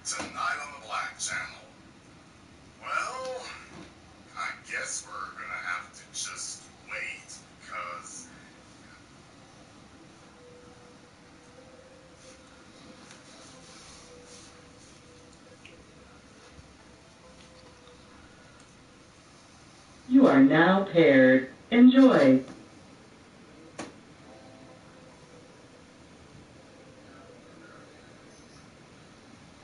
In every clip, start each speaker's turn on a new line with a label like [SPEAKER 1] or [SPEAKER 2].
[SPEAKER 1] Tonight on the Black Channel. Well, I guess we're gonna have to just wait, because
[SPEAKER 2] you are now paired. Enjoy.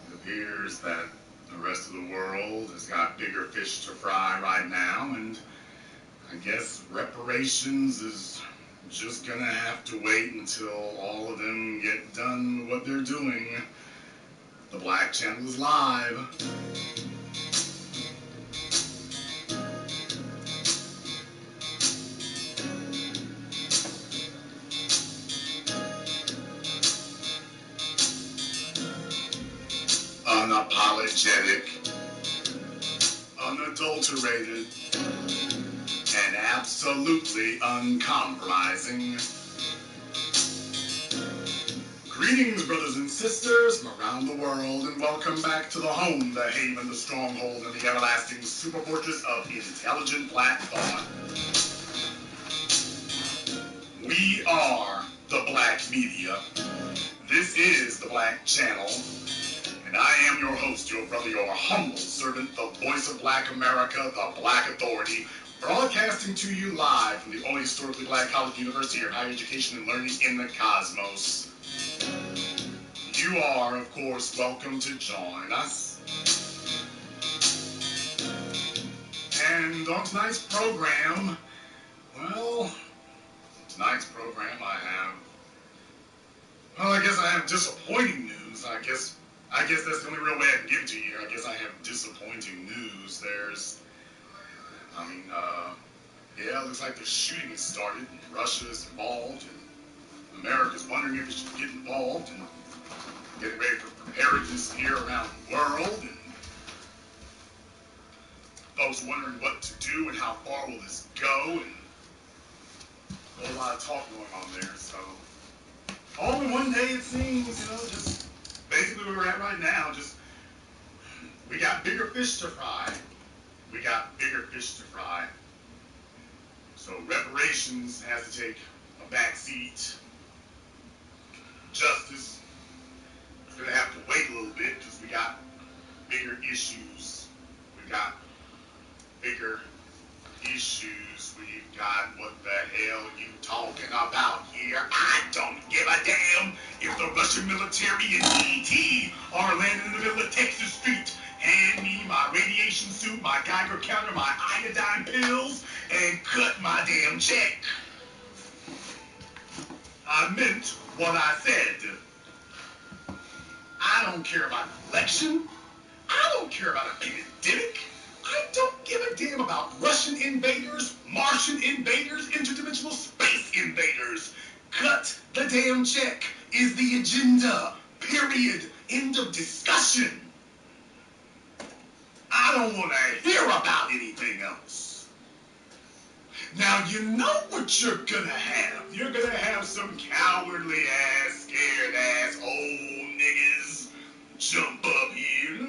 [SPEAKER 1] it appears that the rest of the world has got bigger fish to fry right now, and I guess Reparations is just gonna have to wait until all of them get done with what they're doing. The Black Channel is live. Unapologetic, unadulterated, and absolutely uncompromising. Greetings, brothers and sisters from around the world, and welcome back to the home, the haven, the stronghold, and the everlasting superfortress of intelligent black thought. We are the Black Media. This is the Black Channel. And I am your host, your brother, your humble servant, the voice of Black America, the Black Authority, broadcasting to you live from the only historically black college university of higher education and learning in the cosmos. You are, of course, welcome to join us. And on tonight's program, well, I guess I have disappointing news. I guess that's the only real way I can give it to you. I guess I have disappointing news. It looks like the shooting has started, and Russia's involved, and America's wondering if it should get involved, and getting ready for preparedness here around the world, and folks wondering what to do and how far will this go, and a whole lot of talk going on there. So, all in one day, it seems, just basically where we're at right now. Just, we got bigger fish to fry. So reparations has to take a back seat. Justice is going to have to wait a little bit because we got bigger issues. We've got what the hell you talking about here? I don't give a damn if the Russian military and ET are landing in the middle of Texas Street. Hand me my radiation suit, my Geiger counter, my iodine pills, and cut my damn check. I meant what I said. I don't care about an election. I don't care about a pandemic. I don't give a damn about Russian invaders, Martian invaders, interdimensional space invaders. Cut the damn check is the agenda. Period. End of discussion. I don't want to hear about anything else. Now, you know what you're gonna have. You're gonna have some cowardly ass, scared ass old niggas jump up here.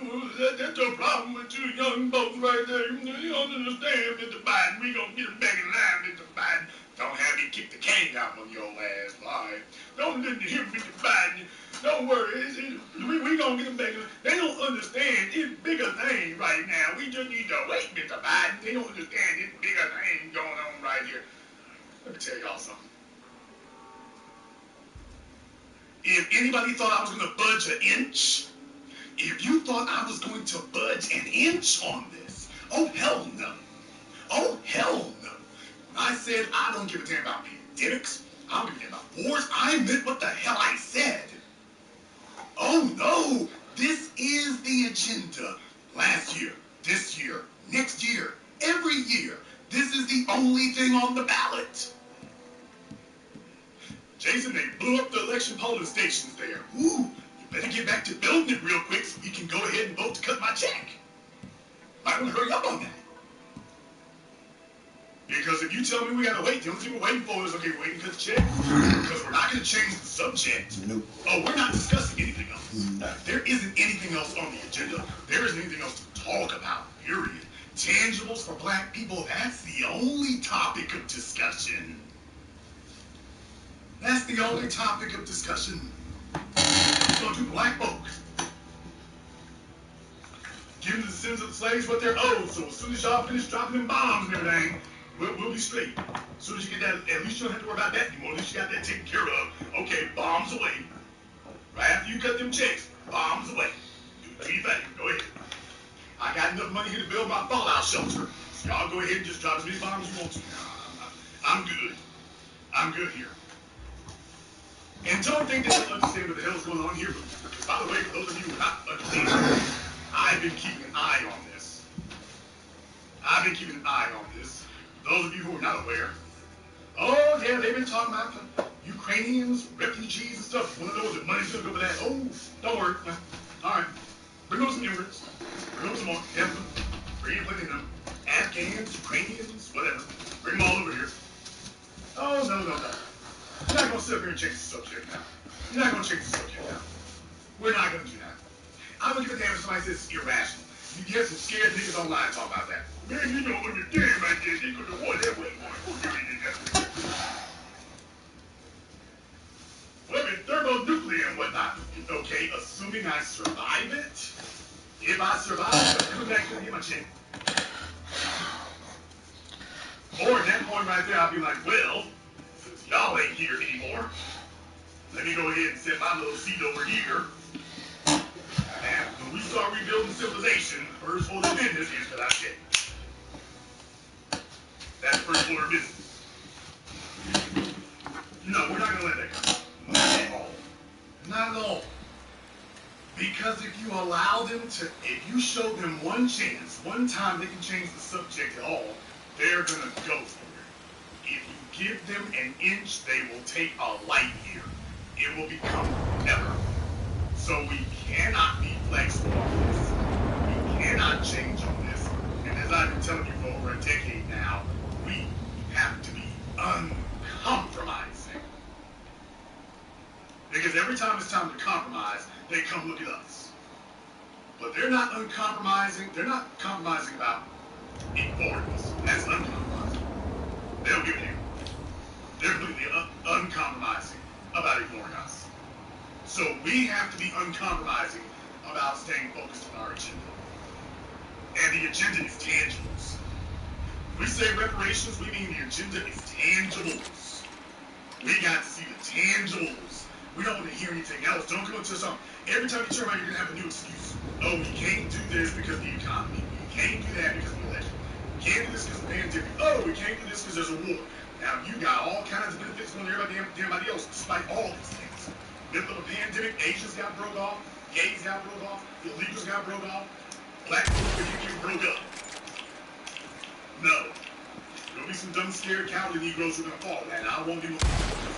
[SPEAKER 1] That's the problem with you young folks right there. You don't understand, Mr. Biden. We gonna get them back in line, Mr. Biden. Don't have me kick the cane out of your ass. All right. Don't listen to him, Mr. Biden. Don't worry. We gonna get them back in line. They don't understand this bigger thing right now. We just need to wait, Mr. Biden. They don't understand this bigger thing going on right here. Let me tell y'all something. If anybody thought I was gonna budge an inch, if you thought I was going to budge an inch on this, oh hell no. Oh hell no. I said I don't give a damn about pandemics. I don't give a damn about wars. I meant what the hell I said. Oh no. This is the agenda. Last year, this year, next year, every year. This is the only thing on the ballot. Jason, they blew up the election polling stations there. Ooh. Better get back to building it real quick so we can go ahead and vote to cut my check. I want to hurry up on that. Because if you tell me we gotta wait, the only thing we're waiting for is, okay, wait and cut the check. Because we're not gonna change the subject.
[SPEAKER 3] Nope.
[SPEAKER 1] Oh, we're not discussing anything else.
[SPEAKER 3] No.
[SPEAKER 1] There isn't anything else on the agenda. There isn't anything else to talk about, period. Tangibles for black people, that's the only topic of discussion. That's the only topic of discussion. We're gonna do black folks. Give them the descendants of the slaves what they're owed. So as soon as y'all finish dropping them bombs and everything, we'll be straight. As soon as you get that, at least you don't have to worry about that anymore. At least you got that taken care of. Okay, bombs away. Right after you cut them checks, bombs away. Do your thing. Go ahead. I got enough money here to build my fallout shelter. So y'all go ahead and just drop as many bombs you want to. I'm good. I'm good here. And don't think they don't understand what the hell's going on here. But by the way, for those of you who are not understanding, I've been keeping an eye on this. I've been keeping an eye on this. Those of you who are not aware, oh yeah, they've been talking about the Ukrainians, refugees and stuff. You want to know what the money's going to go for that? Oh, don't worry. All right. Bring on some immigrants. Bring on some more. Have them. Bring in plenty of them. Afghans, Ukrainians, whatever. Bring them all over here. Oh, no. You're not going to sit up here and change the subject now. You're not going to change the subject now. We're not going to do that. I'm going to give a damn if somebody says it's irrational. You get some scared niggas online talk about that. Man, you don't understand right there. They could have won that way. Well, I mean, thermonuclear and whatnot. Okay, assuming I survive it. If I survive it, I'm coming back to get my check. Or at that point right there, I'll be like, well, since y'all ain't here anymore, let me go ahead and set my little seat over here. And when we start rebuilding civilization, the first order of business is for that check. That's the first order of business. No, we're not going to let that come. Not at all. Not at all. Because if you allow them to, if you show them one chance, one time they can change the subject at all, they're going to go for it. If you give them an inch, they will take a light year. It will become never. So we cannot be flexible on this. We cannot change on this. And as I've been telling you for over a decade now, we have to be uncompromising. Because every time it's time to compromise, they come look at us. But they're not uncompromising. They're not compromising about ignoring us. That's uncompromising. They'll give it here. They're completely uncompromising about ignoring us. So we have to be uncompromising about staying focused on our agenda. And the agenda is tangibles. We say reparations, we mean the agenda is tangibles. We got to see the tangibles. We don't want to hear anything else. Don't come up to something. Every time you turn around, you're going to have a new excuse. Oh, you can't do this because of the economy. You can't do that because of the election. You can't do this because of the pandemic. Oh, we can't do this because there's a war. Now, you got all kinds of benefits going to everybody else, despite all these things. Middle of a pandemic, Asians got broke off, gays got broke off, illegals got broke off, black people get broke up. No. There'll be some dumb, scared, cowardly Negroes who are going to fall. And I won't be.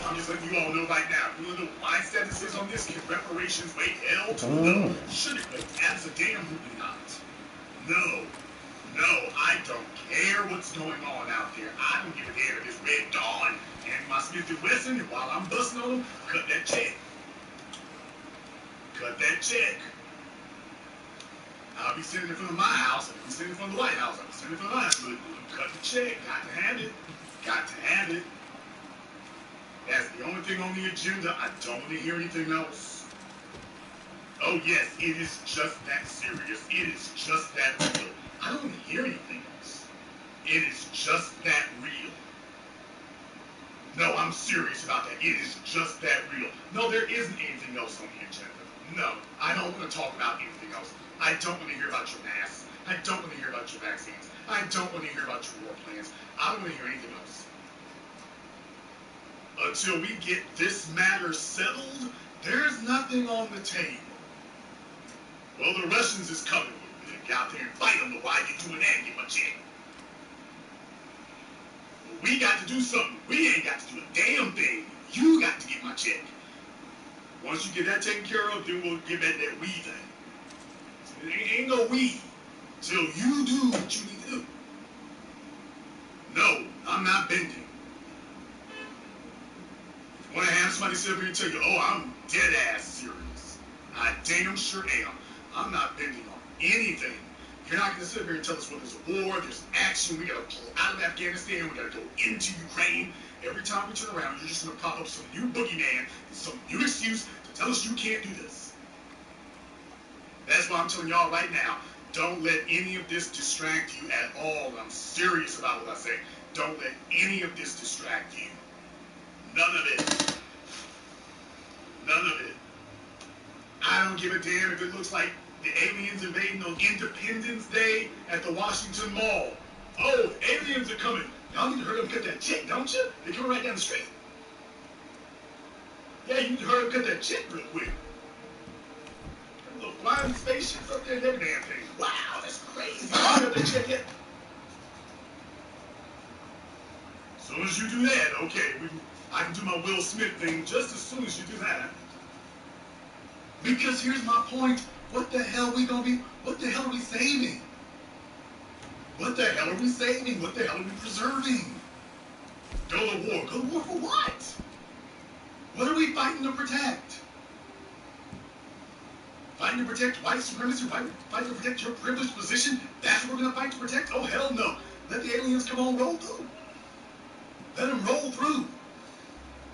[SPEAKER 1] I'm just letting you all know right now. You want to know what my status is on this? Can reparations wait hell to no? Should it wait? Absolutely not. No. No, I don't care what's going on out there. I don't give a damn if it's Red Dawn and my Smith & Wesson, and while I'm busting on them, cut that check. Cut that check. I'll be sitting in front of my house, I'll be sitting in front of the White House, I'll be sitting in front of my house, but cut the check. Got to have it. Got to have it. That's the only thing on the agenda. I don't want to hear anything else. Oh yes, it is just that serious. It is just that real. I don't want to hear anything else. It is just that real. No, I'm serious about that. It is just that real. No, there isn't anything else on the agenda. No, I don't want to talk about anything else. I don't want to hear about your masks. I don't want to hear about your vaccines. I don't want to hear about your war plans. I don't want to hear anything else. Until we get this matter settled, there's nothing on the table. Well, the Russians is coming. Get out there and fight them, but why you doing that? Get my check. Well, we got to do something. We ain't got to do a damn thing. You got to get my check. Once you get that taken care of, then we'll get back that we thing. So it ain't no we till you do what you need to do. No, I'm I'm not bending. If you want to have somebody sit up here and tell you, oh, I'm dead ass serious, I damn sure am. I'm not bending on anything. You're not going to sit up here and tell us, well, there's a war, there's action, we got to pull out of Afghanistan, we got to go into Ukraine. Every time we turn around, you're just going to pop up some new boogeyman and some new excuse to tell us you can't do this. That's why I'm telling y'all right now, don't let any of this distract you at all. And I'm serious about what I say. Don't let any of this distract you. None of it. None of it. I don't give a damn if it looks like the aliens invading on Independence Day at the Washington Mall. Oh, aliens are coming. Y'all need to hurry up and cut that check, don't you? They're coming right down the street. Yeah, you need to hurry up and cut that check real quick. Little flying spaceships up there and every damn thing. Wow, that's crazy. I got that check yet. As soon as you do that, okay, I can do my Will Smith thing just as soon as you do that. Because here's my point. What the hell are we saving? What the hell are we saving? What the hell are we preserving? Go to war. Go to war for what? What are we fighting to protect? Fighting to protect white supremacy? Fighting to protect your privileged position? That's what we're going to fight to protect? Oh, hell no. Let the aliens come on, roll through. Let them roll through.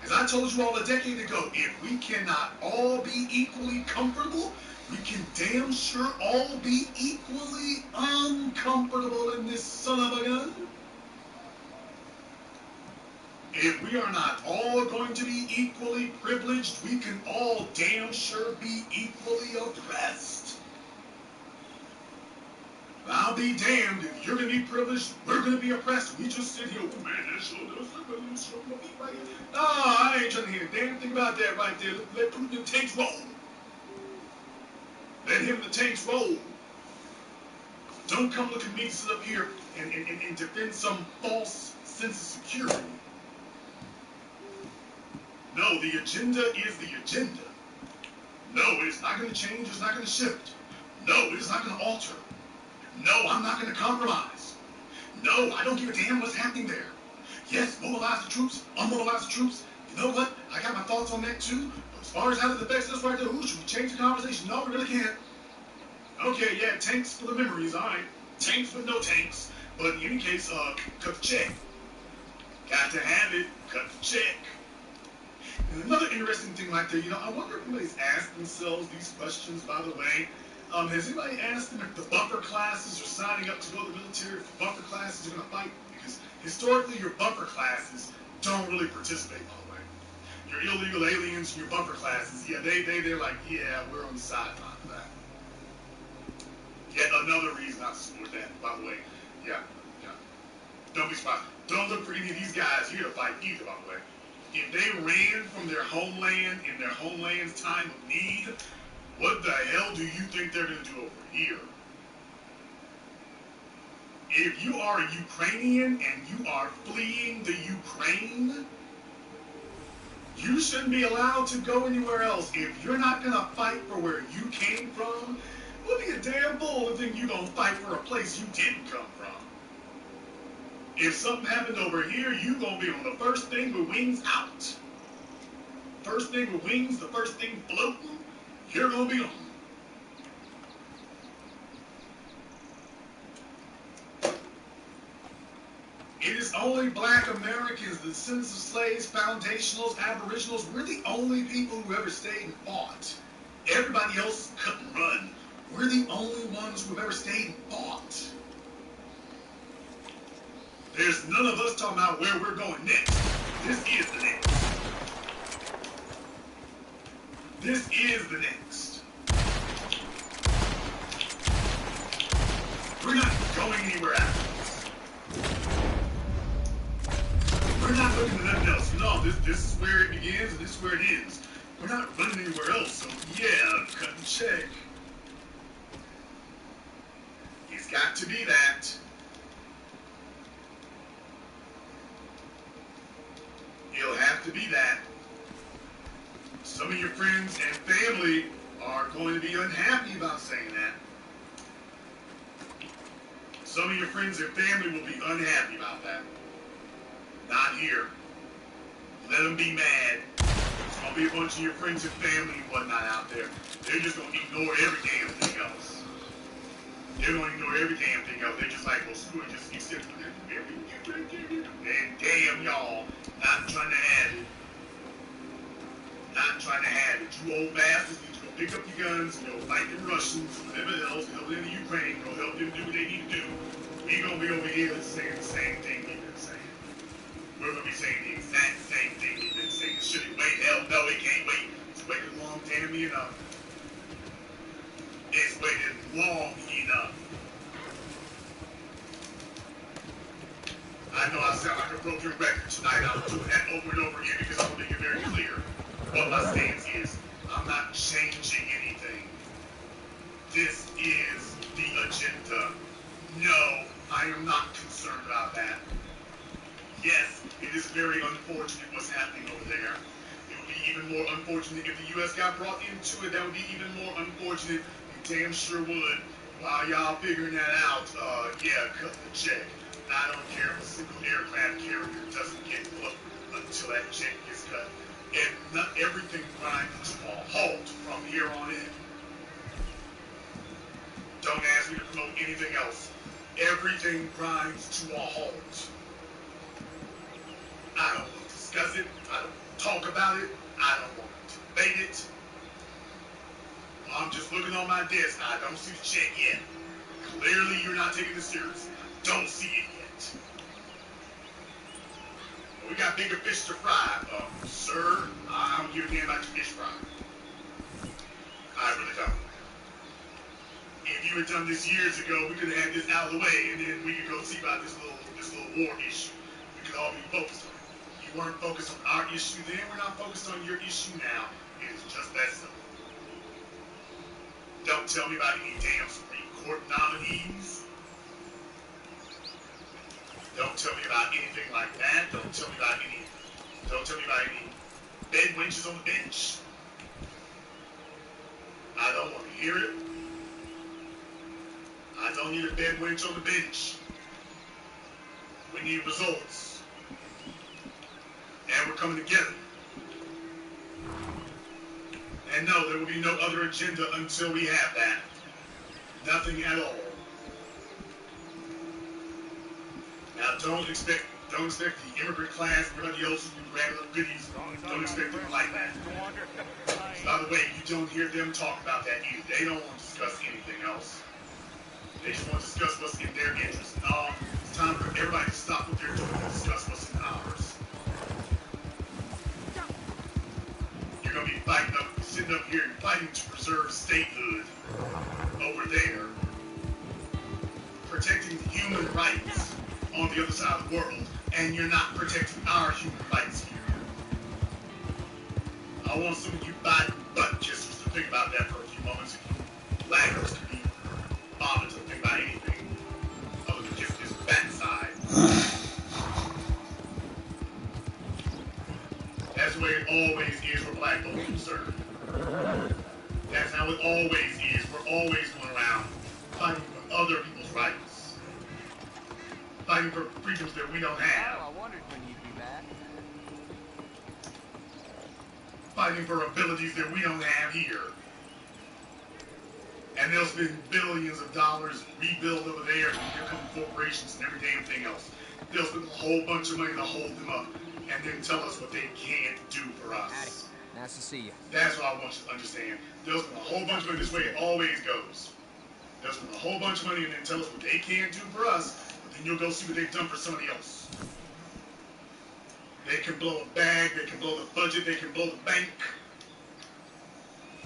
[SPEAKER 1] As I told you all a decade ago, if we cannot all be equally comfortable, we can damn sure all be equally uncomfortable in this son of a gun. If we are not all going to be equally privileged, we can all damn sure be equally oppressed. I'll be damned if you're going to be privileged, we're going to be oppressed. We just sit here, oh man, that sure does look like this right here. No, I ain't trying to hear a damn thing about that right there. Let Putin and the tanks roll. Let him and the tanks roll. Don't come look at me to sit up here and defend some false sense of security. No, the agenda is the agenda. No, it's not going to change. It's not going to shift. No, it's not going to alter. No, I'm not going to compromise. No, I don't give a damn what's happening there. Yes, mobilize the troops, unmobilize the troops. You know what? I got my thoughts on that too. But as far as how it affects us right there, should we change the conversation? No, we really can't. Okay, yeah, tanks for the memories, all right. Tanks with no tanks. But in any case, cut the check. Got to have it. Cut the check. And another interesting thing right there, I wonder if anybody's asked themselves these questions, by the way. Has anybody asked them if the buffer classes are signing up to go to the military, if the buffer classes are going to fight? Because historically, your buffer classes don't really participate, by the way. Your illegal aliens, your buffer classes, yeah, they're like, yeah, we're on the sideline for that. Yet another reason not to support that, by the way. Yeah. Don't be surprised. Don't look for any of these guys here to fight either, by the way. If they ran from their homeland in their homeland's time of need, what the hell do you think they're going to do over here? If you are a Ukrainian and you are fleeing the Ukraine, you shouldn't be allowed to go anywhere else. If you're not going to fight for where you came from, we'll be a damn fool to think you're going to fight for a place you didn't come from. If something happened over here, you're going to be on the first thing with wings out. First thing with wings, the first thing floating, you're going to be on. It is only black Americans, the descendants of slaves, foundationals, aboriginals. We're the only people who ever stayed and fought. Everybody else cut and run. We're the only ones who have ever stayed and fought. There's none of us talking about where we're going next. This is the next. This is the next. We're not going anywhere after this. We're not looking at nothing else. No, this is where it begins and this is where it ends. We're not running anywhere else, so yeah, cut and check. It's got to be that. It'll have to be that. Some of your friends and family are going to be unhappy about saying that. Some of your friends and family will be unhappy about that. Not here. Let them be mad. There's gonna be a bunch of your friends and family and whatnot out there. They're just gonna ignore every damn thing else. They're gonna ignore every damn thing else. They're just like, well, screw it, just accept it. And damn y'all, not trying to have it. Not trying to have it. You old bastards need to go pick up your guns, go fight the Russians, whatever else, help them in Ukraine, go help them do what they need to do. We gonna be over here saying the same thing we've been saying. We're gonna be saying the exact same thing we've been saying. Should it wait? Hell no, it can't wait. It's waited long damn enough. It's waited long enough. I know I sound like a broken record tonight. I'm doing that over and over again because I want to make it very clear what my stance is. I'm not changing anything. This is the agenda. No, I am not concerned about that. Yes, it is very unfortunate what's happening over there. It would be even more unfortunate if the U.S. got brought into it. That would be even more unfortunate. You damn sure would. While y'all figuring that out, yeah, cut the check. I don't care if a single aircraft carrier doesn't get booked until that check gets cut. And not everything grinds to a halt from here on in. Don't ask me to promote anything else. Everything grinds to a halt. I don't want to discuss it. I don't talk about it. I don't want to debate it. I'm just looking on my desk. I don't see the check yet. Clearly, you're not taking this serious. Don't see it yet. We got bigger fish to fry. Sir, I don't give a damn about your fish fry. I really don't. If you had done this years ago, we could have had this out of the way, and then we could go see about this little war issue. We could all be focused on it. You weren't focused on our issue then, we're not focused on your issue now. It is just that simple. Don't tell me about any damn Supreme Court nominees. Don't tell me about anything like that. Don't tell me about any bed wenches on the bench. I don't want to hear it. I don't need a bed wench on the bench. We need results. And we're coming together. And no, there will be no other agenda until we have that. Nothing at all. Now, don't expect the immigrant class, everybody else who do regular goodies, don't expect them like that. By the way, you don't hear them talk about that either. They don't want to discuss anything else. They just want to discuss what's in their interest. No, it's time for everybody to stop what they're doing and discuss what's in ours. You're going to be sitting up here and fighting to preserve statehood over there, protecting human rights on the other side of the world, and you're not protecting our human rights here. I want some of you butt kissers to think about that for a few moments. Laggers to be bothered to think about anything other than just this backside. That's the way it always is for black folks concerned. That's how it always is. We're always going around fighting for other people's rights. Fighting for freedoms that we don't have.
[SPEAKER 3] Oh, I wondered when you'd be back.
[SPEAKER 1] Fighting for abilities that we don't have here. And they'll spend billions of dollars, rebuild over there, and here come corporations and every damn thing else. They'll spend a whole bunch of money to hold them up, and then tell us what they can't do for us.
[SPEAKER 3] Howdy. Nice to see you.
[SPEAKER 1] That's what I want you to understand. They'll spend a whole bunch of money. This way it always goes. They'll spend a whole bunch of money and then tell us what they can't do for us, but then you'll go see what they've done for somebody else. They can blow a bag, they can blow the budget, they can blow the bank.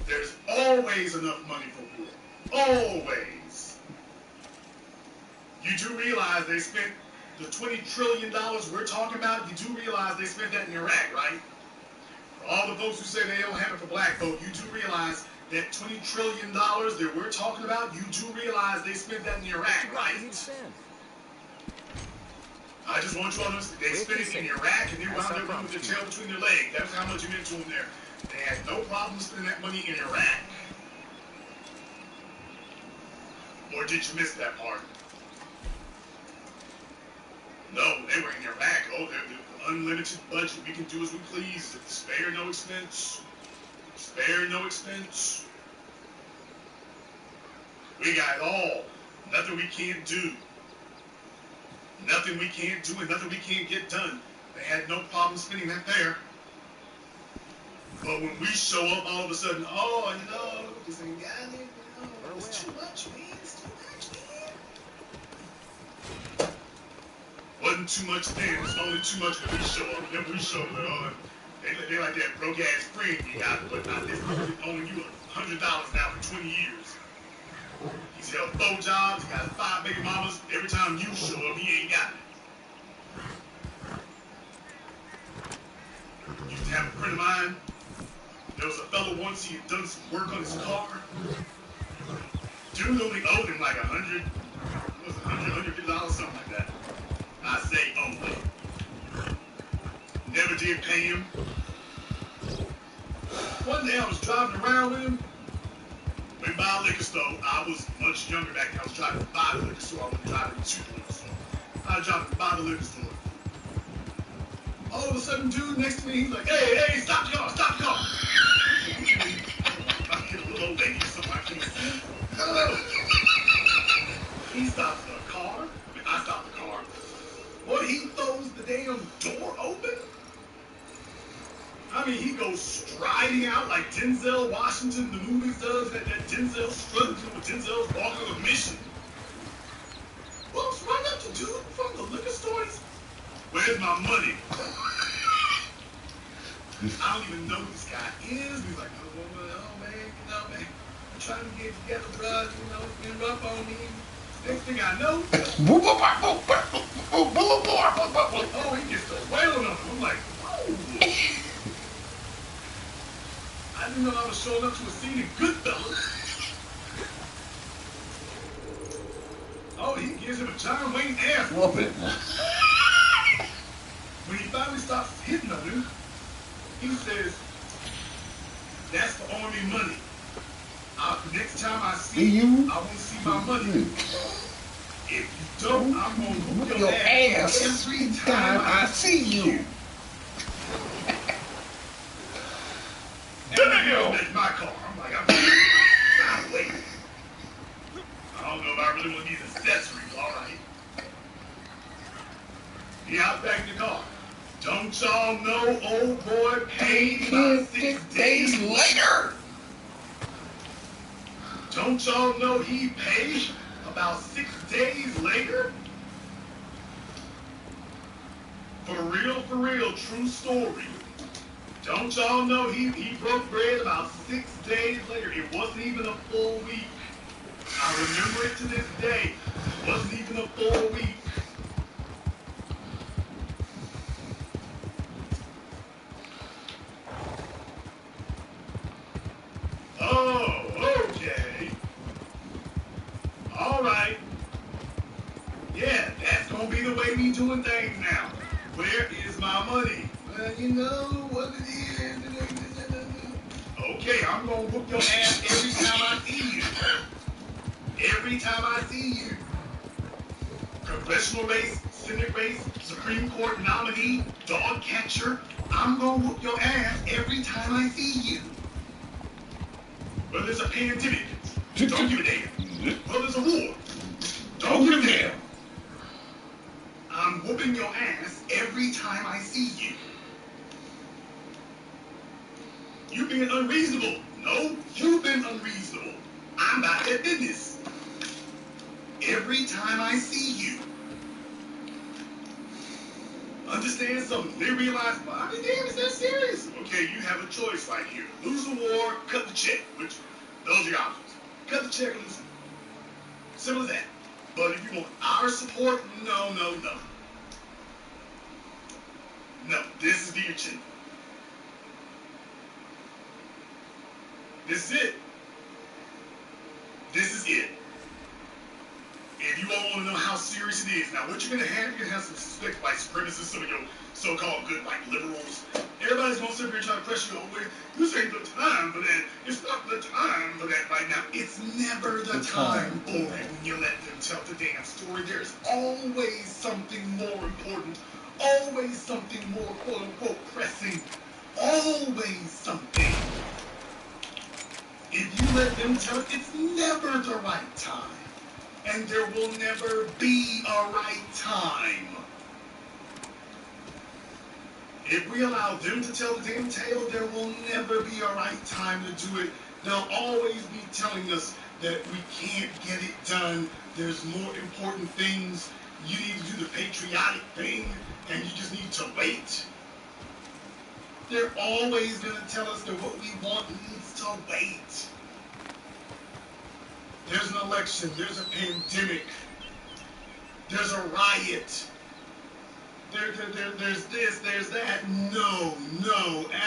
[SPEAKER 1] There's always enough money for war. Always. You do realize they spent the $20 trillion we're talking about, you do realize they spent that in Iraq, right? For all the folks who say they don't have it for black folk, you do realize that $20 trillion that we're talking about, you do realize they spent that in Iraq, right? I just want you all to understand, they spent it in Iraq and they wound up with their tail between their legs. That's how much you meant to them there. They had no problem spending that money in Iraq. Or did you miss that part? No, they were in your back. Oh, they're unlimited budget. We can do as we please. Spare no expense. Spare no expense. We got it all. Nothing we can't do. Nothing we can't do and nothing we can't get done. They had no problem spending that there. But when we show up, all of a sudden, oh, you know, this ain't got it, you know, it's too much, man. It's too much, man. Wasn't too much then. It's only too much when we show up. Then we show up, they like that broke ass friend you got, but not this. Only you $100 now for 20 years. He's held 4 jobs. He got 5 baby mamas. Every time you show up, he ain't got it. Used to have a friend of mine. There was a fellow once, he had done some work on his car. Dude only owed him like $150, something like that. I say only. Never did pay him. One day I was driving around with him. Went by a liquor store. I was much younger back then. I was driving by the liquor store. I wasn't driving to the liquor store. I was driving by the liquor store. All of a sudden, dude next to me, he's like, hey, stop the car, stop the car. I hit a little old lady or something. I couldn't see. He stops the car. I stopped the car. Boy, he throws the damn door open. I mean, he goes striding out like Denzel Washington, the movies does, that Denzel struggles with Denzel's walking on a mission. Walks right up to dude from the liquor store. Where's my money? I don't even know who this guy is. He's like, oh man, you know, man, I'm trying to get together, bro. You know, it's been rough on me. Next thing I know, oh, he gets the wailing on him. I'm like, whoa. I didn't know I was showing up to a scene in Goodfellas. Oh, he gives him a John Wayne ass whooping. When he finally stops hitting on him, he says, that's the army money. Next time I see you, I want to see my money. If you don't, I'm going to whoop your ass every time I see you. That's my car. I'm like, I'm waiting. I don't know if I really want these accessories, all right. He hopped back in the car. Don't y'all know old boy paid about 6 days later? Don't y'all know he paid about 6 days later? For real, true story. Don't y'all know he broke bread about 6 days later? It wasn't even a full week. I remember it to this day. It wasn't even a full week. Oh, okay. All right. Yeah, that's gonna be the way we doing things now. Where is my money? Well, you know what it is. Okay, I'm gonna whoop your ass every time I see you. Every time I see you. Congressional race, Senate race, Supreme Court nominee, dog catcher. I'm gonna whoop your ass every time I see you. Well, there's a pandemic. Don't give a damn. Well, there's a war. Don't give a damn. I'm whooping your ass every time I see you. You've been unreasonable. No, you've been unreasonable. I'm about that business. Every time I see you. Understand something. They realize, well, I mean, damn, is that serious? Okay, you have a choice right here. Lose the war, cut the check. Which, those are your options. Cut the check, lose it. Simple as that. But if you want our support, no. No, this is the agenda. This is it. This is it. If you all want to know how serious it is, now what you're going to have some suspect white supremacists, some of your so-called good white liberals. Everybody's going to sit here and try to pressure you over. This ain't the time for that. It's not the time for that right now. It's never the time for it when you let them tell the damn story. There's always something more important, always something more quote-unquote pressing, always something. If you let them tell it, it's never the right time. And there will never be a right time. If we allow them to tell the damn tale, there will never be a right time to do it. They'll always be telling us that we can't get it done. There's more important things. You need to do the patriotic thing, and you just need to wait. They're always going to tell us that what we want needs to wait. There's an election. There's a pandemic. There's a riot. There's this, there's that. No,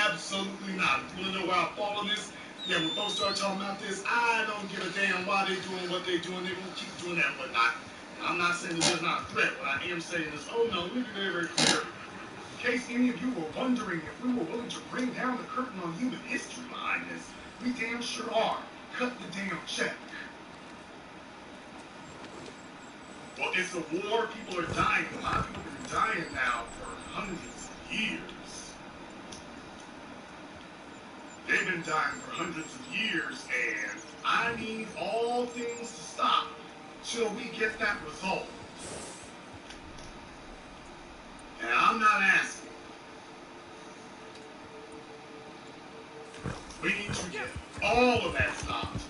[SPEAKER 1] absolutely not. You want to know where I fall on this? Yeah, when folks start talking about this, I don't give a damn why they're doing what they're doing. They're going to keep doing that and whatnot. I'm not saying that there's not a threat. What I am saying is, oh no, let me be very, very clear. In case any of you were wondering if we were willing to bring down the curtain on human history behind this, we damn sure are. Cut the damn check. Well, it's a war. People are dying. A lot of people have been dying now for hundreds of years. They've been dying for hundreds of years, and I need all things to stop till we get that result. And I'm not asking. We need to get all of that stopped.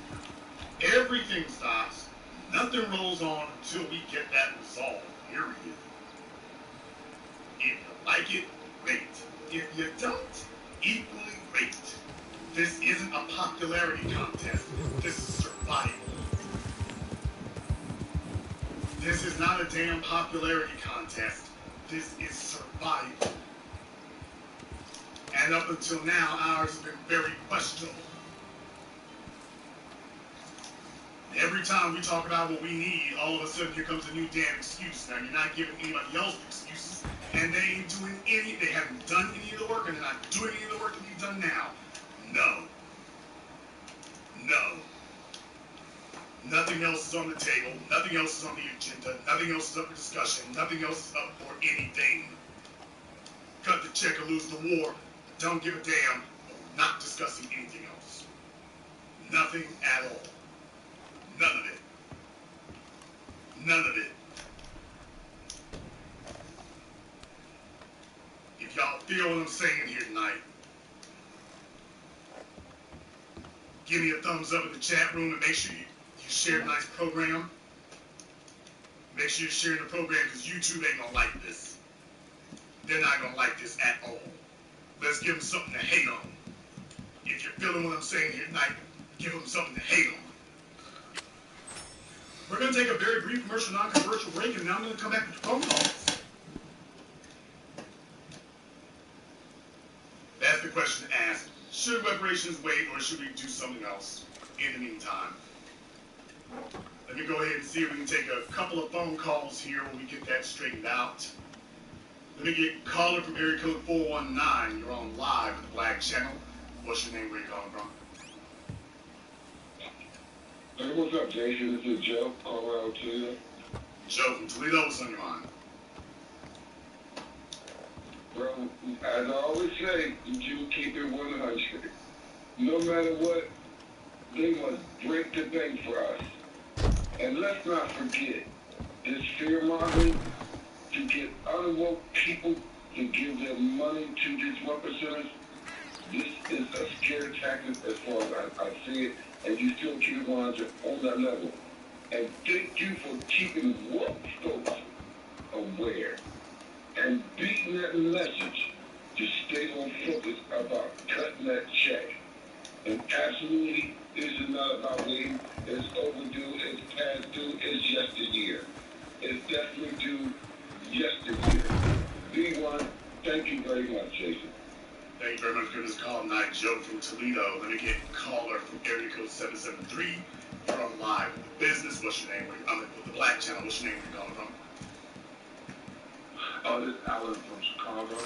[SPEAKER 1] Everything stops. Nothing rolls on until we get that resolved, period. If you like it, great. If you don't, equally great. This isn't a popularity contest. This is survival. This is not a damn popularity contest. This is survival. And up until now, ours has been very questionable. Every time we talk about what we need, all of a sudden here comes a new damn excuse. Now, you're not giving anybody else excuses, and they ain't doing any, they haven't done any of the work, and they're not doing any of the work that we've done now. No. Nothing else is on the table. Nothing else is on the agenda. Nothing else is up for discussion. Nothing else is up for anything. Cut the check or lose the war. Don't give a damn. We're not discussing anything else. Nothing at all. None of it. None of it. If y'all feel what I'm saying here tonight, give me a thumbs up in the chat room and make sure you share tonight's program. Make sure you're sharing the program because YouTube ain't going to like this. They're not going to like this at all. Let's give them something to hate on. If you're feeling what I'm saying here tonight, give them something to hate on. We're going to take a very brief commercial, non-controversial break, and now I'm going to come back with the phone calls. That's the question asked. Should reparations wait, or should we do something else in the meantime? Let me go ahead and see if we can take a couple of phone calls here when we get that straightened out. Let me get caller from area code 419. You're on live with the Black Channel. What's your name? Where you calling from?
[SPEAKER 4] Hey, what's up, Jason? This is Joe, Colorado, Toledo.
[SPEAKER 1] Joe from Toledo, what's on your mind?
[SPEAKER 4] Bro, as I always say, you keep it 100. No matter what, they must break the bank for us. And let's not forget, this fear-mongering to get unwoke people to give their money to these weapon centers, this is a scare tactic as far as I see it, and you still keep on that level. And thank you for keeping woke folks aware and beating that message to stay on focus about cutting that check. And absolutely, this is not about waiting. It's overdue, it's past due, it's yesteryear. It's definitely due yesteryear. B1, thank you very much, Jason.
[SPEAKER 1] Thank you very much for this call tonight, Joe from Toledo. Let me get caller from area code 773. You're on live with the business. What's your name? I'm with the Black Channel. What's your name? Where you calling from?
[SPEAKER 4] Oh, this is Alan from Chicago.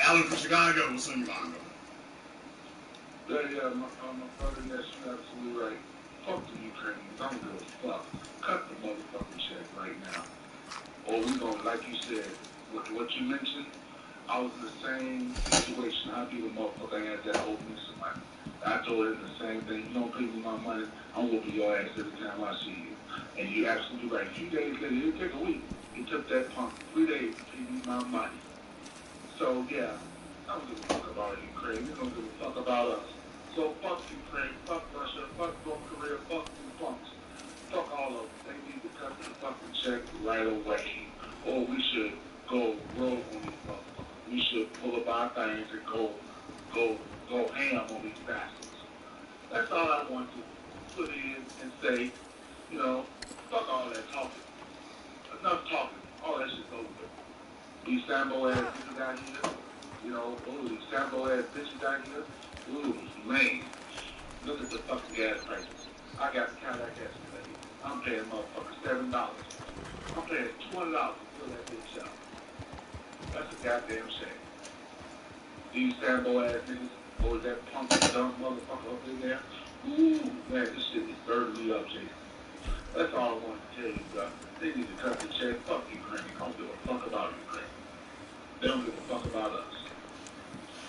[SPEAKER 1] Alan from Chicago. What's on your mind, brother?
[SPEAKER 4] Yeah, my brother, yes, you're absolutely right. Fuck the Ukrainians. I don't give a fuck. Cut the motherfucking check right now. Or we gonna, like you said, what you mentioned, I was in the same situation. I'd be the motherfucker had that opening somebody. I told him the same thing. You don't pay me my money, I'm whooping your ass every time I see you. And you're absolutely right. A few days later, it took a week. It took that punk 3 days to pay me my money. So, yeah, I don't give a fuck about Ukraine. They don't give a fuck about us. So, fuck Ukraine, fuck Russia, fuck North Korea, fuck you punks. Fuck all of them. They need to cut the fucking check right away. Or we should go rogue on these motherfuckers. We should pull up our things and go ham on these bastards. That's all I want to put in and say, you know, fuck all that talking. Enough talking. All that shit's over with. These Sambo ass bitches out here, you know, ooh, these Sambo ass bitches out here, ooh, man. Look at the fucking gas prices. I got the Cadillac yesterday. I'm paying motherfuckers $7. I'm paying $20 to fill that bitch up. That's a goddamn shame. These Sambo ass niggas, or that punk dumb motherfucker up in there. Ooh, man, this shit is burning me up, Jason. That's all I want to tell you, bro. They need to cut the check. Fuck Ukraine. They don't give a fuck about Ukraine. They don't give a fuck about us.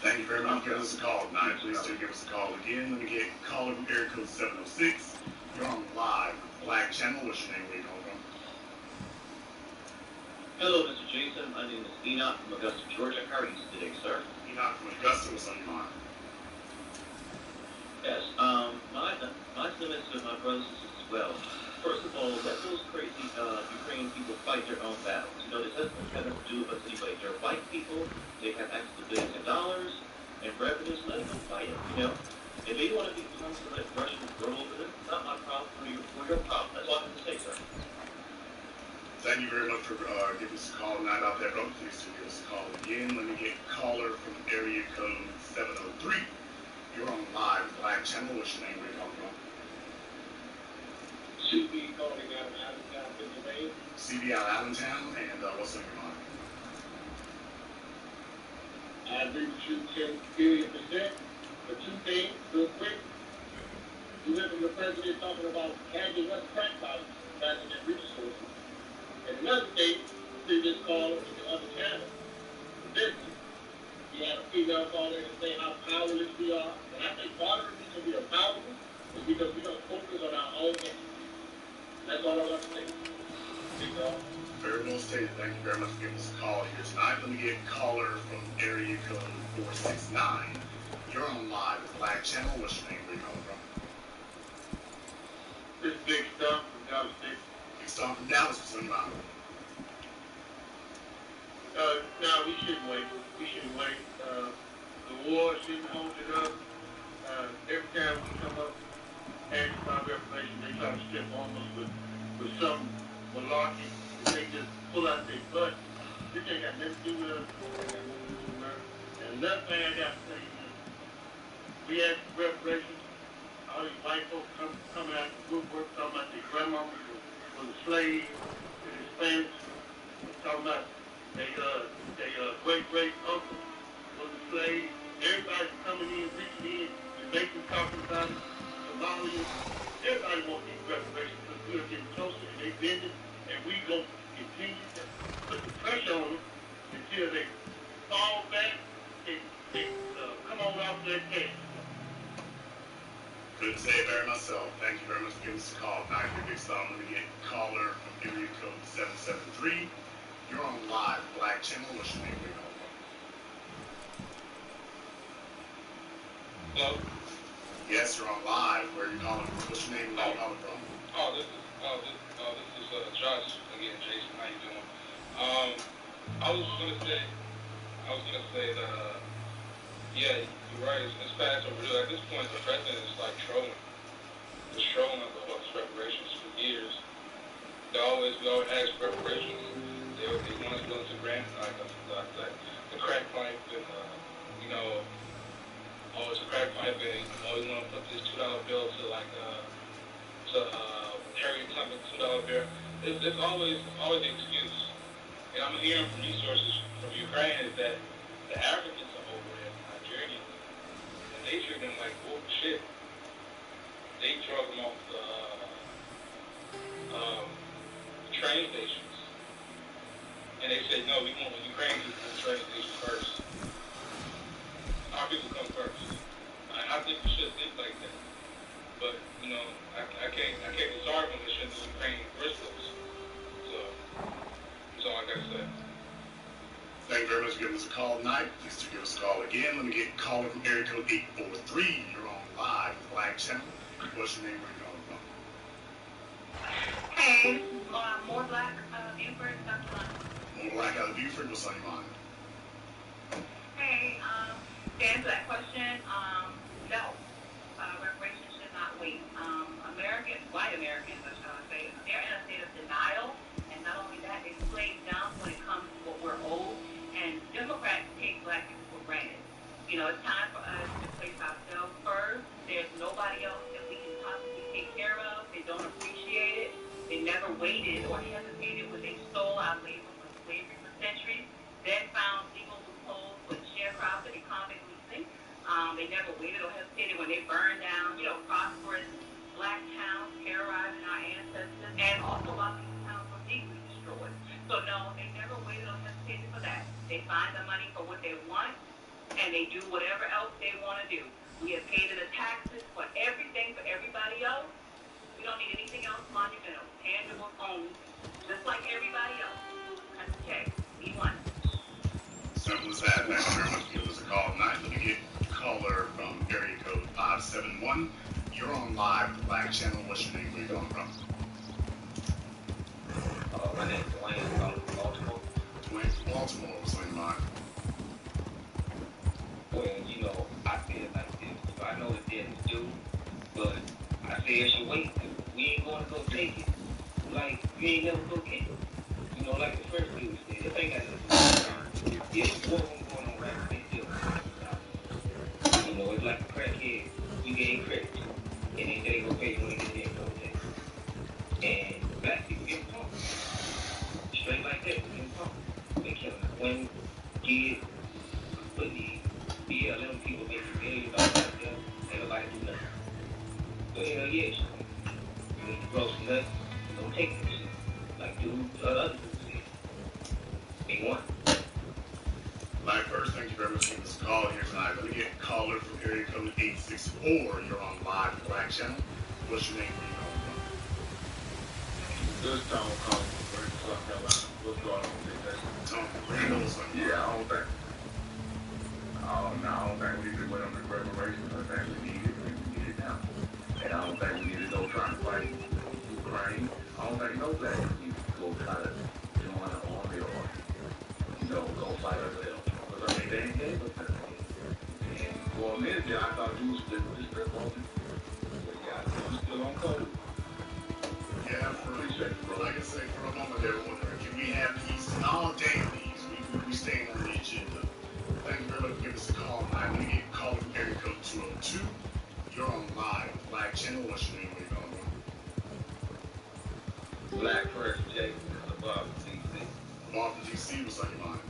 [SPEAKER 1] Thank you very much for giving us a call tonight. Please do give us a call again. Let me get caller from area code 706. You're on live Black Channel. What's your name? Where you calling from?
[SPEAKER 5] Hello, Mr. Jason. My name is Enoch from Augusta, Georgia. How are you today, sir?
[SPEAKER 1] Enoch from Augusta. What's on your mind?
[SPEAKER 5] Yes. My sentiments to my brothers and sisters as well. First of all, let those crazy Ukrainian people fight their own battles. You know, this has nothing to do with us anyway. They're white people. They have access to billions of dollars and revenues. Let them fight it, you know. If they want to become some like Russian grow over this, it's not my problem or your problem. That's all I have to say, sir.
[SPEAKER 1] Thank you very much for giving us a call tonight out there, bro. Please do give us a call again. Let me get caller from area code 703. You're on live Black Channel. What's your name? Where you calling from?
[SPEAKER 4] CB calling out of Allentown, Pennsylvania.
[SPEAKER 1] CB out of Allentown, and what's on your mind?
[SPEAKER 4] I agree with you 10 billion %. But two things, real quick. You hear from the president talking about handing us crack pipes rather than resources. And another thing, previous caller in the other channel, the business. You had a female caller and say how powerless we are. And I think part of the reason we are powerless is because we don't focus on our own interests. That's all I want to say.
[SPEAKER 1] Very well stated. Thank you very much for giving us a call here tonight. Let me get caller from area code 469. You're on live with Black Channel. What's your name? Where you calling from?
[SPEAKER 4] This big stuff from Dallas, Texas.
[SPEAKER 1] Big Star from Dallas. What's on your mind?
[SPEAKER 4] No, we shouldn't wait. We shouldn't wait. The war shouldn't hold it up. Every time we come up asking about reparations, they try to step on us with some malarkey. They just pull out their butt. This ain't got nothing to do with us. And another thing I got to say is, we ask for reparations. All these white folks coming out of the woodwork, talking about their grandmamas was a slave, the Hispanics, talking about their great-great-uncle was a slave. Everybody's coming in, reaching in, Jamaicans talking about it, Somalians. Everybody wants these reparations because we're getting closer and they bend it, and we going to continue to put the pressure on them until they fall back and come on off their case.
[SPEAKER 1] Couldn't say it better myself. Thank you very much for giving us a call. Now, your big star. Let me get caller from area code 773. You're on live Black Channel. What's your name? Where you calling from?
[SPEAKER 4] Hello?
[SPEAKER 1] Yes, you're on live. Where are you calling from? What's your name? Where are you calling from?
[SPEAKER 6] This is Josh again, Jason. How you doing? I was gonna say that yeah, you're right. It's past overdue. At this point, the president is like trolling. He's trolling us about this reparations for years. We always ask for reparations. They want us to go to grant like the crack pipe and it's a crack pipe and we want to put this $2 bill to Harriet Tubman $2 bill. It's always the excuse. And I'm hearing from resources from Ukraine is that the Africans are over there, Nigerians, and they treat them like, oh shit. they drug them off the train stations. And they said, no, we want Ukraine people on the train station first. Our people come first. I think we should think like that. But, you know, I can't be sorry when they shouldn't do Ukraine first place. So, that's all I got to say.
[SPEAKER 1] Thank you very much for giving us a call tonight. Please do give us a call again. Let me get a caller from area code 843. You're on live with Black Channel. What's your name? Where you calling from?
[SPEAKER 7] Hey, more black Buford, South Carolina.
[SPEAKER 1] More Black out of Buford. What's on your mind?
[SPEAKER 7] Hey, to answer that question, no. Reparations should not wait. White Americans, I should say, they're in a state of denial, and not only that, they play down when it comes to what we're owed, and Democrats take black people for granted. You know, it's time for us to place ourselves first. There's nobody else that we can possibly take care of. They don't appreciate it. They never waited or hesitated when they stole our labor from slavery for centuries, then found legal loopholes for the sharecropper economic leasing. They never waited or hesitated when they burned down, prosperous black towns, terrorizing our ancestors, and also while these towns were deeply destroyed. So no, they never waited or hesitated for that. They find the money for what they want, and they do whatever else they want to do. We have paid the taxes for everything for everybody else. We don't need anything else monumental, tangible, owned, just like everybody else. That's okay. We want it.
[SPEAKER 1] Simple as that. Thank you very much for giving us a call tonight. Let me get a caller from area code 571. You're on live with Black Channel. What's your name? Where you calling from?
[SPEAKER 5] My name is Dwayne. I'm from Baltimore.
[SPEAKER 1] Dwayne from Baltimore. What's on your mind?
[SPEAKER 5] Well, I feel like this. I know it didn't do, but I say it should wait. We ain't going to go take it. Like, we ain't never go get it. Like the first dude said, it ain't got nothing to do with it. It's war going on right there. It's like a crackhead. You get credit to. And they say, okay, you want to get there, go take it. And black people get pumped. Straight like that, we get pumped. They kill them. When kids, but the BLM people make millions of dollars out there, ain't nobody do nothing. So hell yeah, you need to grow some nuts, don't take this shit. Like dudes or other dudes did. They want.
[SPEAKER 1] Black first, thank you very much for giving us a call here tonight. Let me get a caller from area code 864. You're on live with Black Channel. What's your name? Where you calling from?
[SPEAKER 4] This Tom calling from Brandon, South Carolina. What's going on with this?
[SPEAKER 1] Tom from Brandon. What's on your mind?
[SPEAKER 4] Yeah, I don't think we need to wait on the reparations. I think we need it now. And I don't think we need to go try to fight Ukraine. I don't think no black people need to go try to join an army or, go fight us else. Because I mean, they ain't gave us that. And for a minute there, I thought you was still with the strip on it. But yeah, I'm still on code.
[SPEAKER 1] Yeah, like I say, for a moment there, wondering, can we have peace in all days? We staying on the agenda. Thank you very much for giving us a call. I'm going to get a call from area code 202. You're on live with Black Channel. What's your name? Where you calling from?
[SPEAKER 5] Black First Jason in the Boston, D.C.
[SPEAKER 1] Boston, D.C. What's on your mind?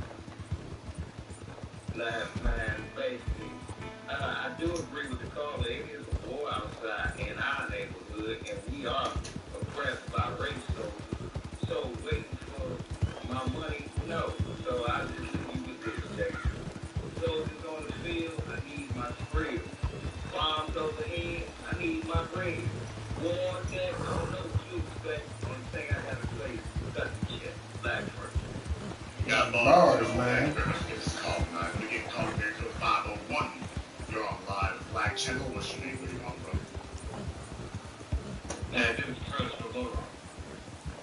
[SPEAKER 5] Man, basically, I do agree with the caller. It is a war outside in our neighborhood, and we are oppressed by race. So waiting for my money, no. So I just agree with this, Jason. Soldiers on the field, I need my spread. Bombs overhead, I need my bread. War death, I don't know what you expect. Only thing I have to say is cut the shit. Black first.
[SPEAKER 1] You got bars, man. Thank you very much for giving us a call tonight. I'm going to get a call from area code 501. You're on live with Black Channel. What's your name? Where you calling from?
[SPEAKER 5] This is Chris from Little Rock.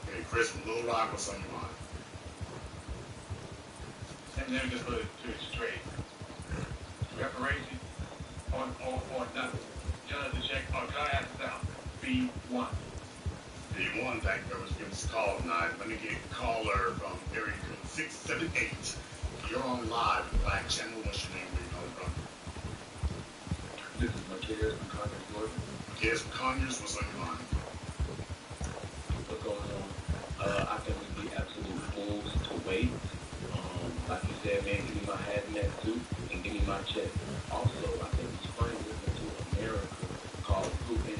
[SPEAKER 1] Okay, Chris from Little Rock. What's on your mind?
[SPEAKER 8] And then just put it to it straight. Reparations or nothing. Just to check our guy out. B1.
[SPEAKER 1] B1, thank you very much for giving us a call tonight. Let me get a caller from area code 678. You're on live with Black Channel. What's your name? Where you calling from?
[SPEAKER 4] This is Marquez from Conyers, Georgia.
[SPEAKER 1] Yes, from Conyers. What's on your mind?
[SPEAKER 5] What goes on? I think we'd be absolute fools to wait. Like you said, man, give me my hazmat suit and give me my check. Also, I think we sprang this into America called putting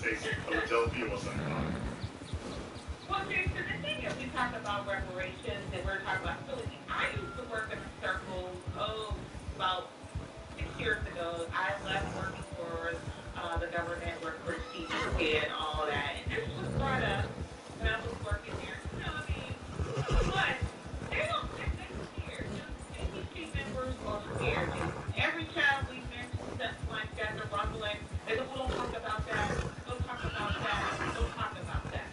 [SPEAKER 1] Stacey, Philadelphia, what's on your mind?
[SPEAKER 7] Well, Jason, the thing is, we talk about reparations and we're talking about Philly. I used to work in a circle, about 6 years ago. I left working for the government, worked for CDC and all that. And this was brought up when I was working there. You know what I mean? But they're scared. CDC members are scared. Every time we mention something like that, they're rumbling. They go, well, don't talk about that. Don't talk about that. Don't talk about that.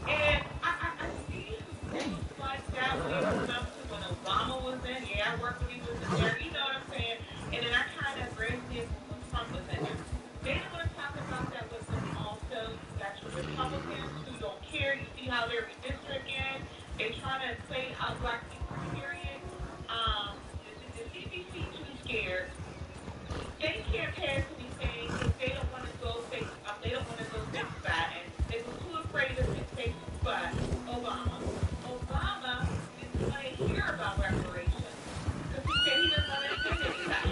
[SPEAKER 7] And I see things like that when it comes up to when Obama was in. Yeah, I worked when he was in there. You know what I'm saying? And then I kind of raised it when Trump was in there. They don't want to talk about that with them also. You got your Republicans who don't care. You see how they're redistricting. They're trying to play out black people, period. The CDC too scared. They can't pass anything if they don't want to go face. They don't want to go face spot, and they were too afraid to face spot Obama. Obama didn't want to hear about reparations because he said he didn't want to send anybody.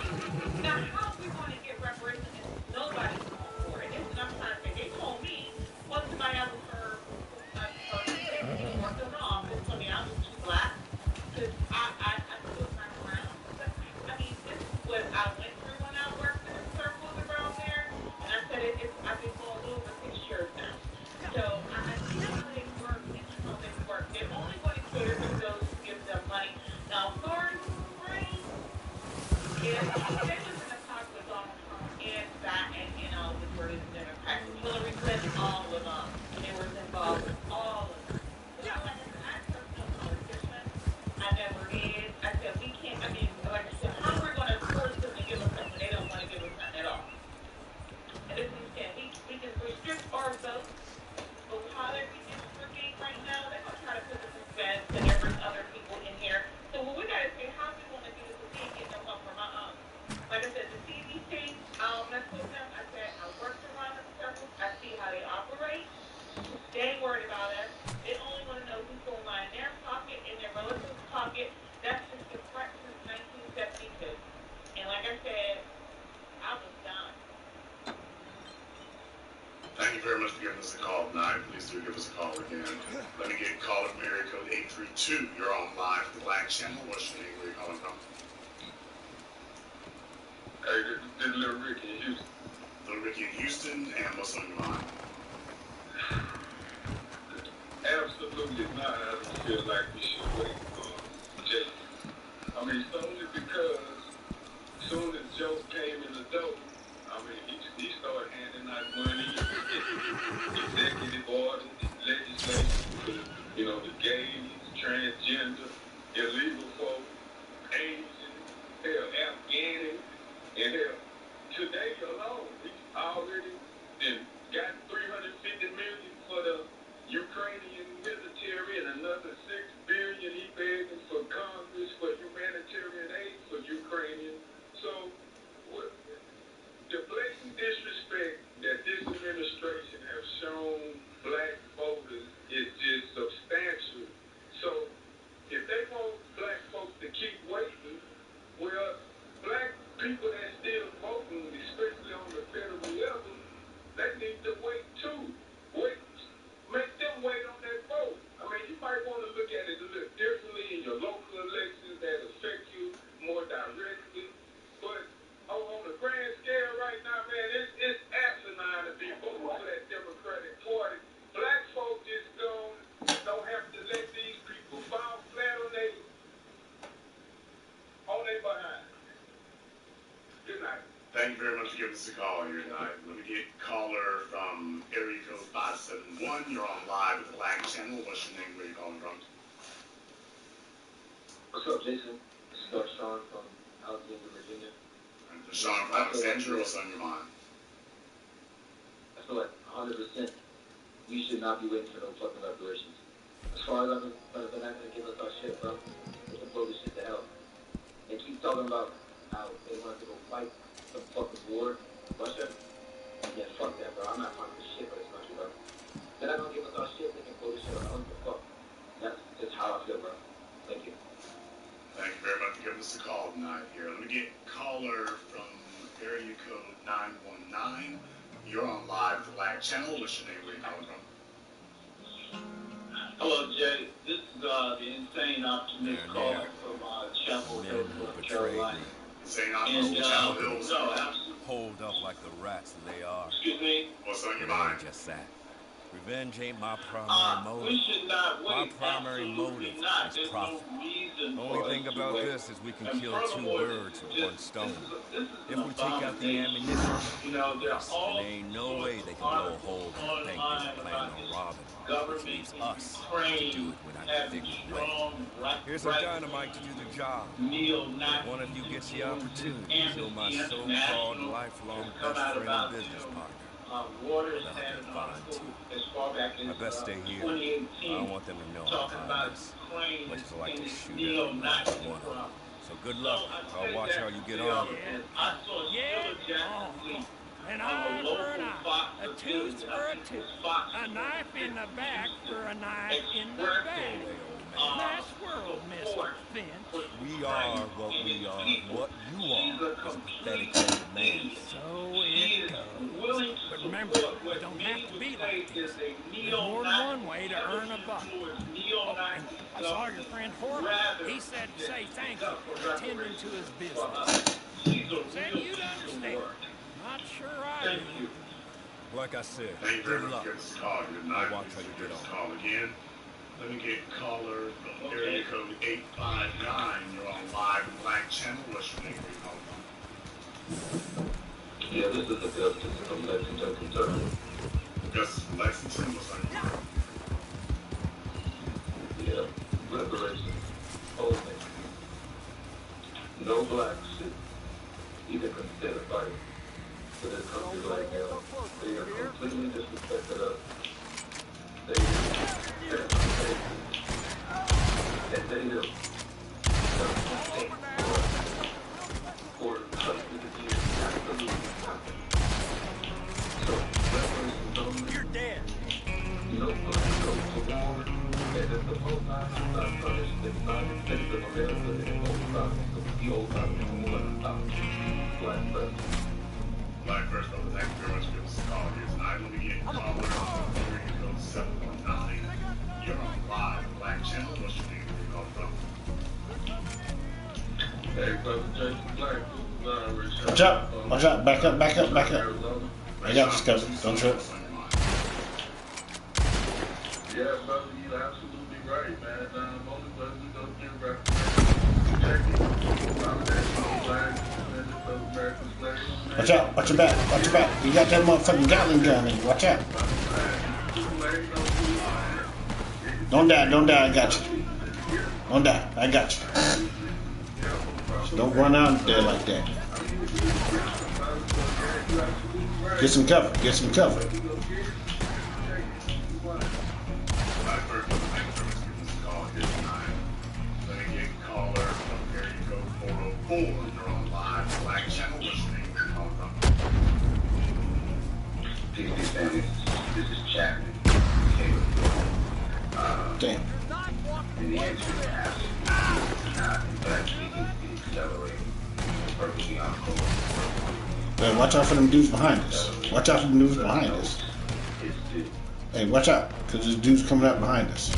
[SPEAKER 7] Now, how are we going to get reparations if nobody's going for it? This is what I'm trying to say. They told me once somebody I was for worked in the office told me I was too black because I stood my ground. But I mean, this is what I went through when I worked in the circles around there, and I said I've been going over 6 years now. So I see how they work and how they work. They're only going to cater to those who give them money. Now, as far as Ukraine, if they was in a talk with Donald Trump and that, and with where the Democrats, Hillary Clinton, all of them, they were involved with all of them. So, like I said, I trust no politician. I never did. I said we can't. I mean, like I said, how we're going to force them to give us something they don't want to give us something at all. And this is saying we can restrict our votes, but how they're redistricting right now, they're going to try to put the suspense and every other people in here. So what we got to say, how we want to do this, we can't get no help from our own. Like I said, the CDC, I don't mess with them. I said I worked around the circles. I see how they operate. They ain't worried about us. They only want to know who's going to lie in their pocket, in their relative's pocket. That's just the threat since 1972. And like I said, I was done.
[SPEAKER 1] Thank you very much for giving us a call tonight. Please do give us a call again. Let me get caller from area code 832. You're on live with the Black Channel. What's your name? Where are you calling from?
[SPEAKER 4] Hey, this is Little Ricky in Houston.
[SPEAKER 1] Little Ricky in Houston, and what's on your mind?
[SPEAKER 4] Absolutely not. I don't feel like we should wait for Jason. I mean, solely because as soon as Joe came in the door, I mean, he started handing out money, executive orders, legislation for the gays, transgender, illegal folk, Asian, hell, Afghani, and hell, today alone, he's already got $350 million for the Ukrainian military and another $6 billion he begging for Congress for humanitarian aid for Ukrainian. So, the blatant disrespect that this administration has shown black voters is just substantial. So, if they want black folks to keep waiting, well, black people that still voting, especially on the federal level, they need to wait too. Make them wait on that vote. I mean, you might want to look at it a little differently in your local elections that affect you more directly. But on the grand scale right now, man, it's asinine to be voting for that Democratic Party. Black folk just don't have to let these people fall flat on their behind. Good night.
[SPEAKER 1] Thank you very much for giving us a call here tonight. Let me get caller from area code 571. You're on live with the Black Channel. What's your name? Where are you calling from?
[SPEAKER 9] What's up, Jason? This is Sean from Alexandria, Virginia.
[SPEAKER 1] Sean from Alexandria, what's on your mind?
[SPEAKER 9] I feel like 100% we should not be waiting for no fucking reparations. As far as I'm concerned, they're not going to give us our shit, bro. They can blow this shit to hell. They keep talking about how they want us to go fight some fucking war in Russia. Yeah, fuck that, bro. I'm not fighting this shit for this country, bro. They're not going to give us our shit. They can blow this shit up. I don't give a fuck. That's just how I feel, bro. Thank you.
[SPEAKER 1] Thank you very much for giving us a call tonight here. Let me get caller from area code 919. You're on live Black Channel. What's your name? Where you calling from?
[SPEAKER 5] Hello, Jay. This is the insane optimist calling from Chapel Hill, North Carolina.
[SPEAKER 1] Insane optimist from Chapel Hill.
[SPEAKER 5] No, absolutely.
[SPEAKER 3] Hold up like the rats they are.
[SPEAKER 5] Excuse me?
[SPEAKER 1] What's on your
[SPEAKER 3] It ain't
[SPEAKER 1] mind?
[SPEAKER 3] just that. Revenge ain't my primary motive.
[SPEAKER 5] We should not wait.
[SPEAKER 3] My primary motive
[SPEAKER 5] not.
[SPEAKER 3] is profit. The only thing about this is we can kill two birds with one stone. If we take out the ammunition, there ain't no way they can blow a hole in the bank they plan on robbing, which leaves us to do it without the big way. Here's some dynamite to do the job. If one of you gets the opportunity to kill my so-called lifelong best friend and business partner,
[SPEAKER 5] Water
[SPEAKER 3] they'll
[SPEAKER 5] standing
[SPEAKER 3] be
[SPEAKER 5] on
[SPEAKER 3] fine
[SPEAKER 5] the
[SPEAKER 3] too.
[SPEAKER 5] as far back as
[SPEAKER 3] I best stay here.
[SPEAKER 5] 2018.
[SPEAKER 3] I don't want them to know I'm
[SPEAKER 5] Talking about
[SPEAKER 3] behind this.
[SPEAKER 5] Ukraine
[SPEAKER 3] Much as I like to shoot
[SPEAKER 5] neo
[SPEAKER 3] every
[SPEAKER 5] Nazi
[SPEAKER 3] last one of them. So good luck. I'll watch how you get on.
[SPEAKER 5] I saw Jackson Lee.
[SPEAKER 10] An eye for an eye, a tooth for a tooth, a knife in the back for a knife in the back. Nice world, Mr. Finch.
[SPEAKER 3] We are what we are. What you are is a pathetic old man.
[SPEAKER 10] So it goes. But remember, it don't have to be like this. There's more than one way to earn a buck. Oh, and I saw your friend Horton. He said to say thank you for attending to his business. Said you'd understand. Not sure I do.
[SPEAKER 3] Like I said,
[SPEAKER 1] Thank you very
[SPEAKER 3] good
[SPEAKER 1] much
[SPEAKER 3] luck.
[SPEAKER 1] for this call. Good night.
[SPEAKER 3] Watch how you get on.
[SPEAKER 1] Call again. Let me get caller from area code 859. You're on live Black Channel. What's your name? Where you calling from?
[SPEAKER 4] Yeah, this is Augustus from Lexington, Kentucky.
[SPEAKER 1] Augustus from Lexington. What's on your mind?
[SPEAKER 4] Yeah, reparations. Whole thing. No blacks should even consider fighting for this country right now. They are completely disrespected us. They do. For country to do absolutely nothing. So, reparations only.
[SPEAKER 10] You're dead.
[SPEAKER 4] No black goes to war, and if the whole time is not punished, the United States of America and the old time, the old time is more than time. Black first.
[SPEAKER 1] Black first, brother. Thank you very much for this call here tonight. Let me get caller from area code 719. You're on live Black Channel. What's your name? Where you calling from?
[SPEAKER 4] Hey, brother Jason Black.
[SPEAKER 11] Watch out! Watch out! Back up! Back up! Back up! I got this covered. Don't trip.
[SPEAKER 4] Yeah, brother, you're absolutely right, man. Only way we go through reparations. Check it. Descendant of America Slaves.
[SPEAKER 11] Watch out! Watch your back! Watch your back! You got that motherfucking Gatling gun in you. Watch out! Don't die! Don't die! I got you. Don't die! I got you. So don't run out there like that. Get some cover. Get some cover.
[SPEAKER 1] You're on live Black Channel. What's your name? Where you calling from?
[SPEAKER 4] Peace, family. This is Chapman.
[SPEAKER 11] Damn.
[SPEAKER 4] And the answer is absolutely not. In fact, we can accelerate perfectly on course.
[SPEAKER 11] Hey, watch out for them dudes behind us. Watch out for them dudes behind us. Hey, watch out, because there's dudes coming up behind us.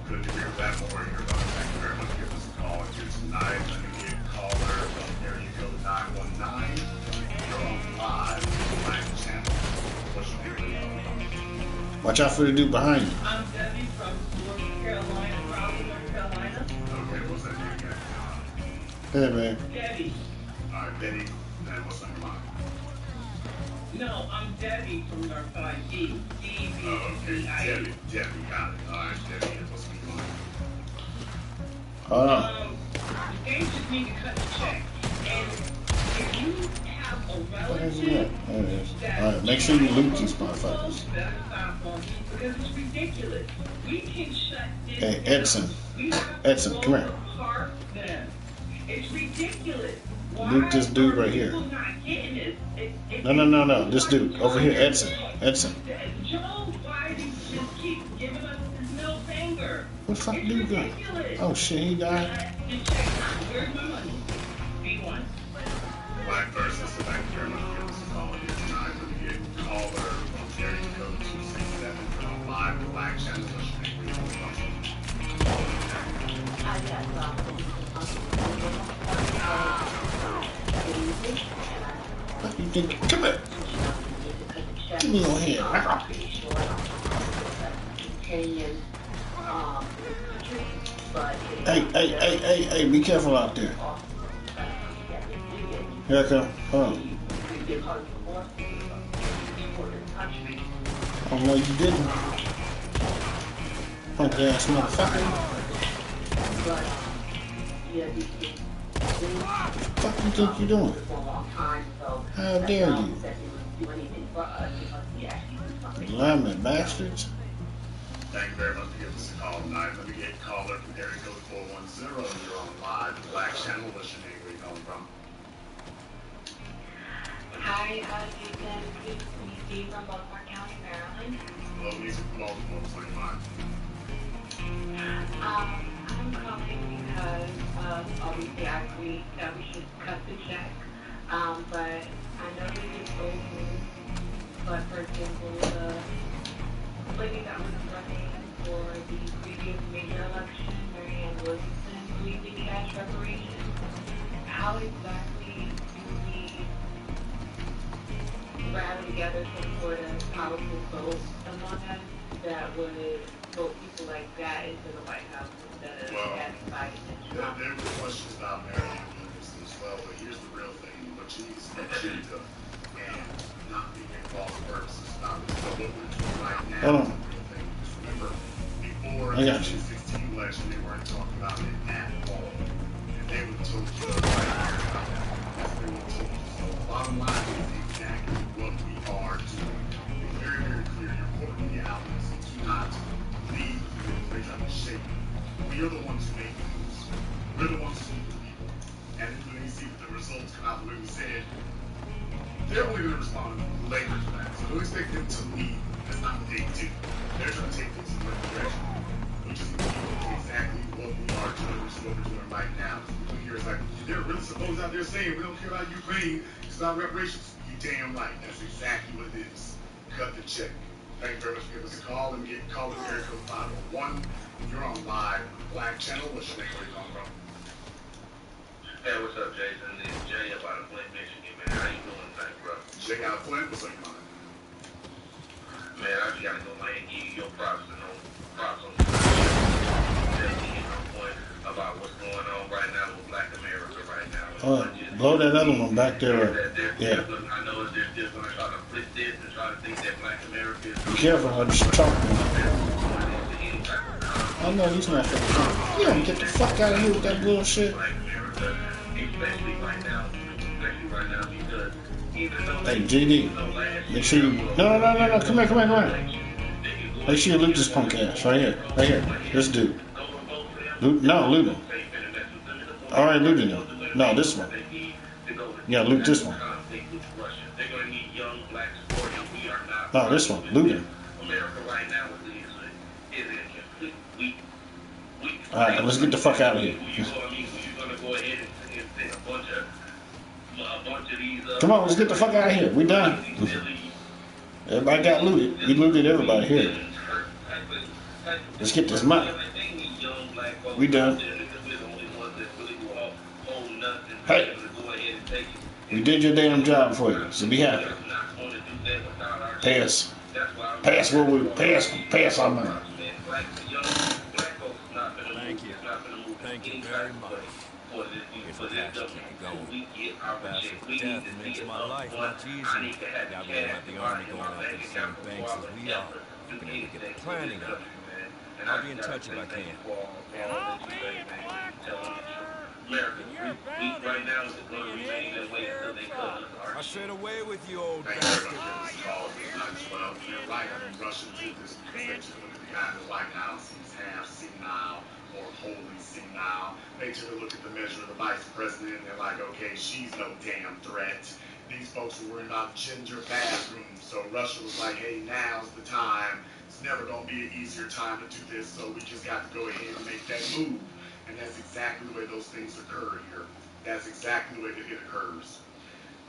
[SPEAKER 1] Good to hear that more here, brother. Thank you very much for giving us a call here tonight. Let me get caller from area code 919. You're on live Black Channel. What's your name?
[SPEAKER 11] Watch out for the dude behind you.
[SPEAKER 7] I'm Debbie from North Carolina, Raleigh, North Carolina.
[SPEAKER 1] Okay, what's that name again?
[SPEAKER 11] Hey, man.
[SPEAKER 7] Debbie.
[SPEAKER 1] All right, Betty. And what's on your mind?
[SPEAKER 7] No, I'm Debbie from Northside D.
[SPEAKER 1] Oh, okay, Debbie. Debbie, got it. All right, Debbie. And what's on your mind?
[SPEAKER 11] Hold on.
[SPEAKER 7] They just need to cut the check. And if you have a
[SPEAKER 11] What is
[SPEAKER 7] relative
[SPEAKER 11] that? There it is. All right, make sure you loot these motherfuckers.
[SPEAKER 7] better stop on me because it's ridiculous. We can shut this
[SPEAKER 11] Hey,
[SPEAKER 7] down.
[SPEAKER 11] Edson.
[SPEAKER 7] We have
[SPEAKER 11] Edson,
[SPEAKER 7] to
[SPEAKER 11] come here.
[SPEAKER 7] park them. It's ridiculous.
[SPEAKER 11] Loot this dude right here.
[SPEAKER 7] People not getting it?
[SPEAKER 11] No. This dude. Over here, Edson. Edson.
[SPEAKER 7] Joe Biden just keeps giving us his middle finger.
[SPEAKER 11] What the fuck
[SPEAKER 7] It's
[SPEAKER 11] dude got?
[SPEAKER 7] ridiculous.
[SPEAKER 11] Oh shit, he died.
[SPEAKER 7] Where's my money? B1.
[SPEAKER 1] Black versus. Thank you very much for giving us a call here tonight. channel listening.
[SPEAKER 11] What do you think? Come here. Give me your hand. Hey, be careful out there. Here I come. Hold on. Oh, no, you didn't. Punk ass motherfucker. What the fuck you think you're doing? How dare you? Lyman bastards.
[SPEAKER 1] Thank you very much for giving us a call tonight. Let me get caller from area code 410. You're on live Black Channel. What's your name? Where you calling from?
[SPEAKER 7] Hi, Jason. This is Steve from Baltimore County, Maryland.
[SPEAKER 1] Hello, Lisa from Baltimore. 25.
[SPEAKER 7] I'm calling because obviously I agree that we should cut the check. But I know that it's old news. But for example, the lady that was running for the previous major election, Marianne Williamson, believed in cash reparations. How exactly do we rally together some sort of powerful vote among us that would vote people like that into the White House instead of having Biden and Trump?
[SPEAKER 1] There were questions about Marianne Williamson as well, but here's the real thing. What you need is an agenda and not being involved in purposes. Not what we're doing right now is the real thing. Just remember, before the 2016 election, they weren't talking about it at all. And they would have told you right here about that. That's what they would have told you. So the bottom line is exactly what we are doing. Be very, very clear. You're quoting the outlets. Do not leave the they're trying to shape you. We are the ones who make the moves. We're the ones who move the people. And when you see the results come out the way we said, they're only going to respond later to that. So don't expect them to leave. That's not what they do. They're trying to take things in the right direction. Which is exactly what we are doing, which is what we're doing right now. So here it's like, they're really supposed out there saying we don't care about Ukraine, it's about reparations. You damn right. That's exactly what it is. Cut the check. Thank you very much for giving us a call. And get called to area code 501. You're on live Black Channel. What's your name? Where you calling from?
[SPEAKER 5] Hey, what's up, Jason? It's Jay out of Flint, Michigan, man. How you doing tonight, bro?
[SPEAKER 1] Jay out of Flint? What's on your mind?
[SPEAKER 5] Man, I just gotta go like and give you your props and props on definitely on point about what's going on right now with Black America right now.
[SPEAKER 11] Blow that other one back there. Yeah.
[SPEAKER 5] I know they're just gonna try to flip this and try to think that Black America is.
[SPEAKER 11] Be careful, I'm just talking. I know he's not gonna talk. You don't get the fuck out of here with that bullshit.
[SPEAKER 5] Especially right now because even though
[SPEAKER 11] hey, JD, make sure you... No, come here. Make sure you loot this punk ass, right here. This dude. Loot him. Alright, looting him. No, this one. Yeah, loot this one. No, this one. Loot him. Alright, let's get the fuck out of here. Come on, let's get the fuck out of here. We done. Everybody got looted. We looted everybody here. Let's get this money. We done. Hey, we did your damn job for you, so be happy. Pay us what we pay us our money.
[SPEAKER 3] Thank you very much. If the cash keep going, bastard death makes my life much easier. Now we don't have the army going after the same banks as we are. We can never get the planning of it. I'll be in touch if I can.
[SPEAKER 10] And I'll be in Blackwater. You're bound
[SPEAKER 5] right now is going to remain that way until they come.
[SPEAKER 3] I said away with you, old
[SPEAKER 1] bastard. You're right. Russian did this because they took a look behind the White House. He's half senile or wholly senile. They took a look at the measure of the vice president and they're like, okay, she's no damn threat. These folks were worried about gender bathrooms. So Russia was like, hey, now's the time. It's never going to be an easier time to do this, so we just got to go ahead and make that move. And that's exactly the way those things occur here. That's exactly the way that it occurs.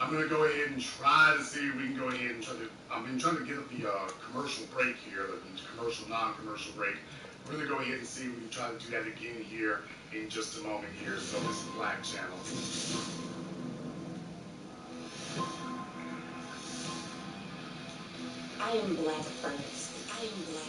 [SPEAKER 1] I'm going to go ahead and try to see if we can go ahead and I've been trying to get up the commercial break here, the commercial, non-commercial break. We're going to go ahead and see if we can try to do that again here in just a moment here. So this is Black Channel.
[SPEAKER 12] I am black first. I am black.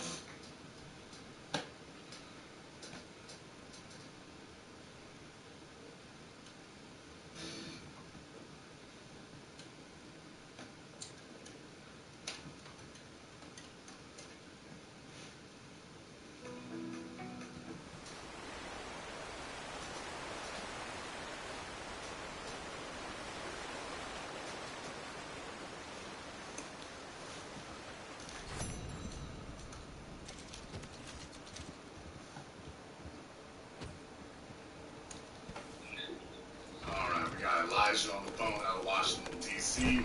[SPEAKER 1] Elijah on the phone out of Washington, D.C.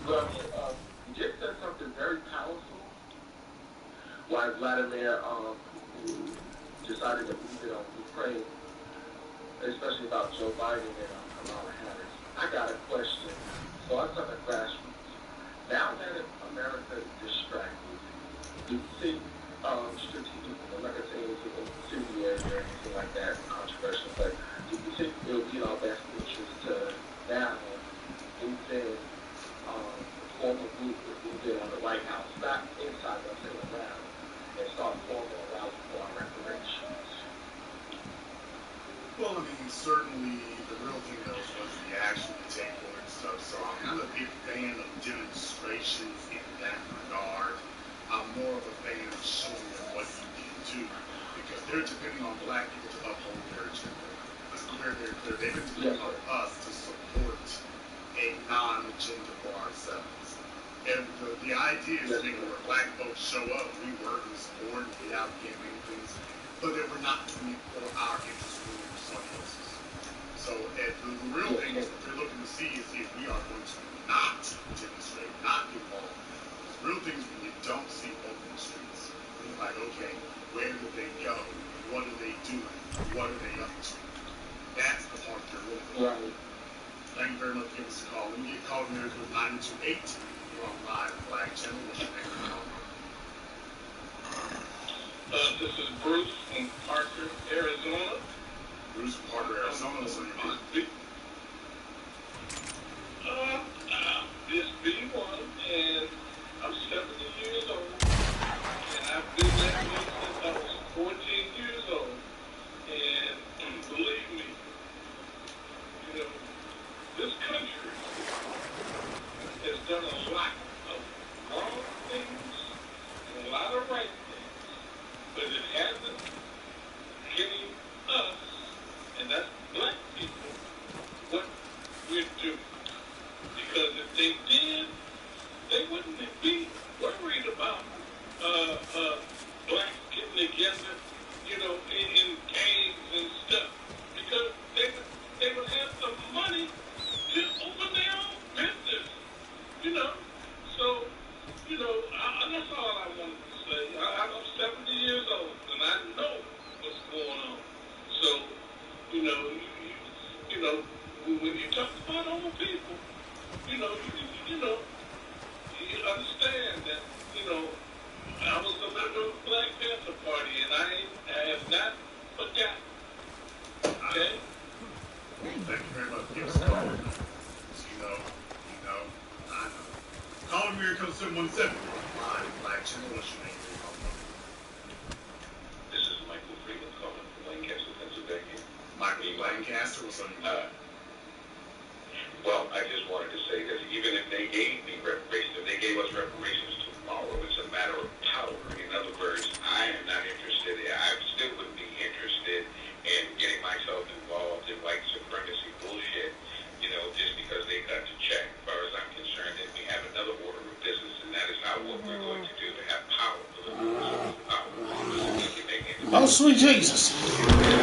[SPEAKER 9] Well, you just said something very powerful. Why Vladimir decided to move it on Ukraine, especially about Joe Biden and Kamala Harris. I got a question. So I'm talking grassroots. Now that America is distracted, do you think strategically, I'm not going to say anything incendiary or anything like that, controversial, but do you think it would be in our best interest to now invent form a group that we've been on the White House, not inside, but say around, and start forming a route for our reparations?
[SPEAKER 1] Well, I mean, certainly the real thing though is once the action to take forward and stuff. So I'm not a big fan of demonstrations in that regard. I'm more of a fan of showing them what you can do, because they're depending on black people to uphold their agenda. Let's be very, very clear. They've been depending on us to support a non-agenda for ourselves. And the idea is that where black folks show up, we work and support and get out and get many things, but that we're not doing it for our interest, we're doing it for somebody else's. So the real thing is what they're looking to see is if we are going to not demonstrate, not get involved. The real thing is when you don't see folk in the streets, you're like, okay, where did they go? What are they doing? What are they up to? That's the part they're looking for.
[SPEAKER 9] Right.
[SPEAKER 1] Thank you very much for giving us a call. Let me get called in there to 928. You're on live Black Channel. What's your name?
[SPEAKER 6] This is Bruce from Parker, Arizona.
[SPEAKER 1] Bruce from Parker, Arizona. What's on your mind?
[SPEAKER 6] This B1, and I'm 70 years old, and I've been that way since I was 14 years old. And believe me, you know, this country has done a lot of wrong things and a lot of right things, but it hasn't given us, and that's black people, what we're doing. Because if they did, they wouldn't be worried about blacks getting together, you know, in gangs and stuff. Because they would have the money to open their own business, you know. So, you know, that's all I wanted to say. I'm 70 years old, and I know what's going on. So, you know, when you talk about old people, you know, you understand that, you know, I was a member of the Black Panther Party, and I have not forgotten. Okay?
[SPEAKER 1] Thank you very much. Give us a call. You know, I know. Call him here, code 717. Live Black Channel. What's your name?
[SPEAKER 6] This is Michael Freeman calling from Lancaster, Pennsylvania.
[SPEAKER 1] Michael Lancaster. What's on your mind?
[SPEAKER 6] Well, I just wanted to say that even if they gave me reparations, if they gave us reparations tomorrow, it's a matter of power. In other words, I am not interested. I still wouldn't be interested in getting myself involved in white supremacy bullshit, you know, just because they got to check. As far as I'm concerned, that we have another order of business, and that is not what we're going to do to have power.
[SPEAKER 11] Oh, sweet Jesus.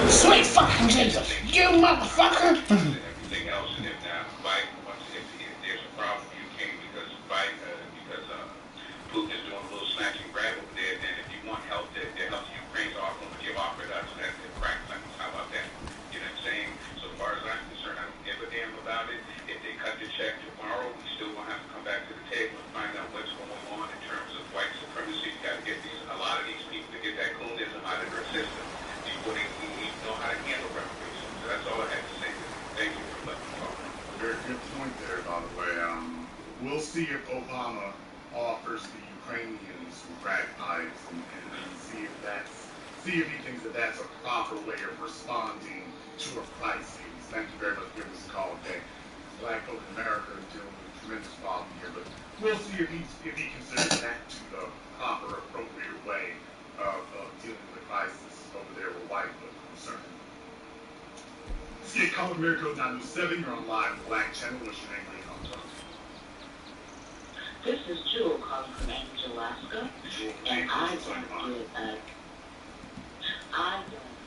[SPEAKER 11] Sweet fucking Jesus. You motherfucker.
[SPEAKER 6] Everything else, and if there's a problem, you came because Putin is doing a little snatch and grab over there, then if you want help, that help Ukraine's offering to give offer to us, that's the crack. How about that? You know what I'm saying? So as far as I'm concerned, I don't give a damn about
[SPEAKER 1] good point there, by the way. We'll see if Obama offers the Ukrainians some crack pipes and see if he thinks that that's a proper way of responding to a crisis. Thank you very much for giving us a call today. Black folk in America are dealing with a tremendous problem here, but we'll see if he considers that to the proper, appropriate way of dealing with the crisis over there with white folk concerned. See, call America 907. You're on live Black Channel. What's your name? Where you calling from?
[SPEAKER 12] This is Jewel calling from Anchorage, Alaska, and I don't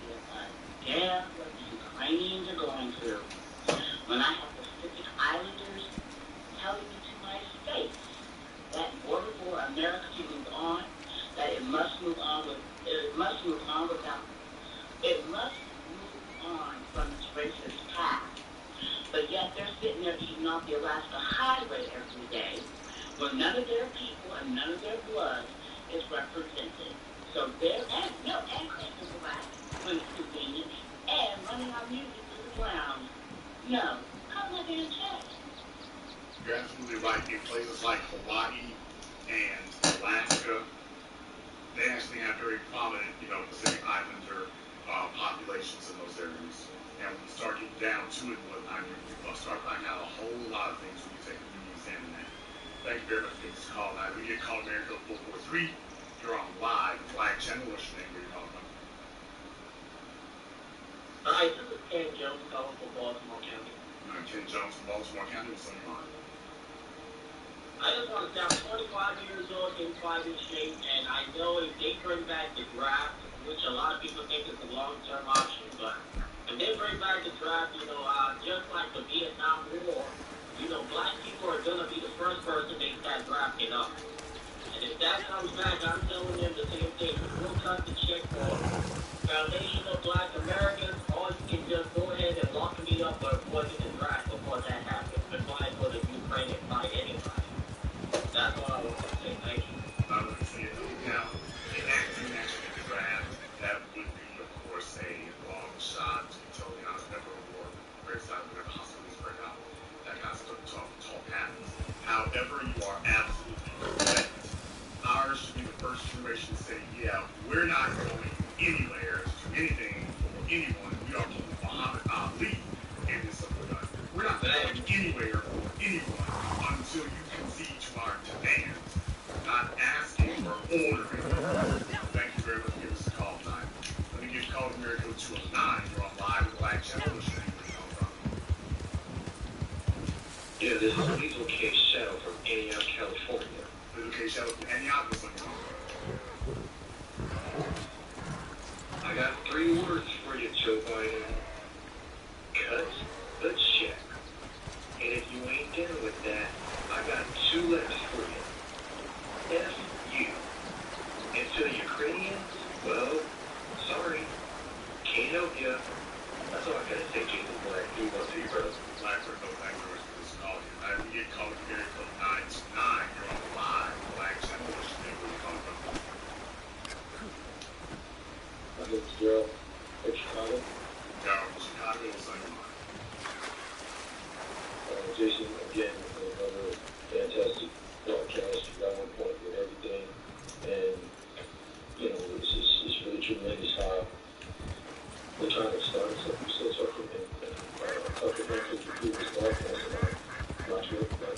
[SPEAKER 12] give a damn what the Ukrainians are going through. When I have Pacific Islanders telling me to my face that in order for America to move on, that it must move on from its racist past. But yet they're sitting there eating off the Alaska highway every day, where none of their people and none of their blood is represented. So they're and claiming black when it's convenient and running our music to the ground. No, come with their check.
[SPEAKER 1] You're absolutely right. In places like Hawaii and Alaska, they actually have very prominent, Pacific Islander populations in those areas. And when you start getting down to it and whatnot, you'll start finding out a whole lot of things when you take a new examine that. Thank you very much for this call. Now, we get called America 443. You're on live Black Channel. What's your name? Where you calling from?
[SPEAKER 13] Hi, this is Ken Jones calling from Baltimore County.
[SPEAKER 1] Ken Jones from Baltimore County. What's on your mind?
[SPEAKER 13] I just want to say I'm 25 years old in 5 years straight, and I know if they bring back the draft, which a lot of people think is a long-term option, but if they bring back the draft, just like the Vietnam War, black people are going to be the first person they start drafting up. And if that comes back, I'm telling them the same thing. We'll cut the check for foundational black Americans, or you can just go ahead and lock me up or avoid the draft before that happens. And fight for the Ukraine and fight anybody. That's all I want to say. Thank you.
[SPEAKER 1] I would say it. Now, enacting the draft, that would be, of course, a long shot. To be totally honest, never a war. Very excited whenever hostilities break out. That kind of stuff talk happens. However, you are absolutely correct. Ours should be the first generation to say, yeah, we're not going anywhere to do anything for anyone. We are keeping Muhammad Ali in this gun. We're not going anywhere for anyone until you concede to our demands. Not asking or ordering. Thank you very much for giving us a call tonight. Let me give call to America 209. You're on live with Black Channel. What's your name? Where you calling from?
[SPEAKER 5] Yeah, this is Lethal K. Shadow from Antioch, California.
[SPEAKER 1] Lethal K. Shadow from Antioch. What's on your mind?
[SPEAKER 5] I got 3 words for you, Joe Biden. Cut the check. And if you ain't down with that, I got 2 left for you. F you. And to the Ukrainians, well, sorry. Can't help you. That's all I gotta say, Jason Black. Do you want to see, brother?
[SPEAKER 1] Black for no thank you for this call. We get called from Area Code 929. You're on live Black Channel. What's your name? Where you calling from?
[SPEAKER 9] My name is Gerald from Chicago.
[SPEAKER 1] Gerald from Chicago. What's on your mind?
[SPEAKER 9] Jason, again, another fantastic broadcast. You got one point with everything. And, it's really tremendous how we're trying to start something so talking about the previous broadcast about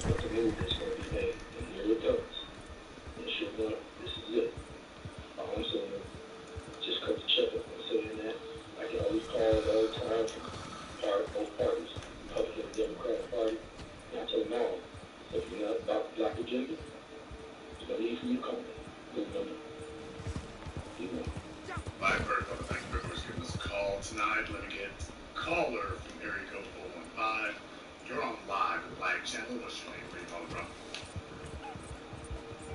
[SPEAKER 9] what the move is going to be made. And here it goes. And sure enough, this is it. All I'm saying is just cut the check up. I'm saying that. I can always call it all the time from both parties, Republican and Democratic Party. And I told them all, if you're not about the black agenda, it's going to leave from you coming.
[SPEAKER 1] Black Bird, thank you very much for giving us a call tonight. Let me get caller from area code 415. You're on live with Black Channel. What's your name? Where you calling from?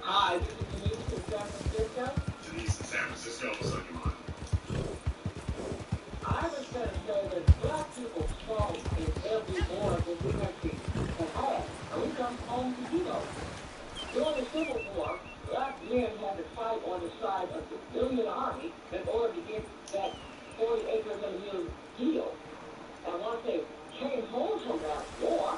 [SPEAKER 13] Hi, this is Denise from San Francisco.
[SPEAKER 1] Denise in San Francisco. What's on your mind?
[SPEAKER 13] I was going to say that black people fight in every war that we country has had. And we come home to zero. During the Civil War, black men had to fight on the side of the Union Army in order to get that 40 acres and a mule deal. And once they came home from that war,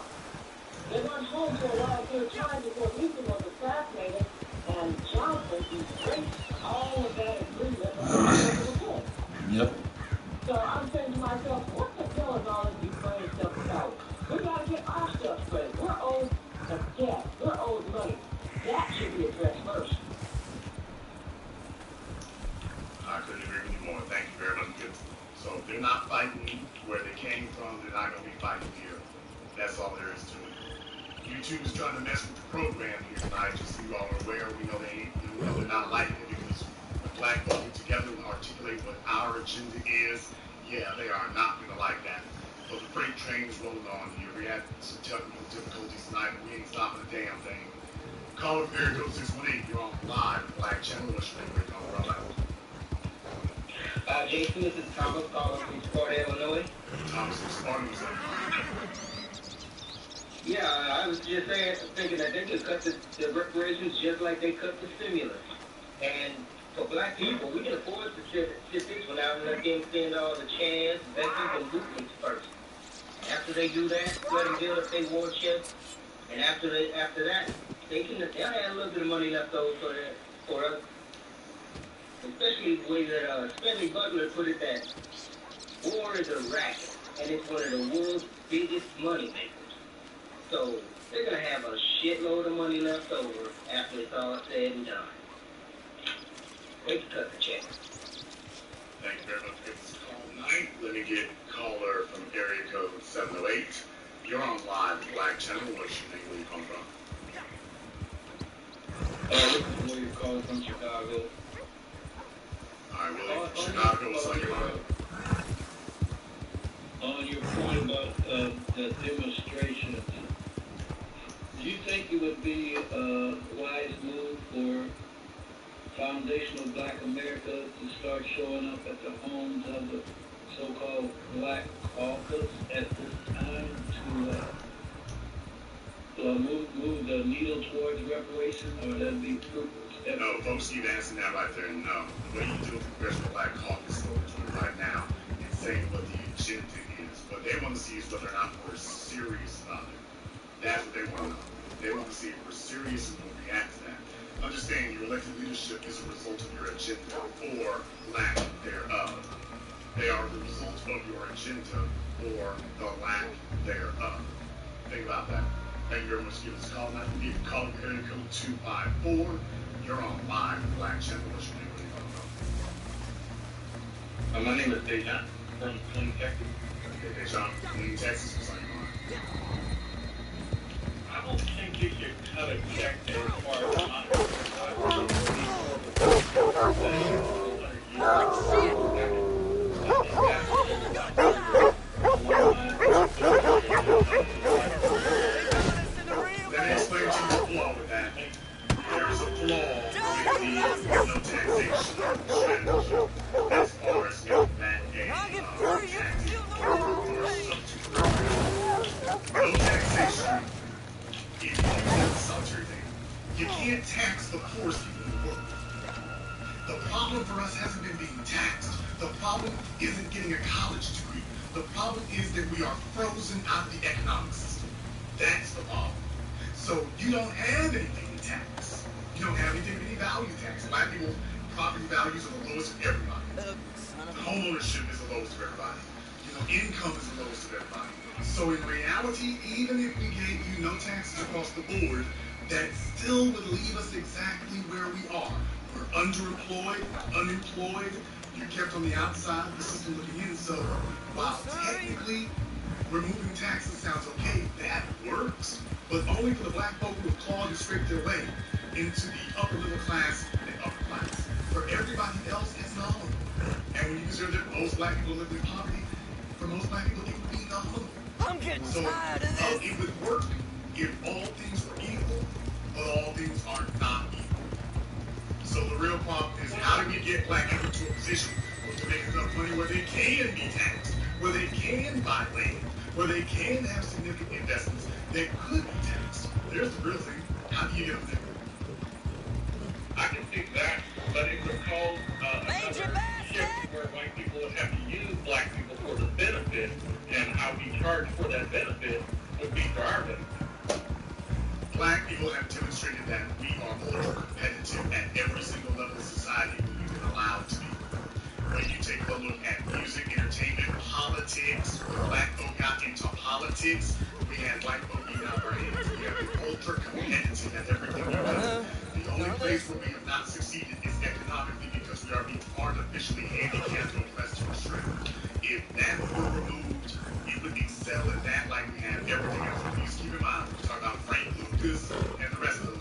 [SPEAKER 1] there is to it. YouTube is trying to mess with the program here tonight, just so you all are aware. We know they're not liking it because the black folk get together and articulate what our agenda is. Yeah, they are not going to like that. But the freight train is rolling on here. We had some technical difficulties tonight, but we ain't stopping a damn thing. Caller America 618, you're on live, Black Channel. What's your name?
[SPEAKER 13] Jason, this is Thomas calling from Sparta, Illinois.
[SPEAKER 1] Thomas from Sparta, what's up?
[SPEAKER 13] Yeah, I was just thinking that they could cut the reparations just like they cut the stimulus. And for black people, we can afford to sit this one out and let them spend all the chance, veterans, and movements first. After they do that, let them build up their war chest. And after that, they'll have a little bit of money left over for us. Especially the way that Stanley Butler put it, that war is a racket, and it's one of the world's biggest money makers. So they're going to have a shitload of money left over after it's all said and done. Wait to cut the check.
[SPEAKER 1] Thank you very much for this call tonight. Let me get caller from area code 708. You're on live, Black Channel. What's your name? Where you come from?
[SPEAKER 14] This is William calling from Chicago.
[SPEAKER 1] Alright, William from Chicago. What's on your mind?
[SPEAKER 14] On your point about the demonstrations, do you think it would be a wise move for foundational Black America to start showing up at the homes of the so-called Black caucus at this time to move the needle towards reparations, or that'd be fruitless?
[SPEAKER 1] No, folks keep answering that right there. No. The way you do the Congressional Black Caucus right now and saying what the agenda is, what they want to see is whether or not we're serious about it. That's what they want to know. They want to see if we're serious and we'll react to that. Understand your elected leadership is a result of your agenda or lack thereof. They are the result of your agenda or the lack thereof. Think about that. Thank you very much for giving us a call. Now, you can call area code 254. You're on live, Black Channel. What's your name? Where you
[SPEAKER 14] My name is Dejan from Clean, Texas.
[SPEAKER 1] Okay, Dejan, Clean, Texas. What's on your mind?
[SPEAKER 14] I don't think you should cut a check as far as
[SPEAKER 1] Let me explain to you the flaw with that. There is a flaw with the no taxation strategy as far as that no taxation. If you use subsidy thing, you can't tax the poorest people in the world. The problem for us hasn't been being taxed. The problem isn't getting a college degree. The problem is that we are frozen out of the economic system. That's the problem. So you don't have anything to tax. You don't have anything to any value tax. Black people's property values are the lowest of everybody. Home ownership is the lowest of everybody. Income is the lowest of everybody. So in reality, even if we gave you no taxes across the board, that still would leave us exactly where we are. We're underemployed, unemployed. You're kept on the outside of the system looking in. So while technically removing taxes sounds okay, that works. But only for the black folk who have clawed and scraped their way into the upper middle class and upper class. For everybody else, it's not. And when you consider that most black people live in poverty, for most black people, it would be nothing.
[SPEAKER 10] I'm getting tired of this.
[SPEAKER 1] It would work if all things were equal, but all things are not equal. So the real problem is, how do we get black people to a position to make enough money where they can be taxed, where they can buy land, where they can have significant investments that could be taxed? There's the real thing. How do you get them there?
[SPEAKER 14] I can see that, but it would cause another shift where white people would have to use black people for the benefit, and how we charge for that benefit would be for our benefit.
[SPEAKER 1] Black people have demonstrated that we are ultra competitive at every single level of society we've been allowed to be. When you take a look at music, entertainment, politics, when black folk got into politics, we had white folk eating out our hands. We have been ultra competitive at everything we do. The only place where we have not succeeded is economically, because we are being artificially handicapped or oppressed to restrict. If that were removed, we would excel at that like we have everything else. We used this and the rest of those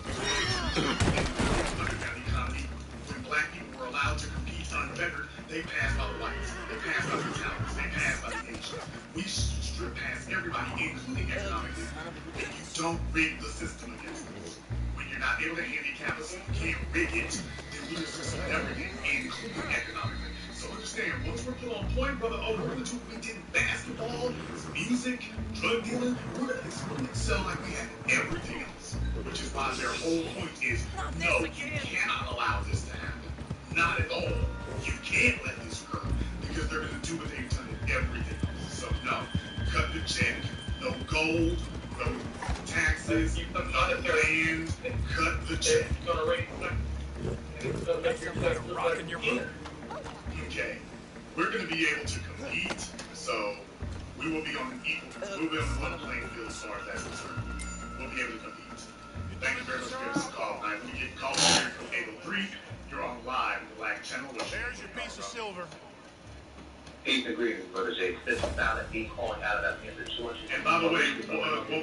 [SPEAKER 1] underground economy, when black people were allowed to compete unfettered, they passed by the whites, they passed by the Italians, they passed by the Asians. We strip past everybody, including economically, and you don't rig the system against us. When you're not able to handicap us, you can't rig it, then we just receive everything, including economically. So understand, once we're put on point, brother, oh, we're gonna do, we did basketball, music, drug dealing, we're gonna excel like we have everything else. Which is why their whole point is, no, you cannot allow this to happen. Not at all. You can't let this occur because they're going to do what they've done in everything else. So no, cut the check. No gold, no taxes, no land. Cut the check.
[SPEAKER 10] That's some kind of rock in your boot.
[SPEAKER 1] Okay, we're going to be able to compete. So we will be on an equal. We'll be on the level playing field as far as that's concerned. We'll be able to compete. Thank you very much for this call. Now, when you get called here from 803, you're on live in the Black Channel.
[SPEAKER 8] There's your piece of silver.
[SPEAKER 5] Peace and greetings, Brother Jay. This is now that he's calling out of that music Georgia.
[SPEAKER 1] And by the way,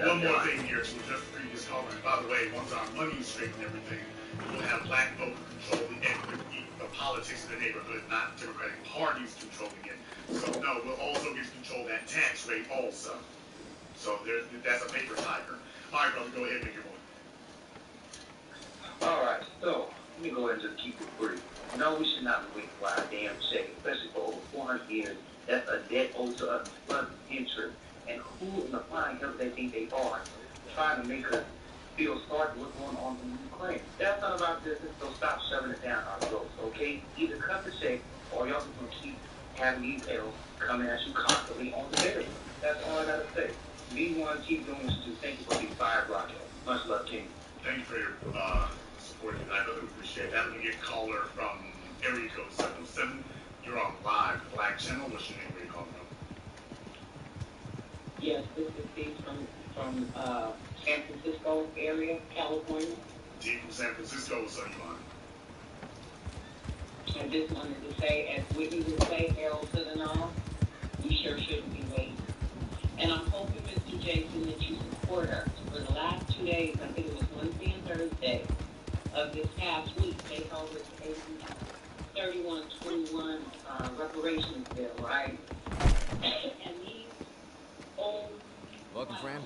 [SPEAKER 1] one more thing here to address the previous caller. And by the way, once our money is straight and everything, we'll have black folk control the politics of the neighborhood, not Democratic parties controlling it. So no, we'll also get to control that tax rate also. So that's a paper tiger. All right, brother, go ahead and make your point.
[SPEAKER 5] Alright, so let me go ahead and just keep it brief. No, we should not be waiting for our damn check, especially for over 400 years. That's a debt owed to us plus interest. And who in the flying hell they think they are, trying to make us feel sorry for what's going on in Ukraine? That's none of our business, so stop shoving it down our throats, okay? Either cut the check, or y'all just gonna keep having these L's coming at you constantly on the daily. That's all I gotta say. We want to keep doing this too. Thank you for the fire broadcast. Much love, King.
[SPEAKER 1] Thank you for your support tonight. I really appreciate that. Let me get a caller from area code 707. You're on live, Black Channel. What's your name? Where you calling from?
[SPEAKER 12] Yes, this is Steve from San Francisco area, California.
[SPEAKER 1] Steve from San Francisco. What's up, you on?
[SPEAKER 12] I just wanted to say, as Whitney would say, Harold to the north, we sure shouldn't be waiting. And I'm hoping, Mr. Jason, that you support us. For the last 2 days, I think it was Wednesday and Thursday of this past week, they held this AB 3121 reparations bill, right? And these old
[SPEAKER 3] Welcome, friend.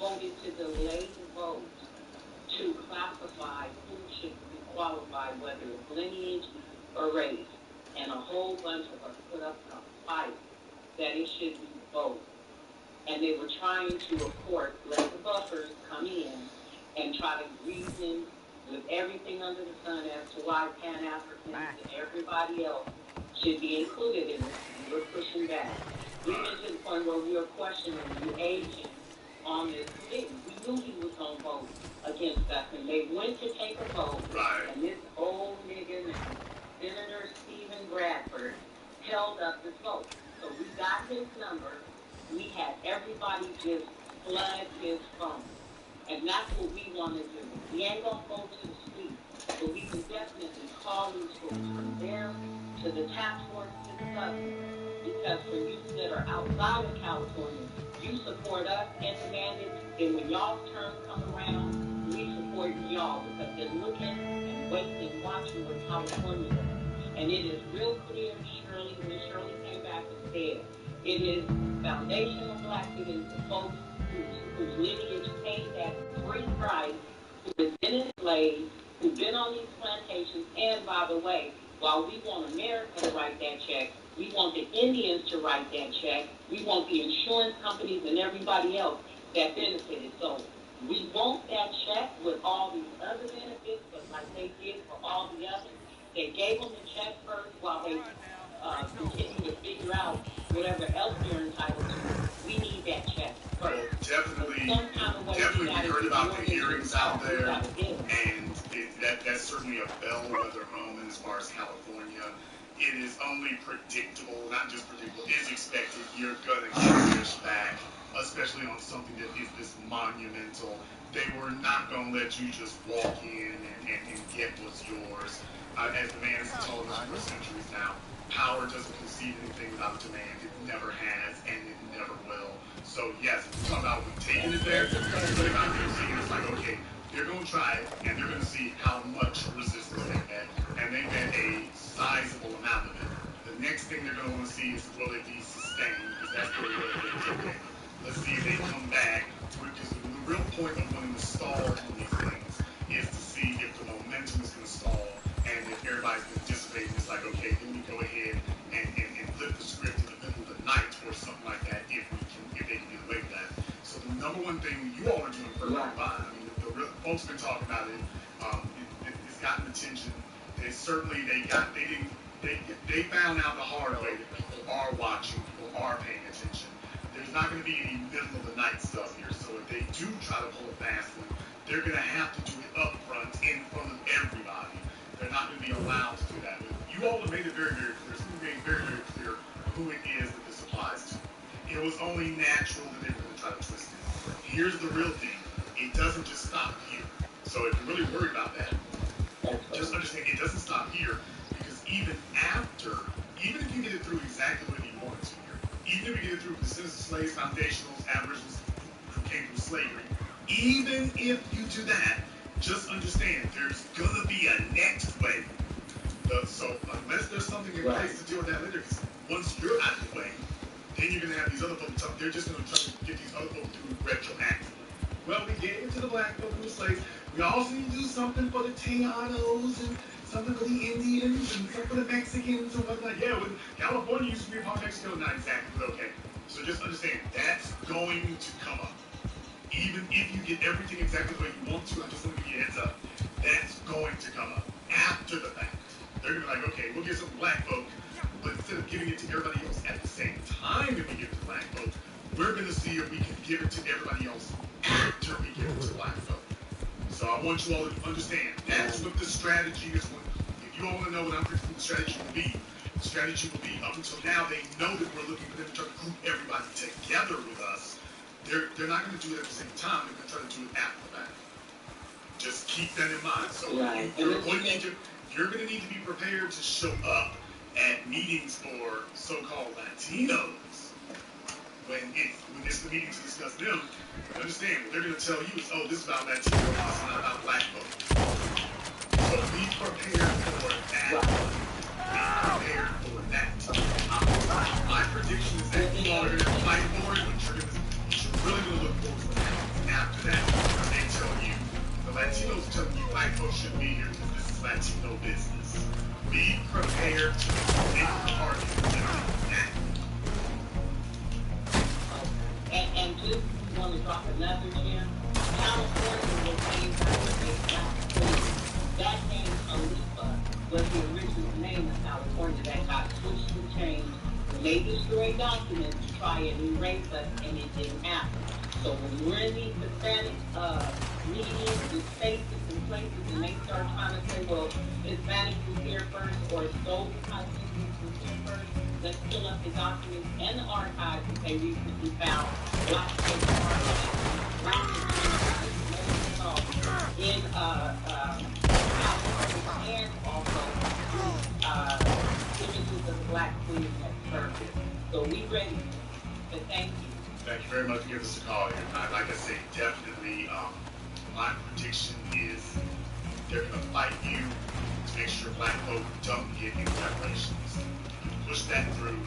[SPEAKER 12] voted to delay the vote to classify who should be qualified, whether it's lineage or race. And a whole bunch of us put up a fight that it should be both. And they were trying to, of course, let the buffers come in and try to reason with everything under the sun as to why Pan-Africans and everybody else should be included in this. And we're pushing back. We get to the point where we are questioning the agent on this committee. We knew he was going to vote against us, and they went to take a vote, and this old nigga named Senator Stephen Bradford held up this vote. So we got his number. We had everybody just flood his phone. And that's what we want to do. We ain't going to go to the street, but we can definitely call these folks from there to the task force to the government. Because for you that are outside of California, you support us and the mandates, and when y'all's turn come around, we support y'all because they're looking and waiting and watching what California does. And it is real clear, Shirley, when Shirley came back and said, it is foundational black, it is the folks whose lineage paid that free price, who have been enslaved, who've been on these plantations, and by the way, while we want America to write that check, we want the Indians to write that check, we want the insurance companies and everybody else that benefited. So we want that check with all these other benefits, but like they did for all the others, they gave them the check first while they continue to figure out whatever else they're entitled to. We need that check first.
[SPEAKER 1] Well, definitely we heard about the hearings out there, and that's certainly a bellwether moment as far as California. It is only predictable, not just predictable, it is expected you're going to get pushback, especially on something that is this monumental. They were not going to let you just walk in and get what's yours. As the man has told us for centuries now, power doesn't concede anything without demand. It never has, and it never will. So yes, we're talking about taking it there. They're really about to see it's like, okay, they're going to try it, and they're going to see how much resistance they get, and they get a sizable amount of it. The next thing they're going to want to see is will it be sustained, because that's really what it is. Okay, let's see if they come back, because the real point of wanting to stall on these things is to see if the momentum is going to stall, and if everybody's going to dissipate. It's like, okay, then we go ahead and flip the script in the middle of the night or something like that if they can get away with that. So the number one thing you all are doing perfectly fine. I mean, the folks been talking about it. It's gotten attention. They found out the hard way that people are watching, people are paying attention. There's not going to be any middle of the night stuff here. So if they do try to pull a fast one, they're going to have to do it up front in front of everybody. They're not going to be allowed to do that. But you all have made it very, very clear. It's made very, very clear who it is that this applies to. It was only natural that they were going to try to twist it. Here's the real thing. It doesn't just stop here. So if you're really worried about that, just understand it doesn't stop here, because even if you get it through exactly what you want it to here, even if you get it through Descendants of Slaves, Foundationals, Aboriginals who came from slavery, even if you do that, just understand there's gonna be a next wave. So unless there's something in place to deal with that later, because once you're out of the way, then you're gonna have these other folks. They're just gonna try to get these other folks to do retroactively. Well, we gave it to the black folks and the slaves. We also need to do something for the Tejanos and something for the Indians and something for the Mexicans and whatnot. Yeah, California used to be a part of Mexico, not exactly, but okay. So just understand, that's going to come up. Even if you get everything exactly the way you want to, I just want to give you a heads up. That's going to come up after the fact. They're going to be like, okay, we'll get some black folk, but instead of giving it to everybody else at the same time if we give it to black folk, we're going to see if we can give it to everybody else after we give it to black folk. So I want you all to understand, that's what the strategy is. If you all want to know what I'm thinking the strategy will be, the strategy will be up until now, they know that we're looking for them to try to group everybody together with us. They're not going to do it at the same time. They're going to try to do it after that. Just keep that in mind. So you're going to need to be prepared to show up at meetings for so-called Latinos. When it's the meeting to discuss them, understand what they're going to tell you is, oh, this is about Latinos, this is not about black folks. So be prepared for that. Be prepared for that. My prediction is that you all are going to fight for it, but you're really going to look forward to what happens after that. They tell you, the Latinos are telling you black folks shouldn't be here because this is Latino business. Be prepared to take part in that.
[SPEAKER 12] And just want to drop another gem. California was named after a black queen. That name, Khalifa, was the original name of California that got switched and changed. They destroyed documents to try and erase us, and it didn't happen. So when we're in these Hispanic meetings and spaces and places, and they start trying to say, well, Hispanics was here first, or so Caucasians was here first, let's fill up the documents and the archives that they recently found. Black people in California, and also images of the black queen that served. So we ready. So thank you.
[SPEAKER 1] Thank you very much for giving us a call here tonight. Like I say, definitely, my prediction is they're going to fight you to make sure black folk don't get any reparations. You push that through,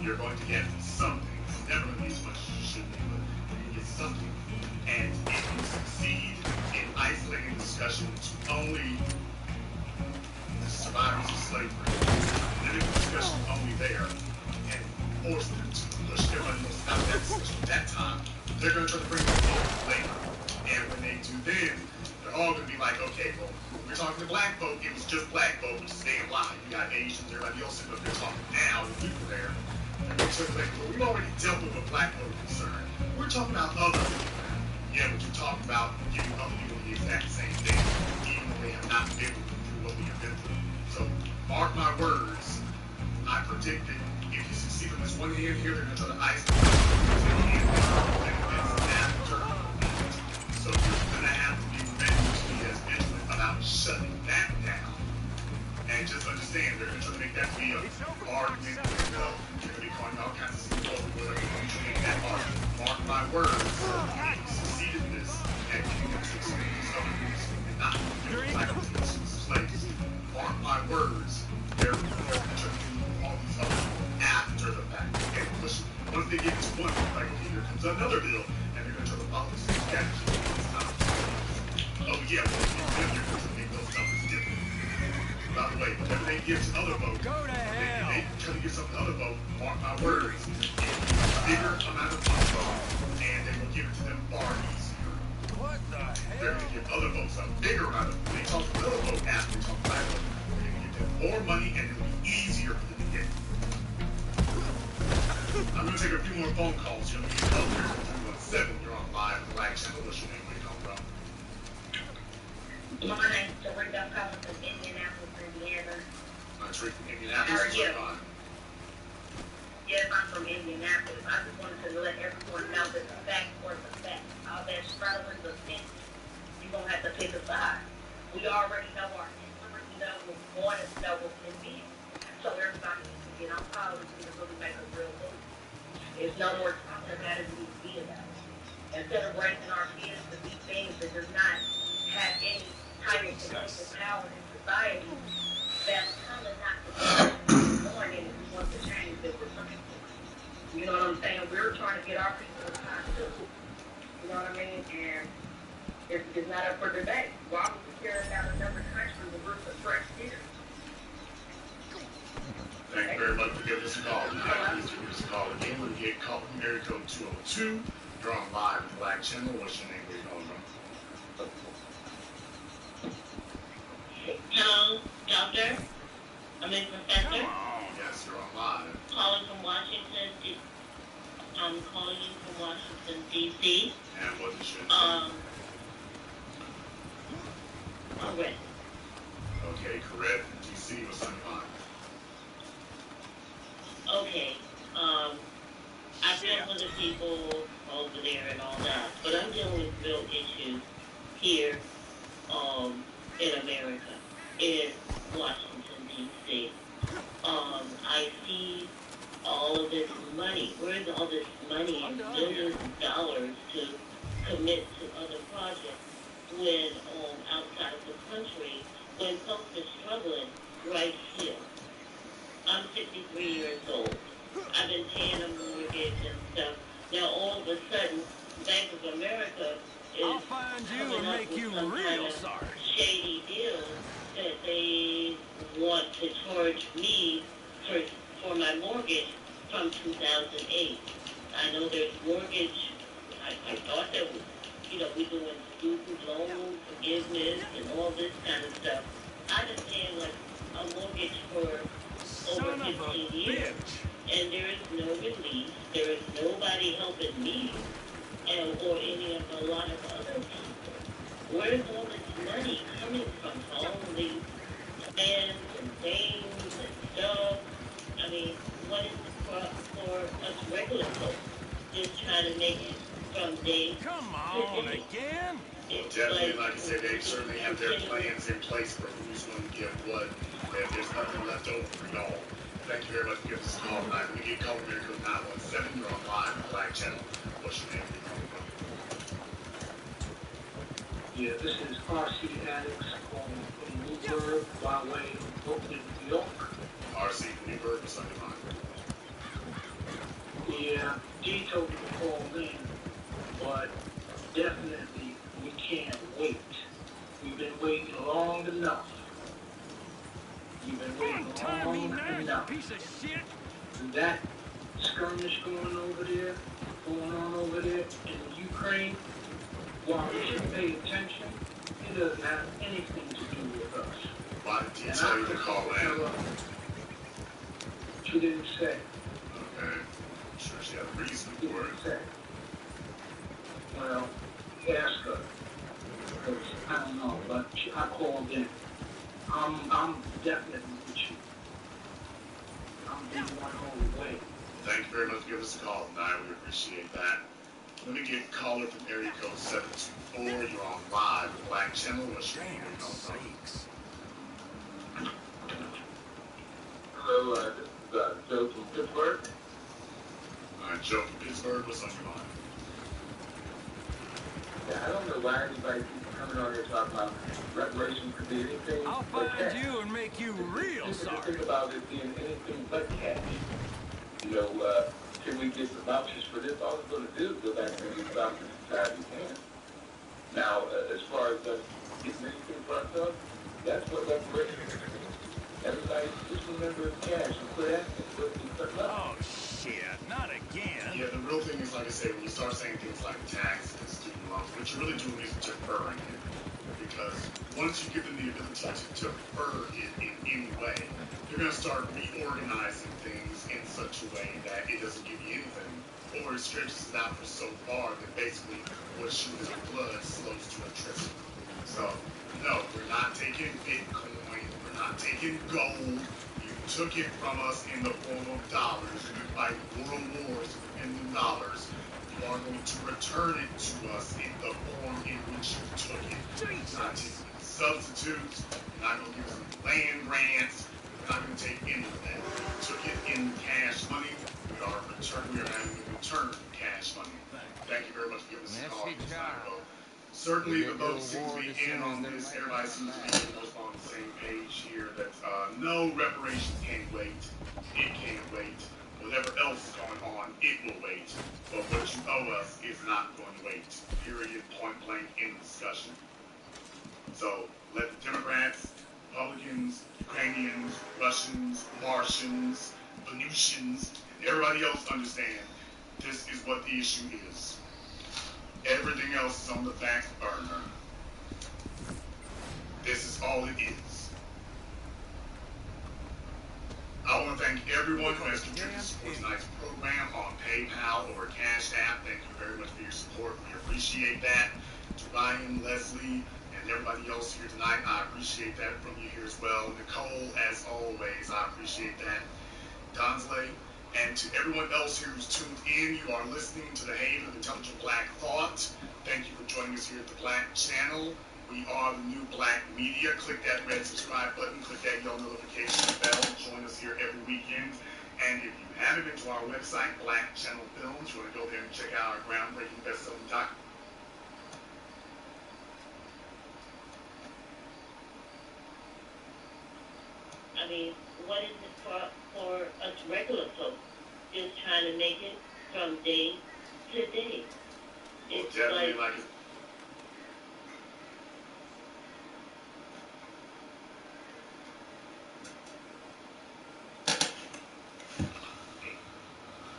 [SPEAKER 1] you're going to get something. It's never going to be as much as you should be, but you're going to get something. And if you succeed in isolating the discussion to only the survivors of slavery, then the discussion only there, and force them to push everybody else out of that discussion at that time, they're going to try to bring them over later. And when they do then, they're all going to be like, okay, well, when we're talking to black folk, it was just black folk staying alive. You got Asians, everybody else sitting up there talking now, when we were there. And they're like, well, we've already dealt with what black folk are concerned. We're talking about other people. Yeah, but you're talking about giving other people the exact same thing, even though they have not been through what we have been through. So, mark my words, I predict that if you succeed on this one hand here, they're going to try to isolate after. So you're going to have to be ready to be as vigilant about shutting that down. And just understand, they're going to try to make that be an argument. They're going to be calling all kinds of stuff, whatever. You should make that argument. Mark yeah, well, you're gonna make those numbers different. By the way, whenever they give to other vote,
[SPEAKER 10] Go to hell.
[SPEAKER 1] they try to give something to other vote, mark my words, bigger amount of votes, and they will give it to them far easier.
[SPEAKER 10] What the
[SPEAKER 1] They're
[SPEAKER 10] hell?
[SPEAKER 1] going to give other votes a bigger amount of, they talk to other vote after they talk to black vote. They're going to give them more money and it'll be easier for them to get. I'm going to take a few more phone calls. You're going to get up here at 317. You're on live with Black Channel. What's your name? Where you come from?
[SPEAKER 12] My name's Teresa. I'm calling from Indianapolis, Indiana.
[SPEAKER 1] Trick from Indianapolis.
[SPEAKER 12] How are you?
[SPEAKER 1] On?
[SPEAKER 12] Yes, I'm from Indianapolis. I just wanted to let everyone know that the fact or the fact, all that struggling, the thing, you're going to have to pick a side. We already know our history. We know what we want to know what we need. So everybody needs to get on policy to really make a real move. There's no more talking about it, we need to be about it. Instead of raising our kids to be things that does not have any type of political power in society, that's kind of not the point in if we want to change that we're looking for. You know what I'm saying? We're trying to get our people to time too. You know what I mean? And it's not up for debate. Why would we care about another country when we're suppressed here?
[SPEAKER 1] Thank you very much for giving us a call. Please give us a call again. We'll get call from area code 202. You're on live with Black Channel. What's your name? Where you calling from?
[SPEAKER 12] Hello, doctor. I'm a professor.
[SPEAKER 1] Yes, you're on live.
[SPEAKER 12] Calling from Washington. I'm calling you from Washington, D.C.
[SPEAKER 1] And what is your name?
[SPEAKER 12] Correct.
[SPEAKER 1] Okay, correct. D.C. What's on your mind?
[SPEAKER 12] Okay. I've dealt with the people over there and all that, but I'm dealing with real issues here, in America, in Washington, D.C. I see all of this money. Where's all this money, millions of dollars to commit to other projects when outside of the country, when folks are struggling right here? I'm 63 years old. I've been paying a mortgage and stuff. Now all of a sudden, Bank of America is coming up with some kind of shady deal that they want to charge me for my mortgage from 2008. I know there's mortgage. I thought that was, we're doing student loan forgiveness and all this kind of stuff. I've been paying like a mortgage for over 15 years, and there is no relief. There is nobody helping me, or any of a lot of other people. Where's all this money coming from? All these plans and things and stuff. I mean, what is it for us regular folks just trying to make it from day to day?
[SPEAKER 10] Come on, again?
[SPEAKER 1] Well, definitely, like I said, they certainly have their plans in place for who's going to get what. There's nothing left over for y'all. Thank you very much for giving us a call tonight. When you get called, America 917, you're on live on Black Channel. What's your name?
[SPEAKER 15] Yeah, this is RC Addicts calling from Newburgh by way of Brooklyn, New York.
[SPEAKER 1] RC Newburgh, what's on your mind?
[SPEAKER 15] Yeah, D told me to call in, but definitely we can't wait. We've been waiting long enough. You've been waiting long enough.
[SPEAKER 10] Piece of shit.
[SPEAKER 15] That skirmish going on over there in Ukraine, while we should pay attention, it doesn't have anything to do with us.
[SPEAKER 1] Why did he tell you to call in?
[SPEAKER 15] She didn't say.
[SPEAKER 1] Okay. I'm sure she had a reason
[SPEAKER 15] She
[SPEAKER 1] for it.
[SPEAKER 15] didn't say. Well, ask her. Because I don't know, but I called in. I'm definitely with you. I'm being one whole way.
[SPEAKER 1] Thank you very much for giving us a call tonight. We appreciate that. Let me get a caller from area code 724. You're on live with Black Channel. What's your name?
[SPEAKER 4] Hello, this is Joe from Pittsburgh.
[SPEAKER 1] All right, Joe from Pittsburgh. What's on your mind?
[SPEAKER 4] Yeah, I don't know why anybody keeps coming on here talking about reparations could be anything.
[SPEAKER 10] I'll find you and make you real sorry.
[SPEAKER 4] Think about it being anything but cash. Can we get the vouchers for this? All it's going to do is go back to these vouchers as fast as we can. Now, as far as us Getting anything fucked up, that's what reparations is. Everybody just remember cash and quit acting. Quit
[SPEAKER 10] Oh, shit, not again.
[SPEAKER 1] Yeah, the real thing is, like I say, when you start saying things like taxes and student loans, what you're really doing is deferring it. Because once you give them the ability to defer it in any way, they're going to start reorganizing things in such a way that it doesn't give you anything. Or it stretches it out for so far that basically what's shooting in blood slows to a trickle. So, no, we're not taking Bitcoin. We're not taking gold. You took it from us in the form of dollars. You fight world wars in dollars. You are going to return it to us in the form in which you took it. You're not taking substitutes. You're not going to give us land grants. We're not going to take any of that. You took it in cash money. We are having to return cash money. Thank you very much for giving us a call. Certainly, the vote seems to be in on this. Everybody seems to be almost on the same page here that no, reparations can't wait. It can't wait. Whatever else is going on, it will wait. But what you owe us is not going to wait. Period, point blank, in discussion. So let the Democrats, Republicans, Ukrainians, Russians, Martians, Venusians, and everybody else understand this is what the issue is. Everything else is on the back burner. This is all it is. I want to thank everyone who has contributed to support tonight's program on PayPal or Cash App. Thank you very much for your support. We appreciate that. To Ryan, Leslie, and everybody else here tonight, I appreciate that from you here as well. Nicole, as always, I appreciate that. Donsley, and to everyone else here who's tuned in, you are listening to the Haven of Intelligent Black Thought. Thank you for joining us here at the Black Channel. We are the new Black Media. Click that red subscribe button, click that yellow notification bell. Join us here every weekend. And if you haven't been to our website, Black Channel Films, you want to go there and check out our groundbreaking best-selling documentary.
[SPEAKER 12] I mean, what is it for us regular folks just trying to make it from day to day? It's
[SPEAKER 1] definitely like it.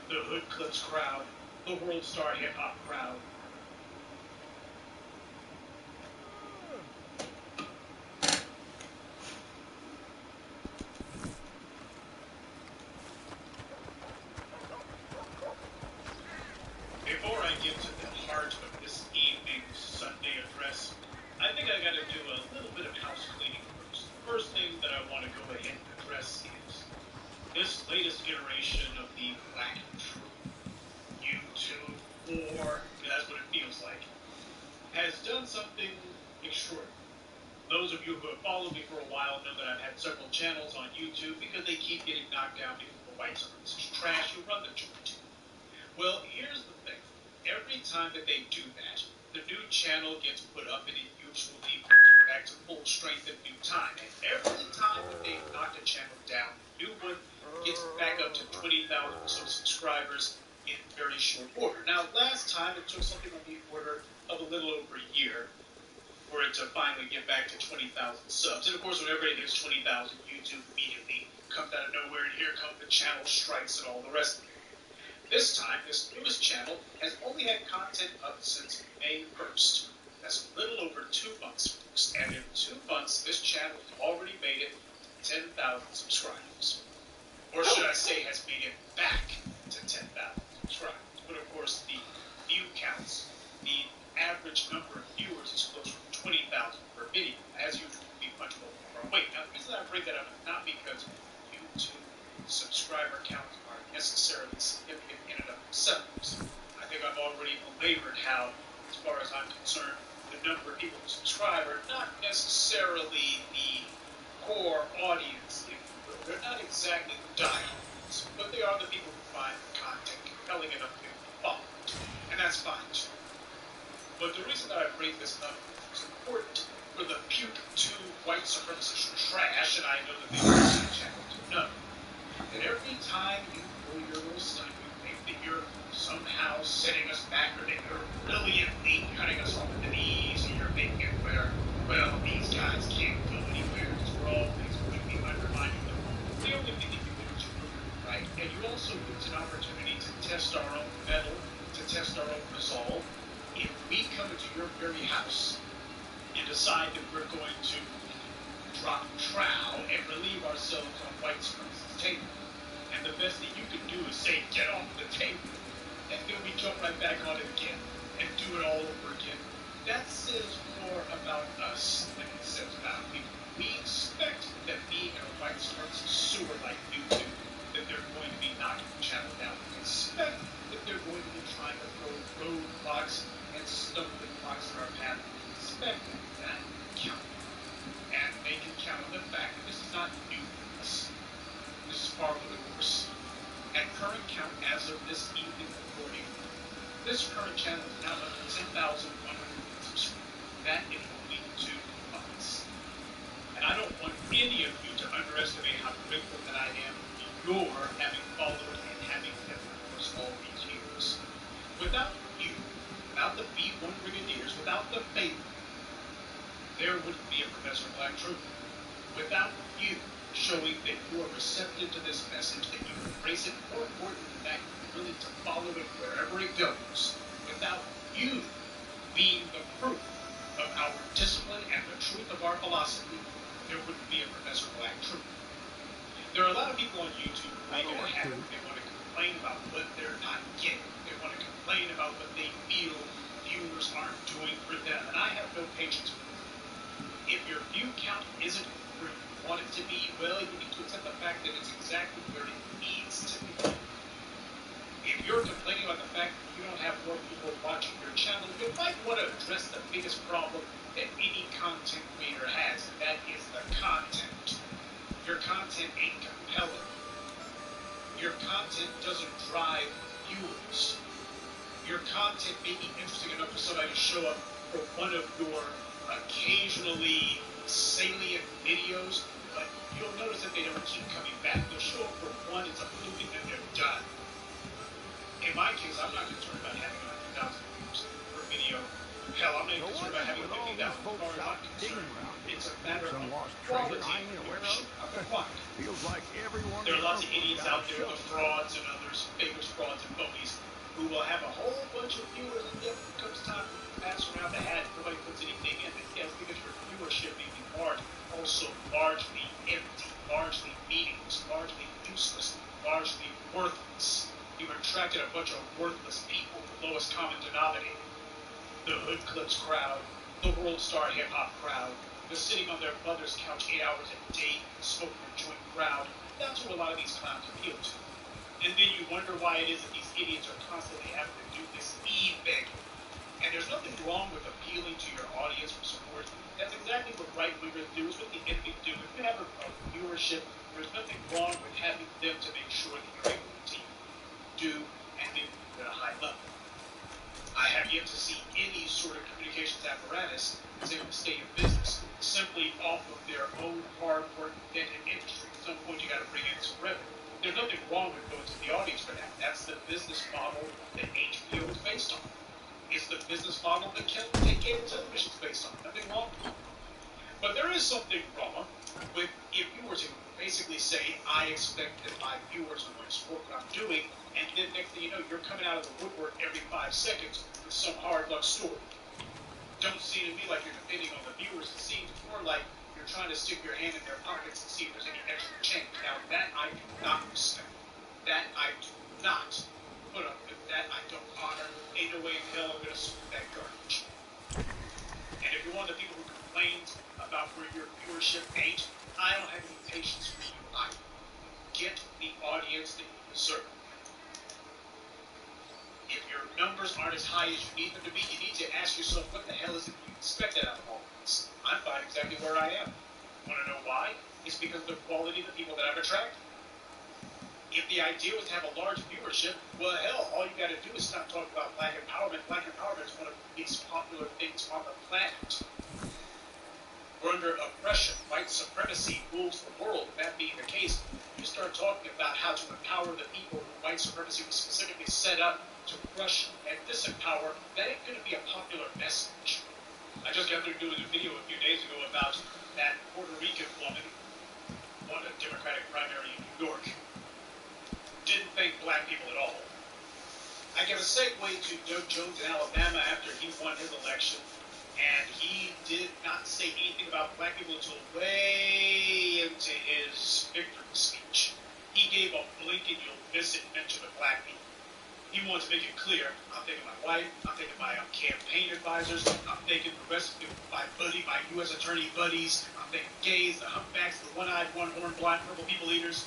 [SPEAKER 15] The Hood Clips crowd, the World Star Hip Hop crowd. Before I get to the heart of this evening's Sunday address, I think I gotta do a little bit of house cleaning first. First thing that I want to go ahead and address is this latest iteration of the Black Truth, YouTube, or that's what it feels like, has done something extraordinary. Those of you who have followed me for a while know that I've had several channels on YouTube because they keep getting knocked down because the white supremacist trash who run the joint. Well, here's the thing. Every time that they do that, the new channel gets put up and it usually gets back to full strength in due time. And every time that they knock a channel down, the new one gets back up to 20,000 or so subscribers in very short order. Now, last time it took something on the order of a little over a year for it to finally get back to 20,000 subs. And of course, when everybody hits 20,000, YouTube immediately comes out of nowhere, and here come the channel strikes and all the rest of it. This time, this newest channel has only had content up since May 1st. That's a little over 2 months, folks. And in 2 months, this channel has already made it 10,000 subscribers. Or should I say, has made it back to 10,000 subscribers. But of course, the view counts, the average number of viewers is closer to 20,000 per video. As usual, would be much more far away. Now, the reason I bring that up is not because YouTube subscriber counts are necessarily significant in and of themselves. I think I've already belabored how, as far as I'm concerned, the number of people who subscribe are not necessarily the core audience, if you will. They're not exactly the diehards, but they are the people who find the content compelling enough to follow. And that's fine, too. But the reason that I bring this up is important for the puke to white supremacist trash, and I know that they want the channel to know, that every time you pull your little stunt, you think that you're somehow setting us back, or that you're brilliantly cutting us off at the knees, and you're making it where, well,
[SPEAKER 8] very house and decide that we're going to drop trowel and relieve ourselves on white supremacist table. And the best that you can do is say, get off the table. And then we jump right back on it again and do it all over again. That says more about us than it says about people. We expect that being in a white supremacist sewer like you do, that they're going to be knocking the channel down. We expect that they're going to be trying to throw roadblocks and stumbling blocks in our path. We expect that count. And they can count on the fact that this is not new to us. This is far from the course. At current count, as of this evening recording, this current channel is now up to 10,100 subscribers. That in only 2 months. And I don't want any of you to underestimate how grateful that I am for your having followed and having kept us all these years. Without you, without the B1 Brigadiers, without the faith, there wouldn't be a Professor Black Truth. Without you showing that you are receptive to this message, that you embrace it, more important than that, you're willing to follow it wherever it goes. Without you being the proof of our discipline and the truth of our philosophy, there wouldn't be a Professor Black Truth. There are a lot of people on YouTube who make it a habit. They want to complain about what they're not getting. They want to complain about what they feel viewers aren't doing for them. And I have no patience for that. If your view count isn't where you want it to be, well, you need to accept the fact that it's exactly where it needs to be. If you're complaining about the fact that you don't have more people watching your channel, you might want to address the biggest problem that any content creator has, and that is the content. Your content ain't compelling. Your content doesn't drive viewers. Your content may be interesting enough for somebody to show up for one of your occasionally salient videos, but you'll notice that they don't keep coming back. They'll show up for one, it's a movie, and they're done. In my case, I'm not concerned about having 100,000 views per video. Hell, I'm not even concerned about having 50,000 followers. I'm concerned. It's a matter of quality viewership, not the quantity. There are lots of idiots out there, the frauds and others, famous frauds and phonies, who will have a whole bunch of viewers, and then when it comes time to pass around the hat, nobody puts anything in it. Yes, because your viewership may be large, also largely empty, largely meaningless, largely useless, largely worthless. You've attracted a bunch of worthless people, the lowest common denominator. The Hood Clips crowd, the World Star Hip Hop crowd, the sitting on their mother's couch 8 hours a day, smoking a joint crowd. That's who a lot of these clowns appeal to. And then you wonder why it is that these idiots are constantly having to do this e-begging. And there's nothing wrong with appealing to your audience for support. That's exactly what right-wingers do. It's what the enemy do. If you have a viewership, there's nothing wrong with having them to make sure that you're able to continue do and do at a high level. I have yet to see any sort of communications apparatus that's able to stay in business simply off of their own hard work invented industry. At some point, you got to bring in some revenue. There's nothing wrong with going to the audience for that. That's the business model that HBO is based on. It's the business model that cable television is based on. Nothing wrong with it. But there is something wrong with if you were to basically say, I expect that my viewers are going to support what I'm doing, and then next thing you know, you're coming out of the woodwork every 5 seconds with some hard luck story. Don't seem to me like you're depending on the viewers. It seems more like you're trying to stick your hand in their pockets and see if there's any extra change. Now, that I do not respect. That I do not put up with. That I don't honor. Ain't no way in hell I'm going to support that garbage. And if you're one of the people who complains about where your viewership ain't, I don't have any patience for you either. Get the audience that you deserve. If your numbers aren't as high as you need them to be, you need to ask yourself, what the hell is it you expect out of all this? I'm fine exactly where I am. Want to know why? It's because of the quality of the people that I've attracted. If the idea was to have a large viewership, well, hell, all you got to do is stop talking about black empowerment. Black empowerment is one of the least popular things on the planet. We're under oppression. White supremacy rules the world. That being the case, you start talking about how to empower the people who white supremacy was specifically set up to crush and disempower. That ain't going to be a popular message. I just got through doing a video a few days ago about that Puerto Rican woman won a Democratic primary in New York. Didn't thank black people at all. I get a segue to Doug Jones in Alabama after he won his election. say anything about black people until way into his victory speech. He gave a blink and you'll miss it mention of black people. He wanted to make it clear, I'm thinking my wife, I'm thinking my campaign advisors, I'm thinking the rest of my U.S. attorney buddies, I'm thinking gays, the humpbacks, the one-eyed, one-horned, blind, purple people eaters,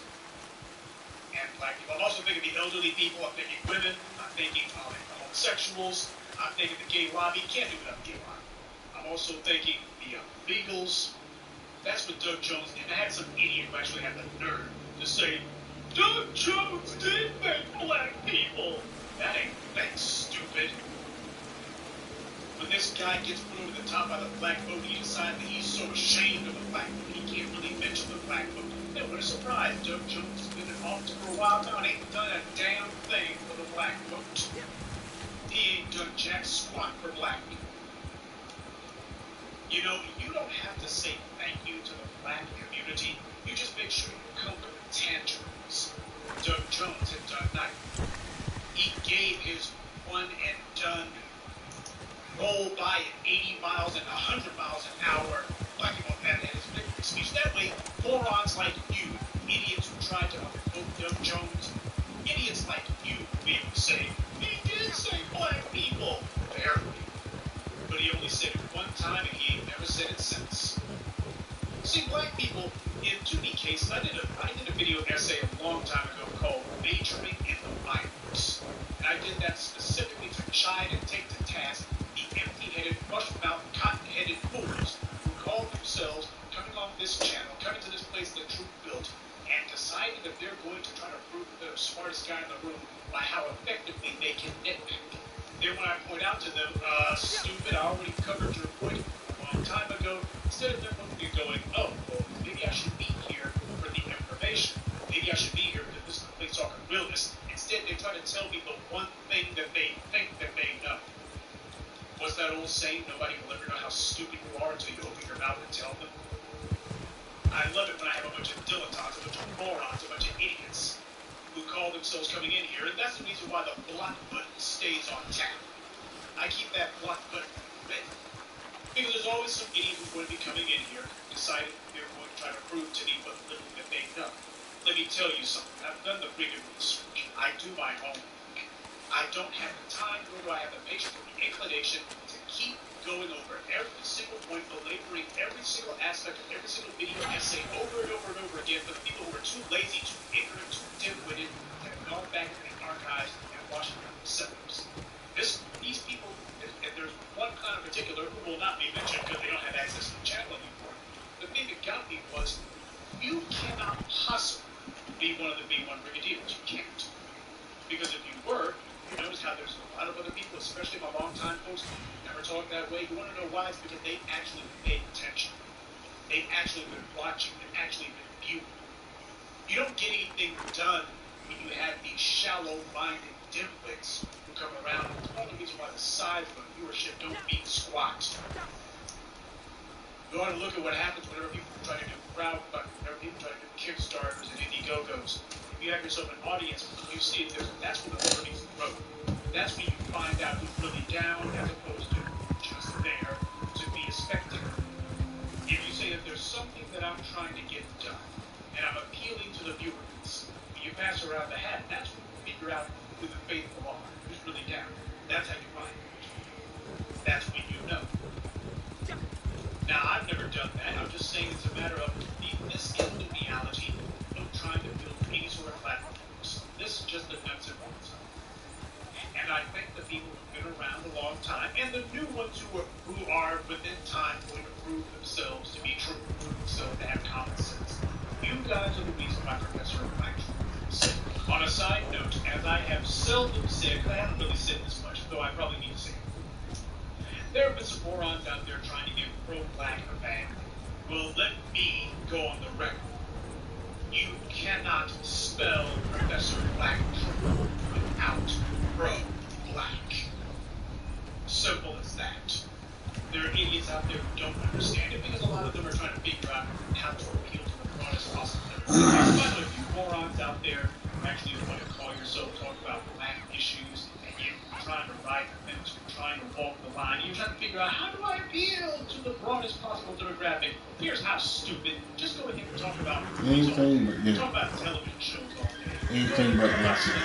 [SPEAKER 8] and black people. I'm also thinking the elderly people, I'm thinking women, I'm thinking homosexuals, I'm thinking the gay lobby. Can't do without the gay lobby. I'm also thinking the legals. That's what Doug Jones did. I had some idiot who actually had the nerve to say, Doug Jones did make black people. That ain't stupid. When this guy gets put over the top by the black vote, he decides that he's so ashamed of the black vote, he can't really mention the black vote. And what a surprise. Doug Jones has been in office for a while now and ain't done a damn thing for the black vote. He ain't done jack squat for black people. You know, you don't have to say thank you to the black community. You just make sure you come with tangerines. Doug Jones had done that. He gave his one and done roll by at 80 miles and 100 miles an hour. Black people had his victory speech. That way, morons like you, idiots who tried to vote Doug Jones, idiots like you would be able to say, he did say black people. Barely. But he only said it one time and he ain't never said it since. See, black people, in 2D cases, I did a video essay a long time ago called Majoring in the Minors. And I did that specifically to chide and take to task the empty-headed, mush-mouthed, cotton-headed fools who call themselves coming off this channel, coming to this place that Truth built, and deciding that they're going to try to prove that they're the smartest guy in the room by how effectively they can nitpick. Then when I point out to them, stupid, I already covered your point a long time ago, instead of them looking and going, oh, well, maybe I should be here for the information. Maybe I should be here because this is the place talking realness. Instead, they try to tell me the one thing that they think that they know. What's that old saying? Nobody will ever know how stupid you are until you open your mouth and tell them. I love it when I have a bunch of dilettantes, a bunch of morons, a bunch of idiots who call themselves coming in here, and that's the reason why the block button stays on tap. I keep that block button ready. Because there's always some idiot who's going to be coming in here, deciding they're going to try to prove to me what little that they know. Let me tell you something. I've done the freaking research. I do my homework. I don't have the time, nor do I have the patience or the inclination to keep going over every single point, belaboring every single aspect of every single video essay over and over and over again for the people who are too lazy, too ignorant, too dim-witted, to have gone back to the archives and watched it themselves. These people, and there's one kind in particular who will not be mentioned because they don't have access to the channel anymore. The thing that got me was, you cannot possibly be one of the B1 brigadiers. You can't. Because if you were, you notice how there's a lot of other people, especially my longtime folks, who never talk that way. You want to know why? It's because they've actually paid attention. They've actually been watching. They've actually been viewing. You don't get anything done when you have these shallow-minded dimwits who come around. It's one of the reasons why the size of the viewership don't mean squat. You ought to look at what happens whenever people try to do crowdfunding, whenever people try to do Kickstarters and Indiegogo's. If you have yourself an audience, you see it, that's when the order needs to grow. That's when you find out who's really down as opposed to just there to be a spectator. If you say that there's something that I'm trying to get done, and I'm appealing to the viewers, when you pass around the hat, that's when you figure out who the faithful are, who's really down. That's how you find it. That's when you know. Now, I've never done that. I'm just saying it's a matter of this is the reality of trying to build any sort of platform. This is just the nuts and bolts. And I think the people who've been around a long time, and the new ones who are within time going to prove themselves to be true, prove themselves to have common sense. You guys are the reason why Professor Black. On a side note, as I have seldom said, because I haven't really said this much, though I probably need to say it. There have been some morons out there trying to give pro-black a bad name. Well, let me go on the record. You cannot spell Professor Black without pro-black. Simple as that. There are idiots out there who don't understand it because a lot of them are trying to figure out how to appeal to the broadest possible number. There's a few morons out there who actually want to call yourself talk about black issues and you're trying to ride the audience. You're trying to walk the line. You're trying to figure out, how do I appeal to the broadest possible demographic? Here's how stupid. Just go ahead and talk about
[SPEAKER 11] anything but yeah.
[SPEAKER 8] Talk about television shows all day.
[SPEAKER 11] Anything but nothing.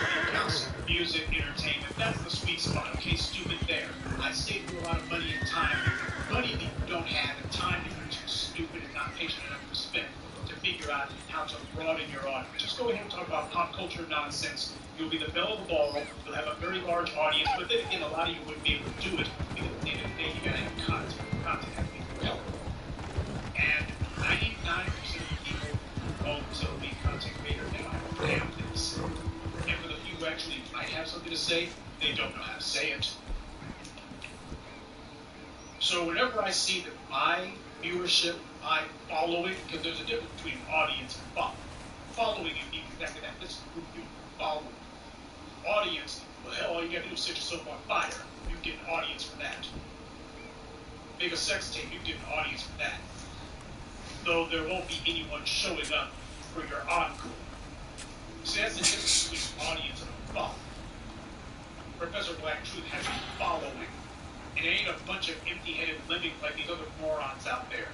[SPEAKER 8] Music, entertainment, that's the sweet spot. Okay, stupid there. I saved you a lot of money and time. Money that you don't have and time that you're too stupid and not patient enough to spend to figure out how to broaden your audience. Just go ahead and talk about pop culture nonsense. You'll be the belle of the ball. You'll have a very large audience, but then again, a lot of you wouldn't be able to do it because at the end of the day, you gotta have content. Content has to be relevant. And 99% of the people who own themselves being content creators, they don't have a damn thing to say. And for the few who actually might have something to say, they don't know how to say it. So whenever I see that my viewership, my following, because there's a difference between audience and following. Following, you mean exactly that. This is who you follow. Audience, well, hell, all you gotta do is set yourself on fire. You get an audience for that. Make a sex tape, you get an audience for that. Though there won't be anyone showing up for your encore. See, that's the difference between audience and a following. Professor Black Truth has a following. And it ain't a bunch of empty-headed lemmings like these other morons out there.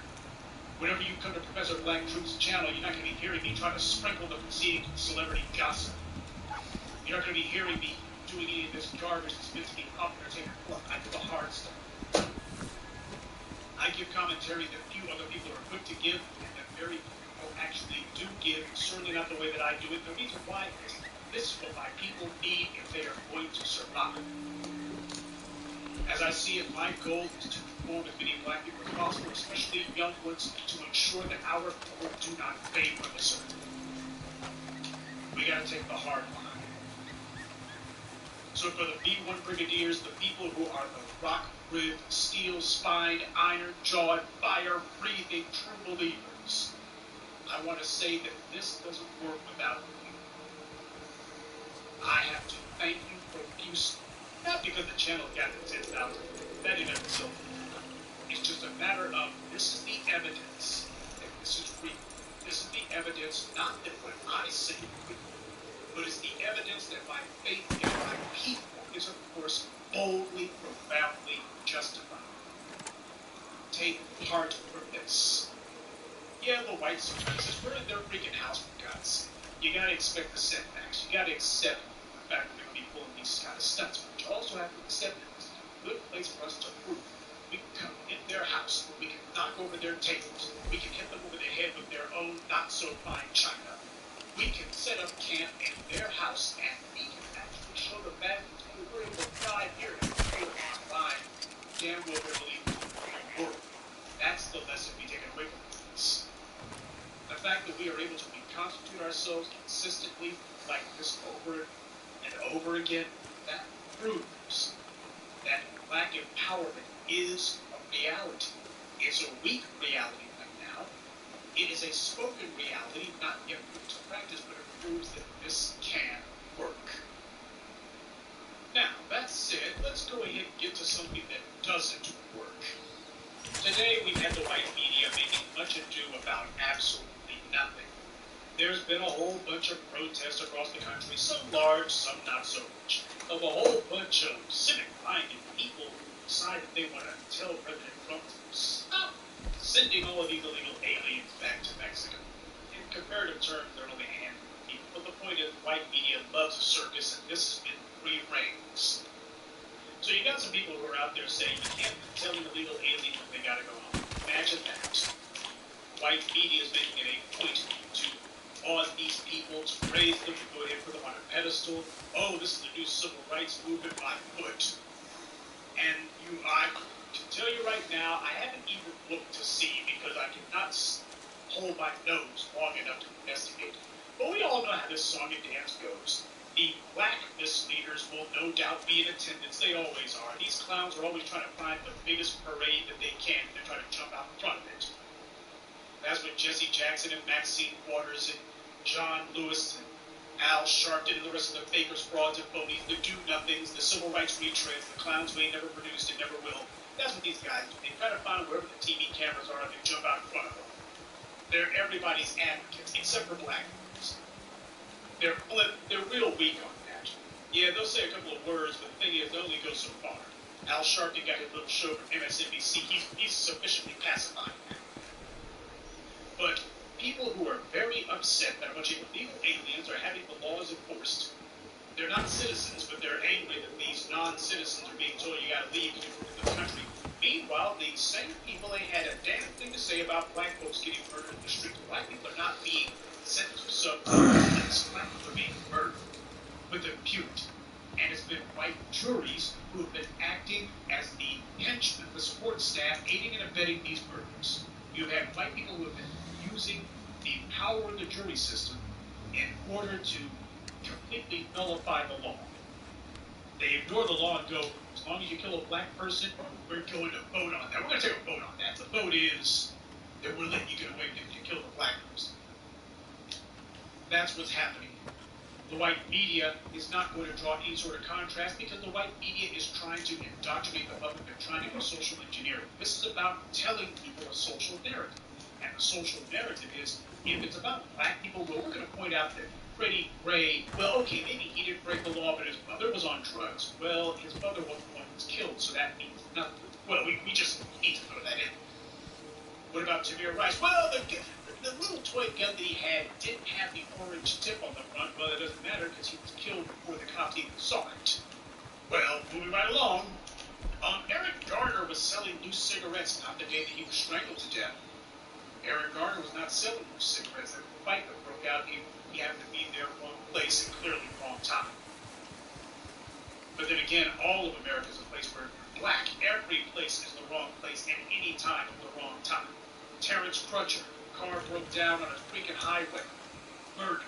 [SPEAKER 8] Whenever you come to Professor Black Truth's channel, you're not going to be hearing me try to sprinkle the proceedings with celebrity gossip. You're not going to be hearing me doing any of this garbage that's meant to be up there taking a look. I do the hard stuff. I give commentary that few other people are equipped to give, and that very few people actually do give, certainly not the way that I do it. The reason why is this is what my people need if they are going to survive. As I see it, my goal is to inform as many black people as possible, especially young ones, to ensure that our people do not fade from the circle. We gotta take the hard line. So for the B1 Brigadiers, the people who are the rock-ribbed, steel-spined, iron-jawed, fire-breathing true believers, I want to say that this doesn't work without you. I have to thank you profusely. Not because the channel got the 10,000. That in itself. It's just a matter of, this is the evidence that this is real. This is the evidence, not that what I say is real, but it's the evidence that my faith in my people is, of course, boldly, profoundly justified. Take heart from this. Yeah, the white supremacists, we're in their freaking house, for God's sake. You gotta expect the setbacks. You gotta accept the fact that they're gonna be pulling these kind of stunts. But you also have to accept that this is a good place for us to prove. We can come in their house, we can knock over their tables, we can hit them over the head with their own not-so-fine china. We can set up camp in their house, and we can actually show the bad things we're able to die here and feel online. Damn well we're believing in the world. That's the lesson we take away from this. The fact that we are able to reconstitute ourselves consistently like this over and over again, that proves that black empowerment is a reality. It's a weak reality right now. It is a spoken reality, not yet put to practice, but it proves that this can work. Now, that said, let's go ahead and get to something that doesn't work. Today, we had the white media making much ado about absolutely nothing. There's been a whole bunch of protests across the country, some large, some not so much, of a whole bunch of civic-minded people who decide that they want to tell President Trump to stop sending all of these illegal aliens back to Mexico. In comparative terms, they're only a handful of people, but the point is, white media loves a circus, and this has been free reigns. So you got some people who are out there saying you can't tell an illegal alien when they gotta go home. Imagine that. White media is making it a point to on these people, to raise them, to go ahead and put them on a pedestal. Oh, this is the new civil rights movement by foot. And I can tell you right now, I haven't even looked to see because I cannot hold my nose long enough to investigate. But we all know how this song and dance goes. The black misleaders will no doubt be in attendance. They always are. These clowns are always trying to find the biggest parade that they can. They're trying to jump out in front of it. That's what Jesse Jackson and Maxine Waters and John Lewis and Al Sharpton and the rest of the fakers, frauds, and phonies, the do-nothings, the civil rights retreads, the clowns who ain't never produced and never will. That's what these guys do. They try to find wherever the TV cameras are and they jump out in front of them. They're everybody's advocates, except for black folks. They're real weak on that. Yeah, they'll say a couple of words, but the thing is, they only go so far. Al Sharpton got his little show from MSNBC. He's sufficiently pacified now. But people who are very upset that a bunch of illegal aliens are having the laws enforced, they're not citizens, but they're angry that these non-citizens are being told you gotta leave to the country. Meanwhile, the same people ain't had a damn thing to say about black folks getting murdered in the street. Black people are not being sentenced for substance. Black people are being murdered with impunity. And it's been white juries who have been acting as the henchmen, the support staff, aiding and abetting these murders. You've had white people who have been using the power of the jury system in order to completely nullify the law. They ignore the law and go, as long as you kill a black person, we're going to vote on that. We're going to take a vote on that. The vote is that we're letting you get away with it if you kill a black person. That's what's happening. The white media is not going to draw any sort of contrast because the white media is trying to indoctrinate the public. They're trying to do social engineering. This is about telling people a social narrative. And the social narrative is, if it's about black people, well, we're going to point out that Freddie Gray, well, okay, maybe he didn't break the law, but his mother was on drugs. Well, his mother wasn't the one who was killed, so that means nothing. Well, we just need to throw that in. What about Tamir Rice? Well, the little toy gun that he had didn't have the orange tip on the front. Well, it doesn't matter because he was killed before the cops even saw it. Well, moving right along, Eric Garner was selling loose cigarettes not the day that he was strangled to death. Eric Garner was not selling loose cigarettes. There was a fight that broke out. He happened to be in the wrong place and clearly wrong time. But then again, all of America is a place where black. Every place is the wrong place at any time at the wrong time. Terrence Crutcher, car broke down on a freaking highway. Murder.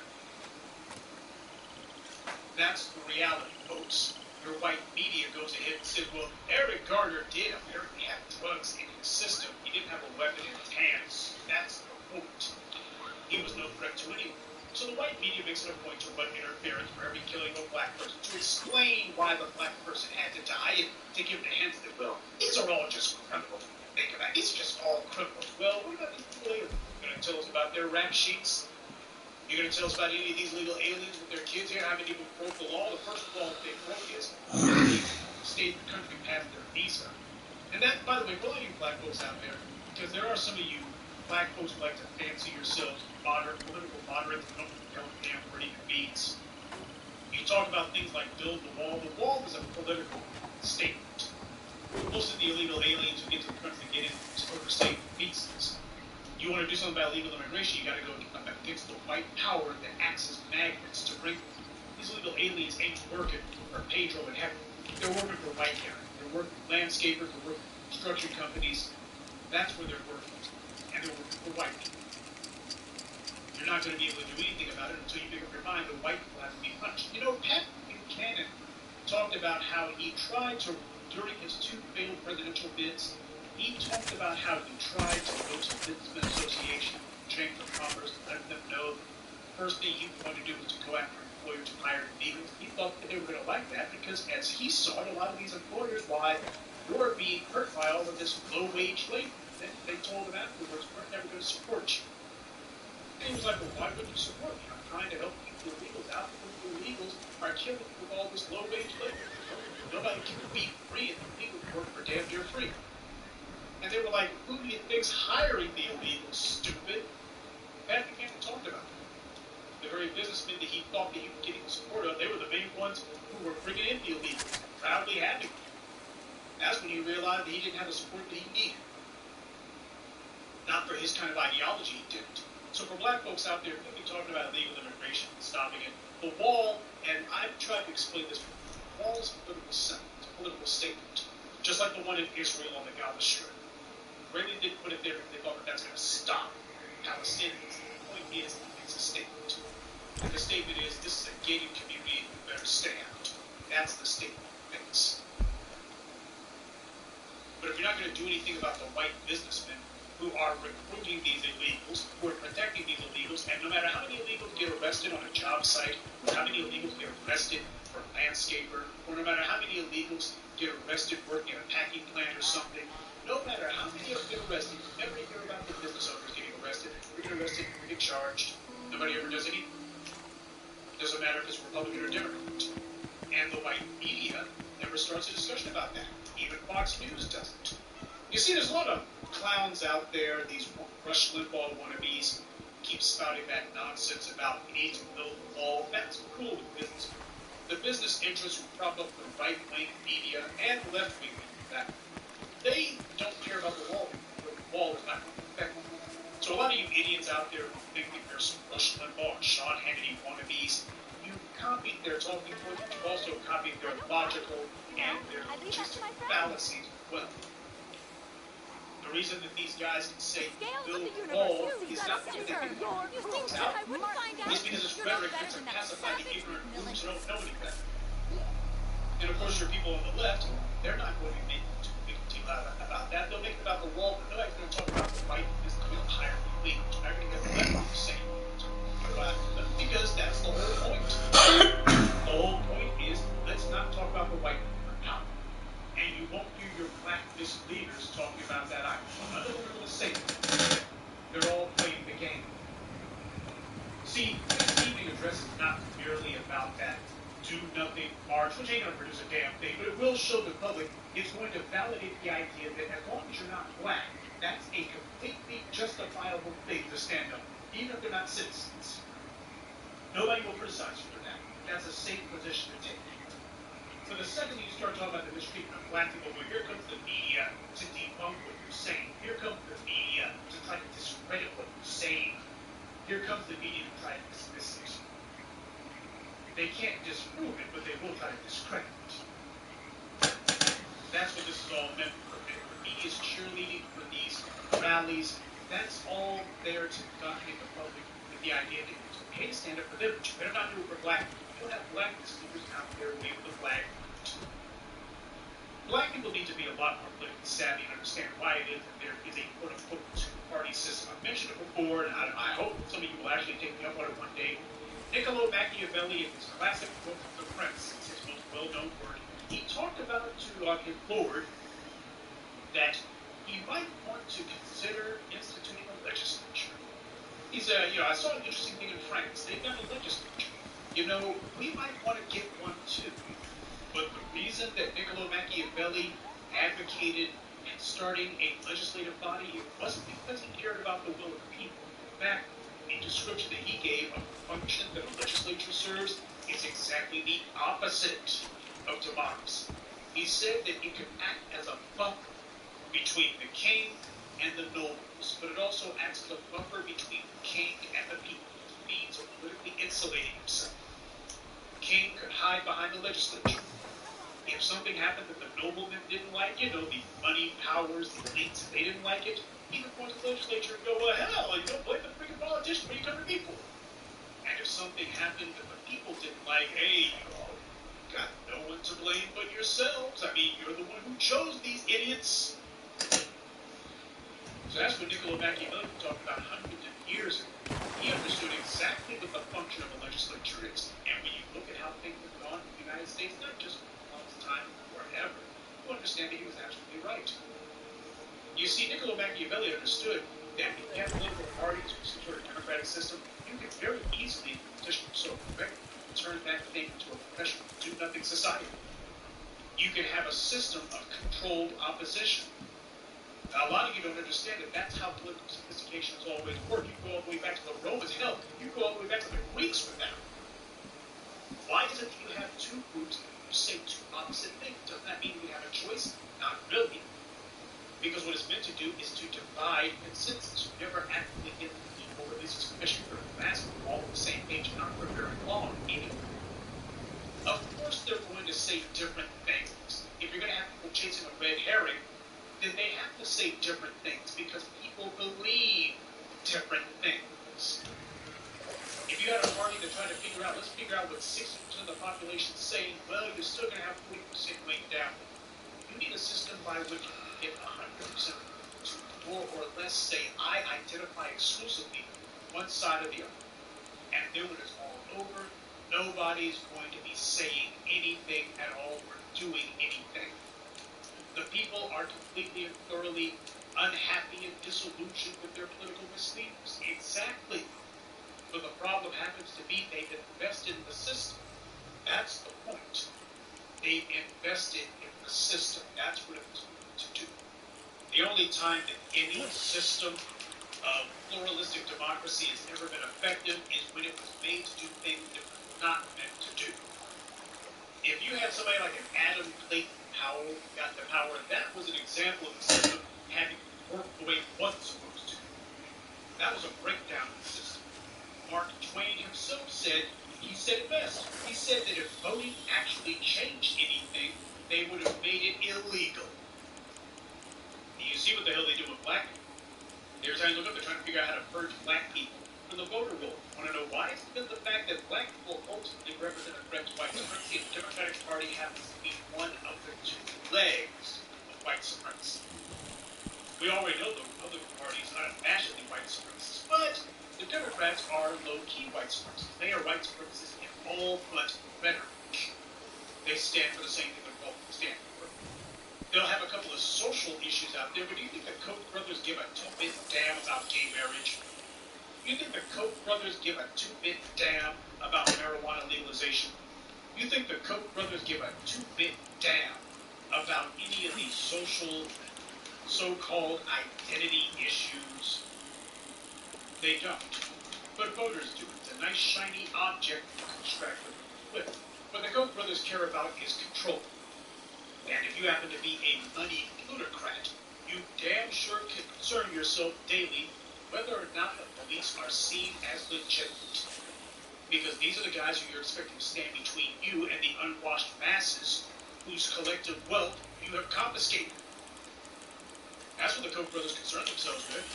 [SPEAKER 8] That's the reality, folks. Your white media goes ahead and says, well, Eric Garner did apparently have drugs in his system. He didn't have a weapon in his hands. That's the point. He was no threat to anyone. So the white media makes it a point to run interference for every killing of a black person, to explain why the black person had to die, and to give the hints that, well, these are all just criminals. Think about it. It's just all criminals. Well, what about these people later? You're going to tell us about their rap sheets? You're going to tell us about any of these legal aliens with their kids here? Haven't even broke the law. The first law they broke is they stayed in the country past their visa. And that, by the way, for all you black folks out there, because there are some of you black folks who like to fancy yourselves moderate, political moderates, who don't tell a damn where it even means. You talk about things like build the wall. The wall is a political statement. Most of the illegal aliens who get to the country get in overstayed visas. You want to do something about illegal immigration, you got to go against the white power that acts as magnets to bring these illegal aliens ain't working for Pedro and Heaven. They're working for white guys. They're working for landscapers. They're working for construction companies. That's where they're working. And they're working for white people. You're not going to be able to do anything about it until you make up your mind that white people have to be punished. You know, Pat Buchanan talked about how he tried to, during his 2 failed presidential bids, he talked about how he tried to go to the Businessmen Association, Chamber of Commerce, and let them know that the first thing he wanted to do was to go after employers who hired illegals. He thought that they were going to like that because, as he saw it, a lot of these employers, why you're being hurt by all of this low-wage labor. They told him afterwards, we're never going to support you. And he was like, well, why wouldn't you support me? I'm trying to help keep the illegals out because the illegals are killing with all this low-wage labor. Nobody can be free and the illegals work for damn near free. And they were like, who do you think's hiring the illegals, stupid? Pat Buchanan talked about it. The very businessmen that he thought that he was getting support of, they were the main ones who were bringing in the illegals, proudly having them. That's when he realized that he didn't have the support that he needed. Not for his kind of ideology, he didn't. So for black folks out there, we'll be talking about illegal immigration, stopping it. The wall, and I've tried to explain this, the wall is a political sentiment, it's a political statement. Just like the one in Israel on the Gaza Strip. Really didn't put it there because they thought that that's going to stop Palestinians. The point is, it's a statement. And the statement is, this is a gated community, you better stay out. That's the statement it makes. But if you're not going to do anything about the white businessmen who are recruiting these illegals, who are protecting these illegals, and no matter how many illegals get arrested on a job site, or how many illegals get arrested for a landscaper, or no matter how many illegals get arrested working in a packing plant or something, no matter how many of them get arrested, you never hear about the business owners getting arrested. We get arrested, we get charged. Nobody ever does anything. It doesn't matter if it's Republican or Democrat. And the white media never starts a discussion about that. Even Fox News doesn't. You see, there's a lot of clowns out there, these Rush Limbaugh wannabes, keep spouting that nonsense about we need to build a wall. That's cool with business. The business interests who prop up the right-wing media and left-wing media, they don't care about the wall. The wall is not going to affect them. So a lot of you idiots out there who think that there's some Rush Limbaugh and Sean Hannity wannabes, you copied their talking points, but you also copied their logical and their logistic fallacies as well. The reason that these guys can say build wall is not because they think it's out. It's because it's rhetoric to pacify the ignorant who don't know any better. And of course, your people on the left, they're not going to make too big a deal about that. They'll make it about the wall, but they're not going to talk about the right is the higher elite. They're not going to get the left the same. Because that's the whole point. The whole point is, let's not talk about the white power. And you won't hear your blackness leaders talking about that either. None of them are going to say it. They're all playing the game. See, this evening address is not merely about that do-nothing march, which ain't going to produce a damn thing, but it will show the public it's going to validate the idea that as long as you're not black, that's a completely justifiable thing to stand up, even if they're not citizens. Nobody will criticize you for that. That's a safe position to take. So the second you start talking about the mistreatment of black people, well, here comes the media to debunk what you're saying. Here comes the media to try to discredit what you're saying. Here comes the media to try to dismiss it. They can't disprove it, but they will try to discredit it. That's what this is all meant for. The media's cheerleading for these rallies. That's all there to dominate the public with the idea that it's okay to stand up for them, but you better not do it for black people. You don't have black speakers out there waving the flag. Black people need to be a lot more politically savvy and understand why it is that there is a quote-unquote two-party system. I've mentioned it before, and I hope some of you will actually take me up on it one day. Niccolo Machiavelli, in his classic book, The Prince, it's his most well-known work, he talked about to his lord that he might want to consider instituting a legislature. He said, I saw an interesting thing in France. They've got a legislature. We might want to get one too. But the reason that Niccolo Machiavelli advocated starting a legislative body, it wasn't because he cared about the will of the people. In fact, the description that he gave of the function that a legislature serves is exactly the opposite of democracy. He said that it could act as a buffer between the king and the nobles, but it also acts as a buffer between the king and the people. It means politically insulating himself. The king could hide behind the legislature. If something happened that the noblemen didn't like, the money powers, the elites, they didn't like it, he could point to the legislature and go, well, hell, blame the freaking politician, what are you coming to me for? And if something happened that the people didn't like, hey, you all got no one to blame but yourselves. You're the one who chose these idiots. So that's what Niccolo Machiavelli talked about hundreds of years ago. He understood exactly what the function of a legislature is. And when you look at how things have gone in the United States, not just time forever, you understand that he was absolutely right. You see, Niccolo Machiavelli understood that if you have political parties or some sort of democratic system, you can very easily position yourself correctly, turn that thing into a professional, do-nothing society. You can have a system of controlled opposition. Now, a lot of you don't understand that that's how political sophistication has always worked. You go all the way back to the Romans. Hell, you go all the way back to the Greeks for that. Why is it that you have two groups say two opposite things? Doesn't that mean we have a choice? Not really. Because what it's meant to do is to divide consensus. You never actively get the people, or at least especially for the mass, all on the same page, not for very long anyway. Of course they're going to say different things. If you're going to have people chasing a red herring, then they have to say different things because people believe different things. If you had a party to try to let's figure out what 60% of the population is saying, well, you're still going to have 40% weight down. You need a system by which you get 100% to more or less say, I identify exclusively one side or the other. And then when it's all over, nobody's going to be saying anything at all or doing anything. The people are completely and thoroughly unhappy and disillusioned with their political misleaders. Exactly. But the problem happens to be they've invested in the system. That's the point. They've invested in the system. That's what it was going to do. The only time that any system of pluralistic democracy has ever been effective is when it was made to do things that it was not meant to do. If you had somebody like an Adam Clayton Powell got the power, that was an example of the system having worked the way it wasn't supposed to. That was a breakdown of the system. Mark Twain himself said, he said it best. He said that if voting actually changed anything, they would have made it illegal. And you see what the hell they do with black people. Every time you look up, they're trying to figure out how to purge black people from the voter roll. Want to know why? It's because of the fact that black people ultimately represent a threat to white supremacy. The Democratic Party happens to be one of the two legs of white supremacy. We already know the Republican Party is not unabashedly white supremacist, but the Democrats are low-key white supremacists. They are white supremacists in all but rhetoric. They stand for the same thing the Republicans stand for. They'll have a couple of social issues out there, but do you think the Koch brothers give a two-bit damn about gay marriage? You think the Koch brothers give a two-bit damn about marijuana legalization? You think the Koch brothers give a two-bit damn about any of these social, so-called identity issues? They don't. But voters do. It's a nice, shiny object to distract them with. What the Koch brothers care about is control. And if you happen to be a moneyed plutocrat, you damn sure concern yourself daily whether or not the police are seen as legitimate. Because these are the guys who you're expecting to stand between you and the unwashed masses whose collective wealth you have confiscated. That's what the Koch brothers concern themselves with.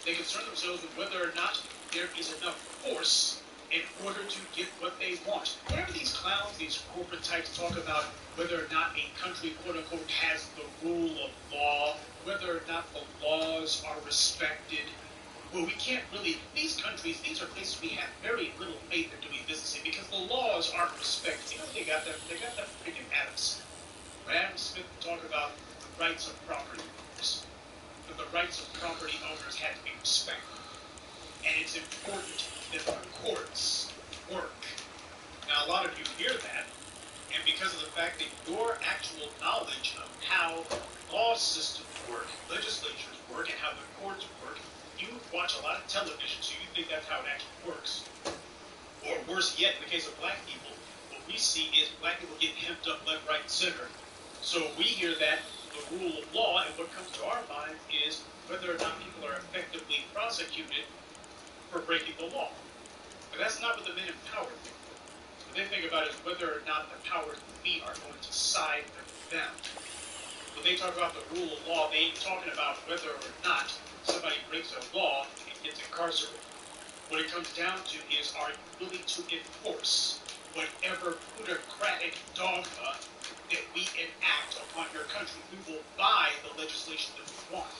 [SPEAKER 8] They concern themselves with whether or not there is enough force in order to get what they want. Whenever these clowns, these corporate types talk about whether or not a country, quote-unquote, has the rule of law, whether or not the laws are respected, well, we can't really, these countries, these are places we have very little faith in doing business in because the laws aren't respected. You know, they got that freaking Adam Smith. When Adam Smith talked about the rights of property owners, that the rights of property owners had to be respected. And it's important that the courts work. Now, a lot of you hear that, and because of the fact that your actual knowledge of how law systems work, legislatures work, and how the courts work, you watch a lot of television, so you think that's how it actually works. Or worse yet, in the case of black people, what we see is black people getting hemmed up left, right, and center. So we hear that, the rule of law, and what comes to our mind is whether or not people are effectively prosecuted for breaking the law. But that's not what the men in power think. What they think about is whether or not the powers that be are going to side with them. When they talk about the rule of law, they ain't talking about whether or not somebody breaks a law and gets incarcerated. What it comes down to is, are you willing to enforce whatever plutocratic dogma that we enact upon your country? We will buy the legislation that we want.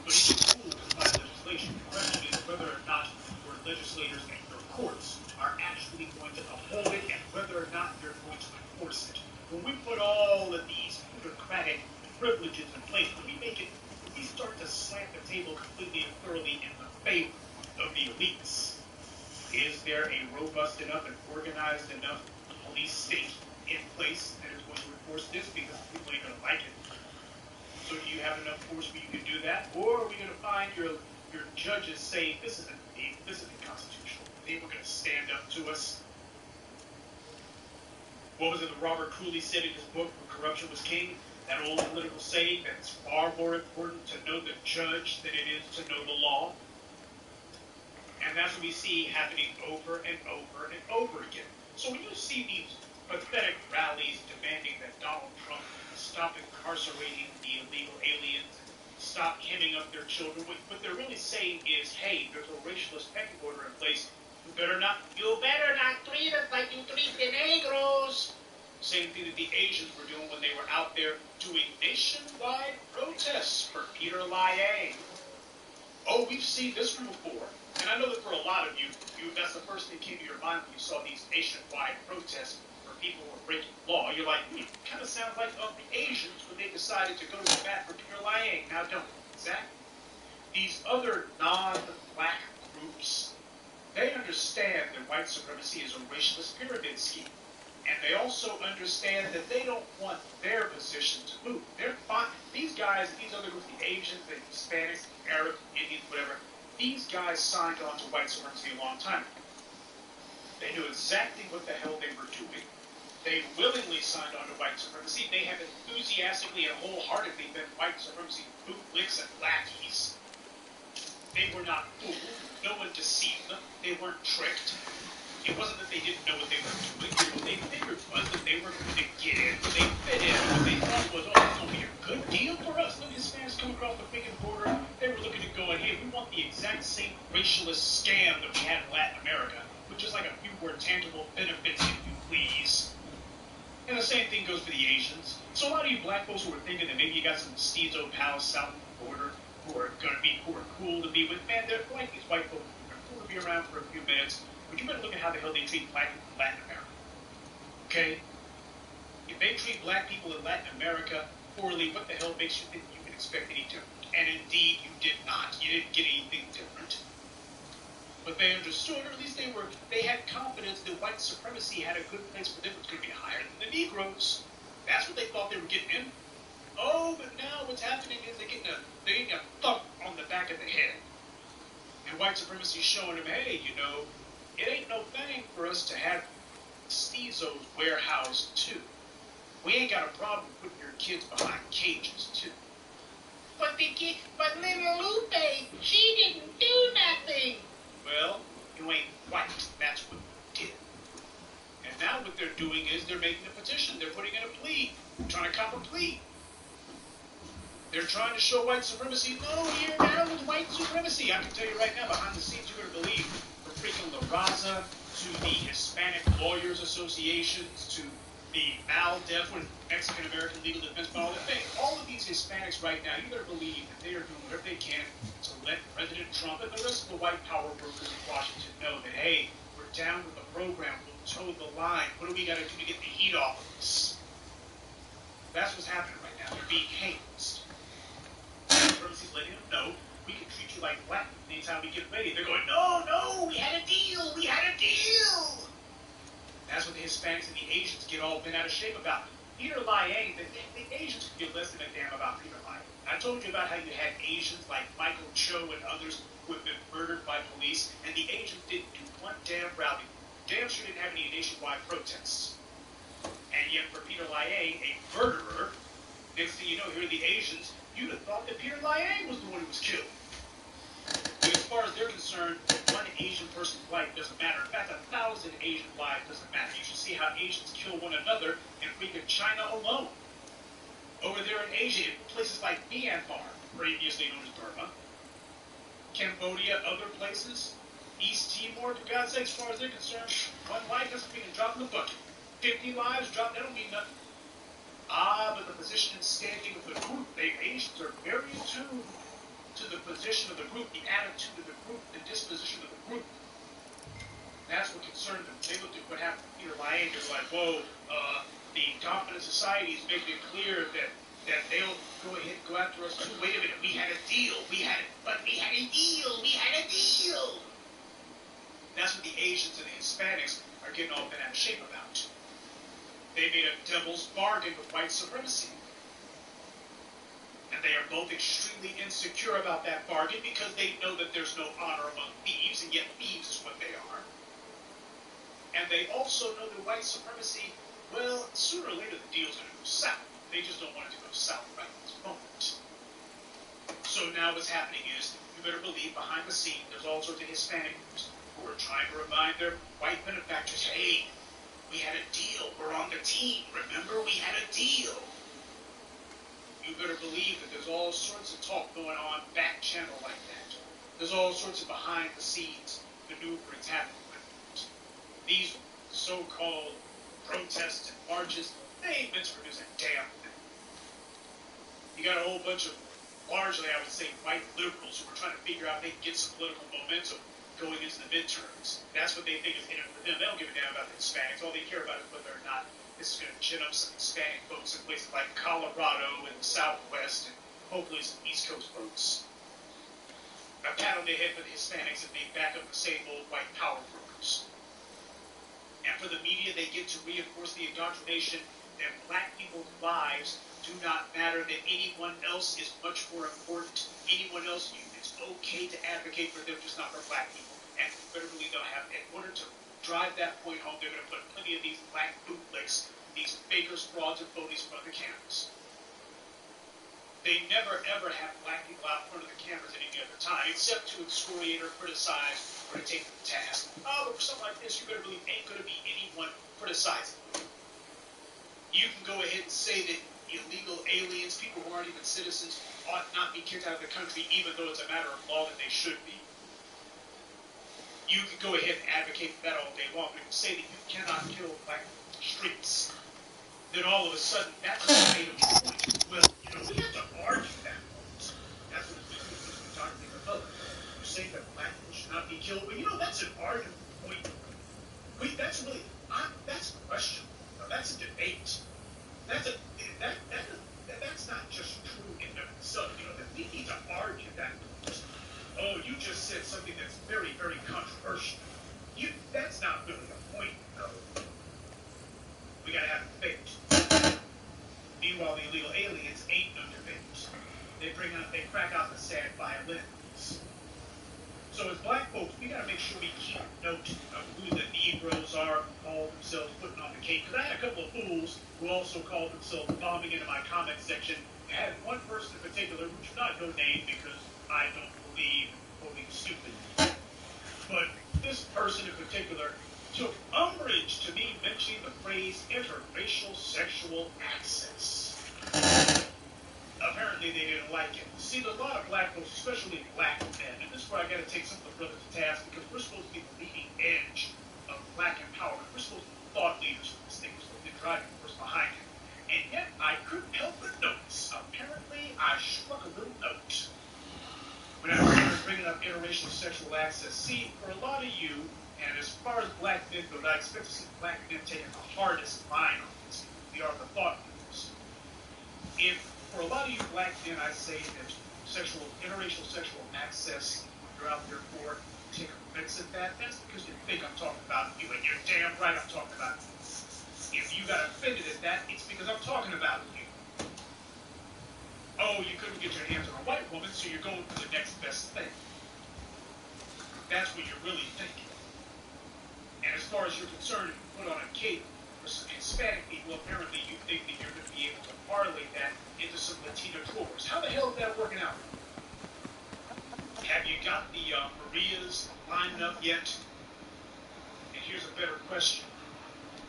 [SPEAKER 8] But if you rule by legislation, the question is whether or not your legislators and your courts are actually going to uphold it and whether or not you're going to enforce it. When we put all of these plutocratic privileges in place, we start to slant the table completely and thoroughly in the favor of the elites. Is there a robust enough and organized enough police state in place that is going to enforce this? Because people ain't going to like it. So do you have enough force where you can do that? Or are we going to find your judges saying this isn't constitutional? They were going to stand up to us. What was it that Robert Cooley said in his book, When Corruption Was King? That old political saying that it's far more important to know the judge than it is to know the law. And that's what we see happening over and over and over again. So when you see these pathetic rallies demanding that Donald Trump stop incarcerating the illegal aliens, stop hemming up their children, what they're really saying is, hey, there's a racialist pecking order in place. You better not treat us like you treat the Negros. Same thing that the Asians were doing when they were out there doing nationwide protests for Peter Liang. Oh, we've seen this one before. And I know that for a lot of you, that's the first thing that came to your mind when you saw these nationwide protests for people who were breaking the law. You're like, it kind of sounds like the Asians when they decided to go to the bat for Peter Liang. Now don't. Exactly. These other non-black groups, they understand that white supremacy is a racialist pyramid scheme. And they also understand that they don't want their position to move. They're fine. These guys, these other groups, the Asians, the Hispanics, the Arabs, Indians, whatever, these guys signed on to white supremacy a long time ago. They knew exactly what the hell they were doing. They willingly signed on to white supremacy. They have enthusiastically and wholeheartedly been white supremacy bootlicks and lackeys. They were not fooled. No one deceived them. They weren't tricked. It wasn't that they didn't know what they were doing. What they figured was that they were going to get in. When they fit in, what they thought was, oh, this will be a good deal for us. Look, Hispanics come across the freaking border. They were looking at going, hey, we want the exact same racialist scam that we had in Latin America, which is like a few more tangible benefits, if you please. And the same thing goes for the Asians. So a lot of you black folks who are thinking that maybe you got some steezo pals south of the border who are cool to be with, man, they're like these white folks. They're cool to be around for a few minutes. But you better look at how the hell they treat black people in Latin America. Okay? If they treat black people in Latin America poorly, what the hell makes you think you can expect any different? And indeed, you did not. You didn't get anything different. But they understood, or at least they had confidence that white supremacy had a good place for them. It was going to be higher than the Negroes. That's what they thought they were getting in. Oh, but now what's happening is they're getting a thump on the back of the head. And white supremacy is showing them, hey, you know, it ain't no thing for us to have Steezo's warehouse too. We ain't got a problem putting your kids behind cages too. But little Lupe, she didn't do nothing. Well, you ain't white. That's what you did. And now what they're doing is they're making a petition. They're putting in a plea. Trying to cop a plea. They're trying to show white supremacy. No, we're down with white supremacy. I can tell you right now, behind the scenes, you're going to believe from freaking La Raza to the Hispanic Lawyers Associations to the MALDEF, Mexican American Legal Defense Fund, all of these Hispanics right now, you better believe that they are doing whatever they can to let President Trump and the rest of the white power brokers in Washington know that, hey, we're down with the program. We'll toe the line. What do we got to do to get the heat off of this? That's what's happening right now. They're being hazed. Supremacy's letting them know we can treat you like black anytime we get ready. They're going, no, we had a deal. That's what the Hispanics and the Asians get all bent out of shape about. Peter Lyang, the Asians could give less than a damn about Peter Lyang. I told you about how you had Asians like Michael Cho and others who have been murdered by police, and the Asians didn't do one damn rally. Damn sure didn't have any nationwide protests. And yet for Peter Lyang, a murderer, next thing you know, here are the Asians, you'd have thought that Peter Lyang was the one who was killed. But as far as they're concerned, one Asian person's life doesn't matter. In fact, 1,000 Asian lives doesn't matter. You should see how Asians kill one another in freaking China alone. Over there in Asia, in places like Myanmar, previously known as Burma, Cambodia, other places, East Timor, for God's sake, as far as they're concerned, one life doesn't mean a drop in the bucket. 50 lives dropped, that don't mean nothing. But the position and standing of the group, the Asians are very attuned to the position of the group, the attitude of the group, the disposition of the group. That's what concerned them. They looked at what happened to Peter Lyang. They're like, whoa, the dominant society is making it clear that they'll go ahead and go after us too. Wait a minute, we had a deal. We had a deal. That's what the Asians and the Hispanics are getting all bent out of shape about. They made a devil's bargain with white supremacy. And they are both extremely insecure about that bargain because they know that there's no honor among thieves, and yet thieves is what they are. And they also know that white supremacy, well, sooner or later the deal's going to go south. They just don't want it to go south right at this moment. So now what's happening is, you better believe behind the scenes, there's all sorts of Hispanic groups who are trying to remind their white benefactors, hey, we had a deal. We're on the team. Remember, we had a deal. You better believe that there's all sorts of talk going on back channel like that. There's all sorts of behind the scenes maneuverings happening. These so-called protests and marches, they ain't meant to produce a damn thing. You got a whole bunch of, largely I would say, white liberals who are trying to figure out if they can get some political momentum going into the midterms. That's what they think is in it for them. They don't give a damn about the Hispanics. All they care about is whether or not this is going to chin up some Hispanic folks in places like Colorado and the Southwest and hopefully some East Coast folks. A pat on the head for the Hispanics and they back up the same old white power brokers. And for the media, they get to reinforce the indoctrination that black people's lives do not matter, that anyone else is much more important. Anyone else, it's okay to advocate for them, just not for black people. And literally they'll have, in order to drive that point home, they're going to put plenty of these black bootlicks, these fakers, frauds, and phonies in front of the cameras. They never, ever have black people out in front of the cameras at any other time, except to excoriate or criticize or to take them to task. Oh, but for something like this, you better believe ain't going to be anyone criticizing. You can go ahead and say that illegal aliens, people who aren't even citizens, ought not be kicked out of the country, even though it's a matter of law that they should be. You can go ahead and advocate for that all day long, but if you say that you cannot kill black people in the streets, then all of a sudden that's a made of point. Well, we have to argue that point. That's what it's been talking to the Republic. You say that black people should not be killed, but that's an argument point. That's really, that's a question. That's a debate. That's not just true in and of itself. That we need to argue that. Oh, you just said something that's very, very controversial. That's not really the point, though. We gotta have a debate. Meanwhile, the illegal aliens ain't no debate. They crack out the sad violins. So as black folks, we gotta make sure we keep note of who the Negroes are who call themselves putting on the cape. Because I had a couple of fools who also called themselves bombing into my comment section. I had one person in particular, who should not go named because I don't believe quoting stupid. But this person in particular took umbrage to me mentioning the phrase interracial sexual access. Apparently they didn't like it. See, a lot of black folks, especially black men, and this is where I got to take some of the brothers to task, because we're supposed to be the leading edge of black empowerment. We're supposed to be thought leaders for this thing. We're supposed to be driving force behind it. And yet I couldn't help but notice. Apparently I struck a little note when I was bringing up interracial sexual access. See, for a lot of you, and as far as black men go, I expect to see black men taking the hardest line on this. We are the thought leaders. If for a lot of you black men, I say that interracial sexual access, you're out there for, take offense at that. That's because you think I'm talking about you, and you're damn right I'm talking about you. If you got offended at that, it's because I'm talking about you. Oh, you couldn't get your hands on a white woman, so you're going for the next best thing. That's what you're really thinking. And as far as you're concerned, if you put on a cape for some Hispanic people, apparently you think that you're going to be able to parlay that into some Latino drawers. How the hell is that working out? Have you got the Marias lined up yet? And here's a better question.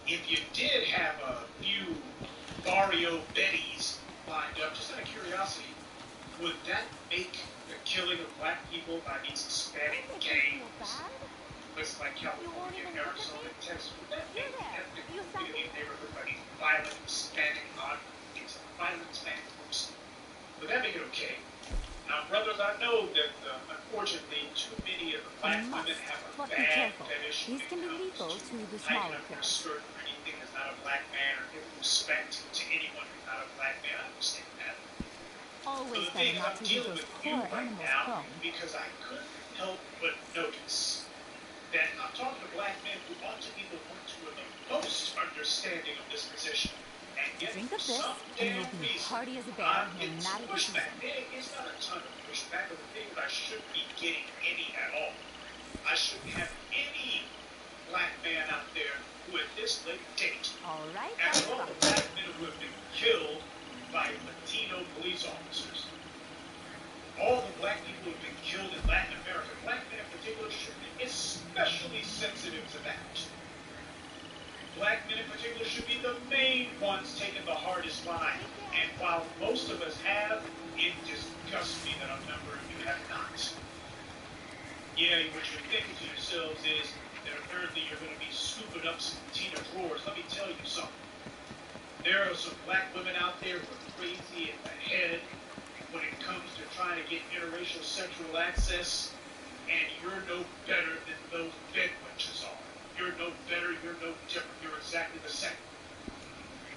[SPEAKER 8] If you did have a few Barrio Bettys lined up, just out of curiosity, would that make the killing of black people by these Hispanic gangs, places like California, Arizona, Texas, would that make ethnic community neighborhood by these violent Hispanic folks? Would that make it okay? Now, brothers, I know that unfortunately too many of the black women have a bad fetish when it comes to hiking up their skirt or anything that's not a black man, or giving respect to anyone who's not a black man. I understand that.
[SPEAKER 16] Always
[SPEAKER 8] the thing is, I'm dealing with you right now because I couldn't help but notice that I'm talking to black men who ought to be the ones who are the most understanding of this position. And yet,
[SPEAKER 16] Drink of
[SPEAKER 8] for
[SPEAKER 16] this,
[SPEAKER 8] some
[SPEAKER 16] and
[SPEAKER 8] damn
[SPEAKER 16] you'll be
[SPEAKER 8] reason,
[SPEAKER 16] party as a bear,
[SPEAKER 8] I'm
[SPEAKER 16] no
[SPEAKER 8] getting
[SPEAKER 16] matter the
[SPEAKER 8] pushback.
[SPEAKER 16] season.
[SPEAKER 8] It's not a ton of pushback, but the thing is I shouldn't be getting any at all. I shouldn't have any black man out there who at this late date, after all the black men who have been killed by Latino police officers, all the black people who have been killed in Latin America, black men in particular should be especially sensitive to that. Black men in particular should be the main ones taking the hardest line. And while most of us have, it disgusts me that a number of you have not. Yeah, what you're thinking to yourselves is that apparently you're going to be scooping up some Tina drawers. Let me tell you something. There are some black women out there who are crazy in the head when it comes to trying to get interracial sexual access, and you're no better than those dead witches are. You're no better, you're no different, you're exactly the same.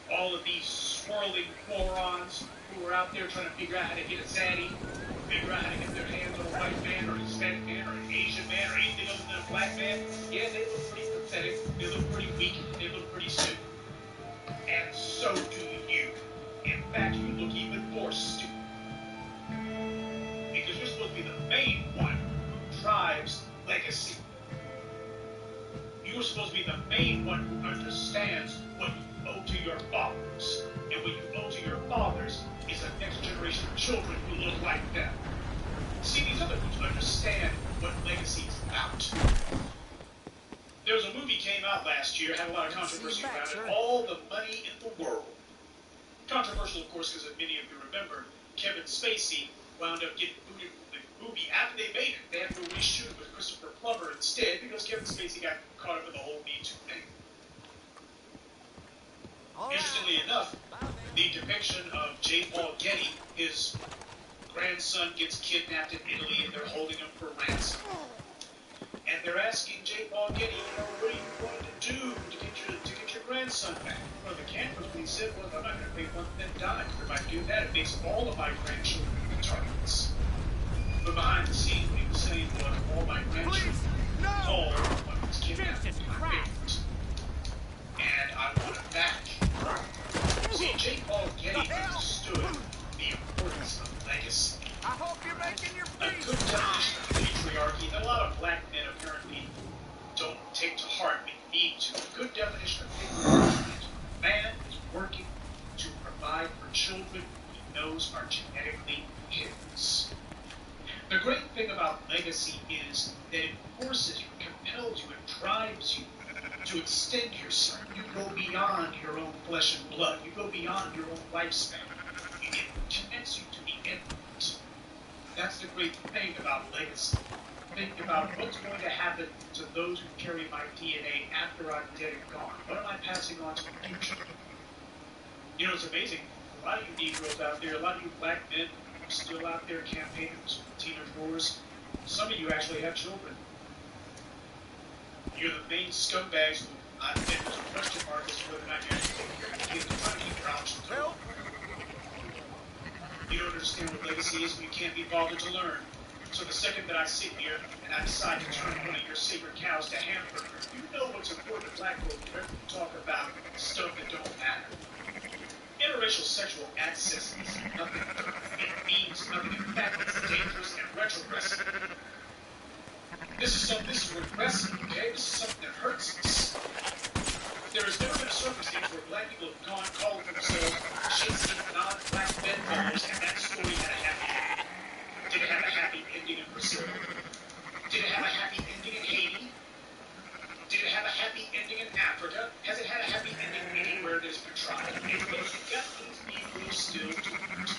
[SPEAKER 8] All of these swirling morons who are out there trying to figure out how to get a zaddy, figure out how to get their hands on a white man or a Hispanic man or an Asian man or anything other than a black man, yeah, they look pretty pathetic, they look pretty weak, main one who drives legacy. You are supposed to be the main one who understands what you owe to your fathers. And what you owe to your fathers is a next generation of children who look like them. See, these other groups understand what legacy is about. There was a movie came out last year, had a lot of controversy around it, All the Money in the World. Controversial, of course, because many of you remember, Kevin Spacey wound up getting booted from the movie after they made it. They had to go reshoot it with Christopher Plummer instead because Kevin Spacey got caught up in the whole Me Too thing. Interestingly enough, the depiction of J. Paul Getty, his grandson gets kidnapped in Italy and they're holding him for ransom. And they're asking J. Paul Getty, what are you going to do to get your grandson back? Well, the campers, he said, well, I'm not going to pay one thin dime. If I do that, it makes all of my grandchildren targets. But behind the scenes, what he was saying was, all my grandchildren, all one was kidnapped in my favorite. And I want it back. See, J. Paul Getty understood the importance of legacy.
[SPEAKER 10] I hope you're making your
[SPEAKER 8] A good definition of patriarchy that a lot of black men apparently don't take to heart but need to. A good definition of patriarchy is man is working to provide for children he knows are genetically his. The great thing about legacy is that it forces you, compels you, it drives you to extend yourself. You go beyond your own flesh and blood. You go beyond your own lifespan. It connects you to the infinite. That's the great thing about legacy. Think about what's going to happen to those who carry my DNA after I'm dead and gone. What am I passing on to the future? You know, it's amazing. A lot of you Negroes out there, a lot of you black men still out there campaigning for teenage wars. Some of you actually have children. You're the main scumbags who I think there's a question mark as to whether or not you actually take care of your kids and try to keep your options open. You don't understand what legacy is when you can't be bothered to learn. So the second that I sit here and I decide to turn one of your sacred cows to hamburger, you know what's important to black folks whenever you talk about stuff that don't matter. Interracial sexual access is nothing. It means nothing. In fact, it's dangerous and retrogressive. This is regressive, okay? This is something that hurts us. There has never been a circumstance where black people have gone calling themselves chasing non-black bedfellows and that story had a happy ending. Did it have a happy ending in Brazil? Did it have a happy ending in Haiti? Did it have a happy ending in Africa? Has it had a happy ending anywhere that has been tried? And you've got these people still doing it.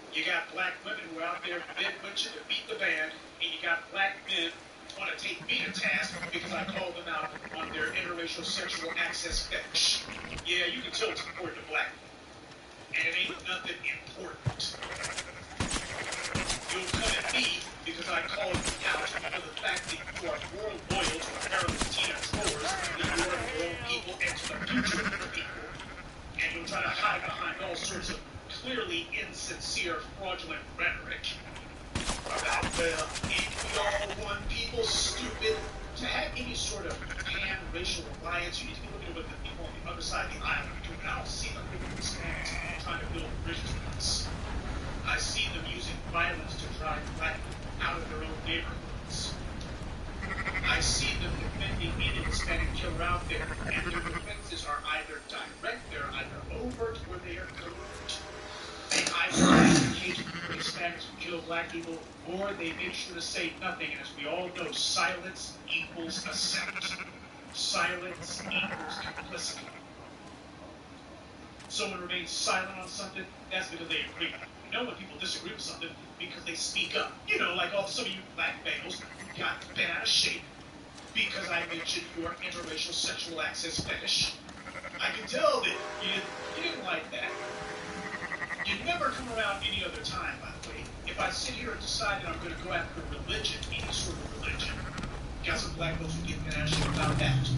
[SPEAKER 8] You got black women who are out there bed-witching to beat the band, and you got black men who want to take me to task because I called them out on their interracial sexual access fetish. Yeah, you can tell it's important to black people. And it ain't nothing important. You'll come at me because I called you out for the fact that you are more loyal to a pair of Tina Trollers than you are to your own people and to the future of your people. And you'll try to hide behind all sorts of clearly insincere, fraudulent rhetoric about, well, ain't we all one people, stupid? To have any sort of pan-racial alliance, you need to be looking at what the people on the other side of the aisle are doing. I don't see them looking at this man trying to build bridges with us. I see them using violence to drive black people out of their own neighborhoods. I see them defending any Hispanic killer out there, and their defenses are either direct, they're either overt, or they are covert. They either advocate for Hispanics who kill black people, or they make sure to say nothing. And as we all know, silence equals assent. Silence equals complicity. Someone remains silent on something, that's because they agree. You know when people disagree with something? Because they speak up. You know, like some of you black males who got bent out of shape because I mentioned your interracial sexual access fetish. I can tell that you didn't like that. You never come around any other time, by the way. If I sit here and decide that I'm going to go after religion, any sort of religion, got some black folks who get bent out of shape about that.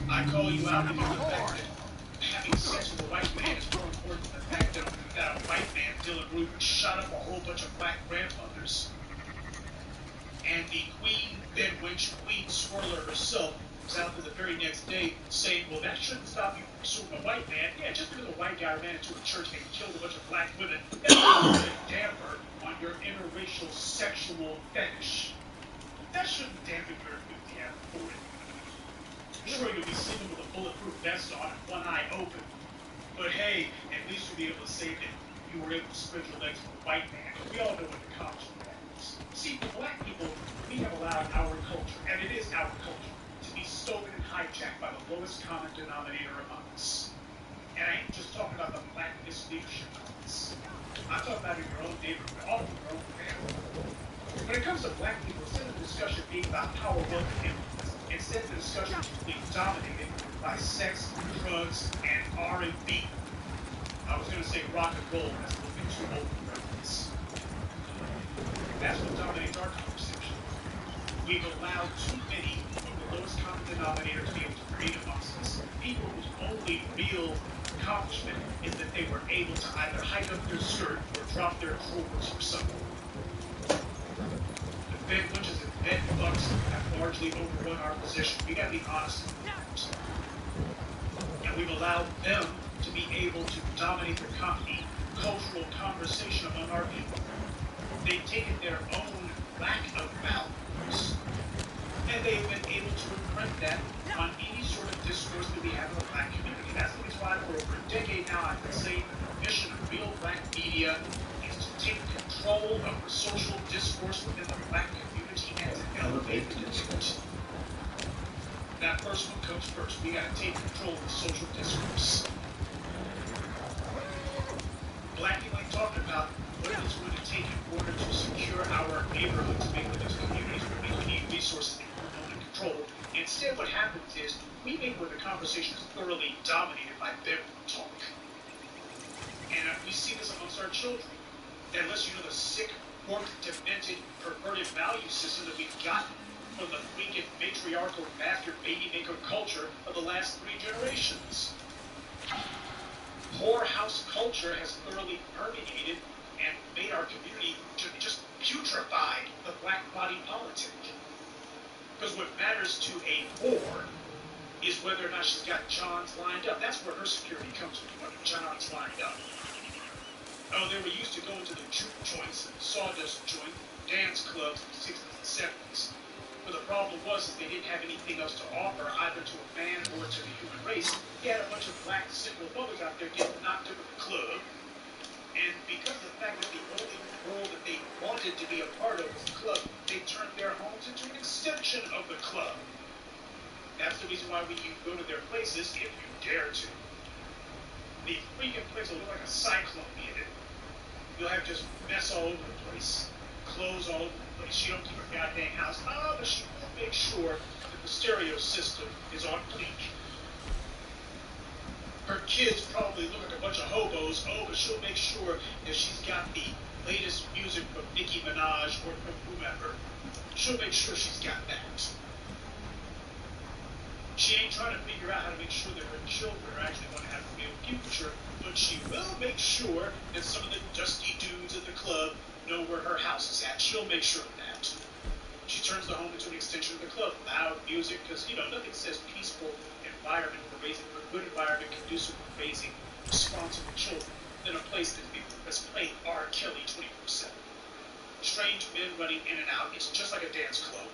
[SPEAKER 8] I call you out because of the fact that having sex with a white man is more important than the fact that a white man, Dylan Rubin, shot up a whole bunch of black grandmothers. And the queen, bedwitch, queen swirler herself was out there the very next day saying, well, that shouldn't stop you from pursuing a white man. Yeah, just because a white guy ran into a church and killed a bunch of black women, that doesn't put a damper on your interracial sexual fetish. That shouldn't dampen your enthusiasm for it. Sure, you'll be sleeping with a bulletproof vest on and one eye open. But hey, at least you'll be able to say that you were able to spread your legs for a white man. We all know what the accomplishment that is. See, for black people, we have allowed our culture, and it is our culture, to be stolen and hijacked by the lowest common denominator among us. And I ain't just talking about the black misleadership class. I'm talking about in your own neighborhood, all of your own family. When it comes to black people, instead of the discussion being about power, wealth, and influence, instead the discussion is being dominated by sex, drugs, and R&B. I was going to say rock and roll, that's a little bit too old for reference. That's what dominates our conversation. We've allowed too many of the lowest common denominator to be able to create amongst us. People whose only real accomplishment is that they were able to either hike up their skirt or drop their drawers or something. The bed witches and bed bugs have largely overrun our position. We gotta be honest about it. And we've allowed them to be able to dominate the cultural conversation among our people. They've taken their own lack of values, and they've been able to imprint that on any sort of discourse that we have in the black community. That's the reason why for over a decade now I've been saying the mission of real black media is to take control of the social discourse within the black community and to elevate the discourse. That first one comes first. We gotta take control of the social discourse. Black people ain't talking about what it's going to take in order to secure our neighborhood, to make them into communities where we need resources that we're known and control. Instead, what happens is we make where the conversation is thoroughly dominated by bedroom talk. And we see this amongst our children. Unless you know the sick, warped, demented, perverted value system that we've gotten from the freaking matriarchal bastard baby maker culture of the last 3 generations. Whorehouse culture has thoroughly permeated and made our community just putrefied the black body politic. Because what matters to a whore is whether or not she's got Johns lined up. That's where her security comes from, whether Johns lined up. Oh, they were used to going to the juke joints and sawdust joint dance clubs in the 60s and 70s. But the problem was that they didn't have anything else to offer either to a man or to the human race. They had a bunch of black single mothers out there getting knocked into the club. And because of the fact that the only world that they wanted to be a part of was the club, they turned their homes into an extension of the club. That's the reason why when you go to their places, if you dare to, the freaking place will look like a cyclone in it. You'll have just mess all over the place, clothes all over the place. She don't keep her goddamn house. Oh, but she will make sure that the stereo system is on bleak. Her kids probably look like a bunch of hobos. Oh, but she'll make sure that she's got the latest music from Nicki Minaj or from whomever. She'll make sure she's got that. She ain't trying to figure out how to make sure that her children are actually going to have a real future, but she will make sure that some of the dusty dudes at the club know where her house is at. She'll make sure of that. She turns the home into an extension of the club. Loud music, because, nothing says peaceful environment for raising, a good environment conducive for raising responsible children than a place that's playing R. Kelly 24/7. Strange men running in and out. It's just like a dance club,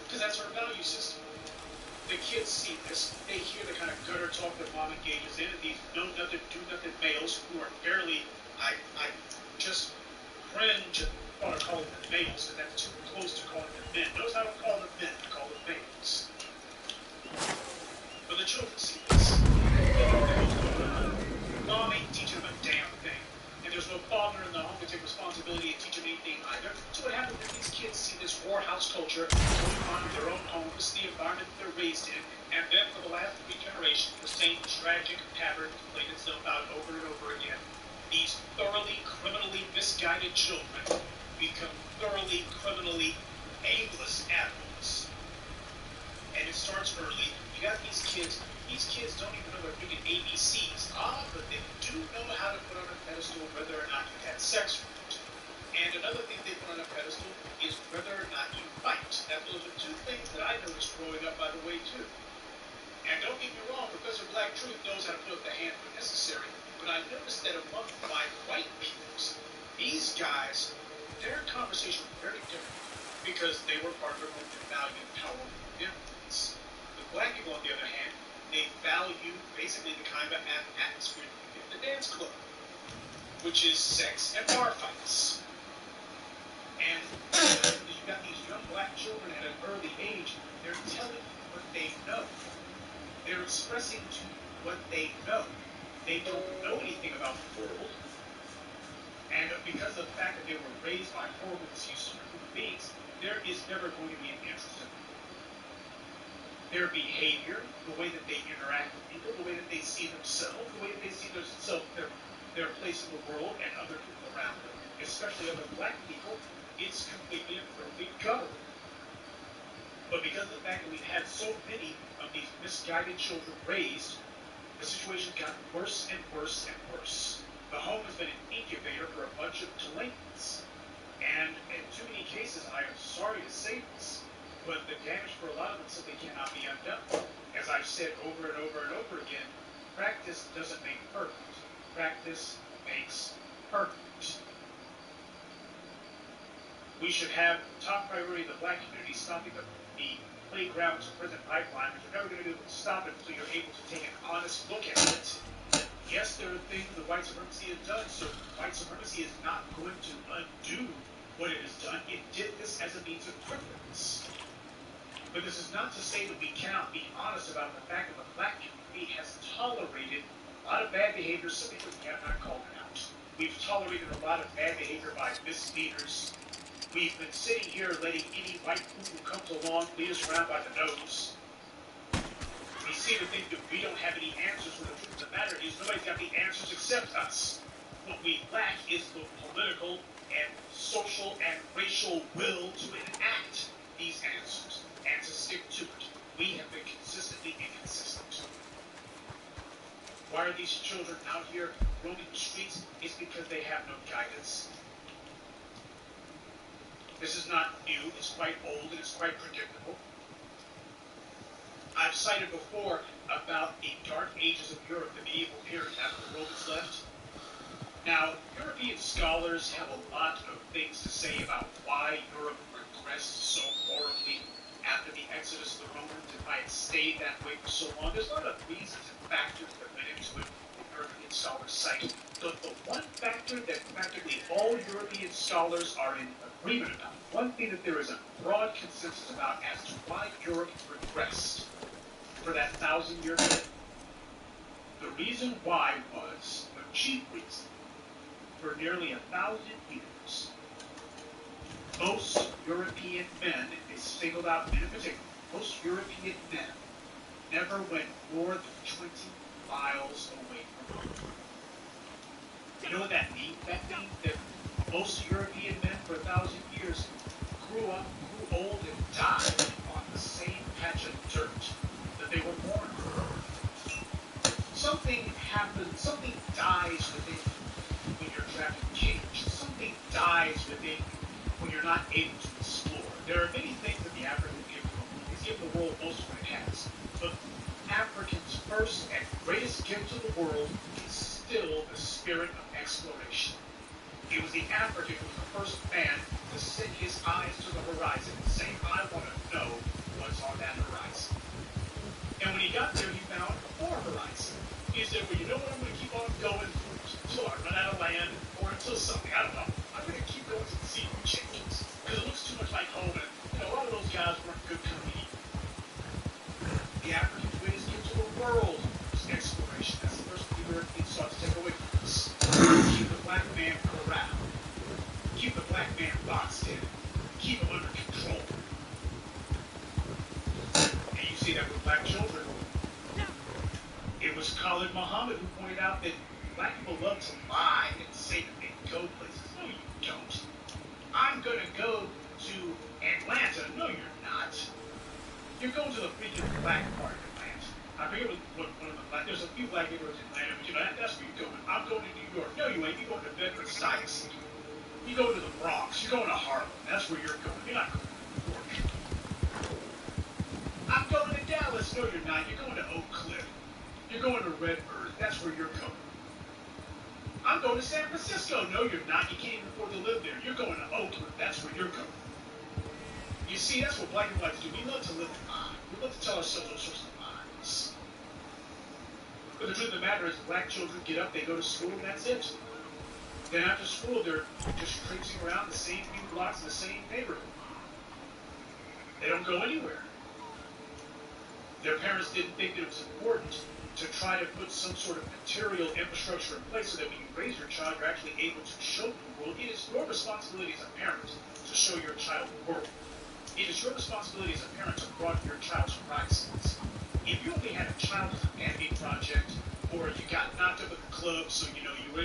[SPEAKER 8] because that's her value system. The kids see this. They hear the kind of gutter talk that mom engages in, and these know-nothing, do-nothing males who are barely, I just cringe and want to call them males, because that's too close to calling them men. Notice I don't call them men, I call them males. But the children see this. Mom ain't teaching them a damn thing. And there's no father in the home to take responsibility and teach them anything either. So what happens is these kids see this whorehouse culture going on in their own home. This is the environment that they're raised in. And then for the last 3 generations, the same tragic pattern played itself out over and over again. These thoroughly, criminally misguided children become thoroughly, criminally aimless animals. And it starts early. You got these kids don't even know their freaking ABCs. But they do know how to put on a pedestal whether or not you had sex with it. And another thing they put on a pedestal is whether or not you fight. Now, those are 2 things that I noticed growing up, by the way, too. And don't get me wrong, Professor Black Truth knows how to put up the hand when necessary. But I noticed that among my white peoples, these guys, their conversation was very different because they were part of a group that valued power and influence. The black people, on the other hand, they value basically the kind of atmosphere that you get at the dance club, which is sex and bar fights. And you've got these young black children at an early age, they're telling you what they know. They're expressing to you what they know. They don't know anything about the world. And because of the fact that they were raised by horrible excuses for human beings, there is never going to be an interest in them. Their behavior, the way that they interact with people, the way that they see themselves, the way that they see their place in the world and other people around them, especially other black people, it's completely and thoroughly governed. But because of the fact that we've had so many of these misguided children raised, the situation got worse and worse and worse. The home has been an incubator for a bunch of delinquents. And in too many cases, I am sorry to say this, but the damage for a lot of them simply cannot be undone. As I've said over and over and over again, practice doesn't make perfect. Practice makes perfect. We should have top priority of the black community stopping the playground to prison pipeline, but you're never going to be able to stop it until you're able to take an honest look at it. Yes, there are things that white supremacy has done, so white supremacy is not going to undo what it has done. It did this as a means of preference. But this is not to say that we cannot be honest about the fact that the black community has tolerated a lot of bad behavior simply because we have not called it out. We've tolerated a lot of bad behavior by misleaders. We've been sitting here letting any white fool who comes along lead us around by the nose. We seem to think that we don't have any answers, when the truth of the matter is nobody's got the answers except us. What we lack is the political and social and racial will to enact these answers and to stick to it. We have been consistently inconsistent. Why are these children out here roaming the streets? It's because they have no guidance. This is not new, it's quite old, and it's quite predictable. I've cited before about the dark ages of Europe, the medieval period after the Romans left. Now, European scholars have a lot of things to say about why Europe regressed so horribly after the exodus of the Romans, and why it stayed that way for so long. There's a lot of reasons and factors that went into it that European scholars cite. But the one factor that practically all European scholars are in agreement about, one thing that there is a broad consensus about as to why Europe regressed for that 1,000-year period, the reason why was, the chief reason, for nearly 1,000 years, most European men, they singled out men in particular, most European men never went more than 20 miles away from home. You know what that means? That means that most European men for 1,000 years grew up, grew old, and died on the same patch of dirt that they were born on. Something happens, something dies within you when you're trapped in a cage. Something dies within you when you're not able to explore. There are many things that the African gift has given the world most of what it has. But Africans' first and greatest gift to the world is still the spirit of exploration. It was the African who was the first man to set his eyes to the horizon and say, I want to know what's on that horizon. And when he got there, he found more horizon. He said, well, you know what, I'm going to keep on going until I run out of land or until something, I don't know. I'm going to keep going to see what changes. Because it looks too much like home, and a lot of those guys weren't good company. The African's greatest gift to the world was exploration. That's the first thing Europeans sought to take away from us. Keep the black man corralled. Keep the black man boxed in. Keep him under control. And you see that with black children. It was Khalid Muhammad who pointed out that black people love to lie and say that they go places. No, you don't. I'm going to go to Atlanta. No, you're not. You're going to the freaking black part of Atlanta. I forget what one of the black, there's a few black neighborhoods in Atlanta, but you know, that's where you're going. I'm going to New York. No, you ain't. You're going to Bedford Stuyvesant. You go to the Bronx. You're going to Harlem. That's where you're going. You're not going to New York. I'm going to Dallas. No, you're not. You're going to Oak Cliff. You're going to Red Earth. That's where you're going. I'm going to San Francisco. No, you're not. You can't even afford to live there. You're going to Oakland. That's see, that's what black and whites do. We love to live in lies. We love to tell ourselves all sorts of lies. But the truth of the matter is, black children get up, they go to school, and that's it. Then after school, they're just traipsing around the same few blocks in the same neighborhood. They don't go anywhere. Their parents didn't think that it was important to try to put some sort of material infrastructure in place so that when you raise your child, you're actually able to show them the world. It is your responsibility as a parent to show your child the world. It is your responsibility as a parent to broaden your child's horizons. If you only had a child as a family project, or you got knocked up at the club, so you were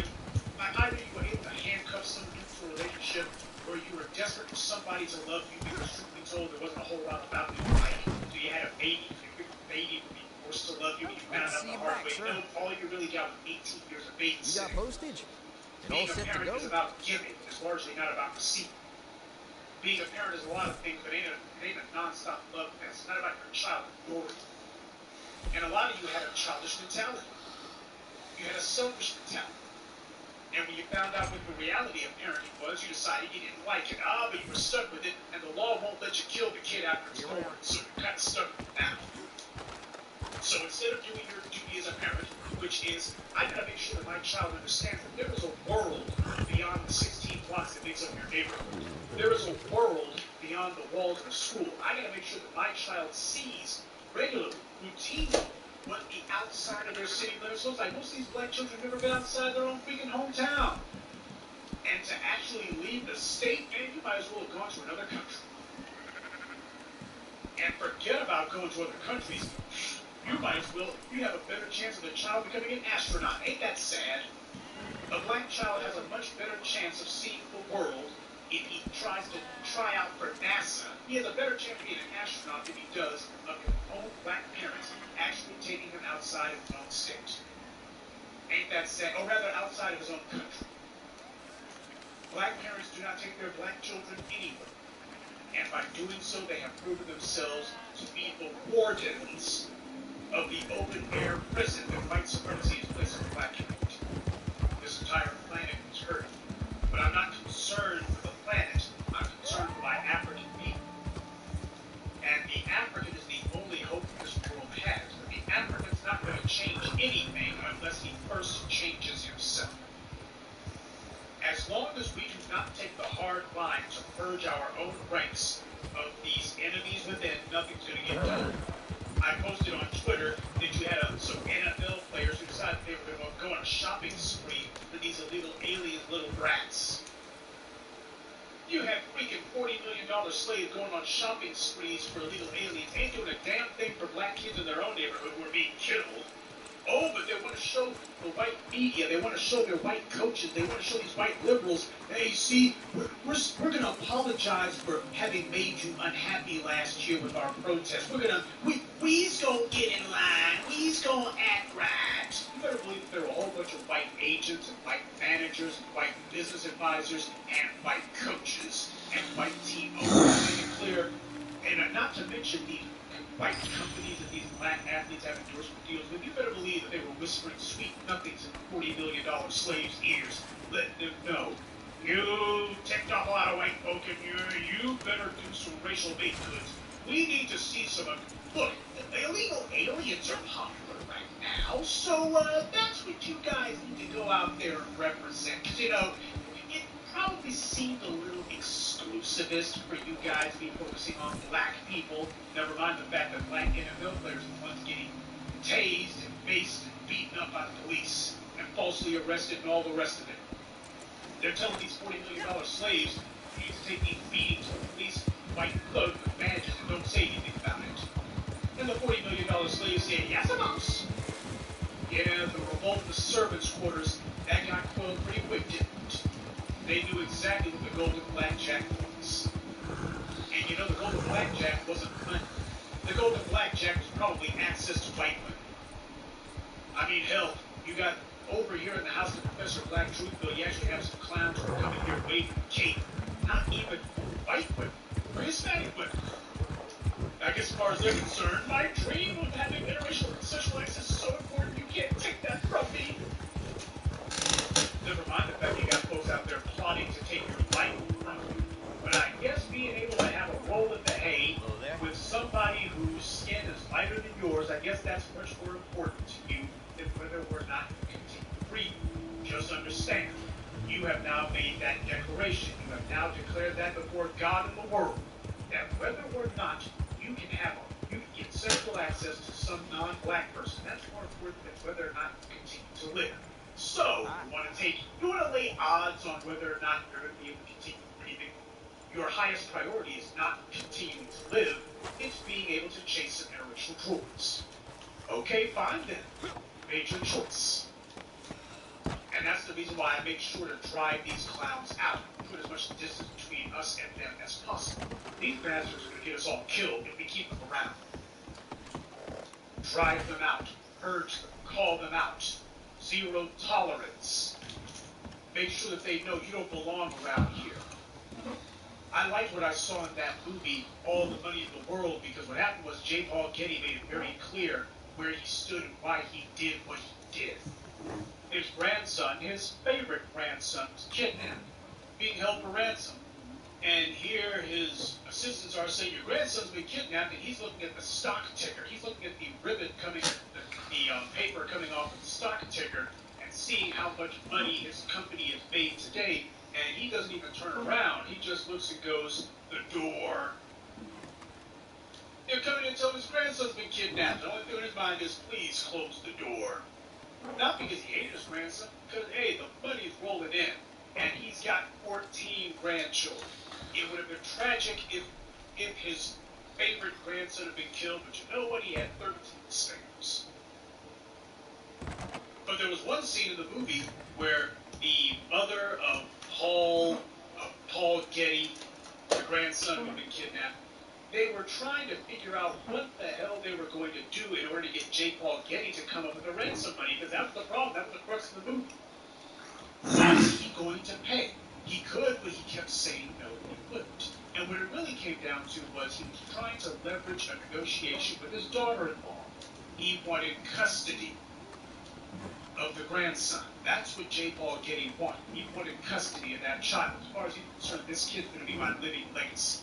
[SPEAKER 8] either you were able to handcuff someone into a relationship, or you were desperate for somebody to love you because truthfully told there wasn't a whole lot about you. So you had a baby, you baby would be forced to love you, and you found out the hard way. No, all you really got was 18 years of babysitting.
[SPEAKER 17] You got postage?
[SPEAKER 8] Being a parent is about giving. It's largely not about receiving. Being a parent is a lot of things, but it ain't a non-stop love fest. It's not about your child glory. And a lot of you had a childish mentality. You had a selfish mentality. And when you found out what the reality of parenting was, you decided you didn't like it. But you were stuck with it, and the law won't let you kill the kid after it's born, so you're kind of stuck with it now. So instead of doing your duty as a parent, which is, I gotta make sure that my child understands that there is a world beyond the 16 blocks that makes up your neighborhood. There is a world beyond the walls of a school. I gotta make sure that my child sees regularly, routinely, what the outside of their city limits looks like. Most of these black children have never been outside their own freaking hometown. And to actually leave the state, man, you might as well have gone to another country. And forget about going to other countries. You might as well, you have a better chance of the child becoming an astronaut. Ain't that sad? A black child has a much better chance of seeing the world if he tries to try out for NASA. He has a better chance of being an astronaut than he does of his own black parents actually taking him outside of his own state. Ain't that sad? Or rather, outside of his own country. Black parents do not take their black children anywhere. And by doing so, they have proven themselves to be the wardens of the open-air prison that white supremacy has placed on the black community. This entire planet is hurting. But I'm not concerned with the planet. I'm concerned with my African people. And the African is the only hope this world has. But the African's not going to change anything unless he first changes himself. As long as we do not take the hard line to purge our own ranks of these enemies within, nothing's going to get done. I posted on Twitter that you had some NFL players who decided they were going to go on a shopping spree for these illegal aliens, little brats. You have freaking $40 million slaves going on shopping sprees for illegal aliens, ain't doing a damn thing for black kids in their own neighborhood who are being killed. Oh, but they want to show the white media, they want to show their white coaches, they want to show these white liberals, hey, see, we're going to apologize for having made you unhappy last year with our protests. We's going to get in line, we's going to act right. You better believe that there were a whole bunch of white agents and white managers and white business advisors and white coaches and white team owners to make it clear, and not to mention the white companies that these black athletes have endorsement deals with. You better believe that they were whispering sweet nothings in $40 million slaves' ears, letting them know, you ticked off a lot of white folk in here, you better do some racial baked goods. We need to see some of, look, illegal aliens are popular right now, so that's what you guys need to go out there and represent. Because, it probably seemed a little exclusivist for you guys to be focusing on black people. Never mind the fact that black NFL players are the ones getting tased and maced and beaten up by the police and falsely arrested and all the rest of it. They're telling these $40 million slaves, you need to take these beatings to the police, white cloak with badges, and don't say anything about it. And the $40 million slaves say, yes, boss. Yeah, the revolt of the servants' quarters, that got quelled pretty quick, didn't it? They knew exactly what the golden blackjack was. And the golden blackjack wasn't money. The golden blackjack was probably access to white women. I mean, hell, you got over here in the house of Professor Black Truthville, you actually have some clowns who are coming here waving the cape. Not even white women, or Hispanic women. I guess as far as they're concerned, my dream of having interracial sexual access is so important, you can't take that from me. Never mind the fact you got folks out there plotting to take your life from you. But I guess being able to have a roll in the hay is much more important to you than whether or not you continue to breathe. Just understand, you have now made that declaration. You have now declared that before God and the world, that whether or not you can get sexual access to some non-black person, that's more important than whether or not you continue to live. So, you want to lay odds on whether or not you're going to be able to continue breathing. Your highest priority is not continuing to live, it's being able to chase some interracial droids. Okay, fine then. Made your choice. And that's the reason why I make sure to drive these clowns out, put as much distance between us and them as possible. These bastards are going to get us all killed if we keep them around. Drive them out, urge them, call them out. Zero tolerance. Make sure that they know you don't belong around here. I liked what I saw in that movie, All the Money in the World, because what happened was J. Paul Getty made it very clear where he stood and why he did what he did. His grandson, his favorite grandson, was kidnapped, being held for ransom. And here his assistants are saying, your grandson's been kidnapped, and he's looking at the stock ticker. He's looking at the ribbon coming, the paper coming off of the stock ticker, and seeing how much money his company has made today. And he doesn't even turn around. He just looks and goes, the door. They're coming in to tell him his grandson's been kidnapped. The only thing in his mind is, please close the door. Not because he hated his grandson, because, hey, the money's rolling in. And he's got 14 grandchildren. It would have been tragic if his favorite grandson had been killed, but you know what? He had 13 spares. But there was one scene in the movie where the mother of Paul Getty, the grandson who had been kidnapped, they were trying to figure out what the hell they were going to do in order to get J. Paul Getty to come up with the ransom money, because that was the problem. That was the crux of the movie. Was he going to pay? He could, but he kept saying no, he wouldn't. And what it really came down to was he was trying to leverage a negotiation with his daughter-in-law. He wanted custody of the grandson. That's what J. Paul Getty wanted. He wanted custody of that child. As far as he's concerned, this kid's going to be my living legacy.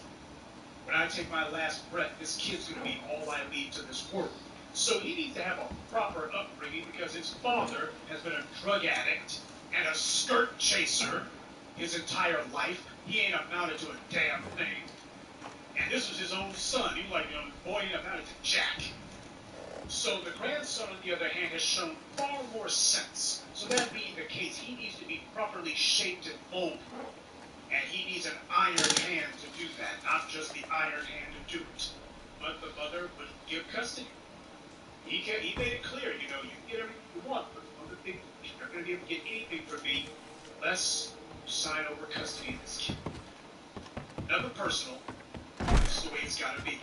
[SPEAKER 8] When I take my last breath, this kid's going to be all I leave to this world. So he needs to have a proper upbringing because his father has been a drug addict and a skirt chaser his entire life. He ain't amounted to a damn thing. And this was his own son. He was like, boy, he amounted to jack. So the grandson, on the other hand, has shown far more sense. So that being the case, he needs to be properly shaped and molded. And he needs an iron hand to do that, not just the iron hand to do it. But the mother would give custody. He made it clear, you can get everything you want, but one of the things, you're not going to be able to get anything from me unless you sign over custody of this kid. Nothing personal. This is the way it's got to be.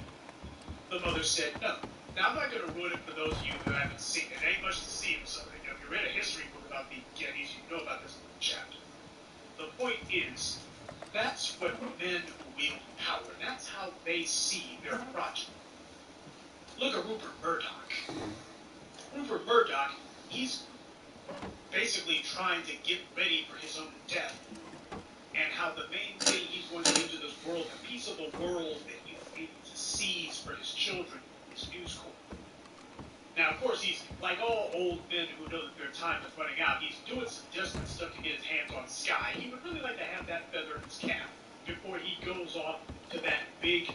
[SPEAKER 8] The mother said no. Now, I'm not going to ruin it for those of you who haven't seen it. It ain't much to see in something. If you read a history book about the Gettys, you know about this little chapter. The point is, that's what men wield power. That's how they see their project. Look at Rupert Murdoch. Rupert Murdoch, he's basically trying to get ready for his own death. And how the main thing he's going to give to this world, the piece of the world that he's able to seize for his children, is News Corp. Now, of course, he's like all old men who know that their time is running out. He's doing some desperate stuff to get his hands on Sky. He would really like to have that feather in his cap before he goes off to that big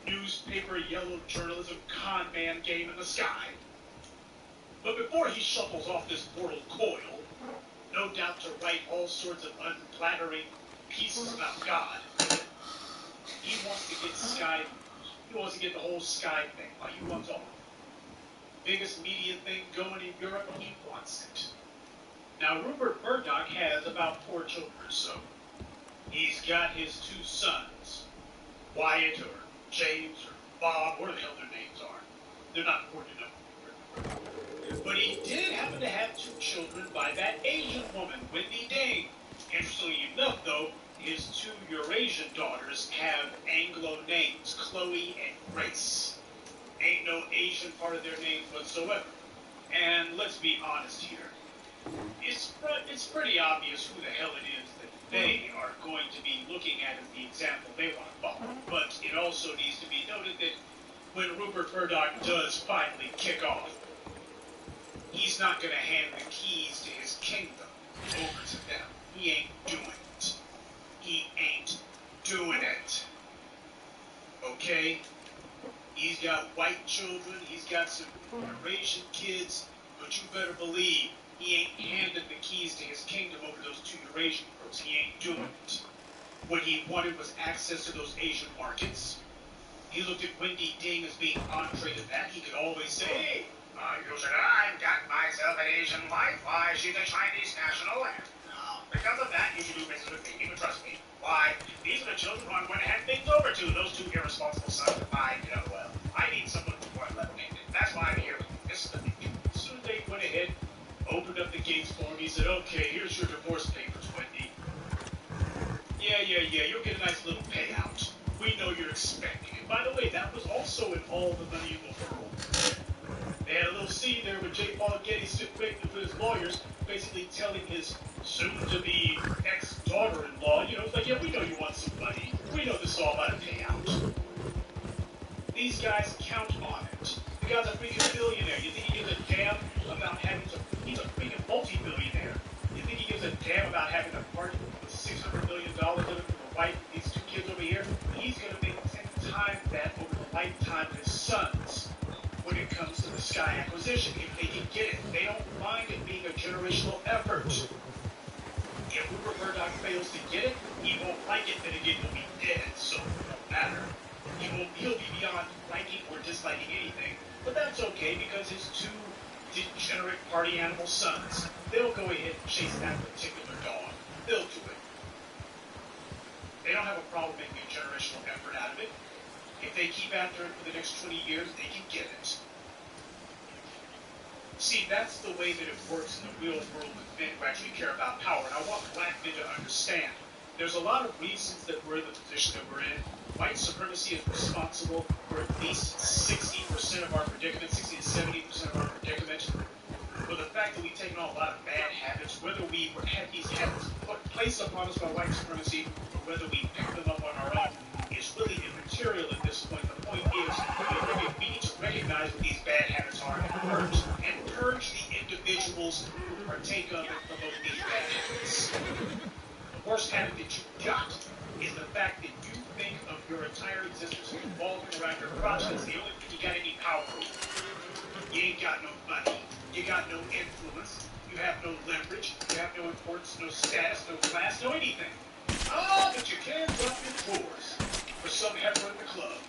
[SPEAKER 8] newspaper yellow journalism con man game in the sky. But before he shuffles off this mortal coil, no doubt to write all sorts of unflattering pieces about God, he wants to get Sky. He wants to get the whole Sky thing. Like, he wants all. Biggest media thing going in Europe, he wants it. Now, Rupert Murdoch has about 4 children or so. He's got his 2 sons, Wyatt or James or Bob, whatever the hell their names are. They're not important enough. But he did happen to have 2 children by that Asian woman, Wendy Dane. Interestingly enough, though, his 2 Eurasian daughters have Anglo names, Chloe and Grace. Ain't no Asian part of their names whatsoever. And let's be honest here. It's pretty obvious who the hell it is that they are going to be looking at as the example they want to follow. But it also needs to be noted that when Rupert Murdoch does finally kick off, he's not going to hand the keys to his kingdom over to them. He ain't doing it. He ain't doing it. Okay? He's got white children, he's got some Eurasian kids, but you better believe he ain't handed the keys to his kingdom over to those two Eurasian girls. He ain't doing it. What he wanted was access to those Asian markets. He looked at Wendy Ding as being entree to that. He could always say, hey, you said, I've got myself an Asian wife. Why, she's a Chinese national. Because of that, you should do business with me. You can trust me. Why? These are the children who I'm going to hand things over to. Those two irresponsible sons of mine. I need someone who's more level-headed. That's why I'm here. This is the thing. So they went ahead, opened up the gates for him. He said, okay, here's your divorce papers, Wendy. Yeah, you'll get a nice little payout. We know you're expecting it. By the way, that was also in All the Money in the World. They had a little scene there with J. Paul Getty sitting with his lawyers, basically telling his soon-to-be ex-daughter-in-law, it's like, yeah, we know you want some money. We know this is all about a payout. These guys count on it. The guy's a freaking billionaire. You think he gives a damn about having to... He's a freaking multi-billionaire. You think he gives a damn about having a party with $600 million in it for the wife, these two kids over here? He's going to make 10 times that over the lifetime of his sons when it comes to the Sky acquisition. If they can get it, they don't mind it being a generational effort. If Rupert Murdoch fails to get it, he won't like it, then again, he'll be dead, so it won't matter. He'll be beyond liking or disliking anything, but that's okay because his two degenerate party animal sons, they'll go ahead and chase that particular dog. They'll do it. They don't have a problem making a generational effort out of it. If they keep after it for the next 20 years, they can get it. See, that's the way that it works in the real world with men who actually care about power. And I want black men to understand. There's a lot of reasons that we're in the position that we're in. White supremacy is responsible for at least 60% of our predicament, 60 to 70% of our predicament. For the fact that we've taken on a lot of bad habits, whether we had these habits placed upon us by white supremacy, or whether we picked them up on our own, is really immaterial at this point. The point is, we need to recognize what these bad habits are and purge the individuals who partake of and promote these bad habits. The worst habit that you've got is the fact that you think of your entire existence revolving around your crotch. That's the only thing you got any power over. You ain't got no money. You got no influence. You have no leverage. You have no importance, no status, no class, no anything. But you can drop your drawers for some heifer at the club.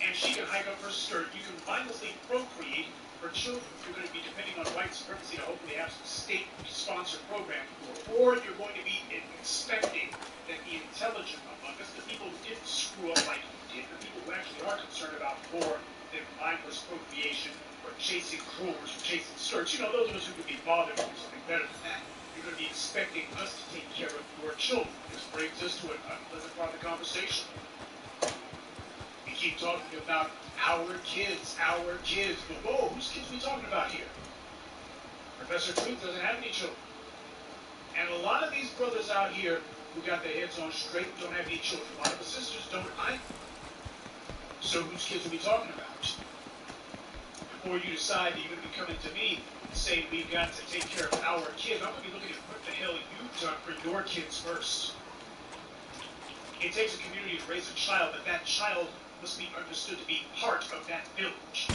[SPEAKER 8] And she can hike up her skirt. You can mindlessly procreate for children. You're going to be depending on white supremacy to hopefully have some state-sponsored program for. Or you're going to be expecting that the intelligent among us, the people who didn't screw up like you did, the people who actually are concerned about more than mindless procreation or chasing drawers or chasing skirts, those of us who could be bothered with something better than that, you're going to be expecting us to take care of your children. This brings us to an unpleasant part of the conversation. We keep talking about our kids. But whoa, whose kids are we talking about here? Professor Truth doesn't have any children. And a lot of these brothers out here who got their heads on straight don't have any children. A lot of the sisters don't either. So whose kids are we talking about? Before you decide that you're going to be coming to me and saying we've got to take care of our kids, I'm going to be looking at what the hell you've done for your kids first. It takes a community to raise a child, but that child must be understood to be part of that village.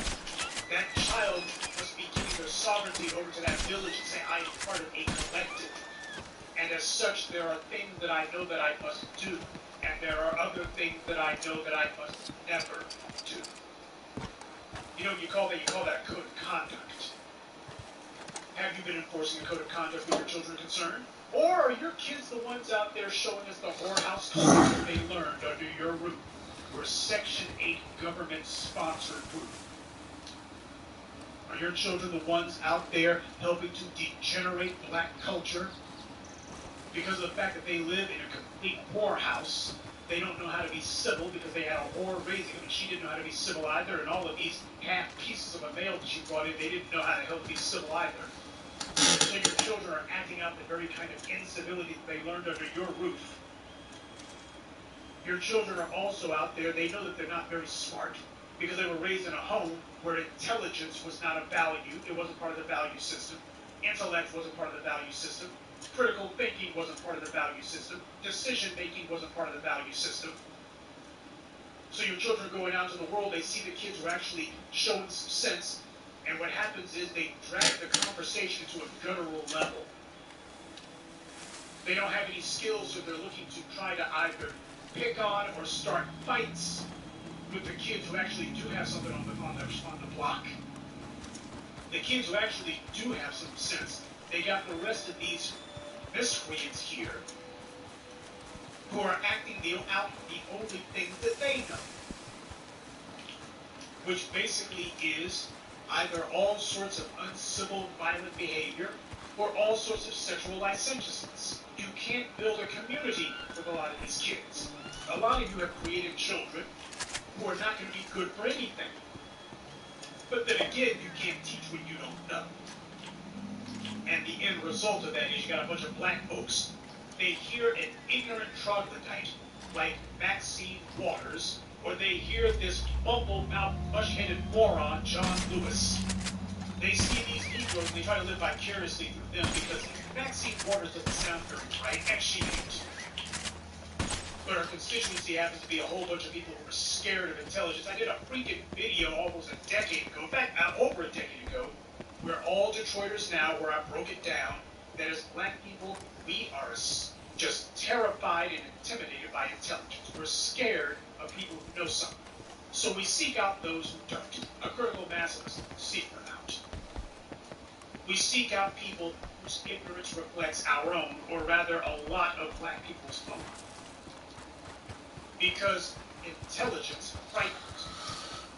[SPEAKER 8] That child must be giving their sovereignty over to that village and say, I am part of a collective. And as such, there are things that I know that I must do, and there are other things that I know that I must never do. You call that code of conduct. Have you been enforcing a code of conduct when your children are concerned? Or are your kids the ones out there showing us the whorehouse culture that they learned under your roof? Your Section 8 government-sponsored group. Are your children the ones out there helping to degenerate black culture? Because of the fact that they live in a complete whorehouse, they don't know how to be civil because they had a whore raising them, and she didn't know how to be civil either, and all of these half pieces of a male that she brought in, they didn't know how to help be civil either. So your children are acting out the very kind of incivility that they learned under your roof. Your children are also out there, they know that they're not very smart. because they were raised in a home where intelligence was not a value. It wasn't part of the value system. Intellect wasn't part of the value system. Critical thinking wasn't part of the value system. Decision-making wasn't part of the value system. So your children going out into the world, they see the kids who are actually showing some sense, and what happens is they drag the conversation to a guttural level. They don't have any skills, so they're looking to try to either pick on or start fights with the kids who actually do have something on the block. The kids who actually do have some sense, they got the rest of these miscreants here who are acting out the only things that they know, which basically is either all sorts of uncivil, violent behavior or all sorts of sexual licentiousness. You can't build a community with a lot of these kids. A lot of you have created children who are not going to be good for anything. But then again, you can't teach what you don't know. And the end result of that is you got a bunch of black folks. They hear an ignorant troglodyte like Maxine Waters, or they hear this bumble-mouthed, bush-headed moron, John Lewis. They see these Negroes and they try to live vicariously through them because Maxine Waters doesn't sound very bright, and she ain't. But her constituency happens to be a whole bunch of people who are scared of intelligence. I did a freaking video almost a decade ago, in fact, over a decade ago. We're all Detroiters now, where I broke it down, that as black people, we are just terrified and intimidated by intelligence. We're scared of people who know something. So we seek out those who don't. A critical mass of us seek them out. We seek out people whose ignorance reflects our own, or rather a lot of black people's own. Because intelligence frightens.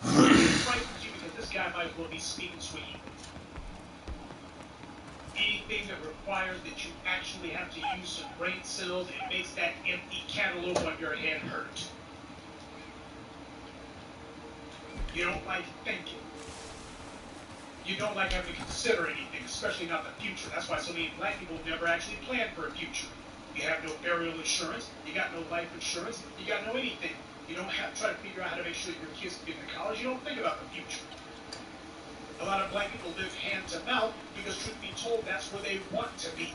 [SPEAKER 8] It frightens you because this guy might as well be speaking Swahili. Anything that requires that you actually have to use some brain cells, it makes that empty cantaloupe on your head hurt. You don't like thinking. You don't like having to consider anything, especially not the future. That's why so many black people never actually plan for a future. You have no burial insurance, you got no life insurance, you got no anything. You don't have to try to figure out how to make sure that your kids can get to college. You don't think about the future. A lot of black people live hand to mouth because, truth be told, that's where they want to be.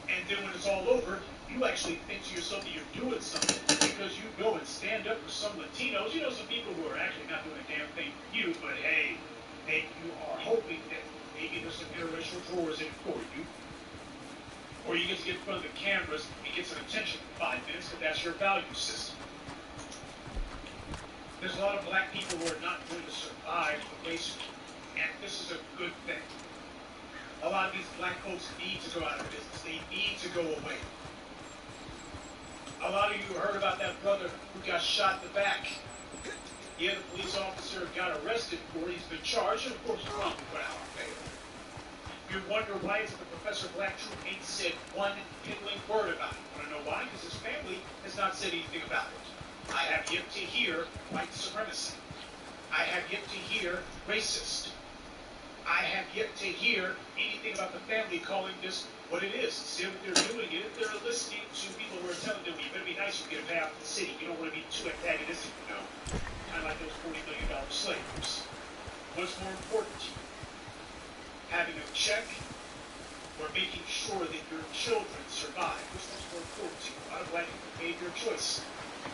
[SPEAKER 8] And then when it's all over, you actually think to yourself that you're doing something because you go and stand up for some Latinos. You know, some people who are actually not doing a damn thing for you, but hey, you are hoping that maybe there's some interracial drawers in it for you. Or you get to get in front of the cameras and get some attention for 5 minutes because that's your value system. There's a lot of black people who are not going to survive the race, and this is a good thing. A lot of these black folks need to go out of business. They need to go away. A lot of you heard about that brother who got shot in the back. Yeah, the police officer got arrested for it. He's been charged, and of course, probably put out on bail. You wonder why is it the Professor Black Troop ain't said one piddling word about it. Want to know why? Because his family has not said anything about it. I have yet to hear white supremacy. I have yet to hear racist. I have yet to hear anything about the family calling this what it is. See what they're doing it. They're listening to people who are telling them, you better be nice, you get a payout from the city. You don't want to be too antagonistic, you know. Kind of like those $40 million slaves. What's more important to you? Having a check or making sure that your children survive? Which one's more important to you? A lot of black people made your choice.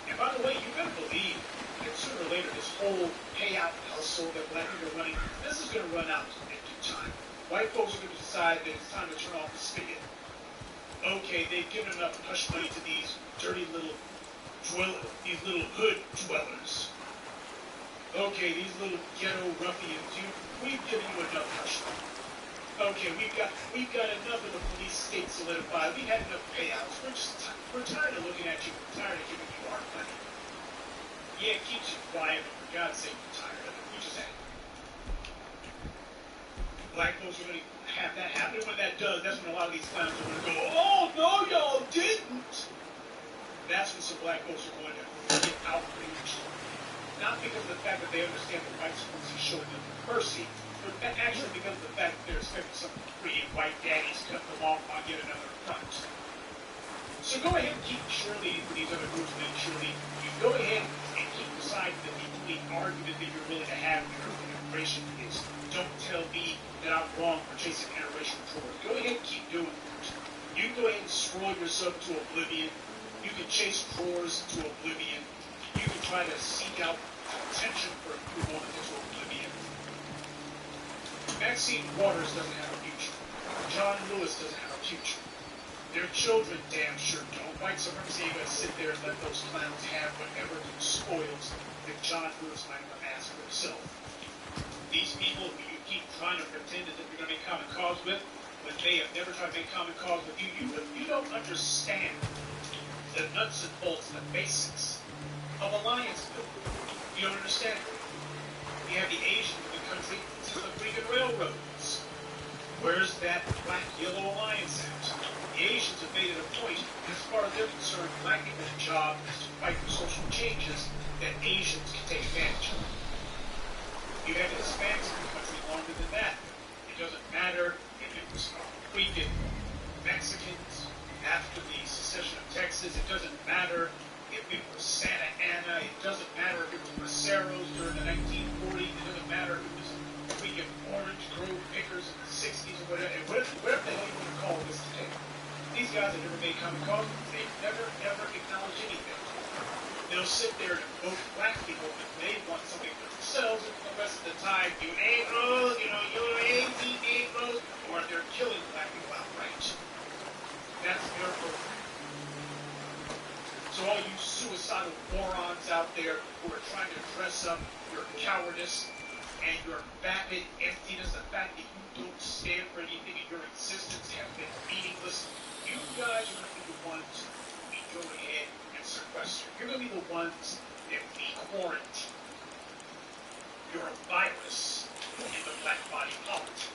[SPEAKER 8] And by the way, you better believe that sooner or later this whole payout hustle that black people are running, this is going to run out in due time. White folks are going to decide that it's time to turn off the spigot. Okay, they've given enough hush money to these dirty little these little hood dwellers. Okay, these little ghetto ruffians, we've given you enough hush money. Okay, we've got enough of the police state solidified. We've had enough payouts. We're tired of looking at you. We're tired of giving you our money. Yeah, keep you quiet, but for God's sake, we're tired of it. We just had it. Black folks are going to have that happen. When that does, that's when a lot of these clowns are going to go, oh, no, y'all didn't. That's when some black folks are going to get outraged. Not because of the fact that they understand the white supremacy showing them mercy, but actually because of the fact that they're expecting something free and white daddies cut them off on yet another front. So go ahead and keep cheerleading for these other groups, and then cheerleading. You go ahead and keep deciding that people need our argument that you're willing to have here with immigration is, don't tell me that I'm wrong for chasing interracial chores. Go ahead and keep doing it. You can go ahead and scroll yourself to oblivion. You can chase chores to oblivion. You can try to seek out attention for approval into oblivion. Maxine Waters doesn't have a future. John Lewis doesn't have a future. Their children damn sure don't. White supremacy ain't gonna sit there and let those clowns have whatever spoils that John Lewis might have amassed for himself. These people who you keep trying to pretend that you're gonna make common cause with, when they have never tried to make common cause with you, you don't understand the nuts and bolts, the basics of alliance building. You don't understand it. You have the Asians in the country since the freaking railroads. Where's that black-yellow alliance at? The Asians have made it a point, as far as they're concerned, black people's job is to fight for social changes that Asians can take advantage of. You have the Hispanics in the country longer than that. It doesn't matter if it was freaking Mexicans after the secession of Texas. It doesn't matter if it was Santa Ana. It doesn't matter if it was Braceros during the 1940s. It doesn't matter if it was freaking Orange Grove Pickers in the 60s or whatever. And whatever the hell you want to call this today. These guys have never made common cause. They've never, ever acknowledged anything. They'll sit there and vote black people if they want something for themselves, and for the rest of the time, you Negroes, you're anti-Negroes, or they're killing black people outright. That's their vote. So all you suicidal morons out there who are trying to dress up your cowardice and your vapid emptiness, the fact that you don't stand for anything in your existence, have been meaningless, you guys are going to be the ones we go ahead and sequester. You're going to be the ones that we quarantine. You're a virus in the black body politic.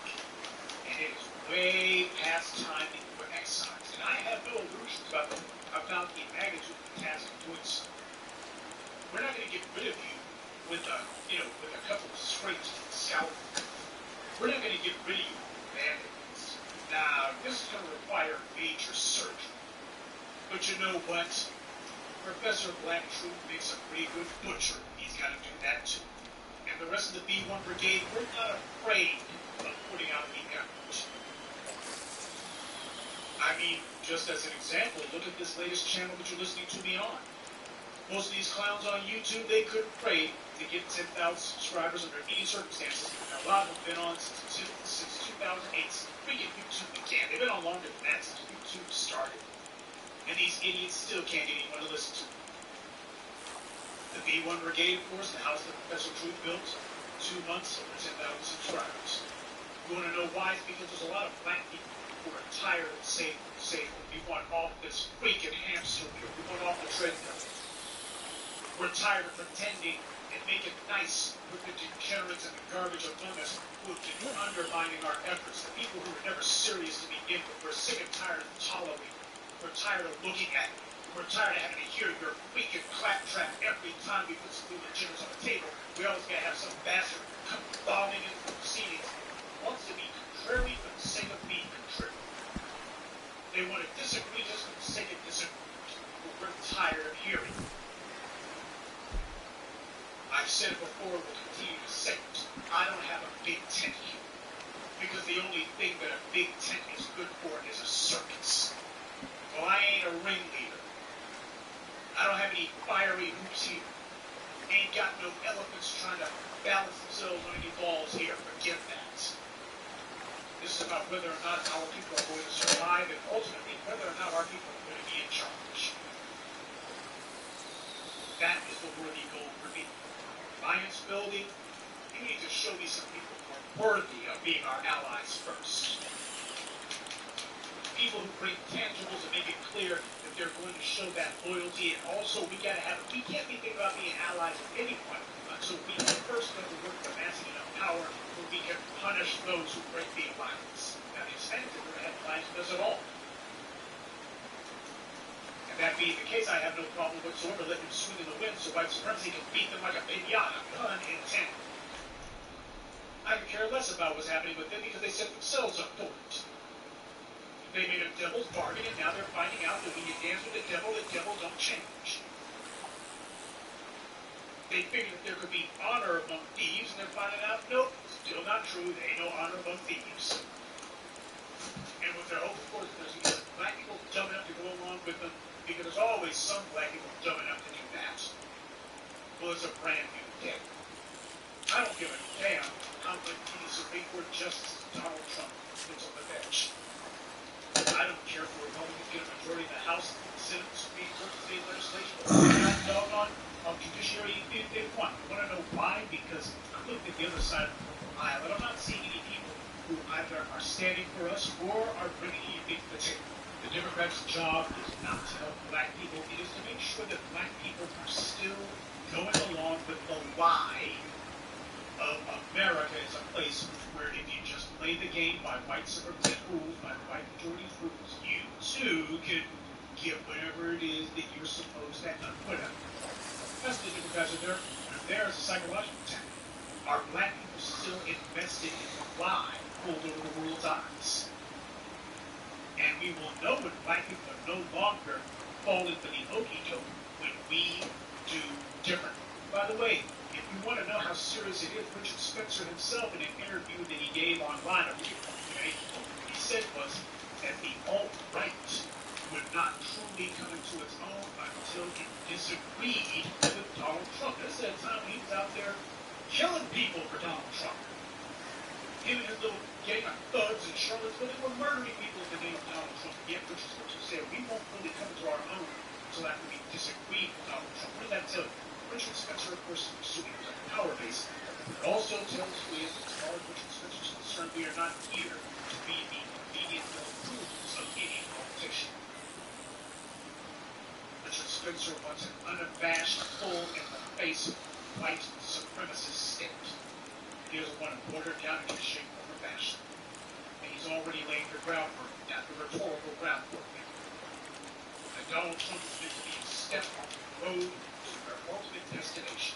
[SPEAKER 8] And it is way past time that you were excised. And I have no illusions about the magnitude of the task of doing so. We're not going to get rid of you with a couple of scrapes to the scalp. We're not going to get rid of you with band-aids. Now, this is going to require major surgery. But you know what? Professor Blacktrue makes a pretty good butcher. He's got to do that too. And the rest of the B-1 Brigade, we're not afraid of putting out the effort. I mean, just as an example, look at this latest channel that you're listening to me on. Most of these clowns on YouTube, they couldn't pray to get 10,000 subscribers under any circumstances. And a lot of them have been on since 2008. Freaking YouTube began. They've been on longer than that since YouTube started. And these idiots still can't get anyone to listen to them. The B-1 Brigade, of course, the house that Professor Truth built, 2 months, over 10,000 subscribers. You want to know why? It's because there's a lot of black people who are tired of saying, we want off this freaking hamster wheel. We want off the treadmill. We're tired of pretending and making nice with the degenerates and the garbage among us who have been undermining our efforts. The people who were never serious to begin with. We're sick and tired of tolerating. We're tired of looking at it. We're tired of having to hear your freaking claptrap every time we put some food and dinners on the table. We always gotta have some bastard come bombing in the proceedings. Wants to be contrary for the sake of being contrary. They want to disagree just for the sake of disagreement. We're tired of hearing. I've said it before, we'll continue to say it. I don't have a big tent here. Because the only thing that a big tent is good for is a circus. Well, I ain't a ringleader. I don't have any fiery hoops here. Ain't got no elephants trying to balance themselves on any balls here. Forget that. This is about whether or not our people are going to survive and ultimately whether or not our people are going to be in charge. That is the worthy goal for me. Alliance building, you need to show me some people who are worthy of being our allies first. People who bring tangibles and make it clear that they're going to show that loyalty, and also we can't be thinking about being allies with anyone until we first go to work with amassing enough power where we can punish those who break the alliance. Now the Hispanics have never had alliance with us at all. And that being the case, I have no problem whatsoever letting them swing in the wind so white supremacy can beat them like a pinata, pun intended. I could care less about what's happening with them because they set themselves up for it. They made a devil's bargain, and now they're finding out that when you dance with the devil don't change. They figured that there could be honor among thieves, and they're finding out, nope, still not true. There ain't no honor among thieves. And what their hope, of course, is either black people dumb enough to go along with them, because there's always some black people dumb enough to do that. Well, it's a brand new day. I don't give a damn how much the Supreme Court Justice Donald Trump sits on the bench. I don't care if the Republicans get a majority in the House, Senate, Supreme Court, state legislation, or doggone judiciary if they want. You want to know why? Because I'm looking at the other side of the aisle, and I'm not seeing any people who either are standing for us or are bringing anything to the table. The Democrats' job is not to help black people. It is to make sure that black people are still going along with the lie of America is a place where if you just play the game by white supremacist rules, by white majority's rules, you too can get whatever it is that you're supposed to have. Whatever. That's the Democrats are there. There is a psychological attack. Are black people still invested in the lie pulled over the world's eyes? And we will know when black people are no longer falling for the okey doke when we do different. By the way, if you want to know how serious it is, Richard Spencer himself in an interview that he gave online, he said was that the alt-right would not truly come into its own until it disagreed with Donald Trump. This is a time he was out there killing people for Donald Trump. Him and his little gang of thugs and Charlottesville, they were murdering people in the name of Donald Trump. Yet Richard Spencer said, we won't really come into our own until after we disagree with Donald Trump. What does that tell you? Richard Spencer, of course, is assuming there's a power base. It also tells you, as far as Richard Spencer is concerned, we are not here to be the convenient approvals of any politician. Richard Spencer wants an unabashed, full in the face white supremacist state. He doesn't want to water down in any shape or fashion. And he's already laid the groundwork, not the rhetorical groundwork. And Donald Trump is meant to be a step on the road to their ultimate destination.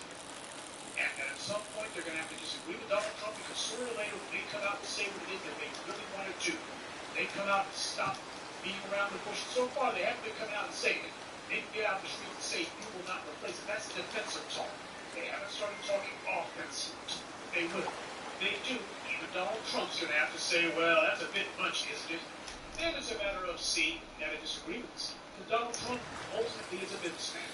[SPEAKER 8] And at some point, they're going to have to disagree with Donald Trump because sooner or later, when they come out and say what it is that they really want to do, they come out and stop being around the bush. So far, they haven't been coming out and saying it. They can get out the street and say, you will not replace it. That's defensive talk. They haven't started talking offensive. They will. They do. Even Donald Trump's going to have to say, well, that's a bit much, isn't it? Then it's a matter of seeing that it disagrees. But Donald Trump ultimately is a businessman.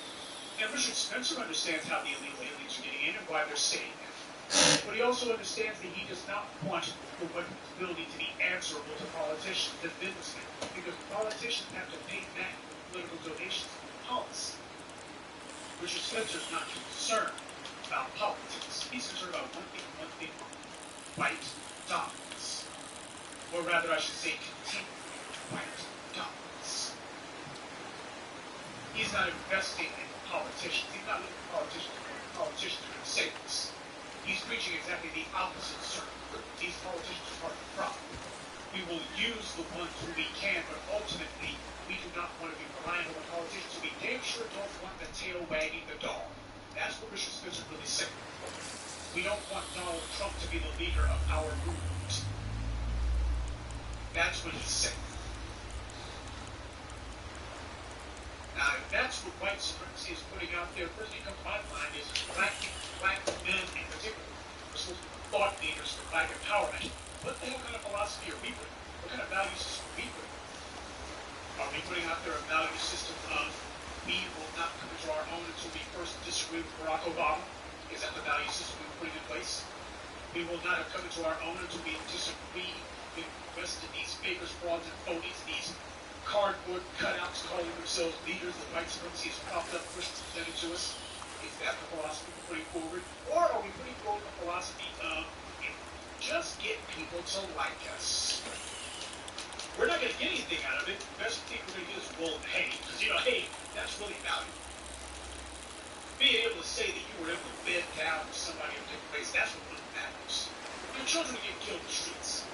[SPEAKER 8] And Richard Spencer understands how the illegal aliens are getting in and why they're saying that. But he also understands that he does not want the weapons ability to be answerable to politicians and businessmen. Because politicians have to pay back political donations to policy. Richard Spencer is not concerned about politics. He's concerned about one thing, white dominance. Or rather, I should say, continued white dominance. He's not investing in politicians. He's not looking for politicians are going to say this. He's preaching exactly the opposite sermon. These politicians are part of the problem. We will use the ones who we can, but ultimately, we do not want to be reliant on the politicians, so we damn sure don't want the tail wagging the dog. That's what Richard Spencer really said. We don't want Donald Trump to be the leader of our movement. That's what he said. Now, if that's what white supremacy is putting out there, first thing comes to my mind is black men in particular are supposed to be thought leaders for black empowerment. What the hell kind of philosophy are we putting? What kind of value system are we putting? Are we putting out there a value system of we will not come into our own until we first disagree with Barack Obama? Is that the value system we're putting in place? We will not have come into our own until we disagree with the rest of these fakers, frauds, and phonies, these cardboard cutouts calling themselves leaders that white supremacy has propped up, pushed, presented to us. Is that the philosophy we're putting forward? Or are we putting forward the philosophy of just get people to like us? We're not going to get anything out of it. The best thing we're going to get is, well, hey, because, hey, that's really valuable. Being able to say that you were able to bed down with somebody in a different place, that's what really matters. Your children are getting killed in the streets.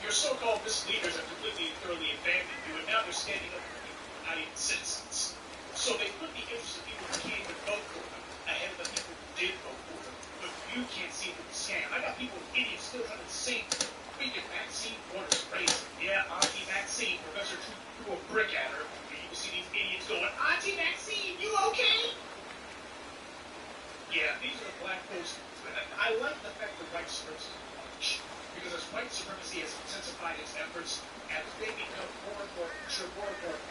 [SPEAKER 8] Your so-called misleaders have completely and thoroughly abandoned you, and now they're standing up for people who are not even citizens. So they put the interests of people who can't even vote for them ahead of the people who did vote for them. But you can't see through the scam. I got people, idiots, still trying to sing freaking vaccine orders crazy. Yeah, anti-vaccine. Professor Truth threw a brick at her. And you can see these idiots going, anti-vaccine, you okay? Yeah, these are the black folks. I like the fact that white supremacy is large, because as white supremacy has intensified its efforts, as they become more and more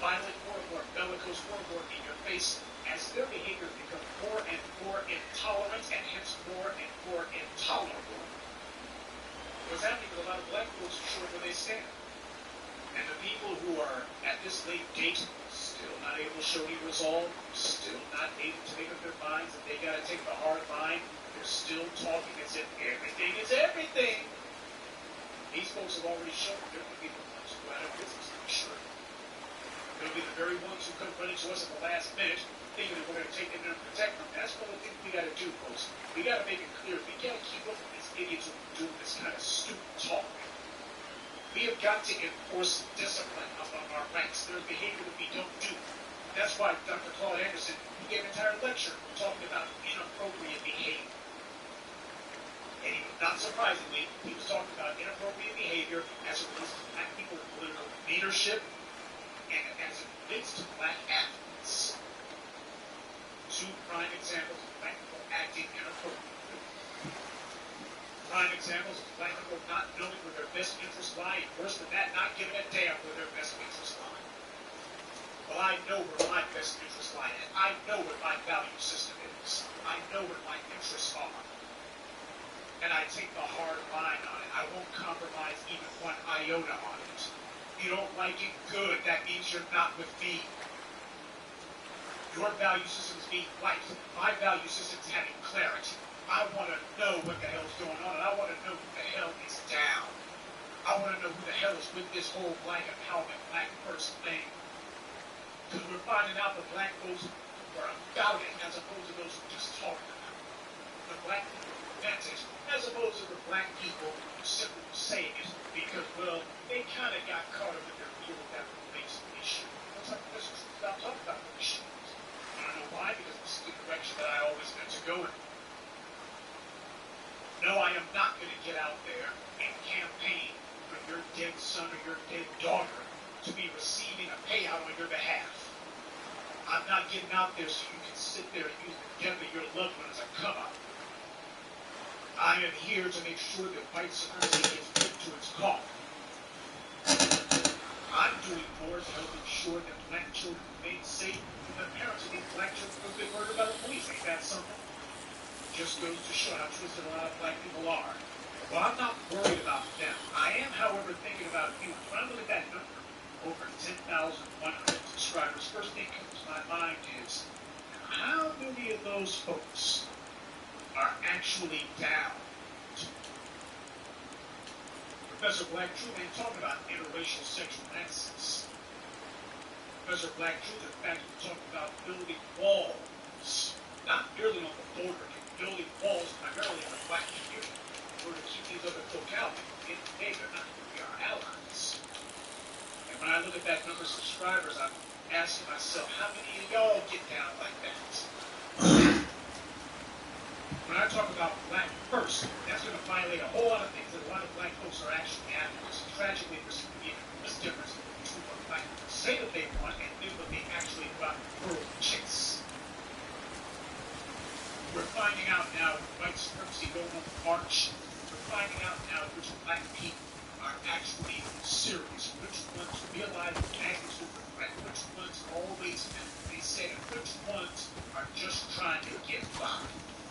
[SPEAKER 8] violent, more and more bellicose, more and more in your face, as their behaviors become more and more intolerant, and hence more and more intolerable, what's happening with a lot of black folks are sure where they stand. And the people who are at this late date still not able to show any resolve, still not able to make up their minds that they got to take the hard line, they're still talking as if everything is everything. These folks have already shown they're going to be the ones who go out of business, I'm sure. They'll be the very ones who come running to us at the last minute, thinking that we're going to take them and protect them. That's one of the things we got to do, folks. We got to make it clear. We got to keep up with these idiots who are doing this kind of stupid talk. We have got to enforce discipline among our ranks. There's behavior that we don't do. That's why Dr. Claude Anderson, he gave an entire lecture talking about inappropriate behavior. And not surprisingly, he was talking about inappropriate behavior as it relates to black people in political leadership and as it relates to black athletes. Two prime examples of black people acting inappropriately. Prime examples of black people not knowing where their best interests lie, and worse than that, not giving a damn where their best interests lie. Well, I know where my best interests lie at. I know what my value system is. I know what my interests are. And I take the hard line on it. I won't compromise even one iota on it. If you don't like it, good. That means you're not with me. Your value system is being white. My value system is having clarity. I want to know what the hell's going on, and I want to know who the hell is down. I want to know who the hell is with this whole black empowerment, black first thing. Because we're finding out the black folks are about it, as opposed to those who just talk about it. The black people meant it, as opposed to the black people who simply saying it because, well, they kind of got caught up in their view of that relates to the issue. What's up with this? Stop talking about the issue. I don't know why, because this is the direction that I always meant to go in. No, I am not going to get out there and campaign for your dead son or your dead daughter to be receiving a payout on your behalf. I'm not getting out there so you can sit there and use the death of your loved one as a come-up. I am here to make sure that white supremacy gets put to its coffin. I'm doing more to help ensure that black children remain safe than the parents of these black children who've been murdered by the police. Ain't that something? Just goes to show how twisted a lot of black people are. Well, I'm not worried about them. I am, however, thinking about you. When I look at that number, over 10,100 subscribers, first thing that comes to my mind is, how many of those folks are actually down? Professor Black Truth ain't talking about interracial sexual access. Professor Black Truth, in fact, is talking about building walls, not merely on the border, building walls primarily in the black community in order to keep these other folk out. In the day, they're not going to be our allies. And when I look at that number of subscribers, I'm asking myself, how many of y'all get down like that? When I talk about black first, that's going to violate a whole lot of things that a lot of black folks are actually advocates. Tragically, there's this difference between what black people say that they want and then what they actually go out and chase. We're finding out now with white supremacy going on the march. We're finding out now which black people are actually serious, which ones realize the magnitude of the threat, which ones always meant what they said, and which ones are just trying to get by.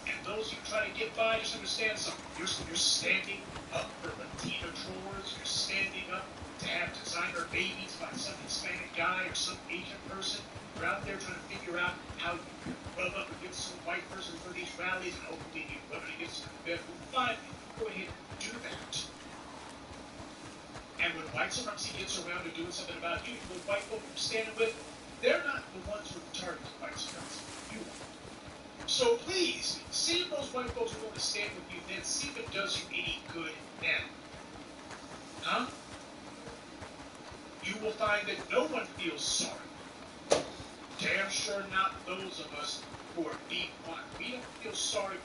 [SPEAKER 8] And those who try to get by, just understand something. You're standing up for Latina drawers. You're standing up to have designer babies by some Hispanic guy or some Asian person. You're out there trying to figure out how you can rub up against some white person for these rallies and hopefully you rub it against some bedroom. Fine, go ahead and do that. And when white supremacy gets around to doing something about you, the white folk you're standing with, they're not the ones who are the target of white supremacy. You are. So please, see if those white folks are going to stand with you then. See if it does you any good then. Huh? You will find that no one feels sorry. Damn sure not those of us who are being wanted. We don't feel sorry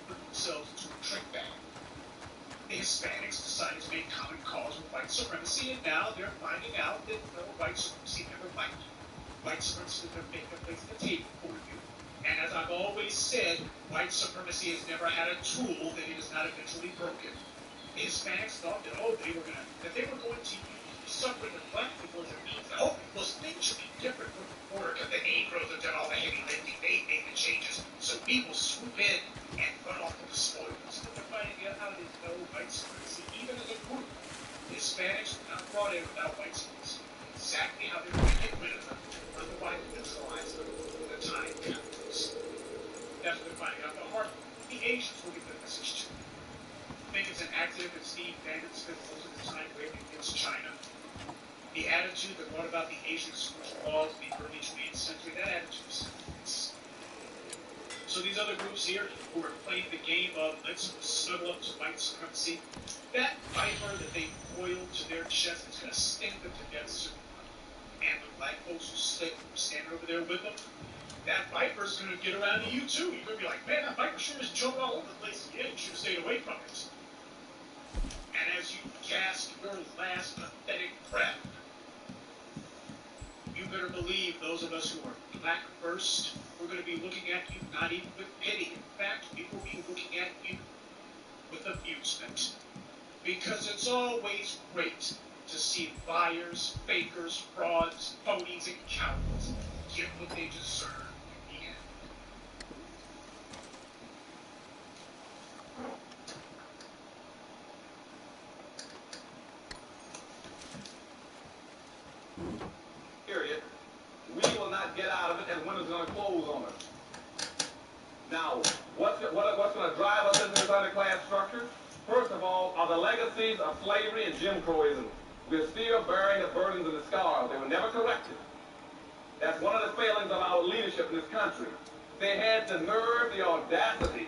[SPEAKER 8] for themselves to a trick bag. The Hispanics decided to make common cause with white supremacy, and now they're finding out that white supremacy never liked you. White supremacy is going to make a place at the table for you. And as I I've always said, white supremacy has never had a tool that it has not eventually broken. The Hispanics thought that, they were going to suffer the black people as a means. Things should be different from before because the Negroes have done all the heavy lifting. They made the changes. So we will swoop in and run off with the spoils. But they're finding out how there's no white supremacy, even as a group. The Hispanics were not brought in without white supremacy. Exactly how they were going to get rid of them. Or the white neutralize them when the time comes. That's what they're finding out. The hard, the Asians will get the message too. I think it's an accident that Steve Bannon spent most of the time waving against China. The attitude that brought about the Asian exclusion laws in the early 20th century, that attitude is. So these other groups here who are playing the game of let's snuggle up to white supremacy, that viper that they coiled to their chest is going to sting them to death soon. And the black folks who standing over there with them, that viper's going to get around to you too. You're going to be like, man, that viper sure is jumping all over the place. Yeah, you should have stayed away from it. And as you gasp your last pathetic breath, you better believe those of us who are black first, we're going to be looking at you not even with pity. In fact, we will be looking at you with amusement. Because it's always great to see liars, fakers, frauds, phonies, and cowards get what they deserve in the end.
[SPEAKER 17] Period. We will not get out of it, and winter's going to close on us. Now, what's going to drive us into this underclass structure? First of all, are the legacies of slavery and Jim Crowism. We're still bearing the burdens and the scars. They were never corrected. That's one of the failings of our leadership in this country. They had the nerve, the audacity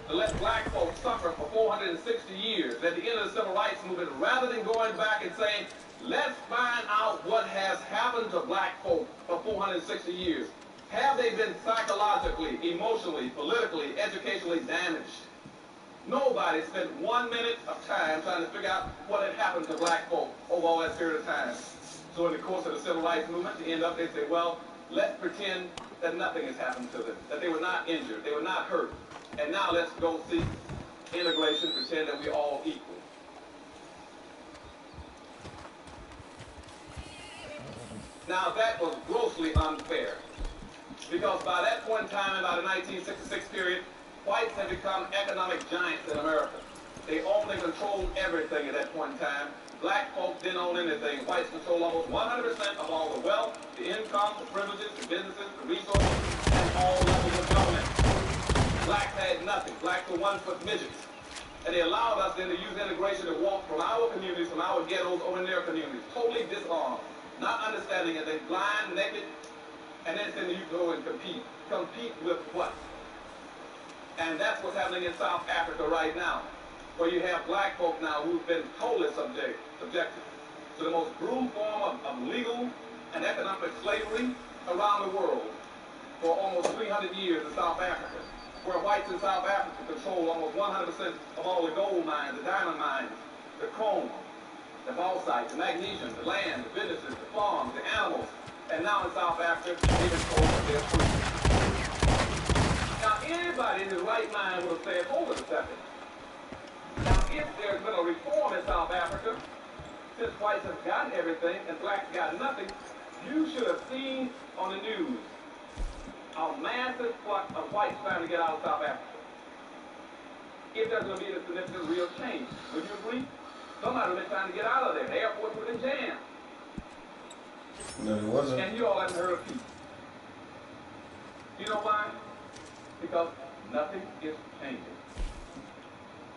[SPEAKER 17] to let black folks suffer for 460 years at the end of the civil rights movement, rather than going back and saying, let's find out what has happened to black folk for 460 years. Have they been psychologically, emotionally, politically, educationally damaged? Nobody spent 1 minute of time trying to figure out what had happened to black folk over all that period of time. So in the course of the civil rights movement, to end up, they say, well, let's pretend that nothing has happened to them, that they were not injured, they were not hurt. And now let's go seek integration, pretend that we're all equal. Now that was grossly unfair, because by that point in time, about the 1966 period, whites had become economic giants in America. They owned and controlled everything at that point in time. Black folks didn't own anything. Whites controlled almost 100% of all the wealth, the income, the privileges, the businesses, the resources, and all levels of government. Blacks had nothing. Blacks were one-foot midgets. And they allowed us then to use integration to walk from our communities, from our ghettos, over in their communities, totally disarmed, not understanding it, they blind, naked, and then saying you go and compete. Compete with what? And that's what's happening in South Africa right now, where you have black folk now who've been totally subjected to the most brutal form of legal and economic slavery around the world for almost 300 years in South Africa, where whites in South Africa control almost 100% of all the gold mines, the diamond mines, the chrome, the bauxite, the magnesium, the land, the businesses, the farms, the animals. And now in South Africa, they've been told that they're free. Now, anybody in his right mind would have said, hold it a second. Now, if there's been a reform in South Africa, since whites have gotten everything and blacks got nothing, you should have seen on the news a massive flood of whites trying to get out of South Africa. If there's going to be a significant real change, would you agree? Somebody would have been trying to get out of there. The airport would have been jammed.
[SPEAKER 11] No, it wasn't.
[SPEAKER 17] And you all haven't heard of peace. You know why? Because nothing is changing.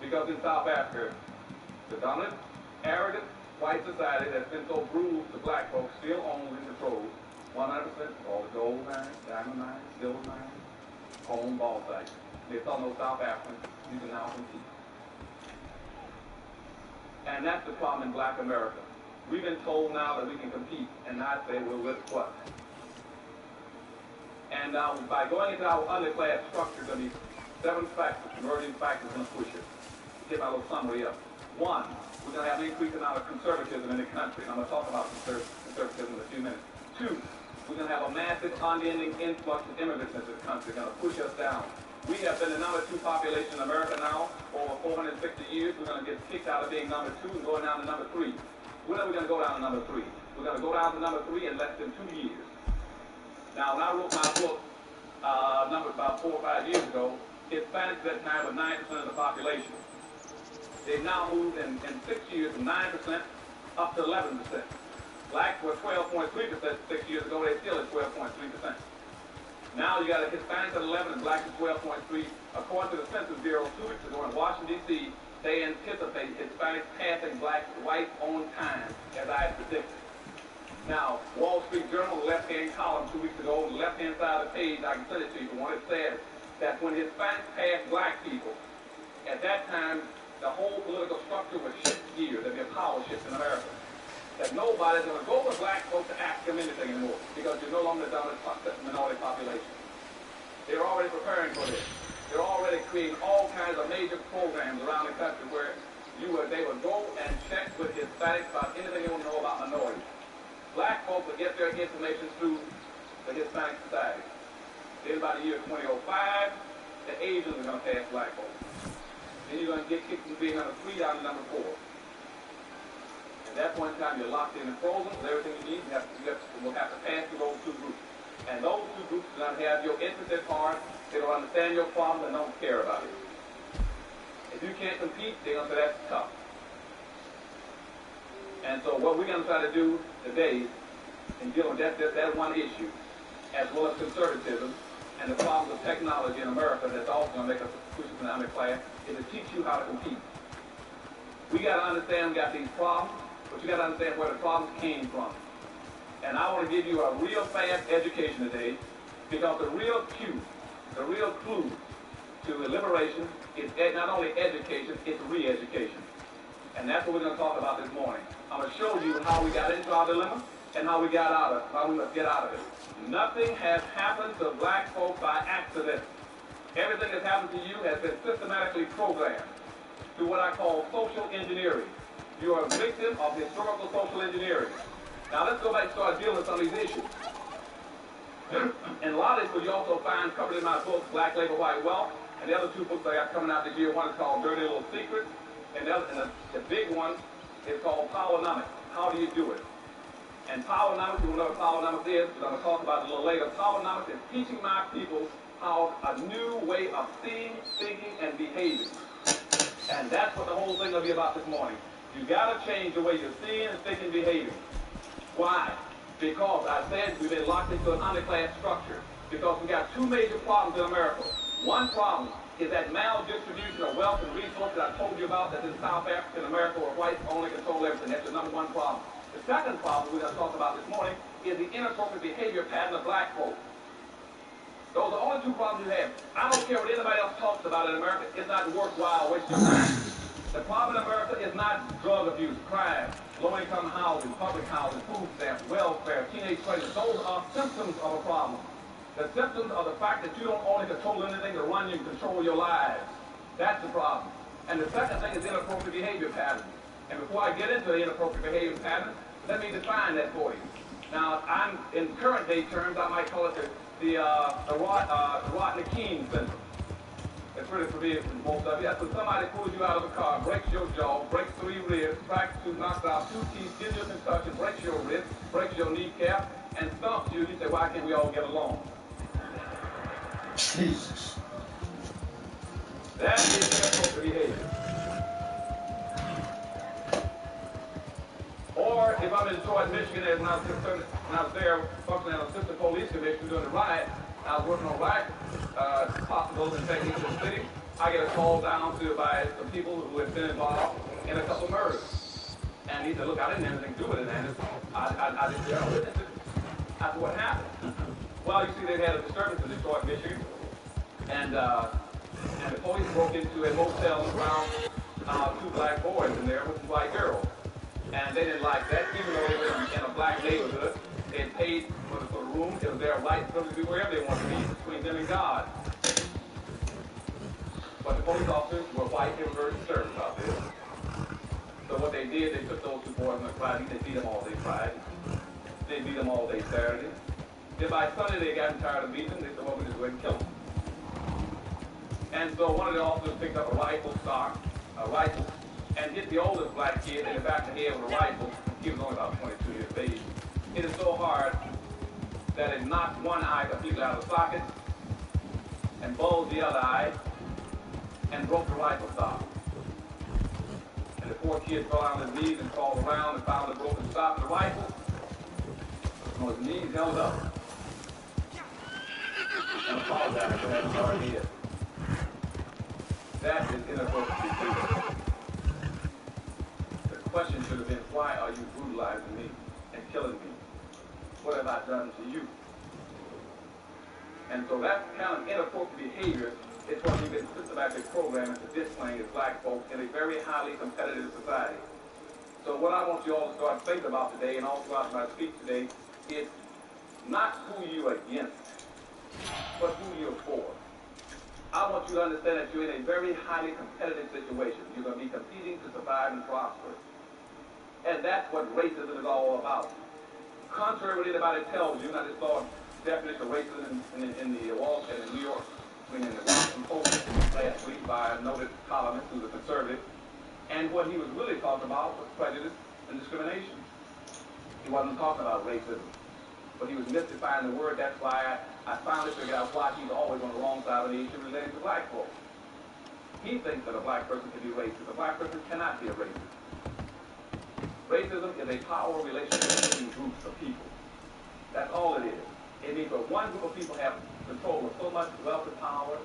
[SPEAKER 17] Because in South Africa, the dominant, arrogant white society that's been so brutal to black folks still owns and controls 100% of all the gold mines, diamond mines, silver mines, home bauxite. They saw no South Africans, you can now compete. And that's the problem in black America. We've been told now that we can compete, and I say we're with what? And now, by going into our underclass structure, there are going to be 7 factors, emerging factors in the push it. Get my little summary up. 1, we're going to have an increase in our conservatism in the country. And I'm going to talk about conservatism in a few minutes. 2, we're going to have a massive unending influx of immigrants into the country. They're going to push us down. We have been the number 2 population in America now for over 460 years. We're going to get kicked out of being number 2 and going down to number 3. When are we going to go down to number 3? We're going to go down to number 3 in less than 2 years. Now, when I wrote my book, about 4 or 5 years ago, Hispanics at that time were 9% of the population. They've now moved in 6 years from 9% up to 11%. Blacks were 12.3% 6 years ago. They're still at 12.3%. Now you got Hispanics at 11 and blacks at 12.3. According to the Census Bureau 2 weeks ago in Washington, D.C., they anticipate Hispanics passing blacks whites on time, as I had predicted. Now, Wall Street Journal, the left-hand column 2 weeks ago, on the left-hand side of the page, I can send it to you for one, it says that when Hispanics passed black people, at that time, the whole political structure would shift gears. There'd be a power shift in America. That nobody's going to go with black folks to ask them anything anymore because you're no longer the dominant minority population. They're already preparing for this. They're already creating all kinds of major programs around the country where they would go and check with Hispanics about anything they want to know about minorities. Black folks would get their information through the Hispanic Society. Then by the year 2005, the Asians are going to pass black folks. Then you're going to get kicked from being number 3 down to number 4. At that point in time, you're locked in and frozen with everything you need. We'll have to pass through those 2 groups. And those 2 groups do not have your interest at heart. They don't understand your problem and don't care about it. If you can't compete, they're going to say that's tough. And so what we're going to try to do today in dealing with that one issue, as well as conservatism and the problems of technology in America that's also going to make us a push economic class, is to teach you how to compete. We got to understand we got these problems, but you got to understand where the problems came from. And I want to give you a real fast education today, because the real cue, the real clue to liberation is not only education, it's re-education. And that's what we're going to talk about this morning. I'm going to show you how we got into our dilemma and how we got out of it, how we must get out of it. Nothing has happened to black folks by accident. Everything that's happened to you has been systematically programmed through what I call social engineering. You are a victim of historical social engineering. Now let's go back and start dealing with some of these issues. And a lot of this, you also find covered in my book, Black Labor, White Wealth, and the other 2 books I got coming out this year. One is called Dirty Little Secrets, and the big one is called Powernomics. How do you do it? And Powernomics, you know what Powernomics is, because I'm going to talk about it a little later. Powernomics is teaching my people how a new way of seeing, thinking, and behaving. And that's what the whole thing will be about this morning. You got to change the way you're seeing and thinking and behaving. Why? Because I said we've been locked into an underclass structure. Because we got 2 major problems in America. One problem is that maldistribution of wealth and resources I told you about, that in South Africa and America where whites only control everything. That's the number 1 problem. The second problem we're going to talk about this morning is the inappropriate behavior pattern of black folks. Those are the only 2 problems you have. I don't care what anybody else talks about in America. It's not worthwhile wasting your time. The problem in America is not drug abuse, crime, low-income housing, public housing, food stamps, welfare, teenage pregnancy. Those are symptoms of a problem. The symptoms are the fact that you don't only control anything to run you, control your lives. That's the problem. And the second thing is inappropriate behavior patterns. And before I get into the inappropriate behavior patterns, let me define that for you. Now, in current day terms, I might call it the Rodney King syndrome. It's pretty familiar for most of you. That's when somebody pulls you out of a car, breaks your jaw, breaks 3 ribs, cracks 2, knocks out 2 teeth, gives you a concussion, breaks your wrist, breaks your kneecap, and stumps you. You say, why can't we all get along?
[SPEAKER 11] Jesus.
[SPEAKER 17] That is inappropriate behavior. Or if I'm in Detroit, Michigan, and I was there functioning as an assistant police commissioner during the riot, I was working on riot possibilities and techniques in the city. I get a call down by some people who had been involved in a couple of murders. And he said, look, I didn't have anything to do with it, and I didn't care witness it. That's what happened. Well, you see, they had a disturbance in Detroit, Michigan, and the police broke into a motel and found 2 black boys in there with some white girls. And they didn't like that, even though they were in a black neighborhood. They had paid for the room. It was their right to be wherever they wanted to be, between them and God. But the police officers were white. They were very disturbed about this. So what they did, they took those 2 boys on the Friday. They beat them all day Friday. They beat them all day Saturday. Then by Sunday they got tired of beating them. They said, well, we just go ahead and kill them. And so one of the officers picked up a rifle, and hit the oldest black kid in the back of the head with a rifle. He was only about 22 years of age. Hit it so hard that it knocked one eye completely out of the socket and bulged the other eye and broke the rifle stock. And the poor kid fell on his knees and crawled around and found the broken stock of the rifle. So his knees held up. And apologized for having hard head. That is inappropriate behavior. The question should have been, why are you brutalizing me and killing me? What have I done to you? And so that kind of inappropriate behavior is what we've been systematically programming to display as black folks in a very highly competitive society. So what I want you all to start thinking about today, and all throughout my speech today, is not who you're against, but who you're for. I want you to understand that you're in a very highly competitive situation. You're going to be competing to survive and prosper. And that's what racism is all about. Contrary to what anybody tells you, and I just saw a definition of racism in the Wall Street in New York, in the Washington Post last week by a noted columnist who's a conservative. And what he was really talking about was prejudice and discrimination. He wasn't talking about racism. But he was mystifying the word. That's why I finally figured out why he's always on the wrong side of the issue related to black folks. He thinks that a black person can be racist. A black person cannot be a racist. Racism is a power relationship between groups of people. That's all it is. It means that one group of people have control of so much wealth and power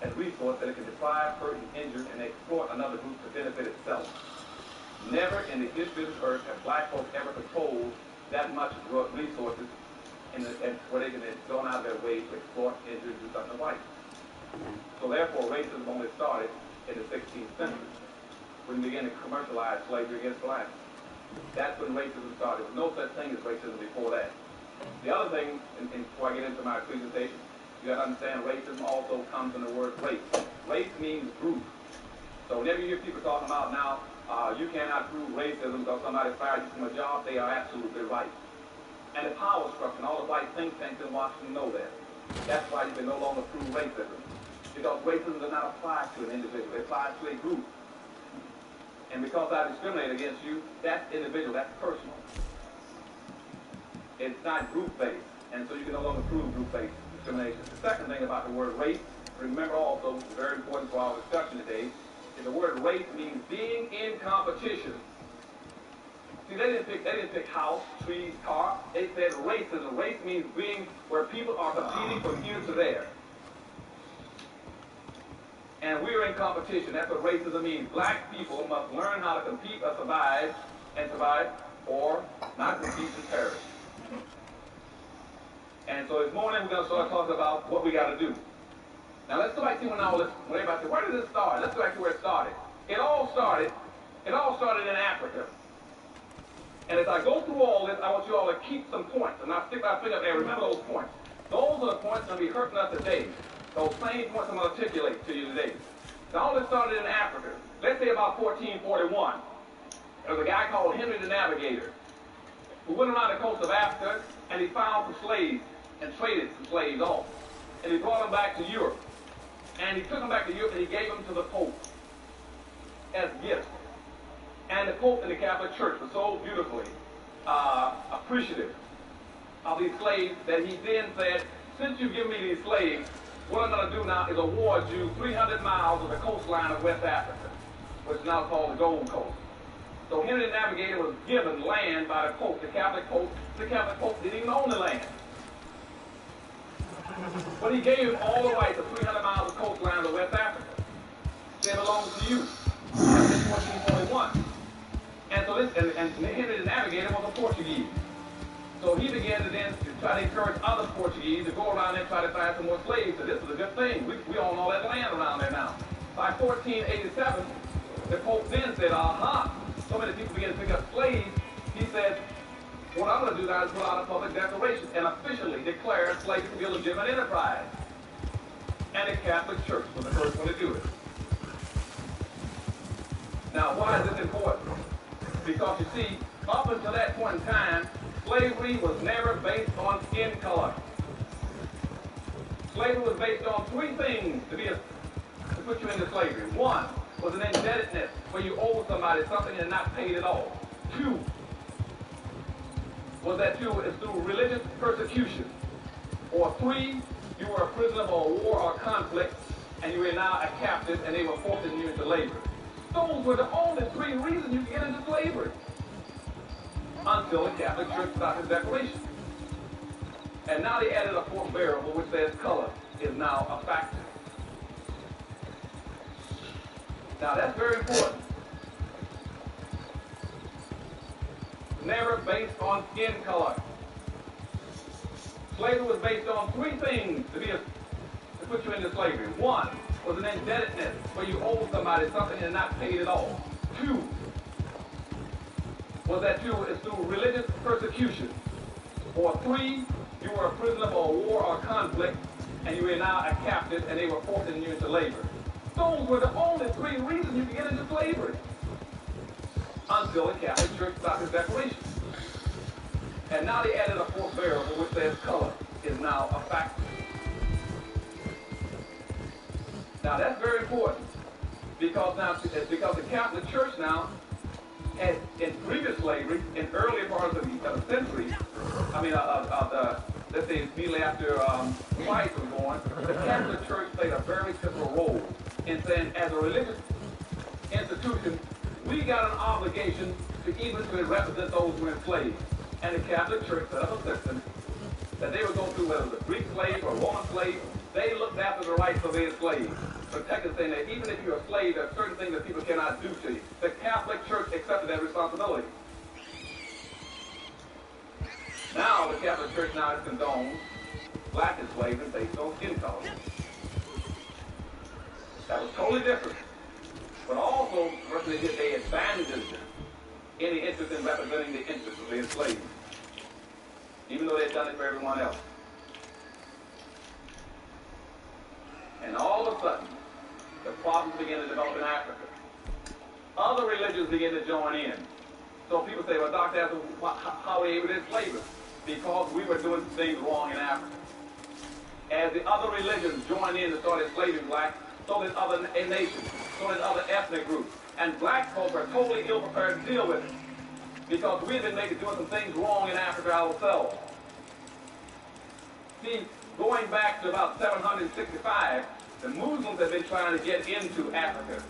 [SPEAKER 17] and resource that it can deprive, hurt, and injure, and exploit another group to benefit itself. Never in the history of the earth have black folks ever controlled that much resources and where they can go out of their way to exploit, injure, and do something to whites. So therefore, racism only started in the 16th century when we began to commercialize slavery against blacks. That's when racism started. There was no such thing as racism before that. The other thing, and before I get into my presentation, you got to understand racism also comes from the word race. Race means group. So whenever you hear people talking about now, you cannot prove racism because somebody fired you from a job, they are absolutely right. And the power structure and all the white think tanks in Washington know that. That's why you can no longer prove racism. Because racism does not apply to an individual, it applies to a group. And because I discriminate against you, that's individual, that's personal. It's not group-based, and so you can no longer prove group-based discrimination. The second thing about the word race, remember also, very important for our discussion today, is the word race means being in competition. See, they didn't pick house, trees, car. They said racism. Race means being where people are competing from here to there. And we're in competition. That's what racism means. Black people must learn how to compete or survive, or not compete and perish. And so this morning we're going to start talking about what we got to do. Now let's go back to when everybody said, where did this start? Let's go back to where it started. It all started in Africa. And as I go through all this, I want you all to keep some points. And I'll stick my finger up there. Remember those points. Those are the points that will be hurting us today. Those same points I'm going to articulate to you today. Now all this started in Africa. Let's say about 1441. There was a guy called Henry the Navigator who went around the coast of Africa and he found some slaves and traded some slaves off. And he brought them back to Europe. And he took them back to Europe and he gave them to the Pope as gifts. And the Pope and the Catholic Church were so beautifully appreciative of these slaves that he then said, since you've given me these slaves, what I'm going to do now is award you 300 miles of the coastline of West Africa, which is now called the Gold Coast. So Henry the Navigator was given land by the Pope, the Catholic Pope. The Catholic Pope didn't even own the land. But he gave him all the rights of 300 miles of coastline of West Africa. They belong to you. That's in 1441. And so and Henry the Navigator was a Portuguese. So he began to then try to encourage other Portuguese to go around there and try to find some more slaves. So this is a good thing. We own all that land around there now. By 1487, the Pope then said, aha, so many people began to pick up slaves. He said, what I'm going to do now is put out a public declaration and officially declare slavery to be a legitimate enterprise. And the Catholic Church was the first one to do it. Now, why is this important? Because you see, up until that point in time, slavery was never based on skin color. Slavery was based on three things to put you into slavery. One was an indebtedness, where you owe somebody something and not paid at all. Two was that you is through religious persecution. Or three, you were a prisoner of a war or conflict, and you were now a captive, and they were forcing you into labor. Those were the only three reasons you could get into slavery. Until the Catholic Church stopped its declaration. And now they added a fourth variable, which says color is now a factor. Now that's very important. Never based on skin color. Slavery was based on three things to put you into slavery. One was an indebtedness, where you owe somebody something and not paid at all. Two was that you is through religious persecution. Or three, you were a prisoner of a war or conflict, and you were now a captive, and they were forcing you into labor. Those were the only three reasons you could get into slavery. Until the Catholic Church stopped its declaration. And now they added a fourth variable, which says color is now a factor. Now that's very important, because the Catholic Church now had, in previous slavery, in earlier parts of the century, let's say immediately after Christ was born, the Catholic Church played a very pivotal role in saying, as a religious institution, we got an obligation to even to represent those who were enslaved. And the Catholic Church set up a system that they would go through, whether it was a Greek slave or a Roman slave, they looked after the rights of their slaves. Protected, saying that even if you're a slave, there are certain things that people cannot do to you. The Catholic Church accepted that responsibility. Now the Catholic Church now condones black enslavement based on skin color. That was totally different. But also, they abandoned any interest in representing the interests of the enslaved, even though they'd done it for everyone else. And all of a sudden, the problems began to develop in Africa. Other religions began to join in. So people say, well, Dr. Astor, how were we able to enslave us? Because we were doing things wrong in Africa. As the other religions joined in and started enslaving blacks, so did other nations, so did other ethnic groups. And black folks were totally ill-prepared to deal with it, because we've been doing some things wrong in Africa ourselves. See, going back to about 765, the Muslims have been trying to get into Africa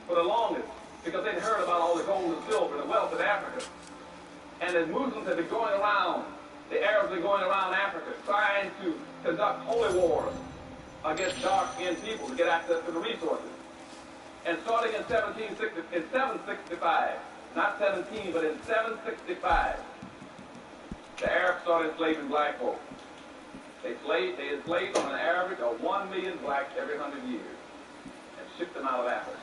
[SPEAKER 17] for the longest, because they'd heard about all the gold and silver and the wealth of Africa. And the Muslims have been going around, the Arabs have been going around Africa, trying to conduct holy wars against dark-skinned people to get access to the resources. And starting in 765, not 17, but in 765, the Arabs started enslaving black folks. They enslaved on an average of 1 million blacks every 100 years and shipped them out of Africa.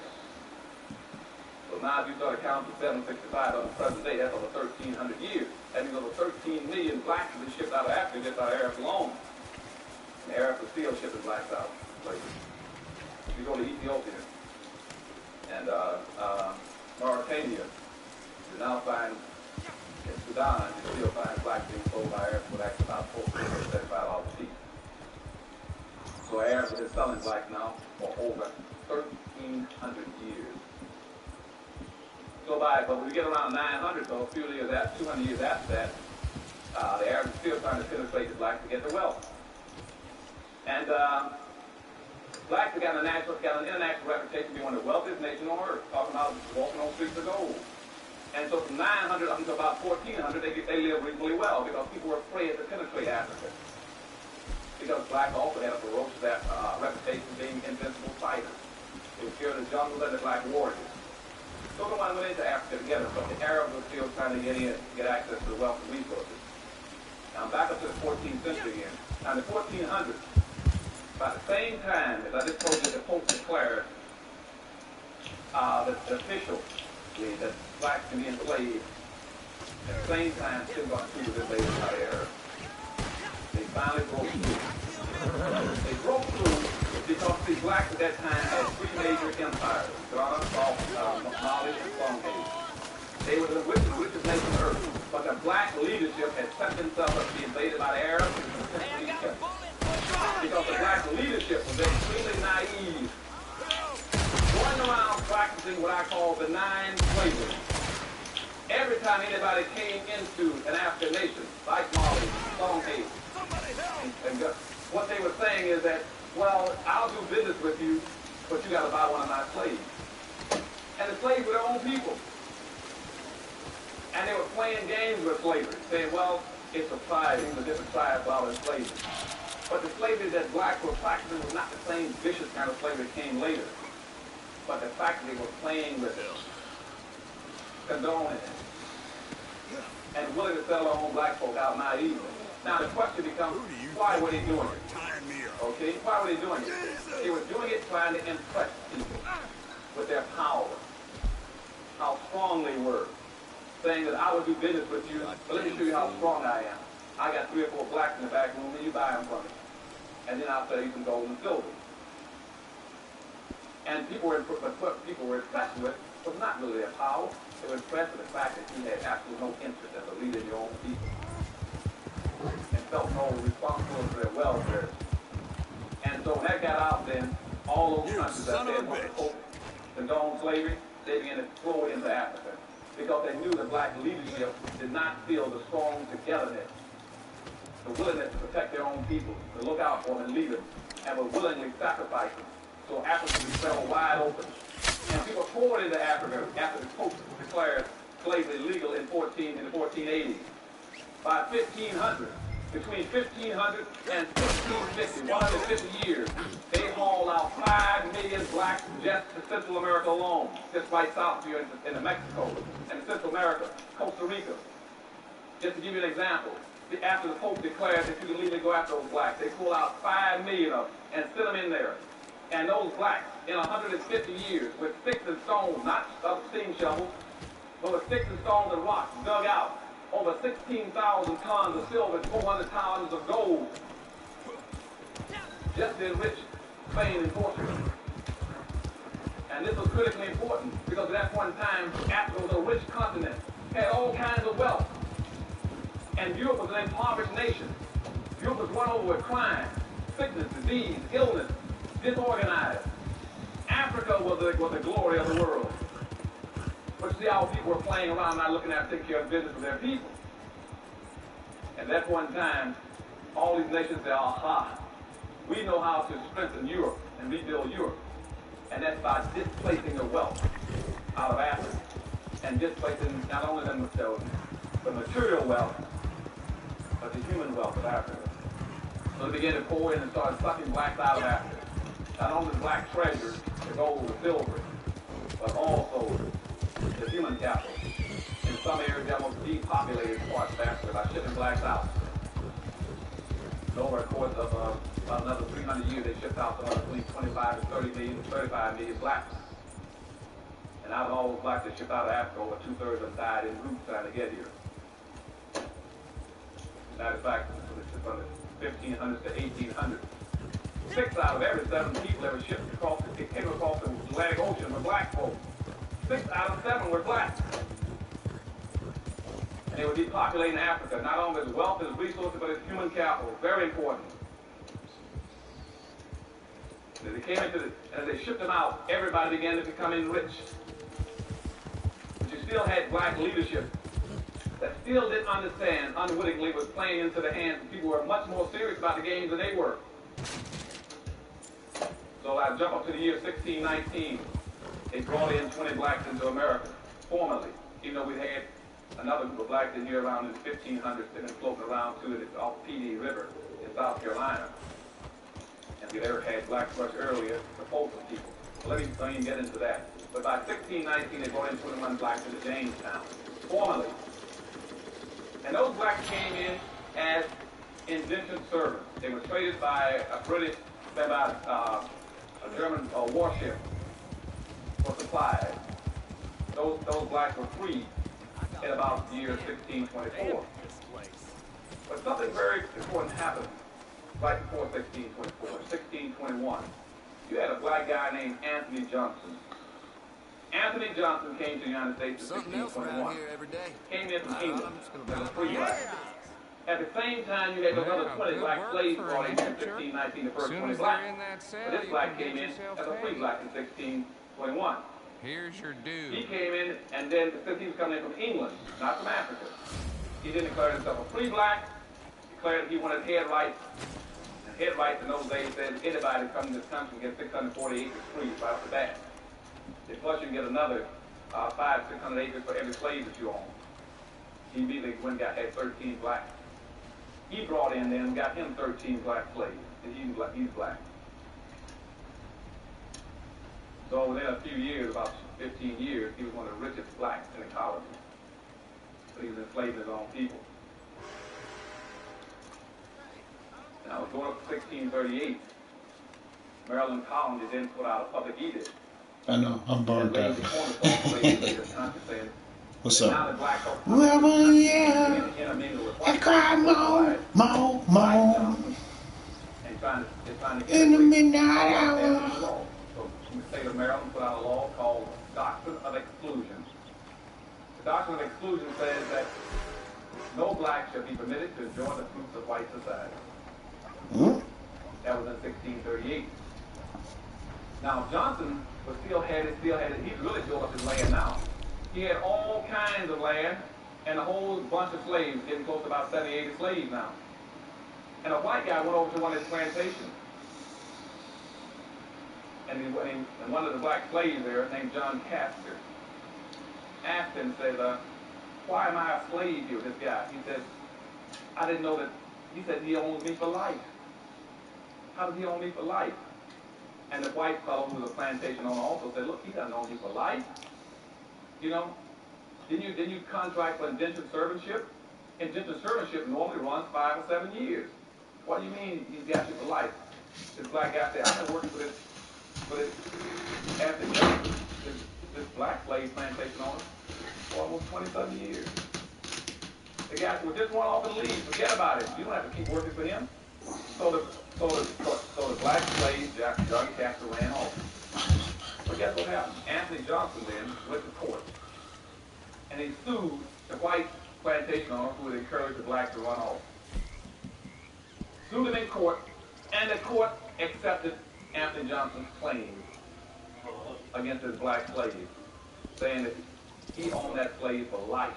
[SPEAKER 17] So now if you start counting 765 on the present day, that's over 1,300 years. That means over 13 million blacks have been shipped out of Africa just out of Arabs alone. And the Arabs are still shipping blacks out. If you go to Ethiopia and Mauritania, you now find, in Sudan, you still find blacks being sold by Arabs with actually about $475 a piece. So Arabs have been selling blacks now for over 1,300 years. So but when we get around 900, so a few years after, 200 years after that, the Arabs are still trying to penetrate the blacks to get their wealth. And blacks have got an international reputation to be one of the wealthiest nations on earth, talking about walking on streets of gold. And so from 900 up until about 1400, they live reasonably well, because people were afraid to penetrate Africa. Because blacks also had a ferocious reputation of being invincible fighters. They were scared of the jungle and the black warriors. So no one went into Africa together, but the Arabs were still trying to get in, get access to the wealth and resources. Now back up to the 14th century again. Now in the 1400s, about the same time as I just told you, the Pope declared the official that blacks can be enslaved. At the same time, Timbuktu was invaded by the Arabs. They finally broke through. They broke through because the blacks at that time had three major empires: Ghana, Mali, and Songhai. They were the richest nation on earth, but the black leadership had set themselves up to be invaded by the Arabs and because the black black leadership was extremely naive, going around practicing what I call benign slavery. Every time anybody came into an African nation, like Mali, Songhai, and what they were saying is that, well, I'll do business with you, but you got to buy one of my slaves. And the slaves were their own people. And they were playing games with slavery, saying, well, it's a tribe, the different tribes are in slavery. But the slavery that blacks were practicing was not the same vicious kind of slavery that came later. But the fact that they were playing with it, condoning it, and willing to sell their own black folk out naively. Now the question becomes, why were they doing it? Okay, why were they doing it? They were doing it trying to impress people with their power, how strong they were, saying that I will do business with you, but let me show you how strong I am. I got 3 or 4 blacks in the back room, and you buy them from me. And then I'll sell you some gold and silver. And what people were impressed with was not really their power. They were impressed with the fact that you had absolutely no interest as a leader in your own people and felt no responsibility for their welfare. And so when that got out, then all those countries that said want to condone slavery, they began to flow into Africa because they knew the black leadership did not feel the strong togetherness, the willingness to protect their own people, to look out for them and lead them, and were willingly sacrificing. So Africa fell wide open. And people poured into Africa after the Pope declared slavery legal in the 1480s. By 1500, between 1500 and 1650, 150 years, they hauled out 5 million blacks just to Central America alone, just right south here into Mexico, and Central America, Costa Rica. Just to give you an example, after the Pope declared that you can legally go after those blacks, they pulled out 5 million of them and sent them in there. And those blacks, in 150 years, with sticks and stones, not steam shovels, but with sticks and stones and rocks, dug out over 16,000 tons of silver and 400 tons of gold, just to enrich Spain and Portugal. And this was critically important because at that point in time, Africa was a rich continent, had all kinds of wealth. And Europe was an impoverished nation. Europe was run over with crime, sickness, disease, illness, disorganized. Africa was the glory of the world. But see how people were playing around, not looking at taking care of business with their people. At that point in time, all these nations said, aha, we know how to strengthen Europe and rebuild Europe. And that's by displacing the wealth out of Africa and displacing not only the material wealth, but the human wealth of Africa. So they began to pour in and start sucking blacks out of Africa. Not only the black treasures, the gold, the silver, but also the human capital. In some areas, they almost depopulated parts of Africa by shipping blacks out. So over the course of about another 300 years, they shipped out between 25 to 30 million to 35 million blacks. And out of all those blacks that shipped out of Africa, over 2/3 of them died en route trying to get here. Matter of fact, from the 1500s to 1800s, 6 out of every 7 people ever shipped came across the Atlantic Ocean were black folk. 6 out of 7 were black. And they were depopulating Africa, not only as wealth, as resources, but as human capital. Very important. As they came into as they shipped them out, everybody began to become enriched. But you still had black leadership that still didn't understand, unwittingly was playing into the hands of people who were much more serious about the games than they were. So I jump up to the year 1619. They brought in 20 blacks into America, formally, even though we had another group of blacks in here around in the 1500s that had been floating around to it off the PD River in South Carolina. And we ever had blacks much earlier, the Folsom people. So let me even get into that. But by 1619, they brought in 21 blacks into Jamestown, formally. And those blacks came in as indentured servants. They were traded by a British, by a German warship for supplies. Those blacks were freed in about the year 1624. But something very important happened right before 1624, 1621. You had a black guy named Anthony Johnson. Anthony Johnson came to the United States in 1621. Came in from England as a free black. At the same time, you had those other 20 black slaves brought in 1619, the first 20 black. But this black came in as a free black in 1621.
[SPEAKER 3] Here's your dude.
[SPEAKER 17] He came in, and then since he was coming in from England, not from Africa, he didn't declare himself a free black. Declared he wanted head rights. And head rights in those days said anybody coming to this country can get 640 acres free right off the bat. Plus you can get another 500-600 acres for every slave that you own. He immediately went and had 13 black. He brought in then, got him 13 black slaves, and he's black. So within a few years, about 15 years, he was one of the richest blacks in the colony. But he was enslaving his own people. Now, going up to 1638, Maryland colony then put out a public edict.
[SPEAKER 11] I know, I'm burned out. What's up?
[SPEAKER 17] Well,
[SPEAKER 11] yeah. I cry more. In the midnight hour.
[SPEAKER 17] So the state of Maryland put out a law called Doctrine of Exclusion. The Doctrine of Exclusion says that no black shall be permitted to enjoy the fruits of white society. That was in 1638. Now Johnson was still had it, he's really built up his land now. He had all kinds of land and a whole bunch of slaves, getting close to about 70, 80 slaves now. And a white guy went over to one of his plantations. And one of the black slaves there, named John Castor, asked him, said, why am I a slave here with this guy? He said, I didn't know that. He said, he owns me for life. How does he own me for life? And the white fellow who was a plantation owner also said, look, he doesn't own me for life. You know, didn't you contract for indentured servantship? Indentured servantship normally runs 5 or 7 years. What do you mean he's got you for life? This black guy said, I've been working for this black slave plantation owner for almost 27 years. The guy said, well, just run off and leave. Forget about it. You don't have to keep working for him. So the black slave, John Castor, ran off. But guess what happened? Anthony Johnson then went to court. And he sued the white plantation owner who had encouraged the black to run off. Sued him in court, and the court accepted Anthony Johnson's claim against his black slave, saying that he owned that slave for life.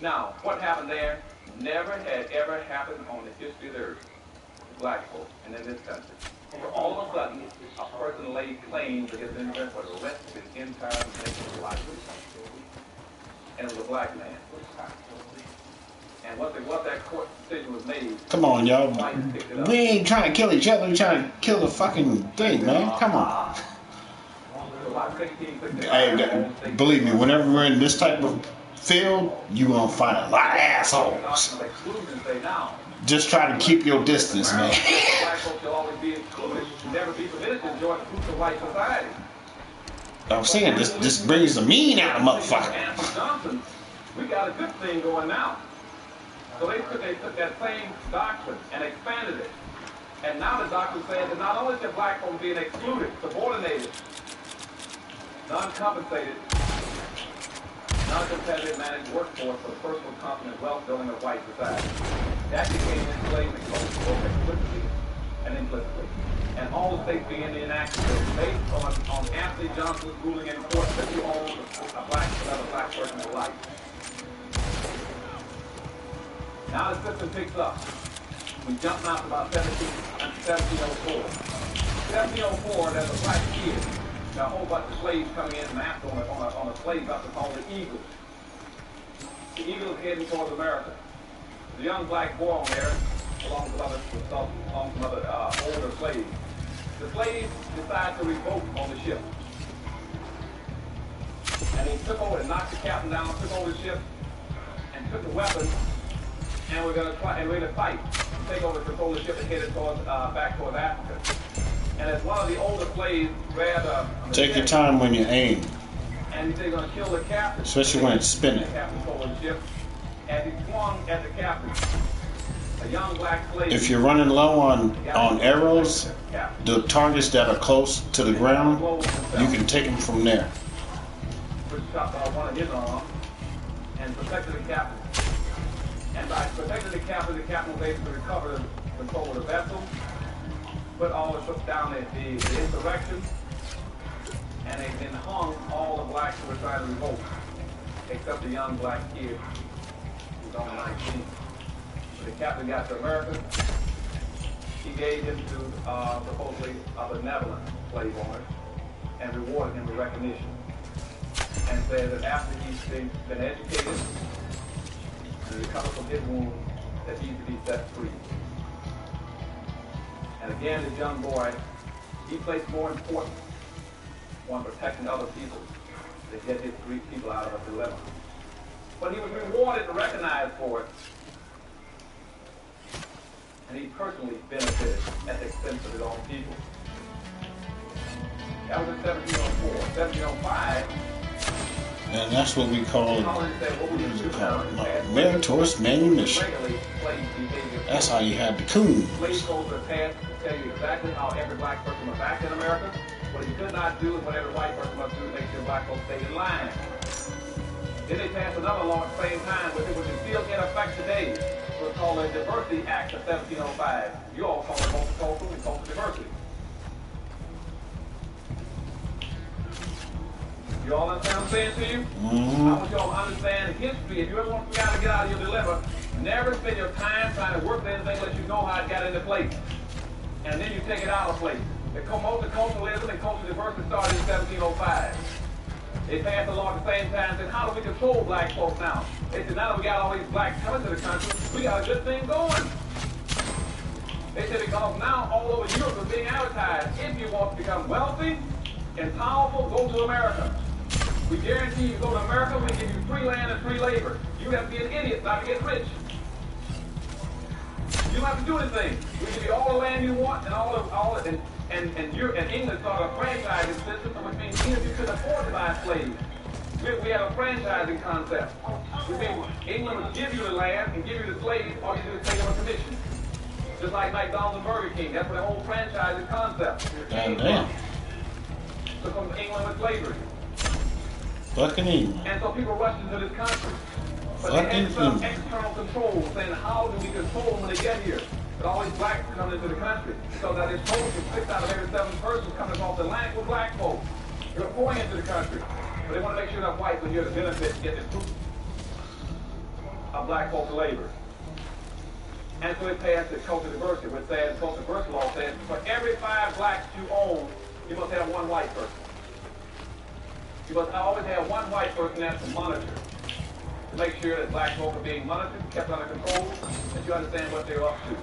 [SPEAKER 17] Now, what happened there never had ever happened on the history of the earth to black folks and in this country. Where all of a sudden, a person laid claim to his inheritance for the rest of his entire nation's life. And it was a black man. And once that court decision was made,
[SPEAKER 11] come on, y'all. We ain't trying to kill each other. We're trying to kill the fucking thing, man. Come on. Believe me, whenever we're in this type of field, you're going to find a lot of assholes. Just try to keep your distance, man. I'm saying, this brings the mean out of motherfucker.
[SPEAKER 17] We got a good thing going now. So they took that same doctrine and expanded it. And now the doctrine says that not only should black folks being excluded, subordinated, non-compensated, non-competitive managed workforce for the personal confident wealth building of white society. That became enslavement both explicitly and implicitly. And all the states began to enact it based on Anthony Johnson's ruling in court that he owned another black person's life. Now the system picks up. We jump now to about 1704. 1704, there's a black kid. Got a whole bunch of slaves coming in massed on a slave vessel called the Eagle. The Eagle is heading towards America. The young black boy on there, along with some other older slaves. The slaves decided to revolt on the ship. And they took over and knocked the captain down, took over the ship, and took the weapons. And we're going to fight, take over, control the ship, and head it back towards Africa. And as one of the older slaves grabbed
[SPEAKER 11] take your time when you aim.
[SPEAKER 17] And they're going to kill the captain.
[SPEAKER 11] Especially when it's spinning.
[SPEAKER 17] The captain told the ship. As he swung at the captain, a young black slave.
[SPEAKER 11] If you're running low on arrows, the targets that are close to the ground, you can take them from there.
[SPEAKER 17] Which chopped off one of his arms and protected the captain. And by protecting the captain was able to recover control of the vessel, put down the insurrection, and they then hung all the blacks who were trying to revolt, except the young black kid who was only 19. When the captain got to America, he gave him to supposedly a benevolent slave owner and rewarded him with recognition. And said that after he's been educated and recovered from his wounds, that he's to be set free. And again, this young boy, he placed more importance on protecting other people to get his three people out of a dilemma. But he was rewarded and recognized for it. And he personally benefited at the expense of his own people. That was in 1704. 1705.
[SPEAKER 11] And that's what we call meritorious manumission. That's how you had the coons.
[SPEAKER 17] Slave codes are passed to tell you exactly how every black person must act in America. What you could not do is what every white person must do to make sure black folks stay in line. Then they passed another law at the same time, which is still in effect today. It's called the Diversity Act of 1705. You all call it multicultural and cultural diversity. You all understand what I'm saying to you? I want you all to understand history. If you ever want to get out of your dilemma, never spend your time trying to work anything unless you know how it got into place. And then you take it out of place. The multiculturalism and cultural diversity started in 1705. They passed a law at the same time saying, how do we control black folks now? They said, now that we got all these blacks coming to the country, we got a good thing going. They said, because now all over Europe is being advertised, if you want to become wealthy and powerful, go to America. We guarantee you go to America, we give you free land and free labor. You have to be an idiot not to get rich. You don't have to do anything. We give you all the land you want and England started a franchising system, which means even if you couldn't afford to buy slaves, we have a franchising concept. Which means England would give you the land and give you the slaves, all you do is take them a commission. Just like McDonald's and Burger King. That's what the whole franchising concept.
[SPEAKER 11] Damn.
[SPEAKER 17] So from England with slavery.
[SPEAKER 11] Fucking England.
[SPEAKER 17] And so people rush into this country. But they had some external control, saying how do we control them when they get here? But all these blacks coming into the country. So that it's told you 6 out of every 7 persons coming across the land were black folks. They're pouring into the country. But they want to make sure that whites are here to benefit and get the fruit of black folks' labor. And so it passed the cultural diversity, which says, cultural diversity law says, for every 5 blacks you own, you must have 1 white person. You must always have 1 white person that's to monitor, to make sure that black folk are being monitored, kept under control, that you understand what they're up to.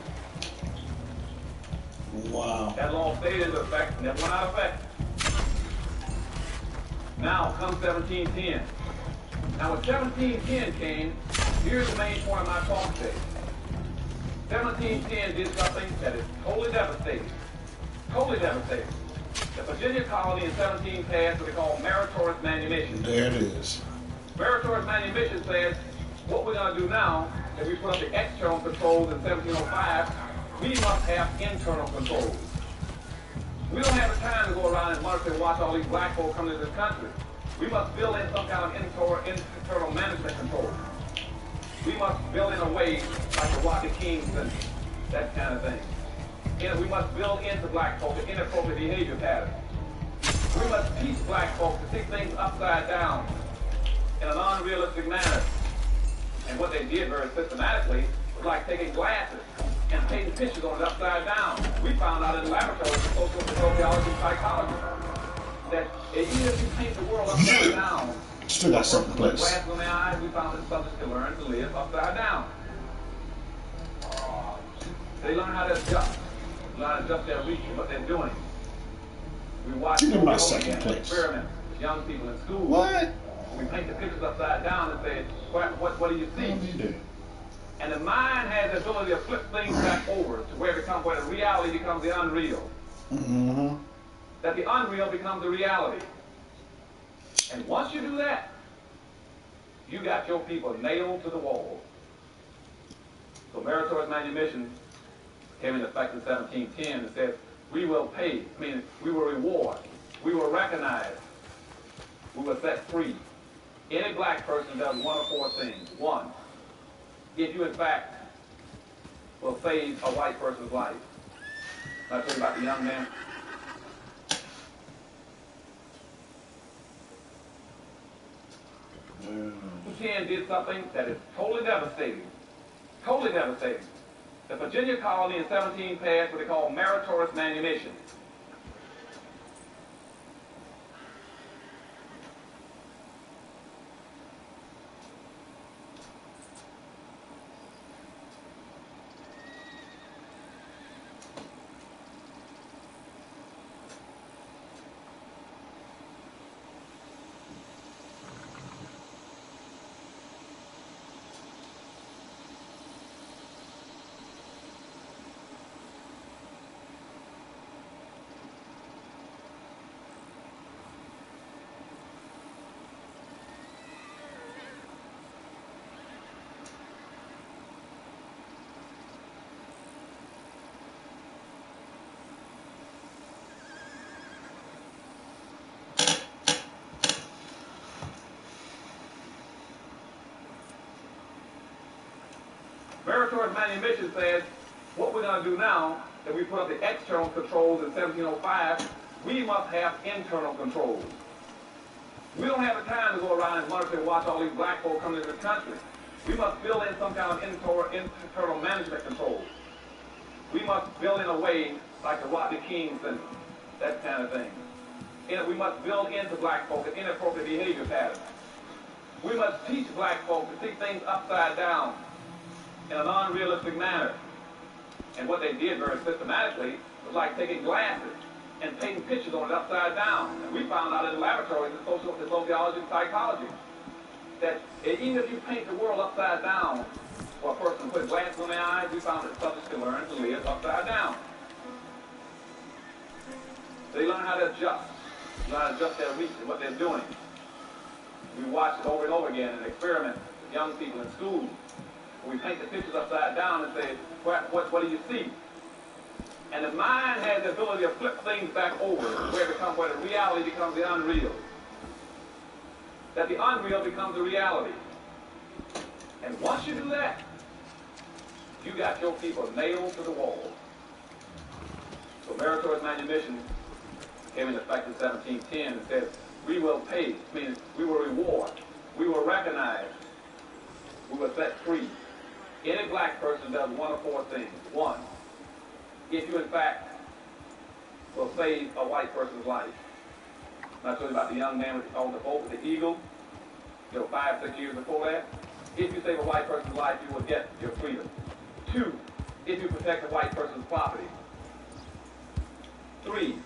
[SPEAKER 11] Wow.
[SPEAKER 17] That law stayed into effect, never went out of effect. Now comes 1710. Now when 1710 came, here's the main point of my talk today. 1710 did something that is totally devastating. Totally devastating. The Virginia colony in 17 passed what they call meritorious manumission.
[SPEAKER 11] There it is.
[SPEAKER 17] Meritorious manumission says, what we're going to do now, if we put up the external controls in 1705, we must have internal controls. We don't have the time to go around and monitor and watch all these black folk come into this country. We must build in some kind of internal management control. We must build in a way like the Rocket Kings and that kind of thing. And we must build into black folk an inappropriate behavior pattern. We must teach black folk to see things upside down in an unrealistic manner. And what they did very systematically was like taking glasses and painting pictures on it upside down. We found out in the laboratory of sociology and psychology that even if you paint the world upside down,
[SPEAKER 11] still got something in place.
[SPEAKER 17] Glasses on their eyes, we found that subjects can learn to live upside down. They learn how to adjust. Learn how to adjust their reach and what they're doing. We watch
[SPEAKER 11] my second place.
[SPEAKER 17] experiments with young people in school.
[SPEAKER 11] What?
[SPEAKER 17] We paint the pictures upside down and say, what do you see? And the mind has the ability to flip things back over to where the reality becomes the unreal.
[SPEAKER 11] Mm-hmm.
[SPEAKER 17] That the unreal becomes the reality. And once you do that, you got your people nailed to the wall. So meritorious manumission came into effect in 1710 and said, we will pay, we will reward, we will recognize, we will set free any black person does 1 of 4 things. 1, if you, in fact, will save a white person's life. I told you about the young man. Ken did something that is totally devastating. Totally devastating. The Virginia colony in 17 passed what they call meritorious manumission. Meritorious manumission says, what we're going to do now, that we put up the external controls in 1705, we must have internal controls. We don't have the time to go around and monitor and watch all these black folk coming into the country. We must build in some kind of internal management controls. We must build in a way like the Rodney King Center, that kind of thing. And we must build into black folk an inappropriate behavior pattern. We must teach black folk to see things upside down in an unrealistic manner. And what they did very systematically was like taking glasses and painting pictures on it upside down. And we found out in the laboratories in sociology and psychology that even if you paint the world upside down, or a person put glasses on their eyes, we found that subjects can learn to live upside down. They learn how to adjust. Learn how to adjust their reach and what they're doing. We watch it over and over again and experiment with young people in school. We paint the pictures upside down and say, what do you see? And the mind has the ability to flip things back over where the reality becomes the unreal. That the unreal becomes the reality. And once you do that, you got your people nailed to the wall. So meritorious manumission came into effect in 1710 and said, we will pay, meaning we will reward, we will recognize, we will set free any black person does one of four things. One, if you in fact will save a white person's life. I told you about the young man on the boat with the eagle, 5, 6 years before that. If you save a white person's life, you will get your freedom. 2, if you protect a white person's property. 3,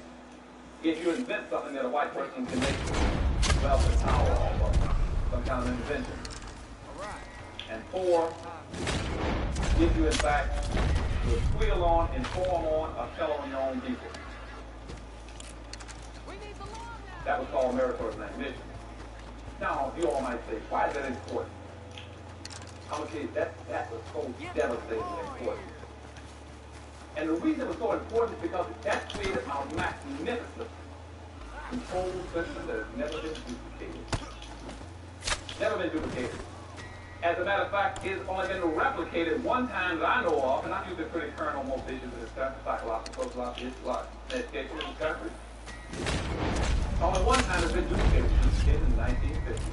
[SPEAKER 17] if you invent something that a white person can make wealth and power off of, some kind of invention. And 4, if you in fact will squeal on, inform on, or tell on your own people. That was called meritorious manumission. Now, you all might say, why is that important? I'm going to tell you, that was so devastatingly important. And the reason it was so important is because that created a magnificent control system that has never been duplicated. Never been duplicated. As a matter of fact, it's only been replicated one time that I know of, and I've used it pretty current on most issues in this country, psychological, sociology, education in this country. Only one time it's been duplicated in 1950.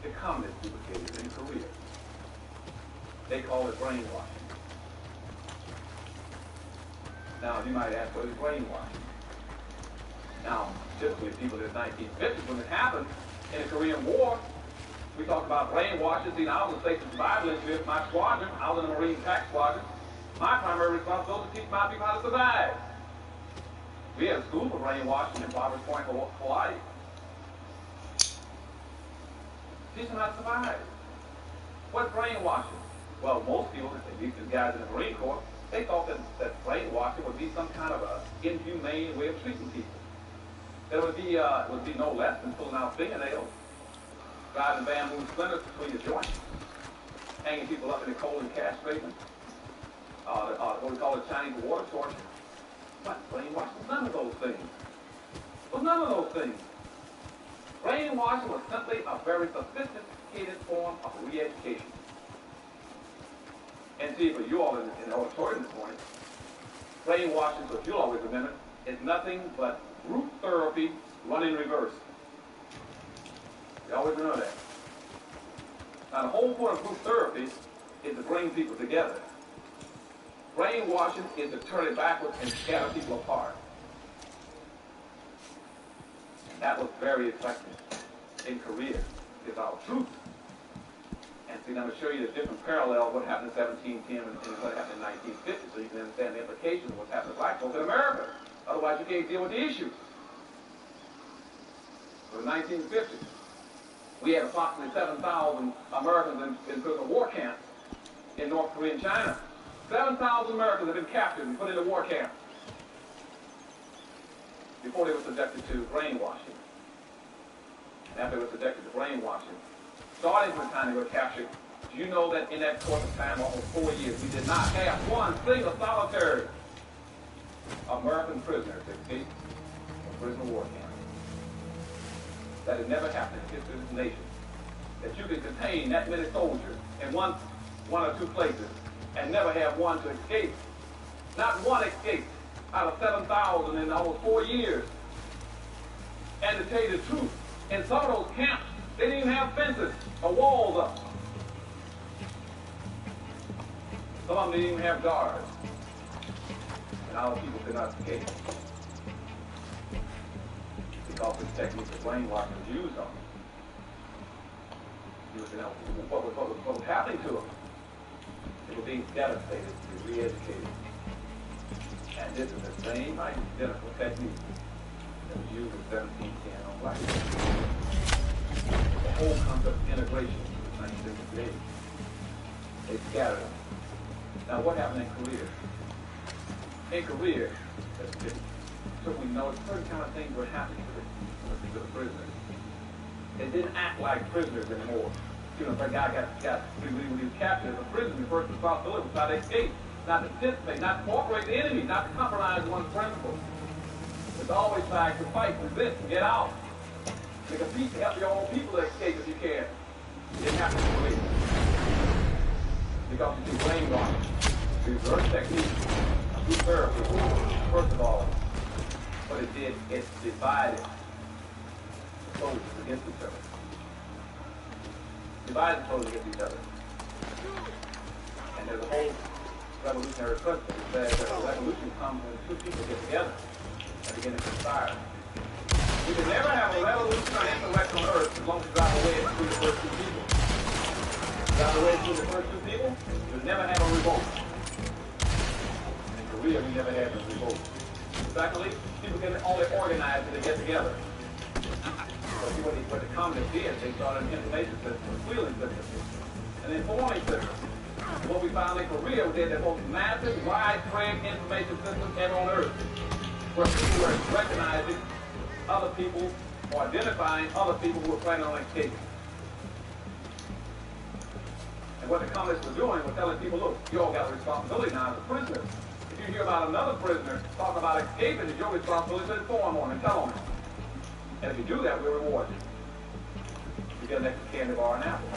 [SPEAKER 17] The communists duplicated it in Korea. They call it brainwashing. Now, you might ask, what is brainwashing? Now, typically people in the 1950s, when it happened in the Korean War, we talked about brainwashing. See, I was a station survival engineer for my squadron. I was in a Marine attack squadron. My primary responsibility was to teach my people how to survive. We had a school for brainwashing in Barbers Point, Hawaii. Teach them how to survive. What's brainwashing? Well, most people, these guys in the Marine Corps, they thought that brainwashing would be some kind of an inhumane way of treating people. That it would be no less than pulling out fingernails, driving bamboo splinters between the joints, hanging people up in the cold and castrating, what we call it Chinese water torture. But brainwashing was none of those things. It was none of those things. Brainwashing was simply a very sophisticated form of re-education. And see, for you all in the auditorium this morning, brainwashing, so you'll always remember, is nothing but group therapy run in reverse. You always remember that. Now, the whole point of group therapy is to bring people together. Brainwashing is to turn it backwards and scatter people apart. That was very effective in Korea. It's our truth. And see, I'm going to show you the different parallel of what happened in 1710 and what happened in 1950, so you can understand the implications of what's happened to black folks in America. Otherwise, you can't deal with the issue. So in 1950, we had approximately 7,000 Americans in prison war camps in North Korea and China. 7,000 Americans have been captured and put into war camps before they were subjected to brainwashing. And after they were subjected to brainwashing, starting from the time they were captured, do you know that in that course of time, almost 4 years, we did not have one single solitary American prisoner to escape from prison war camp? That had never happened in the history of this nation. That you could contain that many soldiers in one or two places and never have one to escape. Not one escaped out of 7,000 in almost 4 years. And to tell you the truth, in some of those camps, they didn't even have fences or walls up. Some of them didn't even have guards. And our people could not escape. Because this technique of brainwashing was used on them. What was happening to them? They were being devastated to be re-educated. And this is the same identical technique that was used in 1710 on black people. The whole concept of integration was 1968. They scattered them. Now what happened in Korea? In Korea, so we know certain kind of things were happening to the prisoners. They didn't act like prisoners anymore. You know, if that guy when he was captured as a prisoner, the first responsibility was not to escape, not to participate, not to cooperate with the enemy, not to compromise one's principles. It's always trying to fight, resist, get out. Make a peace to help your own people to escape if you can. It didn't happen to me. Because you see, brainwashing, the reverse technique, group therapy, first of all, what it did, it divided the soldiers against each other. Divided the soldiers against each other. And there's a whole revolutionary principle that says that a revolution comes when two people get together and begin to conspire. You can never have a revolution or insurrection on earth as long as you drive away between the first two people. Drive away between the first two people, you'll never have a revolt. In Korea, we never had a revolt. Secondly, people can only organize when they get together. So what the communists did, they started an information system, a squealing system, an informing system. What we found in Korea was they had the most massive, widespread information system ever on earth, where people were recognizing other people or identifying other people who were planning on escaping. And what the communists were doing was telling people, look, you all got a responsibility now as a prisoner. If you hear about another prisoner talking about escaping, it's your responsibility to inform on him and tell on him. And if you do that, we'll reward you. You get an extra candy bar and apple.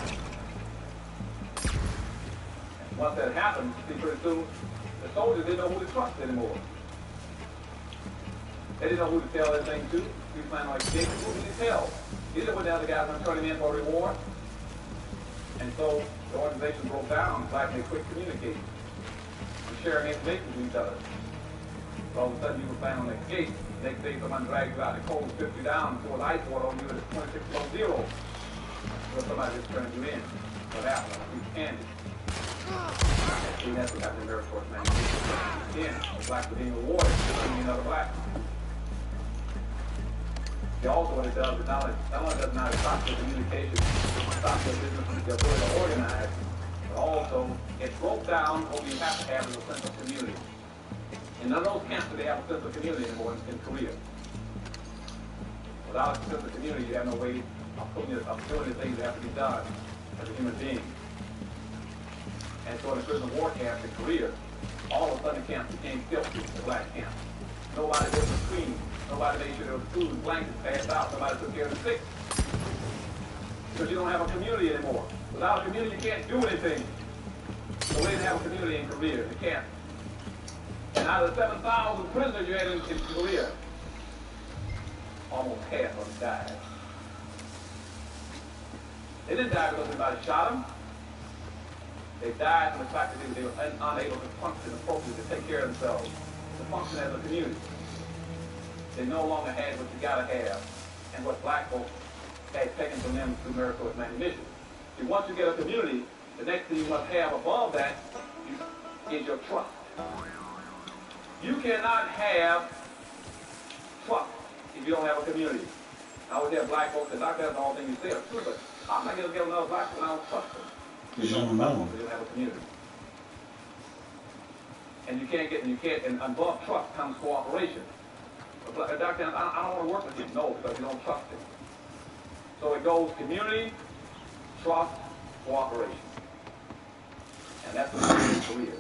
[SPEAKER 17] And once that happens, see, pretty soon, the soldiers didn't know who to trust anymore. They didn't know who to tell everything to. If you plan on escaping, who did they tell? He didn't know the other guys going to turn him in for a reward. And so the organization broke down. Black they quit communicating and sharing information with each other. So all of a sudden, you were planning on escape. Next day, someone dragged you out of the cold, stripped you down, and poured ice water on you at 26 below zero. So somebody just turned you in. What happened? You candy. See, that's what happened in America for 1960. Again, the blacks were being rewarded for being another black. See, also what it does is not only does not stop the communication, stop the business, the ability to organize, but also it broke down what we have to have as a sense of community. In none of those camps do they have a sense of community anymore in Korea. Without a sense of community, you have no way of doing the things that have to be done as a human being. And so in the prison war camps in Korea, all of a sudden the camps became filthy, the black camps. Nobody was clean. Nobody made sure there was food and blankets passed out. Nobody took care of the sick. Because you don't have a community anymore. Without a community, you can't do anything. So So they didn't have a community in Korea, in the camp. And out of the 7,000 prisoners you had in Korea, almost half of them died. They didn't die because anybody shot them. They died from the fact that they were unable to function appropriately, to take care of themselves, to function as a community. They no longer had what you gotta have, and what black folks had taken from them through miracle manumission. See, once you get a community, the next thing you must have above that is your trust. You cannot have trust if you don't have a community. I always have black folks that that's the whole thing you say are true, but I'm not going to get another black person, I don't trust them.
[SPEAKER 11] You don't know.
[SPEAKER 17] You don't have a community. And and above trust comes cooperation. But Doctor, I don't want to work with you. No, because you don't trust him. So it goes community, trust, cooperation. And that's what it is in Korea.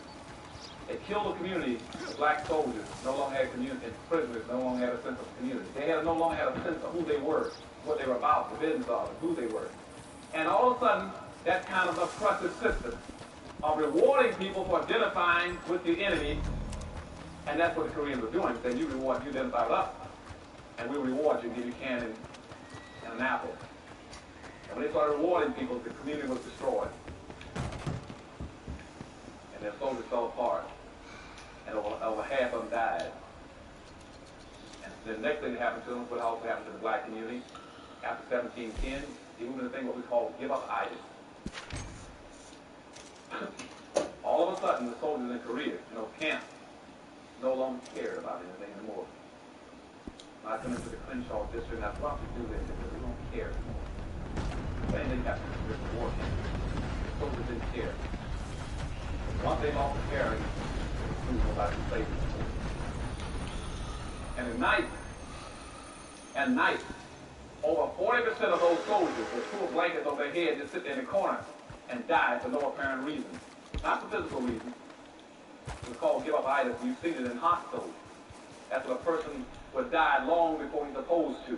[SPEAKER 17] They killed the community. The black soldiers no longer had community, and prisoners no longer had a sense of community. They no longer had a sense of who they were, what they were about, the business of it, who they were. And all of a sudden, that kind of oppressive system of rewarding people for identifying with the enemy, and that's what the Koreans were doing. Then you identify with us, and we'll reward you and give you cannon and an apple. And when they started rewarding people, the community was destroyed. And their soldiers fell apart. And over half of them died. And the next thing that happened to them, what also happened to the black community, after 1710, they moved into a thing what we call give up itis. All of a sudden, the soldiers in Korea, camp, no longer cared about anything anymore. When I come into the Crenshaw district, and I thought to do this, because we don't care anymore. Same thing happened to the war camp. The soldiers didn't care. Once they lost the caring, nobody could save them. And at night, over 40% of those soldiers with full blankets over their head just sit there in the corner and die for no apparent reason. Not for physical reasons. It's called give up itis. You've seen it in hospitals. That's when a person would die long before he's supposed to.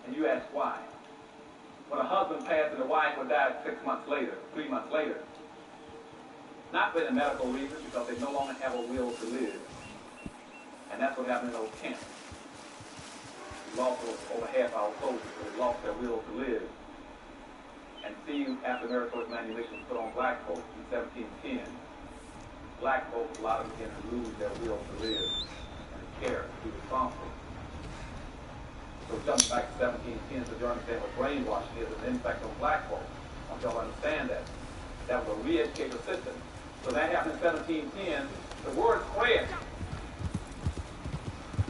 [SPEAKER 17] And you ask why. When a husband passed and the wife would die 6 months later, 3 months later. Not for any medical reasons, because they no longer have a will to live. And that's what happened in those camps. We lost over half our soldiers, so they lost their will to live. And see, after miracle manumission was put on black folks in 1710, black folks, a lot of them began to lose their will to live and care, to be responsible. So jumping back to 1710, so you understand what brainwashing is, an impact on black folks. I want y'all to understand that. That was a re-educative system. So that happened in 1710. The word spread.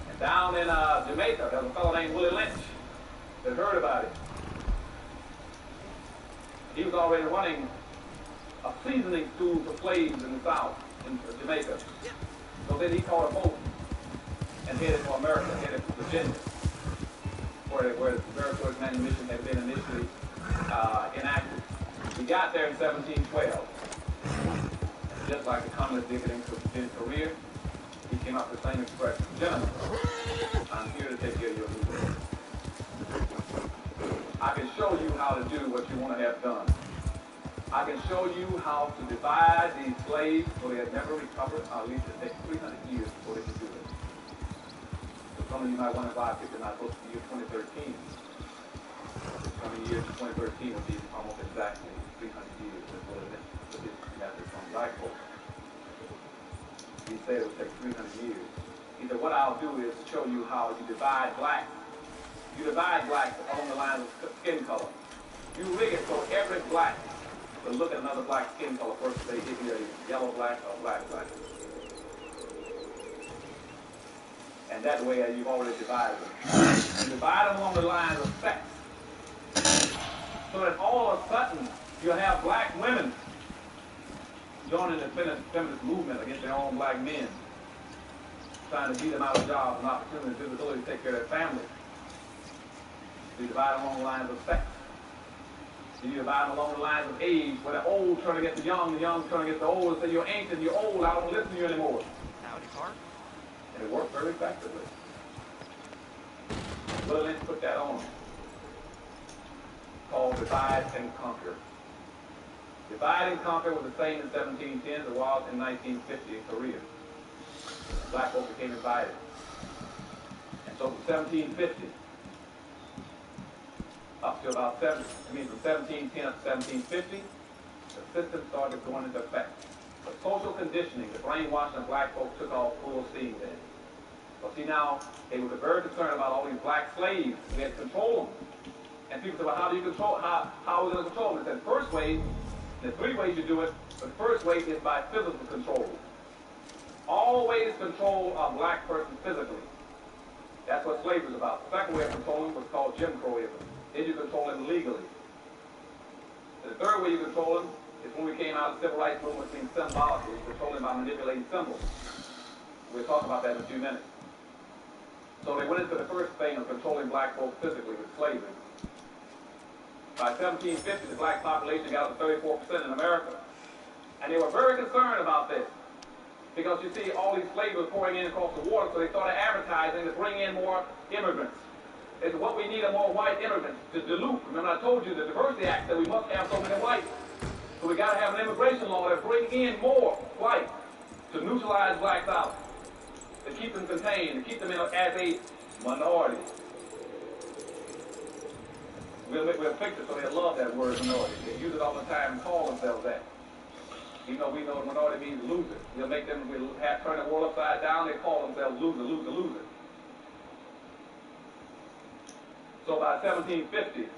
[SPEAKER 17] And down in Jamaica, there was a fellow named Willie Lynch that heard about it. He was already running a seasoning school for slaves in the South, in Jamaica. So then he caught a boat and headed for America, headed to Virginia, where the Reperations manumission had been initially enacted. He got there in 1712. And just like the communists did in Korea, he came up with the same expression. Gentlemen, I'm here to take care of your people. I can show you how to do what you want to have done. I can show you how to divide these slaves so they had never recovered. At least it takes 300 years before they can do it. So some of you might wonder why I picked it not close to the year 2013. Some years 2013 will be almost exactly 300 years as what it is for this method from black folks. He said it would take 300 years. He said, what I'll do is show you how you divide blacks. You divide blacks along the lines of skin color. You rig it so every black will look at another black skin color first. They give you a yellow black or black black. And that way you've already divided them. You divide them along the lines of sex. So that all of a sudden you'll have black women joining the feminist movement against their own black men, trying to beat them out of jobs and opportunities and ability to take care of their families. You divide them along the lines of sex. You divide them along the lines of age, where the old turn against the young turn against the old, and say, you're ancient, you're old, I don't listen to you anymore.
[SPEAKER 10] Howdy, Clark.
[SPEAKER 17] And it worked very effectively. Willie Lynch put that on, called divide and conquer. Divide and conquer was the same in 1710 as it was in 1950 in Korea. Black folks became divided. And so from 1750 up to about from 1710 up to 1750, the system started going into effect. The social conditioning, the brainwashing of black folks took off full steam then. But see now, they were very concerned about all these black slaves. We had to control them. And people said, well, how do you control, how are we going to control them? They said, first way, there's three ways you do it, but the first way is by physical control. Always control a black person physically. That's what slavery is about. The second way of controlling was called Jim Crowism. Then you control them legally. The third way you control them is when we came out of the civil rights movement, being symbolic. We control them by manipulating symbols. We'll talk about that in a few minutes. So they went into the first thing of controlling black folks physically with slavery. By 1750, the black population got up to 34% in America. And they were very concerned about this. Because you see, all these slaves were pouring in across the water, so they started advertising to bring in more immigrants. They said, what we need are more white immigrants to dilute. Remember I told you the Diversity Act said we must have so many whites. So we got to have an immigration law that bring in more whites to neutralize blacks out, to keep them contained, to keep them as a minority. We'll fix it so they love that word minority. They use it all the time and call themselves that. Even though we know minority means loser. We'll make them, we'll have turn the world upside down, they call themselves loser, loser, loser. So by 1750,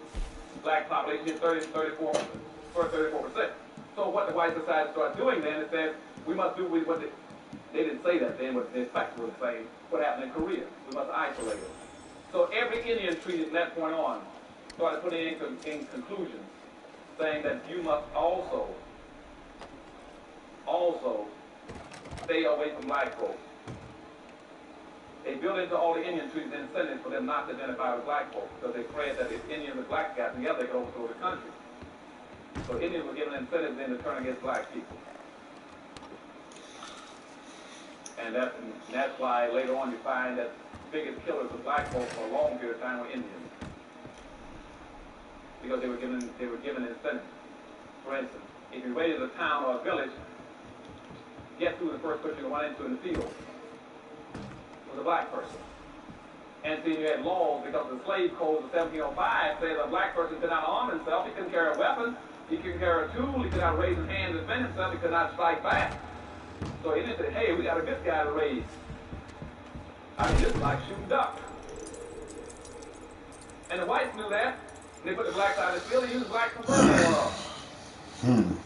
[SPEAKER 17] black population hit 34%. So what the whites decided to start doing then is that we must do what they didn't say that then, but the effect was saying what happened in Korea. We must isolate it. So every Indian treaty from that point on started putting in conclusions saying that you must also stay away from black folks. They built into all the Indian treaties incentives for them not to identify with black folks because they afraid that if Indians and blacks got together, they could overthrow the country. So Indians were given incentives then to turn against black people. And that's why later on you find that the biggest killers of black folks for a long period of time were Indians. Because they were given incentives. For instance, if you raided a town or a village, guess who the first person you run into in the field? Was a black person. And so you had laws because the slave code of 1705 said a black person could not arm himself, he couldn't carry a weapon, he couldn't carry a tool, he could not raise his hand to defend himself, he could not strike back. So he didn't say, hey, we got a good guy to raise. I mean, this is like shooting ducks. And the whites knew that. They put the blacks out of the field, they used blacks for murder.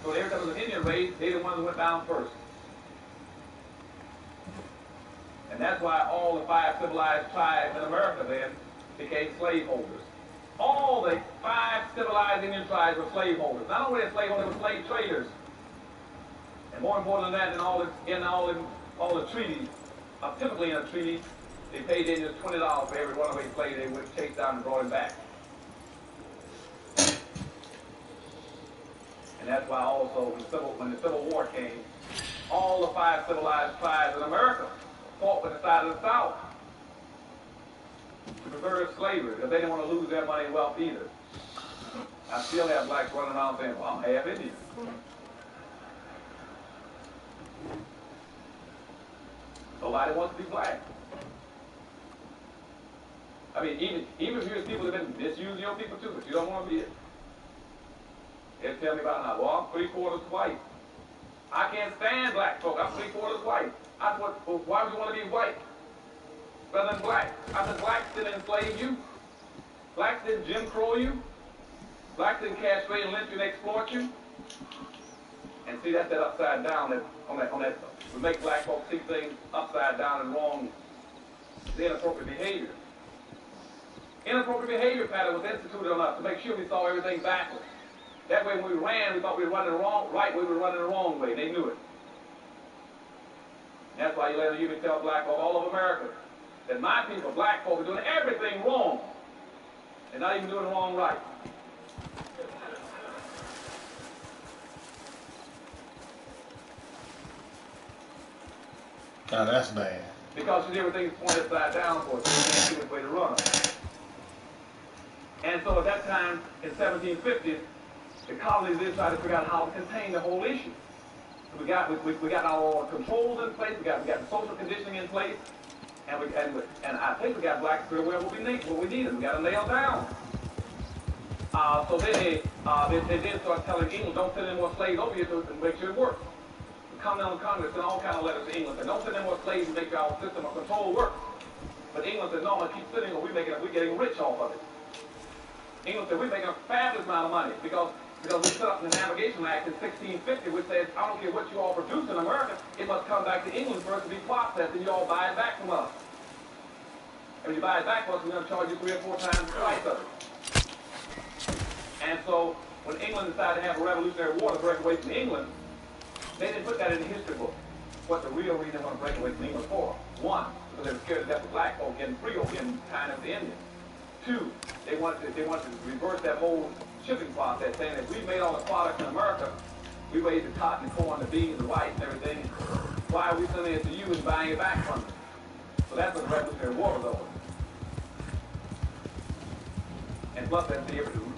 [SPEAKER 17] So every time there was an Indian raid, they were the ones who went down first. And that's why all the 5 civilized tribes in America then became slaveholders. All the 5 civilized Indian tribes were slaveholders. Not only were they slaveholders, they were slave traders. And more important than that, in all the treaties, typically in a treaty, they paid the Indians $20 for every runaway slave they would chase down and brought him back. And that's why also when the Civil War came, all the 5 civilized tribes in America fought with the side of the South to preserve slavery because they didn't want to lose their money and wealth either. I still have blacks running around saying, well, I'm half Indian. Nobody wants to be black. I mean, even if there's people that have been misusing your people too, but you don't want to be it. They tell me about now, well, I'm 3/4 white. I can't stand black folk. I'm 3/4 white. I said, well, why would you want to be white rather than black? I said, blacks didn't enslave you. Blacks didn't Jim Crow you. Blacks didn't castrate and lynch you and exploit you. And see, that's that upside down, on that, we make black folks see things upside down and wrong, the inappropriate behavior. Inappropriate behavior pattern was instituted on us to make sure we saw everything backwards. That way when we ran, we thought we were running the wrong, right way, we were running the wrong way. They knew it. That's why you later you can tell black folk all over America that my people, black folk, are doing everything wrong. They're not even doing it wrong right.
[SPEAKER 11] God, that's bad.
[SPEAKER 17] Because everything's pointed upside down for us, so we can't see which way to run. And so at that time, in 1750, the colonies did try to figure out how to contain the whole issue. We got our controls in place. We got the social conditioning in place, and I think we got blacks pretty well what we need them. We got them nailed down. So then they did start telling England, don't send any more slaves over here to make sure it works. The Continental Congress sent all kind of letters to England, said don't send any more slaves to make sure our system of control works. But England said, no, I'm gonna keep sending them. We're getting rich off of it. England said, we're making a fabulous amount of money because we set up the Navigation Act in 1650, which says, I don't care what you all produce in America, it must come back to England first to be processed, and you all buy it back from us. And when you buy it back from us, we're going to charge you 3 or 4 times the price of it. And so, when England decided to have a revolutionary war to break away from England, they didn't put that in the history book. What the real reason they want to break away from England for. 1, because they were scared to death of black folk getting free over in China with the Indians. 2, they wanted to reverse that whole shipping process, saying that we made all the products in America, we raised the cotton, the corn, the beans, the rice, and everything. Why are we sending it to you and buying it back from you? So that's what the Revolutionary War was over. And plus,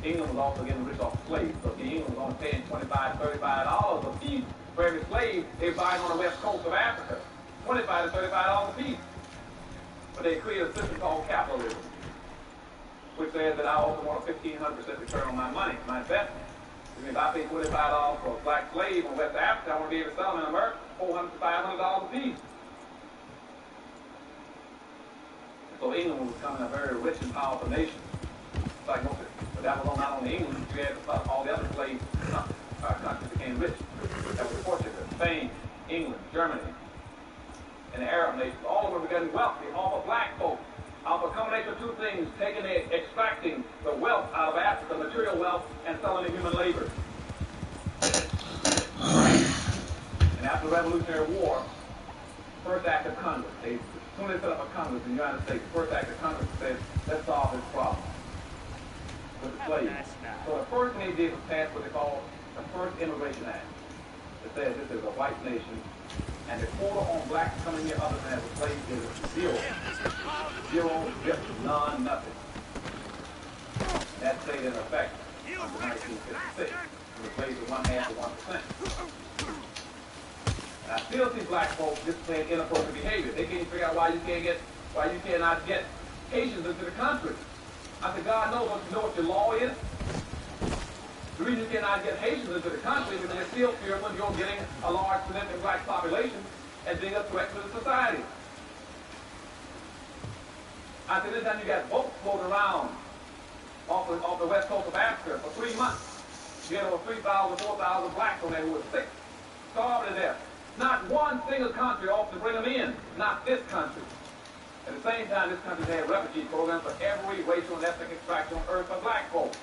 [SPEAKER 17] England was also getting rich off slaves. So England was only paying $25 to $35 a piece for every slave they were buying on the west coast of Africa. $25 to $35 a piece. But they created a system called capitalism, which says that I also want a 1,500% return on my money, my investment. If I pay $25 for a black slave in West Africa, I want to be able to sell them in America $400 to $500 a piece. So England was becoming a very rich and powerful nation. But that was not only England, you had all the other slave countries became rich. That was Portugal, Spain, England, Germany, and the Arab nations. All of them were getting wealthy, all the black folks. Of a combination of 2 things, extracting the wealth out of Africa, material wealth, and selling the human labor. And after the Revolutionary War, first act of Congress, as soon as they set up a Congress in the United States, the first act of Congress said, let's solve this problem with the slaves. So the first thing they did was pass what they call the First Immigration Act. It says this is a white nation, and the quota on blacks coming here other than as a slave is 0. 0, zip, none, nothing. That stayed in effect until 1956. It was raised to 1/2 of 1%. And I still see black folks displaying inappropriate behavior. They can't figure out why you cannot get Haitians into the country. I said, God knows what your law is. The reason you cannot get Haitians into the country is because they're still fearful of you're getting a large significant black population and being a threat to the society. I said, this time you got boats floating around off the west coast of Africa for 3 months. You had over 3,000, 4,000 blacks on there who were sick, starving to death. Not one single country offered to bring them in. Not this country. At the same time, this country had refugee programs for every racial and ethnic extraction on earth for black folks.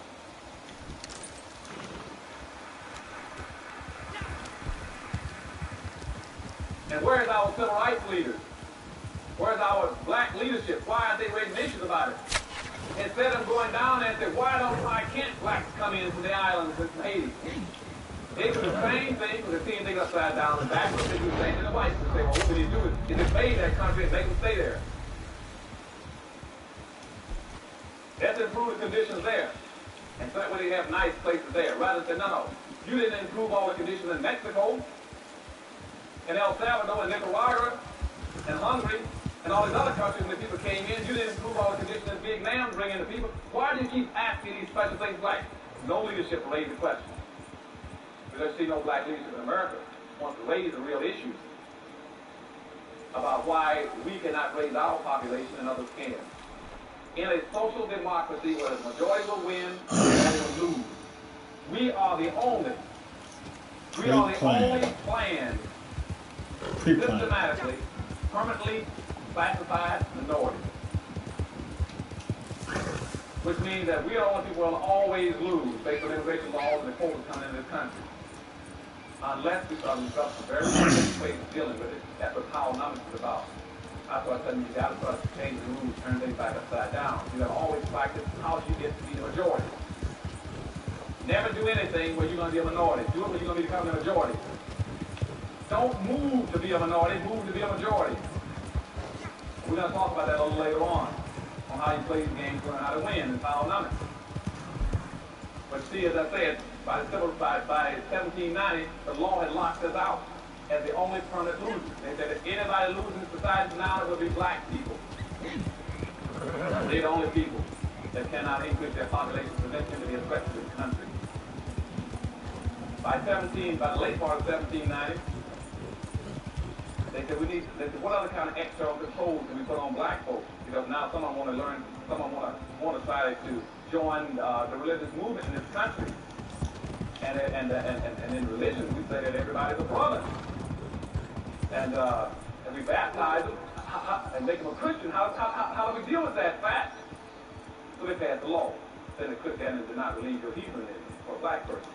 [SPEAKER 17] And where's our civil rights leaders? Where's our black leadership? Why aren't they raising issues about it? Instead of going down there and say, why can't blacks come into the islands in Haiti? They do the same thing, but the same thing upside down and backwards. They do the same thing to the whites. They say, well, what do you do is invade that country and make them stay there. Let's improve the conditions there. And so that way they have nice places there. Rather than say, no, you didn't improve all the conditions in Mexico, and El Salvador, and Nicaragua, and Hungary, and all these other countries when the people came in. You didn't improve all the conditions in Vietnam, bringing the people. Why do you keep asking these special things like no leadership to raise the question? Because see no black leadership in America wants to raise the real issues about why we cannot raise our population and others can. In a social democracy where the majority will win and the minority will lose, we are the only planned, systematically, permanently classified minority. Which means that we are the only people who will always lose based on immigration laws and the quotas coming into this country. Unless we start developing some very different ways of dealing with it. That's what powernomics is about. That's why I tell you, you got to start to change the rules, turn things back upside down. You got to always practice how you get to be the majority. Never do anything where you're going to be a minority. Do it when you're going to become the majority. Don't move to be a minority, move to be a majority. We're going to talk about that a little later on how you play these games, learn how to win, and powernomics. But see, as I said, by 1790, the law had locked us out as the only permanent losers. They said if anybody loses in society now, it will be black people. They're the only people that cannot increase their population to prevent them to be a threat to this country. By the late part of 1790, they said what other kind of external controls can we put on black folks? Because now someone want to learn, someone want to decide to join the religious movement in this country. And in religion, we say that everybody's a brother. And we baptize them and make them a Christian. How do we deal with that fact? So they passed the law. Then the Christianity did not relieve your heathenism for a black person.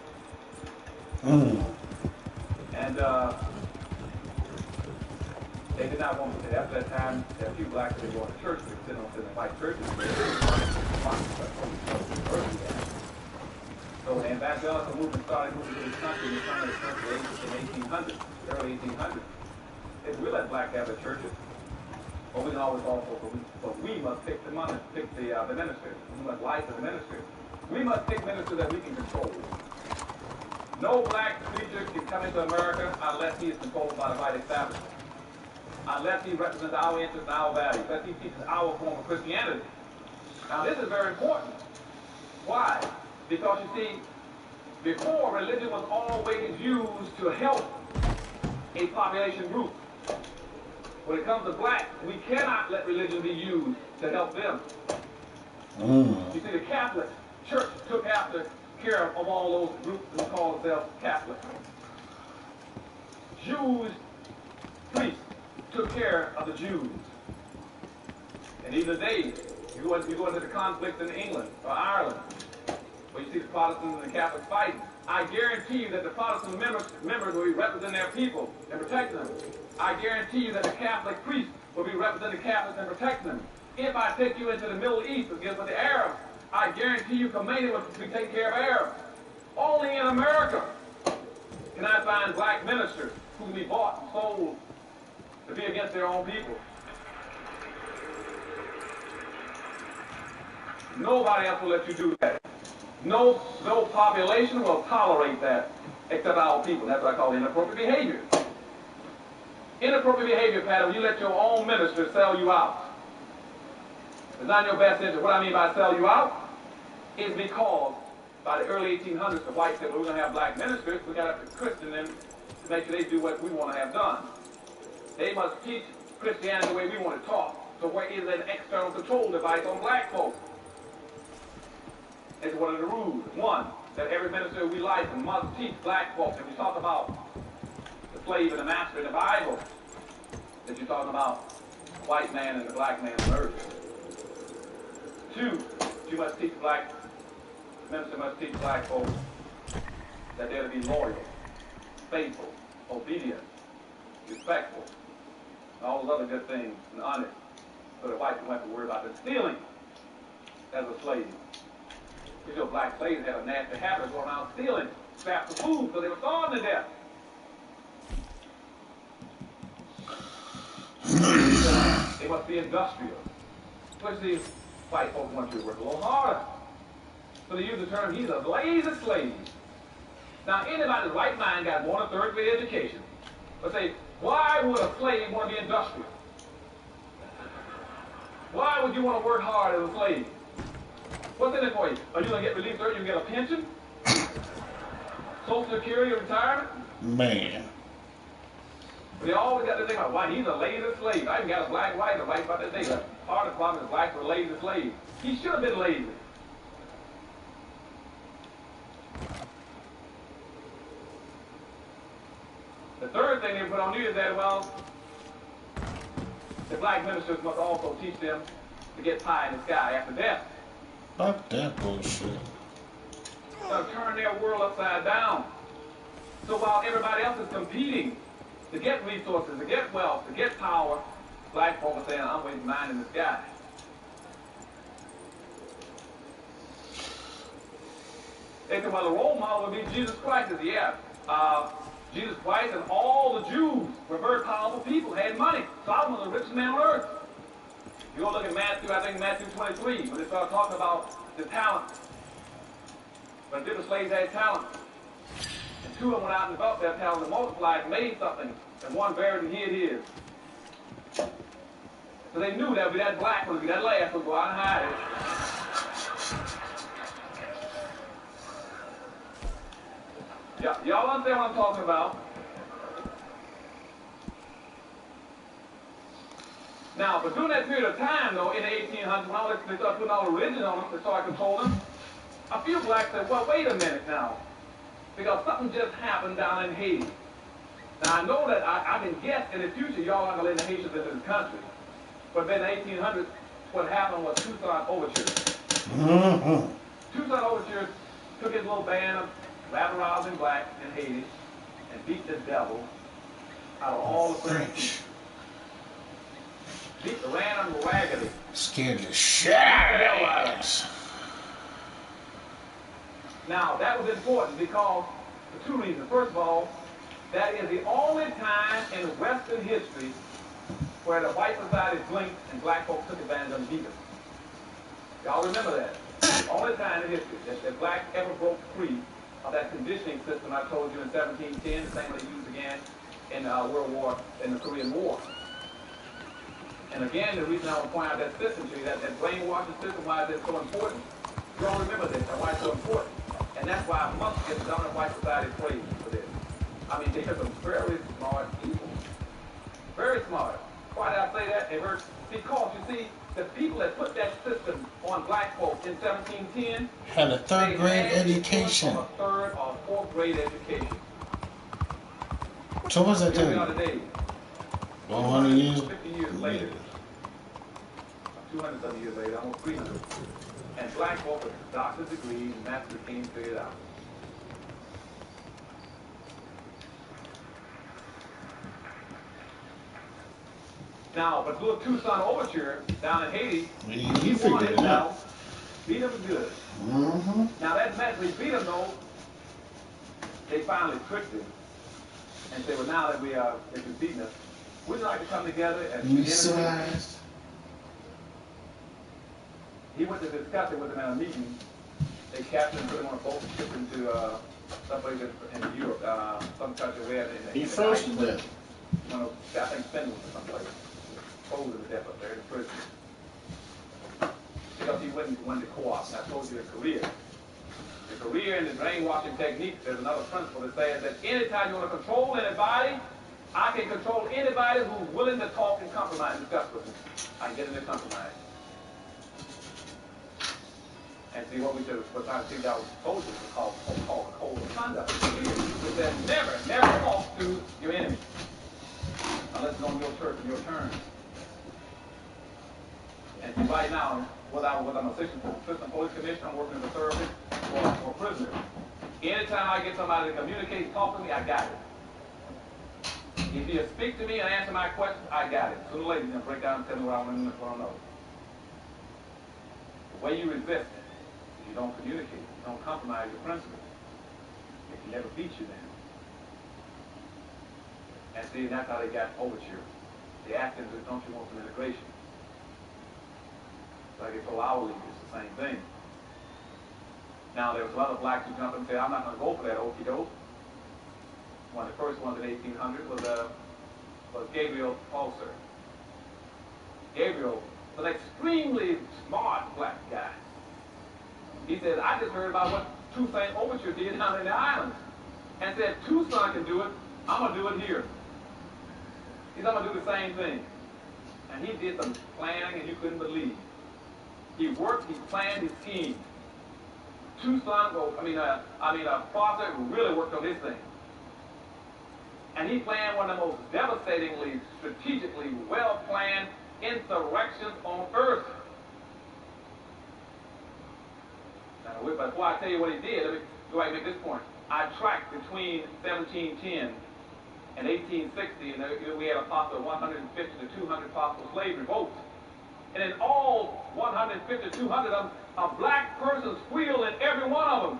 [SPEAKER 17] And they did not want to. After that time, there were a few blacks that were going to church. They were sitting on the white churches. So the evangelical movement started moving to this country in the turn of the century in 1800s, early 1800s. We let blacks have their churches, but we can always but we must pick the money, pick the ministers. We must license the ministers. We must pick ministers that we can control. No black preacher can come into America unless he is controlled by the white establishment. Unless he represents our interests and our values. Unless he teaches our form of Christianity. Now this is very important. Why? Because you see, before religion was always used to help a population group. When it comes to blacks, we cannot let religion be used to help them. You see, the Catholic Church took after care of all those groups who call themselves Catholic. Jews, priests, took care of the Jews. And even today, you go into the conflicts in England or Ireland, where you see the Protestants and the Catholics fighting. I guarantee you that the Protestant members will be representing their people and protecting them. I guarantee you that the Catholic priests will be representing the Catholics and protecting them. If I take you into the Middle East against the Arabs, I guarantee you Khomeini will be taking care of Arabs. Only in America can I find black ministers who can be bought and sold to be against their own people. Nobody else will let you do that. No population will tolerate that except our people. That's what I call inappropriate behavior. Inappropriate behavior pattern, you let your own minister sell you out. It's not in your best interest. What I mean by sell you out is because by the early 1800s, the whites said, well, we're going to have black ministers. We got to Christian them to make sure they do what we want to have done. They must teach Christianity the way we want to talk. So where is an external control device on black folks? It's one of the rules. One, that every minister we license must teach black folks. And we talk about the slave and the master in the Bible, that you're talking about the white man and the black man's merger. Two, you must teach the minister must teach black folks that they're to be loyal, faithful, obedient, respectful, and all those other good things, and honest, so the whites don't have to worry about the stealing as a slave. Because your black slaves had a nasty habit of going around stealing scraps of food because they were starving to death. They must be industrial. Especially white folks want you to work a little harder. So they use the term, he's a lazy slave. Now anybody in right mind got more than third grade education. But say, why would a slave want to be industrial? Why would you want to work hard as a slave? What's in it for you? Are you going to get relief early? You get a pension? Social Security or retirement?
[SPEAKER 11] Man.
[SPEAKER 17] They always got to think about why he's a lazy slave. I even got a black wife to write about that day. Part of the problem is blacks were lazy slaves. He should have been lazy. The third thing they put on you is that, well, the black ministers must also teach them to get pie in the sky after death.
[SPEAKER 11] Fuck that bullshit.
[SPEAKER 17] So turn their world upside down. So while everybody else is competing to get resources, to get wealth, to get power, black folk are saying, I'm waiting mine in the sky. They said, well, the role model would be Jesus Christ. Yeah. Jesus Christ and all the Jews were very powerful people, had money. Solomon was the richest man on earth. You go look at Matthew, I think Matthew 23, when they start talking about the talent. But different slaves had talent. And two of them went out and developed their talent and multiplied and made something. And one buried and hid his. So they knew that would be that black one, would be that last one, go out and hide it. Yeah, y'all understand what I'm talking about? Now, but during that period of time, though, in the 1800s, when they started putting all the religion on them, they started controlling them, a few blacks said, well, wait a minute now, because something just happened down in Haiti. Now, I know that I can guess in the future y'all aren't going to let the Haitians into this country. But then in the 1800s, what happened was Toussaint Overture. Toussaint Overture took his little band of rabble-rousing blacks in Haiti and beat the devil out of all the French. Beat the ran them raggedy.
[SPEAKER 11] Scared the shit out of us.
[SPEAKER 17] Now, that was important because, for two reasons. First of all, that is the only time in Western history where the white society blinked and black folks took advantage of the beat them. Y'all remember that? The only time in history that blacks ever broke free of that conditioning system I told you in 1710, the same they used again in the Korean War. And again, the reason I want to point out that system to you, that brainwashing system, why is it so important? You all remember this, and why it's so important. And that's why I must get the dominant white society praised for this. I mean, they are some very smart people. Very smart. Why did I say that? They were, because, you see, the people that put that system on black folks in 1710
[SPEAKER 11] had a third grade education.
[SPEAKER 17] A third or fourth grade education.
[SPEAKER 11] So what's that
[SPEAKER 17] Here we
[SPEAKER 11] doing?
[SPEAKER 17] are today.
[SPEAKER 11] 100 years?
[SPEAKER 17] 50 years later. 200 some years later, almost 300. And black folks with doctor's degrees and master's degrees figured out. Now, but little Toussaint Overture down in Haiti,
[SPEAKER 11] he figured it out.
[SPEAKER 17] Beat him good. Now that message, beat him though, they finally tricked him and said, well, now that if you're beating us, we'd like to come together and
[SPEAKER 11] neutralized.
[SPEAKER 17] He went to discuss it with them at a meeting. They captured him, put him on a boat, and shipped him to someplace in Europe, some country where
[SPEAKER 11] he froze to death.
[SPEAKER 17] I think Finland or someplace. Frozen to death up there in prison. Because he went to co-op. And I told you the career. The career and the brainwashing technique, there's another principle that says that anytime you want to control anybody, I can control anybody who's willing to talk and compromise and discuss with me. I can get them to compromise. And see what we should have trying to figure out with soldiers is called a code of conduct. It says never talk to your enemy. Unless it's on your turf and your turn. And see, right now, I'm an assistant police commissioner, I'm working as a therapist for prisoners. Anytime I get somebody to communicate, talk to me, I got it. If you speak to me and answer my questions, I got it. Sooner or later, you're going to break down and tell me what I want to know. The way you resist it, you don't communicate, you don't compromise your principles. If you never beat you then. And see, that's how they got Overture. They asked him, don't you want some integration? Like they told our leaders, it's the same thing. Now, there was a lot of blacks who jumped up and said, I'm not going to go for that okie doke. One of the first ones in 1800 was Gabriel Pulser. Gabriel was an extremely smart black guy. He said, I just heard about what Toussaint Overture did down in the islands. And said, Toussaint can do it, I'm going to do it here. He said, I'm going to do the same thing. And he did some planning and you couldn't believe. He worked, he planned, he schemed. Prosser really worked on this thing. And he planned one of the most devastatingly, strategically well-planned insurrections on earth. Now, before I tell you what he did, let me go ahead and make this point. I tracked between 1710 and 1860, and we had a possible 150 to 200 possible slave revolts. And in all 150 to 200 of them, a black person squealed in every one of them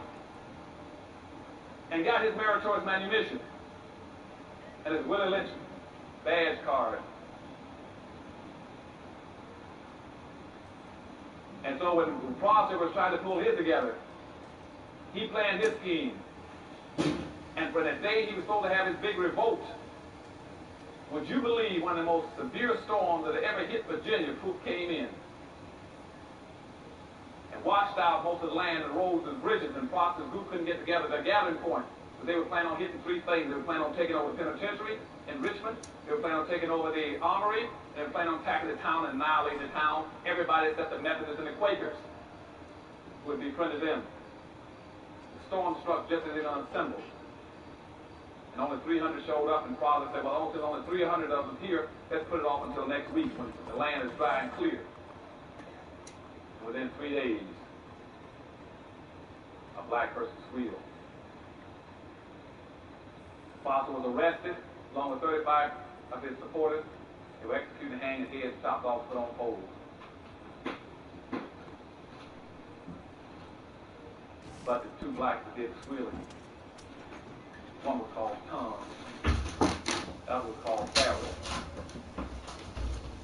[SPEAKER 17] and got his meritorious manumission and his Willie Lynch badge card. And so when Prosser was trying to pull his together, He planned his scheme. And for that day he was supposed to have his big revolt. Would you believe one of the most severe storms that ever hit Virginia came in and washed out most of the land and roads and bridges, and Fox's group couldn't get together their gathering point. But they were planning on hitting three things. They were planning on taking over the penitentiary in Richmond. They were planning on taking over the armory. They were planning on attacking the town and annihilating the town. Everybody except the Methodists and the Quakers would befriended them. The storm struck just as they were assembled. And only 300 showed up, and Father said, well, there's only 300 of them here. Let's put it off until next week when the land is dry and clear. And within 3 days, a black person squealed. Foster was arrested, along with 35 of his supporters. They were executed, hanged, heads chopped off, put on poles. But the two blacks that did the squealing, one was called Tom, the other was called Pharaoh.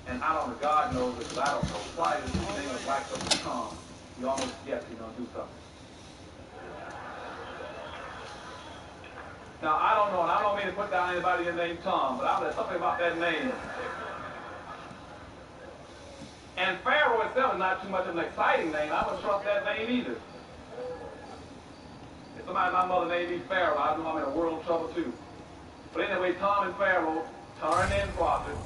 [SPEAKER 17] And I don't know, God knows it, because I don't know. Why is his name of black person Tom? You almost guess he's going to do something. Now, I don't know, and I don't mean to put down anybody named Tom, but there's something about that name. And Pharaoh itself is not too much of an exciting name. I don't trust that name either. If somebody my mother named me Pharaoh, I know I'm in a world of trouble too. But anyway, Tom and Pharaoh turned in Crawford.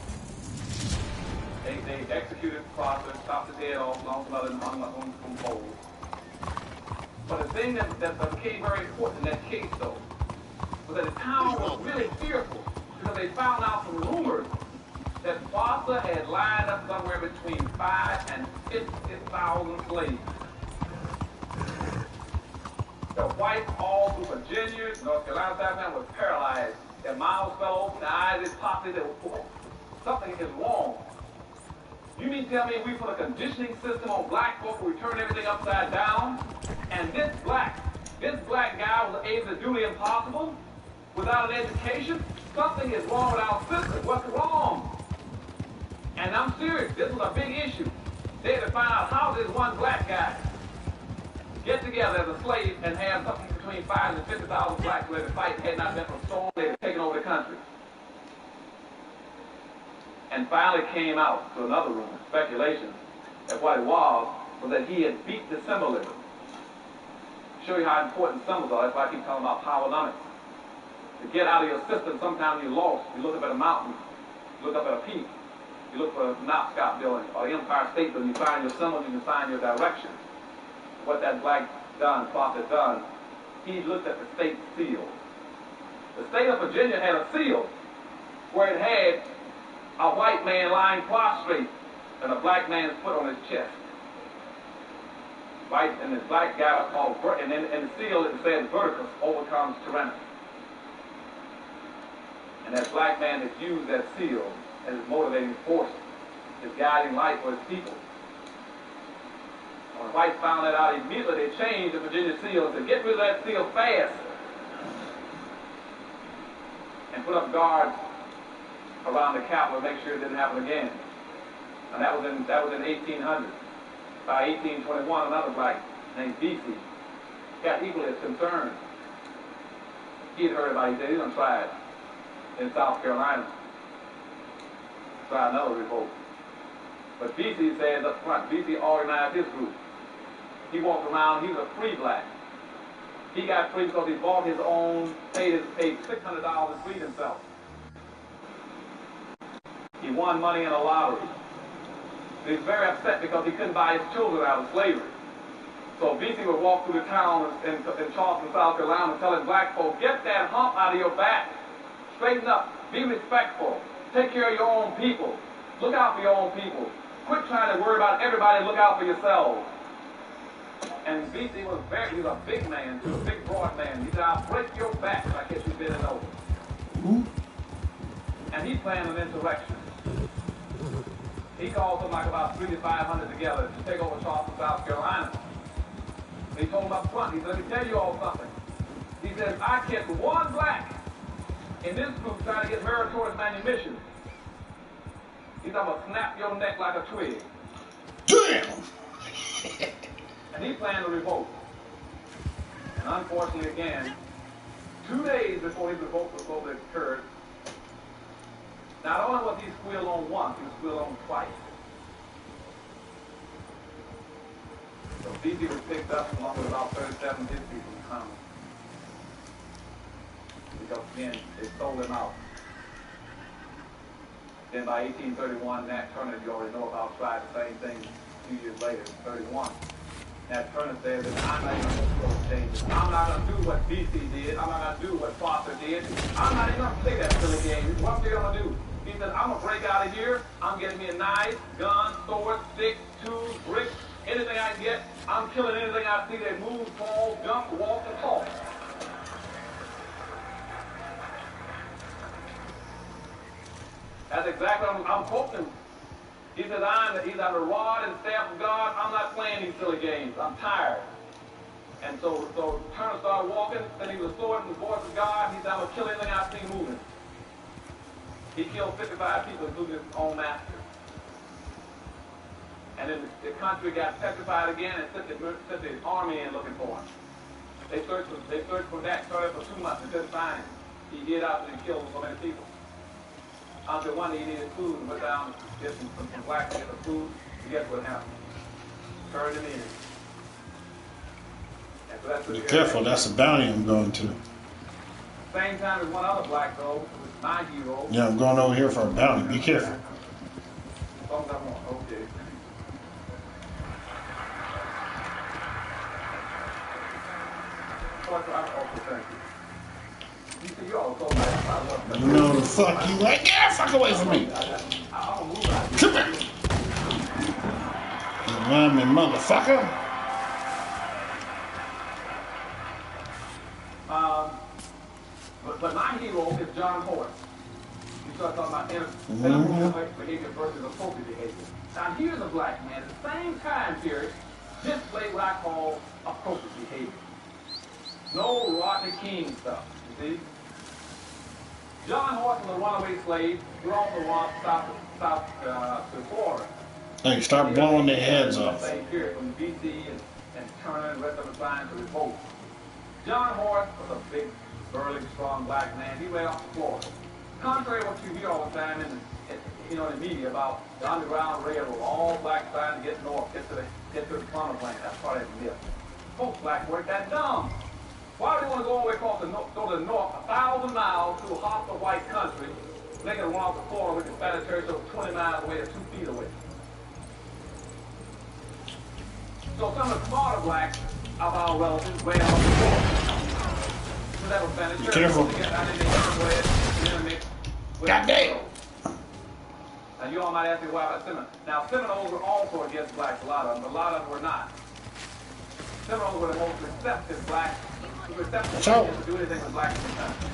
[SPEAKER 17] They executed Crawford, chopped his head off, along with others, and hung up on poles. But the thing that became very important in that case, though, was that the town was really fearful because they found out from rumors that Foster had lined up somewhere between 5,000 and 50,000 slaves. The whites all through Virginia, North Carolina, South Carolina, was paralyzed. Their mouths fell open, their eyes popped in. Something is wrong. You mean tell me we put a conditioning system on black folk where we turn everything upside down? And this black guy was able to do the impossible without an education? Something is wrong with our system. What's wrong? And I'm serious. This was a big issue. They had to find out how this one black guy get together as a slave and have something between 5,000 and 50,000 blacks ready to fight. Had not been for storm, they had taken over the country. And finally came out to another rumor, speculation, that what it was that he had beat the symbolism. Show you how important symbols are. That's why I keep talking about powernomics. To get out of your system, sometimes you're lost. You look up at a mountain, you look up at a peak, you look for a Knobscott building or the Empire State Building, you find your symbols, you can find your direction. What that black prophet done, he looked at the state seal. The state of Virginia had a seal where it had a white man lying prostrate and a black man's foot on his chest. Right, and this black guy was called, and in the seal it said, Verticus overcomes Tyrannus. And that black man has used that seal as his motivating force, his guiding light for his people. When whites found that out, immediately they changed the Virginia seal and said, get rid of that seal fast. And put up guards around the Capitol to make sure it didn't happen again. And that was in 1800. By 1821, another black named BC got equally as concerned. He had heard about it. He said he's going to try it in South Carolina. Try another revolt. But BC said up front, BC organized his group. He walked around, he was a free black. He got free because he bought his own, paid $600 and freed himself. He won money in a lottery. He was very upset because he couldn't buy his children out of slavery. So BC would walk through the town in Charleston, South Carolina, telling black folk, get that hump out of your back. Straighten up. Be respectful. Take care of your own people. Look out for your own people. Quit trying to worry about everybody. Look out for yourselves. And BC was he was a big man, a big broad man. He said, I'll break your back if I get you bending over. And he planned an insurrection. He called something like about 300 to 500 together to take over Charleston, South Carolina. He told them up front, he said, let me tell you all something. He said, I catch one black in this group trying to get meritorious manumission. He said, I'm going to snap your neck like a twig. Damn! And he planned a revolt. And And unfortunately, again, 2 days before his revolt occurred, not only was he squealed on once, he was squealed on twice. So BC was picked up along with about 37 of his people in common. Because again, they sold him out. Then by 1831, Nat Turner, you already know about, tried the same thing a few years later, 31. Nat Turner said that I'm not going to go those changes. I'm not going to do what BC did. I'm not going to do what Foster did. I'm not even going to play that silly game. What they going to do? He said, I'm going to break out of here. I'm getting me a knife, gun, sword, stick, tools, bricks, anything I can get. I'm killing anything I see that moves, falls, jumps, walks, and talks. That's exactly what I'm quoting. He says, he's on the rod and staff of God. I'm not playing these silly games. I'm tired. And so Turner started walking, then he was sword in the voice of God. He said, I'm going to kill anything I see moving. He killed 55 people, including his own master. And then the country got petrified again and sent the army in looking for him. They searched for that, started for 2 months and couldn't find him. He hid out and killed so many people. Until one day he needed food and went down to get some blacks to get some food. And guess what happened? Turned him in. And so that's
[SPEAKER 11] Be careful, that's a bounty I'm going to.
[SPEAKER 17] Same time as one other black though, who was my hero.
[SPEAKER 11] Yeah, I'm going over here for a bounty. Be careful.
[SPEAKER 17] Okay.
[SPEAKER 11] You know the fuck you like? Yeah, fuck away from me. Come here. You run me, motherfucker.
[SPEAKER 17] But my hero is John Horace. You start talking about inappropriate behavior versus appropriate behavior. Now here's a black man at the same time period displayed what I call appropriate behavior. No Rodney King stuff, you see? John Horace was a runaway slave who also run south to Florida.
[SPEAKER 11] Hey, start blowing their heads off.
[SPEAKER 17] Same period when BC and Turner and the rest of the trying to revolt. John Horace was a big, burly, strong black man. He ran off to Florida. Contrary to what you hear all the time in the media about the Underground Railroad, all blacks trying to get north, get to the promised land. That's part of the myth. Folks blacks weren't that dumb. Why do they want to go all the way across go to the north 1,000 miles to a hostile white country? They can run off to Florida with the Spanish territory 20 miles away or 2 feet away. So some of the smarter blacks of our relatives ran off to Florida. So that was Spanish territory.
[SPEAKER 11] Careful. Goddamn.
[SPEAKER 17] Now you all might ask me why about Seminoles. Now Seminoles were also against blacks, a lot of them, but a lot of them were not. Seminoles were the most receptive blacks. Receptive to do anything with blacks in the country.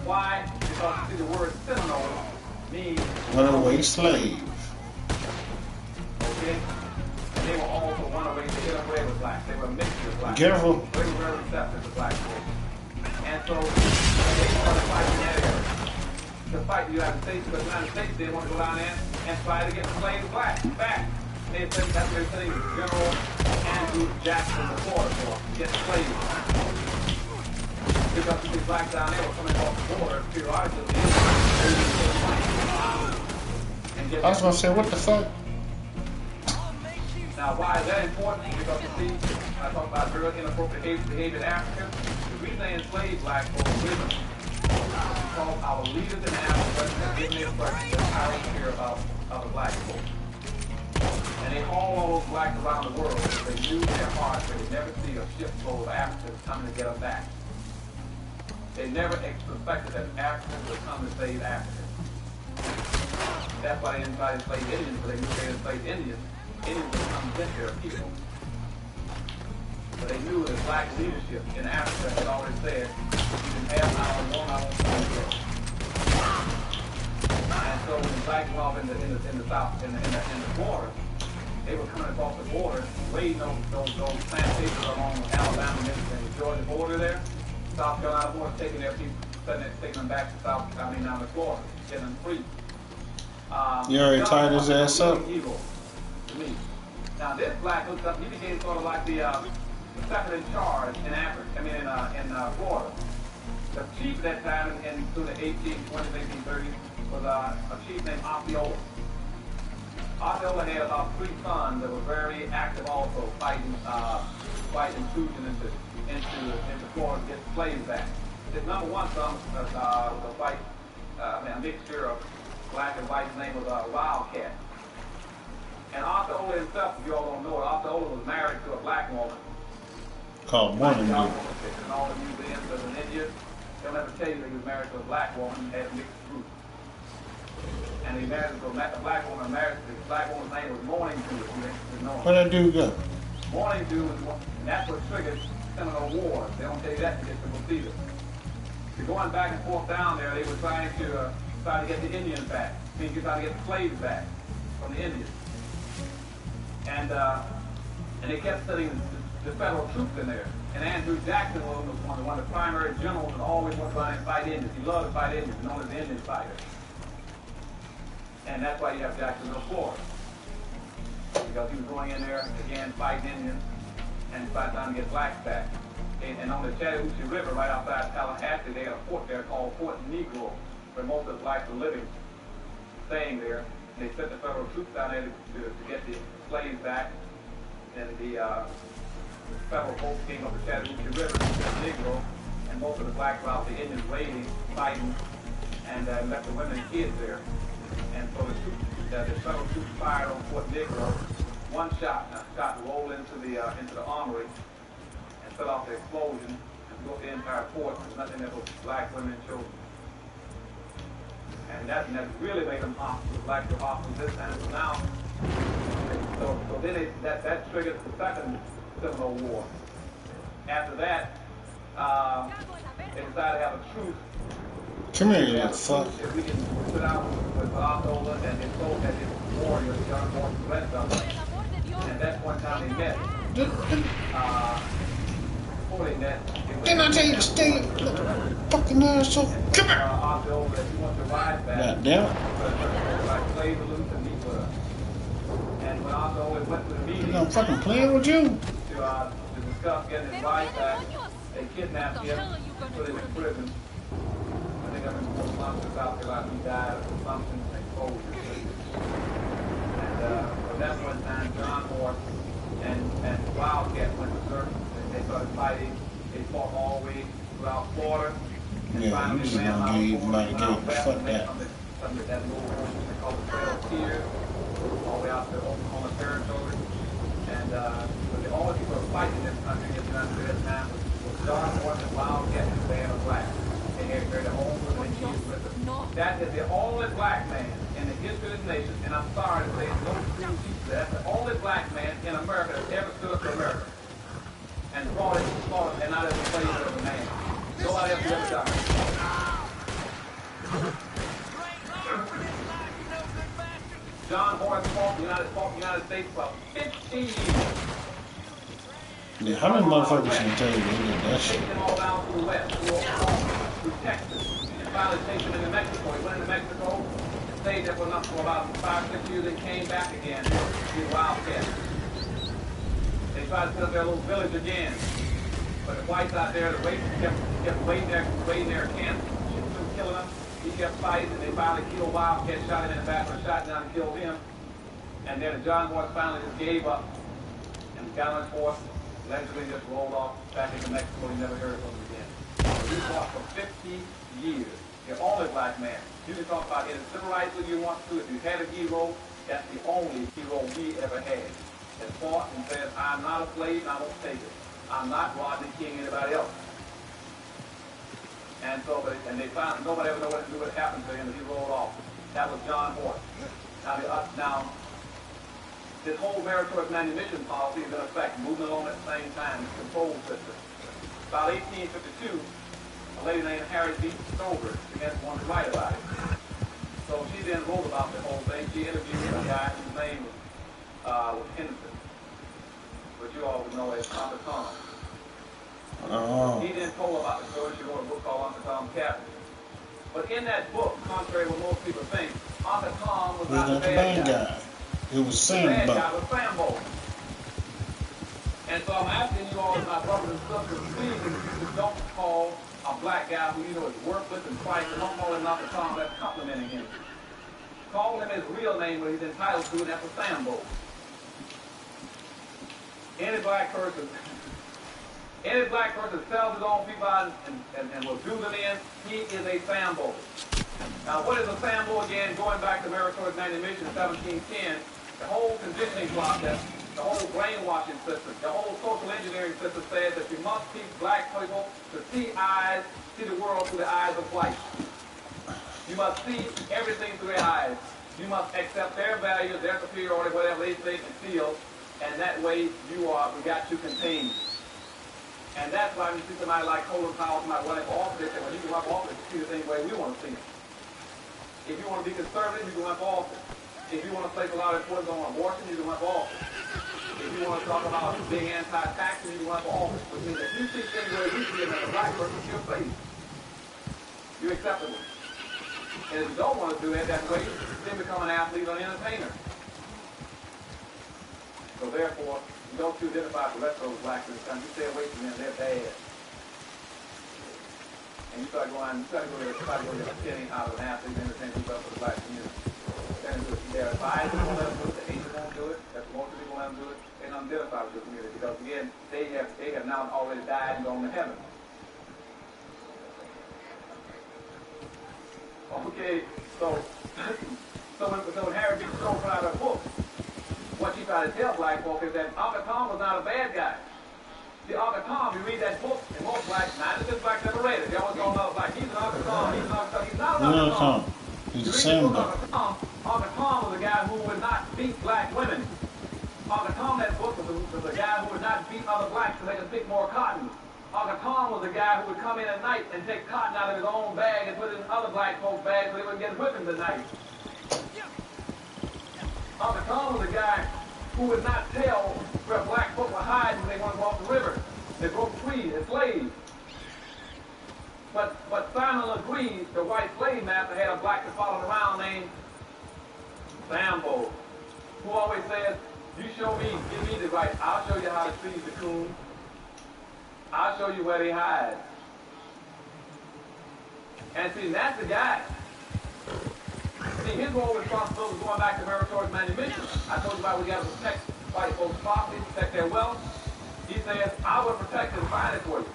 [SPEAKER 17] Why? Because you see the word Seminole means
[SPEAKER 11] runaway slave.
[SPEAKER 17] Okay? And they were also runaway, they get away with blacks. They were a mixture of blacks.
[SPEAKER 11] Careful.
[SPEAKER 17] They were very receptive to black folks. And so they started fighting that area. To fight the United States, because the United States didn't want to go down there and try to get the slaves back. They said that's what they're saying, General Andrew Jackson the Florida for, get slaves. Because these blacks down there were coming off the border periodically.
[SPEAKER 11] I was going to say, what the fuck?
[SPEAKER 17] Now, why is that important? Because you see, I talked about very inappropriate behavior in Africa. The reason they enslaved black folks with them because our leaders in Africa have given the impression that I don't care about other black folks. And they haul all those blacks around the world. They knew in their hearts they would never see a shipload of Africans coming to get us back. They never suspected that Africans would come to save Africans. That's why they didn't try to enslave Indians, because they knew they enslaved Indians. Indians would come to get their people. But they knew that black leadership in Africa had always said, you can have my own one, I won't come here. And so when the blacks went off in the south, in the border, they were coming across the border, raiding those plantations along Alabama, Mississippi, Georgia border there. South Carolina border, taking their people, taking them back to down to Florida, getting them free.
[SPEAKER 11] You already tied his ass up.
[SPEAKER 17] Evil to me. Now this black looked up, he became sort of like the second in charge in Africa. I mean, in Florida. The chief at that time, through the 1820s, 1830s, was a chief named Osceola. Osceola had about 3 sons that were very active, also fighting intrusion into Florida to get slaves back. His number 1 son was a white, a mixture of black and white. His name was Wildcat. And Osceola himself, if you all don't know it, Osceola was married to a black woman.
[SPEAKER 11] Called Morning Dew.
[SPEAKER 17] And all the museums as an Indian, they'll never tell you that he was married to a black woman and had mixed fruit. And he married to a black woman. The black woman's name was Morning Dew.
[SPEAKER 11] Where'd that dude go?
[SPEAKER 17] Morning Dew was one, and that's what triggered Seminole Wars. They don't tell you that to get to see it. They're going back and forth down there. They were trying to get the Indians back. I mean, trying to get the slaves back from the Indians. And they kept sending the federal troops in there. And Andrew Jackson was one of the primary generals that always went by and fight Indians. He loved to fight Indians, known as the Indian fighter. And that's why you have Jacksonville, Florida. Because he was going in there, again, fighting Indians, and trying to get blacks back. And on the Chattahoochee River, right outside Tallahassee, they had a fort there called Fort Negro, where most of the blacks were living, staying there. They sent the federal troops down there to get the slaves back. And the federal folks came up the Chattahoochee River to Fort Negro, and most of the blacks were out, the Indians raiding, fighting, and left the women and kids there. And so the federal troops fired on Fort Negro. One shot rolled into the armory and set off the explosion and blew up the entire fort. There's nothing that was black women and children. And that really made them hostile. Blacks were hostile this time. So now, so then that triggered the second Seminole War. After that, they decided to have a truce.
[SPEAKER 11] Come here, you fuck.
[SPEAKER 17] If we can sit out with Osceola and his soldiers and his warriors, John Morton, the rest of them. And at that point in time, they met. Before they met,
[SPEAKER 11] Didn't I tell you to stay? Fucking asshole. Come here.
[SPEAKER 17] Osceola, if you want to ride back,
[SPEAKER 11] God damn it.
[SPEAKER 17] like slaves to loose and meet with us. And when Osceola went to the meeting,
[SPEAKER 11] I'm fucking playing with you.
[SPEAKER 17] To discuss getting his ride back, they kidnapped him, put him in prison. I think I'm in Fort Sumter, South Carolina. He died of consumption and exposure. And at that one time, John Morton and Wildcat went to search. They started fighting. They fought all the way throughout Florida.
[SPEAKER 11] Yeah, you just gonna give somebody a game. Fuck that.
[SPEAKER 17] Something that little horse they call the Trail of Tears, all the way out to Oklahoma Territory. And but the only people who were fighting in this country at that time was John Morton and Wildcat and the band of blacks. They had their own religion with them. That is the only black man in the history of this nation, and I'm sorry to say, no true teacher, that's the only black man in America that's ever stood up to America and fought and not as a slave as a man. Nobody else has ever done it. John Morton fought the United States for 15 years.
[SPEAKER 11] Yeah, how many motherfuckers can tell you they did that shit?
[SPEAKER 17] Taking them all down to the west, through Oklahoma, through Texas, and finally taking them into Mexico. He went into Mexico and stayed there for about 5-6 years and came back again to Wildcat. They tried to set up their little village again. But the whites out there, the racists kept raiding their camps, killing them. He kept fighting, and they finally killed Wildcat, shot him in the back with a shotgun and killed him. And then John Morton finally just gave up and got on his horse. Eventually just rolled off back into Mexico. He never heard from him again. He fought for 50 years. The only black man. You can talk about any civil rights that you want to. If you had a hero, that's the only hero we ever had. That fought and said, I'm not a slave and I won't take it. I'm not Rodney King, anybody else. And so, they found nobody ever knew what to do, what happened to him, and he rolled off. That was John Morton. Now, this whole meritorious manumission policy is in effect, moving along at the same time, this control system. About 1852, a lady named Harriet B. Stover began to want to write about it. So she then wrote about the whole thing. She interviewed a guy whose name was Henderson, which you all would know as Uncle Tom.
[SPEAKER 11] Oh.
[SPEAKER 17] He then told about the story. She wrote a book called Uncle Tom's Cabin. But in that book, contrary to what most people think, Uncle Tom was not the bad guy.
[SPEAKER 11] It was Sambo.
[SPEAKER 17] The bad guy was Sambo. And so I'm asking you all, my brothers and sisters, please, don't call a black guy who you know is worthless and priceless. Don't call him Uncle Tom. That's complimenting him. Call him his real name, what he's entitled to, and that's a Sambo. Any black person sells his own people out and will do them in, he is a Sambo. Now, what is a Sambo again? Going back to Meritorious Manumission 1710, the whole conditioning process, the whole brainwashing system, the whole social engineering system says that you must teach black people to see the world through the eyes of white. You must see everything through their eyes. You must accept their values, their superiority, whatever they think and feel, and that way we got you contained. And that's why when you see somebody like Colin Powell, somebody running for office, they say, well, you can run for office to see the same way we want to see it. If you want to be conservative, you can run for office. If you want to place a lot of importance on abortion, you can run for office. If you want to talk about being anti-taxing, you can run for office. Which means if you see things where we see it as a black person, you're safe. You're acceptable. And if you don't want to do that way, then become an athlete or an entertainer. So therefore, you don't identify with the rest of those blacks in this country. You stay away from them, they're bad. And you try to go get a penny out of an athlete and entertain people for the black community. Their advisors won't let them do it, the agents won't do it, that's most of the people let them do it, they don't identify with the community because again, they have now already died and gone to heaven. Okay, so when Harry B. Stone put out her book, what she tried to tell black folk is that Uncle Tom was not a bad guy. See, Uncle Tom, you read that book, and most blacks, 96 blacks never read it. They always call another black. He's an Uncle Tom, he's an Uncle Tom. He's not an Uncle Tom.
[SPEAKER 11] He's the same guy.
[SPEAKER 17] Uncle Tom was a guy who would not beat black women. Uncle Tom, that book, was a guy who would not beat other blacks so they could pick more cotton. Uncle Tom was a guy who would come in at night and take cotton out of his own bag and put it in other black folks' bags so they wouldn't get whippings at night. Uncle Tom was a guy who would not tell where black folk were hiding when they went off the river. They broke free as slaves. But Simon Legree, the white slave master, had a black that followed around named Sambo, who always says, you show me, give me the right, I'll show you how to seize the coon. I'll show you where they hide. And see, that's the guy. See, his role and responsibility going back to Meritorious Manumission. I told you about we got to protect white folks' property, protect their wealth. He says, I will protect and find it for you.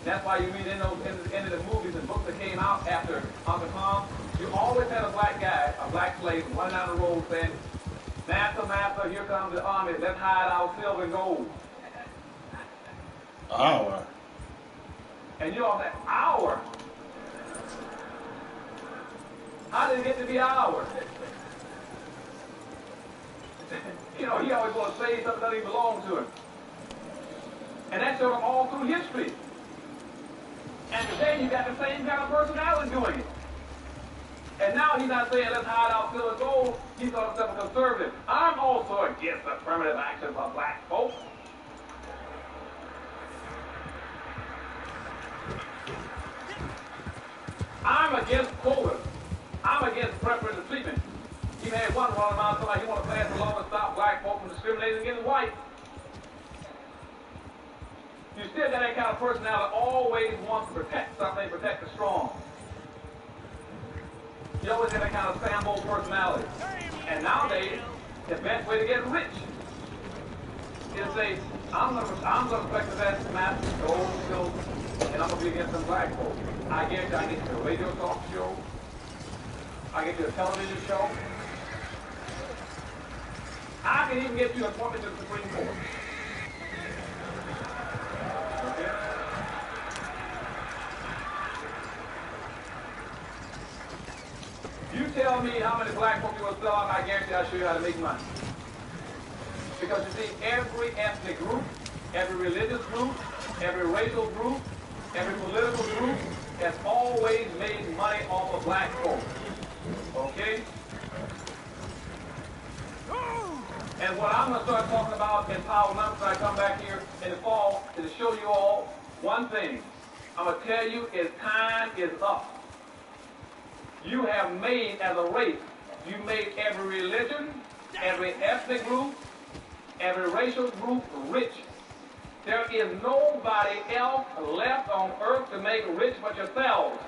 [SPEAKER 17] That's why you read in the movies and books that came out after Uncle Tom, you always had a black guy, a black slave, running down the road saying, Master, master, here comes the army, let's hide our silver and gold.
[SPEAKER 11] Our.
[SPEAKER 17] And you all say, our? How did it get to be ours? You know, he always wants to say something that doesn't even belong to him. And that showed him all through history. And today you got the same kind of personality doing it. And now he's not saying let's hide our silver and gold. He's called himself a conservative. I'm also against affirmative action for black folks. I'm against quotas. I'm against preferential treatment. He had one running around somebody he want to pass a law to stop black folks from discriminating against whites. You still got that kind of personality that always wants to protect something, protect the strong. You always have that kind of Sambo personality. And nowadays, the best way to get rich is say, I'm going to protect the best master, gold, silver, and I'm going to be against some black folks. I guarantee I get you a radio talk show. I get you a television show. I can even get you an appointment to the Supreme Court. Okay? You tell me how many black folks you will sell out, I guarantee I'll show you how to make money. Because you see, every ethnic group, every religious group, every racial group, every political group has always made money off of black folks. Okay? And what I'm going to start talking about in Power Numbers when I come back here in the fall is to show you all one thing. I'm going to tell you is time is up. You have made, as a race, you made every religion, every ethnic group, every racial group rich. There is nobody else left on earth to make rich but yourselves.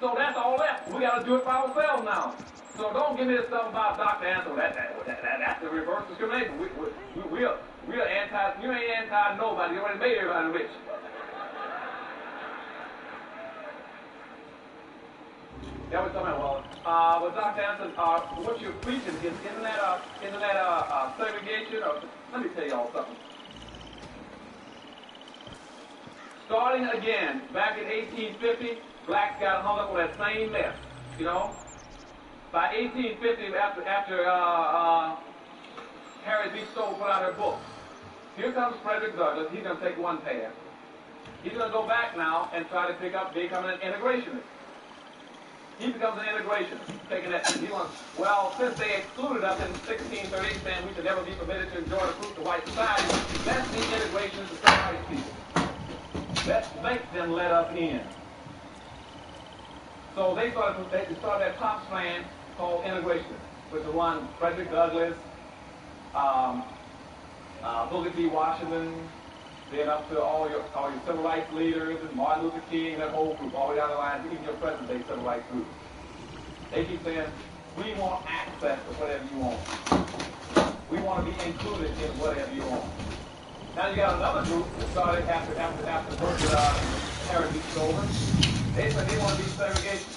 [SPEAKER 17] So that's all left. We got to do it by ourselves now. So don't give me this stuff about Dr. Ansel. That's the reverse discrimination. We are anti. You ain't anti nobody. You already made everybody rich. That was something. Well, Dr. Ansel, what you're preaching isn't that segregation? Or let me tell y'all something. Starting again back in 1850. Blacks got hung up on that same mess, you know. By 1850, after Harriet B. Stowe put out her book, here comes Frederick Douglass. He's going to take one path. He's going to go back now and try to pick up becoming an integrationist. He becomes an integrationist, taking that. Well, since they excluded us in 1638, saying we should never be permitted to enjoy the fruits of white society, let's be integrationists to some white people. Let's make them let us in. So they started that top strand called integration, which is one Frederick Douglass, Booker T. Washington, then up to all your civil rights leaders and Martin Luther King, that whole group, all the way down the line, even your present day civil rights group. They keep saying, we want access to whatever you want. We want to be included in whatever you want. Now you got another group that started after Harriet B. Stowe. They said they want to be segregation.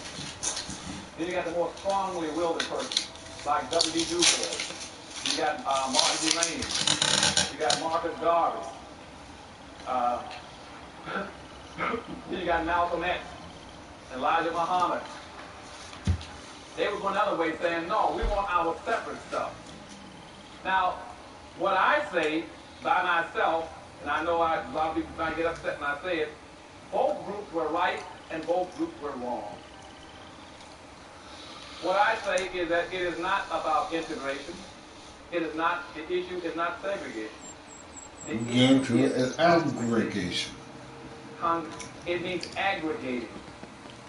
[SPEAKER 17] Then you got the more strongly willed person, like W.B. Du Bois. You got Martin D. Lane. You got Marcus Garvey. Then you got Malcolm X, Elijah Muhammad. They were going another way, saying, no, we want our separate stuff. Now, what I say by myself, and I know a lot of people try to get upset when I say it, both groups were right and both groups were wrong. What I say is that it is not about integration. It is not, the issue is not segregation. The issue is
[SPEAKER 11] aggregation.
[SPEAKER 17] It means aggregating.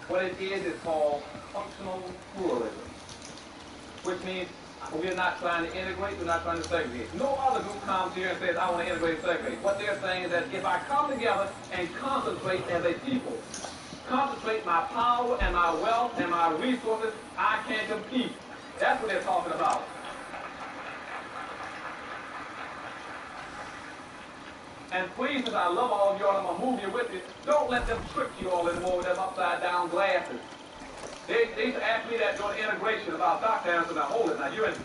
[SPEAKER 17] What it is called functional pluralism, which means we're not trying to integrate, we're not trying to segregate. No other group comes here and says, I want to integrate and segregate. What they're saying is that if I come together and concentrate as a people, concentrate my power and my wealth and my resources, I can compete. That's what they're talking about. And please, since I love all of y'all, I'm going to move you with you, don't let them trick you all anymore with them upside down glasses. They used to ask me that during integration about Dr. Anderson. Now hold it. Now you're at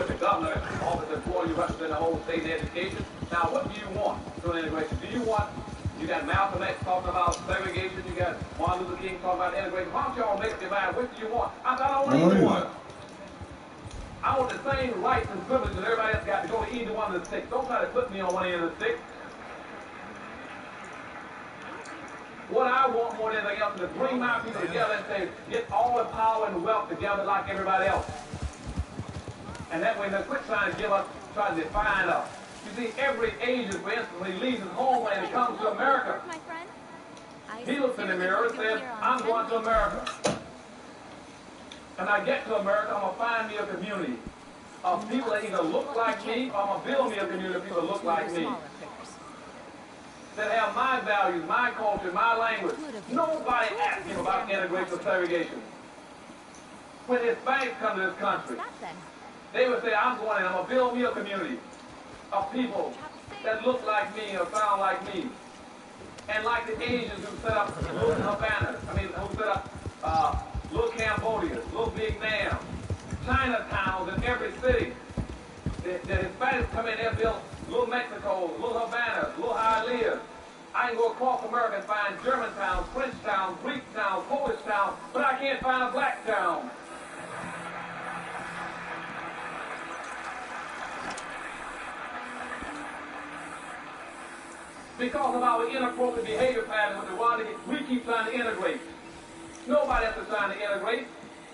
[SPEAKER 17] the governor's office and you represent the whole state in education. Now what do you want during integration? Do you want, you got Malcolm X talking about segregation, you got Martin Luther King talking about integration. Why don't y'all make up your mind, what do you want? I thought I want either one. I want the same rights and privileges that everybody else got to go to either one of the six. Don't try to put me on one end of the six. What I want more than anything else is to bring my people together and say, get all the power and wealth together like everybody else. And that way they'll quit trying to give us, try to define us. You see, every Asian, for instance, when he leaves his homeland and comes to America, he looks in the mirror and says, I'm going to America. And I get to America, I'm going to find me a community of people that either look like me, or I'm going to build me a community of people that look like me. That have my values, my culture, my language. Nobody asks him about integration or segregation. When Hispanics come to this country, they would say, I'm going in, I'm going to build me a community of people that look like me or sound like me. And like the Asians who set up little Havana, who set up little Cambodia, little Vietnam, Chinatowns in every city. The Hispanics come in there, build little Mexico, little Havana, little Hialeah. I can go across America and find German towns, French towns, Greek towns, Polish towns, but I can't find a black town. Because of our inappropriate behavior patterns with the one we keep trying to integrate. Nobody else is trying to integrate.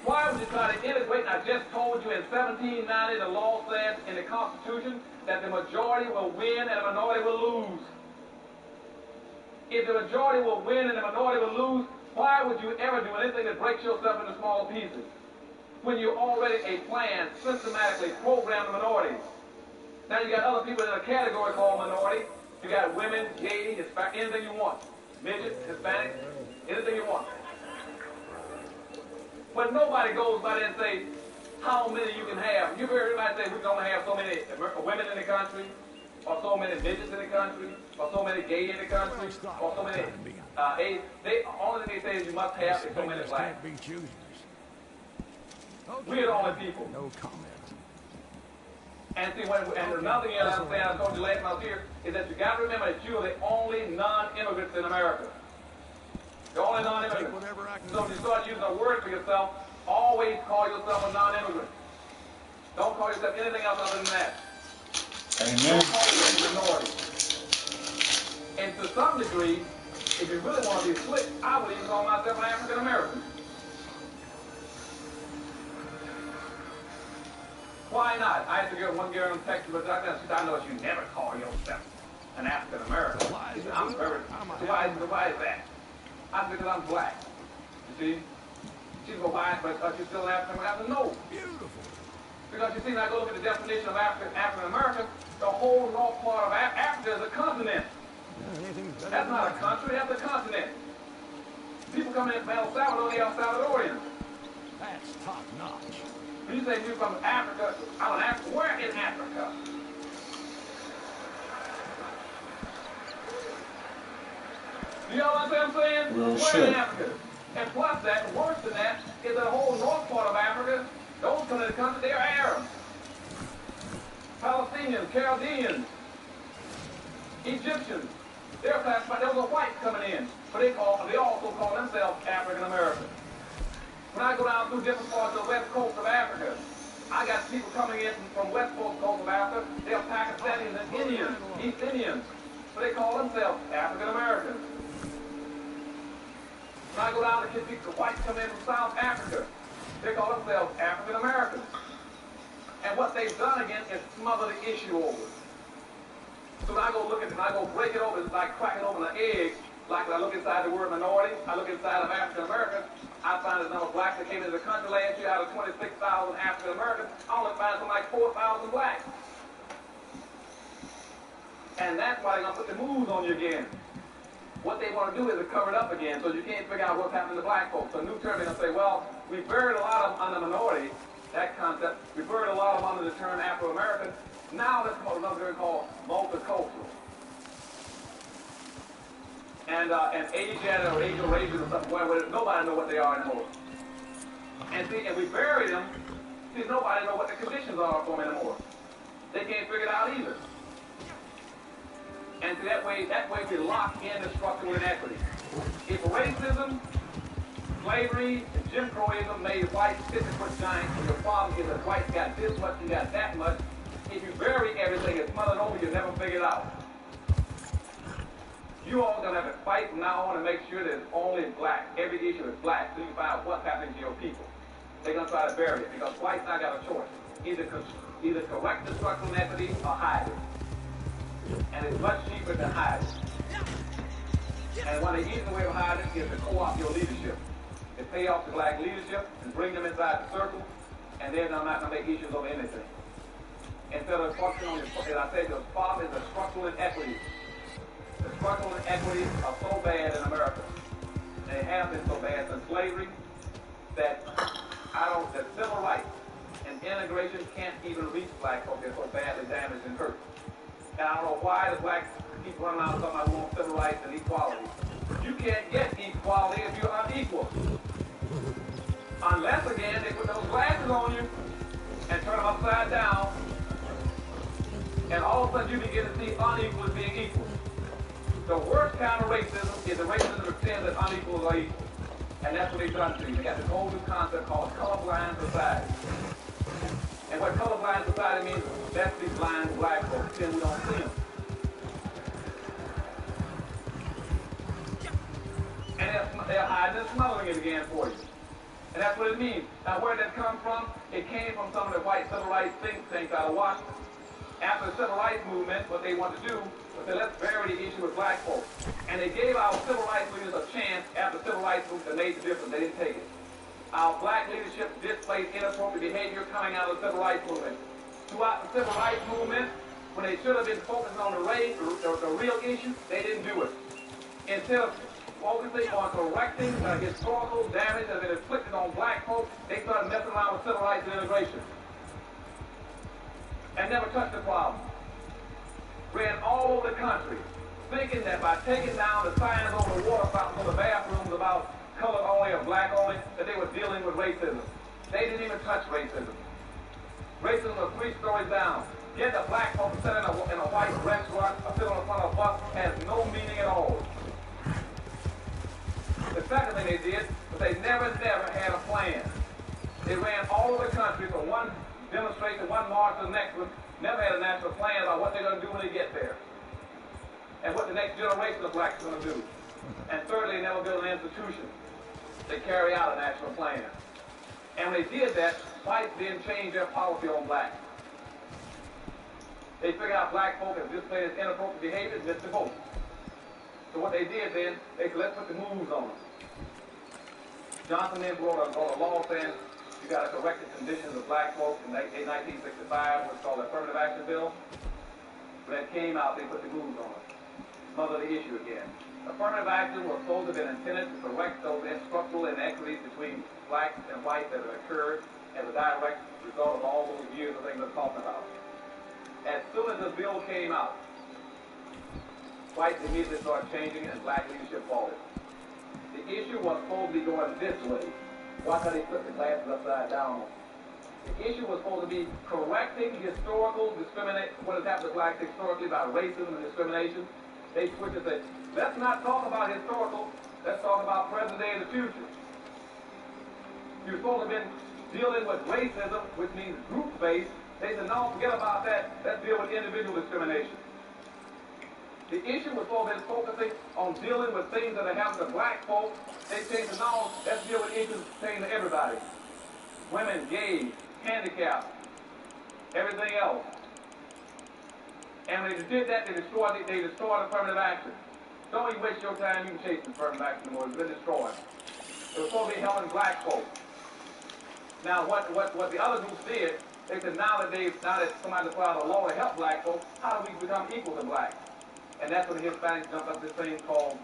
[SPEAKER 17] Why would you try to integrate? I just told you in 1790 the law says in the Constitution that the majority will win and the minority will lose. If the majority will win and the minority will lose, why would you ever do anything that breaks yourself into smaller pieces? When you already a plan systematically program the minorities. Now you got other people in a category called minority. You got women, gay, Hispanic, anything you want. Midget, Hispanic, anything you want. But nobody goes by there and say how many you can have. You've heard everybody say we're going to have so many women in the country, or so many midgets in the country, or so many gay in the country, or so many AIDS. Only thing they say is you must have is so many blacks. We're the only people.
[SPEAKER 10] No comment.
[SPEAKER 17] And see, and another thing I'm saying, I told you last time I was here, is that you got to remember that you are the only non-immigrants in America. The only non-immigrant. So if you start using a word for yourself, always call yourself a non-immigrant. Don't call yourself anything else other than that.
[SPEAKER 11] Amen.
[SPEAKER 17] Don't call yourself a minority. And to some degree, if you really want to be slick, I would even call myself an African American. Why not? I had to get one girl in Texas, but I know you never call yourself an African American. He said, I'm very. Why is that? I said, because I'm black. You see? She said, well, why? But you're still an African American? I said, no. Beautiful. Because you see, when I go look at the definition of African American, the whole north part of Africa is a continent. That's not a country, that's a continent. People come in from El Salvador, they are Salvadorians.
[SPEAKER 10] That's top notch.
[SPEAKER 17] When you say you're from Africa, I'm an African. Where in Africa? Do y'all understand what I'm saying?
[SPEAKER 11] Well,
[SPEAKER 17] where
[SPEAKER 11] sure.
[SPEAKER 17] in Africa? And plus that, worse than that, is the whole north part of Africa. Those come in the country, they are Arabs. Palestinians, Chaldeans, Egyptians. They're classified, those are whites coming in. But they also call themselves African Americans. When I go down through different parts of the west coast of Africa, I got people coming in from west coast of Africa. They're Pakistanis and Indians, East Indians. So they call themselves African Americans. When I go down to get people, the whites come in from South Africa. They call themselves African Americans. And what they've done again is smother the issue over. So when I go look at it, when I go break it open, it's like cracking open an egg. Like when I look inside the word minority, I look inside of African Americans, I find the number of blacks that came into the country last year out of 26,000 African Americans, I only find something like 4,000 blacks. And that's why they're going to put the moves on you again. What they want to do is to cover it up again so you can't figure out what's happening to black folks. So new term, they're going to say, well, we buried a lot of them under minority, that concept. We buried a lot of them under the term Afro-American. Now let's call another term called multicultural. And Asian or Asian races or something, where nobody knows what they are anymore. And see, and we bury them, see, nobody knows what the conditions are for them anymore. They can't figure it out either. And see, that way we lock in the structural inequity. If racism, slavery, and Jim Crowism made whites 50-foot giants, and your problem is that whites got this much, you got that much, if you bury everything and smother it over, you'll never figure it out. You all gonna have to fight from now on and make sure that it's only black. Every issue is black, so you can find out what's happening to your people. They're gonna try to bury it because whites not got a choice. Either correct the structural inequity or hide it. And it's much cheaper to hide it. And one of the easiest way of hiding it is to co-opt your leadership. To pay off the black leadership and bring them inside the circle, and they're not gonna make issues over anything. Instead of focusing on, as I said, the problem is the structural inequity. The structural inequities are so bad in America. They have been so bad since slavery that that civil rights and integration can't even reach black folks. They're so badly damaged and hurt. And I don't know why the blacks keep running around talking about we want civil rights and equality. You can't get equality if you're unequal. Unless, again, they put those glasses on you and turn them upside down, and all of a sudden you begin to see unequal as being equal. The worst kind of racism is the racism that pretends that unequals are equal. And that's what they're trying to do. They got this whole new concept called colorblind society. And what colorblind society means, that's these blind black folks, then we don't see them. And they're hiding and smothering it again for you. And that's what it means. Now, where did that come from? It came from some of the white civil rights think tanks out of Washington. After the civil rights movement, what they wanted to do was say, let's bury the issue with black folks. And they gave our civil rights leaders a chance after the civil rights movement that made the difference. They didn't take it. Our black leadership displayed inappropriate behavior coming out of the civil rights movement. Throughout the civil rights movement, when they should have been focusing on the real issue, they didn't do it. Instead of focusing on correcting the historical damage that had been inflicted on black folks, they started messing around with civil rights and integration. And never touched the problem. Ran all over the country, thinking that by taking down the signs over the water fountains or the bathrooms about color only or black only, that they were dealing with racism. They didn't even touch racism. Racism was 3 stories down. Get the black folks to sit in a white restaurant or sit on the front of a bus has no meaning at all. The second thing they did was they never had a plan. They ran all over the country from one demonstration, one march to the next one, never had a national plan about what they're going to do when they get there and what the next generation of blacks are going to do. And thirdly, they never built an institution to carry out a national plan. And when they did that, whites didn't change their policy on blacks. They figured out black folk have displayed this inappropriate behavior and missed the vote. So what they did then, they said, let's put the moves on them. Johnson then wrote a law saying you got to correct the conditions of black folks in 1965, what's called the Affirmative Action Bill. When that came out, they put the moves on it. Smother the issue again. Affirmative action was supposed to have been intended to correct those structural inequities between blacks and whites that had occurred as a direct result of all those years of things we're talking about. As soon as the bill came out, whites immediately started changing and black leadership followed. The issue was supposed to be going this way. Watch how they put the glasses upside down. The issue was supposed to be correcting historical discrimination, what has happened to blacks historically about racism and discrimination. They switched and said, let's not talk about historical, let's talk about present day and the future. You're supposed to have been dealing with racism, which means group-based. They said, no, forget about that. Let's deal with individual discrimination. The issue was supposed to be focusing on dealing with things that have happened to black folks. They changed it, no, let's deal with issues pertaining to everybody. Women, gays, handicapped, everything else. And when they did that, they destroyed affirmative action. Don't even waste your time even chasing affirmative action anymore. It's been destroyed. It was supposed to be helping black folks. Now, what the other groups did, they said, now that somebody filed a law to help black folks, how do we become equal to blacks? And that's when the Hispanics jumped up this thing called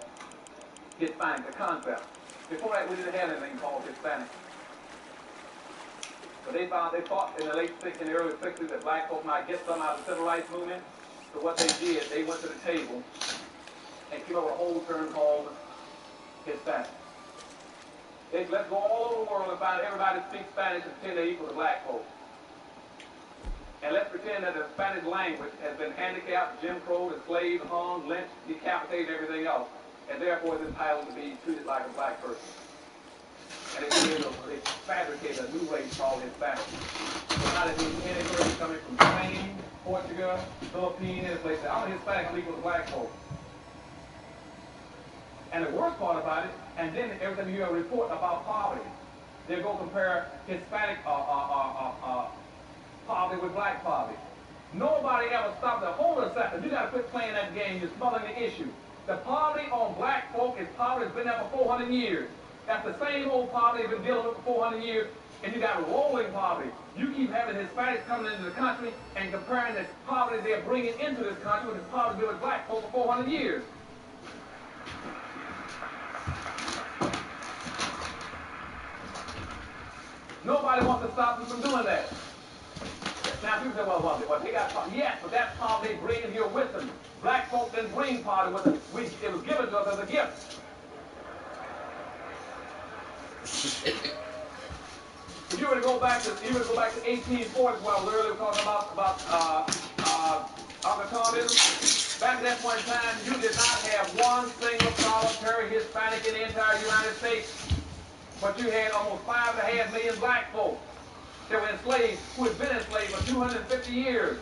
[SPEAKER 17] Hispanic, the concept. Before that, we didn't have anything called Hispanic. But they thought in the early 60s that black folks might get some out of the civil rights movement. So what they did, they went to the table and came up with a whole term called Hispanic. They said, let's go all over the world and find everybody that speaks Spanish and pretend they're equal to black folks. And let's pretend that the Spanish language has been handicapped, Jim Crow, enslaved, hung, lynched, decapitated, everything else, and therefore is entitled to be treated like a black person. And they fabricated a new race called Hispanic. So now that means any person coming from Spain, Portugal, Philippines, and places, I'm a Hispanic, I'm equal to black folks. And the worst part about it, and then every time you hear a report about poverty, they go compare Hispanic poverty with black poverty. Nobody ever stopped to hold a second. You got to quit playing that game. You're smothering the issue. The poverty on black folk is poverty that's been there for 400 years. That's the same old poverty they've been dealing with for 400 years. And you got rolling poverty. You keep having Hispanics coming into the country and comparing the poverty they're bringing into this country with the poverty with black folk for 400 years. Nobody wants to stop them from doing that. Now people say, well, they got poverty. Yes, but that poverty they bring here with them. Black folk didn't bring poverty with them. It was given to us as a gift. If you were to go back to 1840s, where I was earlier talking about Alcatonism, back at that point in time, you did not have one single solitary Hispanic in the entire United States. But you had almost 5.5 million black folks that were enslaved, who had been enslaved for 250 years.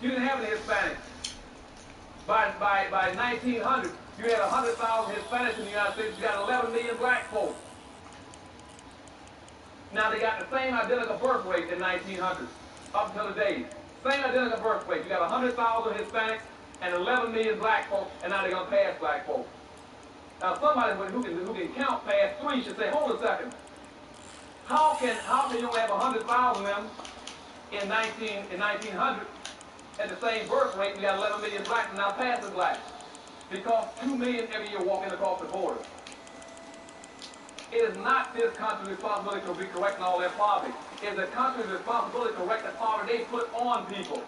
[SPEAKER 17] You didn't have any Hispanics. By 1900, you had 100,000 Hispanics in the United States. You got 11 million black folks. Now they got the same identical birth rate in 1900 up until today. Same identical birth rate. You got 100,000 Hispanics and 11 million black folks, and now they're gonna pass black folks. Now somebody who can count past 3 should say, hold a second. How can you only have 100,000 of them in 1900 at the same birth rate? You got 11 million blacks and now passes blacks because 2 million every year walking across the border. It is not this country's responsibility to be correcting all their poverty. It is the country's responsibility to correct the poverty they put on people.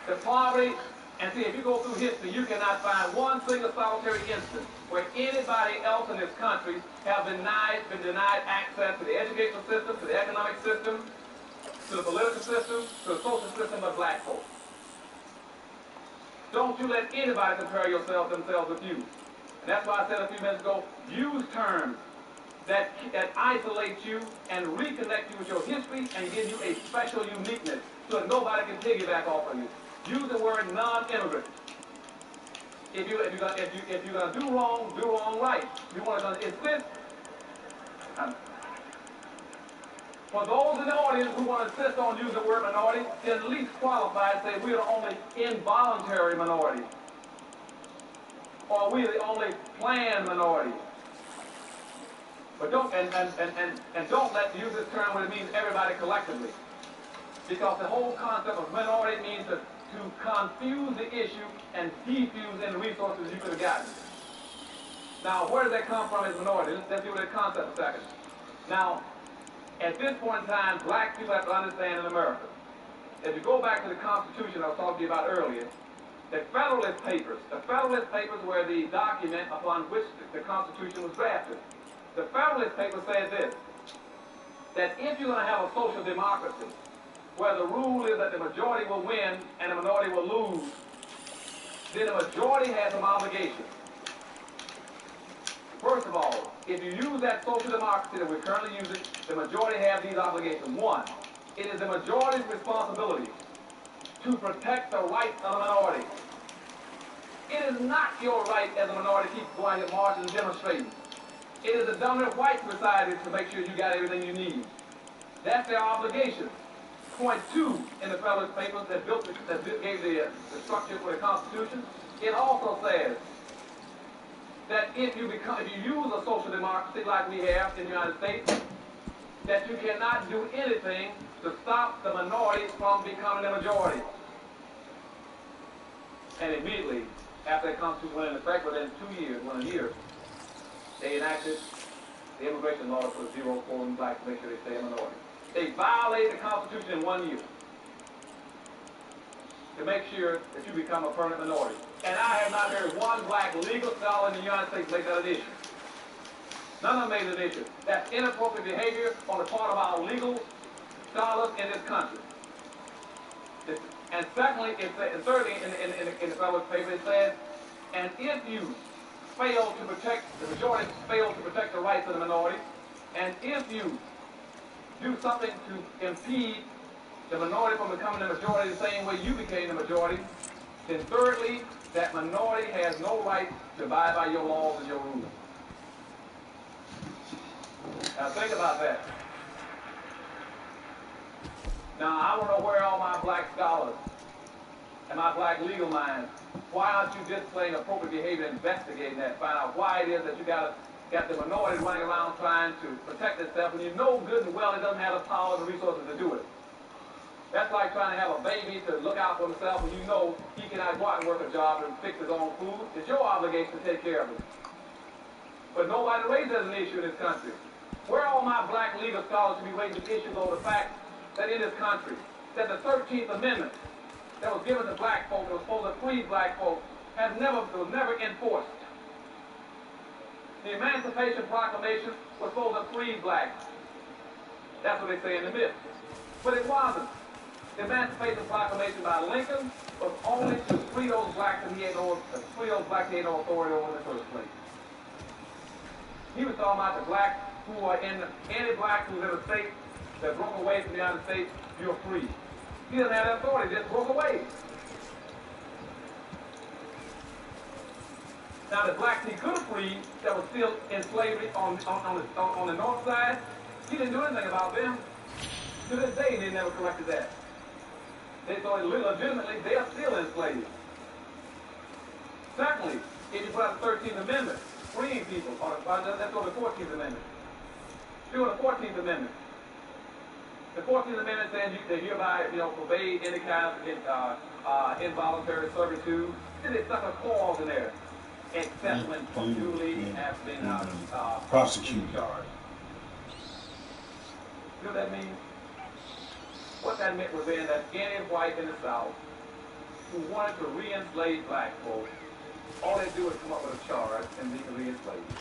[SPEAKER 17] The poverty, and see, if you go through history, you cannot find one single solitary instance where anybody else in this country have been denied access to the educational system, to the economic system, to the political system, to the social system of black folks. Don't you let anybody compare themselves with you. And that's why I said a few minutes ago, use terms that isolate you and reconnect you with your history and give you a special uniqueness so that nobody can piggyback off of you. Use the word non-immigrant. If you're gonna do wrong right. You want to insist. For those in the audience who want to insist on using the word minority, then at least qualify and say we are the only involuntary minority, or we are the only planned minority. But don't don't use this term when it means everybody collectively, because the whole concept of minority means to confuse the issue and defuse any resources you could have gotten. Now, where does that come from as minority? Let's deal with that concept a second. Now, at this point in time, black people have to understand in America, if you go back to the Constitution I was talking to you about earlier, the Federalist Papers were the document upon which the Constitution was drafted. The Federalist Papers said this, that if you're going to have a social democracy, where the rule is that the majority will win and the minority will lose, then the majority has some obligations. First of all, if you use that social democracy that we're currently using, the majority have these obligations. One, it is the majority's responsibility to protect the rights of the minority. It is not your right as a minority to keep going to marching and demonstrating. It is the dominant white society to make sure you got everything you need. That's their obligation. Point 2 in the Federalist Papers that gave the structure for the Constitution, it also says that if you use a social democracy like we have in the United States, that you cannot do anything to stop the minority from becoming the majority. And immediately, after the Constitution went into effect, within 2 years, 1 year, they enacted the immigration law to put 0 quorum blacks to make sure they stay a minority. They violated the Constitution in 1 year to make sure that you become a permanent minority. And I have not heard one black legal scholar in the United States make that an issue. None of them made it an issue. That's inappropriate behavior on the part of our legal scholars in this country. And secondly, and thirdly, in the Federalist Paper, it says, and if you fail to protect, the majority fail to protect the rights of the minority, and if you do something to impede the minority from becoming the majority the same way you became the majority, then thirdly, that minority has no right to abide by your laws and your rules. Now think about that. Now I want to know where all my black scholars and my black legal minds, why aren't you displaying appropriate behavior and investigating that, find out why it is that you got the minority running around trying to protect itself when you know good and well it doesn't have the power and the resources to do it. That's like trying to have a baby to look out for himself when you know he cannot go out and work a job and fix his own food. It's your obligation to take care of him. But nobody raises as an issue in this country. Where are all my black legal scholars to be raising issues over the fact that in this country, that the 13th Amendment that was given to black folk, that was supposed to free black folk, was never enforced. The Emancipation Proclamation was supposed to free blacks. That's what they say in the myth. But it wasn't. The Emancipation Proclamation by Lincoln was only to free those blacks that he had no authority over in the first place. He was talking about the blacks who are any black who's in a state that broke away from the United States, you're free. He doesn't have that authority, just broke away. Now, the blacks he could have freed that was still in slavery on the north side, he didn't do anything about them. To this day, they never corrected that. They thought legitimately they are still enslaved. Secondly, if you put out the 13th Amendment, freeing people, that's on the 14th Amendment. Still the 14th Amendment. The 14th Amendment says they hereby, forbade any kind of involuntary servitude. And they stuck a clause in there, except when duly has been prosecuted. Charged. You know what that means? What that meant was then that any white in the South who wanted to re-enslave black folks, all they do is come up with a charge and be re-enslaved.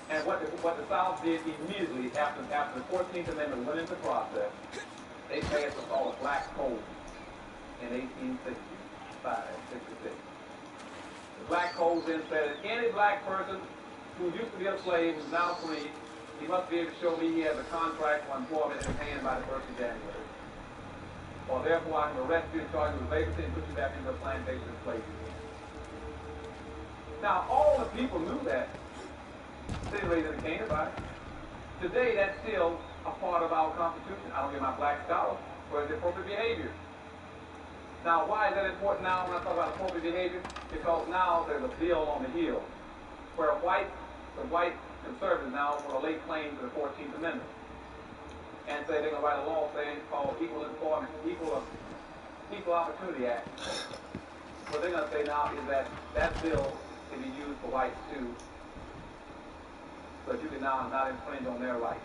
[SPEAKER 17] And what the South did immediately after the 14th Amendment went into process, they passed what's called a black code in 1865, 66. The black code then said that any black person who used to be a slave who's now free, he must be able to show me he has a contract for employment in his hand by the 1st of January. Or therefore I can arrest you and charge you with vagrancy and put you back into a plantation of slavery. Now all the people knew that. They didn't raise any cane about it. Today that's still a part of our Constitution. I don't get my black scholars for the appropriate behavior. Now why is that important now when I talk about appropriate behavior? Because now there's a bill on the hill where the white conservatives now want to lay claim to the 14th Amendment and say they're going to write a law saying it's called Equal Employment, Equal Opportunity Act. What they're going to say now is that bill can be used for whites too, so that you can now not infringe on their rights.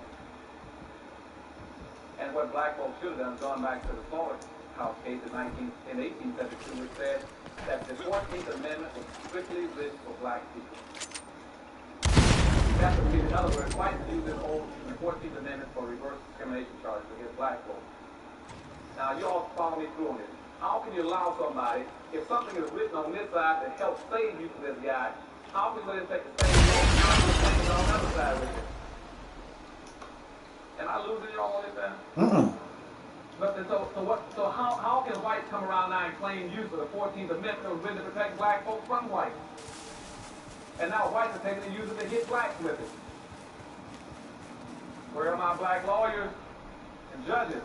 [SPEAKER 17] And what black folks should have done, gone back to the slaughterhouse case in 1872, which said that the 14th Amendment was strictly written for black people. That would mean, in other words, whites use the 14th Amendment for reverse discrimination charges against black folks. Now, you all follow me through on this. How can you allow somebody, if something is written on this side to help save you from this guy, how can you let him take the same thing on the other side with it? Am I losing you all on this now? So how can whites come around now and claim use of the 14th Amendment that was written to protect black folks from whites? And now whites are taking and using it to hit blacks with it. Where are my black lawyers and judges?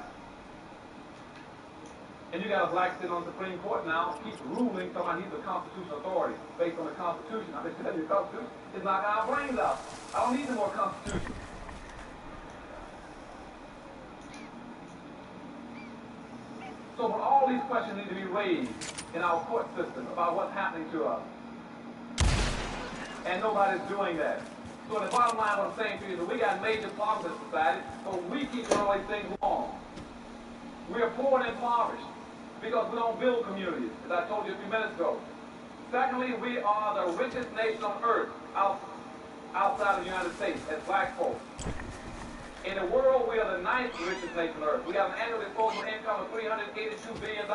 [SPEAKER 17] And you got a black sitting on the Supreme Court now, keeps ruling, talking about he's the constitutional authority based on the Constitution. I'm just telling you, the Constitution is knocking our brains out. I don't need no more Constitution. So when all these questions need to be raised in our court system about what's happening to us, and nobody's doing that. So the bottom line, what I'm saying to you is that we got major problems in society, so we keep doing all these things wrong. We are poor and impoverished because we don't build communities, as I told you a few minutes ago. Secondly, we are the richest nation on earth outside of the United States as black folks. In the world, we are the 9th richest nation on earth. We have an annual disposable income of $382 billion.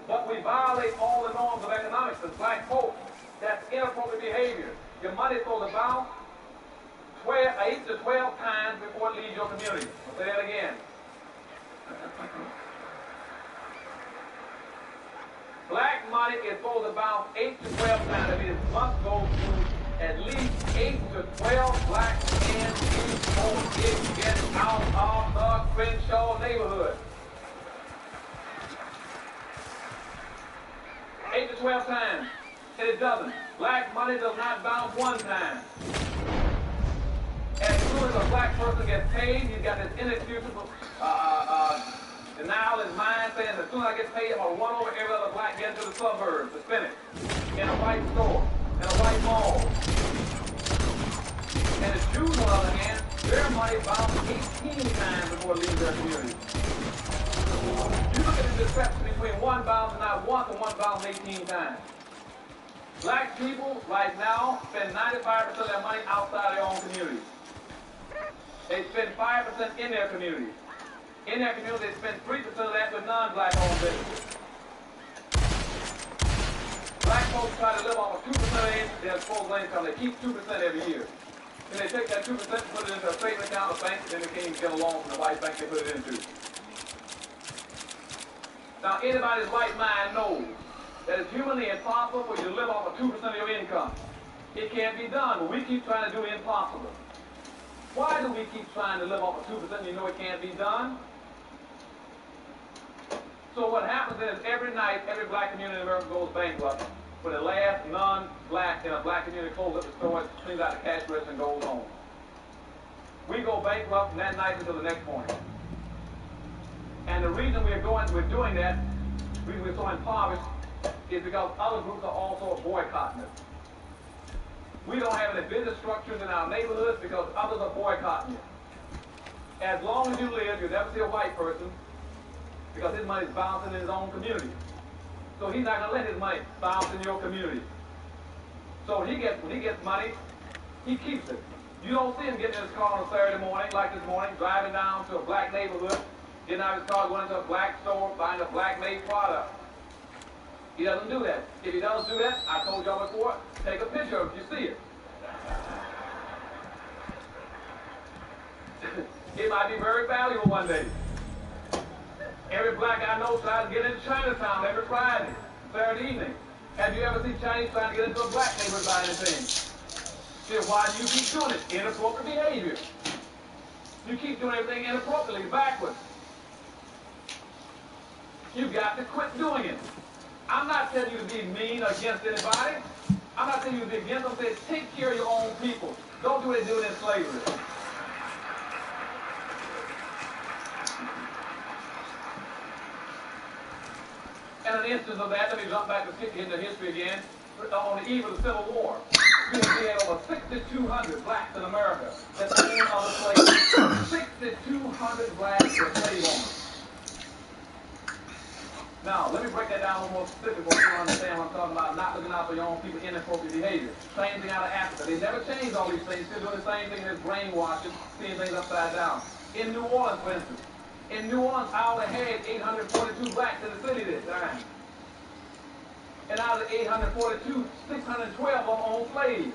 [SPEAKER 17] But we violate all the norms of economics as black folks. That's inappropriate behavior. Your money is supposed to bounce 8 to 12 times before it leaves your community. I'll say that again. Black money is supposed to bounce 8 to 12 times. That means it must go through at least 8 to 12 black hands before it gets out of the Crenshaw neighborhood. 8 to 12 times. And it doesn't. Black money does not bounce one time. As soon as a black person gets paid, he's got this inexcusable denial in his mind saying, as soon as I get paid, I'm going to run over every other black get into the suburbs to spend it. In a white store, in a white mall. And the Jews, on the other hand, their money bounces 18 times before it leaves their community. You look at the discrepancy between one bounce and not once and one bounce 18 times. Black people right now spend 95% of their money outside their own communities. They spend 5% in their communities. In their community, they spend 3% of that with non-black owned businesses. Black folks try to live off of 2% of their disposable income. They keep 2% every year. And they take that 2% and put it into a savings account or bank, and then they can't even get a loan from the white bank they put it into. Now, anybody's right mind knows that it's humanly impossible for you to live off of 2% of your income. It can't be done, but we keep trying to do the impossible. Why do we keep trying to live off of 2% and you know it can't be done? So what happens is every night, every black community in America goes bankrupt. When the last non-black in a black community closes up the store, cleans out the cash register and goes home. We go bankrupt from that night until the next morning. And the reason we're doing that, the reason we're so impoverished, is because other groups are also boycotting it. We don't have any business structures in our neighborhoods because others are boycotting it. As long as you live, you'll never see a white person because his money's bouncing in his own community. So he's not going to let his money bounce in your community. So when he gets money, he keeps it. You don't see him getting in his car on a Saturday morning, like this morning, driving down to a black neighborhood, getting out of his car, going into a black store, buying a black-made product. He doesn't do that. If he does do that, I told y'all before, take a picture of it if you see it. It might be very valuable one day. Every black I know tries to get into Chinatown every Friday, Saturday evening. Have you ever seen Chinese trying to get into a black neighborhood by anything? See, why do you keep doing it? Inappropriate behavior. You keep doing everything inappropriately, backwards. You've got to quit doing it. I'm not telling you to be mean against anybody. I'm not telling you to be against them. I'm saying take care of your own people. Don't do what they do in slavery. And an instance of that, let me jump back into history again. On the eve of the Civil War, we had over 6,200 blacks in America that owned other slaves. 6,200 blacks were slave owners. Now, let me break that down a little more specific so you understand what I'm talking about, not looking out for your own people, inappropriate behavior. Same thing out of Africa. They never changed all these things. Still doing the same thing as brainwashing, seeing things upside down. In New Orleans, for instance. In New Orleans, I only had 842 blacks in the city this time. And out of the 842, 612 of them owned slaves.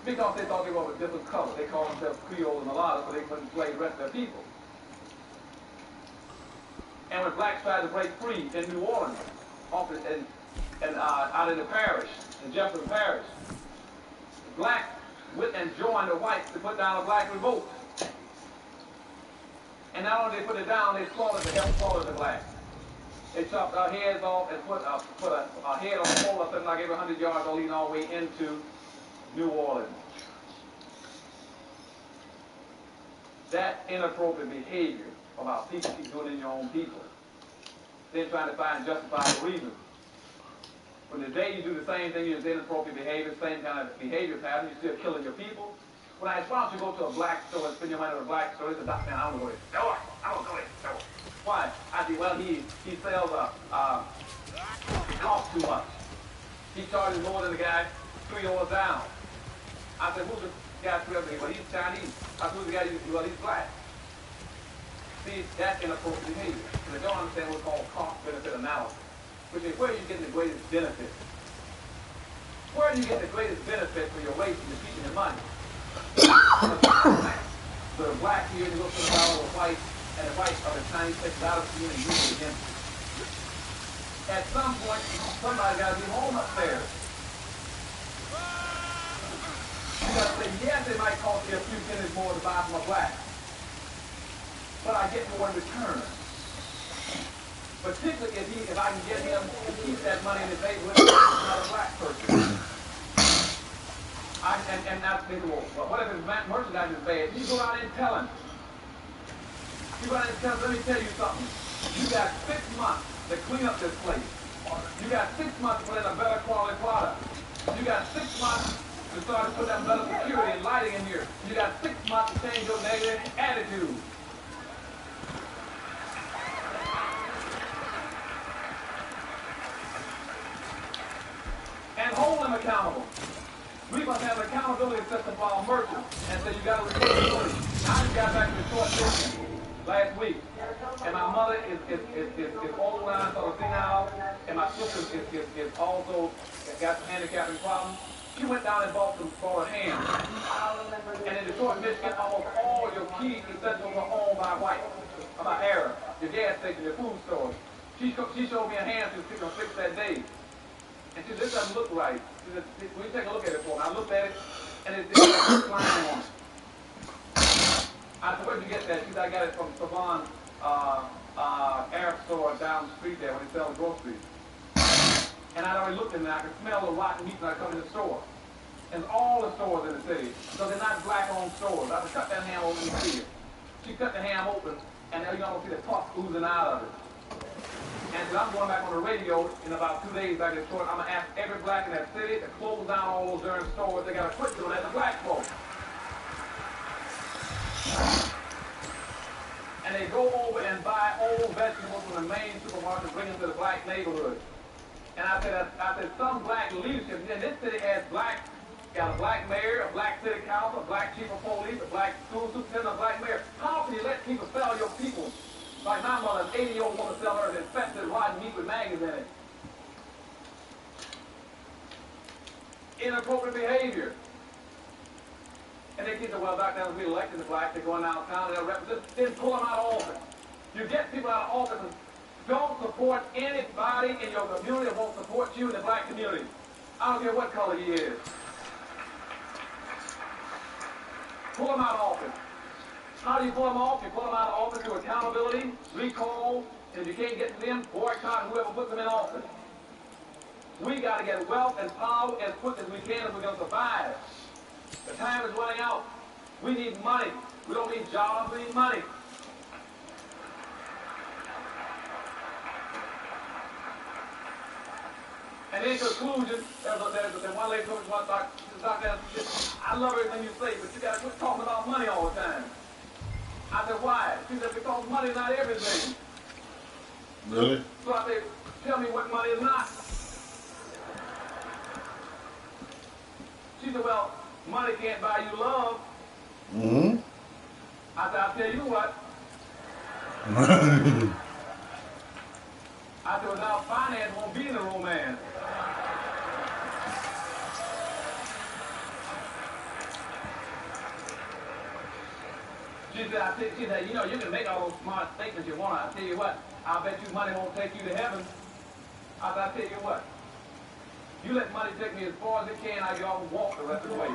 [SPEAKER 17] Because they thought they were of a different color. They called themselves Creole and mulattoes, so they couldn't slave the rest of their people. And when blacks tried to break free in New Orleans, out in the parish, in Jefferson Parish, blacks went and joined the whites to put down a black revolt. And not only did they put it down, they slaughtered the blacks. They chopped our heads off and put a head on a pole or something like every 100 yards, leading all the way into New Orleans. That inappropriate behavior of our people keep doing in your own people. Then trying to find justifiable reasons. From the day you do the same thing, you're inappropriate behavior, same kind of behavior pattern, you're still killing your people. When I sponsor you go to a black store and spend your money at a black store, it's a doctor, man, I don't go to the store. I don't go to the store. Why? I say, well, he sells it costs too much. He charges more than the guy $3 down. I said, who's the guy $3? Well, he's Chinese. I said, who's the guy? Well, he's black. See, that's inappropriate behavior. And they don't understand what's called cost-benefit analysis, which is where you get the greatest benefit. Where do you get the greatest benefit for your waste and your people and your money? The black here, you look for the dollar, the white, and the white of the Chinese takes out of you and use it against you. At some point, somebody got to be home upstairs. You got to say, yes, it might cost you a few pennies more to buy from a black, but I get more in return. Particularly if I can get him to keep that money in his neighborhood, not a black person. And not think, well, what if his merchandise is bad? You go out and tell him. You go out and tell him, let me tell you something. You got 6 months to clean up this place. You got 6 months to put in a better quality product. You got 6 months to start to put that better security and lighting in here. You got 6 months to change your negative attitude. And hold them accountable. We must have an accountability system for our merchants and say you got to report. I just got back to the short distance last week, and my mother is old now, so senile, and my sister is also got some handicapping problems. She went down and bought a ham. And in Detroit, Michigan, almost all your key essentials are owned by whites, by Arabs. Your gas station, your food stores. She showed me a hand she was going to fix that day. And she said, this doesn't look right. She said, will you take a look at it for me? I looked at it, and it's got a line on it. I said, where'd you get that? She said, I got it from Savon Arab store down the street there when they sell the groceries. And I'd already looked in there. I could smell the rotten meat when I come in the store. And all the stores in the city, so they're not black-owned stores. I could cut that ham open and see it. She cut the ham open, and now you're going to see the puff oozing out of it. And so I'm going back on the radio in about 2 days back in the store. I'm going to ask every black in that city to close down all those darn stores. They got to quit doing that to black folks. And they go over and buy old vegetables from the main supermarket and bring them to the black neighborhood. And I said, some black leadership, and this city has got a black mayor, a black city council, a black chief of police, a black school superintendent, a black mayor. How can you let people sell your people? Like my mother, an 80-year-old woman, sell her infested rotten meat with maggots in it. Inappropriate behavior. And they keep the well back down to be elected the black, they're going out of town, they'll represent, then pull them out of office. You get people out of office and don't support anybody in your community that won't support you in the black community. I don't care what color he is. Pull them out of office. How do you pull them off? You pull them out of office through accountability, recall, and if you can't get to them, boycott whoever puts them in office. We got to get wealth and power as quick as we can if we're going to survive. The time is running out. We need money. We don't need jobs, we need money. And in conclusion, there's one lady told me, Doctor, I love everything you say, but you got to quit talking about money all the time. I said, why? She said, because money is not everything.
[SPEAKER 11] Really?
[SPEAKER 17] So I said, tell me what money is not. She said, well, money can't buy you love.
[SPEAKER 11] Mm-hmm.
[SPEAKER 17] I said, I'll tell you what. I said, without finance, won't be in the romance. She said, you know, you can make all those smart statements you want. I'll tell you what, I bet you money won't take you to heaven. I said, I'll tell you what. You let money take me as far as it can, I get off and walk the rest of the way.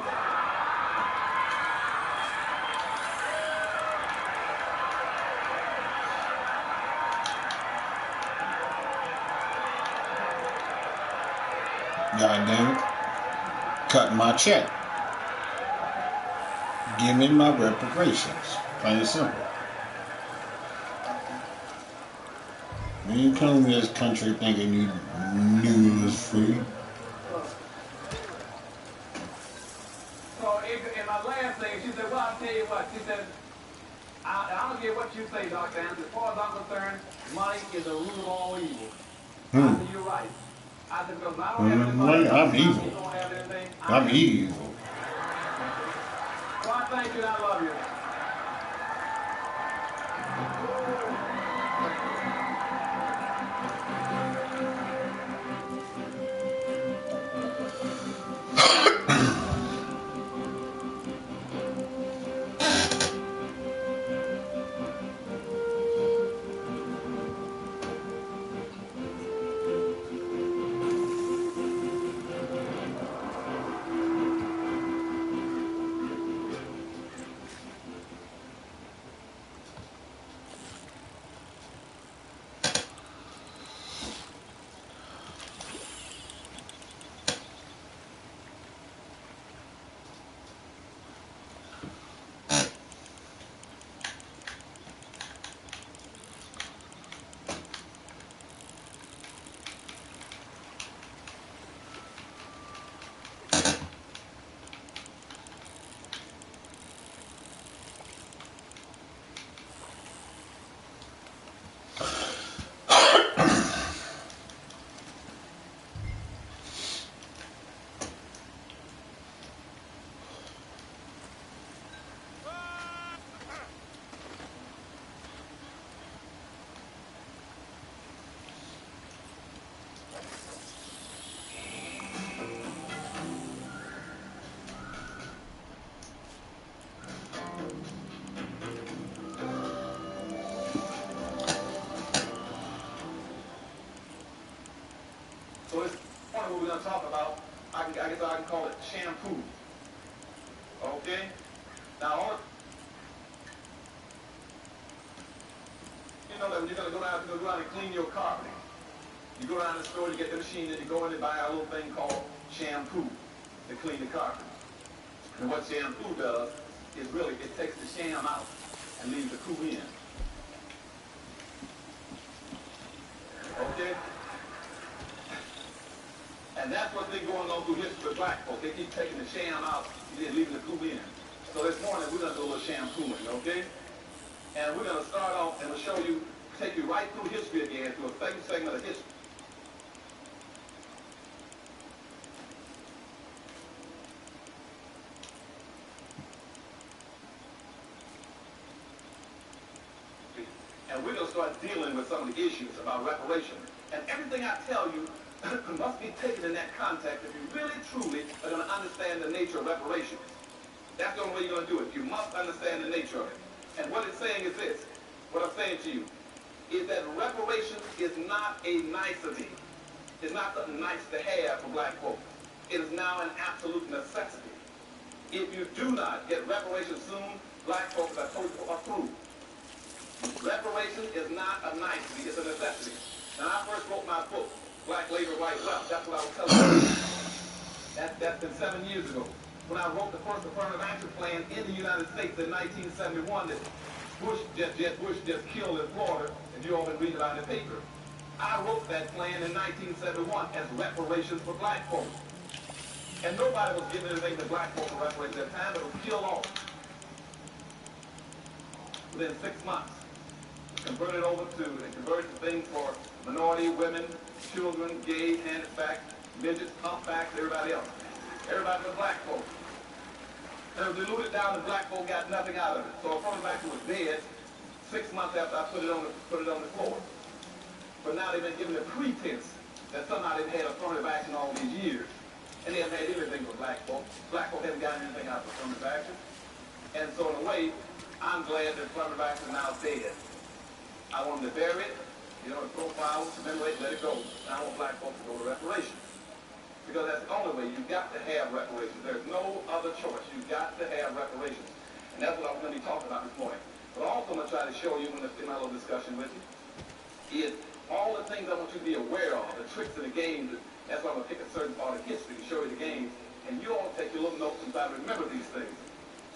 [SPEAKER 11] God damn it. Cut my check. Give me my reparations. Plain and simple. When you come to this country thinking you knew it was free.
[SPEAKER 17] So in my last thing, she said, well, I'll tell you what. She said, I don't care what you say, Dr. Anderson. As far as I'm concerned, money is the root of all evil. I said, you're right. I said, because I don't have any money.
[SPEAKER 11] I'm evil.
[SPEAKER 17] Don't have anything.
[SPEAKER 11] I'm evil.
[SPEAKER 17] So I thank you and I love you. call it shampoo. Okay? Now, you know that when you're going to go down and clean your carpeting, you go down to the store, you get the machine, and you go in and buy a little thing called shampoo to clean the carpet. And what shampoo does is really, it takes the sham out and leaves the poo in. Okay? And that's what's been going on through history with black folks. They keep taking the sham out and leaving the poo in. So this morning we're going to do a little shampooing, okay? And we're going to start off and we'll show you, take you right through history again, through a segment of history. And we're going to start dealing with some of the issues about reparations. And everything I tell you must be taken in that context if you really, truly are going to understand the nature of reparations. That's the only way you're going to do it. You must understand the nature of it. And what it's saying is this. What I'm saying to you is that reparations is not a nicety. It's not something nice to have for black folks. It is now an absolute necessity. If you do not get reparations soon, black folks, I told you, are through. Reparations is not a nicety, it's a necessity. When I first wrote my book, Black Labor, White Wealth, that's what I was telling you. That's been 7 years ago. When I wrote the first affirmative action plan in the United States in 1971 that Bush just killed in Florida, and you all been reading about in the paper. I wrote that plan in 1971 as reparations for black folks. And nobody was giving anything to black folks for reparations at that time, but it was killed off within 6 months. Converted to things for minority, women, children, gay, handicap, midgets, humpbacks, everybody else. Everybody but black folks. And it was diluted down and black folk got nothing out of it. So affirmative action was dead 6 months after I put it on the floor. But now they've been given the pretense that somehow they've had affirmative action all these years. And they haven't had anything for black folks. Black folks haven't gotten anything out of affirmative action. And so in a way, I'm glad that affirmative action is now dead. I want them to bury it, profile, commemorate, let it go. And I want black folks to go to reparations. Because that's the only way. You've got to have reparations. There's no other choice. You've got to have reparations. And that's what I'm going to be talking about this morning. But also I'm going to try to show you in my little discussion with you is all the things I want you to be aware of, the tricks and the games. That's why I'm going to pick a certain part of history to show you the games. And you all take your little notes and try to remember these things.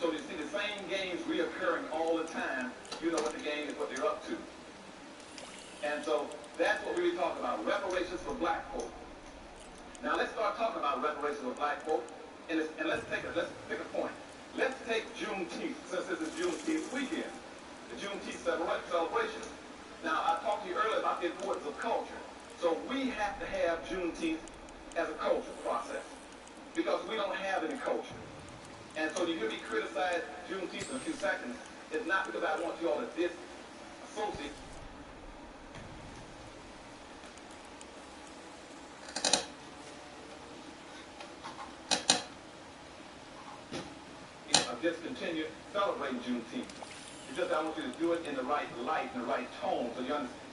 [SPEAKER 17] So you see the same games reoccurring all the time. You know what the game is, what they're up to. And so that's what we were talking about, reparations for black folk. Now let's start talking about reparations for black folk, and let's pick a point. Let's take Juneteenth, since this is Juneteenth weekend, the Juneteenth celebration. Now I talked to you earlier about the importance of culture. So we have to have Juneteenth as a culture process, because we don't have any culture. And so you hear me criticize Juneteenth in a few seconds, it's not because I want you all to disassociate. Discontinue celebrating Juneteenth. It's just I want you to do it in the right light, in the right tone, so you understand.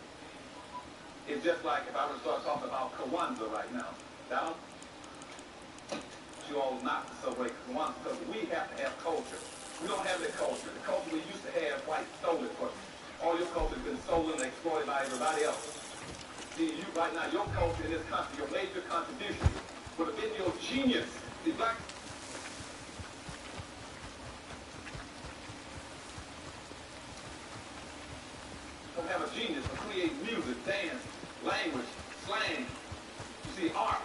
[SPEAKER 17] It's just like if I were to start talking about Kwanzaa right now. Down, you all not to celebrate Kwanzaa because we have to have culture. We don't have that culture. The culture we used to have, white stole it for us. All your culture has been stolen and exploited by everybody else. See, you right now, your culture in this country, your major contribution would have been your genius. The black have a genius for creating music, dance, language, slang, you see, art.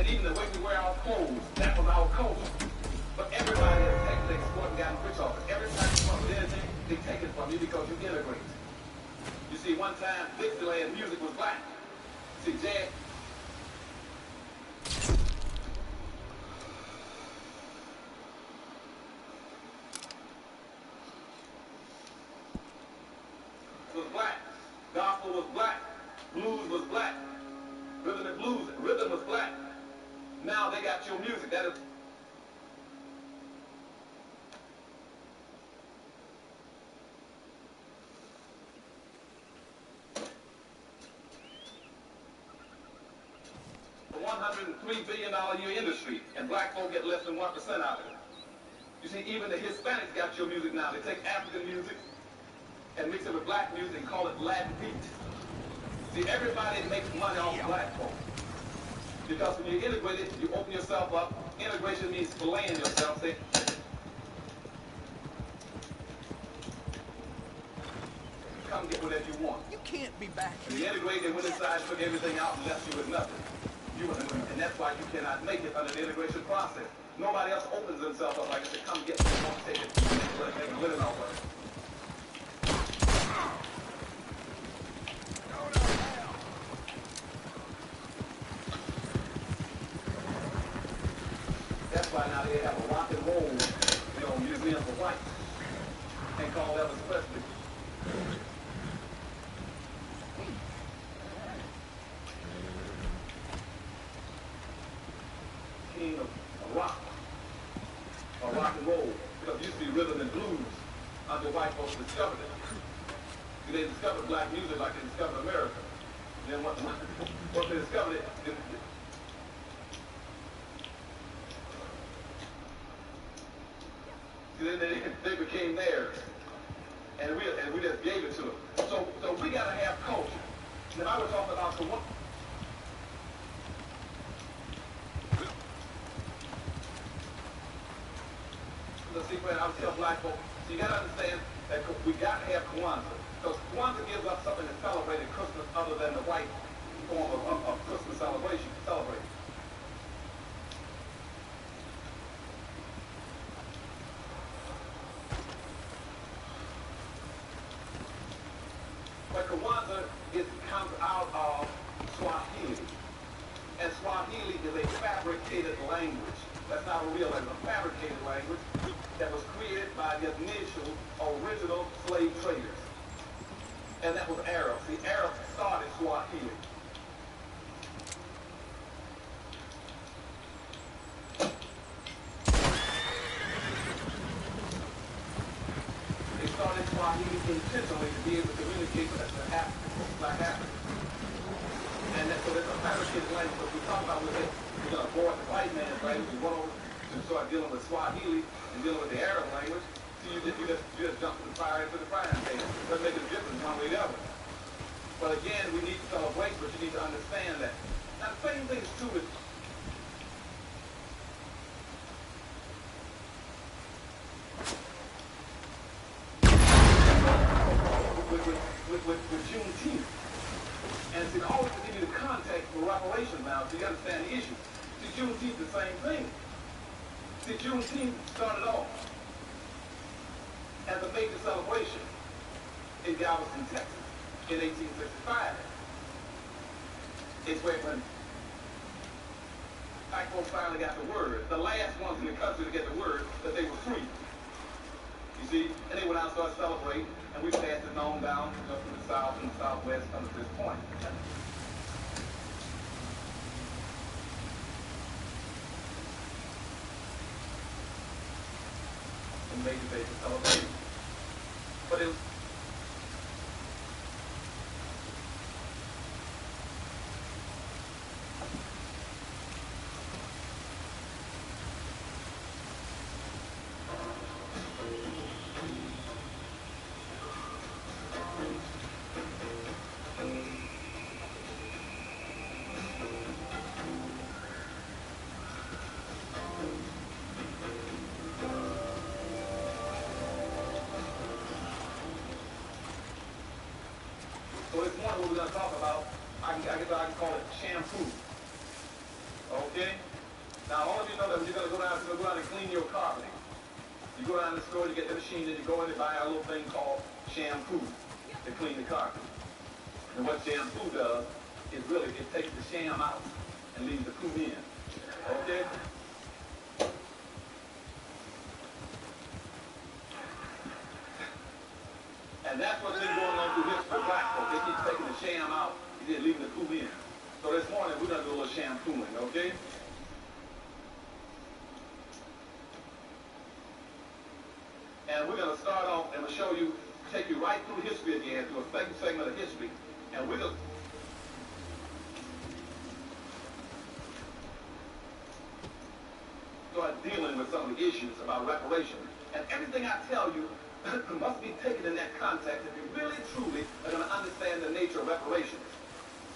[SPEAKER 17] Even the way we wear our clothes, that was our culture. But everybody has taken the export and gotten rich off it. Every time you come with anything, they take it from you because you integrate. You see, one time, Dixieland music was black. See, jazz. Was black. Gospel was black. Blues was black. Rhythm and blues. Rhythm was black. $103 billion a year industry, and black folk get less than 1% out of it. You see, even the Hispanics got your music now. They take African music and mix it with black music and call it Latin beat. See, everybody makes money off black folk. Because when you integrate it, you open yourself up. Integration means filleting yourself. Say, come get whatever you want.
[SPEAKER 10] You can't be back
[SPEAKER 17] here. When you integrate, they went inside, took everything out, and left you with nothing. And that's why you cannot make it under the integration process. Nobody else opens themselves up like this. Come get what you want, take it, make a living off of it. That's why now they have a rock and roll, museum for whites. And call Elvis Presley. King of rock. Or rock and roll. Because it used to be rhythm and blues until white folks discovered it. See, they discovered black music like they discovered America. Then once they discovered it, then they became theirs, and we just gave it to them. So we gotta have culture. And if I were talking about the one, the secret, I would tell black folks, so you gotta understand that we gotta have Kwanzaa, because Kwanzaa gives us something to celebrate at Christmas other than the white form of Christmas celebration. Celebrate. But Kwanzaa comes out of Swahili. And Swahili is a fabricated language. That's not a real language, a fabricated language that was created by the initial original slave traders. And that was Arabs. The Arabs started Swahili. They started Swahili intentionally to be able to communicate with black Africans. And so there's a fabricated language. So we talk about we're going to board the white man's language. We want to start dealing with Swahili and dealing with the Arab language. So you just jump from the fire into the frying pan. Doesn't make a difference one way or the other. But again, we need to celebrate, but you need to understand that. Now, the same thing is true with Juneteenth. And it's always to give you the context for reparations now, so you understand the issue. See, Juneteenth is the same thing. See, Juneteenth started off as a major celebration in Galveston, Texas, in 1865. It's when black folks finally got the word, the last ones in the country to get the word that they were free. You see, and they went out and started celebrating, and we passed it on down from the south and the southwest up to this point. And major basic celebration. But it was So this morning what we're going to talk about, I can call it shampoo. Okay? Now all of you know that when you're going to go down and clean your carpeting, you go down to the store, you get the machine, and you go in and buy a little thing called shampoo to clean the carpet. And what shampoo does is really, it takes the sham out and leaves the poo in. Okay? And that's what's been going on through history for black folks. They keep taking the sham out, and leaving the poo in. So this morning, we're going to do a little shampooing, okay? And we're going to start off, and we'll show you, take you right through history again, through a second segment of history. And we're going to... dealing with some of the issues about reparations. And everything I tell you must be taken in that context if you really, truly are going to understand the nature of reparations.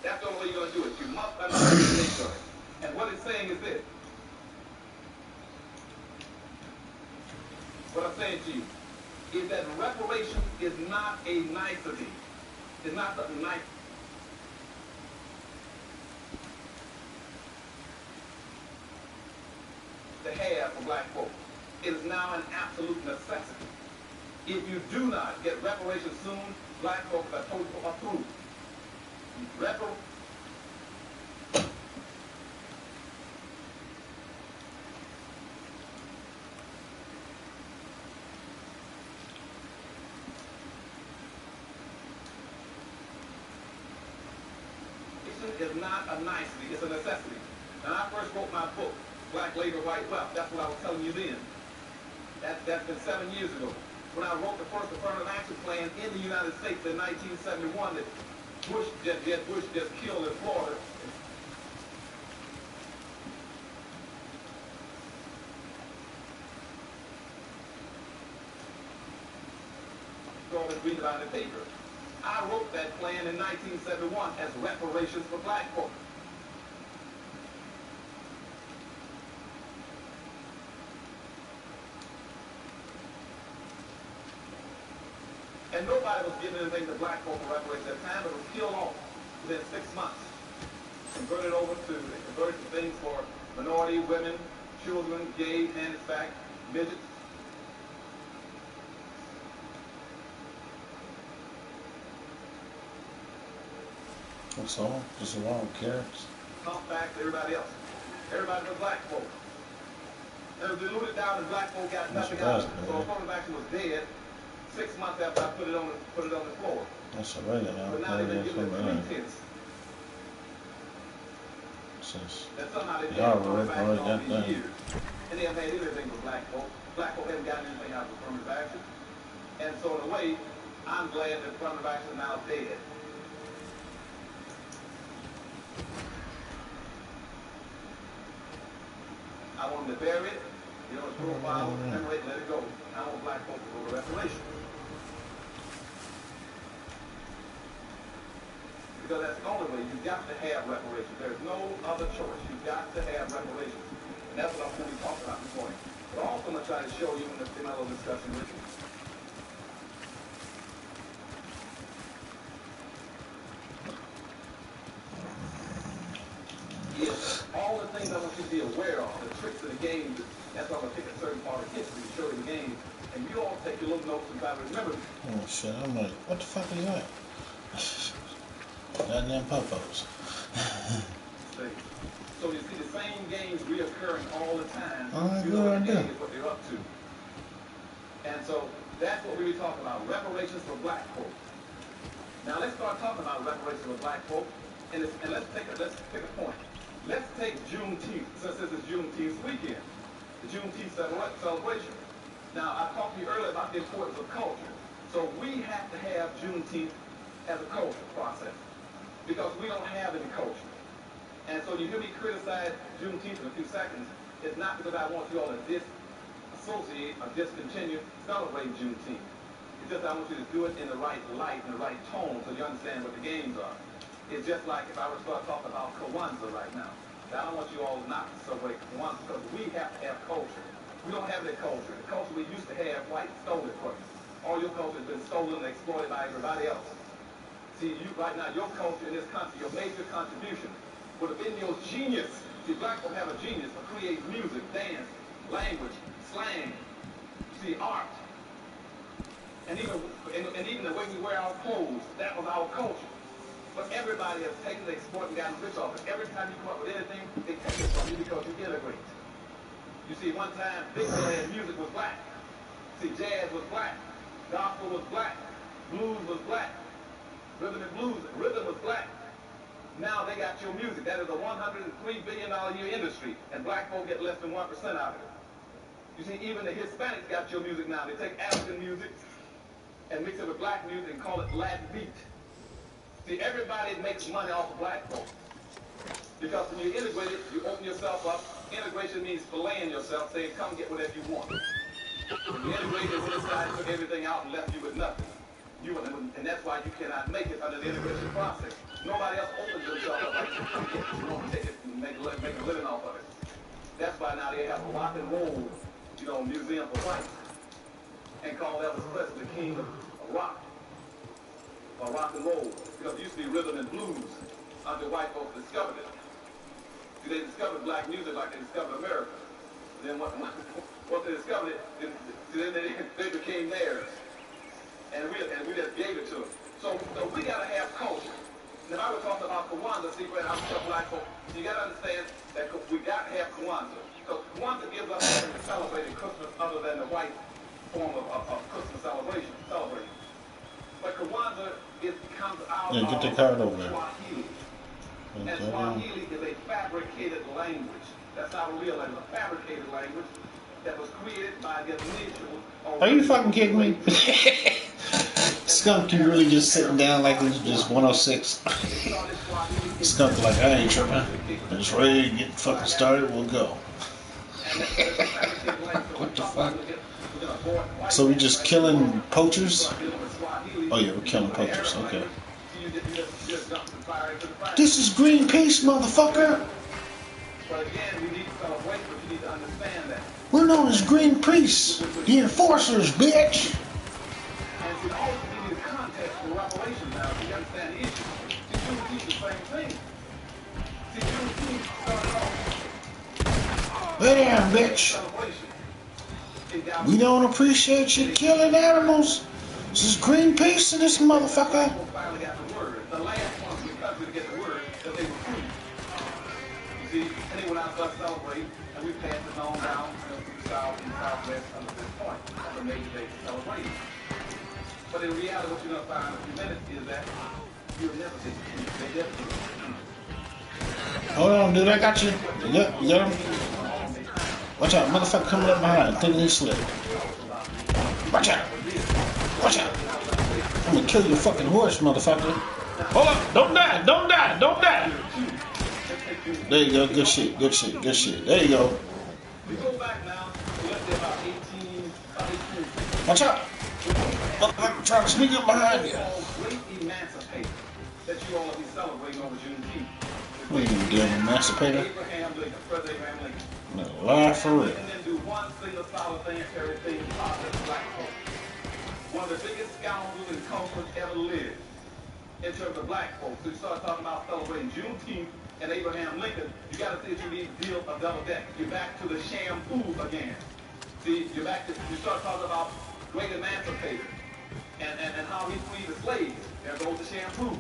[SPEAKER 17] That's the only way you're going to do it. You must understand the nature of it. And what it's saying is this. What I'm saying to you is that reparations is not a nicety. It's not something nice to have for black folks. It is now an absolute necessity. If you do not get reparations soon, black folks are totally approved. Is not a nicety, it's a necessity. When I first wrote my book, Black Labor, White Wealth, that's what I was telling you then. That's been 7 years ago. When I wrote the first affirmative action plan in the United States in 1971 that Bush just killed in Florida. Go and read about the paper. I wrote that plan in 1971 as reparations for black folks. And nobody was giving anything to black folk for reparations at the time, but it was killed off within 6 months. Converted to things for minority, women, children, gays, handicapped, midgets.
[SPEAKER 11] That's all. Just a lot of carrots.
[SPEAKER 17] Come back to everybody else. Everybody but black folk. It was diluted down and black folk got nothing out of it. So affirmative action was dead 6 months after I put it on the floor.
[SPEAKER 11] That's a regular.
[SPEAKER 17] But now they've been giving it 3/10. That somehow they've been affirmative action all these years. And they haven't had anything for black folk. Black folk haven't gotten anything out of affirmative action. And so in a way, I'm glad that affirmative action is now dead. I want them to bury it, you know, it's profile, commemorate, let it go. I want black folks to go to reparations. Because that's the only way. You've got to have reparations. There's no other choice. You've got to have reparations. And that's what I'm going to be talking about this morning. But also I'm going to try to show you in my little discussion with you. Is all the things I want you to be aware of, the tricks of the game. That's why I'm going to pick a certain part of history to show you the game. And you all take your little notes and try to remember.
[SPEAKER 11] Oh shit, I'm like, what the fuck are you at? Goddamn popos.
[SPEAKER 17] So you see the same games reoccurring all the time.
[SPEAKER 11] You know what
[SPEAKER 17] game is what they're up to. And so that's what we were talking about, reparations for black folk. Now let's start talking about reparations for black folk. And let's pick a point. Let's take Juneteenth, since this is Juneteenth weekend, the Juneteenth celebration. Now, I talked to you earlier about the importance of culture. So we have to have Juneteenth as a culture process, because we don't have any culture. And so you hear me criticize Juneteenth in a few seconds, it's not because I want you all to disassociate or discontinue celebrating Juneteenth. It's just I want you to do it in the right light, in the right tone, so you understand what the games are. It's just like if I were to start talking about Kwanzaa right now. I don't want you all not to celebrate Kwanzaa because we have to have culture. We don't have that culture. The culture we used to have, white stole it from us. All your culture has been stolen and exploited by everybody else. See, right now, your culture in this country, your major contribution would have been your genius. See, black people have a genius for creating music, dance, language, slang, see, art. And even the way we wear our clothes, that was our culture. But everybody has taken the export and gotten rich off it. Every time you come up with anything, they take it from you because you integrate. You see, one time, big band music was black. See, jazz was black. Gospel was black. Blues was black. Rhythm and blues, rhythm was black. Now they got your music. That is a $103 billion a year industry, and black folk get less than 1% out of it. You see, even the Hispanics got your music now. They take African music and mix it with black music and call it Latin beat. See, everybody makes money off of black folk. Because when you integrate it, you open yourself up Integration means filleting yourself, saying, come get whatever you want. When you integrate it, one side took everything out and left you with nothing. And that's why you cannot make it under the integration process. Nobody else opens themselves up like you come get what you want, take it and make a living off of it. That's why now they have a rock and roll, museum for whites. And call Elvis Presley the king of rock. Or rock and roll. Because it used to be rhythm and blues until white folks discovered it. See, they discovered black music like they discovered America. Then once they discovered it, then they became theirs. And we just gave it to them. So we gotta have culture. Now I was talking about Kwanzaa, see, where I'm telling black folks, you gotta understand that we gotta have Kwanzaa. Because Kwanzaa gives us something to celebrate Christmas other than the white form of Christmas celebration. But Kwanzaa comes out of
[SPEAKER 11] get the card over there.
[SPEAKER 17] Swahili. And Swahili is a fabricated language. That's not a real language, a fabricated language that was created by the initials.
[SPEAKER 11] Are you fucking kidding me? Skunk, you really just sitting down like it was just 106. Skunk like, I ain't tripping. I'm just ready to get fucking started, we'll go. What the fuck? So we just killing poachers? Oh yeah, we're killing poachers, okay. This is Greenpeace, motherfucker! We're known as Greenpeace, the enforcers, bitch! Lay down, bitch! We don't appreciate you killing animals! This is Greenpeace in this motherfucker!
[SPEAKER 17] And we passed it on down to the south and southwest up to this point on the major days of celebration. But in reality, what you're going to find in a few minutes is that you'll never get they never get
[SPEAKER 11] Hold on, dude, I got you. Yep, you got him. Watch out, motherfucker coming up behind, thinking he slipped. Watch out! Watch out! I'm gonna kill your fucking horse, motherfucker. Hold up! Don't die! Don't die! Don't die! There you go. Good shit. Good shit. Good shit. There you go. Watch out! I'm trying to sneak up behind you. What are you gonna do, an emancipator? No, lie for real.
[SPEAKER 17] One of the biggest scoundrels and culprits ever lived in terms of black folks. So you start talking about celebrating Juneteenth and Abraham Lincoln, you got to see that you need to deal a double deck. You're back to the shampoo again. See, you start talking about great emancipator and how he freed the slaves. There goes the shampoo.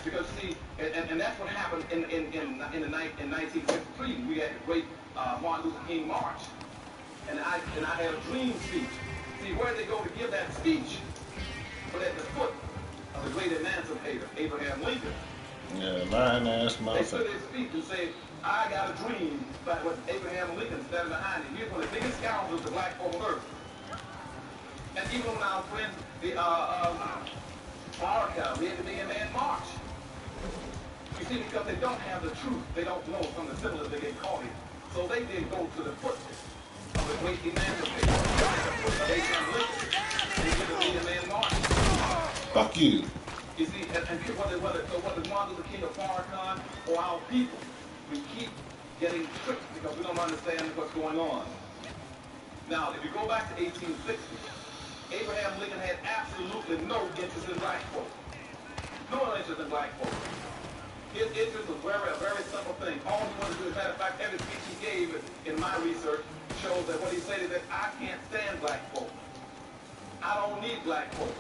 [SPEAKER 17] Because see, and that's what happened in 1963. We had the great Martin Luther King March, and I had a dream speech. See, where did they go to give that speech? But at the foot of the great emancipator, Abraham Lincoln.
[SPEAKER 11] Yeah, lying ass motherfucker.
[SPEAKER 17] They stood their speech and say, I got a dream about what Abraham Lincoln standing behind him. He's one of the biggest scoundrels the black folk on earth. And even when our friends, the America, we had the Million Man March. You see, because they don't have the truth, they don't know from the syllables they get caught in. So they did go to the foot of the great emancipator, Abraham Lincoln, and he did the Million Man March.
[SPEAKER 11] Fuck you.
[SPEAKER 17] You see, and whether Martin Luther King or Farrakhan or our people, we keep getting tricked because we don't understand what's going on. Now, if you go back to 1860, Abraham Lincoln had absolutely no interest in black folk. No interest in black folk. His interest was a very simple thing. All he wanted to do, as a matter of fact, every speech he gave in my research shows that what he said is that I can't stand black folk. I don't need black folk.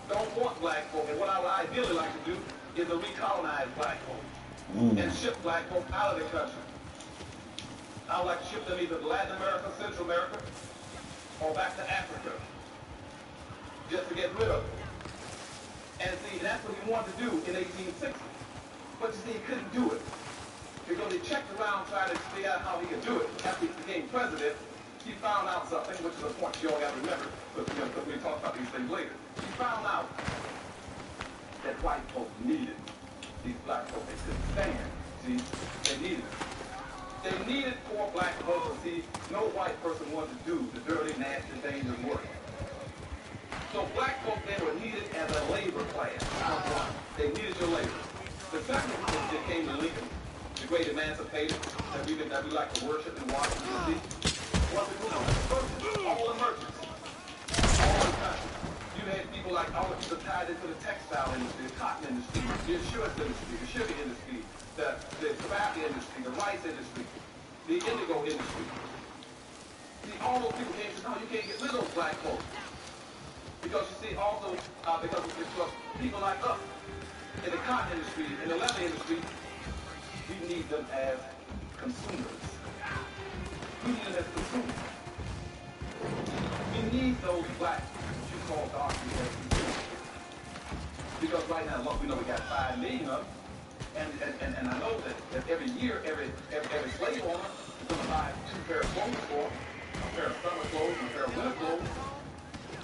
[SPEAKER 17] Don't want black folk. And what I would ideally like to do is to recolonize black folk and ship black folk out of the country. I would like to ship them either to Latin America, Central America, or back to Africa, just to get rid of them. And see, that's what he wanted to do in 1860. But you see, he couldn't do it. Because he checked around trying to figure out how he could do it. After he became president, he found out something, which is a point you all got to remember, because we talk about these things later. He found out that white folks needed these black folks. They couldn't stand. See, they needed them. They needed poor black folks to see no white person wanted to do the dirty, nasty, dangerous work. So black folks, they were needed as a labor class. They needed your labor. The second was they came to Lincoln, the great emancipator that we like to worship in Washington, D.C. What the merchants, all the merchants, all the country. You had people like all the people tied into the textile industry, the cotton industry, the insurance industry, the shipping industry, the tobacco industry, the rice industry, the indigo industry. See, all those people came and said, no, you can't get rid of those black folks. Because you see, also, because people like us in the cotton industry, in the leather industry, we need them as consumers. We need them as consumers. We need those black, what you call dark people, as consumers. Because right now, look, we know we got 5 million of them. And I know that every year, every slave owner is going to buy 2 pairs of clothes for them, a pair of summer clothes and a pair of winter clothes.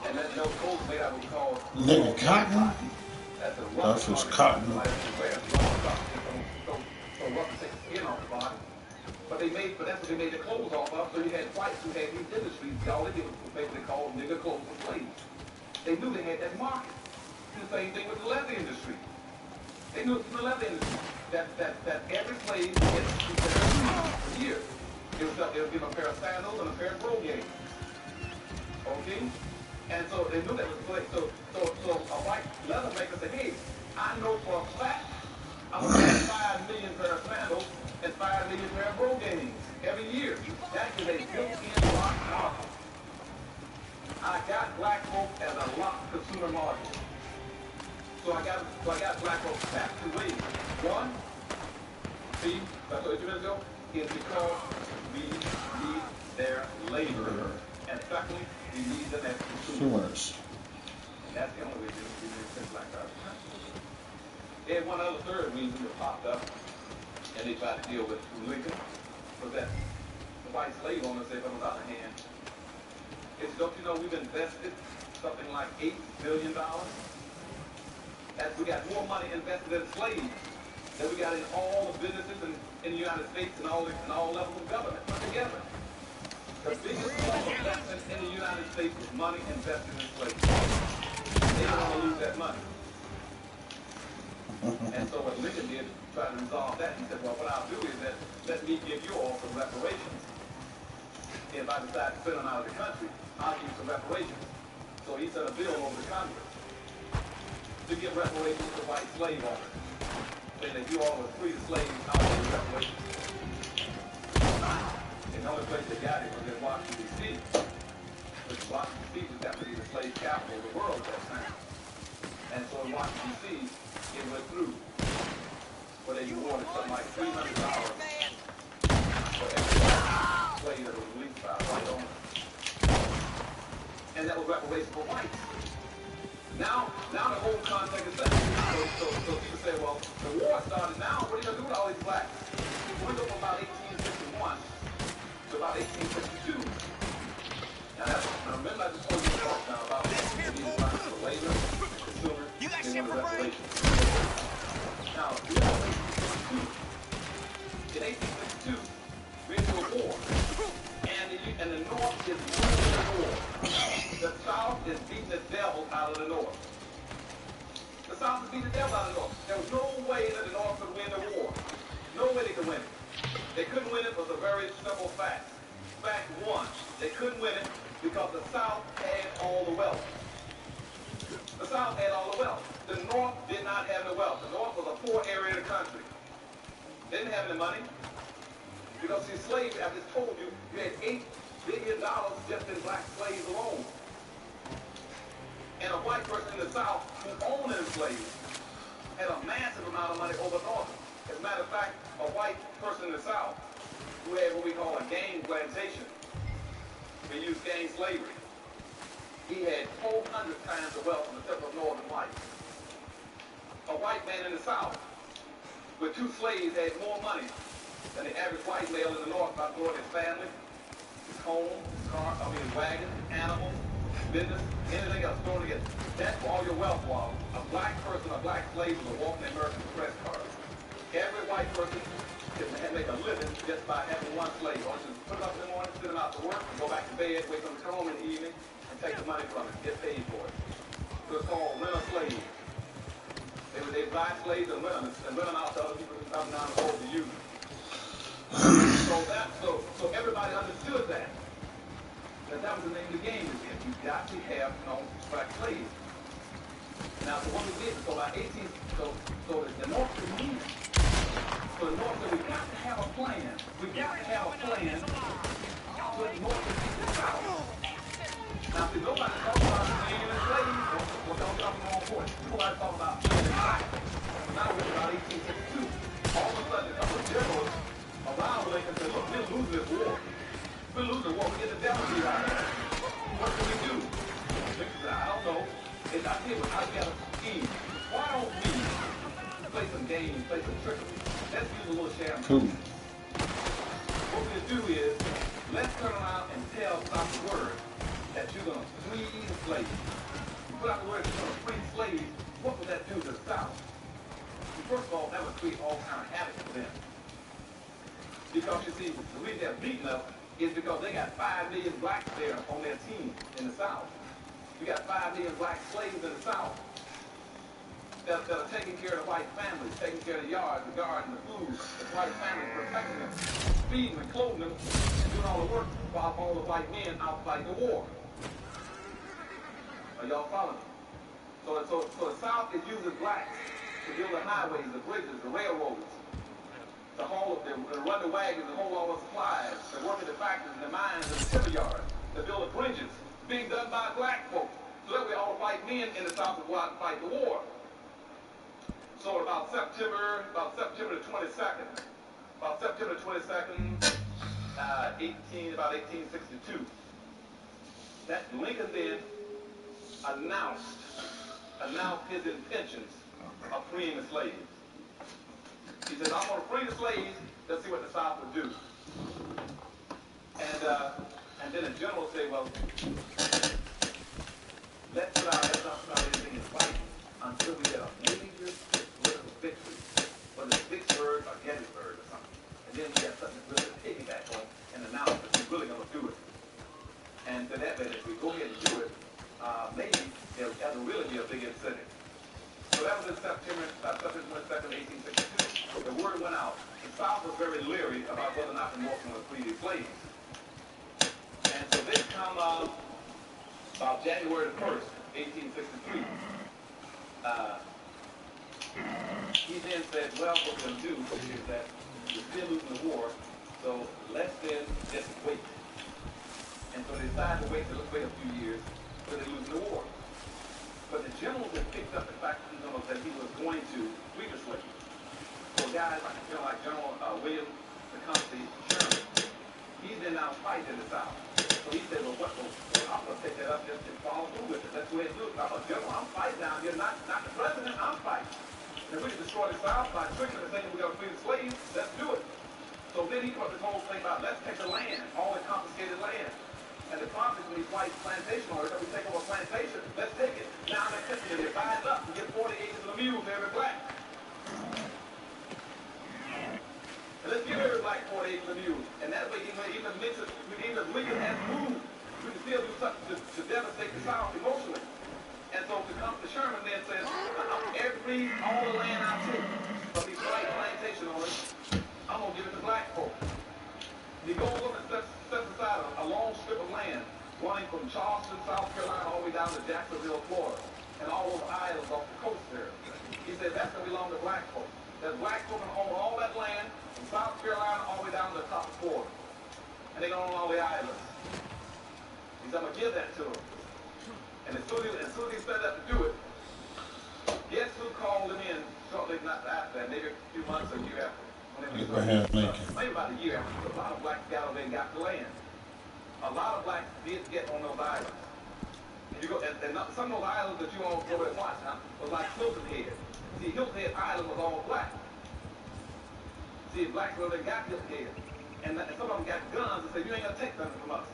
[SPEAKER 17] And then those clothes made out of what's called
[SPEAKER 11] nigga cotton. That's just cotton.
[SPEAKER 17] So rough to take the skin off the body. But that's what they made the clothes off of. So you had whites who had these industries. All they did was basically called nigger clothes for slaves. They knew they had that market. The same thing with the leather industry. They knew from the leather industry that every slave would get a year. It would give a pair of sandals and a pair of brogades. Okay? And so they knew that was slave. So a white leather maker said, hey, I know for a fact I'm going to have 5 million pair of sandals and 5 million pair of brogades every year. That is a built-in locked market. I got black folk as a locked consumer market. So I got black folks back 2 ways. One, see, that's what you minutes ago, is because we need their labor. And secondly, we need them as consumers. That's the only way we need things like that. They had one other third reason that popped up, and they tried to deal with Lincoln, was that the white slave owners said, on the other hand, it's, don't you know we've invested something like $8 billion? We got more money invested in slaves than we got in all the businesses in the United States and all levels of government put together. The biggest investment in the United States was money invested in slaves. They don't want to lose that money. And so what Lincoln did to try to resolve that, he said, well, what I'll do is that let me give you all some reparations. If I decide to send them out of the country, I'll give you some reparations. So he sent a bill over to Congress to give reparations to white slave owners. Saying that you all were free to slaves, I'll give you reparations. And the only place they got it was in Washington, D.C. Which Washington, D.C. was definitely the slave capital of the world at that time. And so in Washington, D.C., it went through. Where they awarded something like $300 for every slave that was released by a white owner. And that was reparations for whites. Now the whole context is set. So people say, well, the war started now. What are you going to do with all these blacks? We're going from about 1861 to about 1862. Now remember I just told you now about the labor, consumer, and the reparations. Now, in 1862, we went to a war. And the North is losing the war. The South is beating the devil out of the North. The South is beating the devil out of the North. There was no way that the North could win the war. No way they could win it. They couldn't win it for the very simple fact. Fact one, they couldn't win it because the South had all the wealth. The South had all the wealth. The North did not have the wealth. The North was a poor area of the country. They didn't have any money. Because see, slaves, I just told you, you had $8 billion just in black slaves alone. And a white person in the South who owned them slaves had a massive amount of money over North. As a matter of fact, a white person in the South who had what we call a gang plantation, we used gang slavery. He had 400 times the wealth of the typical northern white. A white man in the South with 2 slaves had more money than the average white male in the North by throwing his family, his home, his wagon, animals, business, anything else thrown together. That's where all your wealth was. A black person, a black slave was walking the American Express cars. Every white person can make a living just by having one slave. Or just put it up in the morning, send them out to work, and go back to bed, wait for them to come home in the evening, and take the money from it, get paid for it. So it's called rent-a-slave. They buy slaves and rent them out to other people who come down the road to use them. So everybody understood that. That was the name of the game. You got to have black slaves. Now, so what we did, so by 18, so the North could move. So the North said, we got to have a plan. We got to have a plan so the North can beat the South. Now, see, nobody talks about being in a slave, or don't talk more important. Nobody talks about being in a slave. Now we're about 1862. All of a sudden, a couple of generals around Lincoln said, look, we're losing this war. We're losing the war. We get the devil beat out of it. What can we do? Lincoln said, I don't know. It's not here, but I got a scheme. Why don't we play some games, play some trickery? Let's use a little sham.
[SPEAKER 11] Cool.
[SPEAKER 17] What we're going to do is, let's turn around and tell South the word that you're going to free the slaves. You put out the word that you're going to free slaves, what would that do to the South? First of all, that would create all kind of havoc for them. Because you see, the reason they're beating us is because they got 5 million blacks there on their team in the South. You got 5 million black slaves in the South that are taking care of the white families, taking care of the yards, the garden, the food, the white families, protecting them, feeding them, clothing them, and doing all the work while all the white men out fighting the war. Are y'all following me? So the South is using blacks to build the highways, the bridges, the railroads, to haul them, to run the wagons, to hold all the supplies, to work in the factories, the mines, and the timber yards, to build the bridges, being done by black folks. So that way all the white men in the South would go out and fight the war. So about September the 22nd, about 1862, that Lincoln then announced his intentions of freeing the slaves. He said, I'm going to free the slaves, let's see what the South would do. And then the general said, well, let's not put out anything in fight until we get a major political victory, whether it's Vicksburg or Gettysburg or something. And then we have something to really piggyback on and announce that we're really going to do it. And to that way, if we go ahead and do it, maybe that'll really be a big incentive. So that was in September 22nd, 1862. The word went out. The South was very leery about whether or not the North would free these slaves. And so this come about January 1st, 1863. He then said, well, what we're going to do is that we're still losing the war, so let's then just wait. And so they decided to wait a few years till they lose the war. But the generals had picked up the fact that he was going to free the slaves. So guys like General William Tecumseh Sherman, he's been now fighting in the South. So he said, well, I'm going to take that up just and follow through with it. Let's go ahead and do it. I'm a general. I'm fighting down here, not the president. I'm fighting. And if we can destroy the South by tricking and saying we're going to free the slaves, let's do it. So then he put this whole thing about, let's take the land, all the confiscated land. And the profits from these white plantation owners, that we take over a plantation, let's take it. Now they're taking it, divide it up, and get 40 acres of a mule to every black. And let's give every black 40 acres of a mule. And that way, even Lincoln has moved, we can still do something to devastate the South emotionally. And so Tecumseh Sherman then says, all the land I take from these white plantation owners, I'm going to give it to black folk. He goes over and sets aside a long strip of land running from Charleston, South Carolina, all the way down to Jacksonville, Florida, and all those islands off the coast there. He said that's going to belong to black folk. That black folk can own all that land from South Carolina all the way down to the top of Florida. And they own all the islands. He said, I'm going to give that to them. And as soon as he set up to do it, guess who called him in shortly after that, maybe a few months or a year after?
[SPEAKER 11] Abraham Lincoln.
[SPEAKER 17] Maybe about a year after, a lot of blacks got over there and got the land. A lot of blacks did get on those islands. And some of those islands that you all go and watch was like Hilton Head. See, Hilton Head Island was all black. See, blacks over there got Hilton Head. And some of them got guns and said, you ain't going to take nothing from us.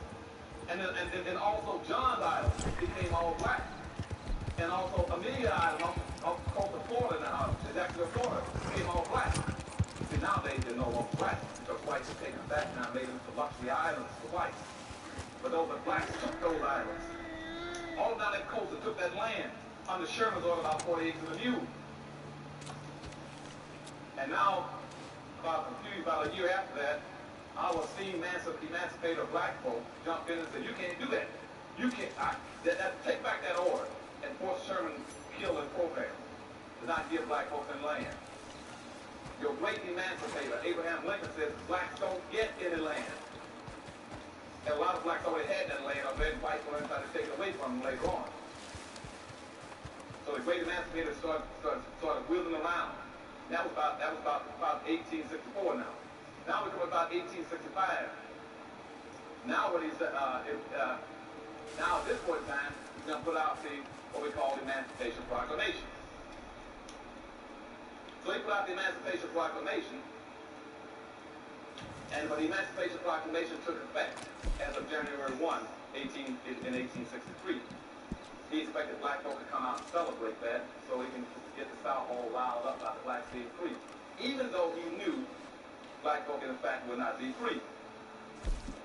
[SPEAKER 17] And then also John's Island became all black. And also Amelia Island off the coast of Florida now, Jacksonville, Florida, became all black. See, nowadays they're no longer black, because whites have taken them back now and made them into luxury islands for whites. But those the blacks took those islands. All down that coast that took that land under Sherman's order about 40 acres of mule. And now, about a year after that, our esteemed emancipator black folk jumped in and said, you can't do that. You can't, take back that order and force Sherman's killing program to not give black folks any land. Your great emancipator, Abraham Lincoln, says blacks don't get any land. And a lot of blacks already had that land already, and whites were trying to take it away from them later on. So the great emancipator started wheeling around. That was about 1864 now. Now we're talking about 1865. Now what he's now at this point in time, he's going to put out what we call the Emancipation Proclamation. So he put out the Emancipation Proclamation, but the Emancipation Proclamation took effect as of January 1, 1863. He expected black folk to come out and celebrate that so he can get the South all riled up about the blacks being free. Even though he knew black folk in fact would not be free.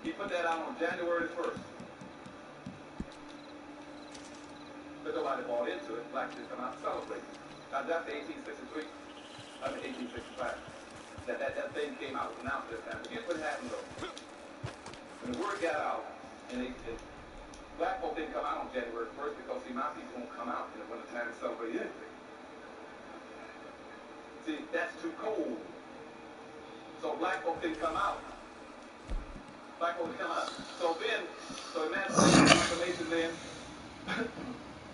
[SPEAKER 17] He put that out on January 1st. But nobody bought into it. Blacks didn't come out and celebrate it. Now that's 1865. That thing came out, was announced this time. But here's what happened though. When the word got out, and black folk didn't come out on January 1st because, see, my people won't come out in the wintertime to celebrate anything. See, that's too cold. So black folk didn't come out. Black folk didn't come out. So Emancipation Proclamation then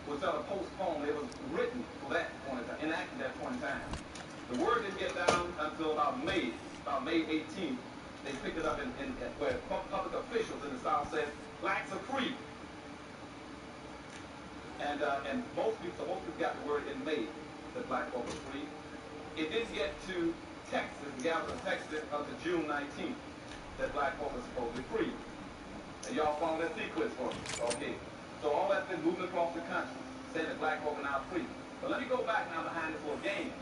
[SPEAKER 17] was postponed. It was written for that point in time, enacted that point in time. The word didn't get down until about May 18th. They picked it up where public officials in the South said, blacks are free. And most people got the word in May that black folk were free. It didn't get to Texas, Galveston, Texas, until June 19th that black folk were supposed to be free. And y'all follow that sequence for me. Okay. So all that's been moving across the country, saying that black folk are now free. But let me go back now behind this little game.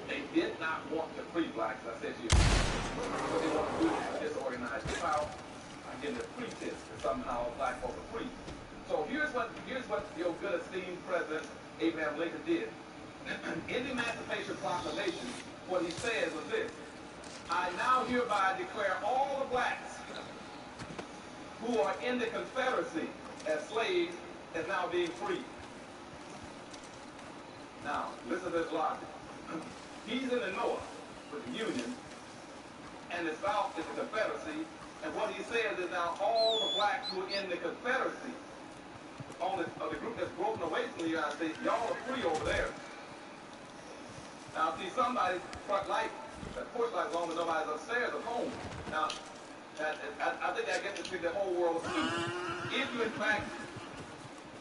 [SPEAKER 17] They did not want to free blacks, I said to you. What they want to do is disorganize the South and give the pretense that somehow black folk are free. So here's what your good esteemed President Abraham Lincoln did. In the Emancipation Proclamation, what he says was this: I now hereby declare all the blacks who are in the Confederacy as slaves as now being free. Now, listen to this logic. He's in the North with the Union, and the South is the Confederacy, and what he says is now all the blacks who are in the Confederacy, the group that's broken away from the United States, y'all are free over there. Now, see, somebody's front light, that porch light, as long as nobody's upstairs or home. Now, I think that gets to the whole world see. If you, in fact,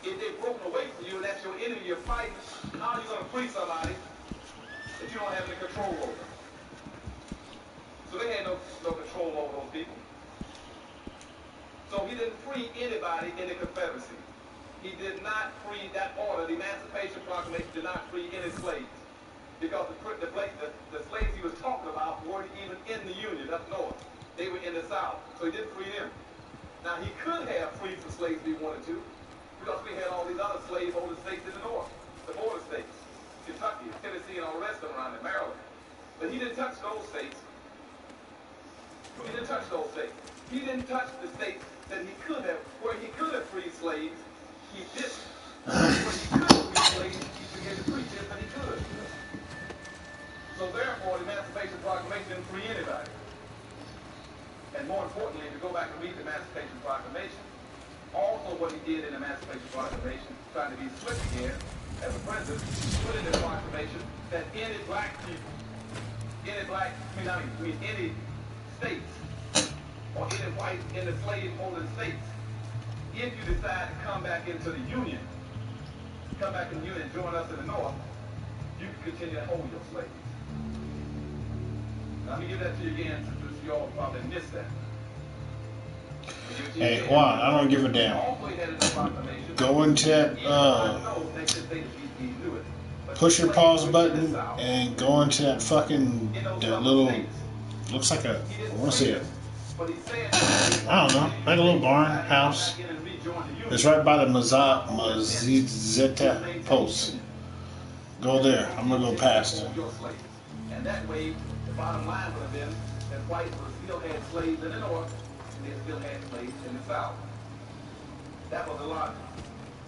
[SPEAKER 17] if they've broken away from you and that's your enemy, you're fighting, how are you going to free somebody that you don't have any control over? So they had no control over those people. So he didn't free anybody in the Confederacy. He did not free that order. The Emancipation Proclamation did not free any slaves. Because the slaves he was talking about weren't even in the Union up north. They were in the South. So he didn't free them. Now, he could have freed some slaves if he wanted to, because we had all these other slave-holding states in the north, the border states, Kentucky, Tennessee, and all the rest of them around in Maryland. But he didn't touch those states. He didn't touch those states. He didn't touch the states that he could have, where he could have freed slaves. He didn't. Where he could have freed slaves, he began to preach it, but he could. So therefore, the Emancipation Proclamation didn't free anybody. And more importantly, if you go back and read the Emancipation Proclamation, also what he did in the Emancipation Proclamation, trying to be slick again, as a president, put in the proclamation that any black people, any states, or any white in the slave-holding states, if you decide to come back into the Union, come back in the Union and join us in the North, you can continue to hold your slaves. Now, let me give that to you again, since you all probably missed that.
[SPEAKER 11] Hey, Juan, I don't give a damn. Go into that, push your pause button and go into that fucking, that little Looks like a, I want to see it. I don't know, like a little barn house. It's right by the Mazizeta post. Go there. I'm gonna go past.
[SPEAKER 17] And that way, the bottom line would have been that whites still had slaves in the north, and they still had slaves in the south. That was the logic.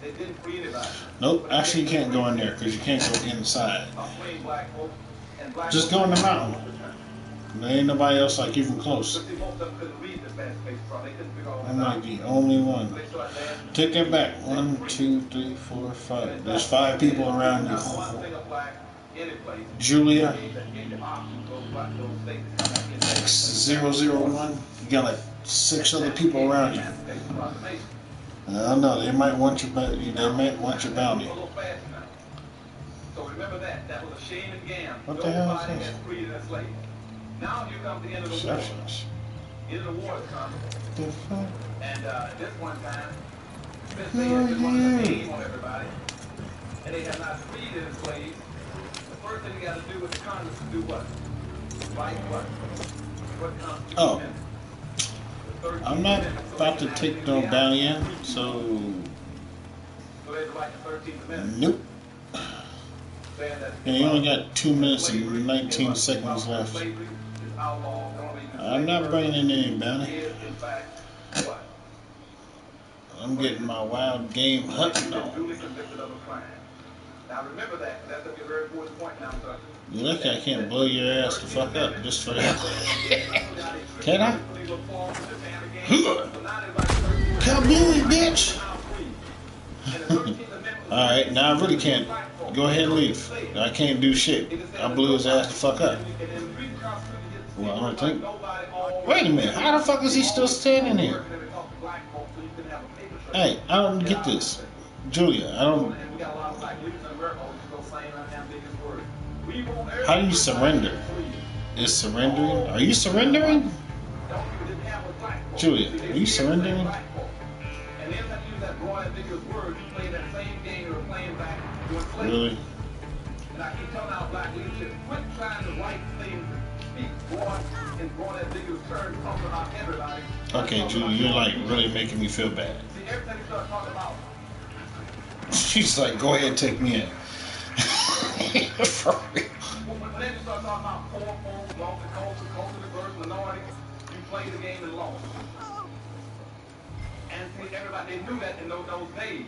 [SPEAKER 17] They didn't free anybody.
[SPEAKER 11] Nope, actually you can't go in there because you can't go inside. Just go in the mountain. There ain't nobody else like even close. I'm like the only one. Take that back. 1, 2, 3, 4, 5. There's 5 people around you. Julia. X001. You got like 6 other people around you. I don't know. They might want your bounty.
[SPEAKER 17] So remember that. That was a shame and gam.
[SPEAKER 11] What the hell is this?
[SPEAKER 17] Now you come to the end of the war. End of the war is coming. And this one time, since they had been running a game on everybody, and they have not freed their slaves, the first thing they got to do with the Congress is do what? Fight what? What constitution?
[SPEAKER 11] Oh. I'm not about to take no bounty in, so. Nope. And you only got 2 minutes and 19 seconds left. I'm not bringing in any bounty. I'm getting my wild game hunting on.
[SPEAKER 17] Now remember that. That's a very important point now, sir.
[SPEAKER 11] You're lucky I can't blow your ass the fuck up just for that. Can I? Come here, bitch! Alright, now I really can't. Go ahead and leave. I can't do shit. I blew his ass the fuck up. Well, I don't think. Wait a minute. How the fuck is he still standing here? Hey, I don't get this. Julia, I don't. How do you surrender? Is surrendering? Are you surrendering? Julia, are you surrendering? Really?
[SPEAKER 17] And I keep telling our black leadership, quit trying to write things and speak broad and broad ambiguous terms talking about everybody.
[SPEAKER 11] Okay, Julie, you're like really making me feel bad.
[SPEAKER 17] See, everything you start talking about.
[SPEAKER 11] She's like, go ahead and take me in. For real.
[SPEAKER 17] When you start talking about poor folks, lost the culture, diverse minorities, you play the game and lost. And see, everybody, they knew that in those days.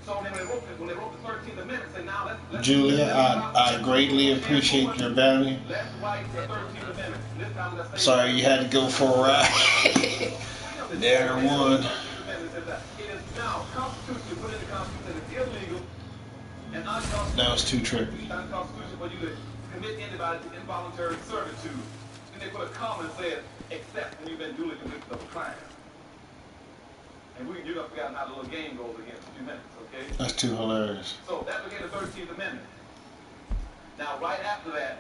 [SPEAKER 17] So when they wrote the 13th Amendment, say now let's
[SPEAKER 11] Julia, I greatly appreciate your bounty.
[SPEAKER 17] let's write the 13th Amendment. This time let's say,
[SPEAKER 11] Sorry you had to go for a ride. There one.
[SPEAKER 17] It is now constitutional, put in the Constitution, it's illegal and unconstitutional.
[SPEAKER 11] That was too trippy.
[SPEAKER 17] Unconstitutional for you to commit anybody to involuntary servitude. Then they put a comma and said, except when you've been duly convicted of a crime. And you're going to forget how the little game goes again in a few minutes, okay?
[SPEAKER 11] That's too hilarious.
[SPEAKER 17] So that became the 13th Amendment. Now, right after that,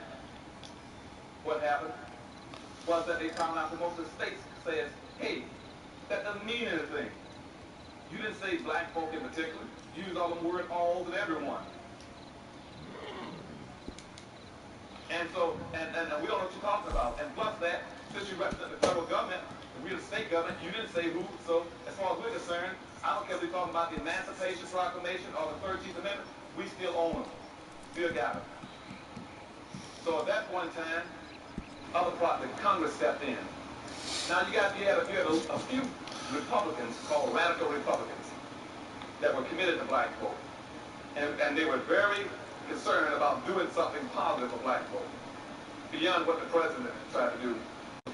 [SPEAKER 17] what happened was that they found out that most of the states says, hey, that doesn't mean anything. You didn't say black folk in particular. You used all them word alls and everyone. And so, and we don't know what you're talking about. And plus that, since you represent the federal government, we're the state government, you didn't say who. So as far as we're concerned, I don't care if we're talking about the Emancipation Proclamation or the 13th Amendment, we still own them. Still got them. So at that point in time, the Congress stepped in. Now you had a few Republicans called radical Republicans that were committed to black folk. And they were very concerned about doing something positive for black folk. Beyond what the president tried to do.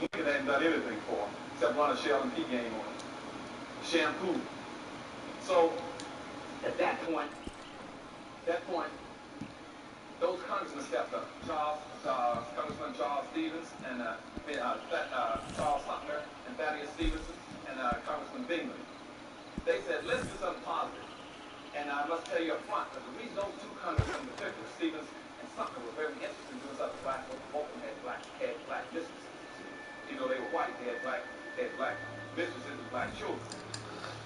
[SPEAKER 17] Lincoln hadn't done anything for them, except run a shoulin4every's game on them. Shampoo. So, at that point, those congressmen stepped up. Congressman Charles Stevens and Charles Sumner and Thaddeus Stevenson and Congressman Bingley. They said, let's do something positive. And I must tell you up front that the reason those two congressmen in particular, Stevens and Sumner, were very interested in doing something for black folks, both of them had black mistresses. You know, they were white, they had black mistresses and black children.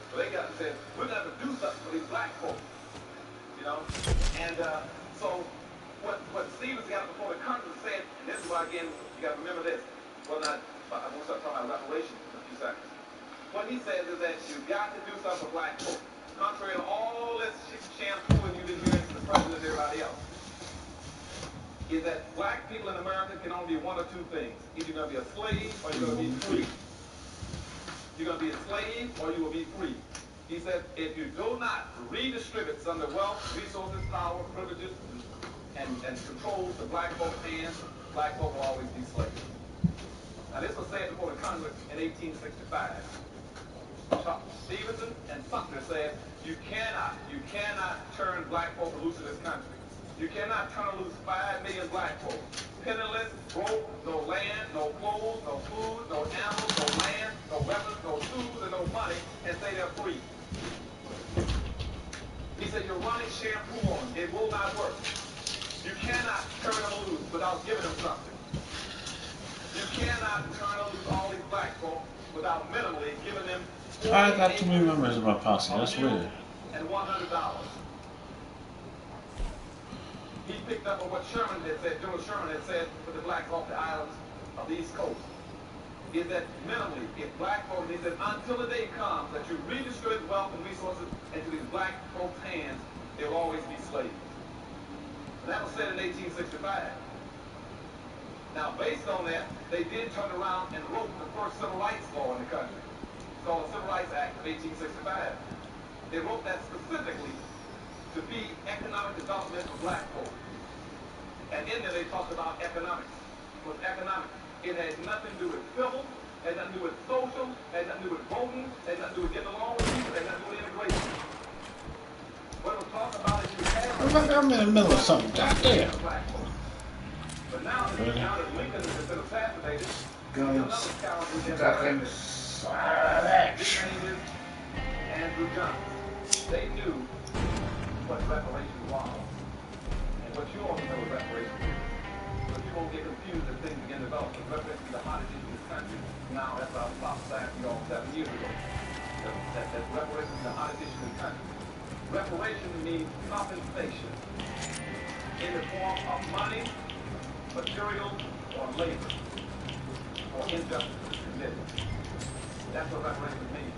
[SPEAKER 17] So they got and said, we're going to do something for these black folks. You know? And so what Stevens got before the Congress said, and this is why, again, you got to remember this, well, not, I'm going to start talking about reparations in a few seconds. What he says is that you've got to do something for black folk. Contrary to all this shampoo and you've been hearing from the president and everybody else, is that black people in America can only be one or two things. Either you're going to be a slave or you're going to be free. You're going to be a slave or you will be free. He said, if you do not redistribute some of the wealth, resources, power, privileges, and control to black folks' hands, black folk will always be slaves. Now this was said before the Congress in 1865. Stevenson and Sumter said, you cannot turn black folk loose in this country. You cannot turn loose 5 million black folk. Penniless, broke, no land, no clothes, no food, no animals, no land, no weapons, no tools, and no money, and say they're free. He said, you're running shampoo on them. It will not work. You cannot turn them loose without giving them something. You cannot turn loose all these black folk without minimally giving them
[SPEAKER 11] I got too many members of my posse. That's weird.
[SPEAKER 17] And $100. He picked up on what Sherman had said, General Sherman had said with the blacks off the islands of the East Coast. Is that minimally, if black folks, he said, until the day comes that you redistribute wealth and resources into these black folks' hands, they'll always be slaves. And that was said in 1865. Now, based on that, they did turn around and wrote the first civil rights law in the country. It's called the Civil Rights Act of 1865. They wrote that specifically to be economic development for black folk. And in there they talked about economics. What's economics? It has nothing to do with civil, it has nothing to do with social, it has nothing to do with voting, it has nothing to do with getting along with people, it has nothing to do with immigration. What it was talking about is you have...
[SPEAKER 11] I'm in the middle of something. Goddamn.
[SPEAKER 17] But now that Lincoln has been assassinated,
[SPEAKER 11] Guns.
[SPEAKER 17] His name is Andrew Johnson. They knew what reparations was. And what you all know what reparations is. But you won't get confused as things begin to develop. Reparations is the hottest issue in this country. Now, that's what I was prophesied to you all 7 years ago. That reparations is the hottest issue in the country. Reparation means compensation in the form of money, materials, or labor, or injustice committed. That's what reparations means.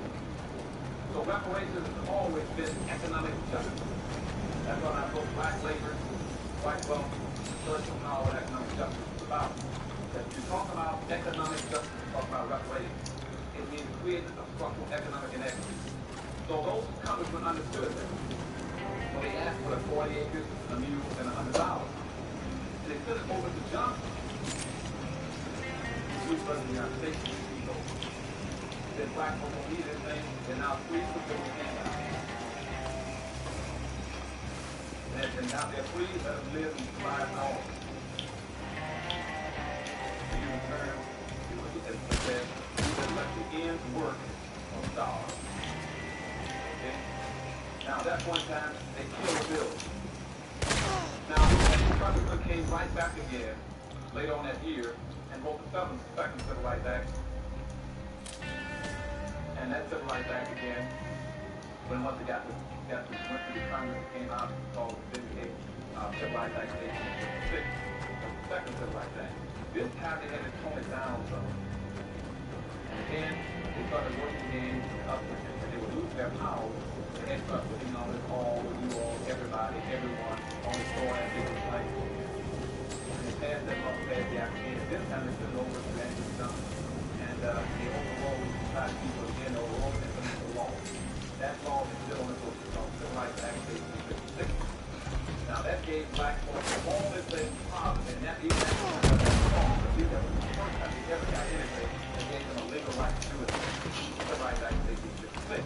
[SPEAKER 17] So reparations has always been economic justice. That's what I wrote black labor, white wealth, personal power, and economic justice is about. That if you talk about economic justice, you talk about reparations. It means creating a structural economic inequity. So those congressmen understood that. So they asked for the 40 acres, a mule, and $100. And they sent it over to Johnson, the new president of the United States. That black folk don't need anything, they're now free to put their hand out. And now they're free, let them live and survive and all. So you return, you look at it, said, let the ends work or starve. Okay? Now, at that point in time, they killed the bill. Now, the Congressman came right back again later on that year and wrote the second Civil Rights Act. And that Civil Rights Act again, when once it went to the Congress, it came out, called the Civil Rights Act of 1866, the second Civil Rights Act. This time they had to tone it down some. And then they started working again up and they would lose their power. They had started putting all this all, you all, everybody, everyone on the store and they were like, and they passed that law, passed the act again. This time they took it over to Andrew Johnson. And they overrode by people again, overrode and implemented the law. That law is still on the books. It's called Civil Rights Act of 1866. Now that gave black folks all this thing positive, and that even that was the first time they ever got anything that gave them a legal right to do it. Civil Rights Act of 1866.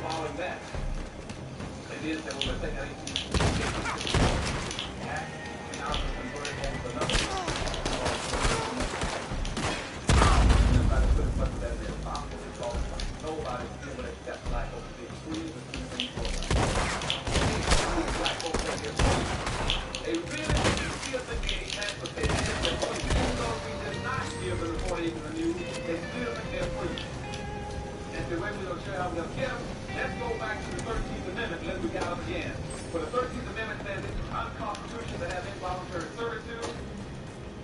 [SPEAKER 17] Following that, they did say, well, let's take that 1866 Act, and now it's converted over to another. Nobody still would accept black folks being free as soon as they go black folks that get free. They really still think they had to pay attention. Even though we did not give them the 40 acres of new, they still think they're free. And the way we're going to show you how we're going to get them, let's go back to the 13th Amendment, let we got them again. For the 13th Amendment says it's unconstitutional to have involuntary servitude,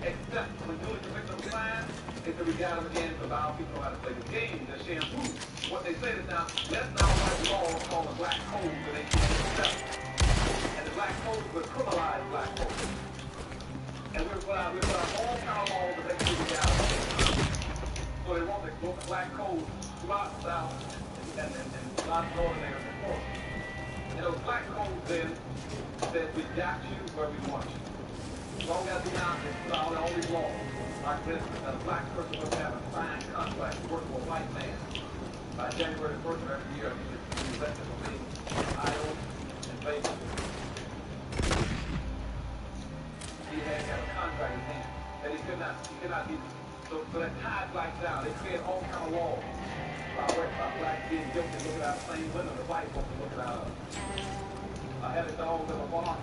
[SPEAKER 17] except when duly convicted of a crime, they said we got them again to allow people to know how to play the game, the shampoo. What they said is now, let's now write laws called the black code so they can't accept. And the black code will criminalize black folks. And we'll put out all kind of laws that they can do out. So they want the black code throughout the South and a lot of northern areas and north. And those black codes then said we got you where we want you. As long as we now put out all these laws. Like for instance, that a black person must have a signed contract to work for a white man. By January 1st of every year, he was elected for being idle and vacant. He had to have a contract in hand that he could not be. So that tied blacks down. They created all kind of laws about blacks being guilty, looking out the same window the white folks are looking out of. Having dogs in a bar.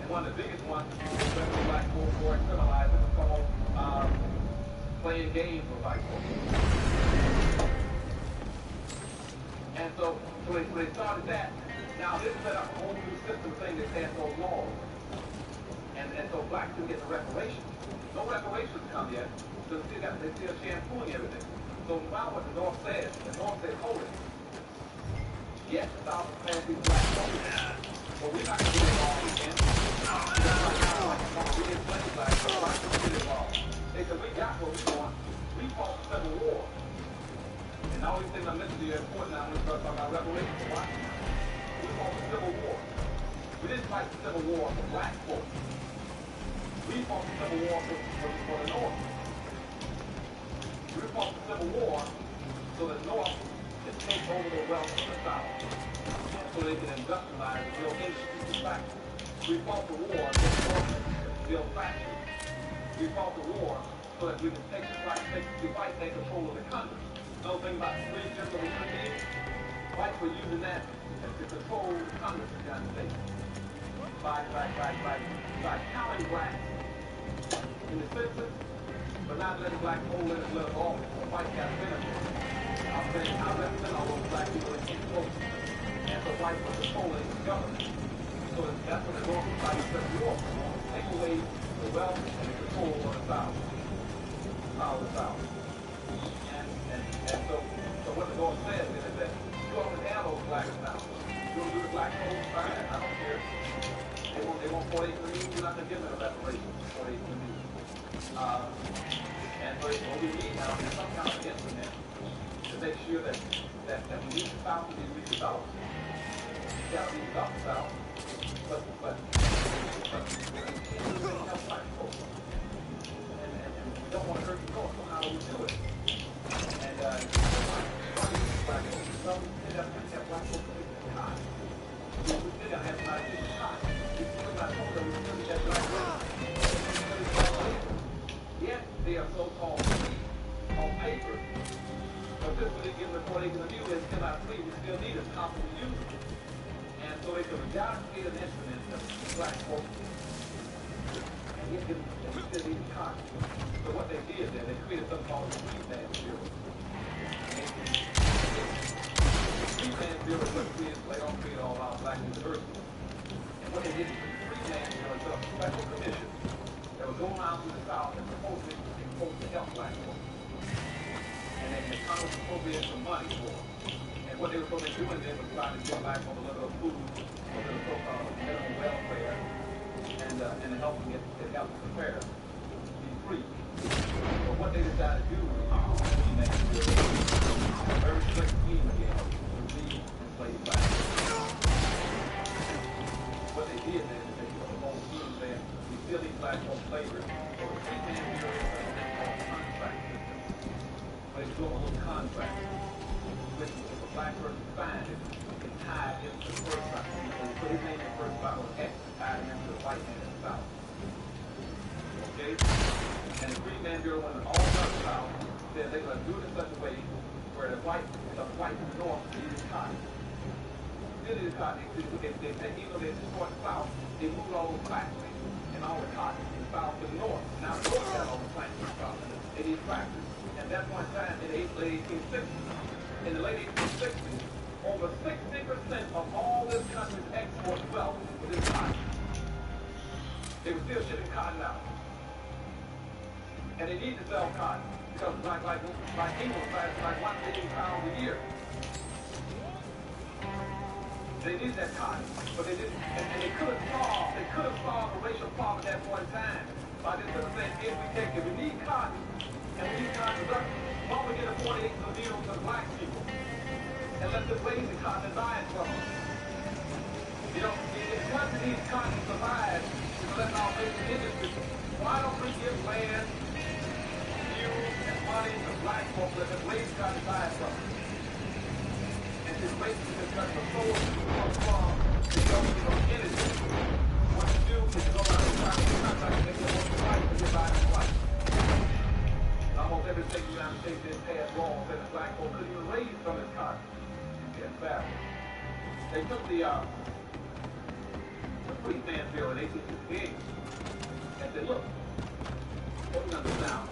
[SPEAKER 17] And one of the biggest ones, that the black folks were criminalized, it was called playing games with white folks. And so they started that. Now this set up a whole new system thing that passed those laws. And so blacks didn't get the reparations. No reparations come yet. So they still shampooing everything. So now what the North says, hold it. Yes, the South has passed these black folks. But we're not going to get involved again. We didn't play black, so we're not going to get involved. They said, we got what we want. We fought the Civil War. And all these things I mentioned to you are important now when we start talking about reparations. Why? We fought the Civil War. We didn't fight the Civil War for black folks. We fought the Civil War for the North. We fought the Civil War so the North can take over the wealth of the South. So they can industrialize and build industries and factories. We fought the war so the North can build factories. We fought the war so that we can take the whites take control of the country. Another thing about the three general unity, whites were using that to control the Congress of the United States. By counting blacks in the census, but not letting blacks hold in the office. The whites got benefits. I'm saying I represent all those black people in control. And the whites were controlling the government. So that's what the North decided to set the war for. Take away the wealth and the control of the South. And so what the North says is that you always have those blacks now. You don't do the black code, fine, I don't care. They want 40 acres of meat, you're not going to give them a reparation for 40 acres of meat. And so what we need now is some kind of instrument to make sure that we need the South to be redeveloped. You got to redevelop the South, but we have black folks. And we don't want to hurt the North, so how do we do it? And black folks, some have black folks in time. We still got to have black people in time. Yes, they are so-called free on paper, but just when they give them what they can do, they're still not free. We still need them constantly use them. And so they could create an instrument of black folks, and we still need the content. So what they did then, they created something called the Free Man Bureau. The Free Man Bureau was created so they don't create all our black universities. And what they did is the Free Man Bureau set up a special commission that would go around to the South and supposed to help black folks. And then the Congress appropriated some money for them. And what they were supposed to do then was try to give black folks a little food, a little so-called minimum welfare, and to help them prepare to be free. But what they decided to do was a very strict scheme again to leave enslaved black folks. What they did then is they put the whole scheme saying, we still need black folks slavery. So the Free Man Bureau is something called contract system. But they do a little contract. Which if a black person signed it, it tied him to the first spot. So he put his name in the first spot with X, tied him to the white man in the South. Okay? And the Free Man Bureau, when all done the South, said they're going to do it in such a way where the white in the North needed cotton. Needed cotton. Even though they destroyed the South, they moved all those plants and all the cotton from the South to the North. Now the North got all the plants in the South. They need factories. At that point in time, in the late 1860s, in the late 1860s, over 60% of all this country's export wealth was in cotton. They were still shipping cotton out. And they need to sell cotton because like England buys like 1 billion pounds a year. They needed that cotton, but they didn't. And they could have solved the racial problem at that point in time by just saying, if we need cotton and we need cotton production, why don't we get a 40 acres of deal to black people and let them raise the cotton and buy it from them? You know, if the country needs cotton to survive, to let our basic industry, why don't we give land, fuel, and money to black folks that can raise cotton and buy it from them? And this basically is cut the source from the government of energy. What you do is you go out and try to contract and make it more price and you buy it twice. Almost every state in the United States didn't pass laws that the black folks couldn't even raise from this cotton. It's bad. They took the Free Man Bill in 1868 and said, look, what we're going to do now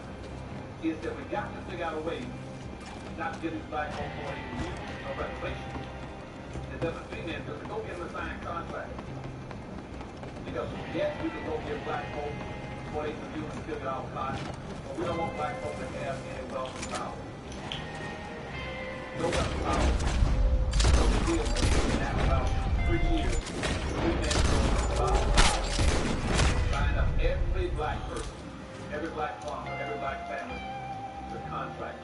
[SPEAKER 17] is that we got to figure out a way not to give these black folks more than you no reparations. It doesn't mean that to go get them a signed contract. Because yes, we can go give black folks what they can do and $1 billion cotton, but we don't want black folks to have any wealth and power. No wealth and power. So we did have about 3 years. We then signed up every black person, every black farmer, every black family to contract.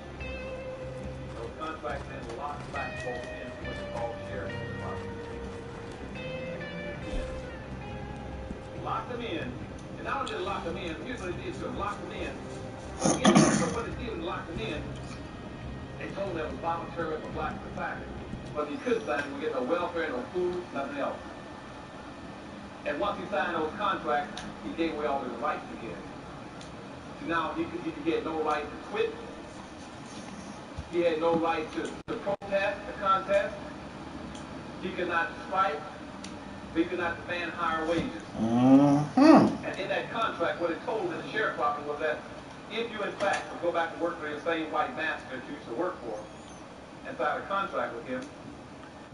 [SPEAKER 17] Those contracts then locked black folks in what they call sharing responsibility. Locked them in, and not only did they lock them in, here's what they did to them, lock them in. But what they did was lock them in, they told them it was voluntary for black society. But you could sign, you would get no welfare, no food, nothing else. And once he signed those contracts, he gave away all his rights again. So now he had no right to quit. He had no right to protest, to contest. He could not strike. He could not demand higher wages. And in that contract, what it told in the sharecropping was that if you, in fact, would go back to work for your same white master that you used to work for, and sign a contract with him,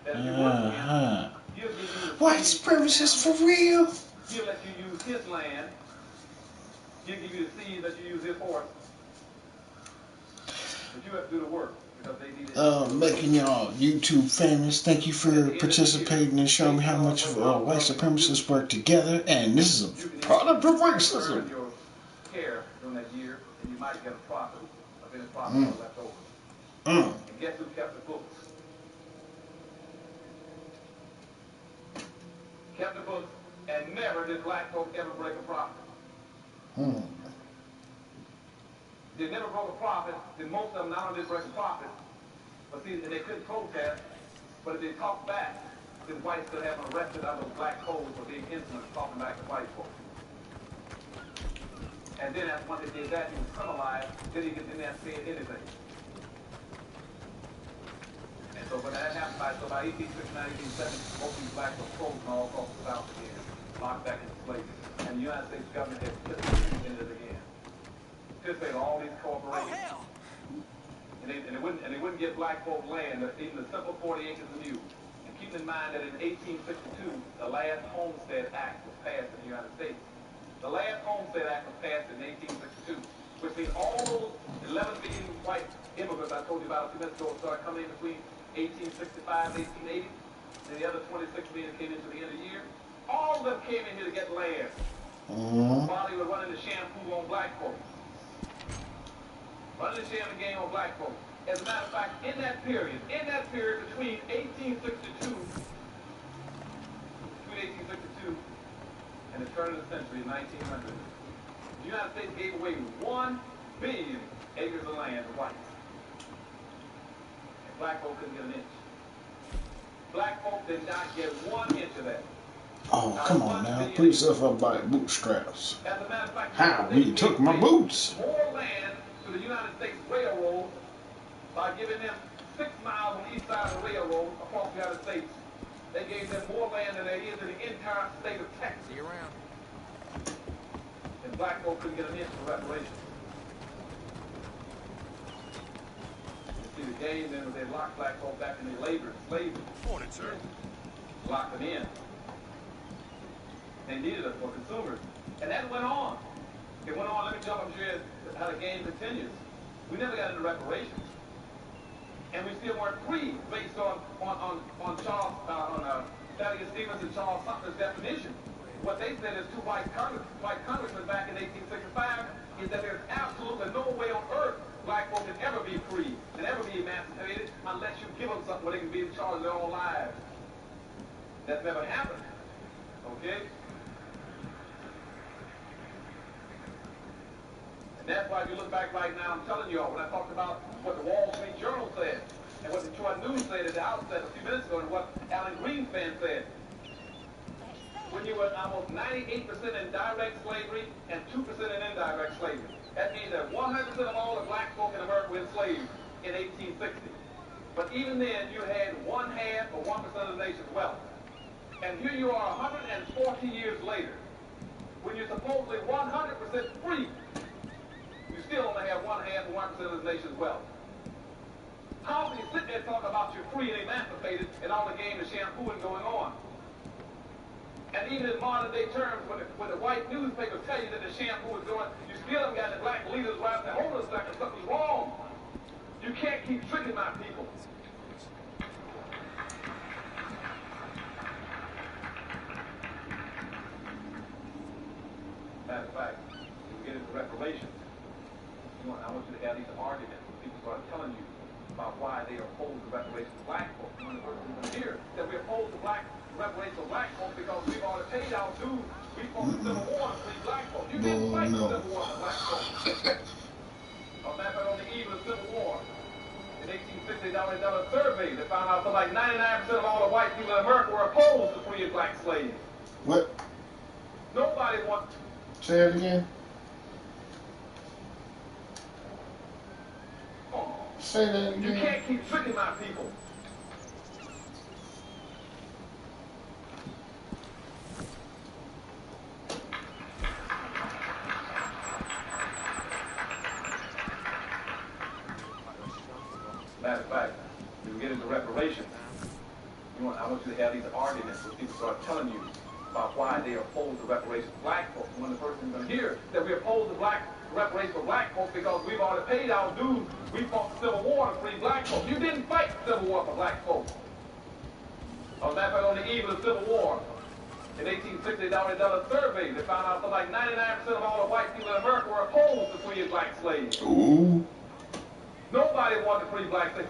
[SPEAKER 17] that you work for him, he'll give you the
[SPEAKER 11] white supremacists for real.
[SPEAKER 17] He'll let you use his land. He'll give you the seed that you use his horse. But you have to do the work.
[SPEAKER 11] Making y'all YouTube famous. Thank you for participating and showing me how much white supremacists work together. And this is a product of racism.
[SPEAKER 17] Your care during that year, and you might get a profit of any profit left over. And guess who kept the books? Kept the books, and never did black folks ever break a profit. They never broke a profit, then most of them not only did break a profit, but see, they couldn't protest, but if they talked back, then whites could have them arrested under black codes for being insolent, talking back to white folks. And then after once they did that, he was criminalized, then he didn't have to say anything. And so when that happened, by 1869, 1870, most of these blacks were frozen all across the South again, locked back into slavery. And the United States government had participated in it again. Participated all these corporations. And they wouldn't give black folk land, even the simple 40 acres of mule. And keep in mind that in 1862, the last Homestead Act was passed in the United States. The last Homestead Act was passed in 1862, which means all those 11 million white immigrants I told you about a few minutes ago started coming in between 1865 and 1880. And the other 26 million came into the end of the year. All of them came in here to get land. While they were running the shampoo on black folks. Running the shampoo game on black folks. As a matter of fact, in that period between 1862 and the turn of the century, 1900, the United States gave away 1 billion acres of land to whites. And black folks couldn't get an inch. Black folks did not get 1 inch of that.
[SPEAKER 11] Oh, come on now. Put yourself up by bootstraps.
[SPEAKER 17] As a matter of fact,
[SPEAKER 11] how? You took my boots.
[SPEAKER 17] More land to the United States Railroad by giving them 6 miles on the east side of the railroad across the United States. They gave them more land than there is in the entire state of Texas. See you around. And black folks couldn't get an inch for reparations. You see, the game then was they locked black folks back in their labor and slavery.
[SPEAKER 3] Morning, sir.
[SPEAKER 17] Locked them in. They needed us for consumers. And that went on. It went on, let me jump up here how the game continues. We never got into reparations. And we still weren't free based on Thaddeus Stevens and Charles Sumner's definition. What they said is two white congressmen back in 1865 is that there's absolutely no way on earth black folk can ever be free and ever be emancipated unless you give them something where they can be in charge of their own lives. That's never happened. Okay? And that's why if you look back right now, I'm telling you all, when I talked about what the Wall Street Journal said, and what the Detroit News said at the outset a few minutes ago, and what Alan Greenspan said, when you were almost 98% in direct slavery and 2% in indirect slavery. That means that 100% of all the black folk in America were enslaved in 1860. But even then, you had 1/2 or 1% of the nation's wealth. And here you are 140 years later, when you're supposedly 100% free, you still only have 1/2 or 1% of the nation's wealth. How can you sit there and talk about you're free and emancipated and all the game of shampooing going on? And even in modern day terms, when the white newspapers tell you that the shampoo is going, you still haven't got the black leaders right there. Hold on a second, something's wrong. You can't keep tricking my people. Matter of fact, when we get into reparations, I want you to have these arguments when people start telling you about why they oppose the reparations of black folks. One of the first things I hear that we oppose the reparations of black folks because we've already paid our dues. We fought the Civil War to free black folks. You didn't fight the Civil War for black folks. On the eve of the Civil War, in 1860, they done a survey that found out that like 99% of all the white people in America were opposed to freeing black slaves.
[SPEAKER 11] What?
[SPEAKER 17] Nobody wants.
[SPEAKER 11] Say it again. Say that again.
[SPEAKER 17] You can't keep tricking my people. Matter of fact, when we get into reparations, I want you to have these arguments where people start telling you about why they oppose the reparations of black folks. One of the first things I'm hear that we oppose the reparations of black folks because we've already paid our dues. We fought the Civil War to free black folks. You didn't fight the Civil War for black folks. On the eve of the Civil War, in 1860, they already done a survey that found out that like 99% of all the white people in America were opposed to freeing black slaves.
[SPEAKER 11] Ooh.
[SPEAKER 17] Nobody wanted to free black slaves.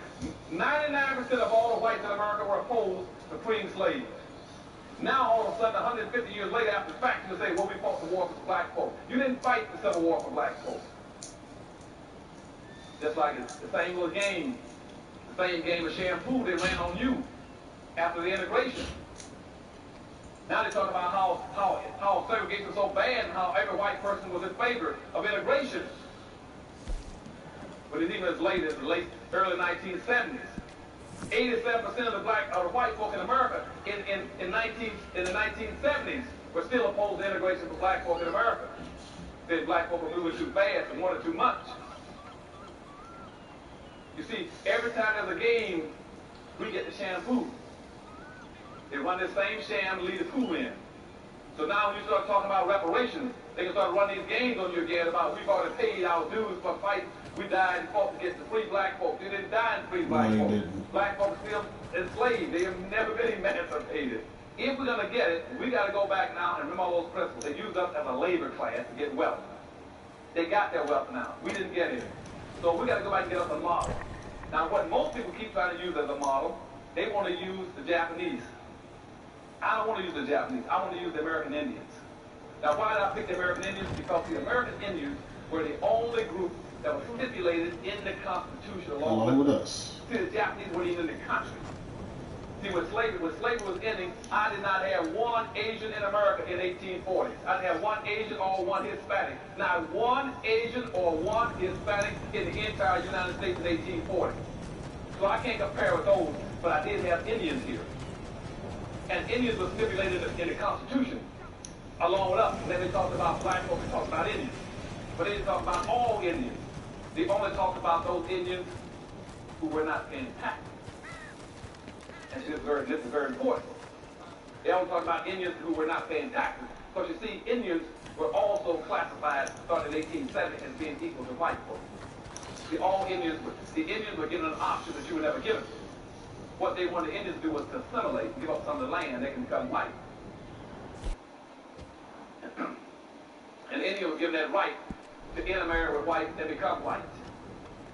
[SPEAKER 17] 99% of all the whites in America were opposed to freeing slaves. Now, all of a sudden, 150 years later, after the fact, you say, well, we fought the war for black folks. You didn't fight the Civil War for black folks. Just like it's the same little game, the same game of shampoo they ran on you after the integration. Now they talk about how segregation was so bad and how every white person was in favor of integration. But it's even as late as the early 1970s. 87% of the white folk in America in the 1970s were still opposed to integration for black folk in America. Said black folk were moving too fast and wanted too much. You see, every time there's a game, we get the shampoo. They run this same sham and leave the poo in. So now when you start talking about reparations, they can start running these games on you again about we've already paid our dues for fighting. We died and fought to get the free black folks. They didn't die and free black folks. Black folks still enslaved. They have never been emancipated. If we're going to get it, we got to go back now and remember all those principles. They used us as a labor class to get wealth. They got their wealth now. We didn't get it. So we got to go back and get us a model. Now what most people keep trying to use as a model, they want to use the Japanese. I don't want to use the Japanese. I want to use the American Indians. Now why did I pick the American Indians? Because the American Indians were the only group that was stipulated in the Constitution along with us. See, the Japanese weren't even in the country. See, when slavery was ending, I did not have one Asian in America in 1840s. I didn't have one Asian or one Hispanic. Not one Asian or one Hispanic in the entire United States in 1840. So I can't compare with those, but I did have Indians here. And Indians were stipulated in the Constitution along with us. And then they talked about black folks, they talked about Indians. But they didn't talk about all Indians. They only talked about those Indians who were not paying tax. And this is very important. They only talk about Indians who were not paying taxes. Because you see, Indians were also classified, starting in 1870, as being equal to white folks. The Indians were given an option that you were never given. What they wanted the Indians to do was to assimilate, give up some of the land, they can become white. And the Indians were given that right to intermarry with whites and become white.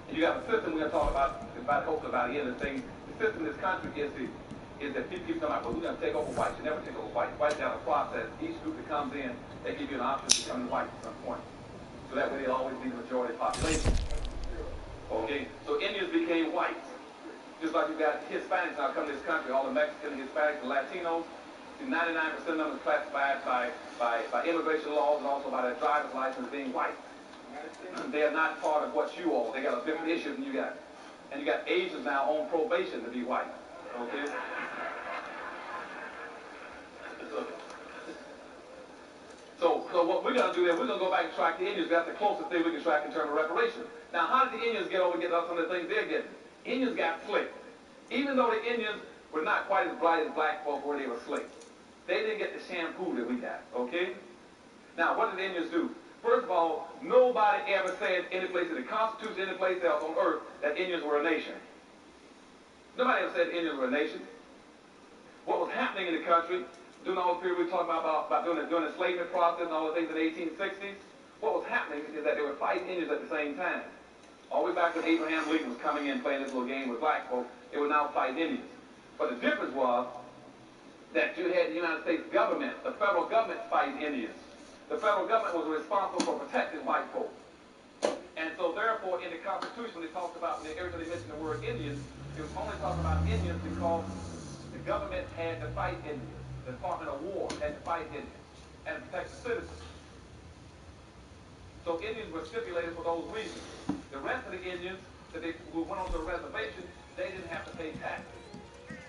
[SPEAKER 17] And you have a system we're going to talk about hopefully by the end of the thing. The system in this country is that people keep talking about, well, we're going to take over whites. You never take over whites. Whites have a process. Each group that comes in, they give you an option to become white at some point. So that way they'll always be the majority population. Okay? So Indians became whites. Just like you've got Hispanics now come to this country, all the Mexicans, Hispanics, and Latinos. 99% of them is classified by immigration laws and also by their driver's license being white. They are not part of what you are. They got a different issue than you got. And you got Asians now on probation to be white. Okay? So what we're going to do is we're going to go back and track the Indians. That's the closest thing we can track in terms of reparations. Now, how did the Indians get over and get some of the things they're getting? Indians got slick. Even though the Indians were not quite as bright as black folk were, they were slick. They didn't get the shampoo that we got, okay? Now, what did the Indians do? First of all, nobody ever said any place in the Constitution, any place else on earth, that Indians were a nation. Nobody ever said Indians were a nation. What was happening in the country, during all the period we were talking about during the enslavement process and all the things in the 1860s, what was happening is that they were fighting Indians at the same time. All the way back when Abraham Lincoln was coming in playing this little game with black folks, they were now fighting Indians. But the difference was that you had the United States government, the federal government fighting Indians. The federal government was responsible for protecting white folks. And so therefore in the Constitution when they talked about, when they originally mentioned the word Indians, it was only talking about Indians because the government had to fight Indians. The Department of War had to fight Indians and protect the citizens. So Indians were stipulated for those reasons. The rest of the Indians who went on to a reservation, they didn't have to pay taxes.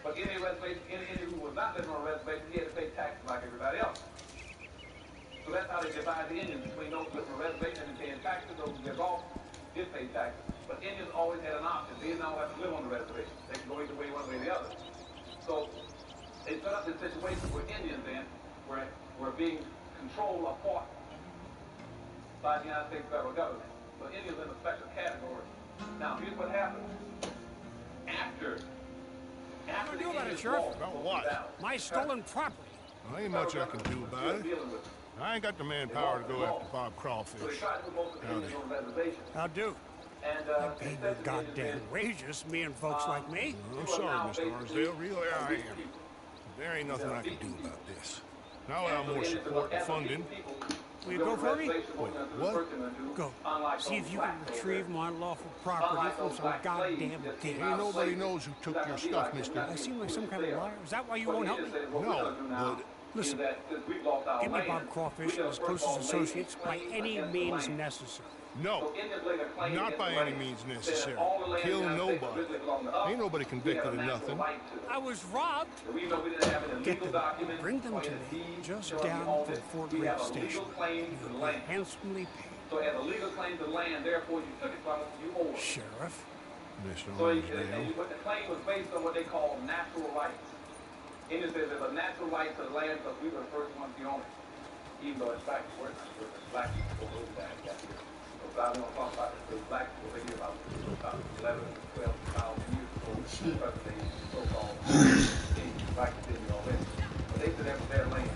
[SPEAKER 17] But any Indian who was not living on a reservation, he had to pay taxes like everybody else. So that's how they divide the Indians between those who live on a reservation and paying taxes, those who live off did pay taxes. But Indians always had an option. They didn't all have to live on the reservation. They could go either way, one way or the other. So they set up this situation where Indians then were being controlled or fought by the United States federal government. So Indians in a special category. Now here's what happened. After
[SPEAKER 10] What do you about it, Sheriff? About what? My stolen property.
[SPEAKER 18] Well, ain't much I can do about it. I ain't got the manpower to go after Bob Crawfish.
[SPEAKER 10] How do? I pay your goddamn wages, me and folks like me.
[SPEAKER 18] I'm sorry, Mr. Arnsdale. Really, I am. There ain't nothing I can do about this. Now without more support and funding.
[SPEAKER 10] Will you go for me?
[SPEAKER 18] Wait, what?
[SPEAKER 10] Go. See if you can retrieve my lawful property from some goddamn thief.
[SPEAKER 18] Ain't nobody knows who took your stuff, mister.
[SPEAKER 10] I seem like some kind of liar. Is that why you won't help me?
[SPEAKER 18] No, but...
[SPEAKER 10] Listen, get me Bob Crawfish and his closest associates by any means necessary.
[SPEAKER 18] No, not by any means necessary. Kill nobody. Ain't nobody convicted of nothing.
[SPEAKER 10] I was robbed. Get them. Bring them to me just down from Fort Greene Station. You'll be handsomely paid.
[SPEAKER 17] So as a legal claim to land, therefore you took it from us, you owe it.
[SPEAKER 10] Sheriff.
[SPEAKER 18] Mr.
[SPEAKER 17] So
[SPEAKER 18] Arnsdale.
[SPEAKER 17] the claim was based on what they call natural rights. Indians says there's a natural right to the land because we were the first ones to own it. Even though it's black people, it's black people who own that. So I don't talk about it. Because black people, they get about 11, 12,000 years before the so-called black people didn't already. But they said that was their land.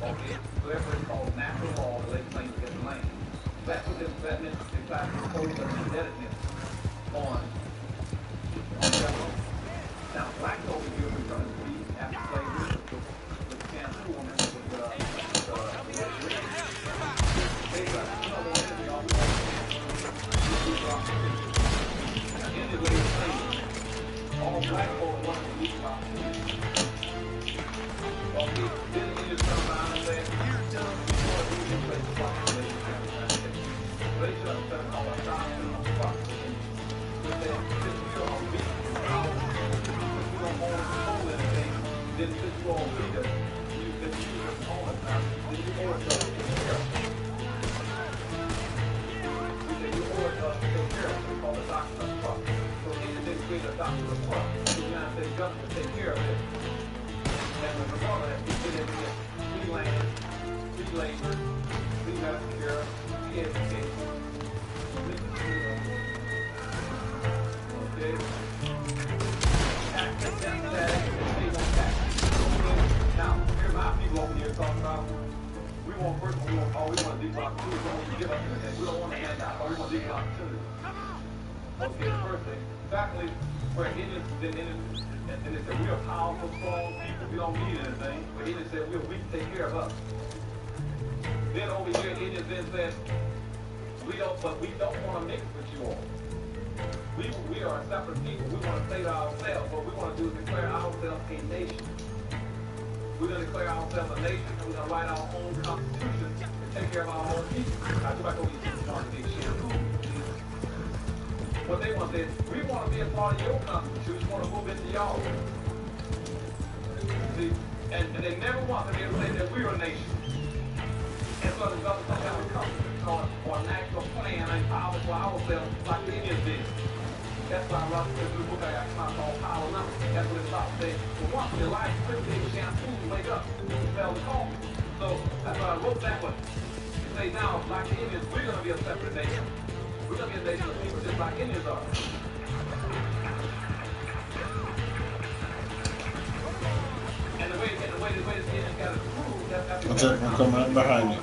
[SPEAKER 17] Okay? So therefore it's called natural law to lay claim to get the land. That's what that meant. They tried to impose an indebtedness on government. Now, black folk in Europe are going to be after slavery with the shampoo on them with the they got all black folk want to leave about well, then you just come around and say, you're done. They shut up and all that doctrine of fuck. They said, this is your own beat. Then since you all read it, you all the time, then you owe it to take care of. You say you owe it to take care of. It's called the doctrine of trust. So in this create a doctrine of trust. The United States government take care of it. And the result of that, we get free land, free labor, free medical care, free education, okay? Tax, pay no tax. Now, here my people over here talking about, we want first, we want deep opportunity. We want to give us anything. We don't want to hand out, but we want deep opportunity. Okay, the first thing. Secondly, where Indians, and they said, we are powerful, strong people. We don't need anything. But Indians said, we can take care of us. Then over here, Indians then said, we don't want to mix with you all. We are a separate people. We want to say to ourselves, what we want to do is declare ourselves a nation. We're going to declare ourselves a nation, and we're going to write our own constitution and take care of our own people. I go back over here to the big shampoo. What they want is, we want to be a part of your constitution. We want to move into y'all. See, and they never want to be able to say that we're a nation. And so there's some kind of constitution or national plan and power for ourselves, like the Indians did. That's why I wrote this book I got called Power Numbers. That's what it's about. Say, for once in your life, pretty big shampoo, wake up, smell the coffee. So that's why I wrote that one. You say now, like the Indians, we're going to be a separate nation. We're going to be a nation of people just like Indians are. And the way this Indians got it proved, that's
[SPEAKER 11] I'm coming right behind you.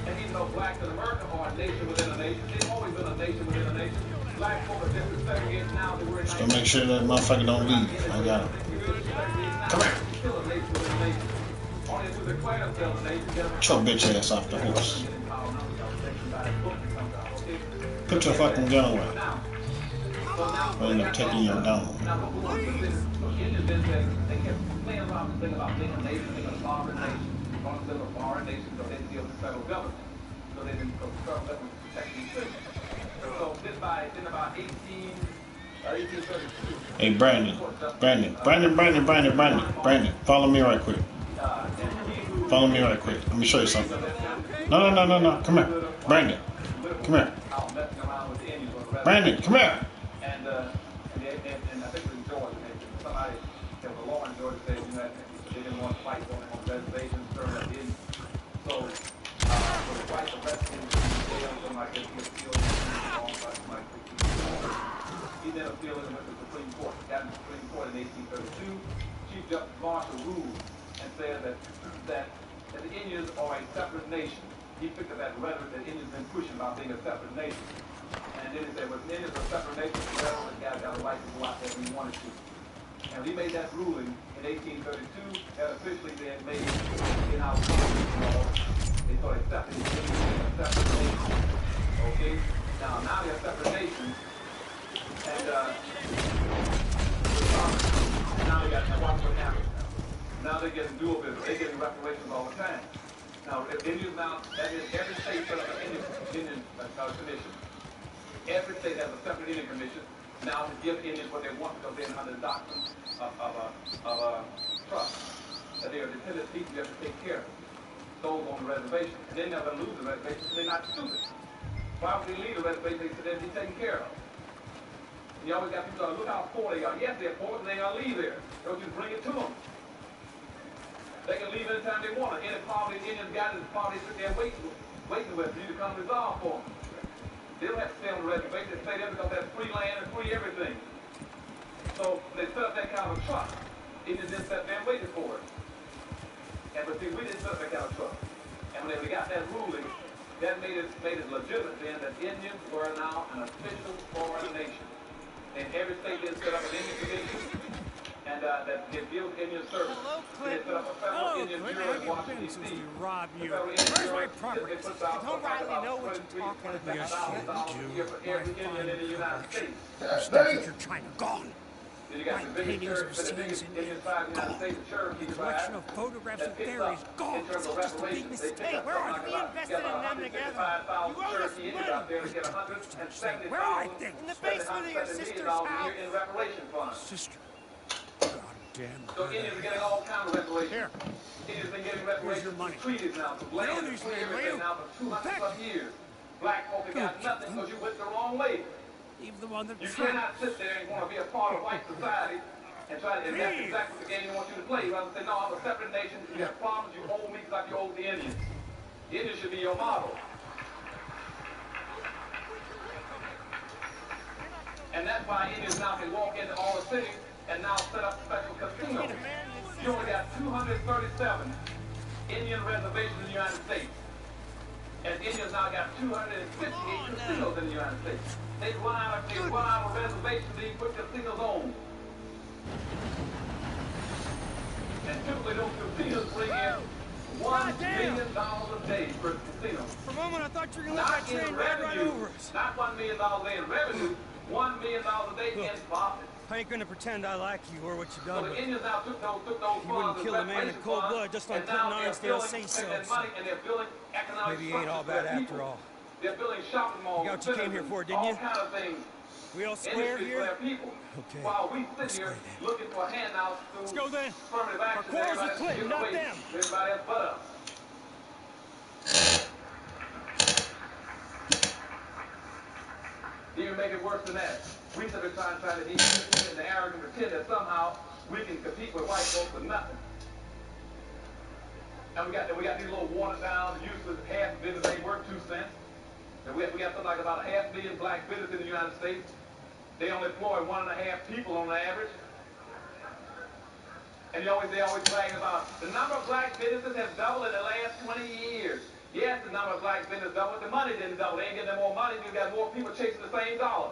[SPEAKER 17] And even though blacks in America are a nation within a nation, they've always been a nation within a nation. Black folk are just segregated now that we're in.
[SPEAKER 11] Just to make sure that motherfucker don't leave. I got him. Come here. Get your bitch ass off the horse. Put your fucking gun away. Or end up taking your down.
[SPEAKER 17] They kept playing around the thing about being a nation, being a sovereign nation. Going to live a foreign nation because they deal with the federal government. So they didn't go to the federal government to protect these citizens. So this by in about 1832.
[SPEAKER 11] Hey Brandon, follow me right quick. Follow me right quick. Let me show you something. No. Come here. Brandon. Come here. Brandon, come here.
[SPEAKER 17] And I think it was Georgia. Somebody, there was a law in Georgia that said, you know, they didn't want to fight on reservations, turn up in. So the whites arrested him, jailed him, I guess he was killed. He then appealed him with the Supreme Court. Got in the Supreme Court in 1832. Chief Justice Marshall ruled and said that the Indians are a separate nation. He picked up that rhetoric that Indians been pushing about being a separate nation. And then he said, well, Indians are a separate nation, the government got a right to go out there if he wanted to. And he made that ruling in 1832, that officially then made in our constitution law, they sort of accepted the Indians as a separate nation. Okay? Now they're a separate nation. And now they got, now watch what happens now. Now they're getting dual business. They're getting reparations all the time. Now, if Indians now, that means every state set up an Indian commission. Every state has a separate Indian commission now to give Indians what they want because they're under the doctrine of trust. That they are dependent people, you have to take care of those on the reservation. And they're never going to lose the reservation because they're not stupid. Why would they leave the reservation? They said they'd be taken care of. You always got people look how poor they are. Yes, they're poor, but they're going to leave there. Don't you bring it to them. They can leave anytime they want. Any poverty Indians got is poverty sit there waiting with for you to come resolve for them. They don't have to stay on the reservation. They stay there because that's free land and free everything. So they set up that kind of a trust. Indians just sat there and waited for it. And but see, we didn't set up that kind of trust. And when they got that ruling, that made it legitimate then that Indians were now an official foreign nation. And every state did set up an Indian commission, and that deals with Indian service. They set up a federal Indian Bureau in Washington, D.C.
[SPEAKER 10] Rob you. Where's my property? Don't rightly know what you're talking about.
[SPEAKER 17] For every Indian in the United States.
[SPEAKER 10] Stuff that you're trying to gone.
[SPEAKER 17] Then you got the biggest church, the biggest Indian tribe in the United States, the Cherokee tribe.
[SPEAKER 10] Collection of photographs and theories. Gone. It's just a big mistake. Where are we invested in them together? You owe us money. Where are they? In the basement of your sister's house. Sister. Damn.
[SPEAKER 17] So Indians are getting all kinds of reparations.
[SPEAKER 10] Here.
[SPEAKER 17] Indians been getting reparations for treaties now, for land and for everything now for 200 plus years. Black folk have got nothing because you went the wrong way.
[SPEAKER 10] Even the one that
[SPEAKER 17] you cannot sit there and want to be a part of white society And that's exactly what the game they want you to play. You rather say, no, I'm a separate nation. You have problems, you owe me like you owe the Indians. The Indians should be your model. And that's why Indians now can walk into all the cities and now set up special casinos. You only got 237 Indian reservations in the United States. And Indians now got 258 casinos in the United States. They run out of reservations, they put casinos on. And typically those casinos bring in $1 billion a day per casino.
[SPEAKER 10] For a moment I thought you were going to let that train ride right over us.
[SPEAKER 17] Not $1 million a day in revenue, $1 million a day in profit.
[SPEAKER 10] I ain't gonna pretend I like you or what you done.
[SPEAKER 17] So the Indians now took those
[SPEAKER 10] you wouldn't kill a man in cold blood just on Clinton Ironsdale's say-so.
[SPEAKER 17] Maybe
[SPEAKER 10] you ain't all bad after all.
[SPEAKER 17] They're building shopping malls.
[SPEAKER 10] You got what you came here for, didn't you?
[SPEAKER 17] All kind of things.
[SPEAKER 10] We all square here?
[SPEAKER 17] Okay. While we sit here looking for handouts through
[SPEAKER 10] Let's go then.
[SPEAKER 17] affirmative action.
[SPEAKER 10] Our quarrels with Clinton, not them.
[SPEAKER 17] Everybody else but us. Even make it worse than that. We should be trying to be innocent and arrogant, pretend that somehow we can compete with white folks for nothing. And we got these little watered down, useless half business ain't worth 2 cents. And we got something like about 500,000 black businesses in the United States. They only employ 1.5 people on average. And they always brag about the number of black businesses has doubled in the last 20 years. Yes, the number of black businesses doubled, the money didn't double. They ain't getting more money, you got more people chasing the same dollar.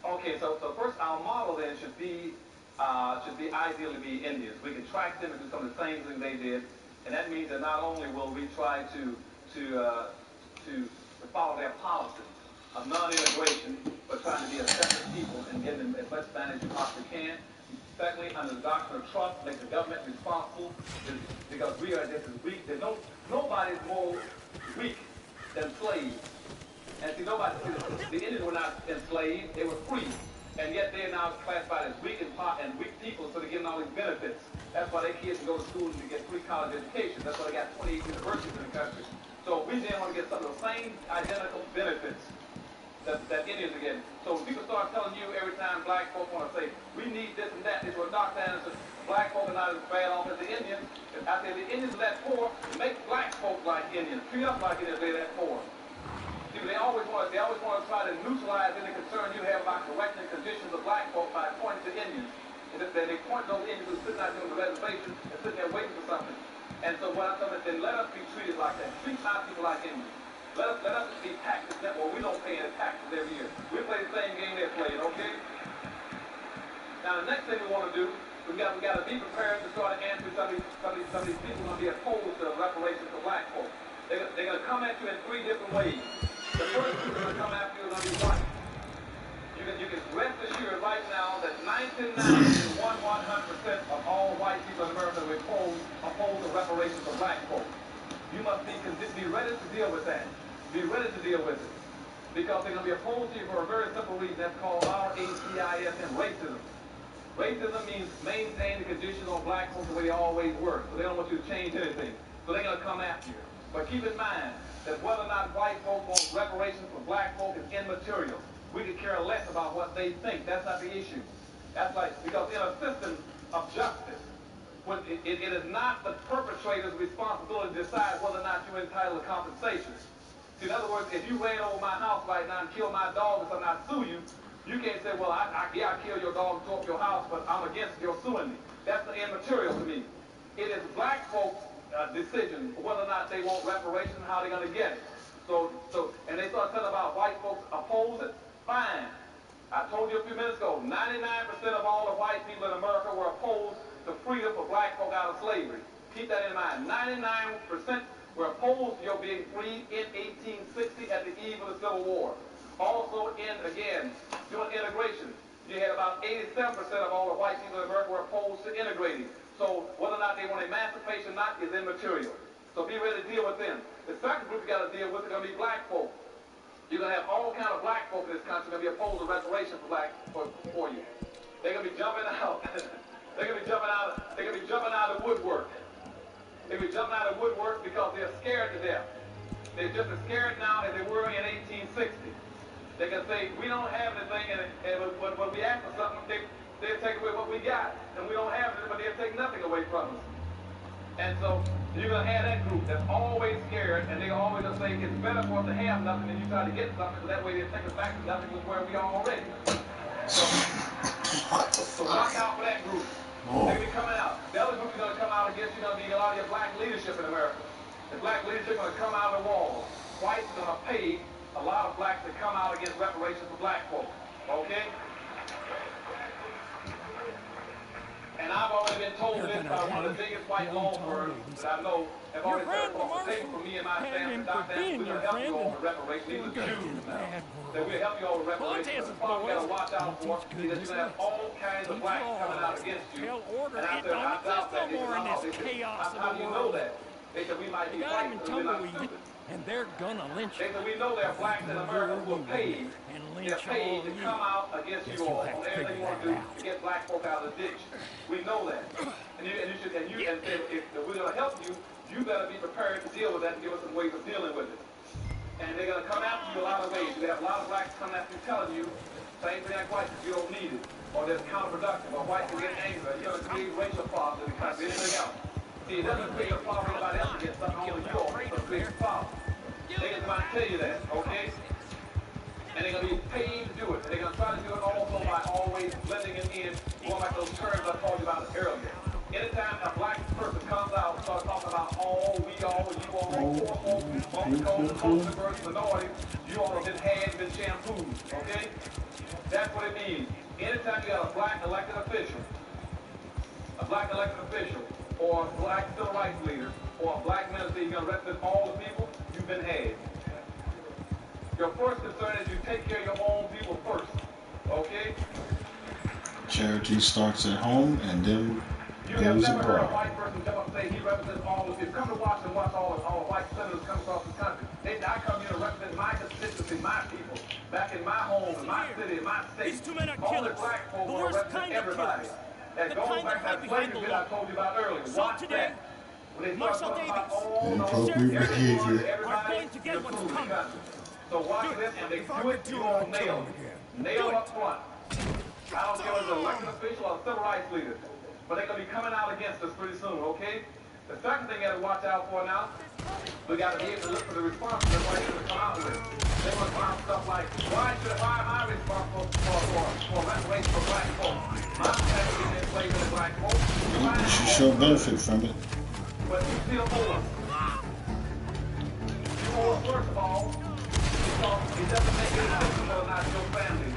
[SPEAKER 17] Okay, so first our model then should ideally be Indians. We can track them and do some of the same things they did, and that means that not only will we try to follow their policies of non-integration, but trying to be a separate people and give them as much advantage as you possibly can. Secondly, under the doctrine of trust, make the government responsible, because we are just as weak. Nobody's more weak than slaves. And see, the Indians were not enslaved, they were free. And yet they are now classified as weak and weak people, so they're getting all these benefits. That's why their kids can go to school and get free college education. That's why they got 28 universities in the country. So we then want to get some of the same identical benefits that Indians are getting. So when people start telling you every time black folk want to say, we need this and that, they will knock down and say, black folk are not as bad off as the Indians. I say the Indians are that poor, make black folk like Indians. Treat us like Indians, they're that poor. See, they always want to try to neutralize any concern you have about correcting the conditions of black folk by pointing to Indians. And they point those Indians who are sitting out there on the reservation and sitting there waiting for something. And so what I'm saying is, then let us be treated like that. Treat our people like Indians. Let us be taxed well, we don't pay any taxes every year. We play the same game they're playing, okay? Now the next thing we want to do, we got to be prepared to start answering some of these people who are going to be opposed to reparations for black folk. They're going to come at you in 3 different ways. The first people are going to come after you are going to be white. You can rest assured right now that 99.1% of all white people in America will oppose the reparations for black folk. You must be ready to deal with that. Be ready to deal with it. Because they're going to be opposed to you for a very simple reason. That's called RACISM, racism. Racism means maintain the conditions on black folks the way they always were. So they don't want you to change anything. So they're going to come after you. But keep in mind that whether or not white folk want reparations for black folk is immaterial. We could care less about what they think. That's not the issue. That's like, because in a system of justice, when it is not the perpetrator's responsibility to decide whether or not you're entitled to compensation. See, in other words, if you ran over my house right now and killed my dog and something, I sue you, you can't say, well, I killed your dog and tore up your house, but I'm against your suing me. That's immaterial to me. It is black folks' decision whether or not they want reparations and how they're going to get it. And they start telling about white folks oppose it, fine. I told you a few minutes ago, 99% of all the white people in America were opposed to freedom for black folk out of slavery. Keep that in mind. 99% were opposed to your being freed in 1860 at the eve of the Civil War. Also, doing integration. You had about 87% of all the white people in America were opposed to integrating. So whether or not they want emancipation or not is immaterial. So be ready to deal with them. The second group you got to deal with is going to be black folk. You're going to have all kind of black folk in this country going to be opposed to reparation for you. They're going to be jumping out. They're going to be jumping out of the woodwork. They're going to be jumping out of the woodwork because they're scared to death. They're just as scared now as they were in 1860. They can say, we don't have anything, and when we ask for something, they'll take away what we got. And we don't have it, but they'll take nothing away from us. And so you're going to have that group that's always scared, and they're always going to say it's better for us to have nothing than you try to get something, so that way they'll take us back to nothing was where we are already. So watch out for that group. They'll be coming out. The other group is going to come out against you, going to be a lot of your black leadership in America. The black leadership is going to come out of the walls. Whites are going to pay a lot of blacks to come out against reparations for black folks. Okay? And I've already been told this by one of the biggest white law firms that I know have already set across the table for me and my staff and Dr. We're going to help you all with reparations. These are Jews now. That we'll help you all with reparations. The problem you got to watch out for is that you're going to have all kinds of blacks coming out against you. And I said, I doubt that. They said, how do you know that? They said, we might be white, but we're not stupid.
[SPEAKER 10] And they're gonna lynch
[SPEAKER 17] you. We know there are blacks in America who are paid. They're paid to come out against you all on everything you want to do to get black folk out of the ditch. We know that. And if we're going to help you, you better be prepared to deal with that and give us some ways of dealing with it. And they're going to come after you a lot of ways. You have a lot of blacks coming after you telling you, same thing like whites, you don't need it. Or there's counterproductive. Or whites can get angry. You're going to create racial problems in the country, anything else. See, it doesn't create a problem for anybody else to get something on you all. It creates a problem. They're going to tell you that, okay? And they're going to be paid to do it. And they're going to try to do it also by always blending it in, going like those terms I told you about earlier. Anytime a black person comes out and starts talking about all, we all, you all, poor folks, most diverse minorities, you all have been had, been shampooed, okay? That's what it means. Anytime you got a black elected official, or a black civil rights leader, or a black minister, you're going to represent all the people, you've been had. Your first concern is you take care of your own people first, okay?
[SPEAKER 11] Charity starts at home and then goes abroad. You have never heard a white person come up and say he represents all the people. Come to Washington, watch all the white senators come across the country. I come here to represent my constituency, my people, back in my home, in my city, in my state.
[SPEAKER 10] These two men are
[SPEAKER 17] all
[SPEAKER 10] killers.
[SPEAKER 17] the black folk
[SPEAKER 10] The
[SPEAKER 17] will
[SPEAKER 10] worst
[SPEAKER 17] represent
[SPEAKER 10] kind of
[SPEAKER 17] everybody.
[SPEAKER 10] killers.
[SPEAKER 17] That goes back to that slavery bill I told you about earlier.
[SPEAKER 10] So
[SPEAKER 17] Watch
[SPEAKER 10] today,
[SPEAKER 17] that.
[SPEAKER 10] Marshall Davies,
[SPEAKER 11] Inappropriate behavior.
[SPEAKER 10] are going to get what's coming.
[SPEAKER 17] So watch this, and they do it, you all nail it. Nail up front. I don't care if it's an elected official or a civil rights leader, but they're going to be coming out against us pretty soon, okay? The second thing you got to watch out for now, we got to be able to look for the responses that white people come out with. They want to come out with stuff like, why am I responsible for reparations for black folks? My family is enslaved to black folks.
[SPEAKER 11] You should show benefit from it.
[SPEAKER 17] But you still owe us. You owe us, first of all, because it doesn't make any difference whether or not your family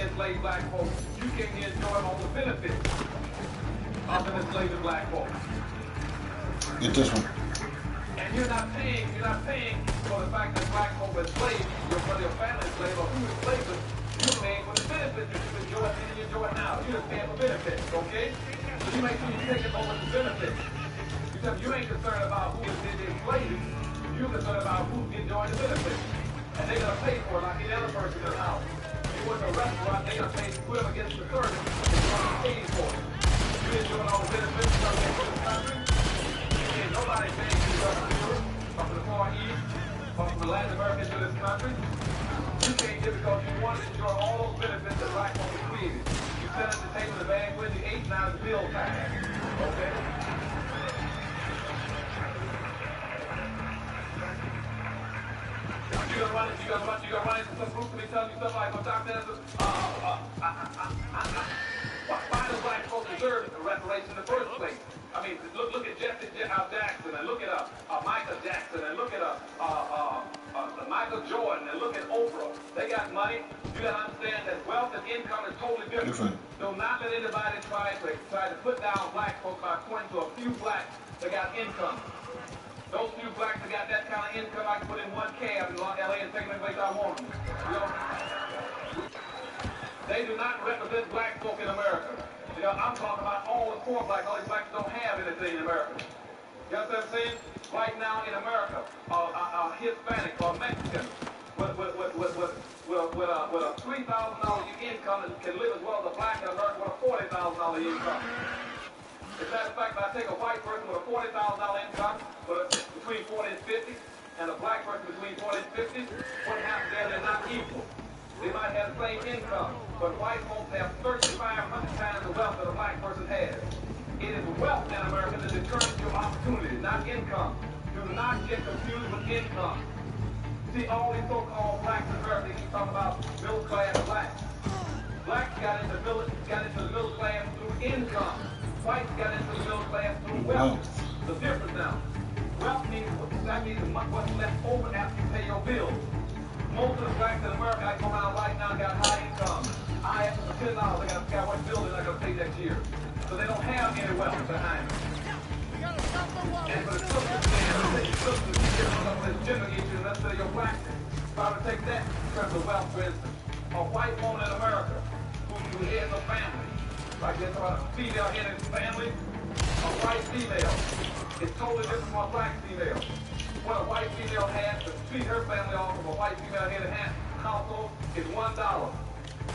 [SPEAKER 17] enslaved black folks. You can enjoy all the benefits of an enslaved black folks.
[SPEAKER 11] Get this one.
[SPEAKER 17] And you're not paying for the fact that black folk were enslaved, whether your family is enslaved or who enslaved them. You're paying for the benefits that you enjoy and you enjoy now. You're just paying for benefits, okay? So you make sure you take it over the benefits. Because you ain't concerned about who did the enslaving. You're concerned about who's enjoying the benefits. And they're going to pay for it like any other person in the house. You go to a restaurant, they're going to pay put them against the service. They're going to pay for it. You enjoying all the benefits of this country. And nobody's paying you from Europe, from the Far East, from the Latin America to this country. You can't get because you want to enjoy all those benefits that black folks created. You sat at the table, the bag when you ate, now it's bill time. Okay? You're gonna run into some groups to be telling you stuff like, well, Dr. Anderson, why does black folks deserve reparations in the first place? I mean, look at Jesse Jackson, and look at Michael Jackson, and look at Michael Jordan, and look at Oprah. They got money. You gotta understand that wealth and income is totally different. Do not let anybody try to put down black folks by pointing to a few blacks that got income. Those few blacks that got that kind of income, I can put in one cab in LA and take them any place I want them. You know? They do not represent black folk in America. You know, I'm talking about all the poor blacks. All these blacks don't have anything in America. You know what I'm saying? Right now in America, a Hispanic or Mexican with a $3,000 income can live as well as a black in America with a $40,000 income. As a matter of fact, if I take a white person with a $40,000 income, between 40 and 50, and a black person between 40 and 50, what happens there? They're not equal. They might have the same income, but white folks have 3,500 times the wealth that a black person has. It is wealth in America that determines your opportunity, not income. Do not get confused with income. See, all these so-called blacks in America, they keep talking about middle class blacks. Blacks got into the middle class through income. Whites got into the middle class through wealth. The difference now. Wealth means what's left over after you pay your bills. Most of the blacks in America that go around right now got high income. I have for $10, I got one building I got to pay next year. So they don't have any wealth behind them. And for the sisters, this gender issue, let's say your black, try to take that in terms of wealth, for instance. A white woman in America who heads a family, like they're talking about a female headed family, a white female is totally different from a black female. What a white female has to feed her family off of a white female headed household is $1.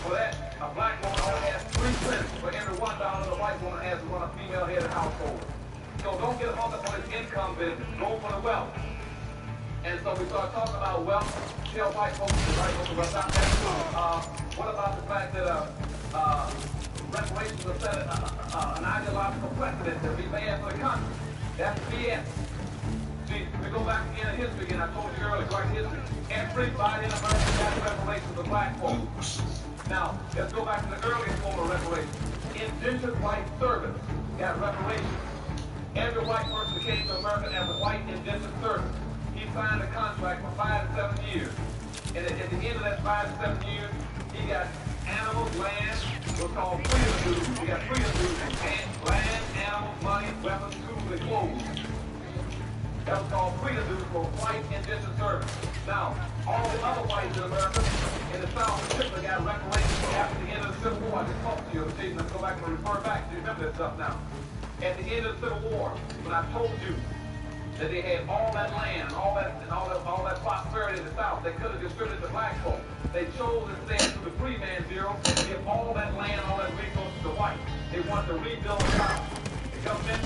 [SPEAKER 17] For that, a black woman only has 3 cents for every $1 the white woman has to run a female headed household. So don't get hung up on this income business. Go for the wealth. And so we start talking about wealth. Tell white folks to write about that. What about the fact that reparations are set an ideological precedent that we bad for the country? That's BS. See, we go back again in history again. I told you earlier, right history. Everybody in America got reparations for black folks. Now, let's go back to the earliest form of reparations. Indentured white servants got reparations. Every white person that came to America as a white indentured servant, he signed a contract for 5 to 7 years. And at the end of that 5 to 7 years, he got animals, land, what's called freedom dues. He got freedom dues, land, animals, money, weapons, tools, and clothes. That was called freedom dues for white indentured servants. Now, all the other whites in America, in the South particularly, got reparations after the end of the Civil War. I just talked to you. Let's go back and refer back. You remember this stuff now. At the end of the Civil War, when I told you that they had all that land, all that prosperity in the South, they could have distributed to black folk. They chose instead through the free man bureau to give all that land, all that resources to white. They wanted to rebuild the South. The government,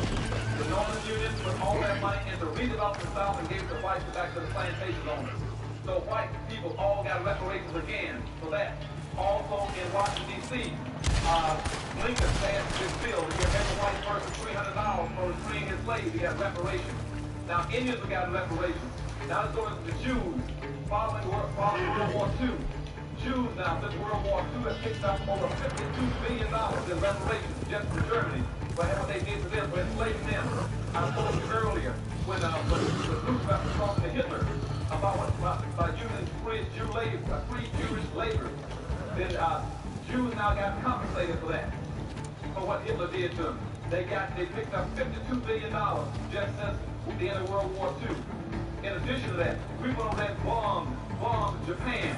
[SPEAKER 17] the Northern Union, put all that money into redeveloping the South and gave it to whites back to the plantation owners. So white people all got reparations again for that. Also in Washington, D.C., Lincoln passed this bill to give every white person $300 for freeing his slaves. He got reparations. Now, Indians have got reparations. Now let's go into the Jews. Following World War II, Jews now, since World War II, have picked up over $52 billion in reparations just for Germany for what they did to them, for enslaving them. I told you earlier when Roosevelt was talking to Hitler about using free Jewish labor. Then Jews now got compensated for that, for what Hitler did to them. They picked up $52 billion just since the end of World War II. In addition to that, we went over there and bombed Japan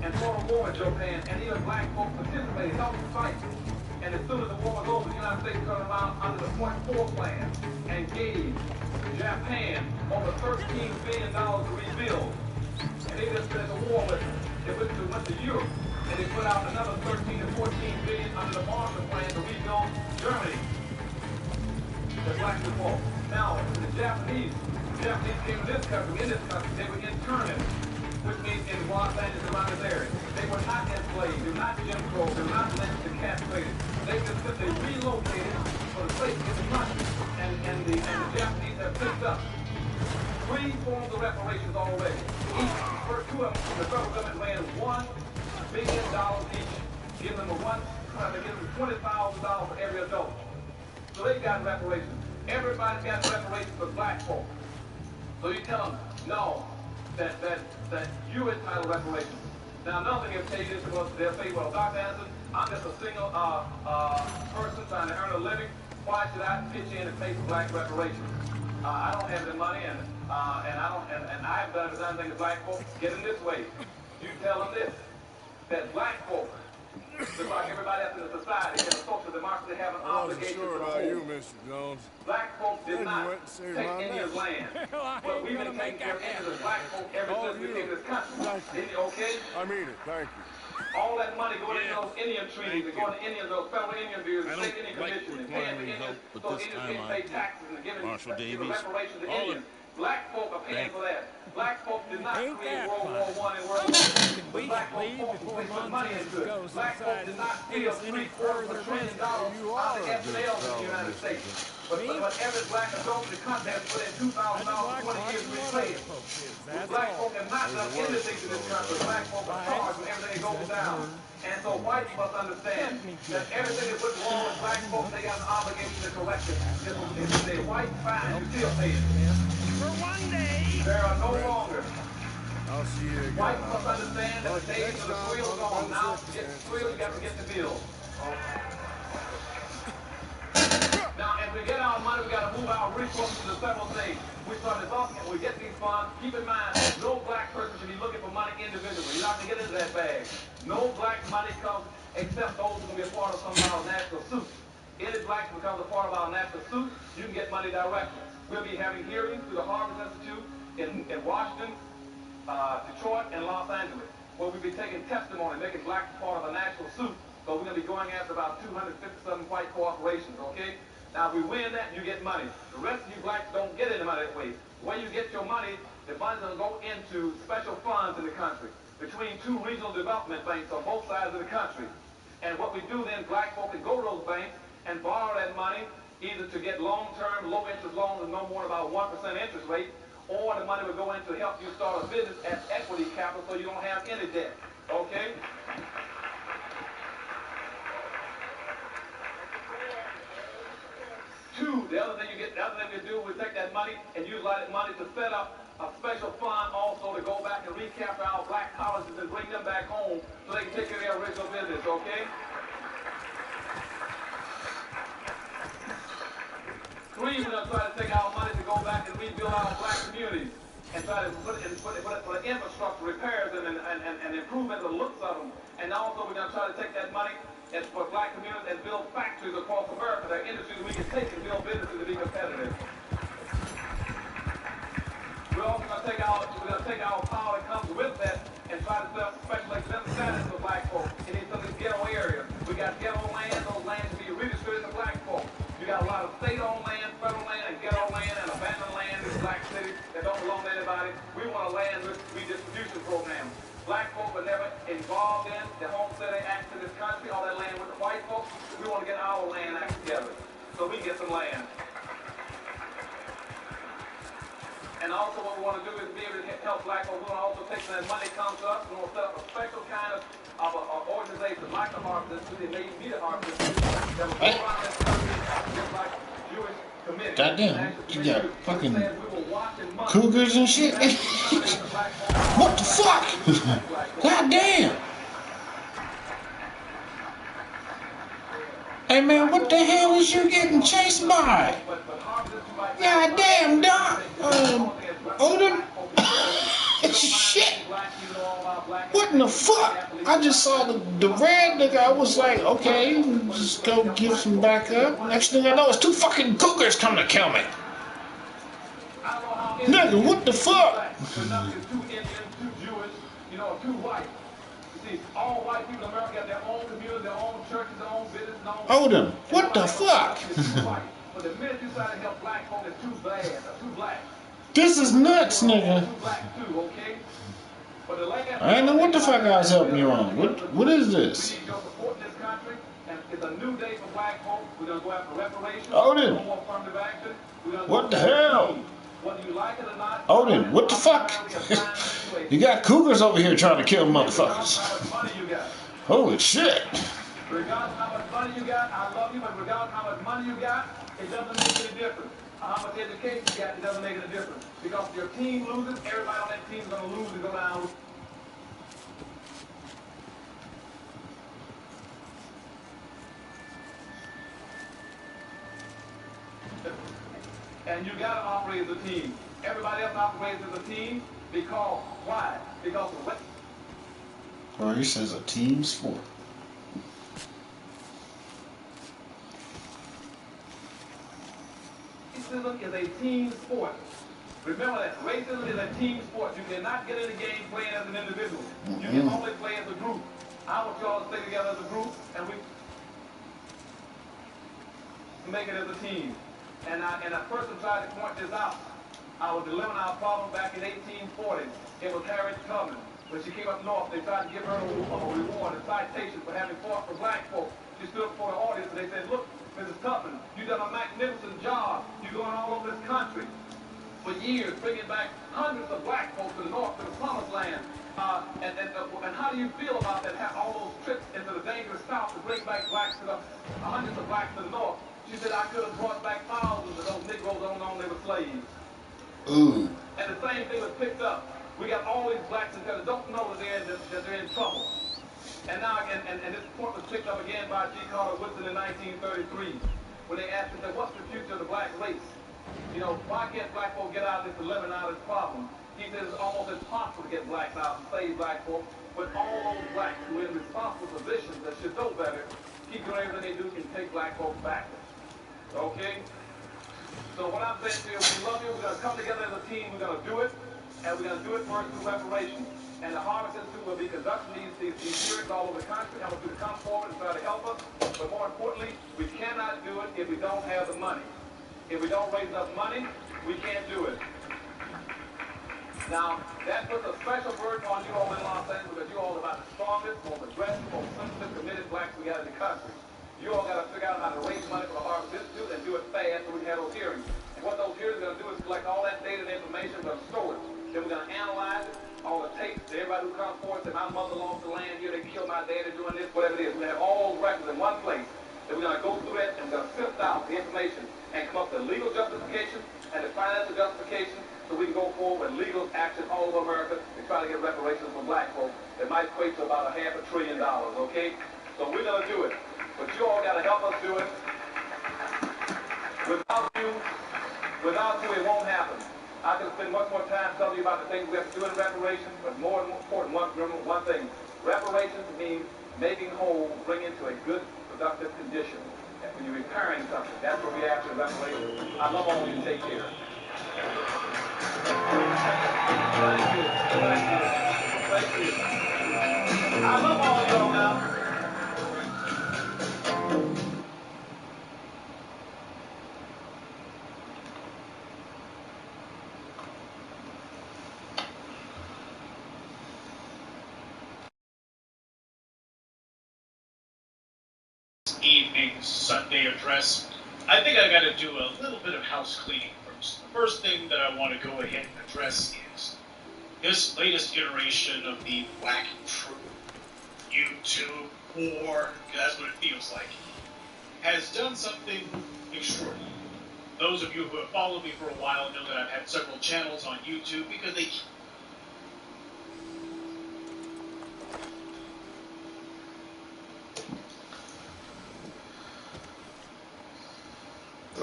[SPEAKER 17] and fought a war with Japan, and even black folks participated, helped fight. And as soon as the war was over, the United States turned around under the Point 4 plan and gave Japan over $13 billion to rebuild. And they just finished a war with them. They went to Europe, and they put out another 13 to 14 billion under the Marshall Plan to rebuild Germany. The black people. Now, the Japanese came to this country, they were interned, which means in Los Angeles around this area. They were not enslaved, they were not Jim Crow, they were not lynched and castrated. They just simply relocated for the sake of the country. And the Japanese have picked up 3 forms of reparations already. Each, 2 of them, the federal government ran $1 billion each, giving them $20,000 for every adult. So they got reparations. Everybody got reparations for black folk. So you tell them, no, that you entitled reparations. Now another thing they'll tell you this, they'll say, well, Dr. Anderson, I'm just a single person trying to earn a living. Why should I pitch in and pay for black reparations? I don't have the money, and I haven't done anything to black folks. Get in this way. You tell them this, that black folk, just like everybody else in the society, in the social democracy, have an obligation to the whole.
[SPEAKER 18] You, Mr. Jones.
[SPEAKER 17] Black folks did not take Indian land, but we've been taking care of Indians, black folk, ever since we came to this country. Okay?
[SPEAKER 18] I mean it. Thank you.
[SPEAKER 17] All that money going into those Indian treaties and going to Indian, those federal Indian bureaus, and state Indian commissions, and paying for Indians, so Indians can pay taxes and giving reparations to Indians. Black folk are paying for that. Black folk did not
[SPEAKER 10] Ain't
[SPEAKER 17] create
[SPEAKER 10] that
[SPEAKER 17] World War
[SPEAKER 10] fun?
[SPEAKER 17] I and World War II.
[SPEAKER 10] Can
[SPEAKER 17] But
[SPEAKER 10] we
[SPEAKER 17] black folk
[SPEAKER 10] leave
[SPEAKER 17] fought
[SPEAKER 10] before
[SPEAKER 17] and put money
[SPEAKER 10] Montana's
[SPEAKER 17] into it.
[SPEAKER 10] ghost
[SPEAKER 17] Black folk
[SPEAKER 10] decides
[SPEAKER 17] did
[SPEAKER 10] to
[SPEAKER 17] not
[SPEAKER 10] dig
[SPEAKER 17] steal
[SPEAKER 10] us any
[SPEAKER 17] $750
[SPEAKER 10] further
[SPEAKER 17] billion
[SPEAKER 10] business?
[SPEAKER 18] You
[SPEAKER 17] out of
[SPEAKER 18] are
[SPEAKER 17] the
[SPEAKER 18] a good
[SPEAKER 17] FNLs in the
[SPEAKER 18] fellow,
[SPEAKER 17] United
[SPEAKER 18] Mr.
[SPEAKER 17] States.
[SPEAKER 10] Me?
[SPEAKER 17] But every black adult in the country has put in $2,000
[SPEAKER 10] I just
[SPEAKER 17] for
[SPEAKER 10] like
[SPEAKER 17] 20 years
[SPEAKER 10] watching
[SPEAKER 17] to be
[SPEAKER 10] what other
[SPEAKER 17] slaves.
[SPEAKER 10] folks is,
[SPEAKER 17] We
[SPEAKER 10] that's
[SPEAKER 17] black
[SPEAKER 10] all.
[SPEAKER 17] folk have not
[SPEAKER 18] There's
[SPEAKER 17] done
[SPEAKER 18] a word
[SPEAKER 17] anything
[SPEAKER 18] for
[SPEAKER 17] to this
[SPEAKER 18] those
[SPEAKER 17] country.
[SPEAKER 18] of
[SPEAKER 17] Black
[SPEAKER 18] you.
[SPEAKER 17] folk are
[SPEAKER 10] Why?
[SPEAKER 17] charged when everything
[SPEAKER 10] Is
[SPEAKER 17] goes
[SPEAKER 10] that
[SPEAKER 17] down.
[SPEAKER 10] word?
[SPEAKER 17] And so white people must understand
[SPEAKER 10] Let me
[SPEAKER 17] that
[SPEAKER 10] get
[SPEAKER 17] everything that went wrong with black folk, they got an obligation to correct it. If they white fine, you still pay it.
[SPEAKER 10] For one day.
[SPEAKER 17] There are no longer.
[SPEAKER 18] I'll see you again.
[SPEAKER 17] White must understand that
[SPEAKER 18] But
[SPEAKER 17] the days
[SPEAKER 18] next
[SPEAKER 17] of the
[SPEAKER 18] time,
[SPEAKER 17] thrill
[SPEAKER 18] under
[SPEAKER 17] gone.
[SPEAKER 18] better
[SPEAKER 17] Now, to get the
[SPEAKER 18] circumstances,
[SPEAKER 17] thrill,
[SPEAKER 18] I
[SPEAKER 17] you got to get
[SPEAKER 18] trust.
[SPEAKER 17] the bill. Now, as we get our money, we got to move our resources to several things. We start this off, and we get these funds. Keep in mind, no black person should be looking for money individually. You're not going to get into that bag. No black money comes except those who are going to be a part of some of our national suits. Any black becomes a part of our national suit, you can get money directly. We'll be having hearings through the Harvard Institute in Washington, Detroit, and Los Angeles, where we'll be taking testimony, making blacks part of a national suit. So we're going to be going after about 257 white corporations, okay? Now, if we win that, you get money. The rest of you blacks don't get any money that way. The way you get your money, the money's going to go into special funds in the country, between two regional development banks on both sides of the country. And what we do then, black folk can go to those banks and borrow that money, either to get long-term, low-interest loans of no more than about 1% interest rate, or the money would go in to help you start a business as equity capital so you don't have any debt, okay? Two, the other thing we do, we take that money and utilize that money to set up a special fund also to go back and recapture our black colleges and bring them back home so they can take care of their original business, okay? Three, we're going to try to take our money to go back and rebuild our black communities and try to put the infrastructure, repairs them and improvement of the looks of them. And also we're going to try to take that money and for black communities and build factories across America. There are industries we can take and build businesses to be competitive. We're also going to take our power that comes with that and try to set up special exempt status for black folks in some of these ghetto areas. We got ghetto land, those lands to be redistributed to black folks. You got a lot of state-owned land, federal land, and ghetto land, and abandoned land in black cities that don't belong to anybody. We want a land redistribution program. Black folk were never involved in the homesteading act in this country, all that land with the white folks. We want to get our land act together so we can get some land. And also what we want to do is be able to help black folks. We want to also take that money comes to us. We want to set up a special kind of organization like the Harvard Institute, maybe be the Harvard Institute, that will go around this country just like Jewish committee.
[SPEAKER 11] Goddamn, you got fucking cougars and shit. What the fuck? Goddamn. Hey man, what the hell is you getting chased by? Goddamn, Doc. Odin. Shit. What in the fuck? I just saw the red nigga. I was like, okay, just go give some backup. Next thing I know, it's two fucking cougars coming to kill me. Nigga, what the fuck? Odin, what the fuck? This is nuts, nigga. I didn't know what the fuck I was helping you on. What is this? Odin, what the hell? Odin, what the fuck? You got cougars over here trying to kill motherfuckers. Holy shit.
[SPEAKER 17] Regardless how much money you got, I love you, but regardless how much money you got, it doesn't make any difference. How much education you got, it doesn't make any difference. Because if your team loses, everybody on that team is going to lose and go down. And you got to operate as a team. Everybody else operates as a team because, why? Because of what?
[SPEAKER 11] Or he says a team sport.
[SPEAKER 17] Racism is a team sport. Remember that. Racism is a team sport. You cannot get in the game playing as an individual. You can only play as a group. I want y'all to stay together as a group, and we make it as a team. And a person tried to point this out. was eliminating our problem back in 1840. It was Harriet Tubman. When she came up north, they tried to give her a reward, a citation for having fought for black folks. She stood before the audience and they said, look, Mrs. Tubman, you've done a magnificent job. You're going all over this country for years, bringing back hundreds of black folks to the north, to the promised land. And how do you feel about that, have all those trips into the dangerous south to bring back blacks to the hundreds of blacks to the north? She said, I could have brought back thousands of those Negroes on they were slaves.
[SPEAKER 11] Ooh.
[SPEAKER 17] And the same thing was picked up. We got all these blacks that don't know that they're in trouble. And now, and this point was picked up again by G. Carter Woodson in 1933, when they asked him, what's the future of the black race? You know, why can't black folks get out of this dilemma and out of this problem? He says it's almost impossible to get blacks out and save black folks, but all those blacks who are in responsible positions that should know better, keep doing everything they do can take black folks backwards. Okay? So what I'm saying to you, we love you, we're going to come together as a team, we're going to do it, and we're going to do it first through reparations. And the Harvest Institute will be conducting these hearings all over the country. I want you to come forward and try to help us. But more importantly, we cannot do it if we don't have the money. If we don't raise enough money, we can't do it. Now, that puts a special burden on you all in Los Angeles because you all are about the strongest, most aggressive, most sensitive, committed blacks we got in the country. You all got to figure out how to raise money for the Harvest Institute and do it fast so we can have those hearings. And what those hearings are going to do is collect all that data and information, we're going to store it. Then we're going to analyze it, all the tapes, everybody who comes forward, say, my mother lost the land here, they killed my daddy doing this, whatever it is. We're going to have all those records in one place. Then we're going to go through that and we're going to sift out the information and come up with legal justification and the financial justification so we can go forward with legal action all over America to try to get reparations for black folks that might equate to about $500 billion, okay? So we're going to do it. But you all got to help us do it. Without you, it won't happen. I can spend much more time telling you about the things we have to do in reparations, but more important, remember one thing. Reparations means making whole, bringing to a good, productive condition. And when you're repairing something, that's what we ask for reparations. I love all of you. Take care. Thank you. Thank you. Thank you. I love all of y'all now.
[SPEAKER 8] Evening's Sunday address. I think I got to do a little bit of house cleaning first. The first thing that I want to go ahead and address is this latest iteration of the Black Truth YouTube war, that's what it feels like, has done something extraordinary. Those of you who have followed me for a while know that I've had several channels on YouTube because they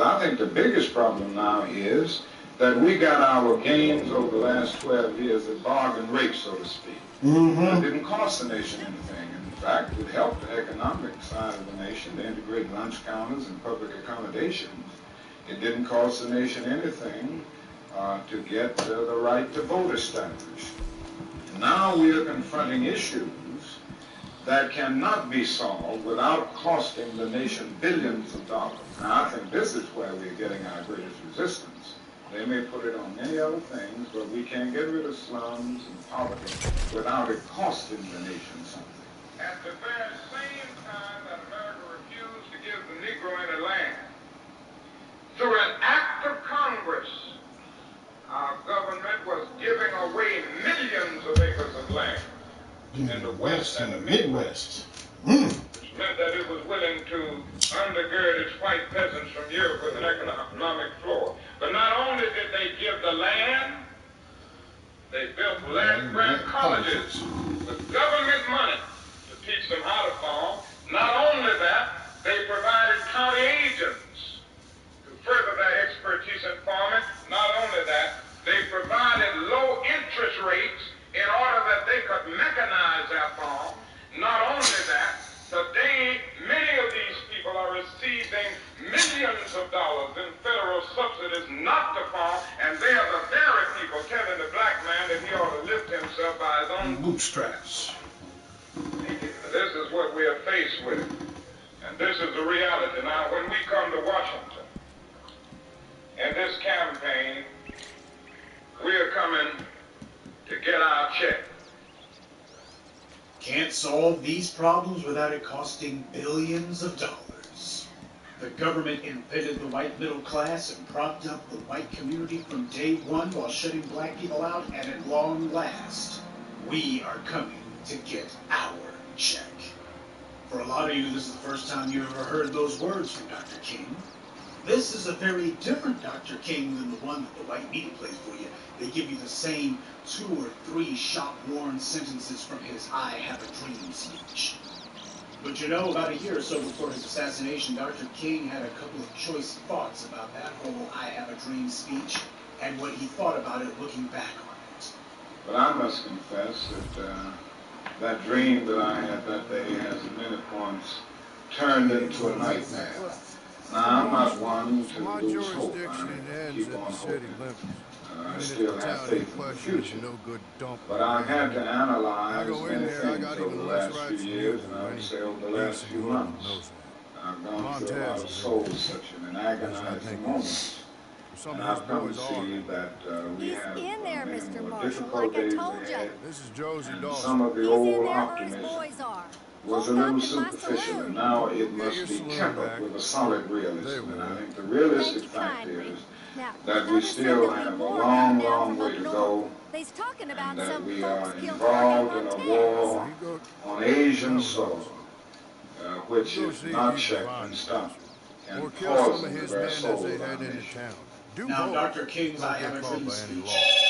[SPEAKER 19] I think the biggest problem now is that we got our gains over the last 12 years at bargain rate, so to speak. It didn't cost the nation anything. In fact, it helped the economic side of the nation to integrate lunch counters and public accommodations. It didn't cost the nation anything to get the right to vote established. Now we are confronting issues that cannot be solved without costing the nation billions of dollars. Now, I think this is where we're getting our greatest resistance. They may put it on many other things, but we can't get rid of slums and poverty without it costing the nation something.
[SPEAKER 4] At the very same time that America refused to give the Negro any land, through an act of Congress, our government was giving away millions of acres of land
[SPEAKER 11] in the West and the Midwest.
[SPEAKER 4] Which meant that it was willing to undergird its white peasants from Europe with an economic floor. But not only did they give the land, they built land-grant colleges with government money to teach them how to farm. Not only that, they provided county agents to further their expertise in farming. Not only that, they provided low interest rates in order that they could mechanize their farm. Not only that, today many of these people are receiving millions of dollars in federal subsidies not to farm, and they are the very people telling the black man that he ought to lift himself by his own
[SPEAKER 11] bootstraps.
[SPEAKER 4] This is what we are faced with, and this is the reality. Now, when we come to Washington, in this campaign, We're coming to get our check.
[SPEAKER 1] Can't solve these problems without it costing billions of dollars. The government invented the white middle class and propped up the white community from day one while shutting black people out, and at long last, we are coming to get our check. For a lot of you, this is the first time you ever heard those words from Dr. King. This is a very different Dr. King than the one that the white media plays for you. They give you the same 2 or 3 shop-worn sentences from his I Have a Dream speech. But you know, about a year or so before his assassination, Dr. King had a couple of choice thoughts about that whole I Have a Dream speech and what he thought about it looking back on it.
[SPEAKER 19] But I must confess that that dream that I had that day has at many points turned into a nightmare. Now, I'm not one to lose hope. I keep on hoping. I still have faith in the future. But I had to analyze many things over the last few years, and I would say over the last few months. I've gone through a lot of soul-searching and agonizing moments. And I've come to see that we have many more difficult days ahead. And some of the old optimism was a little superficial, and now it must be tempered with a solid realism. And I think the realistic fact is that we still have a long, long way to go, and that we are involved in a war on Asian soil, which is not checked and stopped, and poison the very soul of our nation.
[SPEAKER 1] Now, Dr. King's I Have a Dream speech,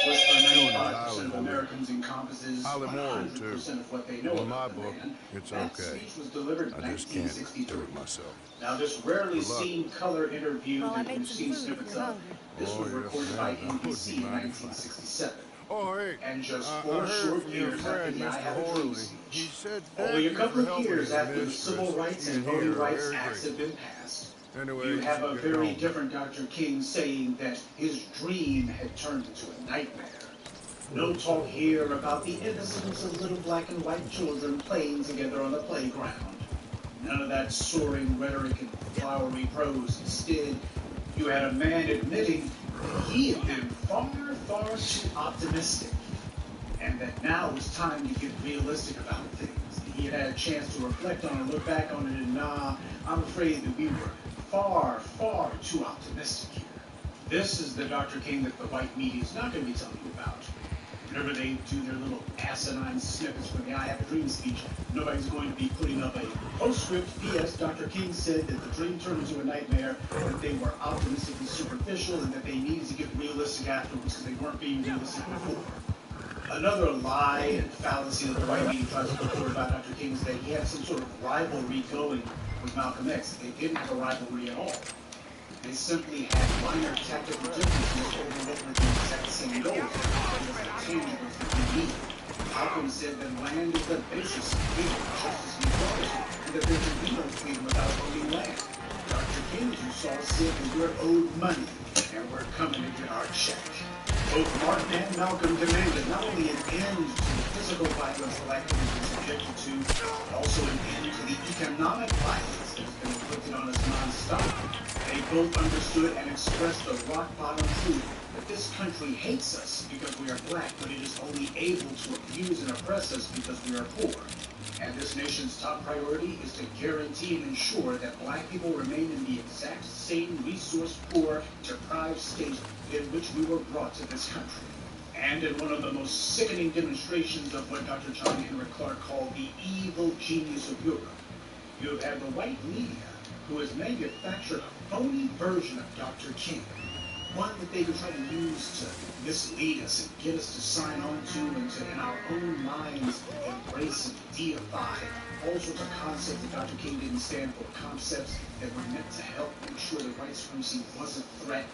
[SPEAKER 1] which for 95% of Americans encompasses 100% of what they know about the man, that speech was delivered in 1963. Now, this rarely seen color interview that you've seen snippets of, this was recorded by NBC in 1967. And just 4 short years after the I Have a Dream speech, only a couple of years after the Civil Rights and Voting Rights Acts have been passed, you have a very different Dr. King saying that his dream had turned into a nightmare. No talk here about the innocence of little black and white children playing together on the playground. None of that soaring rhetoric and flowery prose. Instead, you had a man admitting that he had been far, far too optimistic, and that now was time to get realistic about things. He had had a chance to reflect on it, look back on it, and I'm afraid that we were far, far too optimistic here. This is the Dr. King that the white media is not going to be telling you about. Whenever they do their little asinine snippets from the I Have a Dream speech, nobody's going to be putting up a postscript. P.S. Dr. King said that the dream turned into a nightmare, that they were optimistically superficial, and that they needed to get realistic afterwards because they weren't being realistic before. Another lie and fallacy that the white media tries to put forward about Dr. King is that he had some sort of rivalry going with Malcolm X. They didn't have a rivalry at all. They simply had minor tactical differences over what were the exact same goals. Malcolm said that land is the basis of freedom, justice, and equality, and that there can be no freedom without owning land. Dr. King, as you saw, said that we're owed money, and we're coming to get our check. Both Martin and Malcolm demanded not only an end to the physical violence black people have been subjected to, but also an end to the economic violence that has been inflicted on us nonstop. They both understood and expressed the rock-bottom truth that this country hates us because we are black, but it is only able to abuse and oppress us because we are poor. And this nation's top priority is to guarantee and ensure that black people remain in the exact same resource-poor, deprived state in which we were brought to this country. And in one of the most sickening demonstrations of what Dr. John Henry Clark called the evil genius of Europe, you have had the white media who has manufactured a phony version of Dr. King, one that they could try to use to mislead us and get us to sign on to and to, in our own minds, embrace and deify all sorts of concepts that Dr. King didn't stand for, concepts that were meant to help make sure that white supremacy wasn't threatened.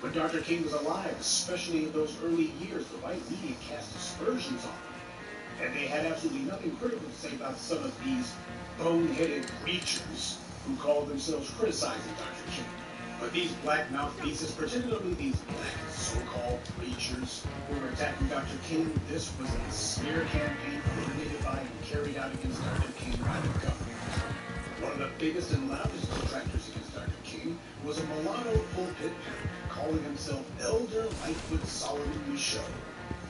[SPEAKER 1] When Dr. King was alive, especially in those early years, the white media cast aspersions on him, and they had absolutely nothing critical to say about some of these boneheaded preachers who called themselves criticizing Dr. King. But these black mouthpieces, particularly these black so-called preachers who were attacking Dr. King, this was a smear campaign coordinated by and carried out against Dr. King by the government. One of the biggest and loudest detractors against Dr. King was a mulatto pulpit
[SPEAKER 8] calling himself Elder Lightfoot Solomon Michaud.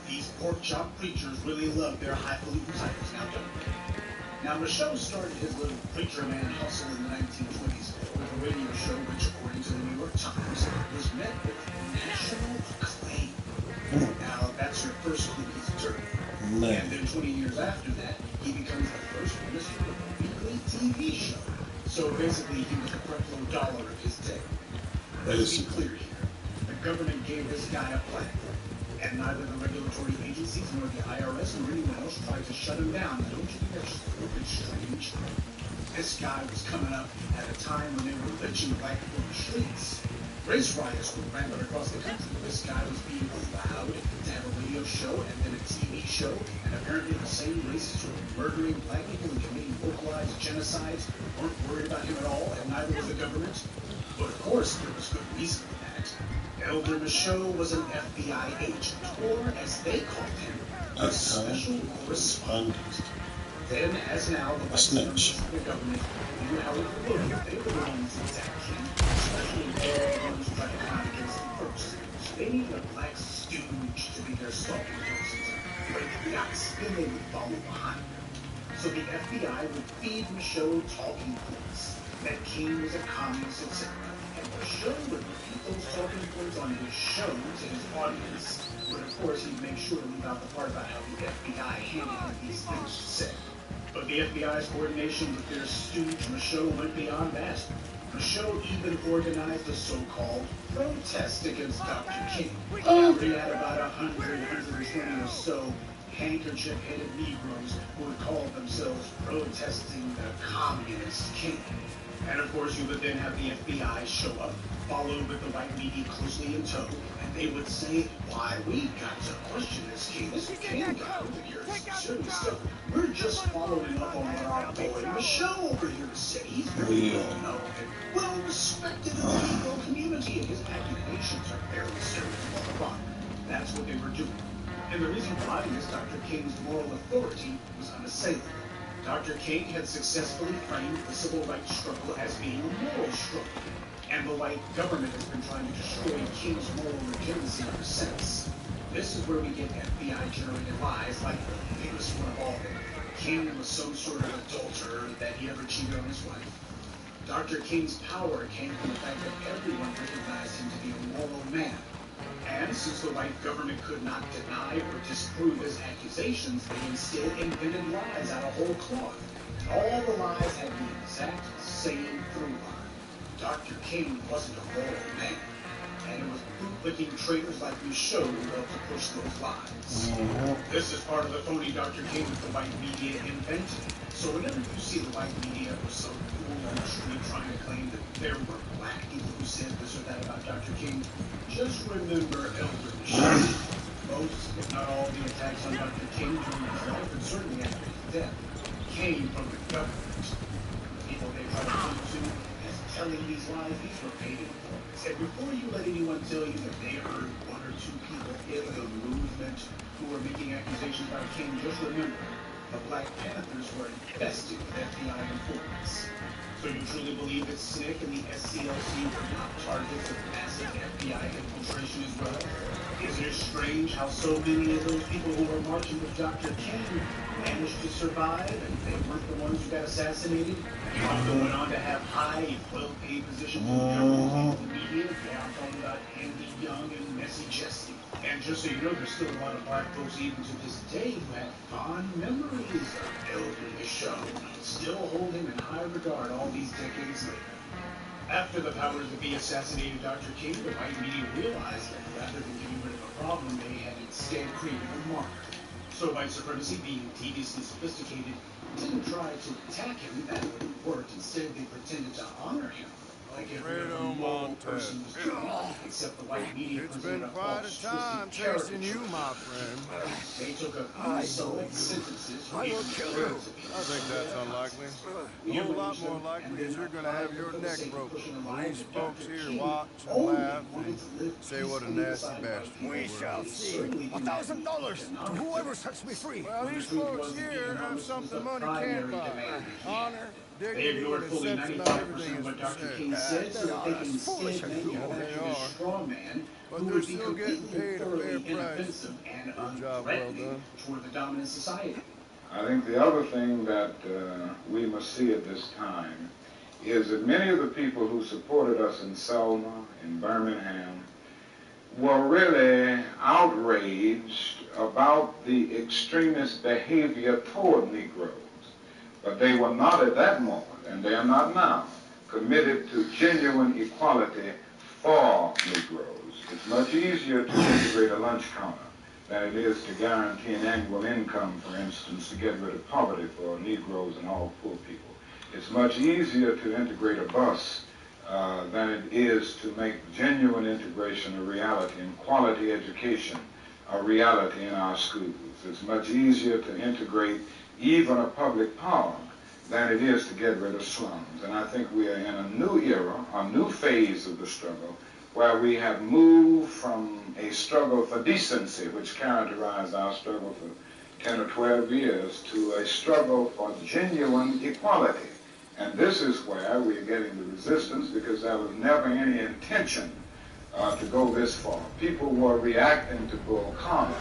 [SPEAKER 8] These pork-chop preachers really love their highfalutin titles, now don't they? Now, Michaud started his little preacher man hustle in the 1920s with a radio show which, according to the New York Times, was met with national acclaim. Now, that's your first clue he's dirty. And then 20 years after that, he becomes the first minister of a weekly TV show. So basically, he was the front-row dollar of his day. Let's be clear here. The government gave this guy a platform, and neither the regulatory agencies nor the IRS nor anyone else tried to shut him down. Don't you think that's a little bit strange? This guy was coming up at a time when they were lynching black people in the streets. Race riots were rampant across the country. This guy was being allowed to have a radio show and then a TV show, and apparently the same racists who were murdering black people and committing localized genocides weren't worried about him at all, and neither was the government. But of course, there was good reason for that. Elder Michaud was an FBI agent, or as they called him, a special correspondent. Then, as now, the white members of the government knew how it would look if they were the ones that attacked him, especially the ones who tried to come out against him first. So they needed a black stooge to be their stalking horses. But if they got then they would follow behind them. So the FBI would feed Michaud talking points that King was a communist, etc. And Michaud would repeat those talking points on his show to his audience. But of course, he'd make sure to leave out the part about how the FBI handled these things said. But the FBI's coordination with their stooge Michaud went beyond that. Michaud even organized a so-called protest against Dr. King. He had about 120 or so handkerchief-headed Negroes who would call themselves protesting the communist king. And of course, you would then have the FBI show up, followed with the white media closely in tow, and they would say, why, we got to question this king. This king guy over here is serious stuff. We're just following up on what our boy Michaud over here said. He's very well known and well respected in the Negro community, and his accusations are very serious, blah, blah, blah. That's what they were doing. And the reason why is Dr. King's moral authority was unassailable. Dr. King had successfully framed the civil rights struggle as being a moral struggle, and the white government has been trying to destroy King's moral legitimacy ever since. This is where we get FBI-generated lies like the biggest one of all. King was some sort of adulterer, that he ever cheated on his wife. Dr. King's power came from the fact that everyone recognized him to be a moral man. And since the white government could not deny or disprove his accusations, they instead invented lies out of whole cloth. All the lies had the exact same through line. Dr. King wasn't a moral man. And it was bootlicking traitors like Michaud who helped to push those lies. This is part of the phony Dr. King that the white media invented. So whenever you see the white media or some fool on the street trying to claim that there were black people who said this or that about Dr. King, just remember Elder Michaud. Most, if not all, the attacks on Dr. King during his life, and certainly after his death, came from the government. The people they try to point to as telling these lies, these were paid informants. And before you let anyone tell you that they heard one or two people in the movement who were making accusations about King, just remember, the Black Panthers were infested with FBI informants. So you truly believe that SNCC and the SCLC were not targets of massive FBI infiltration as well? Isn't it strange how so many of those people who were marching with Dr. King managed to survive, and they weren't the ones who got assassinated? And went on to have high, well-paid positions in government and the media. Yeah, I'm talking about Andy Young and Messy Jesse. And just so you know, there's still a lot of black folks even to this day who have fond memories of Elder Michaud, still hold him in high regard all these decades later. After the powers that be assassinated Dr. King, the white media realized that rather than getting rid of a problem, they had instead created a marker. So white supremacy, being deviously sophisticated, didn't try to attack him. That wouldn't work. Instead, they pretended to honor him. Like every other moral person was doing, except the white media presented a false, twisted
[SPEAKER 18] chasing you, my friend.
[SPEAKER 8] They took a few select sentences.
[SPEAKER 18] I will kill you. I think that's unlikely. A whole lot more likely is you're going to have your neck broken. These folks here watch and laugh and say what a nasty bastard.
[SPEAKER 10] We shall see. $1,000 to whoever sets me free.
[SPEAKER 18] Well, these folks here have something money can't buy. Honor, dignity
[SPEAKER 15] They ignored
[SPEAKER 18] and a
[SPEAKER 15] fully
[SPEAKER 18] sense about everything
[SPEAKER 15] 95% of
[SPEAKER 18] is
[SPEAKER 15] what Dr.
[SPEAKER 18] said.
[SPEAKER 15] King said, so that they can
[SPEAKER 18] That's foolish.
[SPEAKER 15] instead
[SPEAKER 18] I know they
[SPEAKER 15] manufacture a
[SPEAKER 18] are.
[SPEAKER 15] straw man
[SPEAKER 18] But
[SPEAKER 15] who
[SPEAKER 18] they're
[SPEAKER 15] would be
[SPEAKER 18] still getting
[SPEAKER 15] completely
[SPEAKER 18] paid a fair
[SPEAKER 15] thoroughly
[SPEAKER 18] price.
[SPEAKER 15] inoffensive and
[SPEAKER 18] Good job, well
[SPEAKER 15] unthreatening
[SPEAKER 18] done.
[SPEAKER 15] toward the dominant society.
[SPEAKER 19] I think the other thing that we must see at this time is that many of the people who supported us in Selma, in Birmingham, were really outraged about the extremist behavior toward Negroes. But they were not at that moment, and they are not now, committed to genuine equality for Negroes. It's much easier to integrate a lunch counter than it is to guarantee an annual income, for instance, to get rid of poverty for Negroes and all poor people. It's much easier to integrate a bus than it is to make genuine integration a reality and quality education a reality in our schools. It's much easier to integrate even a public park than it is to get rid of slums. And I think we are in a new era, a new phase of the struggle, where we have moved from a struggle for decency, which characterized our struggle for 10 or 12 years, to a struggle for genuine equality. And this is where we are getting the resistance, because there was never any intention to go this far. People were reacting to Bull Connor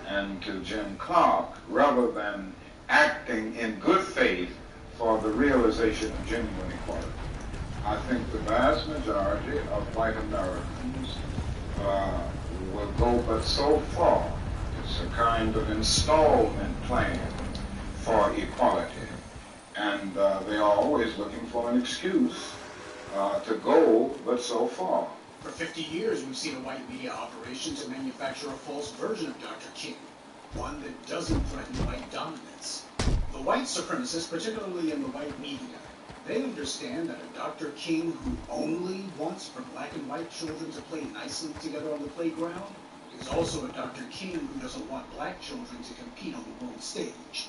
[SPEAKER 19] and to Jim Clark rather than acting in good faith for the realization of genuine equality. I think the vast majority of white Americans will go but so far. It's a kind of installment plan for equality. And they are always looking for an excuse to go but so far.
[SPEAKER 15] For 50 years, we've seen a white media operation to manufacture a false version of Dr. King, one that doesn't threaten white dominance. The white supremacists, particularly in the white media, they understand that a Dr. King who only wants for black and white children to play nicely together on the playground is also a Dr. King who doesn't want black children to compete on the world stage.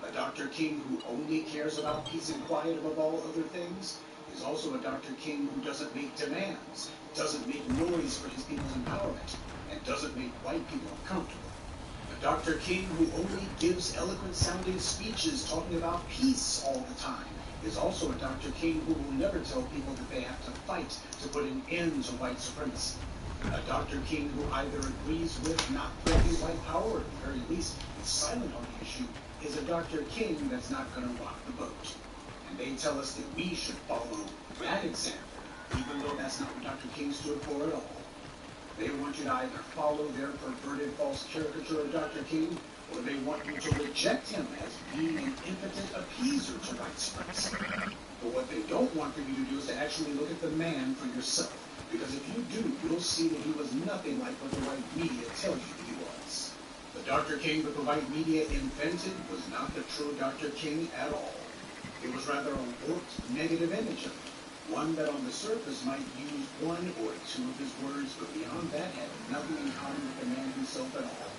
[SPEAKER 15] A Dr. King who only cares about peace and quiet above all other things is also a Dr. King who doesn't make demands, doesn't make noise for his people's empowerment, and doesn't make white people uncomfortable. A Dr. King who only gives eloquent-sounding speeches talking about peace all the time is also a Dr. King who will never tell people that they have to fight to put an end to white supremacy. A Dr. King who either agrees with not threatening white power, or at the very least is silent on the issue, is a Dr. King that's not going to rock the boat. And they tell us that we should follow that example, even though that's not what Dr. King stood for at all. They want you to either follow their perverted false caricature of Dr. King, or they want you to reject him as being an impotent appeaser to white supremacy. But what they don't want for you to do is to actually look at the man for yourself. Because if you do, you'll see that he was nothing like what the white media tells you he was. The Dr. King that the white media invented was not the true Dr. King at all. It was rather a warped, negative image of him, one that on the surface might use one or two of his words, but beyond that had nothing in common with the man himself at all.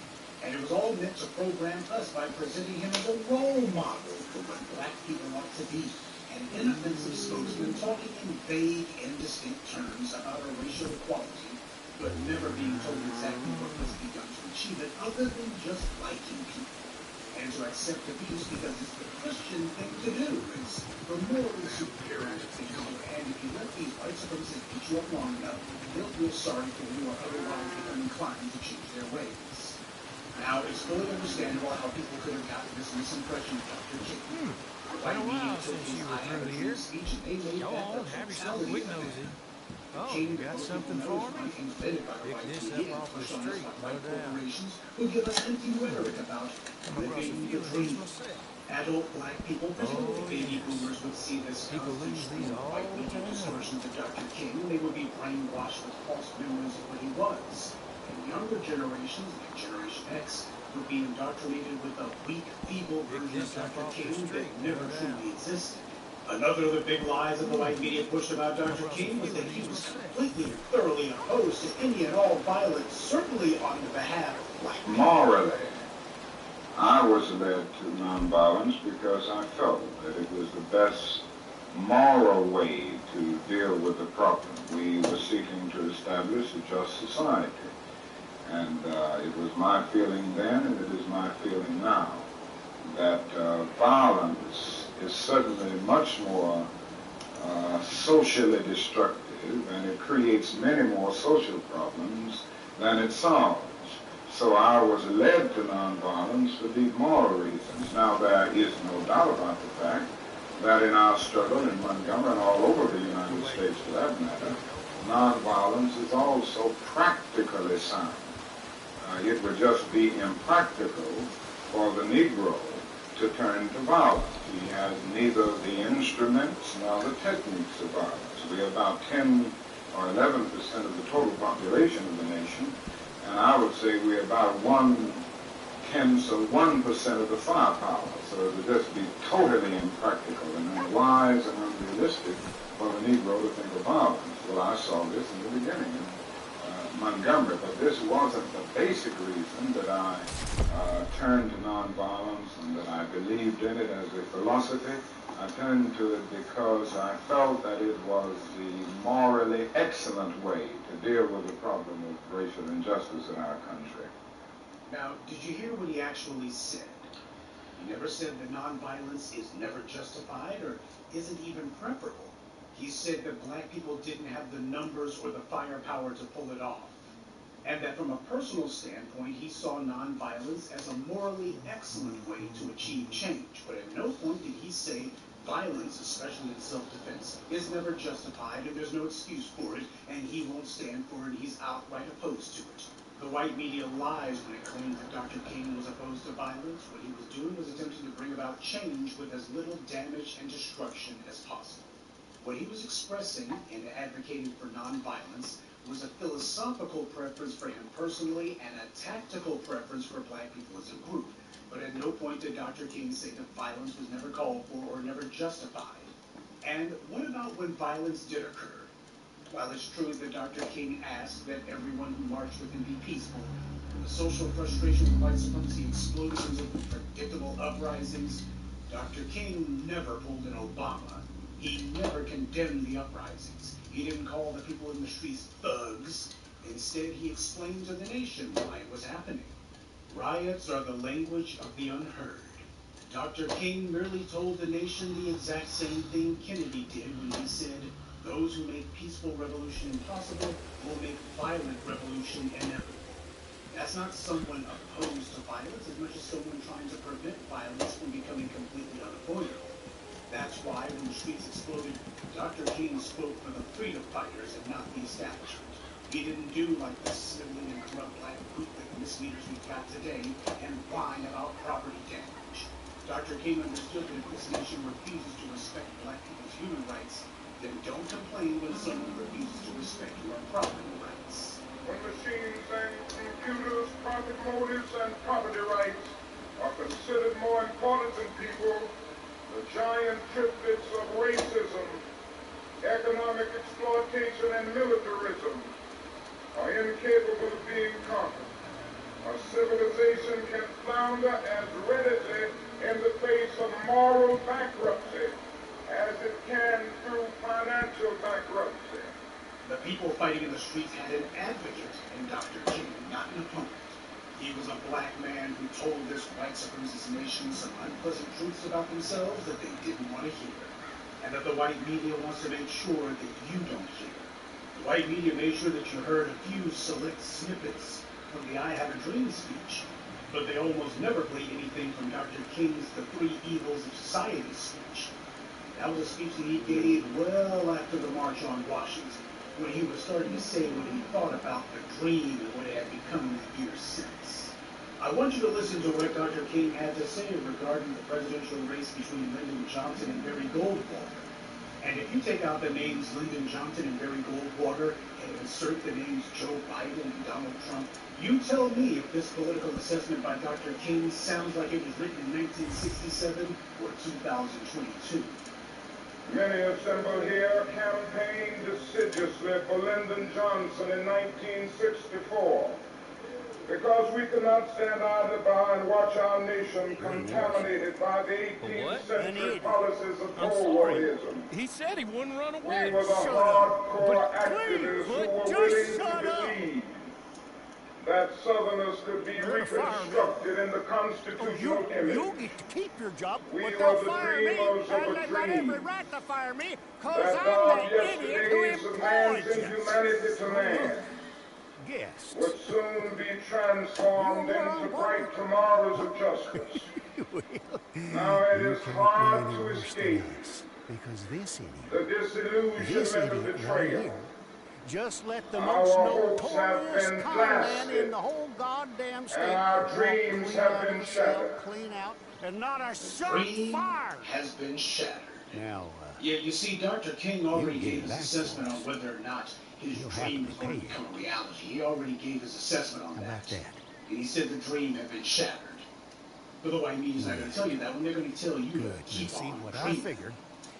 [SPEAKER 15] And it was all meant to program us by presenting him as a role model for what black people ought to be, an inoffensive spokesman talking in vague, indistinct terms about our racial equality, but never being told exactly what must be done to achieve it, other than just liking people. And to accept abuse because it's the Christian thing to do. It's the morally superior thing to do. And if you let these white supremacists beat you up long enough, they'll feel sorry for you or otherwise become inclined to change their ways. Now, it's fully understandable how people could have gotten this misimpression of Dr. King. The white media took his I have a dream speech and they made that the totality of it. King got something for me? Invented by the white media and pushed on us by white corporations who give us empty rhetoric about living the dream. Adult black people, particularly baby boomers, would see this constitutional white media distortions of Dr. King, and they would be brainwashed with false memories of what he was. And younger generations, like Generation X, would be indoctrinated with a weak, feeble version of Dr. King that never truly existed. Another of the big lies that the white media pushed about Dr. King was that he was completely and thoroughly opposed to any and all violence, certainly on the behalf of black people.
[SPEAKER 19] Morally, I was led to nonviolence because I felt that it was the best moral way to deal with the problem. We were seeking to establish a just society. And it was my feeling then, and it is my feeling now, that violence is certainly much more socially destructive, and it creates many more social problems than it solves. So I was led to nonviolence for deep moral reasons. Now, there is no doubt about the fact that in our struggle in Montgomery and all over the United States for that matter, nonviolence is also practically sound. It would just be impractical for the Negro to turn to violence. He has neither the instruments nor the techniques of violence. We are about 10 or 11% of the total population of the nation, and I would say we're about 0.1% of the firepower. So it would just be totally impractical and unwise and unrealistic for the Negro to think of violence. Well, I saw this in the beginning in Montgomery, but this wasn't the basic reason that I turned to nonviolence and that I believed in it as a philosophy. I turned to it because I felt that it was the morally excellent way to deal with the problem of racial injustice in our country.
[SPEAKER 8] Now, did you hear what he actually said? He never said that nonviolence is never justified or isn't even preferable. He said that black people didn't have the numbers or the firepower to pull it off. And that from a personal standpoint, he saw nonviolence as a morally excellent way to achieve change. But at no point did he say violence, especially in self-defense, is never justified and there's no excuse for it, and he won't stand for it, he's outright opposed to it. The white media lies when it claimed that Dr. King was opposed to violence. What he was doing was attempting to bring about change with as little damage and destruction as possible. What he was expressing in advocating for nonviolence was a philosophical preference for him personally and a tactical preference for black people as a group. But at no point did Dr. King say that violence was never called for or never justified. And what about when violence did occur? While it's true that Dr. King asked that everyone who marched with him be peaceful, when the social frustration with white supremacy exploded into predictable uprisings, Dr. King never pulled an Obama. He never condemned the uprisings. He didn't call the people in the streets thugs. Instead, he explained to the nation why it was happening. Riots are the language of the unheard. Dr. King merely told the nation the exact same thing Kennedy did when he said, "Those who make peaceful revolution impossible will make violent revolution inevitable." That's not someone opposed to violence as much as someone trying to prevent violence from becoming completely unavoidable. That's why when the streets exploded, Dr. King spoke for the freedom fighters and not the establishment. He didn't do like the sniveling and corrupt black bootleg misleaders we've got today and whine about property damage. Dr. King understood that if this nation refuses to respect black people's human rights, then don't complain when someone refuses to respect your property rights.
[SPEAKER 4] When machines and computers, profit motives, and property rights are considered more important than people, the giant triplets of racism, economic exploitation, and militarism are incapable of being conquered. A civilization can flounder as readily in the face of moral bankruptcy as it can through financial bankruptcy.
[SPEAKER 8] The people fighting in the streets had an advocate in Dr. King, not an opponent. He was a black man who told this white supremacist nation some unpleasant truths about themselves that they didn't want to hear, and that the white media wants to make sure that you don't hear. The white media made sure that you heard a few select snippets from the I Have a Dream speech, but they almost never played anything from Dr. King's The Three Evils of Society speech. That was a speech that he gave well after the March on Washington, when he was starting to say what he thought about the dream and what it had become in the years since. I want you to listen to what Dr. King had to say regarding the presidential race between Lyndon Johnson and Barry Goldwater. And if you take out the names Lyndon Johnson and Barry Goldwater and insert the names Joe Biden and Donald Trump, you tell me if this political assessment by Dr. King sounds like it was written in 1967 or 2022.
[SPEAKER 4] Many assembled here campaigned assiduously for Lyndon Johnson in 1964 because we could not stand idly by and watch our nation contaminated by the 18th century policies of Goldwaterism.
[SPEAKER 10] He said he wouldn't run away.
[SPEAKER 4] We were the hardcore activists who were willing to believe
[SPEAKER 19] that Southerners could be reconstructed in the constitutional image.
[SPEAKER 10] You get to keep your job,
[SPEAKER 19] We
[SPEAKER 10] but
[SPEAKER 19] are
[SPEAKER 10] they'll
[SPEAKER 19] the
[SPEAKER 10] fire me,
[SPEAKER 19] dreamers of
[SPEAKER 10] and
[SPEAKER 19] a
[SPEAKER 10] they got every
[SPEAKER 19] dream
[SPEAKER 10] right to fire me, cause
[SPEAKER 19] that
[SPEAKER 10] I'm
[SPEAKER 19] brought
[SPEAKER 10] the idiot who
[SPEAKER 19] yesterdays of
[SPEAKER 10] employed
[SPEAKER 19] man's
[SPEAKER 10] you.
[SPEAKER 19] inhumanity to man
[SPEAKER 10] Guests.
[SPEAKER 19] would soon be transformed into bright tomorrows of justice. Now it is hard to escape
[SPEAKER 10] Because this
[SPEAKER 19] the disillusionment of betrayal.
[SPEAKER 10] just let the
[SPEAKER 19] Our
[SPEAKER 10] most
[SPEAKER 19] hopes have
[SPEAKER 10] notorious
[SPEAKER 19] been
[SPEAKER 10] con man
[SPEAKER 19] blasted,
[SPEAKER 10] in the whole goddamn state
[SPEAKER 19] and our
[SPEAKER 10] walk
[SPEAKER 19] dreams
[SPEAKER 10] clean
[SPEAKER 19] have
[SPEAKER 10] out of
[SPEAKER 19] been
[SPEAKER 10] the cell,
[SPEAKER 19] shattered.
[SPEAKER 10] clean out, and not a shot
[SPEAKER 8] Dream
[SPEAKER 10] fired.
[SPEAKER 8] has been shattered.
[SPEAKER 10] Now,
[SPEAKER 8] Yeah, you see, Dr. King already gave his
[SPEAKER 10] that
[SPEAKER 8] assessment on whether or not his dream was going to become a reality. He already gave his assessment on that. And he said the dream had been shattered. But the white media's not going to tell you that when they're going to tell you to keep on
[SPEAKER 10] what I
[SPEAKER 8] dreaming.
[SPEAKER 10] figured.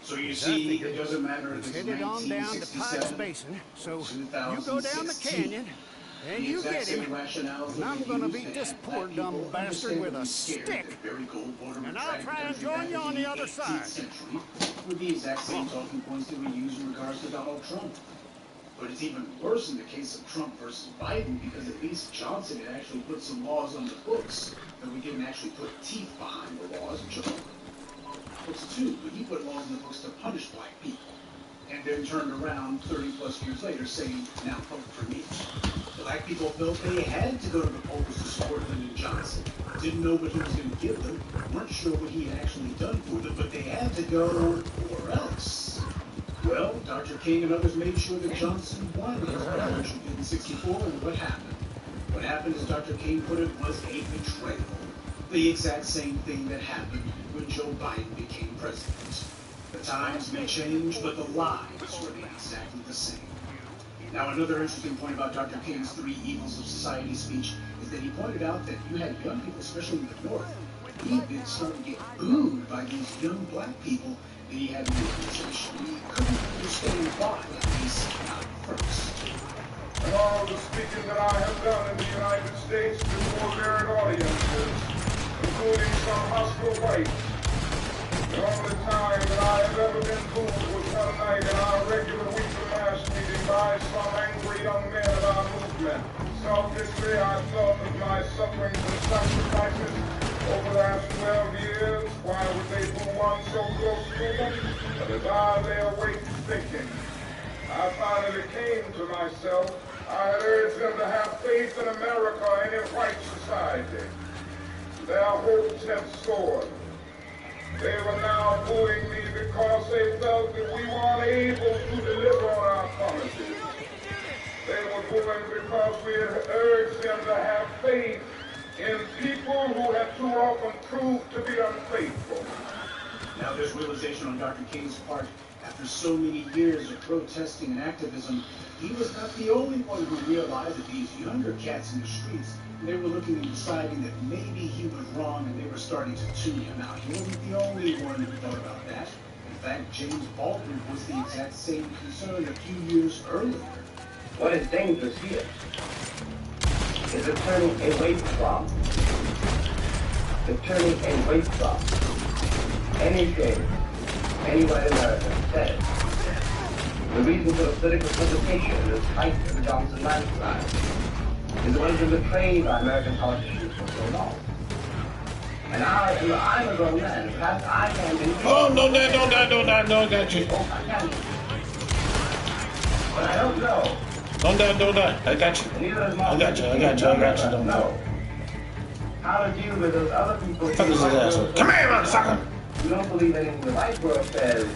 [SPEAKER 8] So you see, it doesn't matter if it's
[SPEAKER 10] Headed on down to Pikes
[SPEAKER 8] 1967
[SPEAKER 10] Basin, so
[SPEAKER 8] or
[SPEAKER 10] you go down the
[SPEAKER 8] 2016.
[SPEAKER 10] canyon, and you get him, and I'm gonna beat this poor dumb bastard with a stick, and I'll try and join you on the other side.
[SPEAKER 8] With the exact same talking points that we use in regards to Donald Trump. But it's even worse in the case of Trump versus Biden, because at least Johnson had actually put some laws on the books, but we didn't actually put teeth behind the laws, which are books too, but he put laws in the books to punish black people, and then turned around 30 plus years later saying, now vote for me. Black people felt they had to go to the polls to support Lyndon Johnson. Didn't know what he was going to give them, weren't sure what he had actually done for them, but they had to go or else. Well, Dr. King and others made sure that Johnson won his election in '64, and what happened? What happened, as Dr. King put it, was a betrayal. The exact same thing that happened when Joe Biden became president. The times may change, but the lives remain exactly the same. Now, another interesting point about Dr. King's 3 Evils of Society speech is that he pointed out that you had young people, especially in the North, even starting to get booed by these young black people that he had in the organization. He couldn't understand why, at least not first.
[SPEAKER 19] And all the speaking that I have done in the United States before varied audiences, including some hostile whites, the only time that I have ever been booed was one night in our regular weekly mass meeting by some angry young men of our movement. Selfishly, I thought of my sufferings and sacrifices over the last 12 years. Why would they boo one so close to them? But as I lay awake thinking, I finally came to myself. I had urged them to have faith in America and in white society. Their hopes had soared. They were now booing me because they felt that we weren't able to deliver on our promises. They were booing because we had urged them to have faith in people who had too often proved to be unfaithful.
[SPEAKER 8] Now there's realization on Dr. King's part. After so many years of protesting and activism, he was not the only one who realized that these younger cats in the streets, they were looking and deciding that maybe he was wrong, and they were starting to tune him out. He wasn't the only one who thought about that. In fact, James Baldwin was the exact same concern a few years earlier.
[SPEAKER 20] What is dangerous here is the turning away from anything any white American says. The reason for the political publication in the fight of the Johnson landslide is the one who betrayed our American politicians for so long. And I'm a grown man. Perhaps I can be...
[SPEAKER 11] Oh, don't got you.
[SPEAKER 20] Oh, I can. But I don't know.
[SPEAKER 11] Don't die. I got you. I got you. Don't
[SPEAKER 20] know how to deal with those other people.
[SPEAKER 11] Fuck is this asshole? Come here, motherfucker.
[SPEAKER 20] You don't believe anything the white world says.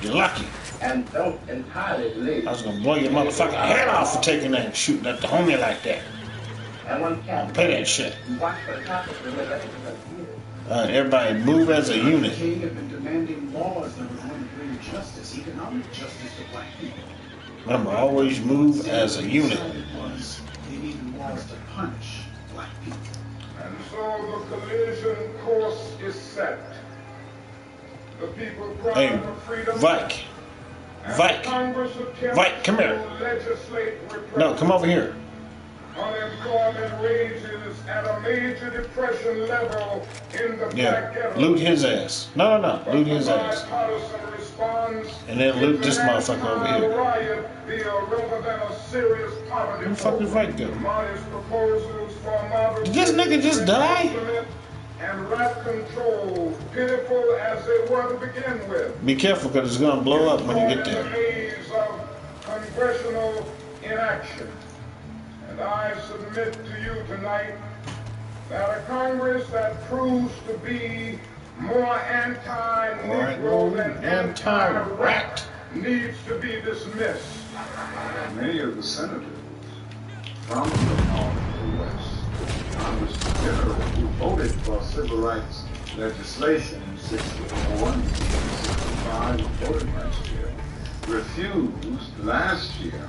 [SPEAKER 11] You're lucky.
[SPEAKER 20] And don't entirely believe.
[SPEAKER 11] I was gonna blow your motherfucking head off for taking that and shooting at the homie like that.
[SPEAKER 20] And one can't
[SPEAKER 11] pay that shit.
[SPEAKER 20] Watch what happens to make
[SPEAKER 11] everybody move as a unit.
[SPEAKER 8] King had been demanding laws that were going to bring justice, economic justice to black people.
[SPEAKER 11] Remember, always move as a unit.
[SPEAKER 8] They needed laws to punish black people.
[SPEAKER 19] And so the collision course is set. The people crying for freedom.
[SPEAKER 11] Vike, come here. No, come over here.
[SPEAKER 19] Unemployment rages at a major depression level in the black ghetto.
[SPEAKER 11] Loot his ass. No. Loot his ass. And then loot this motherfucker over here. Where the fuck did Right go? Did this nigga just die?
[SPEAKER 19] And rat control, pitiful as they were to begin with.
[SPEAKER 11] Be careful, because it's going to blow up when you get there.
[SPEAKER 19] Days of congressional inaction. And I submit to you tonight that a Congress that proves to be more anti-Negro than anti-rat needs to be dismissed. Many of the senators from the North and the West, Congress in general, who voted for civil rights legislation in 64 and 65 and voted last year, refused last year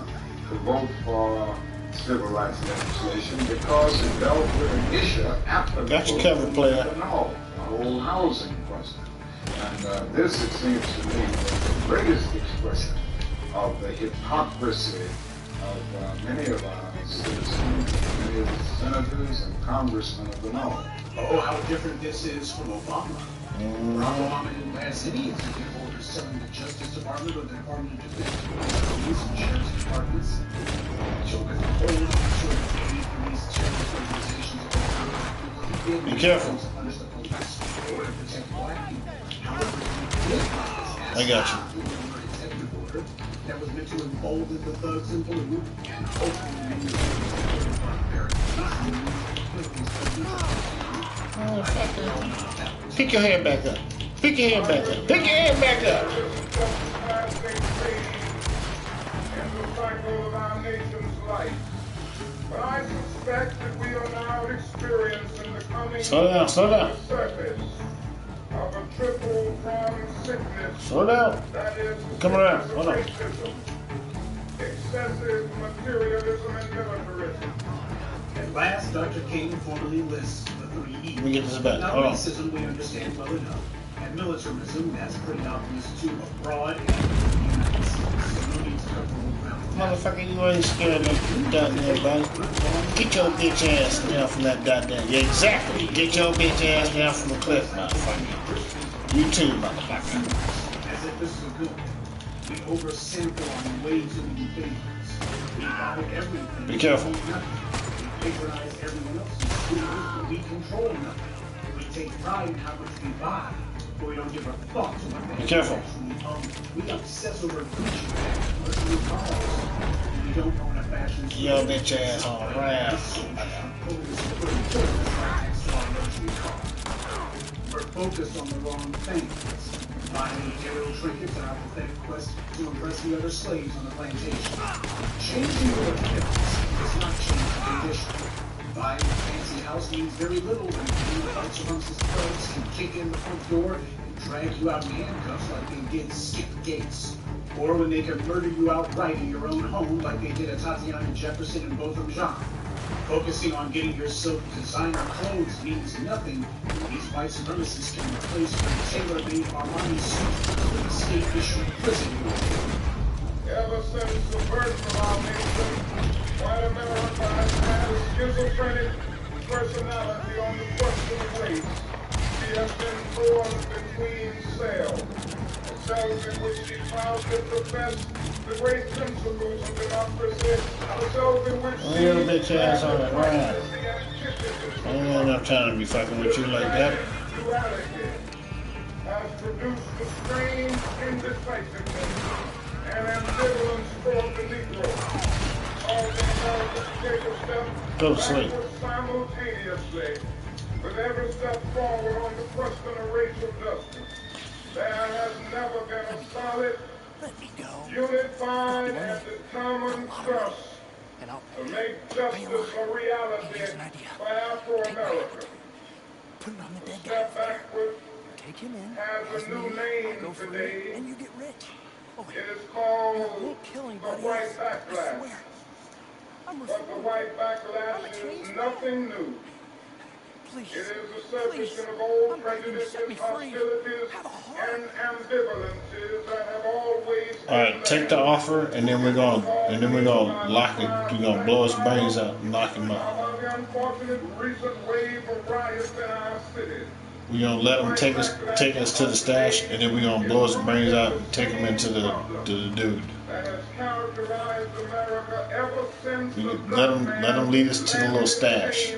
[SPEAKER 19] to vote for civil rights legislation because it dealt with an issue applicable
[SPEAKER 11] got you covered, player.
[SPEAKER 19] to the North, the whole housing question. And this, it seems to me, was the greatest expression of the hypocrisy of many of our citizens, many of the senators and congressmen of the North.
[SPEAKER 15] Oh, how different this is from Obama. Obama didn't pass any executive orders telling the Justice Department or the Department of Defense, police and sheriff's departments, to withhold certificated police terrorist organizations.
[SPEAKER 11] Be careful. I got you.
[SPEAKER 15] That was meant to embolden the thugs in blue and hopefully
[SPEAKER 11] pick your hand back up. Pick your hand back up. Pick your hand back up.
[SPEAKER 19] But I suspect that we are now experiencing the coming
[SPEAKER 11] Slow down.
[SPEAKER 19] surface of a triple-pronged sickness.
[SPEAKER 11] Slow down.
[SPEAKER 19] That is
[SPEAKER 11] Come around. Hold on.
[SPEAKER 19] Excessive materialism and militarism.
[SPEAKER 15] At last, Dr. King formally lists the 3 E's.
[SPEAKER 11] Let me get this back.
[SPEAKER 15] Now,
[SPEAKER 11] Hold on.
[SPEAKER 15] racism we understand well enough. And militarism, that's pretty obvious too, abroad and
[SPEAKER 11] Motherfucker, you ain't scared of that goddamn body. Get your bitch ass down from that goddamn. Yeah, exactly. Get your bitch ass down from the cliff, motherfucker. You too, motherfucker.
[SPEAKER 15] As if this is a good thing. We oversample on way too many things. We buy everything.
[SPEAKER 11] Be careful.
[SPEAKER 15] We patronize everyone else's schools, but we control nothing. We take pride in how much we buy, but we don't give a fuck to what they
[SPEAKER 11] Be careful.
[SPEAKER 15] We obsess over Gucci bags, luxury cars. We don't own a fashion store.
[SPEAKER 11] Your bitch ass on the ground.
[SPEAKER 15] We're focused on the wrong things. Buying material trinkets in our pathetic quest to impress the other slaves on the plantation. Changing your appearance does not change the condition. Buying a fancy house means very little when the fights amongst his thugs can kick in the front door and drag you out in handcuffs like they did Skip Gates. Or when they can murder you outright in your own home like they did at Tatiana Jefferson and Botham Jean. Focusing on getting yourself designer clothes means nothing when these white supremacists can replace your tailor-made Armani suit with a state-issued prison uniform.
[SPEAKER 19] Ever since the birth of our nation, white America has had a schizophrenic personality on the question of race. She has been torn between cells. Cells in which she proudly professed the great principles of democracy. Cells in which she
[SPEAKER 11] Your bitch ass on the ground. I ain't got enough time to be fucking with you like that.
[SPEAKER 19] has produced a strange indecisiveness and ambivalence toward the Negro. All the Americans take a step
[SPEAKER 11] Go to sleep.
[SPEAKER 19] simultaneously with every step forward on the question of racial justice. There has never been a solid, unified, and determined thrust to make justice a reality for Afro-Americans.
[SPEAKER 10] Put it on the dead
[SPEAKER 19] Step backward
[SPEAKER 10] Take him in.
[SPEAKER 19] has a new name
[SPEAKER 10] Go for
[SPEAKER 19] today.
[SPEAKER 10] it, and you get rich. Oh,
[SPEAKER 19] It is called
[SPEAKER 10] won't kill
[SPEAKER 19] the
[SPEAKER 10] anybody
[SPEAKER 19] white
[SPEAKER 10] else. I
[SPEAKER 19] backlash.
[SPEAKER 10] swear. I'm
[SPEAKER 19] But the white backlash is nothing new.
[SPEAKER 10] Please.
[SPEAKER 19] It is the surfacing of old prejudices, hostilities, and ambivalences that have always been
[SPEAKER 11] Alright, take the offer, and then we're gonna lock it. We're gonna blow his brains out and lock him up.
[SPEAKER 19] About the unfortunate recent wave of riots in our cities.
[SPEAKER 11] We're gonna let him take us to the stash, and then we're gonna blow his brains out and take him into the dude.
[SPEAKER 19] That has characterized America ever since
[SPEAKER 11] Let him lead us to the little stash,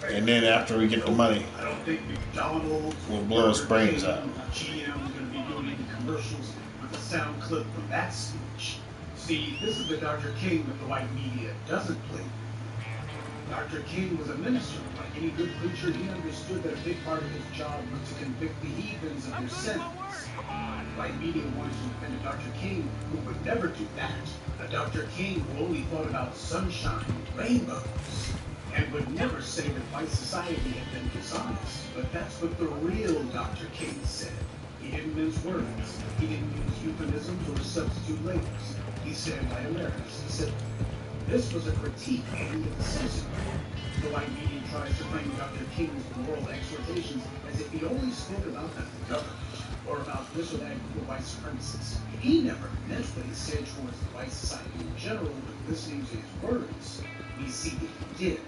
[SPEAKER 11] and then after we get the money,
[SPEAKER 8] I don't think McDonald's
[SPEAKER 11] we'll blow his brains out.
[SPEAKER 8] GM is going to be doing any commercials with a sound clip from that speech. See, this is the Dr. King that the white media doesn't play. Dr. King was a minister. Like any good preacher, he understood that a big part of his job was to convict the heathens of their sins. White media wanted to defend a Dr. King who would never do that. A Dr. King who only thought about sunshine, rainbows, and would never say that white society had been dishonest. But that's what the real Dr. King said. He didn't mince words. He didn't use euphemisms or substitute labels. He said white Americans. He said this was a critique aimed at the citizenry. The white media tries to frame Dr. King's moral exhortations as if he only spoke about the government or about this or that group of white supremacists. He never meant what he said towards the white society in general, but listening to his words, we see that he did.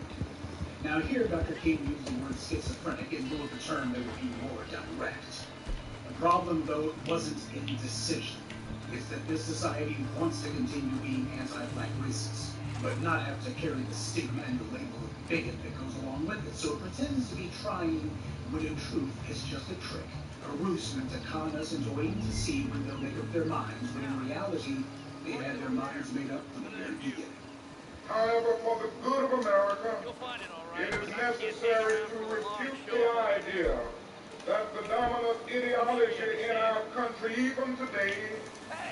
[SPEAKER 8] Now here, Dr. King used the word schizophrenic in lieu of a term that would be more direct. The problem, though, wasn't indecision. It's that this society wants to continue being anti-black racist, but not have to carry the stigma and the label of bigot that goes along with it. So it pretends to be trying, when in truth it's just a trick, a ruse meant to con us into waiting to see when they'll make up their minds, when in reality, they had their minds made up from the very beginning.
[SPEAKER 19] However, for the good of America, it is necessary to refute the idea that the dominant ideology in our country, even today,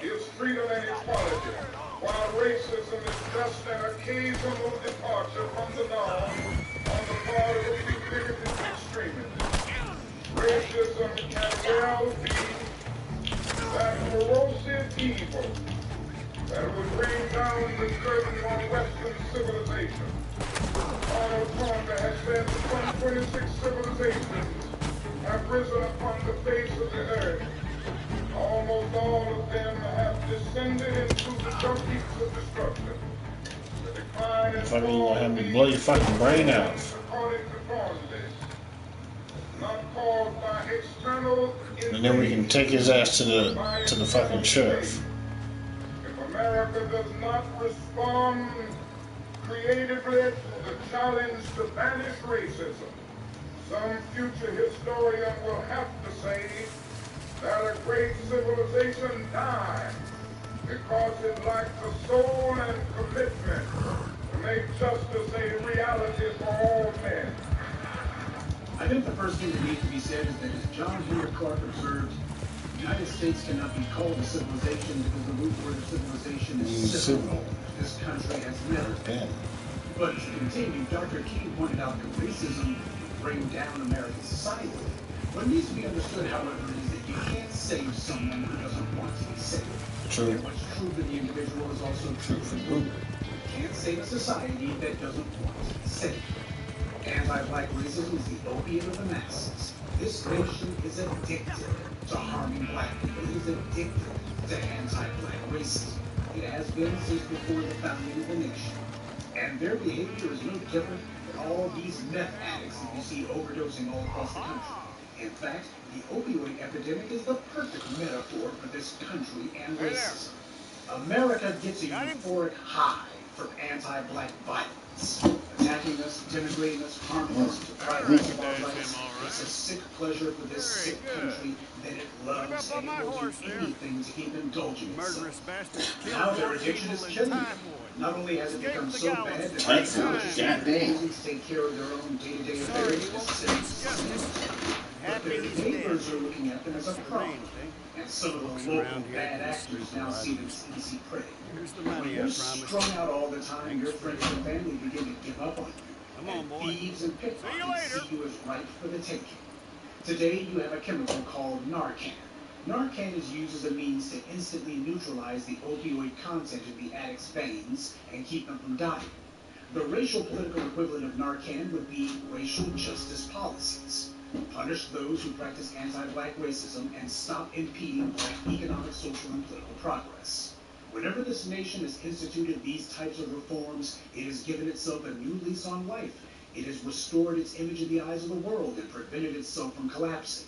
[SPEAKER 19] is freedom and equality, while racism is just an occasional departure from the norm on the part of a few bigoted extremists. Racism can well be that corrosive evil that would bring down the curtain on Western civilization. Arnold Palmer has said that some 26 civilizations have risen upon the face of the earth. Almost all of them have descended into the dark deeps of destruction. The decline and
[SPEAKER 11] Fucking gonna have me blow your fucking brain out.
[SPEAKER 19] according to Thornley, not caused by external.
[SPEAKER 11] And then we can take his ass to the fucking sheriff.
[SPEAKER 19] If America does not respond creatively to the challenge to banish racism, some future historian will have to say that a great civilization died because it lacked the soul and commitment to make justice a reality for all men.
[SPEAKER 8] I think the first thing that needs to be said is that, as John Henry Clark observed, the United States cannot be called a civilization because the root word of civilization is civil. This country has never been. But to continue, Dr. King pointed out that racism would bring down American society. What needs to be understood, however, is that you can't save someone who doesn't want to be saved.
[SPEAKER 11] True.
[SPEAKER 8] And what's true for the individual is also true for the group. You can't save a society that doesn't want to be saved. Anti-black racism is the opiate of the masses. This nation is addicted to harming black people. It is addicted to anti-black racism. It has been since before the founding of the nation. And their behavior is no different than all these meth addicts that you see overdosing all across the country. In fact, the opioid epidemic is the perfect metaphor for this country and racism. America gets a euphoric high from anti-black violence. Attacking us, denigrating us, harming us, depriving us of our rights. It's a sick pleasure for this sick country that it loves, and it will do anything to keep indulging itself. Now their addiction is genuine. Not only has it become so bad that they can't take care of their own day-to-day affairs as citizens, but their neighbors are looking at them as a problem. And some of the local bad actors now see them as easy prey. When you're strung out all the time, your friends and family begin to give up on you. And thieves and pickpockets see you as ripe for the taking. Today, you have a chemical called Narcan. Narcan is used as a means to instantly neutralize the opioid content in the addict's veins and keep them from dying.
[SPEAKER 21] The racial political equivalent of Narcan would be racial justice policies. Punish those who practice anti-black racism and stop impeding black economic, social, and political progress. Whenever this nation has instituted these types of reforms, it has given itself a new lease on life. It has restored its image in the eyes of the world and prevented itself from collapsing.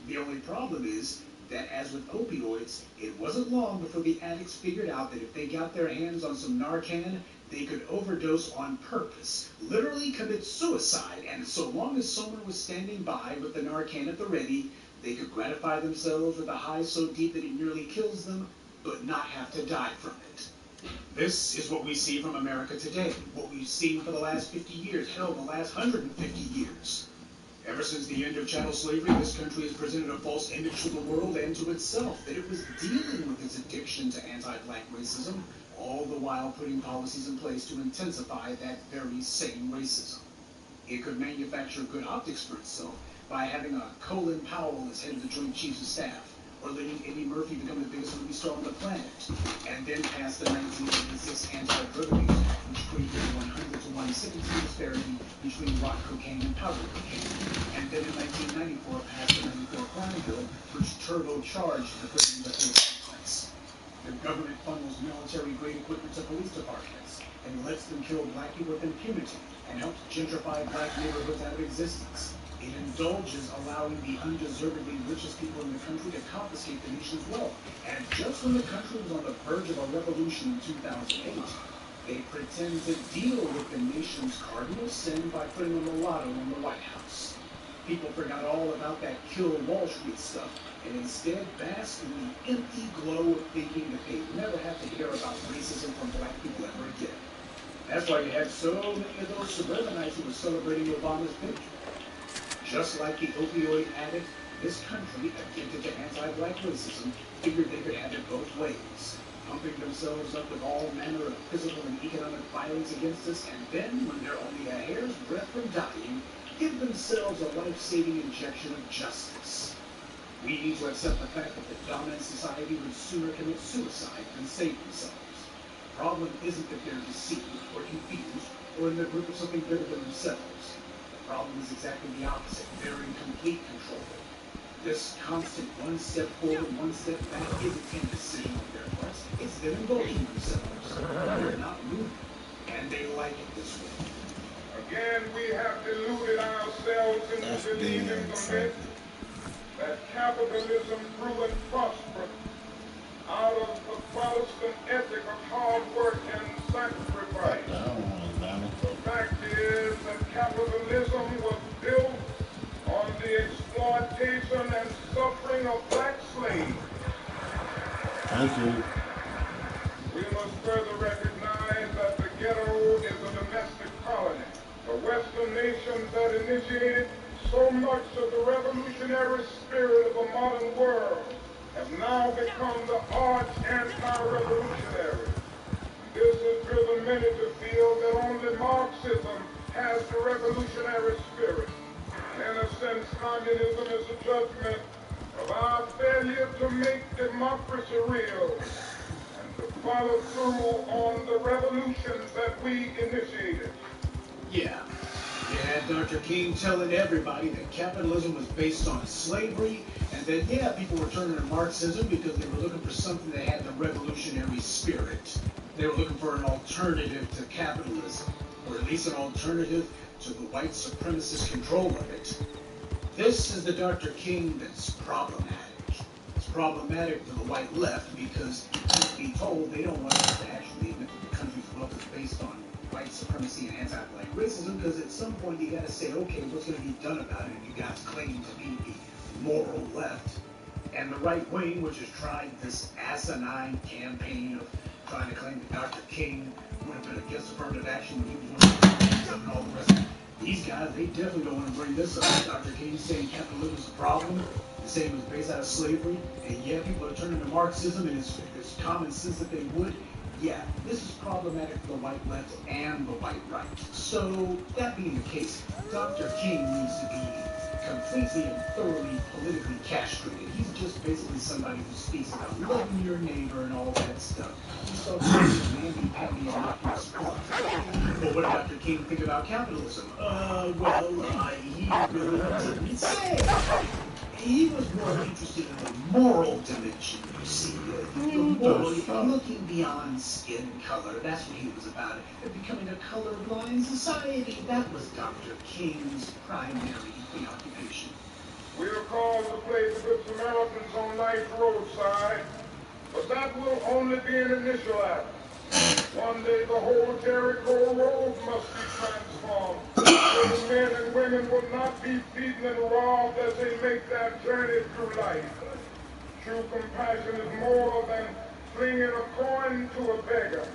[SPEAKER 21] The only problem is that, as with opioids, it wasn't long before the addicts figured out that if they got their hands on some Narcan, they could overdose on purpose, literally commit suicide, and so long as someone was standing by with the Narcan at the ready, they could gratify themselves with a high so deep that it nearly kills them, but not have to die from it. This is what we see from America today, what we've seen for the last 50 years, hell, the last 150 years. Ever since the end of chattel slavery, this country has presented a false image to the world and to itself that it was dealing with its addiction to anti-black racism, all the while putting policies in place to intensify that very same racism. It could manufacture good optics for itself by having a Colin Powell as head of the Joint Chiefs of Staff, or letting Eddie Murphy become the biggest movie star on the planet, and then pass the 1986 Anti-Drug Abuse Act, which created a 100 to 1 sentencing disparity between rock cocaine and powder cocaine, and then in 1994 passed the 94 Crime Bill, which turbocharged the prison reform complex. The government funnels military-grade equipment to police departments and lets them kill black people with impunity and helps gentrify black neighborhoods out of existence. It indulges allowing the undeservedly richest people in the country to confiscate the nation's wealth. And just when the country was on the verge of a revolution in 2008, they pretend to deal with the nation's cardinal sin by putting a mulatto in the White House. People forgot all about that kill Wall Street stuff and instead bask in the empty glow of thinking that they never have to hear about racism from black people ever again. That's why you had so many of those suburbanites who were celebrating Obama's victory. Just like the opioid addict, this country, addicted to anti-black racism, figured they could have it both ways, pumping themselves up with all manner of physical and economic violence against us, and then, when they're only a hair's breadth from dying, give themselves a life-saving injection of justice. We need to accept the fact that the dominant society would sooner commit suicide than save themselves. The problem isn't that they're deceived or confused or in the grip of something bigger than themselves. The problem is exactly the opposite. They're in complete control. This constant one step forward, one step back isn't any decision on their parts. It's them indulging themselves. They're not moving, and they like it this way.
[SPEAKER 19] Again, we have deluded ourselves into believing the myth that capitalism grew and prospered out of the Protestant ethic of hard work and sacrifice. The fact is that capitalism was built on the exploitation and suffering of black slaves.
[SPEAKER 11] Thank you.
[SPEAKER 19] We must further recognize that the ghetto is a domestic colony. The Western nations that initiated so much of the revolutionary spirit of the modern world have now become the arch anti-revolutionary. This has driven many to feel that only Marxism has the revolutionary spirit. In a sense, communism is a judgment of our failure to make democracy real and to follow through on the revolutions that we initiated.
[SPEAKER 21] Yeah. You had Dr. King telling everybody that capitalism was based on slavery, and that, yeah, people were turning to Marxism because they were looking for something that had the revolutionary spirit. They were looking for an alternative to capitalism, or at least an alternative to the white supremacist control of it. This is the Dr. King that's problematic. It's problematic for the white left because, truth be told, they don't want us to actually admit that the country's wealth is based on white supremacy and anti-black racism, because at some point you got to say, okay, what's going to be done about it if you guys claim to be the moral left? And the right wing, which has tried this asinine campaign of trying to claim that Dr. King would have been against affirmative action when he was one of the and all the rest of it. These guys, they definitely don't want to bring this up. Dr. King saying capitalism is a problem, the same as based out of slavery, and yeah, people are turning to Marxism, and it's common sense that they would. Yeah, this is problematic for the white left and the white right. So, that being the case, Dr. King needs to be completely and thoroughly politically castrated. He's just basically somebody who speaks about loving your neighbor and all that stuff. He's so namby-pamby and not sport. But what did Dr. King think about capitalism? He really didn't say. He was more interested in the moral dimension, you see. The moral, looking beyond skin color, that's what he was about. Becoming a colorblind society, that was Dr. King's primary preoccupation.
[SPEAKER 19] We are called to play the Good Samaritans on life's roadside, but that will only be an initial act. One day the whole Jericho road must be transformed, so the men and women will not be beaten and robbed as they make their journey through life. True compassion is more than flinging a coin to a beggar.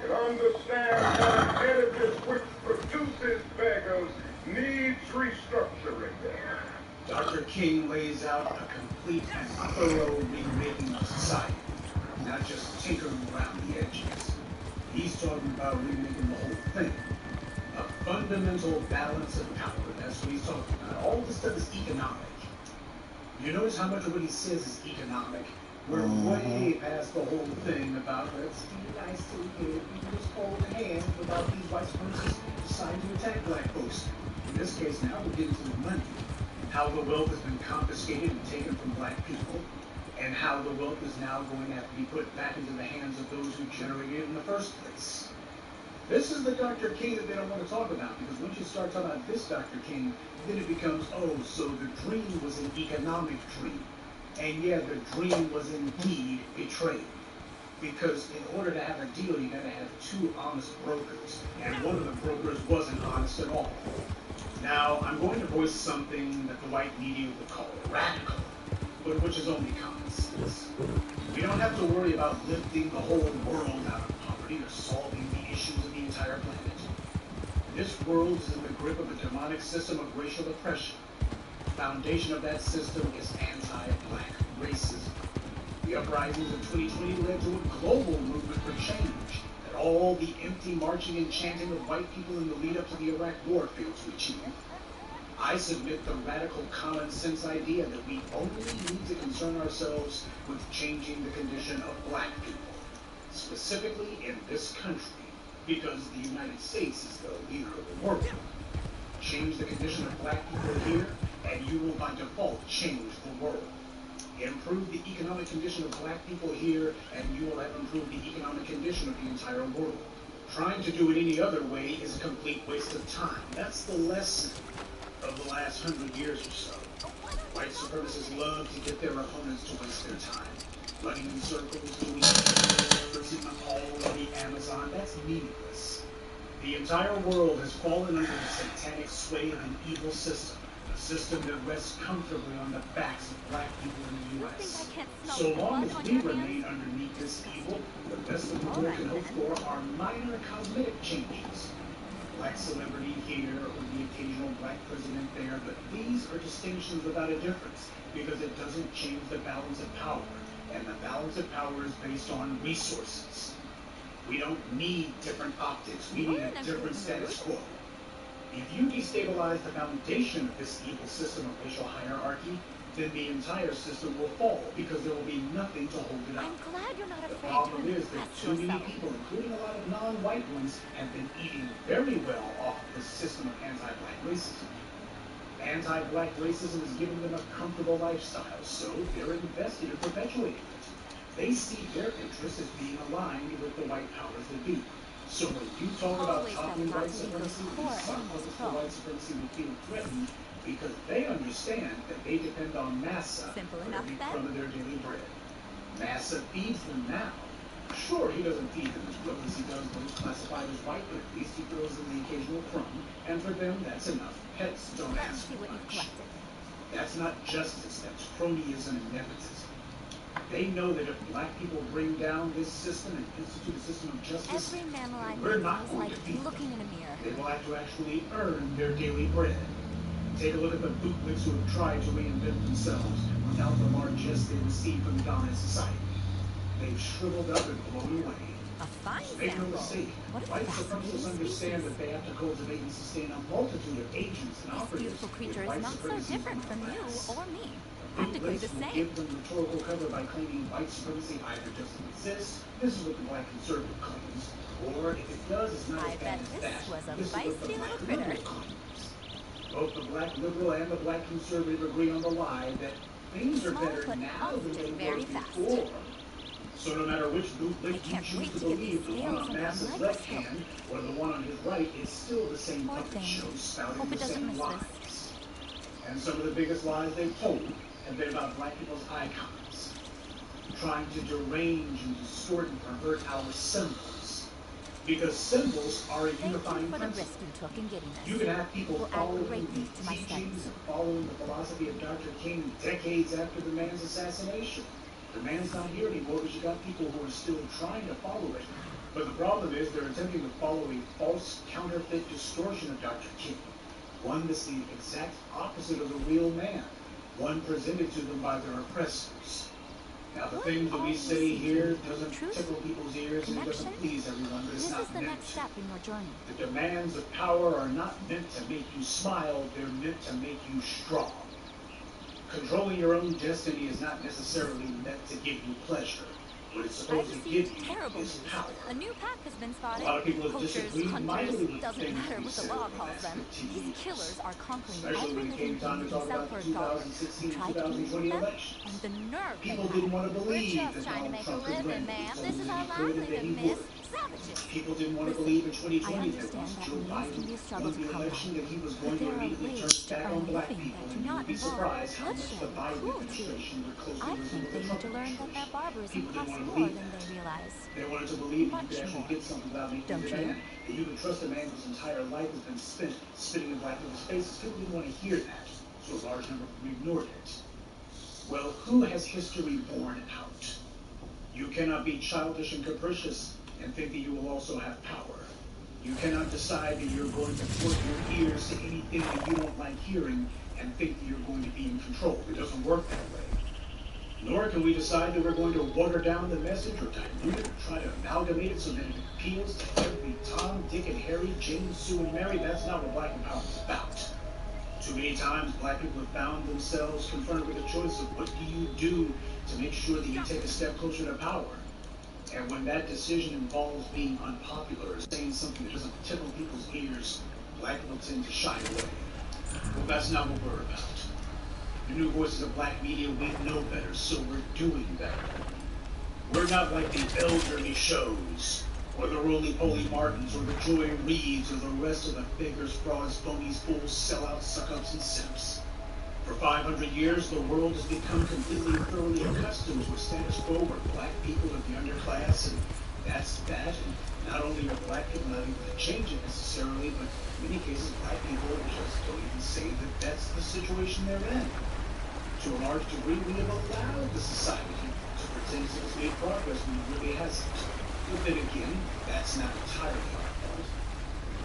[SPEAKER 19] It understands that an edifice which produces beggars needs restructuring.
[SPEAKER 21] Dr. King lays out a complete and thorough remaking of society, not just tinkering around the edges. He's talking about remaking the whole thing. A fundamental balance of power, that's what he's talking about. All this stuff is economic. You notice how much of what he says is economic? We're way past the whole thing about let's be nice to the kid, people just hold hands without these white supremacists deciding to attack black folks. In this case now, we're getting to the money. How the wealth has been confiscated and taken from black people, and how the wealth is now going to have to be put back into the hands of those who generated it in the first place. This is the Dr. King that they don't want to talk about, because once you start talking about this Dr. King, then it becomes, oh, so the dream was an economic dream. And yeah, the dream was indeed betrayed. Because in order to have a deal, you got to have two honest brokers, and one of the brokers wasn't honest at all. Now, I'm going to voice something that the white media would call radical, but which is only common sense. We don't have to worry about lifting the whole world out of poverty or solving the issues of the entire planet. This world is in the grip of a demonic system of racial oppression. The foundation of that system is anti-black racism. The uprisings of 2020 led to a global movement for change that all the empty marching and chanting of white people in the lead up to the Iraq War failed to achieve. I submit the radical common sense idea that we only need to concern ourselves with changing the condition of black people, specifically in this country, because the United States is the leader of the world. Change the condition of black people here, and you will by default change the world. Improve the economic condition of black people here, and you will have improved the economic condition of the entire world. Trying to do it any other way is a complete waste of time. That's the lesson of the last 100 years or so. White supremacists love to get their opponents to waste their time. Running in circles, doing sitting all over the Amazon, that's meaningless. The entire world has fallen under the satanic sway of an evil system. A system that rests comfortably on the backs of black people in the U.S. So long as we remain underneath this evil, the best of the world can hope for are minor cosmetic changes. Black celebrity here, or the occasional black president there, but these are distinctions without a difference, because it doesn't change the balance of power, and the balance of power is based on resources. We don't need different optics, we need a different status quo. If you destabilize the foundation of this evil system of racial hierarchy, then the entire system will fall, because there will be nothing to hold it up.
[SPEAKER 16] I'm glad you're not afraid
[SPEAKER 21] the problem is that too many people, including a lot of non-white ones, have been eating very well off of this system of anti-black racism. Anti-black racism has given them a comfortable lifestyle, so they're invested in perpetuating it. They see their interests as being aligned with the white powers that be. So when you talk about toppling white supremacy, these supporters for white supremacy will feel threatened because they understand that they depend on massa for every crumb of their daily bread. Massa feeds them now. Sure, he doesn't feed them as well as he does those classified as white, but at least he throws them the occasional crumb, and for them, that's enough. Pets don't ask for much. That's not justice, that's cronyism and nepotism. They know that if black people bring down this system and institute a system of justice, we're not going to beat them. They will have to actually earn their daily bread. Take a look at the bootlicks who have tried to reinvent themselves without the largesse they received from the dominant society. They've shriveled up and blown away. Make no mistake, white supremacists understand that they have to cultivate and sustain a multitude of agents and operatives with white supremacy different from you or me. Practically the same. Give them rhetorical cover by claiming white supremacy either doesn't exist, this is what the black conservative claims, or if it does is not
[SPEAKER 16] I
[SPEAKER 21] as
[SPEAKER 16] bet
[SPEAKER 21] bad as that.
[SPEAKER 16] this was a
[SPEAKER 21] This is what the
[SPEAKER 16] feisty
[SPEAKER 21] black
[SPEAKER 16] little critter.
[SPEAKER 21] liberal comments. Both the black liberal and the black conservative agree on the lie that things are
[SPEAKER 16] Small,
[SPEAKER 21] better
[SPEAKER 16] but
[SPEAKER 21] now than they
[SPEAKER 16] often
[SPEAKER 21] were
[SPEAKER 16] very fast.
[SPEAKER 21] before. So no matter which
[SPEAKER 16] I
[SPEAKER 21] bootleg you
[SPEAKER 16] can't
[SPEAKER 21] choose
[SPEAKER 16] wait
[SPEAKER 21] to
[SPEAKER 16] to get these
[SPEAKER 21] believe, the one
[SPEAKER 16] scales
[SPEAKER 21] on
[SPEAKER 16] under a
[SPEAKER 21] NASA's left
[SPEAKER 16] microscope.
[SPEAKER 21] hand or the one on his right, it's still the same
[SPEAKER 16] Poor
[SPEAKER 21] puppet
[SPEAKER 16] thing.
[SPEAKER 21] show spouting
[SPEAKER 16] Hope
[SPEAKER 21] the
[SPEAKER 16] it doesn't
[SPEAKER 21] same
[SPEAKER 16] miss
[SPEAKER 21] lies.
[SPEAKER 16] this.
[SPEAKER 21] And some of the biggest lies they've told have been about black people's icons, trying to derange and distort and pervert our symbols. Because symbols are a unifying
[SPEAKER 16] For the
[SPEAKER 21] principle.
[SPEAKER 16] risk you took in getting this.
[SPEAKER 21] You can have people
[SPEAKER 16] Will add
[SPEAKER 21] following
[SPEAKER 16] greatly
[SPEAKER 21] the
[SPEAKER 16] to my
[SPEAKER 21] teachings
[SPEAKER 16] studies.
[SPEAKER 21] and following the philosophy of Dr. King decades after the man's assassination. The man's not here anymore, but you got people who are still trying to follow it. But the problem is they're attempting to follow a false, counterfeit distortion of Dr. King. One that's the exact opposite of the real man. One presented to them by their oppressors. Now, the things that we say here doesn't tickle people's ears and it doesn't please everyone, but it's
[SPEAKER 16] This
[SPEAKER 21] not
[SPEAKER 16] is the
[SPEAKER 21] meant
[SPEAKER 16] next
[SPEAKER 21] to.
[SPEAKER 16] step in your journey.
[SPEAKER 21] The demands of power are not meant to make you smile, they're meant to make you strong. Controlling your own destiny is not necessarily meant to give you pleasure. What it's supposed to give you is power.
[SPEAKER 16] A new pack has been
[SPEAKER 21] A
[SPEAKER 16] spotted.
[SPEAKER 21] lot of people have
[SPEAKER 16] Poachers,
[SPEAKER 21] disagreed
[SPEAKER 16] hunters,
[SPEAKER 21] mightily with
[SPEAKER 16] doesn't
[SPEAKER 21] things
[SPEAKER 16] matter
[SPEAKER 21] we
[SPEAKER 16] what the
[SPEAKER 21] said
[SPEAKER 16] law
[SPEAKER 21] over the
[SPEAKER 16] calls
[SPEAKER 21] last
[SPEAKER 16] them.
[SPEAKER 21] 15
[SPEAKER 16] These
[SPEAKER 21] years.
[SPEAKER 16] killers are conquering
[SPEAKER 21] Especially when
[SPEAKER 16] every
[SPEAKER 21] it came
[SPEAKER 16] living
[SPEAKER 21] time
[SPEAKER 16] thing
[SPEAKER 21] to
[SPEAKER 16] you
[SPEAKER 21] talk
[SPEAKER 16] can sell
[SPEAKER 21] about
[SPEAKER 16] for
[SPEAKER 21] the
[SPEAKER 16] $1.
[SPEAKER 21] 2016
[SPEAKER 16] Try to convince
[SPEAKER 21] 2020
[SPEAKER 16] them,
[SPEAKER 21] election.
[SPEAKER 16] and the nerve they
[SPEAKER 21] People didn't
[SPEAKER 16] have.
[SPEAKER 21] want to
[SPEAKER 16] We're
[SPEAKER 21] believe
[SPEAKER 16] just
[SPEAKER 21] that
[SPEAKER 16] trying to
[SPEAKER 21] Donald
[SPEAKER 16] make a
[SPEAKER 21] Trump could
[SPEAKER 16] living,
[SPEAKER 21] win.
[SPEAKER 16] ma'am.
[SPEAKER 21] He
[SPEAKER 16] This
[SPEAKER 21] told
[SPEAKER 16] is
[SPEAKER 21] them
[SPEAKER 16] our
[SPEAKER 21] he could and that
[SPEAKER 16] livelihood,
[SPEAKER 21] he
[SPEAKER 16] miss.
[SPEAKER 21] would.
[SPEAKER 16] Savages.
[SPEAKER 21] People didn't want to
[SPEAKER 16] Listen,
[SPEAKER 21] believe in
[SPEAKER 16] I
[SPEAKER 21] 2020 that
[SPEAKER 16] understand
[SPEAKER 21] once
[SPEAKER 16] that
[SPEAKER 21] Joe
[SPEAKER 16] news can be a
[SPEAKER 21] Biden
[SPEAKER 16] struggle
[SPEAKER 21] won
[SPEAKER 16] to
[SPEAKER 21] the
[SPEAKER 16] come
[SPEAKER 21] election
[SPEAKER 16] by.
[SPEAKER 21] that he was
[SPEAKER 16] But
[SPEAKER 21] going to
[SPEAKER 16] there are
[SPEAKER 21] immediately turn
[SPEAKER 16] ways
[SPEAKER 21] his
[SPEAKER 16] to
[SPEAKER 21] back
[SPEAKER 16] earn
[SPEAKER 21] on
[SPEAKER 16] a
[SPEAKER 21] black
[SPEAKER 16] living
[SPEAKER 21] people.
[SPEAKER 16] that do
[SPEAKER 21] And
[SPEAKER 16] not
[SPEAKER 21] you'd be
[SPEAKER 16] involve
[SPEAKER 21] surprised how much
[SPEAKER 16] bloodshed
[SPEAKER 21] the
[SPEAKER 16] or
[SPEAKER 21] Biden
[SPEAKER 16] cruelty.
[SPEAKER 21] administration would closely
[SPEAKER 16] I
[SPEAKER 21] resemble
[SPEAKER 16] think
[SPEAKER 21] the
[SPEAKER 16] they need
[SPEAKER 21] Trump
[SPEAKER 16] to learn that
[SPEAKER 21] administration.
[SPEAKER 16] their barbarism
[SPEAKER 21] People didn't
[SPEAKER 16] costs
[SPEAKER 21] want to
[SPEAKER 16] more
[SPEAKER 21] believe
[SPEAKER 16] than
[SPEAKER 21] that.
[SPEAKER 16] they realize.
[SPEAKER 21] They wanted to believe that you
[SPEAKER 16] Much
[SPEAKER 21] could actually
[SPEAKER 16] more.
[SPEAKER 21] get something without making a
[SPEAKER 16] Don't you?
[SPEAKER 21] demand. That you could trust a man whose entire life has been spent spitting in black people's faces. People didn't want to hear that, so a large number of them ignored it. Well, who has history borne out? You cannot be childish and capricious and think that you will also have power. You cannot decide that you're going to put your ears to anything that you don't like hearing and think that you're going to be in control. It doesn't work that way. Nor can we decide that we're going to water down the message or dilute it or try to amalgamate it so that it appeals to every Tom, Dick, and Harry, James, Sue, and Mary. That's not what black empowerment is about. Too many times black people have found themselves confronted with a choice of what do you do to make sure that you take a step closer to power. And when that decision involves being unpopular or saying something that doesn't tickle people's ears, black people tend to shy away. Well, that's not what we're about. The new voices of black media, we know better, so we're doing better. We're not like the elderly shows, or the roly-poly Martins, or the Joy Reids, or the rest of the beggars, frauds, phonies, fools, sellouts, suck-ups, and simps. For 500 years, the world has become completely and thoroughly accustomed to a status quo where black people are the underclass, and that's that. And not only are black people not able to change it necessarily, but in many cases, black people just don't even say that that's the situation they're in. To a large degree, we have allowed the society to pretend as if it's made progress when it really hasn't. But then again, that's not entirely our fault.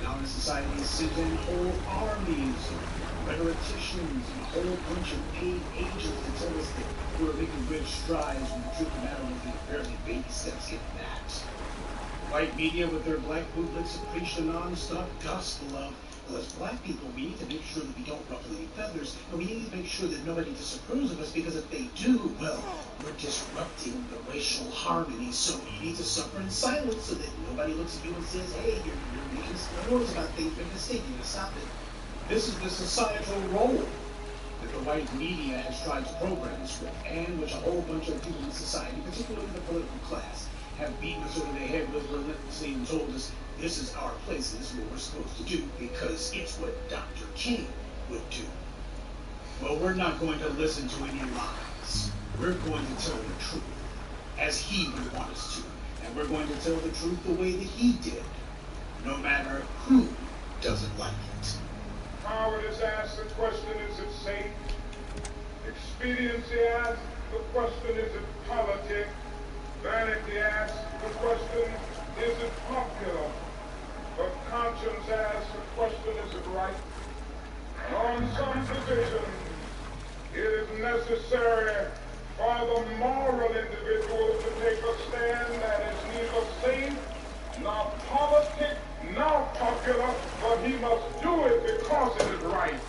[SPEAKER 21] Now in society has sent in whole armies of rhetoricians and a whole bunch of paid agents to tell us that we're making great strides when the truth of the matter is we barely baby steps in that. White media with their black bootlegs have preached a non-stop gospel of, well, as black people, we need to make sure that we don't ruffle any feathers, and we need to make sure that nobody disapproves of us, because if they do, well, we're disrupting the racial harmony, so you need to suffer in silence so that nobody looks at you and says, hey, you're making a noise about things, make a mistake, you need to stop it. This is the societal role that the white media has tried to program us with, and which a whole bunch of people in society, particularly the political class, have beaten us over the head with relentlessly and told us this is our place and this is what we're supposed to do because it's what Dr. King would do. Well, we're not going to listen to any lies. We're going to tell the truth as he would want us to. And we're going to tell the truth the way that he did, no matter who doesn't like it.
[SPEAKER 19] Howard has asked the question, is it safe? Expediency asks the question, is it politic? Vanity asks the question, is it popular? But conscience asks the question, is it right? And on some positions, it is necessary for the moral individual to take a stand that is neither safe, nor politic, nor popular, but he must do it because it is right.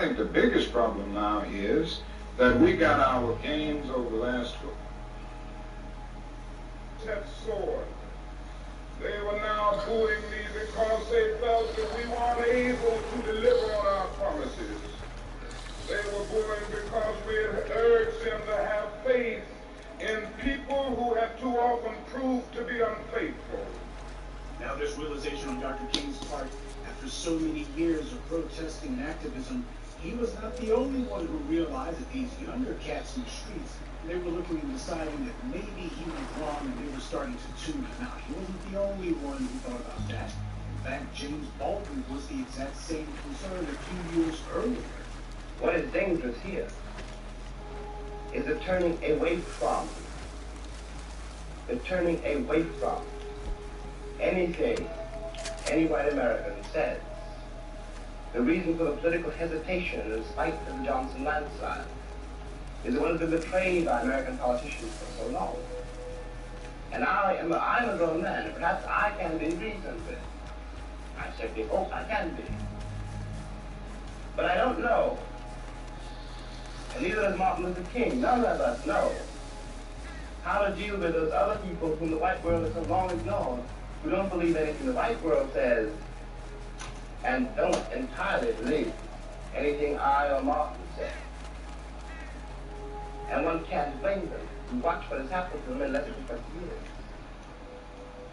[SPEAKER 19] think the biggest problem now is that we got our gains over the last
[SPEAKER 4] that sword. They were now booing me because they felt that we weren't able to deliver on our promises. They were booing because we had urged them to have faith in people who had too often proved to be unfaithful.
[SPEAKER 21] Now this realization on Dr. King's part, after so many years of protesting and activism, he was not the only one who realized that these younger cats in the streets, they were looking and deciding that maybe he was wrong and they were starting to tune him out. He wasn't the only one who thought about that. In fact, James Baldwin was the exact same concern a few years earlier.
[SPEAKER 20] What is dangerous here is the turning away from anything any white American says. The reason for the political hesitation in spite of the Johnson landslide is what has been betrayed by American politicians for so long. And I'm a grown man, and perhaps I can be reasoned with. I certainly hope I can be. But I don't know, and neither does Martin Luther King, none of us know how to deal with those other people whom the white world has so long ignored, who don't believe anything the white world says, and don't entirely believe anything I or Martin say. And one can't blame them. You watch what has happened to them in less than 20 years.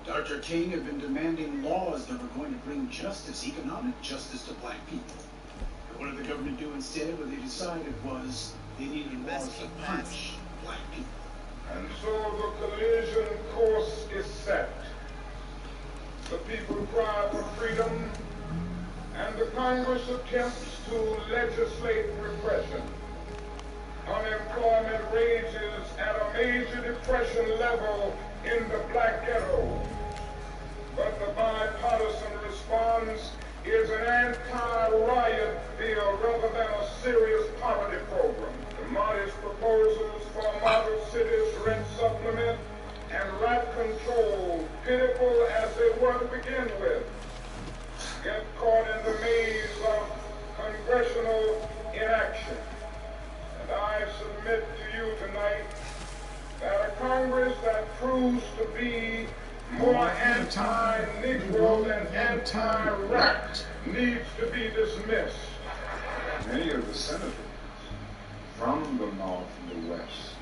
[SPEAKER 21] Dr. King had been demanding laws that were going to bring justice, economic justice to black people. And what did the government do instead? What they decided was they needed laws to punish black people.
[SPEAKER 4] And so the collision course is set. The people cry for freedom, and the Congress attempts to legislate repression. Unemployment rages at a major depression level in the black ghetto. But the bipartisan response is an anti-riot bill rather than a serious poverty program. The modest proposals for model cities, rent supplement, and rat control, pitiful as they were to begin with, get caught in the maze of congressional inaction. And I submit to you tonight that a Congress that proves to be more anti-Negro than anti-rat needs to be dismissed.
[SPEAKER 19] Many of the senators from the North and the West,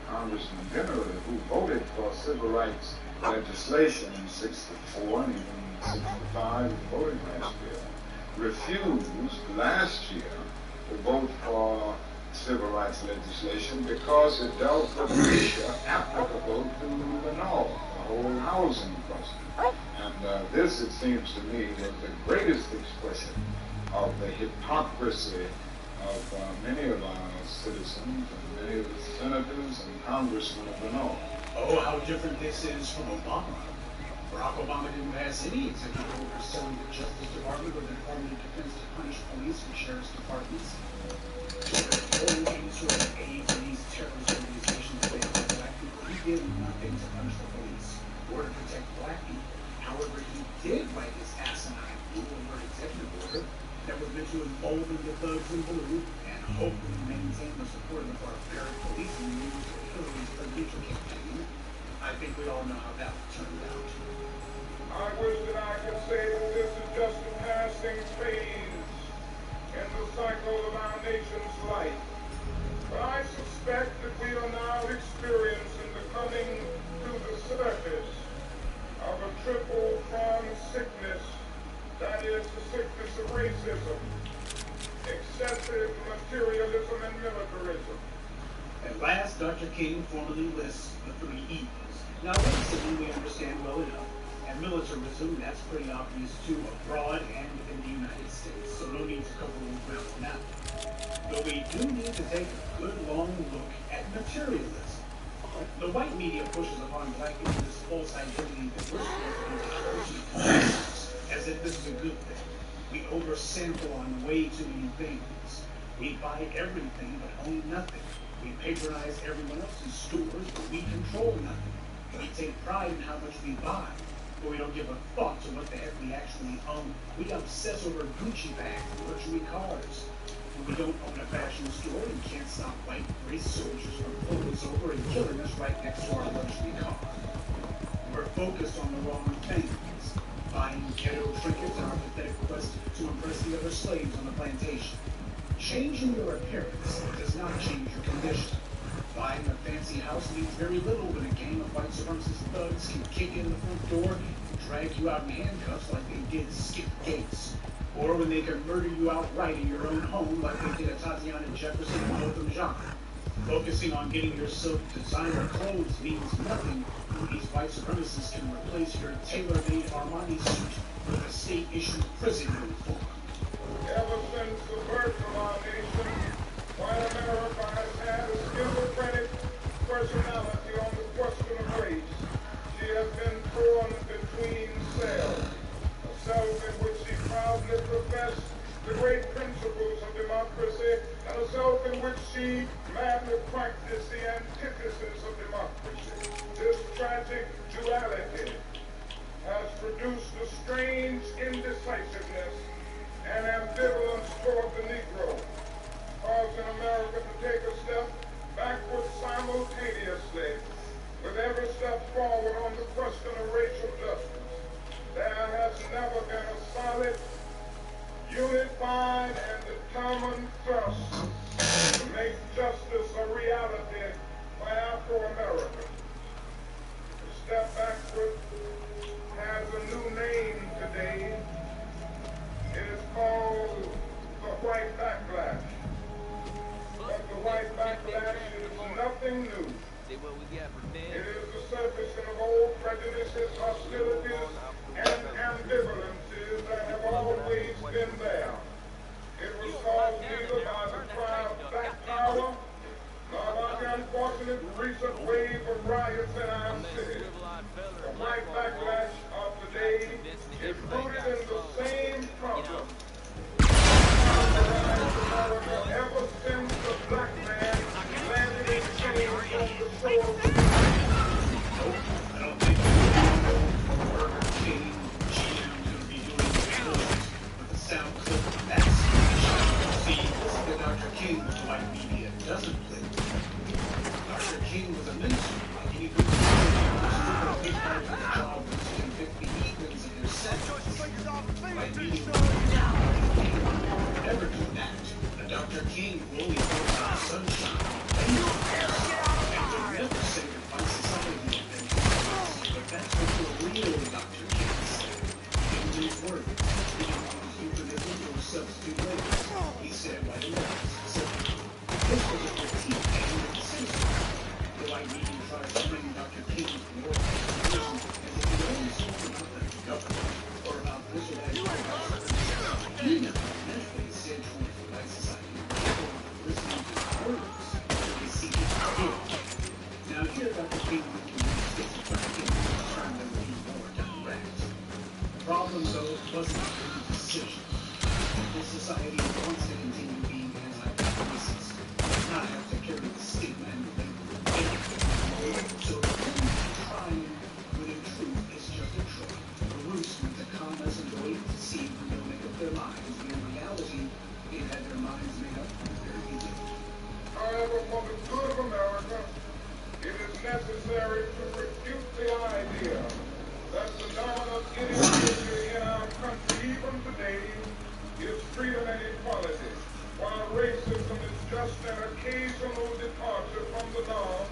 [SPEAKER 19] congressmen generally, who voted for civil rights legislation in 64 and even 65 voting last year, refused last year to vote for civil rights legislation because it dealt with the issue applicable to the North, the whole housing question. And this, it seems to me, was the greatest expression of the hypocrisy of many of our citizens and many of the senators and congressmen of the North.
[SPEAKER 21] Oh, how different this is from Obama. Barack Obama didn't pass any executive orders telling the Justice Department or the Department of Defense to punish police and sheriff's departments. Or any sort of aid to these terrorist organizations that have black people. He did nothing to punish the police or to protect black people. However, he did write this asinine blue-and-red executive order that was meant to embolden the thugs in blue and hopefully maintain the support of the barbaric police and use Hillary's presidential campaign. I think we all know how that turned out.
[SPEAKER 4] I wish that I could say that this is just a passing phase in the cycle of our nation's life. But I suspect that we are now experiencing the coming to the surface of a triple-pronged sickness, that is the sickness of racism, excessive materialism, and militarism.
[SPEAKER 21] At last, Dr. King formally lists the 3 E's. Now, racism we understand well enough, and militarism, that's pretty obvious too, abroad and in the United States, so no need to cover all ground on that one. But we do need to take a good long look at materialism. The white media pushes upon black people this false identity that we're supposed to be as if this is a good thing. We oversample on way too many things. We buy everything but own nothing. We patronize everyone else's stores, but we control nothing. We take pride in how much we buy, but we don't give a thought to what the heck we actually own. We obsess over Gucci bags and luxury cars. When we don't own a fashion store, we can't stop white race soldiers from pulling us over and killing us right next to our luxury car. We're focused on the wrong things. Buying ghetto trinkets in our pathetic quest to impress the other slaves on the plantation. Changing your appearance does not change your condition. Buying a fancy house means very little when a gang of white supremacist thugs can kick in the front door and drag you out in handcuffs like they did Skip Gates. Or when they can murder you outright in your own home like they did a Tatiana Jefferson and Jotham Jean. Focusing on getting yourself designer clothes means nothing when these white supremacists can replace your tailor-made Armani suit with a state-issued prison uniform.
[SPEAKER 4] Ever since the birth of our nation, white America has had a schizophrenic personality on the question of race. She has been torn between selves. A self in which she proudly professed the great principles of democracy, and a self in which she madly practiced the antithesis of democracy. This tragic duality has produced a strange indecisiveness and ambivalence toward the Negro, causing America to take a step backward simultaneously with every step forward on the question of racial justice. There has never been a solid, unified, and determined thrust to make justice a reality for Afro-Americans. The step backward has a new name today. It is called the white backlash. But the white backlash is nothing new. It is the surfacing of old prejudices, hostilities, and ambivalences that have always been there. It was caused neither by the cry of black power, nor by the unfortunate recent wave of riots in our city. The white backlash of today is rooted in the same problem. Ever since the black man landed in chains on the shore of the
[SPEAKER 21] I don't think Burger King, GM's going to be doing videos with the sound clip of that speech. See, this is the Dr. King the white media doesn't play. Dr. King was a minister, like any good a big part of his job was to convict the heathens of their sentence. White media would never do that. But Dr. King will only talk about sunshine. And would never say goodbye to somebody who had been. But that's what the real Dr. King said. In his words, he didn't use euphemisms or substitute labels. He said white Americans. So this was a critique aimed at the citizens. The white media tries to bring Dr. King to the organization as if he only spoke about the government or about this or that. He never naturally said for white society. Listening to his words, they see his gift. Now here Dr. King was doing mistakes of Dr. King was trying to be more direct. The problem though wasn't the decision. This society wants to continue being anti-racist, does not have to carry the stigma and the label of hate. So the thing trying, when in truth is just a trick, a ruse meant to calm us and wait to see when they'll make up their minds. When in reality, they had their minds made up from the very beginning.
[SPEAKER 4] However, for the good of America, it is necessary to refute the idea that the dominant ideology in our country, even today, is freedom and equality, while racism is just an occasional departure from the norm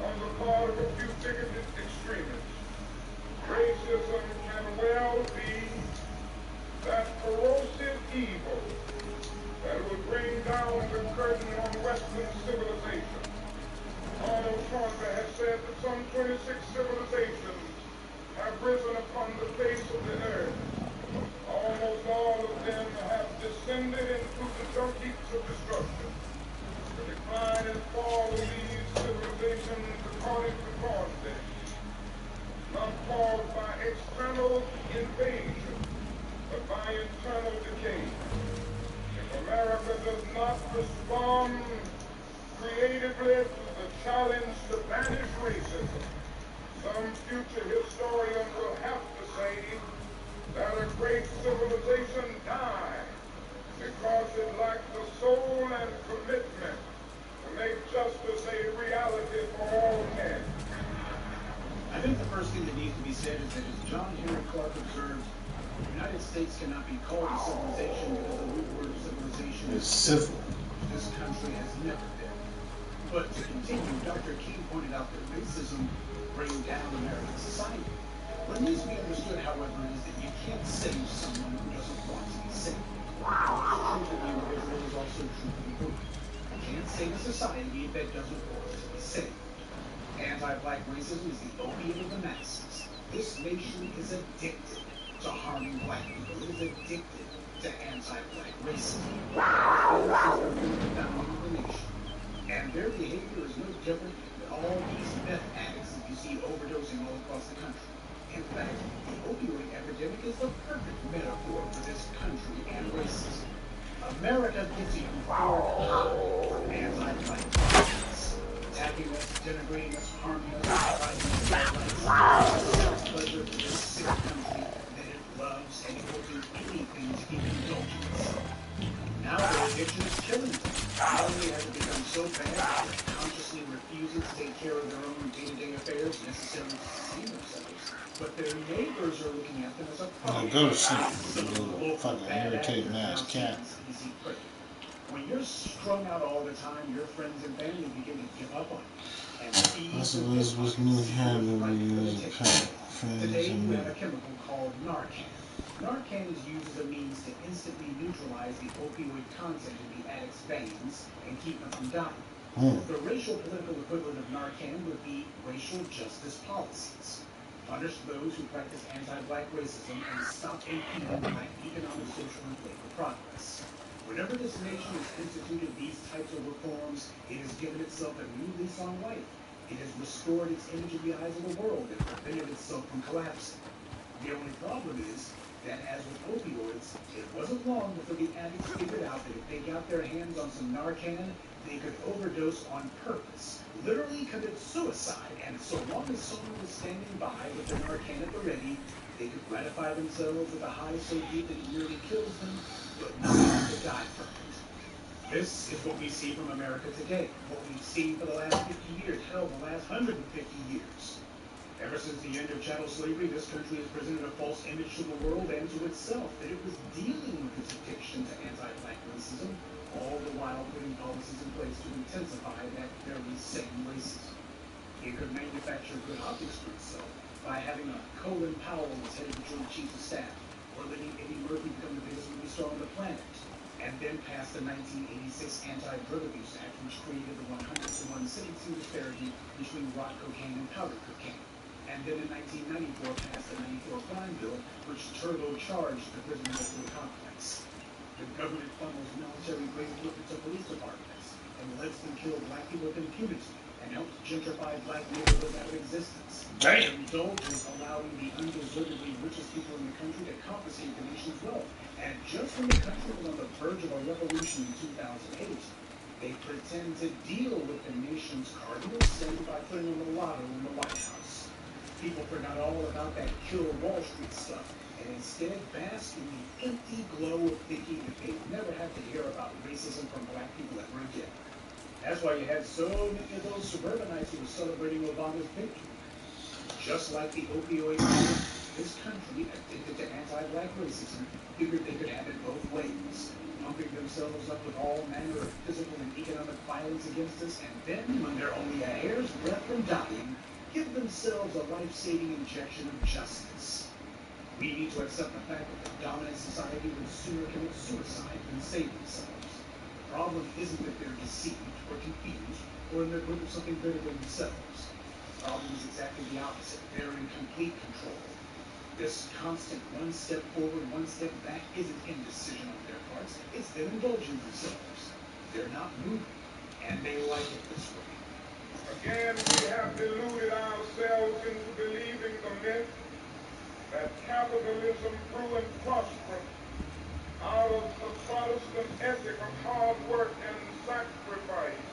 [SPEAKER 4] on the part of a few bigoted extremists. Racism can well be that corrosive evil that will bring down the curtain on Western civilization. Arnold Schwarzenegger has said that some 26 civilizations have risen upon the face of the earth. Almost all of them have descended into the dark heaps of destruction. The decline and fall of these civilizations, according to Schwarzenegger, not caused by external invasion, but by internal decay. If America does not respond creatively to the challenge to banish racism, some future historian will have to say that a great civilization died because it lacked the soul
[SPEAKER 21] be called a civilization because the root word of civilization
[SPEAKER 11] is civil.
[SPEAKER 21] This country has never been. But to continue, Dr. King pointed out that racism brings down American society. What needs to be understood, however, is that you can't save someone who doesn't want to be saved. What's true for the individual is also true for the group. You can't save a society that doesn't want to be saved. Anti-black racism is the opiate of the masses. This nation is addicted to harming black people. It is addicted to anti-black racism. And their behavior is no different than all these meth addicts that you see overdosing all across the country. In fact, the opioid epidemic is the perfect metaphor for this country and racism. America gives you from anti-black violence, attacking us, denigrating us, harming us, fighting us, pleasure for this sick country that it loves, and it will do anything to keep indulging itself. Now their addiction is killing them. Not only has it become so bad that they consciously refusing to take care of their own day-to-day affairs, necessarily to sustain themselves, but their neighbors are looking at them as a problem.
[SPEAKER 11] Go to sleep, you little fucking irritating ass cat.
[SPEAKER 21] When you're strung out all the time, your friends and family begin to give up on you. And
[SPEAKER 11] That's Elizabeth's new hand that we use a pet friends
[SPEAKER 21] today
[SPEAKER 11] and
[SPEAKER 21] you have a chemical called Narcan. Narcan is used as a means to instantly neutralize the opioid content in the addict's veins and keep them from dying. The racial political equivalent of Narcan would be racial justice policies. Punish those who practice anti-black racism and stop impeding black economic, social, and political progress. Whenever this nation has instituted these types of reforms, it has given itself a new lease on life. It has restored its image in the eyes of the world and prevented itself from collapsing. The only problem is that, as with opioids, it wasn't long before the addicts figured out that if they got their hands on some Narcan, they could overdose on purpose, literally commit suicide, and so long as someone was standing by with the Narcan at the ready, they could gratify themselves with a high so deep that it nearly kills them, but not have to die from it. This is what we see from America today, what we've seen for the last 50 years, hell, the last 150 years. Ever since the end of chattel slavery, this country has presented a false image to the world and to itself that it was dealing with its addiction to anti-black racism, all the while putting policies in place to intensify that very same racism. It could manufacture good optics for itself by having a Colin Powell as head of the Joint Chiefs of Staff, or letting Eddie Murphy become the biggest movie star on the planet, and then pass the 1986 Anti-Drug Abuse Act, which created the 100-to-1 sentencing disparity between rock cocaine and powder cocaine. And then in 1994 passed the 94 Crime Bill, which turbocharged the prison industrial complex. The government funnels military-grade equipment to police departments and lets them kill black people with impunity and helps gentrify black neighborhoods out of existence.
[SPEAKER 11] Damn.
[SPEAKER 21] Indulgence allowing the undeservedly richest people in the country to confiscate the nation's wealth. And just when the country was on the verge of a revolution in 2008, they pretend to deal with the nation's cardinal sin by putting a mulatto in the White House. People forgot all about that kill Wall Street stuff and instead bask in the empty glow of thinking that they'd never have to hear about racism from black people ever again. That's why you had so many of those suburbanites who were celebrating Obama's victory. Just like the opioid epidemic, this country, addicted to anti-black racism, figured they could have it both ways, pumping themselves up with all manner of physical and economic violence against us, and then, when they're only a hair's breadth from dying, give themselves a life-saving injection of justice. We need to accept the fact that the dominant society would sooner commit suicide than save themselves. The problem isn't that they're deceived or confused or in the grip of something bigger than themselves. The problem is exactly the opposite. They're in complete control. This constant one step forward, one step back isn't indecision on their parts. It's them indulging themselves. They're not moving, and they like it this way.
[SPEAKER 19] Again, we have deluded ourselves into believing the myth that capitalism grew and prospered out of the Protestant ethic of hard work and sacrifice.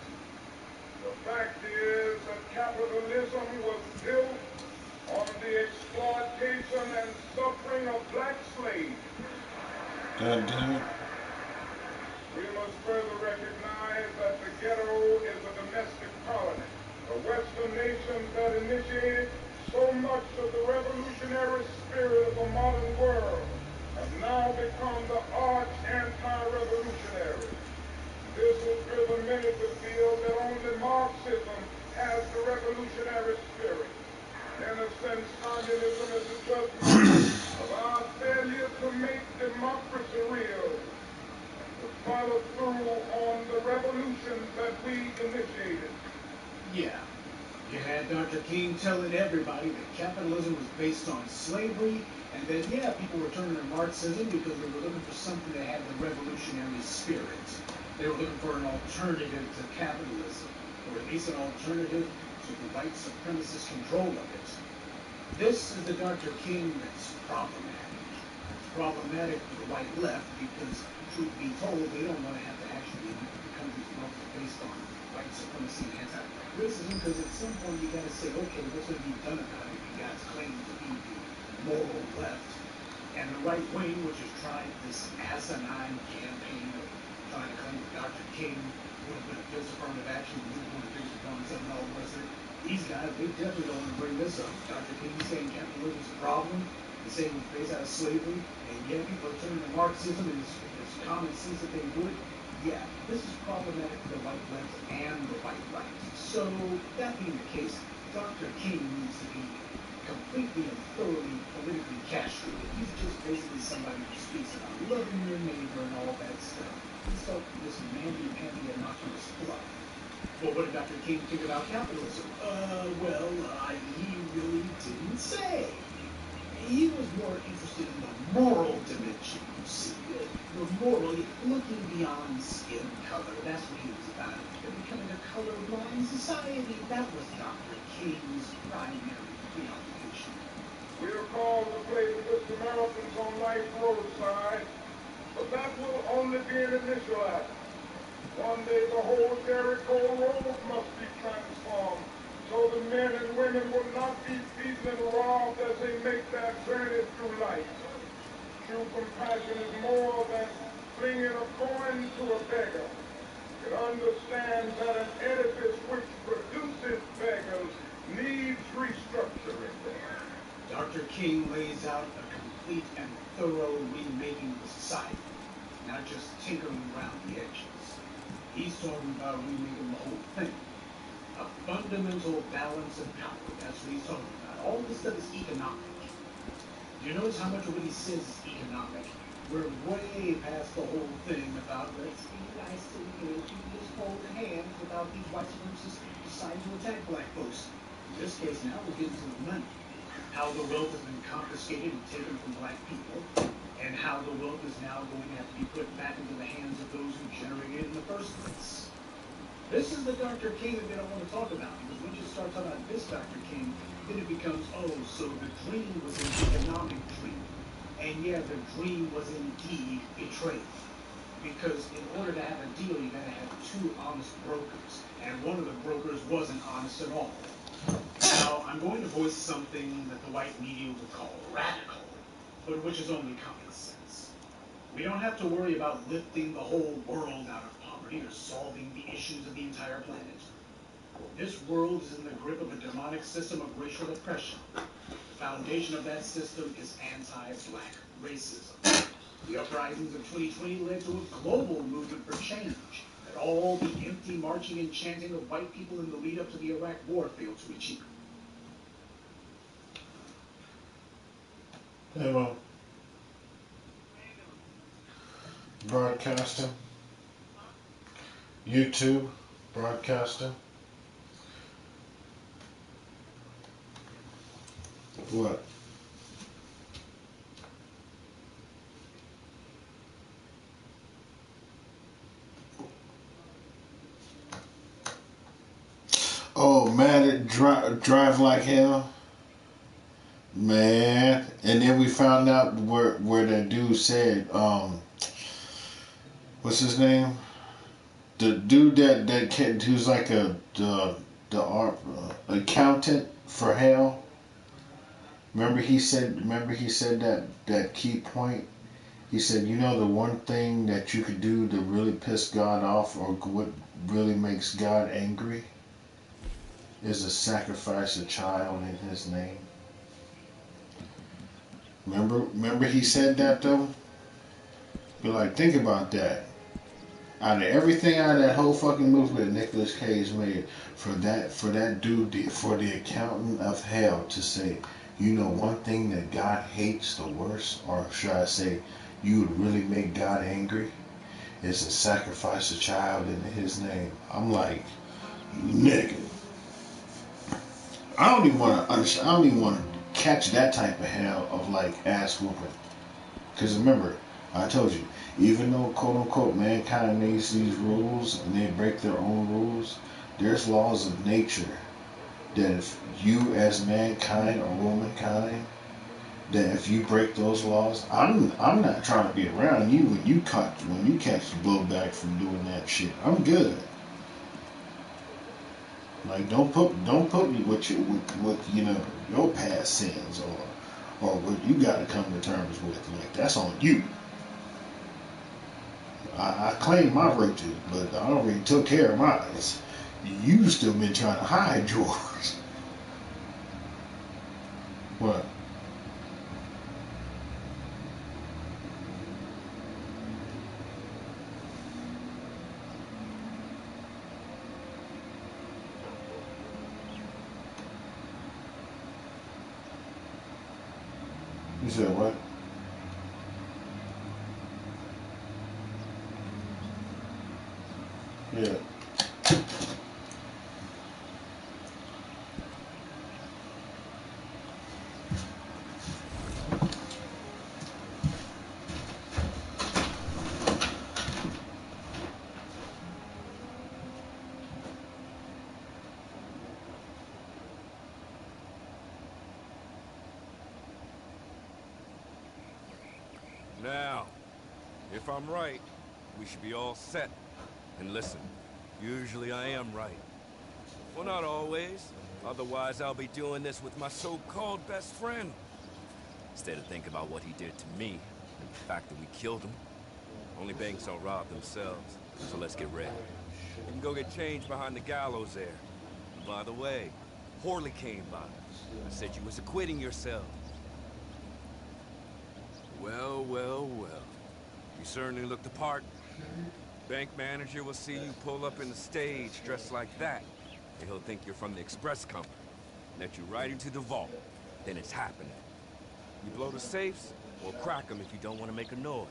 [SPEAKER 19] The fact is that capitalism was built on the exploitation and suffering of black slaves.
[SPEAKER 11] God damn it.
[SPEAKER 19] We must further recognize that the ghetto is a domestic colony. The Western nations that initiated so much of the revolutionary spirit of the modern world have
[SPEAKER 4] now become the arch anti-revolutionary. This has driven many to feel that only Marxism has the revolutionary spirit. In a sense, communism is a judgment of our failure to make democracy real, to follow through on the revolutions that we initiated.
[SPEAKER 21] Yeah. You had Dr. King telling everybody that capitalism was based on slavery, and that, yeah, people were turning to Marxism because they were looking for something that had the revolutionary spirit. They were looking for an alternative to capitalism, or at least an alternative to the white supremacist control of it. This is the Dr. King that's problematic. It's problematic for the white left because, truth be told, they don't want to have to actually the country's wealth is based on white supremacy and anti-black racism, because at some point you got to say, okay, what's going to be done about it? You guys claim to be the moral left, and the right wing, which is trying this asinine campaign of trying to claim that Dr. King would have been against affirmative action, would have been against reformism and all the rest of it. These guys, they definitely don't want to bring this up. Dr. King saying capitalism is a problem, he's saying it was based out of slavery, and yet people are turning to Marxism, and it's common sense that they would. Yeah, this is problematic for the white left and the white right. So, that being the case, Dr. King needs to be completely and thoroughly politically castrated. He's just basically somebody who speaks about loving your neighbor and all that stuff. He's so this mandy-pandy innocuous fluff. Well, what did Dr. King think about capitalism? He really didn't say. He was more interested in the moral dimension, you see. The moral, looking beyond skin color, that's what he was about. Becoming a colorblind society, that was Dr. King's primary preoccupation.
[SPEAKER 4] We are called to play with the Americans on life's roadside, but that will only be an initial act. One day the whole Jericho road must be transformed, so the men and women will not be beaten and robbed as they make their journey through life. True compassion is more than flinging a coin to a beggar. It understands that an edifice which produces beggars needs restructuring.
[SPEAKER 21] Dr. King lays out a complete and thorough remaking of society, not just tinkering around the edges. He's talking about remaking the whole thing. A fundamental balance of power. That's what he's talking about. All this stuff is economic. Do you notice how much of what he says is economic? We're way past the whole thing about let's be nice to the kids. You can just hold hands without these white supremacists deciding to attack black folks. In this case now, we're getting to the money. How the wealth has been confiscated and taken from black people, and how the wealth is now going to have to be put back into the hands of those who generated it in the first place. This is the Dr. King that they don't want to talk about, because once you start talking about this Dr. King, then it becomes, oh, so the dream was an economic dream. And yeah, the dream was indeed betrayed. Because in order to have a deal, you got to have two honest brokers, and one of the brokers wasn't honest at all. Now, I'm going to voice something that the white media would call radical, but which is only common sense. We don't have to worry about lifting the whole world out of poverty or solving the issues of the entire planet. This world is in the grip of a demonic system of racial oppression. The foundation of that system is anti-black racism. The uprisings of 2020 led to a global movement for change that all the empty marching and chanting of white people in the lead up to the Iraq War failed to achieve.
[SPEAKER 11] Hello. Broadcasting. YouTube. Broadcasting. What? Oh, man, drive like hell. Man. And then we found out where that dude said, what's his name? The dude that who's like the accountant for hell. Remember he said that key point. He said, you know, the one thing that you could do to really piss God off, or what really makes God angry, is to sacrifice a child in His name. Remember he said that though. But like, think about that. Out of everything out of that whole fucking movie that Nicolas Cage made, for that dude, for the accountant of hell to say, you know, one thing that God hates the worst, or should I say, you would really make God angry, is to sacrifice a child in His name. I'm like, nigga, I don't even want to understand. I don't even want to catch that type of hell of like ass whooping. Because remember, I told you, even though quote unquote mankind makes these rules and they break their own rules, there's laws of nature that if you as mankind or womankind, that if you break those laws, I'm not trying to be around you when you catch the blowback from doing that shit. I'm good. Like don't put me with you know your past sins or what you got to come to terms with. Like that's on you. I claim my riches, but I already took care of mine. You still been trying to hide yours. What? You said what? Yeah.
[SPEAKER 3] Now, if I'm right, we should be all set. And listen, usually I am right. Well, not always. Otherwise, I'll be doing this with my so-called best friend. Instead of thinking about what he did to me, and the fact that we killed him. Only banks don't rob themselves, so let's get ready. You can go get changed behind the gallows there. And by the way, Horley came by. I said you was acquitting yourself. Well, well, well. You certainly look the part. Bank manager will see you pull up in the stage dressed like that, and he'll think you're from the express company. Let you right into the vault. Then it's happening. You blow the safes, or crack them if you don't want to make a noise.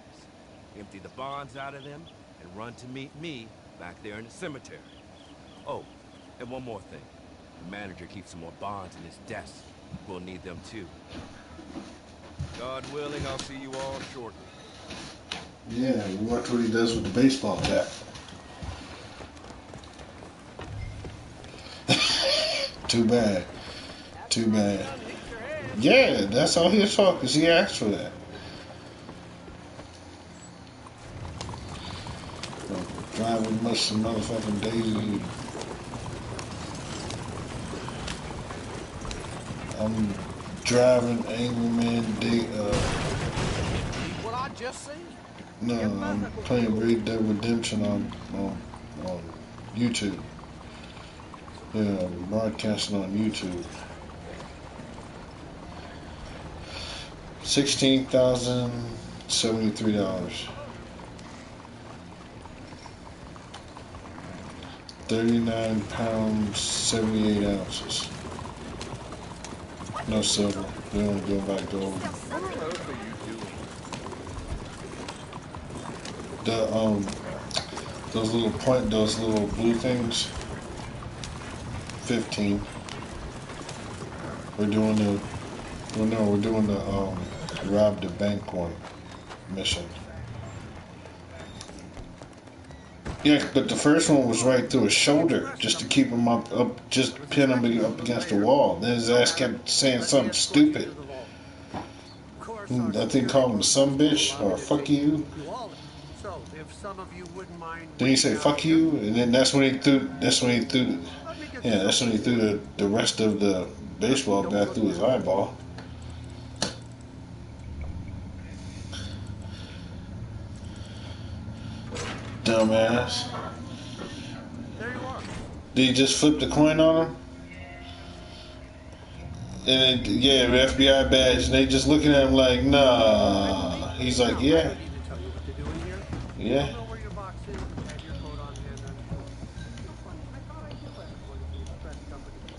[SPEAKER 3] Empty the bonds out of them, and run to meet me back there in the cemetery. Oh, and one more thing. The manager keeps some more bonds in his desk. We'll need them too. God willing, I'll see you all shortly.
[SPEAKER 11] Yeah, watch what he does with the baseball cap. Too bad. Too bad. Yeah, that's all he's for, because he asked for that. Driving much motherfucking daisy. I'm driving Angry Man Day.
[SPEAKER 10] What I just seen.
[SPEAKER 11] No, I'm playing Red Dead Redemption on YouTube. Yeah, I'm broadcasting on YouTube. $16,073. 39 pounds, 78 ounces. No silver. They only go back to gold. Those little blue things. 15. We're doing the rob the bank one mission. Yeah, but the first one was right through his shoulder, just to keep him up, just pin him up against the wall. Then his ass kept saying something stupid. I think called him some bitch or fuck you. Then he said fuck you, and then that's when he threw the rest of the baseball bat through his eyeball. Dumbass. Did he just flip the coin on him? And the FBI badge, and they just looking at him like, nah. He's like, yeah. Yeah.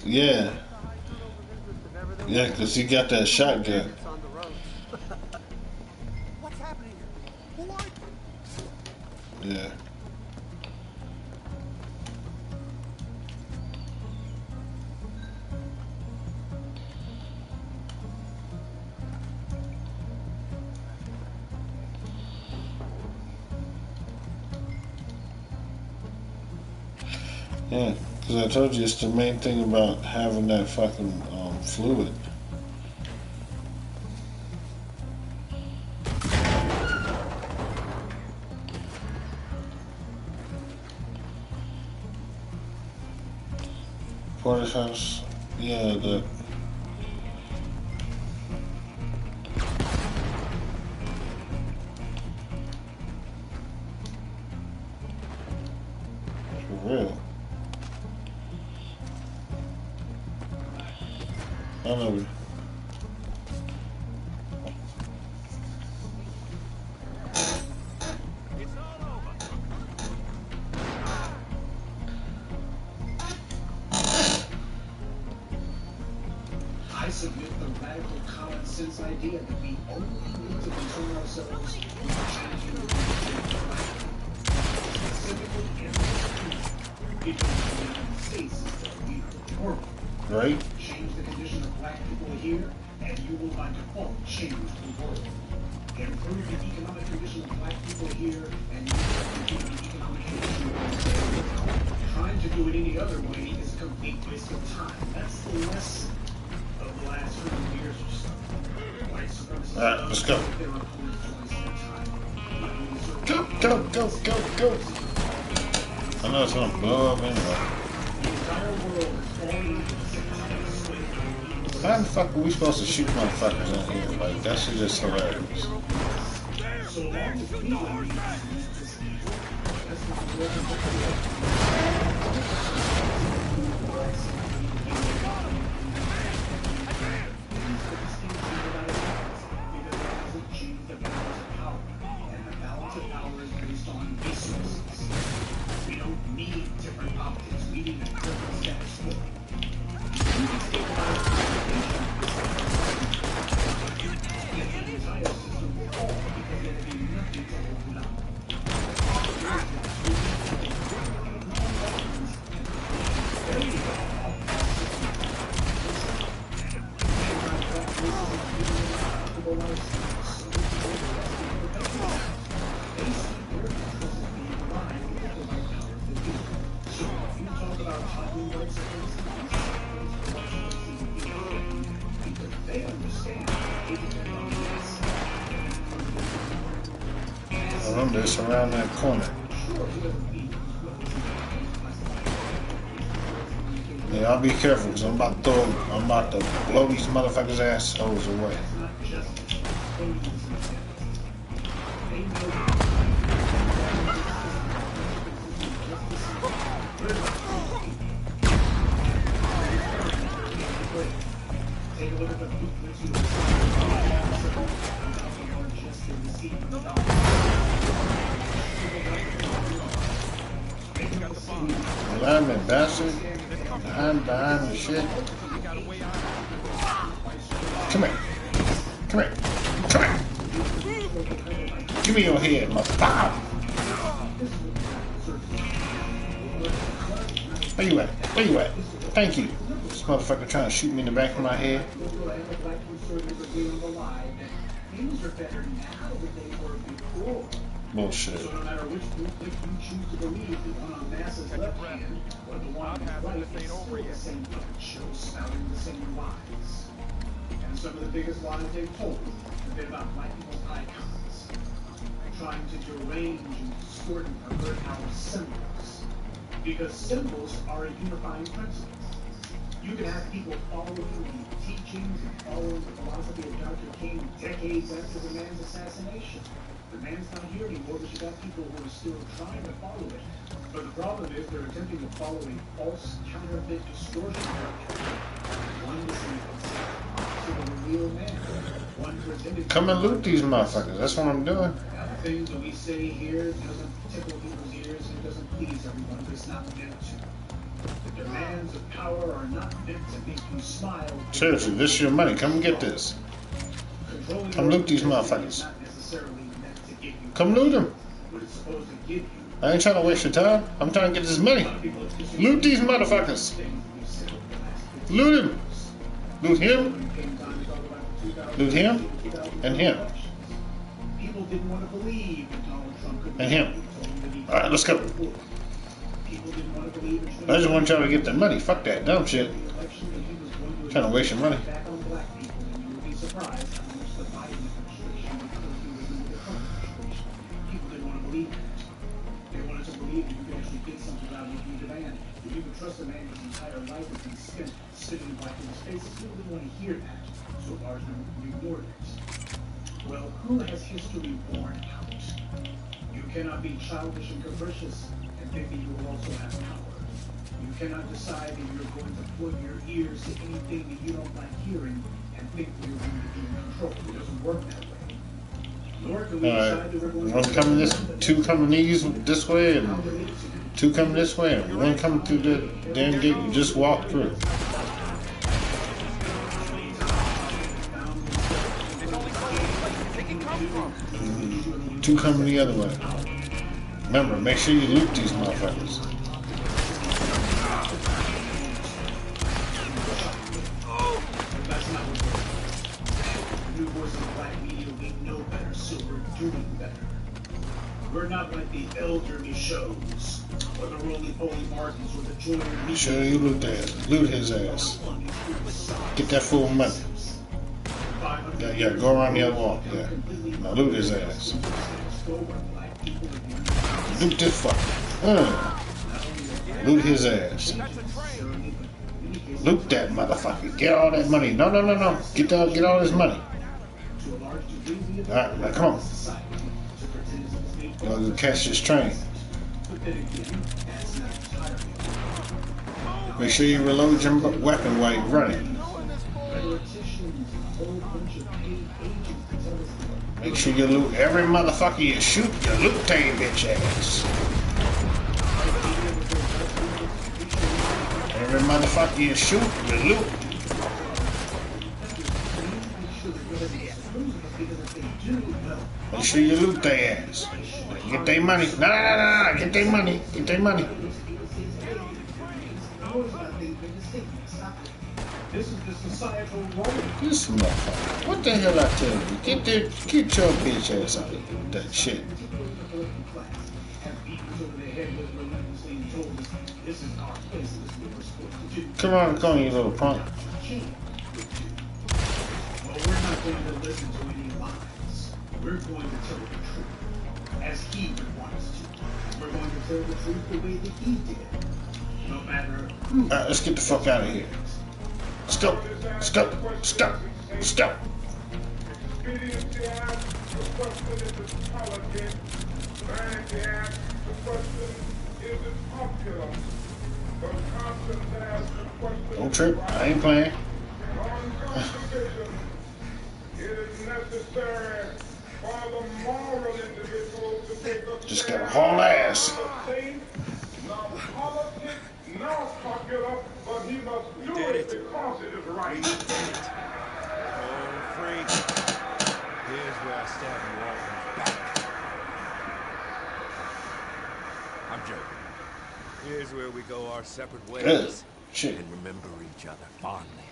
[SPEAKER 11] Yeah. Yeah, because he got that shotgun.
[SPEAKER 10] What's happening here? Who are you?
[SPEAKER 11] Yeah. Yeah, because I told you it's the main thing about having that fucking fluid. Porter's house, yeah, the for real. I know.
[SPEAKER 21] I submit the radical common sense idea that we only need to concern ourselves with changing the specifically in the United States is the leader of the world.
[SPEAKER 11] Right?
[SPEAKER 21] Change the condition of black people here, and you will by default change the world. Improve the economic condition of black people here, and you will improve the economic condition of black people. Trying to do it any other way is a complete waste of time. That's the lesson of the last 100 years or so. White supremacists
[SPEAKER 11] Alright, let's go. Go. I know it's gonna blow up anyway. How the fuck are we supposed to shoot motherfuckers in here? Like, that shit just hilarious.
[SPEAKER 21] We don't need different optics. We need a different status quo.
[SPEAKER 11] Remember, it's around that corner. Yeah, I'll be careful because I'm about to blow these motherfuckers' assholes away.
[SPEAKER 21] Take a look at the
[SPEAKER 11] Alignment, bastard. Behind the shit. Come here. Give me your head, motherfucker. Where you at? Thank you. This motherfucker trying to shoot me in the back of my head. Bullshit.
[SPEAKER 21] So no matter which group you choose to believe, the one on NASA's left hand or the one on the right is still the same puppet show spouting the same lies. And some of the biggest lies they've told have been about black people's icons, trying to derange and distort and pervert our symbols. Because symbols are a unifying principle. You can have people following the teachings and following the philosophy of Dr. King decades after the man's assassination. The man's not here anymore, but you got people who are still trying to follow it. But the problem is they're attempting to follow a false, counterfeit distortion doctrine. One is the real man. One presented.
[SPEAKER 11] Come and loot these motherfuckers. That's what I'm doing.
[SPEAKER 21] things that we say here doesn't tickle people's ears and it doesn't please everyone. It's not meant to. The demands of power are not meant to make you smile.
[SPEAKER 11] Seriously, this is your money. Come and get this. Come loot these motherfuckers. Come loot them. I ain't trying to waste your time. I'm trying to get this money. Loot these motherfuckers. Loot him. Loot him. Loot him. And him. And him. Alright, let's go. I just want y'all to get the money. Fuck that dumb shit. Trying to waste your money.
[SPEAKER 21] You can trust a man whose entire life has been spent sitting in black people's faces. People didn't want to hear that, so a large number ignored it. Well, who has history borne out? You cannot be childish and capricious and think that you will also have power. You cannot decide that you're going to plug your ears to anything that you don't like hearing and think that you're going to be in control. It doesn't work that way. Nor can we decide that we're going
[SPEAKER 11] one coming this, two coming these this way, and two coming this way, and one coming through the damn gate you just walked through. Two coming the other way. Remember, make sure you loot these motherfuckers.
[SPEAKER 21] We're not like the elderly shows, or the roly-poly Martins, or the Jordan.
[SPEAKER 11] Make sure you loot that. Loot his ass. Get that full money. Yeah, go around the other wall. Yeah. Now loot his ass. Loot this fucker. Loot his ass. Loot that motherfucker. Get all that money. No. Get all this money. Alright, now come on. You'll catch this train. Make sure you reload your weapon while you're running. Make sure you loot every motherfucker you shoot. You loot their bitch ass. Every motherfucker you shoot, you loot. Make sure you loot their ass. Get their money. No. Get their money. Get their money. This motherfucker. What the hell I tell you? Get your bitch ass out of that shit. Come on, you little punk.
[SPEAKER 21] Well, we're not going to listen to any lies. We're going to tell the truth, as he would want us to. We're going to tell the truth the way that he did. No matter who.
[SPEAKER 11] Alright, let's get the fuck out of here. Stop. Don't trip. I ain't playing. Just gotta haul ass.
[SPEAKER 1] But he must do it because it is right.
[SPEAKER 3] Oh, freak. Here's where I stab you all in the back. I'm joking. Here's where we go our separate ways and remember each other fondly.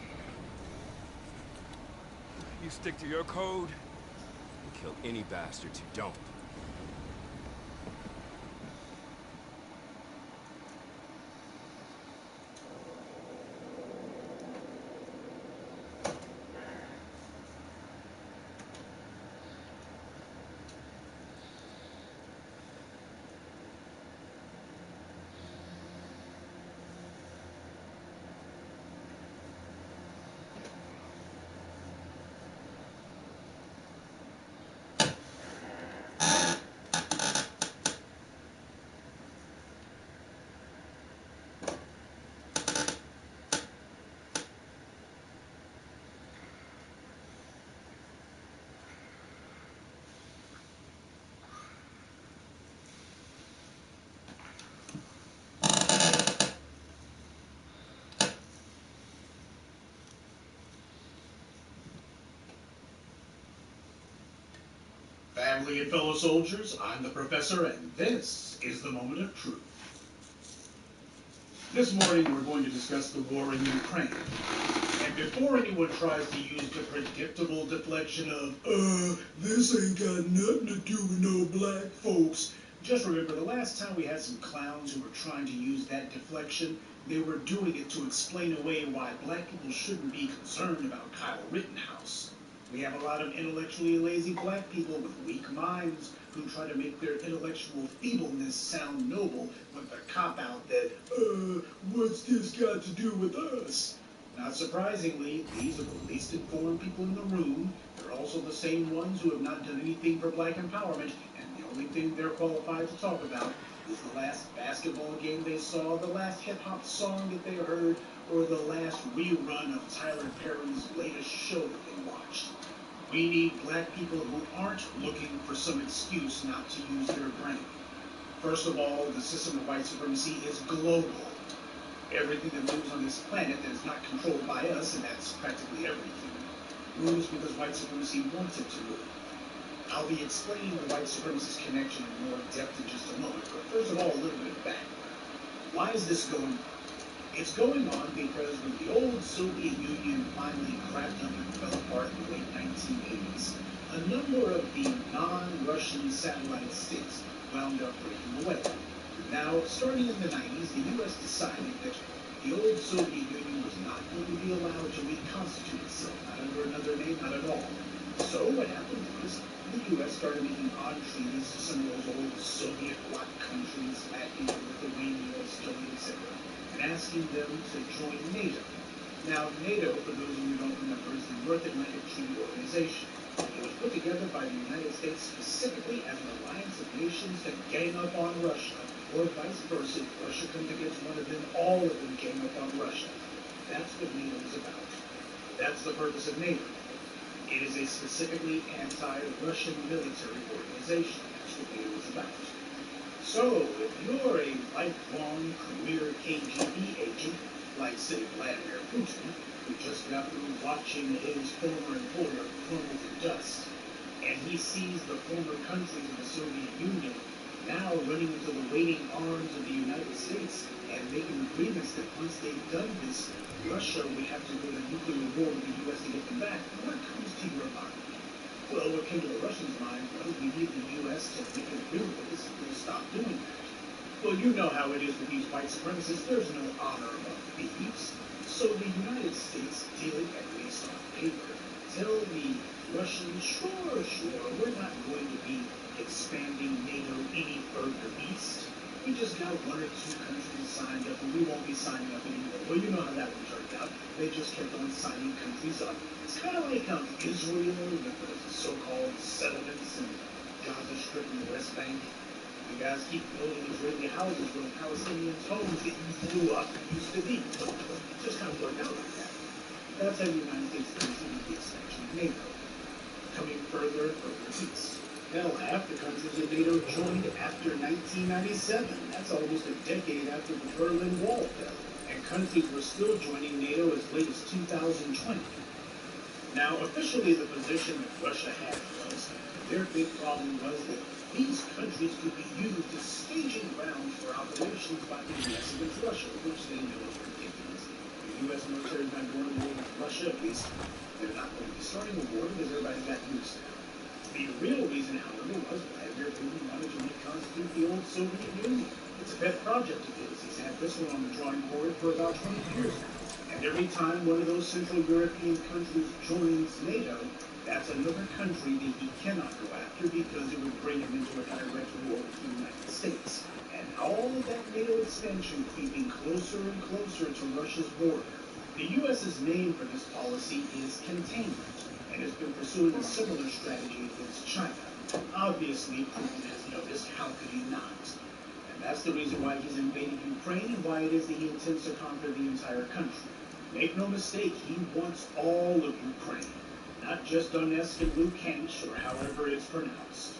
[SPEAKER 3] You stick to your code and kill any bastards who don't.
[SPEAKER 21] Family and fellow soldiers, I'm the Professor, and this is the Moment of Truth. This morning we're going to discuss the war in Ukraine. And before anyone tries to use the predictable deflection of, this ain't got nothing to do with no black folks, just remember the last time we had some clowns who were trying to use that deflection, they were doing it to explain away why black people shouldn't be concerned about Kyle Rittenhouse. We have a lot of intellectually lazy black people with weak minds who try to make their intellectual feebleness sound noble with the cop-out that, what's this got to do with us? Not surprisingly, these are the least informed people in the room. They're also the same ones who have not done anything for black empowerment, and the only thing they're qualified to talk about is the last basketball game they saw, the last hip-hop song that they heard, or the last rerun of Tyler Perry's latest show that they watched. We need black people who aren't looking for some excuse not to use their brain. First of all, the system of white supremacy is global. Everything that moves on this planet that is not controlled by us, and that's practically everything, moves because white supremacy wants it to move. I'll be explaining the white supremacist connection in more depth in just a moment, but first of all, a little bit of background. Why is this going on? It's going on because when the old Soviet Union finally cracked up and fell apart in the late 1980s, a number of the non-Russian satellite states wound up breaking away. Now, starting in the 90s, the U.S. decided that the old Soviet Union was not going to be allowed to reconstitute itself, not under another name, not at all. So what happened was the U.S. started making odd treaties to some of those old Soviet bloc countries, Latvia, Lithuania, Estonia, etc., and asking them to join NATO. Now, NATO, for those of you who don't remember, is the North Atlantic Treaty Organization. It was put together by the United States specifically as an alliance of nations to gang up on Russia, or vice versa. If Russia comes against one of them, all of them gang up on Russia. That's what NATO is about. That's the purpose of NATO. It is a specifically anti-Russian military organization. That's what NATO is about. So, if you're a lifelong career KGB agent, like, say, Vladimir Putin, who just got through watching his former employer crumble to dust, and he sees the former countries of the Soviet Union now running into the waiting arms of the United States and making agreements that once they've done this, Russia would have to go to nuclear war with the U.S. to get them back, what comes to your mind? Well, what came to the Russians' mind was we need the U.S. to make an agreement with us and we'll stop doing that. Well, you know how it is with these white supremacists. There's no honor among thieves. So the United States did, at least on paper, tell the Russians, sure, we're not going to be expanding NATO any further east. We just got one or two countries signed up, and we won't be signing up anymore. Well, you know how that one turned out. They just kept on signing countries up. It's kind of like Israel with the so-called settlements in Gaza Strip and the West Bank. You guys keep building Israeli houses where the Palestinians' homes that you blew up used to be. It just kind of worked out like that. That's how the United States continued the expansion of NATO, coming further and further east. Hell, half the countries in NATO joined after 1997. That's almost a decade after the Berlin Wall fell. And countries were still joining NATO as late as 2020. Now, officially, the position that Russia had was their big problem was that these countries could be used as staging grounds for operations by the U.S. against Russia, which they knew was ridiculous. The U.S. military is not going to war with Russia, at least they're not going to be starting a war because everybody's got used to it. The real reason, however, was Vladimir Putin wanted to reconstitute the old Soviet Union. It's a pet project of his. He's had this one on the drawing board for about 20 years now. And every time one of those Central European countries joins NATO, that's another country that he cannot go after because it would bring him into a direct war with the United States. And all of that NATO expansion creeping closer and closer to Russia's border. The U.S.'s name for this policy is containment, and has been pursuing a similar strategy against China. Obviously, Putin has noticed, how could he not? And that's the reason why he's invaded Ukraine and why it is that he intends to conquer the entire country. Make no mistake, he wants all of Ukraine, not just Donetsk and Luhansk, or however it's pronounced.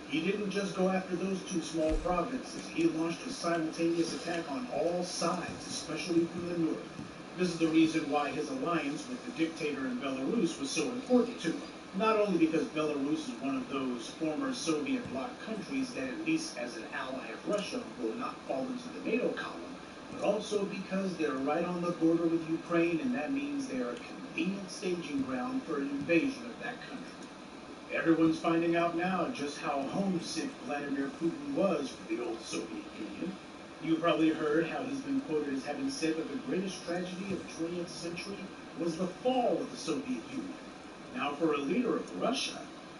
[SPEAKER 21] He didn't just go after those two small provinces. He launched a simultaneous attack on all sides, especially from the north. This is the reason why his alliance with the dictator in Belarus was so important to him. Not only because Belarus is one of those former Soviet bloc countries that, at least as an ally of Russia, will not fall into the NATO column, but also because they're right on the border with Ukraine, and that means they are a convenient staging ground for an invasion of that country. Everyone's finding out now just how homesick Vladimir Putin was for the old Soviet Union. You've probably heard how he's been quoted as having said that the greatest tragedy of the 20th century was the fall of the Soviet Union. Now, for a leader of Russia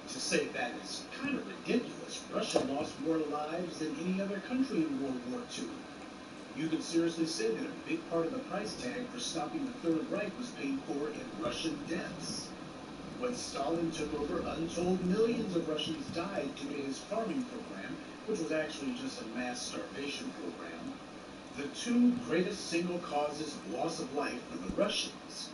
[SPEAKER 21] to say that is kind of ridiculous. Russia lost more lives than any other country in World War II. You could seriously say that a big part of the price tag for stopping the Third Reich was paid for in Russian deaths. When Stalin took over, untold millions of Russians died due to his farming program, which was actually just a mass starvation program. The two greatest single causes of loss of life were the Russians.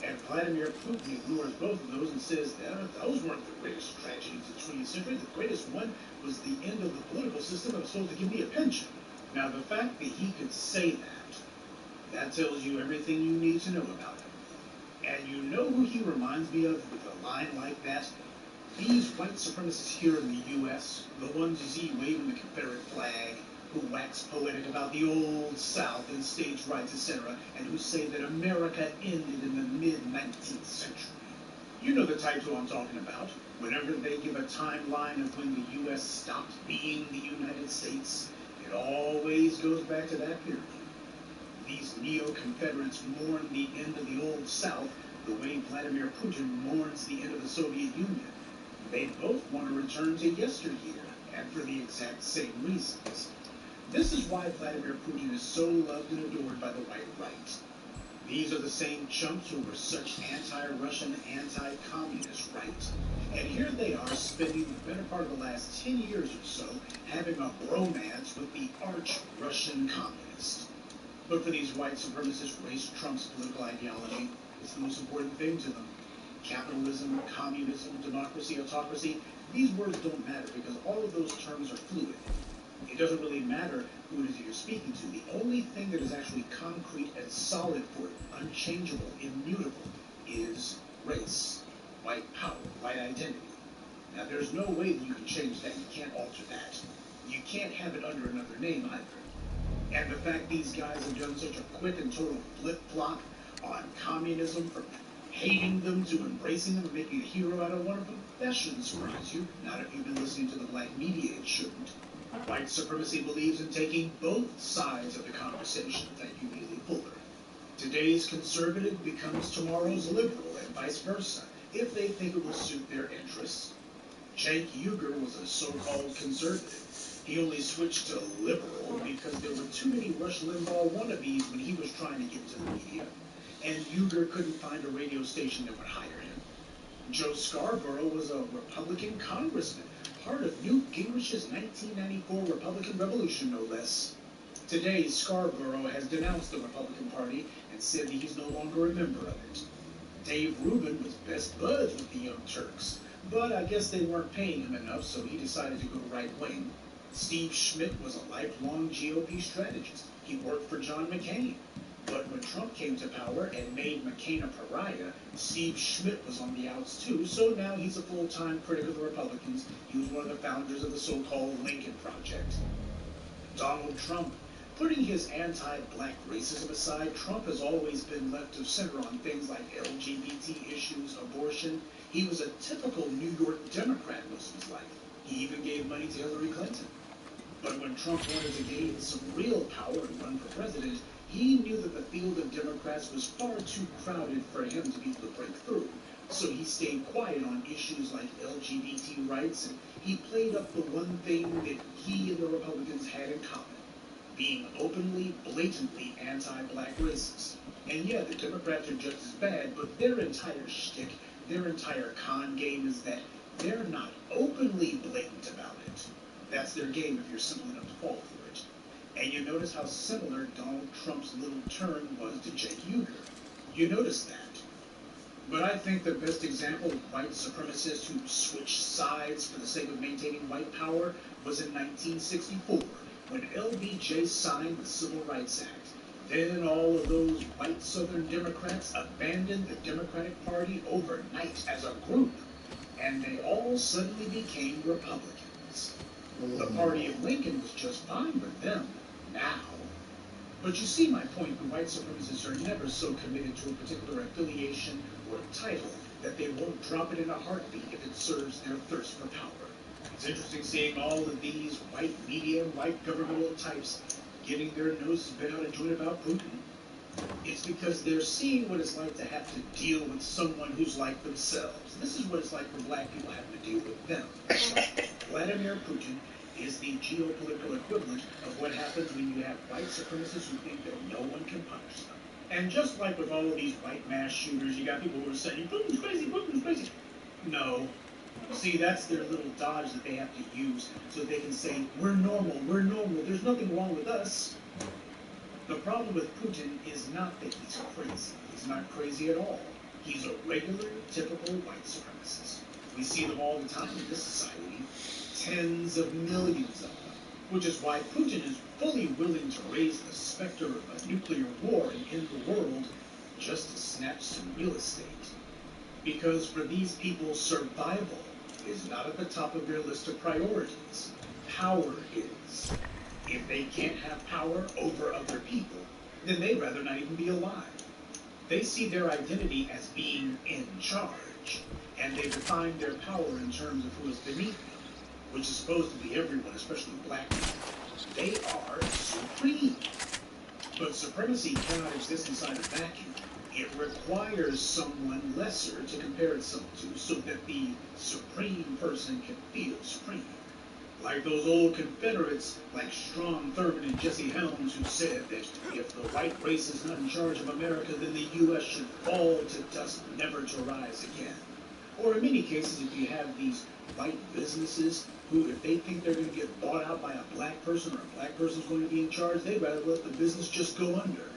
[SPEAKER 21] And Vladimir Putin ignores both of those and says that those weren't the greatest tragedies of the 20th century. The greatest one was the end of the political system that was supposed to give me a pension. Now, the fact that he could say that tells you everything you need to know about him. And you know who he reminds me of with a line like that? These white supremacists here in the U.S., the ones you see waving the Confederate flag, who wax poetic about the old South and states' rights, etc., and who say that America ended in the mid-19th century. You know the types who I'm talking about. Whenever they give a timeline of when the U.S. stopped being the United States, it always goes back to that period. These neo-Confederates mourn the end of the old South the way Vladimir Putin mourns the end of the Soviet Union. They both want to return to yesteryear, and for the exact same reasons. This is why Vladimir Putin is so loved and adored by the white right. These are the same chumps who were such anti-Russian, anti-communist right. And here they are spending the better part of the last 10 years or so having a bromance with the arch-Russian communist. But for these white supremacist race trumps political ideology, it's the most important thing to them. Capitalism, communism, democracy, autocracy, these words don't matter because all of those terms are fluid. It doesn't really matter who it is that you're speaking to. The only thing that is actually concrete and solid for it, unchangeable, immutable, is race, white power, white identity. Now, there's no way that you can change that. You can't alter that. You can't have it under another name either. And the fact these guys have done such a quick and total flip-flop on communism, from hating them to embracing them and making a hero out of one of them, that shouldn't surprise you. Not if you've been listening to the black media, it shouldn't. White supremacy believes in taking both sides of the conversation. Thank you, Neely Fuller. Today's conservative becomes tomorrow's liberal, and vice versa, if they think it will suit their interests. Cenk Uygur was a so-called conservative. He only switched to liberal because there were too many Rush Limbaugh wannabes when he was trying to get to the media, and Uygur couldn't find a radio station that would hire him. Joe Scarborough was a Republican congressman, part of Newt Gingrich's 1994 Republican Revolution, no less. Today, Scarborough has denounced the Republican Party and said that he's no longer a member of it. Dave Rubin was best buds with the Young Turks, but I guess they weren't paying him enough, so he decided to go right-wing. Steve Schmidt was a lifelong GOP strategist. He worked for John McCain. But when Trump came to power and made McCain a pariah, Steve Schmidt was on the outs too, so now he's a full-time critic of the Republicans. He was one of the founders of the so-called Lincoln Project. Donald Trump. Putting his anti-black racism aside, Trump has always been left of center on things like LGBT issues, abortion. He was a typical New York Democrat most of his life. He even gave money to Hillary Clinton. But when Trump wanted to gain some real power and run for president, he knew that the field of Democrats was far too crowded for him to be able to break through. So he stayed quiet on issues like LGBT rights, and he played up the one thing that he and the Republicans had in common: being openly, blatantly anti-black racist. And yeah, the Democrats are just as bad, but their entire shtick, their entire con game is that they're not openly blatant about it. That's their game if you're simple enough to fall for it. And you notice how similar Donald Trump's little turn was to Cenk Uygur. You notice that. But I think the best example of white supremacists who switched sides for the sake of maintaining white power was in 1964, when LBJ signed the Civil Rights Act. Then all of those white Southern Democrats abandoned the Democratic Party overnight as a group. and they all suddenly became Republicans. The party of Lincoln was just fine with them now. But you see my point, the white supremacists are never so committed to a particular affiliation or title that they won't drop it in a heartbeat if it serves their thirst for power. It's interesting seeing all of these white media, white governmental types getting their noses bent out of joint about Putin. It's because they're seeing what it's like to have to deal with someone who's like themselves. This is what it's like for black people having to deal with them. Vladimir Putin is the geopolitical equivalent of what happens when you have white supremacists who think that no one can punish them. And just like with all of these white mass shooters, you got people who are saying, Putin's crazy, Putin's crazy. No. See, that's their little dodge that they have to use so they can say, we're normal, there's nothing wrong with us. The problem with Putin is not that he's crazy. He's not crazy at all. He's a regular, typical white supremacist. We see them all the time in this society, tens of millions of them, which is why Putin is fully willing to raise the specter of a nuclear war and end the world just to snatch some real estate. Because for these people, survival is not at the top of their list of priorities. Power is. If they can't have power over other people, then they'd rather not even be alive. They see their identity as being in charge, and they define their power in terms of who is beneath them, which is supposed to be everyone, especially black people. They are supreme. But supremacy cannot exist inside a vacuum. It requires someone lesser to compare itself to so that the supreme person can feel supreme. Like those old Confederates like Strom Thurmond and Jesse Helms who said that if the white race is not in charge of America, then the U.S. should fall to dust, never to rise again. Or in many cases, if you have these white businesses who, if they think they're going to get bought out by a black person or a black person's going to be in charge, they'd rather let the business just go under.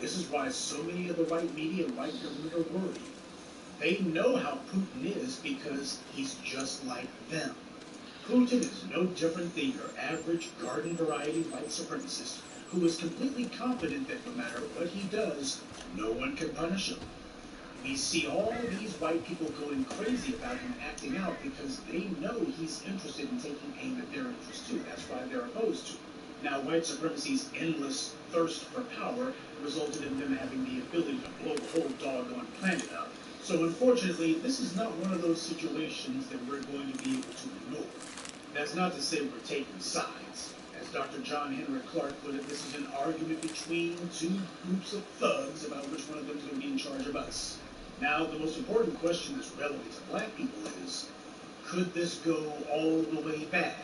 [SPEAKER 21] This is why so many of the white media and white government are worried. They know how Putin is because he's just like them. Putin is no different than your average garden variety white supremacist who is completely confident that no matter what he does, no one can punish him. We see all these white people going crazy about him acting out because they know he's interested in taking aim at their interests too. That's why they're opposed to him. Now, white supremacy's endless thirst for power resulted in them having the ability to blow the whole doggone planet up. So unfortunately, this is not one of those situations that we're going to be able to ignore. That's not to say we're taking sides. As Dr. John Henrik Clarke put it, this is an argument between two groups of thugs about which one of them is going to be in charge of us. Now, the most important question that's relevant to black people is, could this go all the way bad?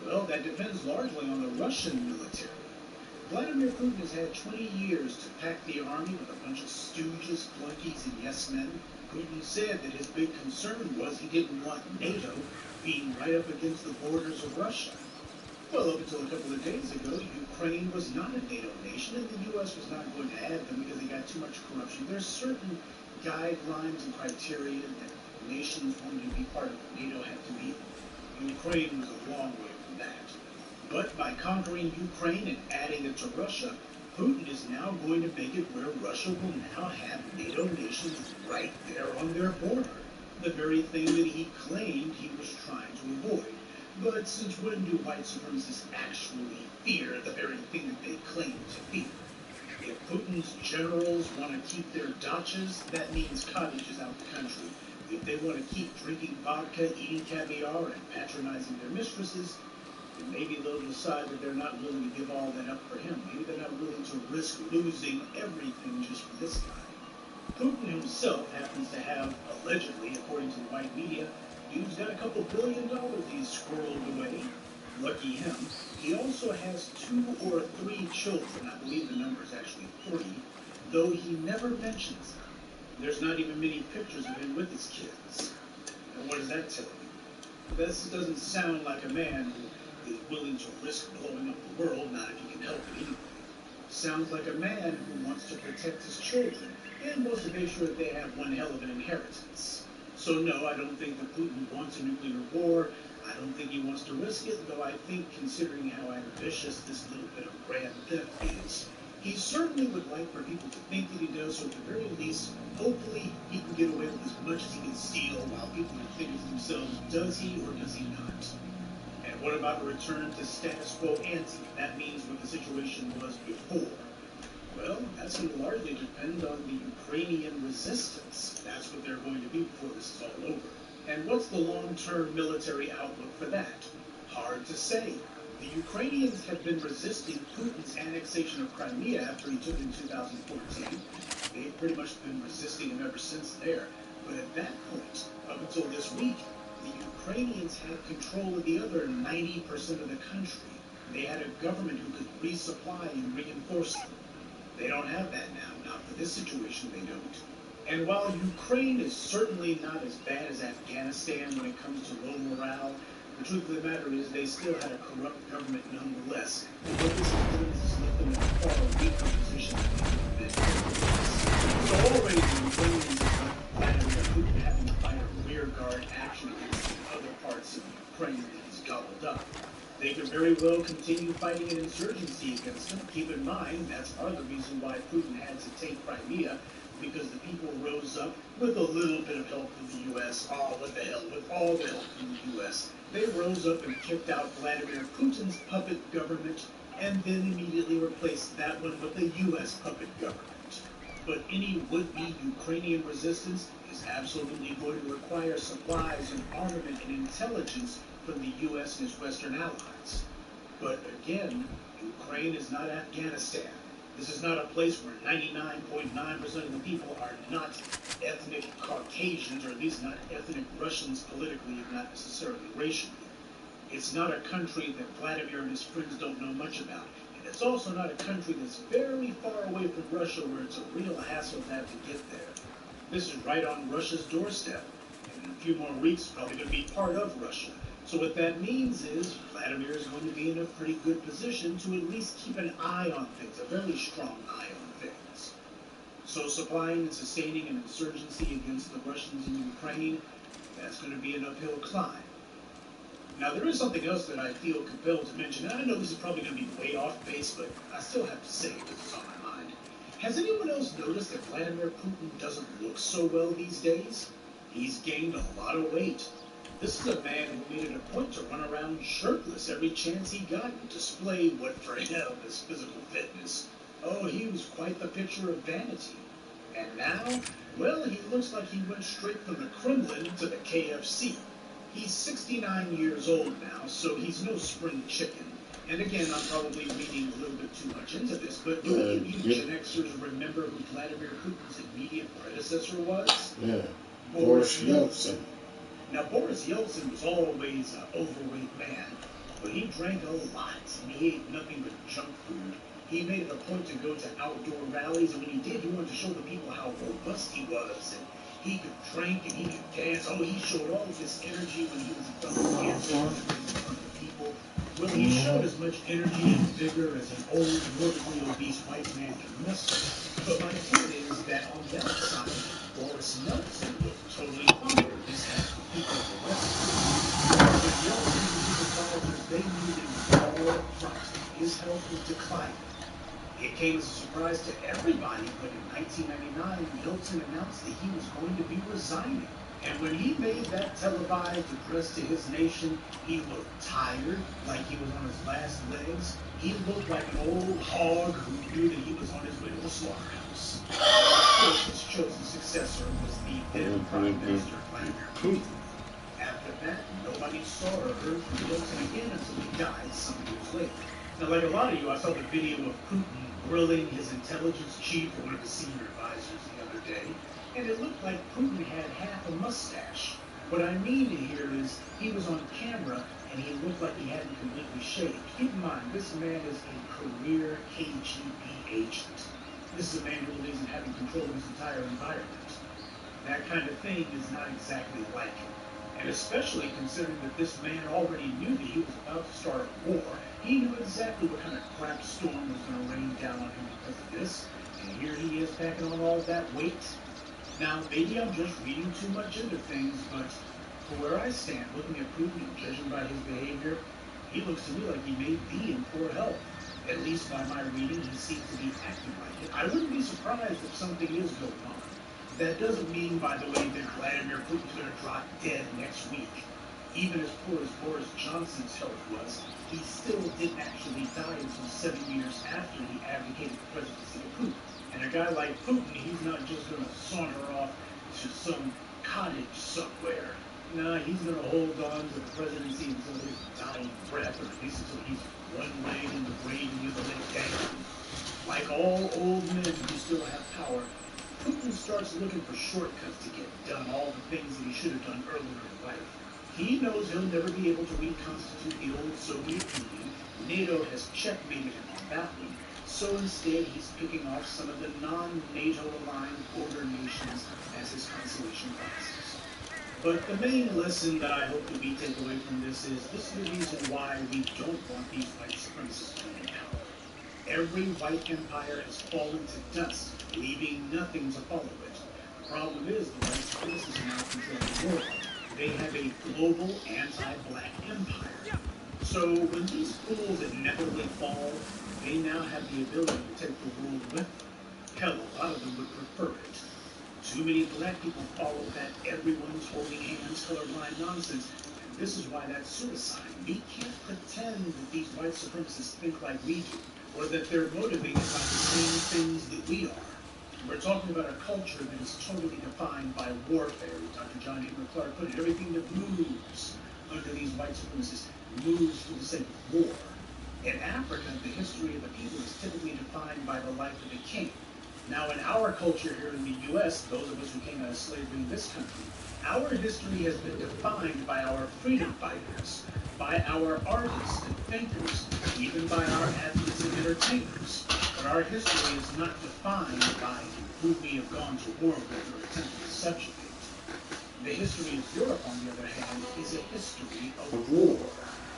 [SPEAKER 21] Well, that depends largely on the Russian military. Vladimir Putin has had 20 years to pack the army with a bunch of stooges, flunkies, and yes-men. Putin said that his big concern was he didn't want NATO being right up against the borders of Russia. Well, up until a couple of days ago, Ukraine was not a NATO nation, and the U.S. was not going to add them because they got too much corruption. There's certain guidelines and criteria that nations wanting to be part of NATO have to meet. Ukraine was a long way from that. But by conquering Ukraine and adding it to Russia, Putin is now going to make it where Russia will now have NATO nations right there on their border. The very thing that he claimed he was trying to avoid. But since when do white supremacists actually fear the very thing that they claim to fear? If Putin's generals want to keep their dachas, that means cottages out the country. If they want to keep drinking vodka, eating caviar, and patronizing their mistresses, then maybe they'll decide that they're not willing to give all that up for him. Maybe they're not willing to risk losing everything just for this guy. Putin himself happens to have, allegedly, according to the white media, dude's got a couple $2 billion he's squirreled away. Lucky him. He also has 2 or 3 children. I believe the number is actually 3, though he never mentions them. There's not even many pictures of him with his kids. And what does that tell you? This doesn't sound like a man who is willing to risk blowing up the world, not if he can help it anyway. Sounds like a man who wants to protect his children and wants to make sure that they have one hell of an inheritance. So no, I don't think that Putin wants a nuclear war. I don't think he wants to risk it, though I think, considering how ambitious this little bit of grand theft is, He certainly would like for people to think that he does, so at the very least, hopefully he can get away with as much as he can steal while people are thinking to themselves, does he or does he not? And what about a return to status quo ante? That means what the situation was before. Well, that's going to largely depend on the Ukrainian resistance. That's what they're going to be before this is all over. And what's the long-term military outlook for that? Hard to say. The Ukrainians have been resisting Putin's annexation of Crimea after he took it in 2014. They've pretty much been resisting him ever since there. But at that point, up until this week, the Ukrainians had control of the other 90% of the country. They had a government who could resupply and reinforce them. They don't have that now. Not for this situation, they don't. And while Ukraine is certainly not as bad as Afghanistan when it comes to low morale, the truth of the matter is they still had a corrupt government nonetheless. And what this has left them in a far weaker position than they would have been. So already the Ukrainians have Vladimir Putin having to fight a rearguard action against the other parts of Ukraine that he's gobbled up. They could very well continue fighting an insurgency against him. Keep in mind, that's part of the reason why Putin had to take Crimea, because the people rose up with a little bit of help from the U.S. Oh, what the hell, with all the help from the U.S. They rose up and kicked out Vladimir Putin's puppet government and then immediately replaced that one with a U.S. puppet government. But any would-be Ukrainian resistance is absolutely going to require supplies and armament and intelligence from the U.S. and its Western allies. But again, Ukraine is not Afghanistan. This is not a place where 99.9% of the people are not ethnic Caucasians, or at least not ethnic Russians politically, if not necessarily racially. It's not a country that Vladimir and his friends don't know much about. And it's also not a country that's very far away from Russia, where it's a real hassle to have to get there. This is right on Russia's doorstep. And in a few more weeks, it's probably going to be part of Russia. So what that means is Vladimir is going to be in a pretty good position to at least keep an eye on things, a very strong eye on things. So supplying and sustaining an insurgency against the Russians in Ukraine, that's going to be an uphill climb. Now there is something else that I feel compelled to mention. I know this is probably going to be way off base, but I still have to say it because it's on my mind. Has anyone else noticed that Vladimir Putin doesn't look so well these days? He's gained a lot of weight. This is a man who made it a point to run around shirtless every chance he got and display what for him is physical fitness. Oh, he was quite the picture of vanity. And now, well, he looks like he went straight from the Kremlin to the KFC. He's 69 years old now, so he's no spring chicken. And again, I'm probably reading a little bit too much into this, but do any of you Gen Xers remember who Vladimir Putin's immediate predecessor was?
[SPEAKER 11] Yeah.
[SPEAKER 21] Boris Yeltsin. Now, Boris Yeltsin was always an overweight man, but he drank a lot, and he ate nothing but junk food. He made it a point to go to outdoor rallies, and when he did, he wanted to show the people how robust he was, and he could drink and he could dance. Oh, he showed all of his energy when he was in front of the dancers and in front of the people. Well, he showed as much energy and vigor as an old, morbidly obese white man can muster. But my point is that on the outside, Boris Yeltsin looked totally fine. This has people arrested. But Yeltsin and his advisors, they knew that all up front, his health was declining. It came as a surprise to everybody when in 1999, Yeltsin announced that he was going to be resigning. And when he made that televised address to his nation, he looked tired, like he was on his last legs. He looked like an old hog who knew that he was on his way to the slaughterhouse. Of course, his chosen successor was the then Prime Minister Vladimir Putin. After that, nobody saw or heard from Yeltsin again until he died some years later. Now, like a lot of you, I saw the video of Putin grilling his intelligence chief or one of his senior advisors the other day, and it looked like Putin had half a mustache. What I mean here is he was on camera and he looked like he hadn't completely shaved. Keep in mind, this man is a career KGB agent. This is a man who believes in having control of his entire environment. That kind of thing is not exactly like him. And especially considering that this man already knew that he was about to start a war. He knew exactly what kind of crap storm was going to rain down on him because of this. And here he is packing on all that weight. Now, maybe I'm just reading too much into things, but from where I stand, looking at Putin and judging by his behavior, he looks to me like he may be in poor health. At least least by my reading, he seems to be acting like it. I wouldn't be surprised if something is going on. That doesn't mean, by the way, that Vladimir Putin's going to drop dead next week. Even as poor as Boris Johnson's health was, he still didn't actually die until 7 years after he abdicated the presidency to Putin. And a guy like Putin, he's not just going to saunter off to some cottage somewhere. Nah, he's going to hold on to the presidency until his dying breath, or at least until he's one leg in the grave and the other leg dangling. Like all old men who still have power, Putin starts looking for shortcuts to get done all the things that he should have done earlier in life. He knows he'll never be able to reconstitute the old Soviet Union. NATO has checkmated him on that one. So instead, he's picking off some of the non-NATO aligned border nations as his consolation prizes. But the main lesson that I hope that we take away from this is the reason why we don't want these white supremacists to be in power. Every white empire has fallen to dust, leaving nothing to follow it. The problem is the white supremacists now control the world. They have a global anti-black empire. So when these fools inevitably fall, they now have the ability to take the world with them. Hell, a lot of them would prefer it. Too many black people follow that everyone's holding hands colorblind nonsense, and this is why that's suicide. We can't pretend that these white supremacists think like we do, or that they're motivated by the same things that we are. We're talking about a culture that is totally defined by warfare. Dr. John Henry Clark put it, everything that moves under these white supremacists moves for the sake of war. In Africa, the history of the people is typically defined by the life of the king. Now, in our culture here in the U.S., those of us who came out of slavery in this country, our history has been defined by our freedom fighters, by our artists and thinkers, even by our athletes and entertainers. But our history is not defined by who we have gone to war with or attempted to subjugate. The history of Europe, on the other hand, is a history of war.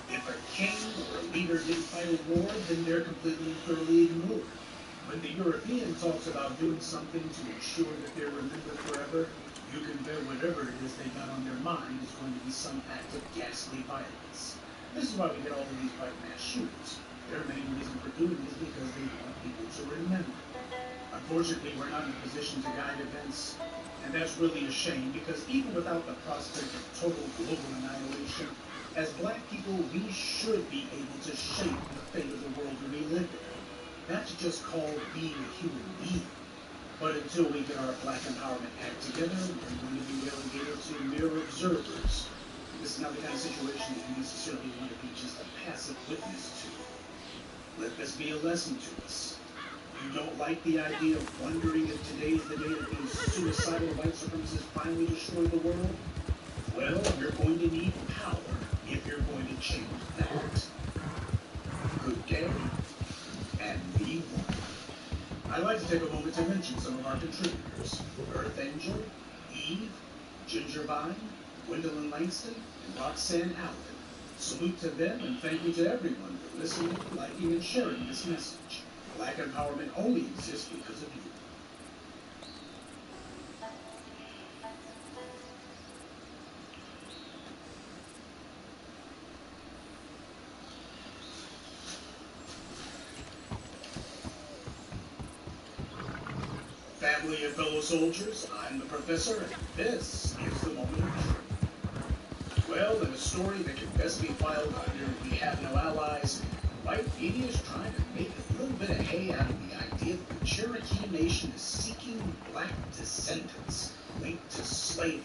[SPEAKER 21] If a king or a leader didn't fight a war, then they're completely and thoroughly ignored. When the European talks about doing something to ensure that they're remembered forever, you can bet whatever it is they got on their mind is going to be some act of ghastly violence. This is why we get all of these white mass shootings. Their main reason for doing this is because they want people to remember. Unfortunately, we're not in a position to guide events, and that's really a shame, because even without the prospect of total global annihilation, as black people, we should be able to shape the fate of the world we live in. That's just called being a human being. But until we get our Black Empowerment Act together, we're going to be relegated to mere observers. This is not the kind of situation that you necessarily want to be just a passive witness to. Let this be a lesson to us. You don't like the idea of wondering if today is the day that these suicidal white supremacists finally destroy the world? Well, you're going to need power if you're going to change that. Good day. And be one. I'd like to take a moment to mention some of our contributors: Earth Angel, Eve, Gingervine, Gwendolyn Langston, and Roxanne Allen. Salute to them, and thank you to everyone for listening, liking, and sharing this message. Black empowerment only exists because of you. Family and fellow soldiers, I'm the Professor, and this is the moment of truth. Well, in a story that can best be filed under We Have No Allies, white media is trying to make a little bit of hay out of the idea that the Cherokee Nation is seeking black descendants linked to slavery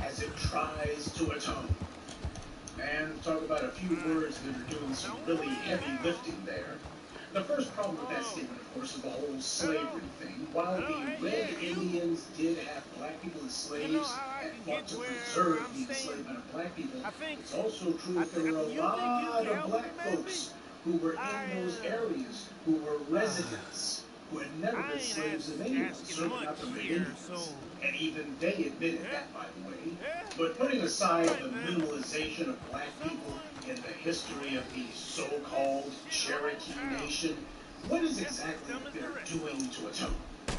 [SPEAKER 21] as it tries to atone. Man, talk about a few words that are doing some really heavy lifting there. The first problem with that statement, of course, is the whole slavery thing. While the Red Indians did have black people as slaves and fought to preserve the enslavement of black people, it's also true that there were a lot of black folks who were in those areas, who were residents, who had never been slaves of anyone, certainly not the Red Indians. And even they admitted that, by the way. But putting aside the minimalization of black people in the history of the so-called Cherokee Nation, what is exactly that they're doing to atone?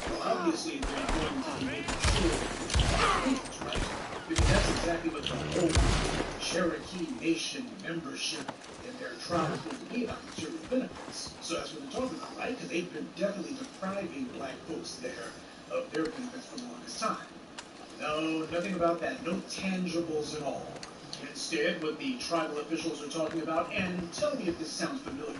[SPEAKER 21] Well, obviously, they're going to be making sure that right? Because that's exactly what the whole Cherokee Nation membership in their tribe is going to be about, material benefits. So that's what they're talking about, right? Because they've been definitely depriving black folks there of their benefits for the longest time. No, nothing about that. No tangibles at all. Instead, what the tribal officials are talking about, and tell me if this sounds familiar,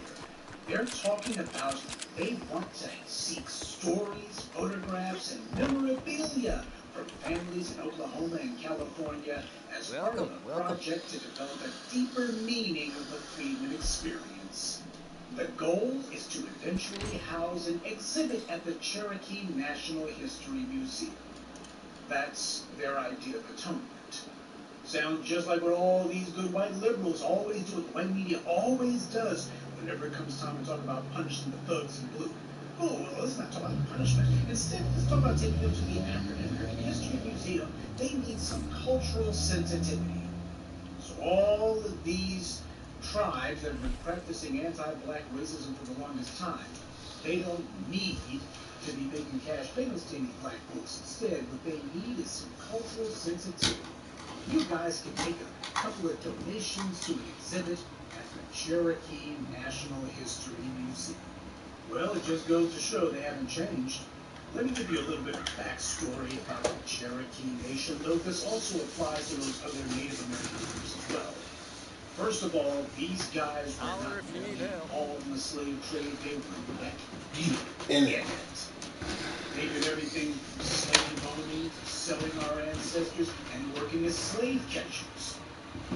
[SPEAKER 21] they're talking about they want to seek stories, photographs, and memorabilia from families in Oklahoma and California as part of a project to develop a deeper meaning of the freedom experience. The goal is to eventually house an exhibit at the Cherokee National History Museum. That's their idea of atonement. Sounds just like what all these good white liberals always do, what the white media always does whenever it comes time to talk about punishing the thugs in blue. Oh, well, let's not talk about punishment. Instead, let's talk about taking them to the African American History Museum. They need some cultural sensitivity. So all of these tribes that have been practicing anti-black racism for the longest time, they don't need to be making cash payments to any black folks. Instead, what they need is some cultural sensitivity. You guys can make a couple of donations to an exhibit at the Cherokee National History Museum. Well, it just goes to show they haven't changed. Let me give you a little bit of backstory about the Cherokee Nation, though this also applies to those other Native American groups as well. First of all, these guys were not really involved in the slave trade. They were neck deep in it. They did everything from slave owning to selling our ancestors and working as slave catchers.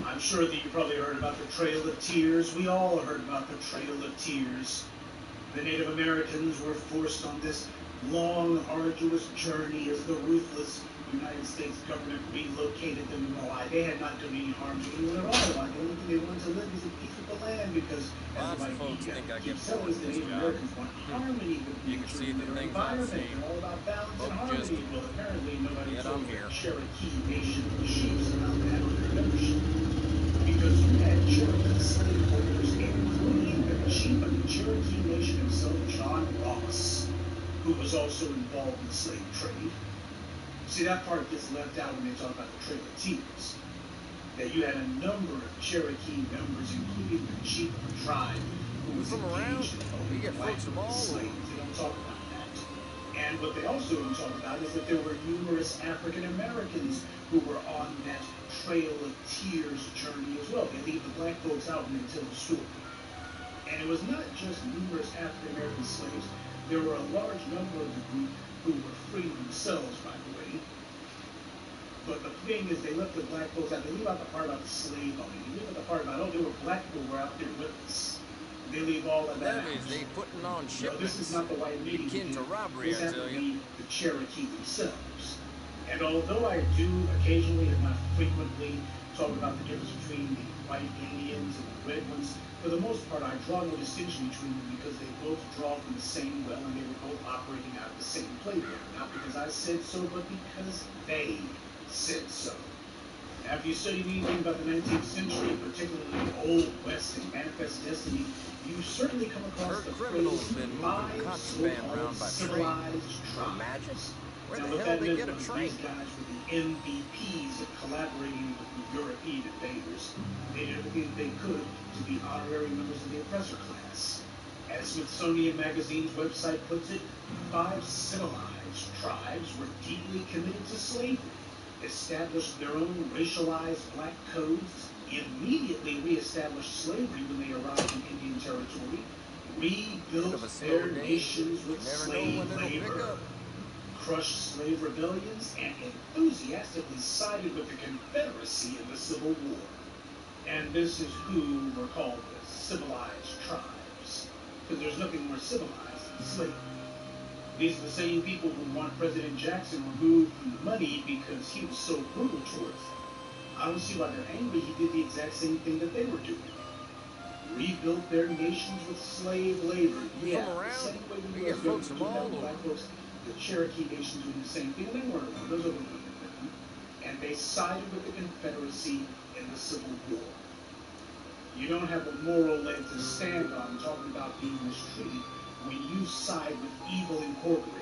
[SPEAKER 21] I'm sure that you probably heard about the Trail of Tears. We all heard about the Trail of Tears. The Native Americans were forced on this long, arduous journey as the ruthless United States government relocated them and why they had not done any harm to anyone at all. Why the only thing they wanted to live was at peace with the land because as the white media keeps telling us, the Native Americans want harmony with nature and their environment. They're all about balance and harmony. Well, apparently nobody told the Cherokee Nation chiefs about that or their membership. Because you had Cherokee slaveholders, including the chief of the Cherokee Nation himself, John Ross, who was also involved in the slave trade. See, that part gets left out when they talk about the Trail of Tears. That you had a number of Cherokee members, including the chief of the tribe, who was engaged in owning black slaves. They don't talk about that. And what they also don't talk about is that there were numerous African Americans who were on that Trail of Tears journey as well. They leave the black folks out when they tell the story. And it was not just numerous African American slaves. There were a large number of the group who were free themselves, by the way. But the thing is, they left the black folks out. They leave out the part about the slave owning. They leave out the part about, oh, there were black people who were out there with us. They leave all of that out.
[SPEAKER 10] They putting on shipments.
[SPEAKER 21] This is not the white media.
[SPEAKER 10] Akin to robbery,
[SPEAKER 21] this
[SPEAKER 10] I tell you.
[SPEAKER 21] The Cherokee themselves. And although I do occasionally, if not frequently, talk about the difference between the white Indians and the red ones, for the most part, I draw no distinction between them because they both draw from the same well and they were both operating out of the same playground. Not because I said so, but because they said so. Now, if you study anything about the 19th century, particularly Old West and Manifest Destiny, you certainly come across the phrase five so-called civilized tribes.
[SPEAKER 10] Where
[SPEAKER 21] now,
[SPEAKER 10] the
[SPEAKER 21] what
[SPEAKER 10] hell
[SPEAKER 21] that
[SPEAKER 10] they
[SPEAKER 21] meant
[SPEAKER 10] get a
[SPEAKER 21] was
[SPEAKER 10] train?
[SPEAKER 21] these guys were the MVPs of collaborating with the European invaders. They did everything they could to be honorary members of the oppressor class. As Smithsonian Magazine's website puts it, 5 civilized tribes were deeply committed to slavery, established their own racialized black codes, immediately reestablished slavery when they arrived in Indian territory, rebuilt their nations with slave labor, crushed slave rebellions, and enthusiastically sided with the Confederacy in the Civil War. And this is who were called the civilized tribes, because there's nothing more civilized than slavery. These are the same people who want President Jackson removed from the money because he was so brutal towards them. I don't see why they're angry. He did the exact same thing that they were doing. Rebuilt their nations with slave labor. Yeah, the same way we were doing that with black folks. The Cherokee Nation doing the same thing, and they weren't alone. Those other women with them. And they sided with the Confederacy in the Civil War. You don't have a moral leg to stand on talking about being mistreated when you side with Evil Incorporated.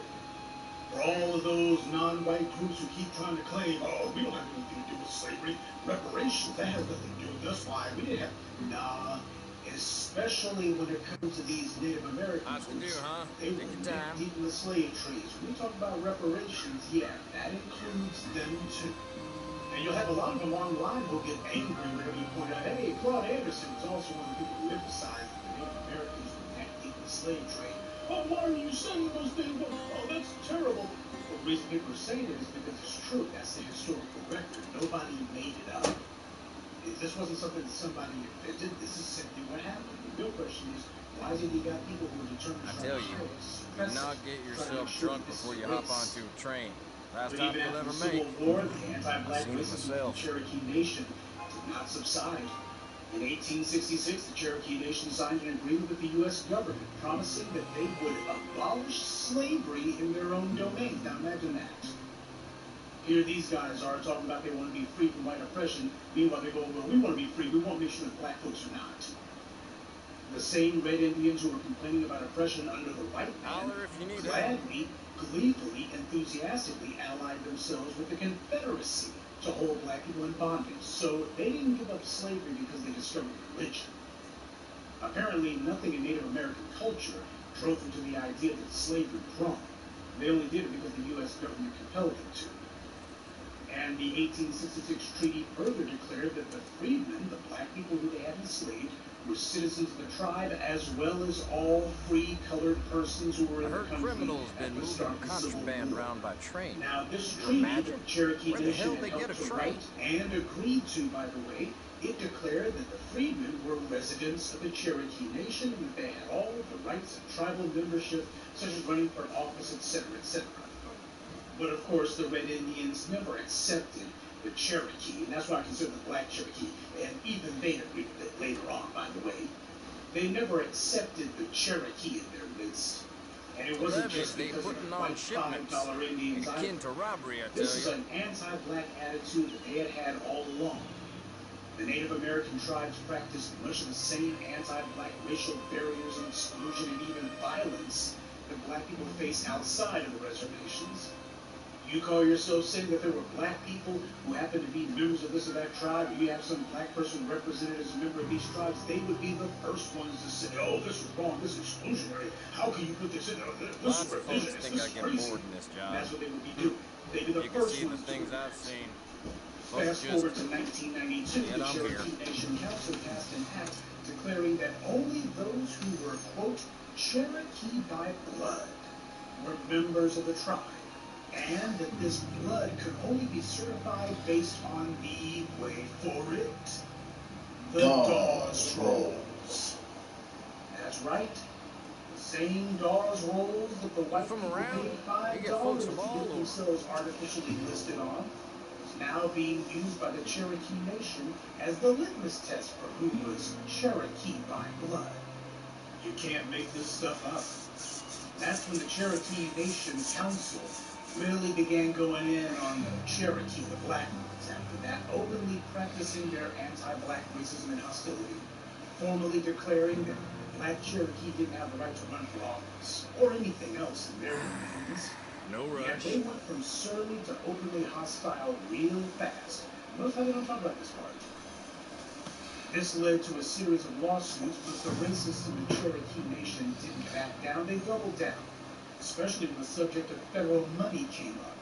[SPEAKER 21] For all of those non-white groups who keep trying to claim, oh, we don't have anything to do with slavery, reparations, that has nothing to do with us, why, we didn't have, nah, especially when it comes to these Native American groups, they were neck deep in the slave trades. When we talk about reparations, yeah, that includes them too. And you'll have a lot of them online who'll get angry whenever you point out, hey, Claude Anderson was also one of the people who emphasized that the Native Americans were neck deep in the slave trade. Oh, why are you saying those things? Oh, that's terrible. The reason people are saying it is because it's true. That's the historical record. Nobody made it up. This wasn't something that somebody invented. This is simply what happened. The real question is, why is it you got people who are determined to try to
[SPEAKER 3] do not get yourself drunk before you hop onto a train. Last stop you'll ever make.
[SPEAKER 21] Civil War, the anti-black racism of the Cherokee Nation did not subside. In 1866, the Cherokee Nation signed an agreement with the U.S. government, promising that they would abolish slavery in their own domain. Now imagine that. Here these guys are talking about they want to be free from white oppression. Meanwhile, they go, well, we want to be free. We want to make sure that black folks are not. The same red Indians who were complaining about oppression under the white man gladly, gleefully, enthusiastically allied themselves with the Confederacy to hold black people in bondage. So they didn't give up slavery because they discovered religion. Apparently, nothing in Native American culture drove them to the idea that slavery was wrong. They only did it because the U.S. government compelled them to. And the 1866 treaty further declared that the freedmen, the black people who they had enslaved, were citizens of the tribe, as well as all free colored persons who were in the country.
[SPEAKER 3] Criminals been moving contraband around by train.
[SPEAKER 21] Now, this treaty that the Cherokee Nation had helped to write and agreed to, by the way, it declared that the freedmen were residents of the Cherokee Nation and that they had all of the rights of tribal membership, such as running for office, etc., etc. But of course, the Red Indians never accepted the Cherokee, and that's why I consider the Black Cherokee, and even they agreed with it later on, by the way. They never accepted the Cherokee in their midst. And it wasn't just because of the white $5 Indians
[SPEAKER 3] akin to robbery, I tell you.
[SPEAKER 21] This is an anti-black attitude that they had had all along. The Native American tribes practiced much of the same anti-black racial barriers and exclusion and even violence that black people face outside of the reservations. You call yourself saying that there were black people who happen to be members of this or that tribe, or you have some black person represented as a member of these tribes, they would be the first ones to say, oh, this is wrong, this is exclusionary, how can you put this in there, this is revisionist, this is crazy. That's what they would be doing. They'd be the first ones to do it.
[SPEAKER 3] I've seen.
[SPEAKER 21] Fast forward to 1992, the Cherokee Nation Council passed an act declaring that only those who were, quote, Cherokee by blood were members of the tribe, and that this blood could only be certified based on the, wait for it, the Dawes Rolls. That's right. The same Dawes Rolls that the white people paid $5 to get themselves artificially listed on is now being used by the Cherokee Nation as the litmus test for who was Cherokee by blood. You can't make this stuff up. That's when the Cherokee Nation Council really began going in on the Cherokee, the black ones, after that, openly practicing their anti-black racism and hostility, formally declaring that black Cherokee didn't have the right to run for office, or anything else in their domains.
[SPEAKER 3] No rush.
[SPEAKER 21] Yet they went from surly to openly hostile real fast. Notice how they don't talk about this part. This led to a series of lawsuits, but the racists in the Cherokee Nation didn't back down, they doubled down. Especially when the subject of federal money came up.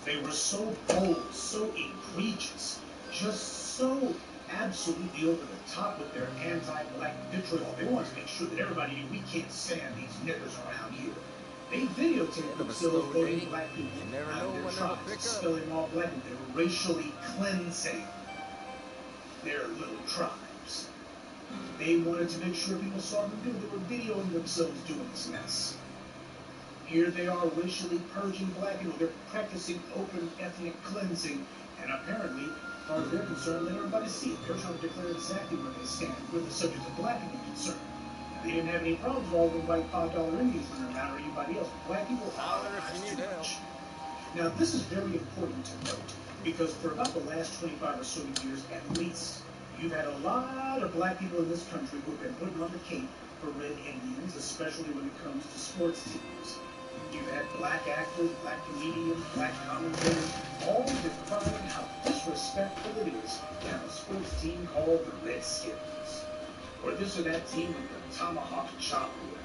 [SPEAKER 21] They were so bold, so egregious, just so absolutely over the top with their anti-black vitriol. They wanted to make sure that everybody knew we can't stand these niggers around here. They videotaped themselves voting black people out of their tribes, expelling all black people. They were racially cleansing their little tribes. They wanted to make sure people saw them do it. They were videoing themselves doing this mess. Here they are racially purging black people. They're practicing open ethnic cleansing. And apparently, as far as they're concerned, let everybody see it. They're trying to declare exactly where they stand with the subject of black people concerned. They didn't have any problems with all the white $5 Indians running around or anybody else. But black people, that's too much. Now, this is very important to note, because for about the last 25 or so years at least, you've had a lot of black people in this country who have been putting on the cape for red Indians, especially when it comes to sports teams. You've had black actors, black comedians, black commentators, all decrying how disrespectful it is to have a sports team called the Redskins, or this or that team with the tomahawk chop or whatever.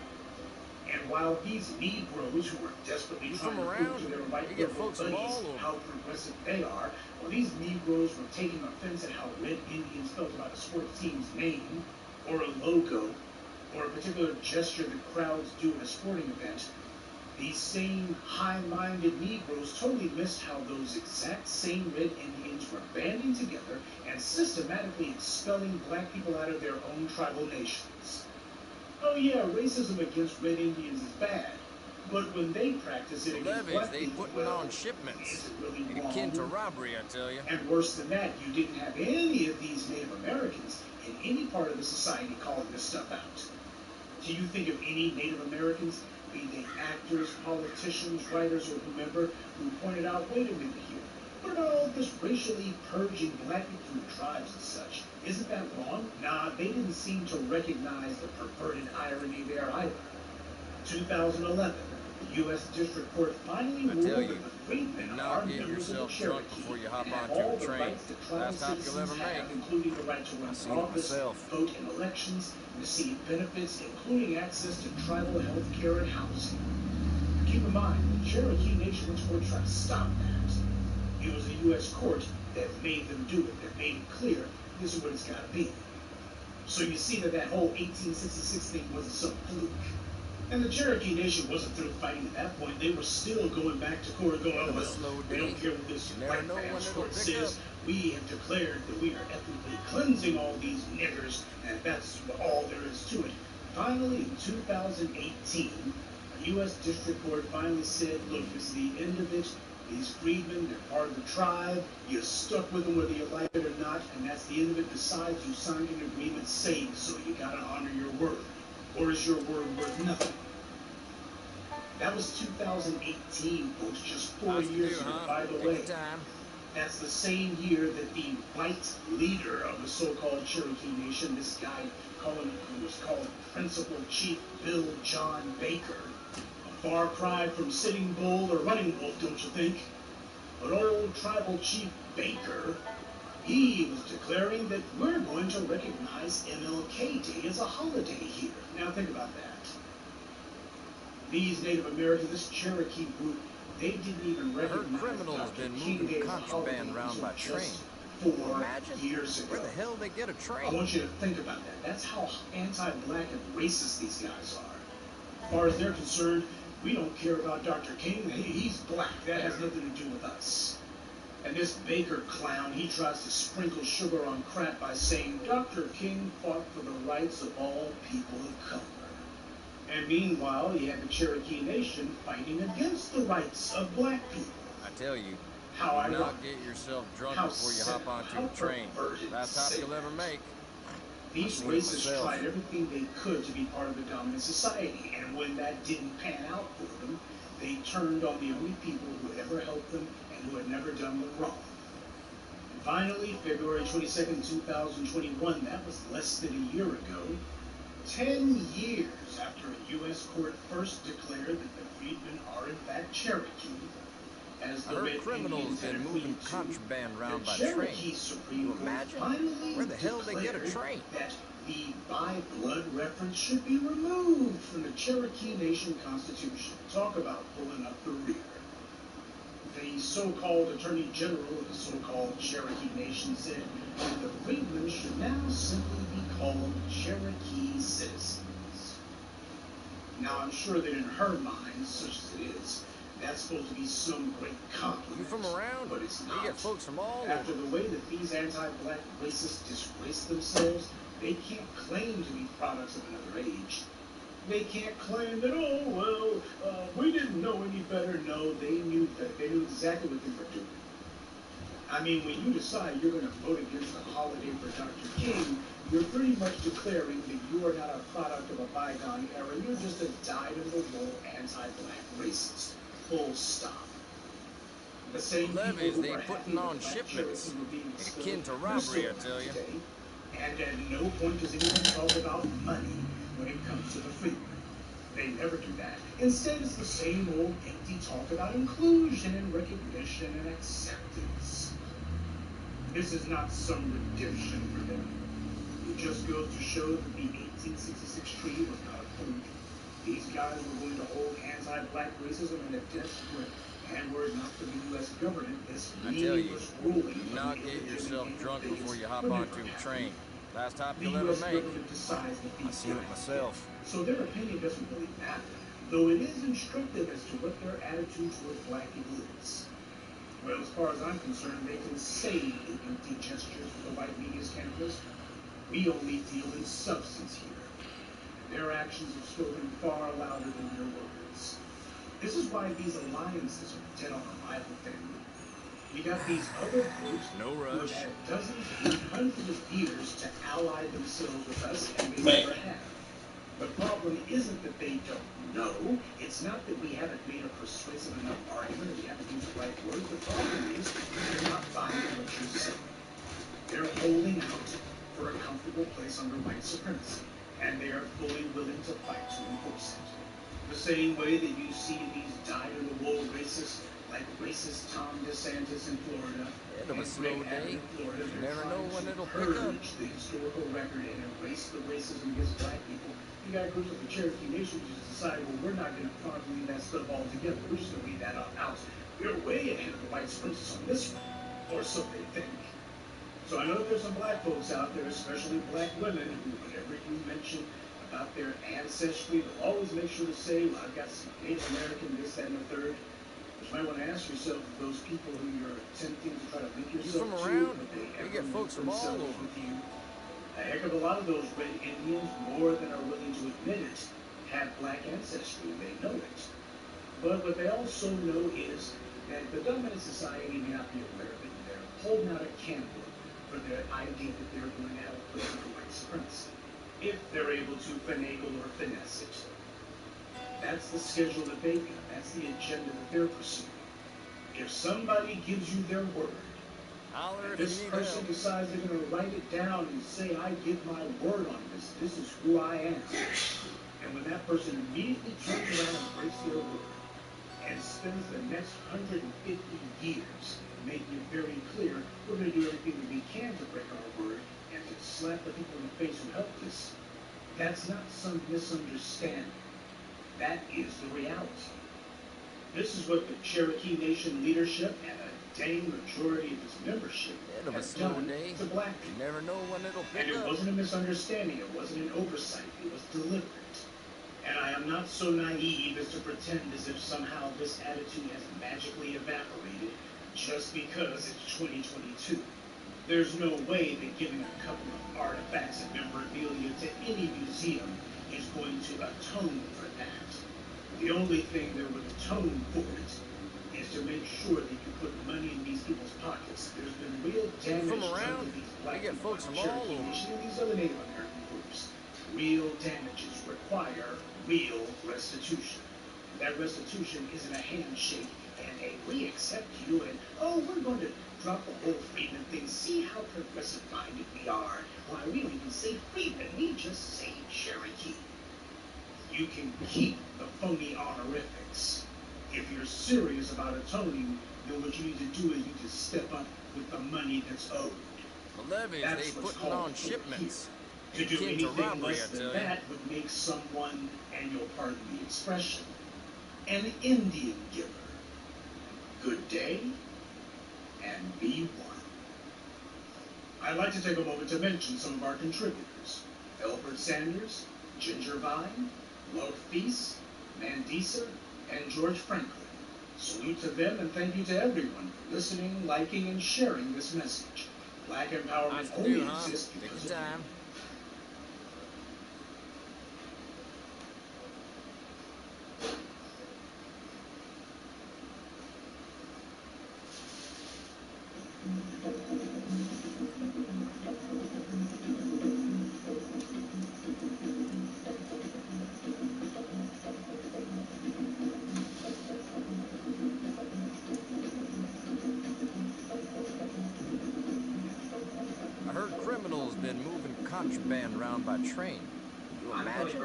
[SPEAKER 21] And while these Negroes who are desperately trying to prove to their white buddies how progressive they are, well, these Negroes were taking offense at how red Indians felt about a sports team's name, or a logo, or a particular gesture that crowds do at a sporting event, these same high-minded Negroes totally missed how those exact same red Indians were banding together and systematically expelling black people out of their own tribal nations. Oh yeah, racism against red Indians is bad, but when they practice it against black people,
[SPEAKER 10] putting on shipments.
[SPEAKER 21] Is it really wrong?
[SPEAKER 10] Akin to robbery, I tell you.
[SPEAKER 21] And worse than that, you didn't have any of these Native Americans in any part of the society calling this stuff out. Do you think of any Native Americans, be they actors, politicians, writers, or whomever, who pointed out, wait a minute here, what about all this racially purging black people from tribes and such? Isn't that wrong? Nah, they didn't seem to recognize the perverted irony there either. 2011, the U.S. District Court finally ruled that the freedmen are members of the Cherokee and have all the rights that tribal citizens have, including the right to run for office, vote in elections, receive benefits, including access to tribal health care and housing. Keep in mind, the Cherokee Nation went to court trying to stop that. It was the U.S. court that made them do it, that made it clear this is what it's got to be. So you see that whole 1866 thing wasn't some fluke. And the Cherokee Nation wasn't through fighting at that point. They were still going back to court going, oh, well, we don't care what this white man's court says. We have declared that we are ethnically cleansing all these niggers, and that's all there is to it. Finally, in 2018, a U.S. District Court finally said, look, this is the end of it. These freedmen, they're part of the tribe. You're stuck with them whether you like it or not, and that's the end of it. Besides, you signed an agreement saying so. You gotta honor your word. Or is your word worth nothing? That was 2018, folks, just 4 years ago. By the way, that's the same year that the white leader of the so-called Cherokee Nation, this guy who was called Principal Chief Bill John Baker, a far cry from Sitting Bull or Running Wolf, don't you think? But old Tribal Chief Baker, he was declaring that we're going to recognize MLK Day as a holiday here. Now think about that. These Native Americans, this Cherokee group, they didn't even recognize
[SPEAKER 10] criminals been moving contraband around by train.
[SPEAKER 21] 4 years ago.
[SPEAKER 10] Where the hell they get a train?
[SPEAKER 21] I want you to think about that. That's how anti-black and racist these guys are. As far as they're concerned, we don't care about Dr. King. He's black. That has nothing to do with us. And this Baker clown, he tries to sprinkle sugar on crap by saying Dr. King fought for the rights of all people of color. And meanwhile, you have the Cherokee Nation fighting against the rights of black people.
[SPEAKER 10] I tell you,
[SPEAKER 21] how
[SPEAKER 10] do not get yourself drunk before you hop onto a train. Last hop you'll ever make.
[SPEAKER 21] These racists tried everything they could to be part of the dominant society, and when that didn't pan out for them, they turned on the only people who had ever helped them and who had never done them wrong. And finally, February 22nd, 2021, that was less than a year ago, 10 years after a U.S. court first declared that the freedmen are in fact Cherokee, as the red
[SPEAKER 10] criminals been moving contraband around by train.
[SPEAKER 21] Supreme Court finally
[SPEAKER 10] where the hell they get a train?
[SPEAKER 21] That the by blood reference should be removed from the Cherokee Nation Constitution. Talk about pulling up the rear. The so-called Attorney General of the so-called Cherokee Nation said that the freedmen should now simply be called Cherokee citizens. Now, I'm sure that in her mind, such as it is, that's supposed to be some great compliment.
[SPEAKER 10] You from around?
[SPEAKER 21] But it's not.
[SPEAKER 10] You get folks from all
[SPEAKER 21] After
[SPEAKER 10] over.
[SPEAKER 21] the way that these anti-black racists disgrace themselves, they can't claim to be products of another age. They can't claim that, oh, well, we didn't know any better. No, they knew better. They knew exactly what they were doing. I mean, when you decide you're going to vote against a holiday for Dr. King, you're pretty much declaring that you are not a product of a bygone era. You're just a dyed-in-the-wool anti-black racist. Full stop. The same
[SPEAKER 10] levies
[SPEAKER 21] people
[SPEAKER 10] they
[SPEAKER 21] who are
[SPEAKER 10] putting on shipments. Akin to robbery, I tell you.
[SPEAKER 21] And at no point does anyone talk about money when it comes to the freedmen. They never do that. Instead, it's the same old empty talk about inclusion and recognition and acceptance. This is not some redemption for them. It just goes to show that the 1866 treaty was not approved. These guys were going to hold anti-black racism in a death grip, and were not for the U.S. government. This
[SPEAKER 10] I tell you,
[SPEAKER 21] meaningless ruling
[SPEAKER 10] do not get yourself drunk before you hop onto a train. Last hop you'll ever make. I've seen it myself.
[SPEAKER 21] So their opinion doesn't really matter, though it is instructive as to what their attitude toward black people is. Well, as far as I'm concerned, they can say the empty gestures for the white media's campus. We only deal in substance here. Their actions have spoken far louder than their words. This is why these alliances are dead on arrival, family. We got these other groups
[SPEAKER 10] no
[SPEAKER 21] who
[SPEAKER 10] rush.
[SPEAKER 21] have had dozens and hundreds of years to ally themselves with us, and we never have. The problem isn't that they don't know. It's not that we haven't made a persuasive enough argument or we haven't used the right words. The problem is they're not buying what you're saying. They're holding out for a comfortable place under white supremacy, and they are fully willing to fight to enforce it. The same way that you see these dyed-in-the-wool racists, like racist Tom DeSantis in Florida,
[SPEAKER 10] End of a slow day. You never know when it'll pick up.
[SPEAKER 21] The historical record and erase the racism against black people. You got groups of the Cherokee Nation who just decide, well, we're not going to leave that stuff altogether. We're just going to leave that out. We're way ahead of the white supremacists on this one, or so they think. So I know there's some black folks out there, especially black women, who whenever you mention about their ancestry, they'll always make sure to say, well, I've got some Native American, this, that, and the third. But you might want to ask yourself if those people who you're attempting to try to link yourself
[SPEAKER 10] from
[SPEAKER 21] to,
[SPEAKER 10] around?
[SPEAKER 21] if they
[SPEAKER 10] We
[SPEAKER 21] ever
[SPEAKER 10] get folks from all over.
[SPEAKER 21] with you. A heck of a lot of those red Indians, more than are willing to admit it, have black ancestry, and they know it. But what they also know is that the dominant society may not be aware of it, and they're holding out a candle for the idea that they're going to have a place for white supremacy, if they're able to finagle or finesse it. That's the schedule that they got. That's the agenda that they're pursuing. If somebody gives you their word, and this person decides they're going to write it down and say, I give my word on this, this is who I am. And when that person immediately turns around and breaks their word and spends the next 150 years making it very clear, we're going to do everything that we can to break our word and to slap the people in the face who helped us, that's not some misunderstanding. That is the reality. This is what the Cherokee Nation leadership and a dang majority of its membership have done to black people.
[SPEAKER 10] You never know when it'll pick
[SPEAKER 21] up. And it wasn't a misunderstanding. It wasn't an oversight. It was deliberate. And I am not so naive as to pretend as if somehow this attitude has magically evaporated just because it's 2022. There's no way that giving a couple of artifacts and memorabilia to any museum is going to atone for that. The only thing that would atone for it is to make sure that you put money in these people's pockets. There's been real damage to these black people,
[SPEAKER 10] folks from all
[SPEAKER 21] Cherokee Nation, and these other Native American groups. Real damages require real restitution. That restitution isn't a handshake and a we accept you and oh, we're going to drop the whole Freedman thing. See how progressive-minded we are. Why, we don't even say Freedman, we just say Cherokee. You can keep the phony honorifics. If you're serious about atoning, then what you need to do is you need to step up with the money that's owed.
[SPEAKER 10] The levies,
[SPEAKER 21] That's
[SPEAKER 10] they
[SPEAKER 21] what's
[SPEAKER 10] putting on
[SPEAKER 21] called
[SPEAKER 10] shipments.
[SPEAKER 21] to do
[SPEAKER 10] Akin to
[SPEAKER 21] anything
[SPEAKER 10] robbery,
[SPEAKER 21] less
[SPEAKER 10] I
[SPEAKER 21] than
[SPEAKER 10] tell you.
[SPEAKER 21] that would make someone, and you'll pardon the expression, an Indian giver. Good day, and be one. I'd like to take a moment to mention some of our contributors. Elbert Sanders, Ginger Vine, Love Feast, Mandisa, and George Franklin. Salute to them and thank you to everyone for listening, liking, and sharing this message. Black empowerment only exists because of you.
[SPEAKER 10] I heard criminals been moving contraband around by train. Can you imagine?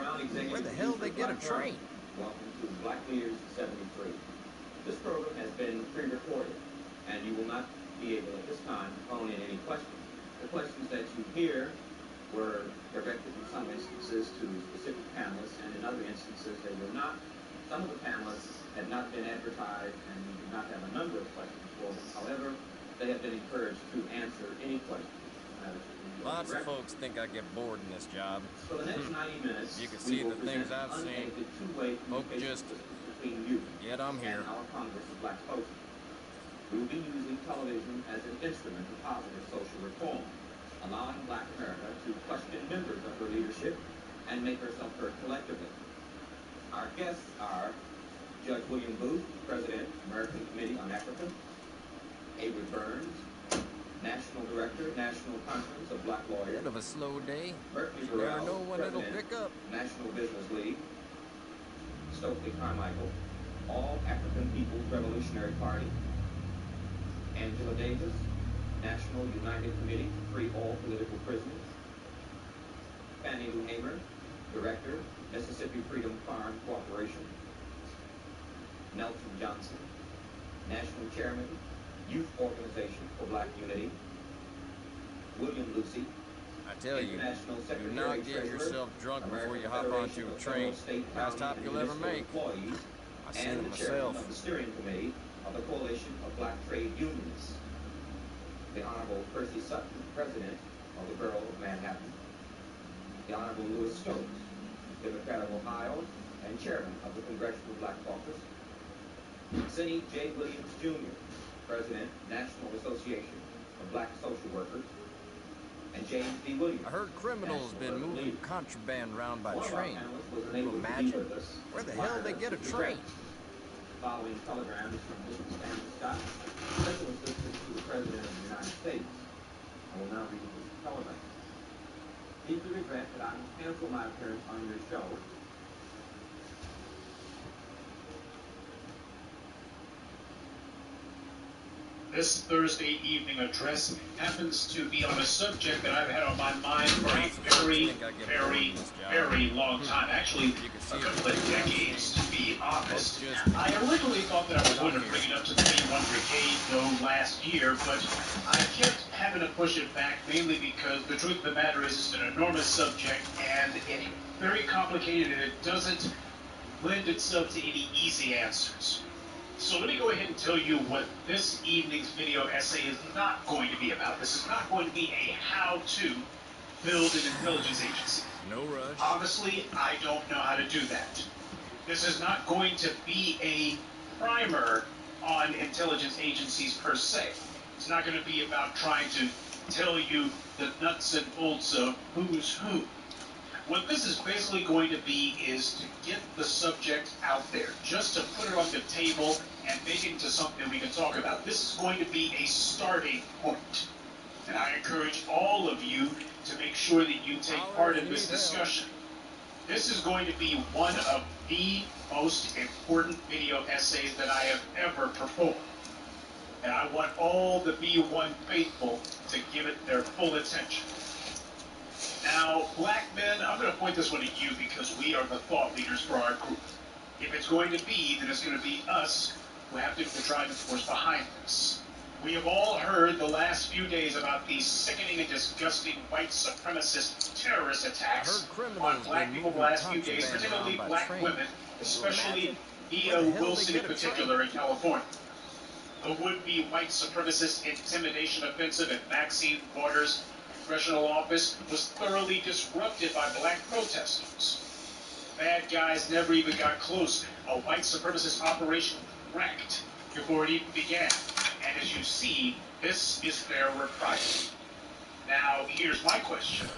[SPEAKER 10] Where the hell they get a train?
[SPEAKER 9] Welcome to Black Leaders 73. This program has been pre-recorded, and you will not be able at this time to phone in any questions. The questions that you hear were directed in some instances to specific panelists, and in other instances they were not. Some of the panelists had not been advertised, and we did not have a number of questions for them. However, they have been encouraged to answer any questions.
[SPEAKER 2] Lots of folks think I get bored in this job.
[SPEAKER 9] For the next 90 minutes,
[SPEAKER 2] You can see the things I've seen. Folks just, yet I'm here.
[SPEAKER 9] Our Congress of Black folks. We will be using television as an instrument of positive social reform, allowing Black America to question members of her leadership and make herself heard collectively. Our guests are Judge William Booth, President, American Committee on Africa; Avery Burns, National Director, National Conference of Black Lawyers.
[SPEAKER 2] Bit of a slow day.
[SPEAKER 9] Berkeley
[SPEAKER 2] You never
[SPEAKER 9] Burrell,
[SPEAKER 2] know when it'll
[SPEAKER 9] President,
[SPEAKER 2] pick up.
[SPEAKER 9] National Business League. Stokely Carmichael, All African People's Revolutionary Party. Angela Davis, National United Committee to Free All Political Prisoners. Fannie Lou Hamer, Director, Mississippi Freedom Farm Corporation. Nelson Johnson, National Chairman, Youth Organization for Black Unity. William Lucy,
[SPEAKER 2] I tell you, do not get yourself drunk before you hop onto a train. Last stop you'll ever make. I've seen it myself.
[SPEAKER 9] Of the steering committee of the Coalition of Black Trade Unions. The Honorable Percy Sutton, President of the Borough of Manhattan. The Honorable Louis Stokes, Democrat of Ohio and Chairman of the Congressional Black Caucus. Sidney J. Williams, Jr., President, National Association of Black Social Workers. And James D. Williams.
[SPEAKER 2] I heard criminals been moving contraband around by train. Can you imagine? Where the hell they get a train?
[SPEAKER 9] Following telegrams from Mr. Stanley Scott, Special Assistant to the President of the United States. I will now read this telegram. Deeply regret that I must cancel my appearance on your show.
[SPEAKER 8] This Thursday evening address happens to be on a subject that I've had on my mind for a very long time. Actually, a couple of decades, to be honest. I originally thought that I was going to bring it up to the B1 Brigade, though, last year, but I kept having to push it back, mainly because the truth of the matter is it's an enormous subject, and it's very complicated, and it doesn't lend itself to any easy answers. So let me go ahead and tell you what this evening's video essay is not going to be about. This is not going to be a how-to build an intelligence agency.
[SPEAKER 2] No rush.
[SPEAKER 8] Obviously, I don't know how to do that. This is not going to be a primer on intelligence agencies per se. It's not going to be about trying to tell you the nuts and bolts of who's who. What this is basically going to be is to get the subject out there, just to put it on the table and make it into something we can talk about. This is going to be a starting point. And I encourage all of you to make sure that you take part in this discussion. This is going to be one of the most important video essays that I have ever performed. And I want all the B1 faithful to give it their full attention. Now, black men, I'm going to point this one at you because we are the thought leaders for our group. If it's going to be, then it's going to be us who have to be the driving force behind this. We have all heard the last few days about these sickening and disgusting white supremacist terrorist attacks on black people the last few days, particularly black women, especially E.O. Wilson in particular in California. The would-be white supremacist intimidation offensive at Maxine Waters' congressional office was thoroughly disrupted by black protesters. Bad guys never even got close. A white supremacist operation wrecked before it even began. And as you see, this is their reprisal. Now, here's my question.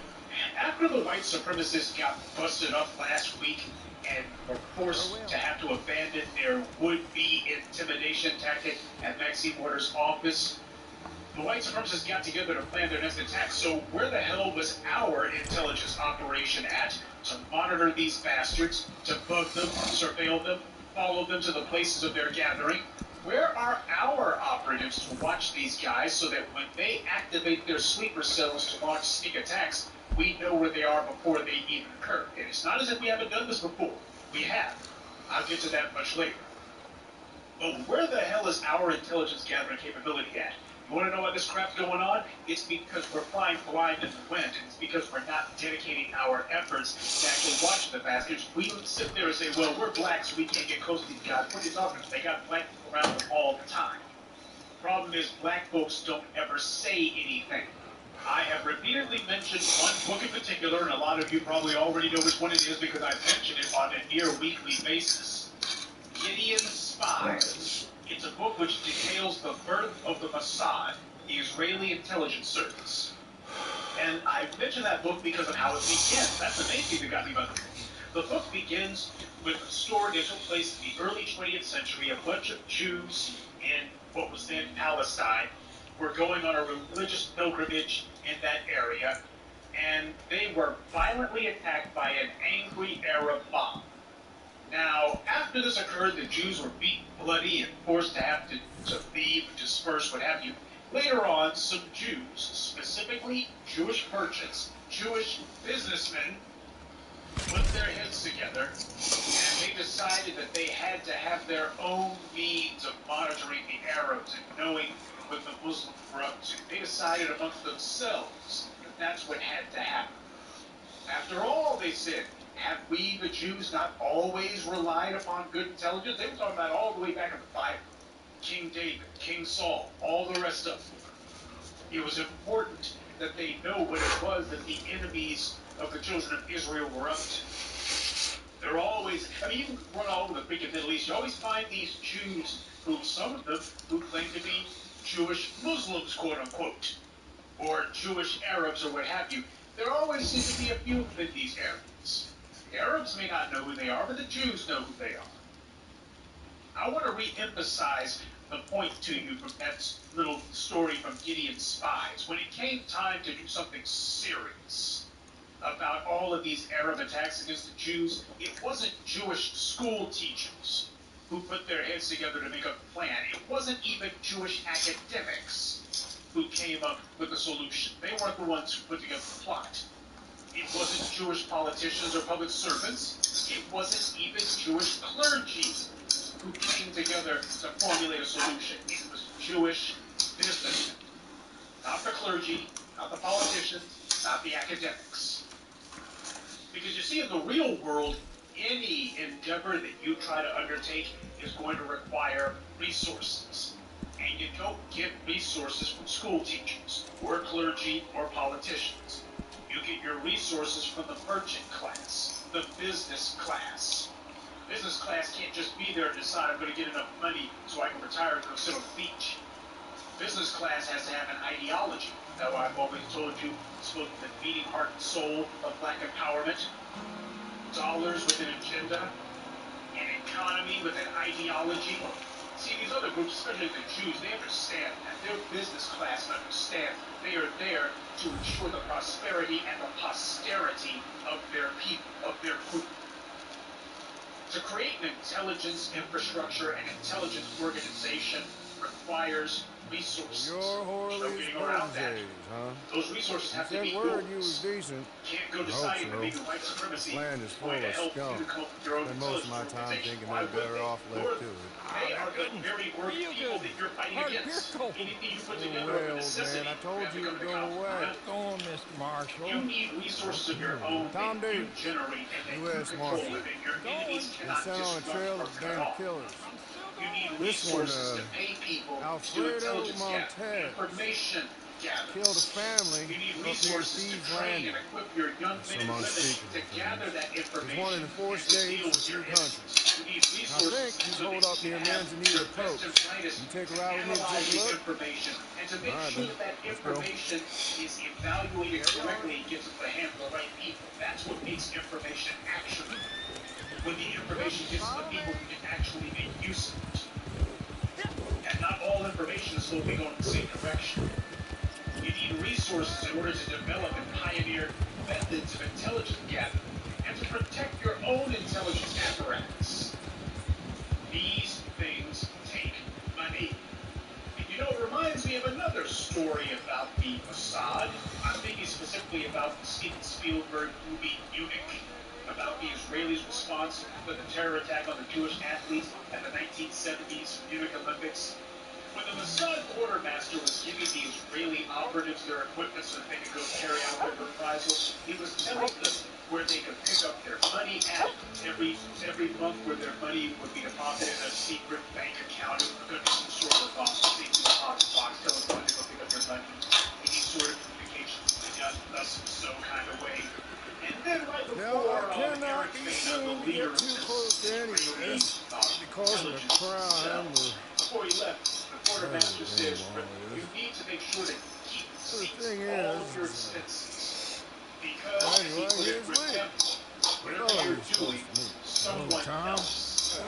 [SPEAKER 8] After the white supremacists got busted up last week and were forced to have to abandon their would-be intimidation tactic at Maxine Waters' office, the white supremacists got together to plan their next attack. So where the hell was our intelligence operation at to monitor these bastards, to bug them, surveil them, follow them to the places of their gathering? Where are our operatives to watch these guys so that when they activate their sleeper cells to launch sneak attacks, we know where they are before they even occur? And it's not as if we haven't done this before. We have. I'll get to that much later. But where the hell is our intelligence gathering capability at? You want to know why this crap's going on? It's because we're flying blind in the wind. It's because we're not dedicating our efforts to actually watch the bastards. We would sit there and say, well, we're black, so we can't get close to these guys. What are you talking about? They got black people around them all the time. Problem is, black folks don't ever say anything. I have repeatedly mentioned one book in particular, and a lot of you probably already know which one it is because I mention it on a near weekly basis. Gideon Spies. It's a book which details the birth of the Mossad, the Israeli intelligence service. And I mention that book because of how it begins. That's the main thing that got me about the book. The book begins with a story that took place in the early 20th century. A bunch of Jews in what was then Palestine were going on a religious pilgrimage in that area, and they were violently attacked by an angry Arab mob. Now, after this occurred, the Jews were beaten bloody and forced to have to leave, disperse, what have you. Later on, some Jews, specifically Jewish merchants, Jewish businessmen, put their heads together, and they decided that they had to have their own means of monitoring the Arabs and knowing what the Muslims were up to. They decided amongst themselves that that's what had to happen. After all, they said, have we, the Jews, not always relied upon good intelligence? They were talking about all the way back in the Bible. King David, King Saul, all the rest of them. It was important that they know what it was that the enemies of the children of Israel were up to. They're always, I mean, you can run all over the freaking Middle East. You always find these Jews who, some of them, who claim to be Jewish Muslims, quote unquote, or Jewish Arabs or what have you. There always seems to be a few of these Arabs. The Arabs may not know who they are, but the Jews know who they are. I want to re-emphasize the point to you from that little story from Gideon Spies. When it came time to do something serious about all of these Arab attacks against the Jews, it wasn't Jewish school teachers who put their heads together to make a plan. It wasn't even Jewish academics who came up with a solution. They weren't the ones who put together the plot. It wasn't Jewish politicians or public servants. It wasn't even Jewish clergy who came together to formulate a solution. It was Jewish businessmen. Not the clergy, not the politicians, not the academics. Because you see, in the real world, any endeavor that you try to undertake is going to require resources. And you don't get resources from school teachers, or clergy, or politicians. You get your resources from the merchant class, the business class. Business class can't just be there and decide I'm going to get enough money so I can retire and go sit on the beach. Business class has to have an ideology. Now, I've always told you, spoken the beating heart and soul of black empowerment. Dollars with an agenda, an economy with an ideology. See, these other groups, especially the Jews, they understand that. Their business class understands they are there to ensure the prosperity and the posterity of their people, of their group. To create an intelligence infrastructure and intelligence organization requires resources.
[SPEAKER 18] Your Horley's protégés, huh?
[SPEAKER 8] Those resources have to be
[SPEAKER 18] word you
[SPEAKER 8] yours.
[SPEAKER 18] was decent.
[SPEAKER 8] Can't go
[SPEAKER 18] I hope
[SPEAKER 8] deciding to
[SPEAKER 18] so.
[SPEAKER 8] make a white supremacy.
[SPEAKER 18] This land is full
[SPEAKER 8] going to
[SPEAKER 18] of
[SPEAKER 8] help
[SPEAKER 18] scum.
[SPEAKER 8] you come up with your own
[SPEAKER 18] Spend most of my
[SPEAKER 8] intelligence
[SPEAKER 18] time
[SPEAKER 8] organization.
[SPEAKER 18] thinking
[SPEAKER 8] Why
[SPEAKER 18] they're better
[SPEAKER 8] would
[SPEAKER 18] off
[SPEAKER 8] they?
[SPEAKER 18] left to it.
[SPEAKER 8] They are the very worst people that you're fighting against. Anything you put together over necessity,
[SPEAKER 18] man, I told you to go away.
[SPEAKER 10] Go on, Mr. Marshall.
[SPEAKER 8] You need resources of your own
[SPEAKER 18] Tom
[SPEAKER 8] that you
[SPEAKER 18] Davis,
[SPEAKER 8] generate and that you
[SPEAKER 18] U.S.
[SPEAKER 8] control
[SPEAKER 18] Marshal.
[SPEAKER 8] it, and your enemies
[SPEAKER 18] Been
[SPEAKER 8] cannot
[SPEAKER 18] sent on a
[SPEAKER 8] disrupt
[SPEAKER 18] trail
[SPEAKER 8] or
[SPEAKER 18] of
[SPEAKER 8] cut
[SPEAKER 18] band of
[SPEAKER 8] off.
[SPEAKER 18] killers.
[SPEAKER 8] You need
[SPEAKER 18] This one,
[SPEAKER 8] resources to pay people to do
[SPEAKER 18] Alfredo
[SPEAKER 8] intelligence
[SPEAKER 18] Montez
[SPEAKER 8] gathering, information gathering.
[SPEAKER 18] killed a family
[SPEAKER 8] You need
[SPEAKER 18] up near
[SPEAKER 8] resources to
[SPEAKER 18] Steve's
[SPEAKER 8] train
[SPEAKER 18] Landing.
[SPEAKER 8] and equip your young men and women
[SPEAKER 18] unspeakable
[SPEAKER 8] to gather that
[SPEAKER 18] He's
[SPEAKER 8] information
[SPEAKER 18] one in the 4
[SPEAKER 8] and to
[SPEAKER 18] states
[SPEAKER 8] deal
[SPEAKER 18] and
[SPEAKER 8] with your
[SPEAKER 18] 2
[SPEAKER 8] enemies.
[SPEAKER 18] countries.
[SPEAKER 8] You need
[SPEAKER 18] I
[SPEAKER 8] resources
[SPEAKER 18] think he's
[SPEAKER 8] so
[SPEAKER 18] holed
[SPEAKER 8] that
[SPEAKER 18] up
[SPEAKER 8] you
[SPEAKER 18] near
[SPEAKER 8] can have
[SPEAKER 18] Manzanita
[SPEAKER 8] your best
[SPEAKER 18] Coast.
[SPEAKER 8] and brightest
[SPEAKER 18] You take a
[SPEAKER 8] to
[SPEAKER 18] ride with me to
[SPEAKER 8] analyze
[SPEAKER 18] take a
[SPEAKER 8] the
[SPEAKER 18] look?
[SPEAKER 8] information and to make
[SPEAKER 18] All right,
[SPEAKER 8] sure
[SPEAKER 18] then.
[SPEAKER 8] that
[SPEAKER 18] Let's go.
[SPEAKER 8] information is evaluated correctly and gets into the hands of the right people. That's what makes information actionable. When the information gets to the people who can actually make use of it. And not all information is slowly going in the same direction. You need resources in order to develop and pioneer methods of intelligence gathering and to protect your own intelligence apparatus. These things take money. And you know, it reminds me of another story about the Mossad. I'm thinking specifically about the Steven Spielberg movie Munich. about the Israelis' response to the terror attack on the Jewish athletes at the 1970s Munich Olympics? When the Mossad quartermaster was giving the Israeli operatives their equipment so that they could go carry out their reprisals, he was telling them where they could pick up their money at every month, where their money would be deposited in a secret bank account. It could be some sort of safety deposit box telling them to go pick up their money. Any sort of communication done thus so kind of way. And then right before
[SPEAKER 18] cannot be seen to get too close to any of this because of the crime.
[SPEAKER 8] Before he left, the quartermaster says, you need to make sure to keep all of your expenses. Because
[SPEAKER 18] anyway, here's Lee.
[SPEAKER 8] whatever you're doing, someone else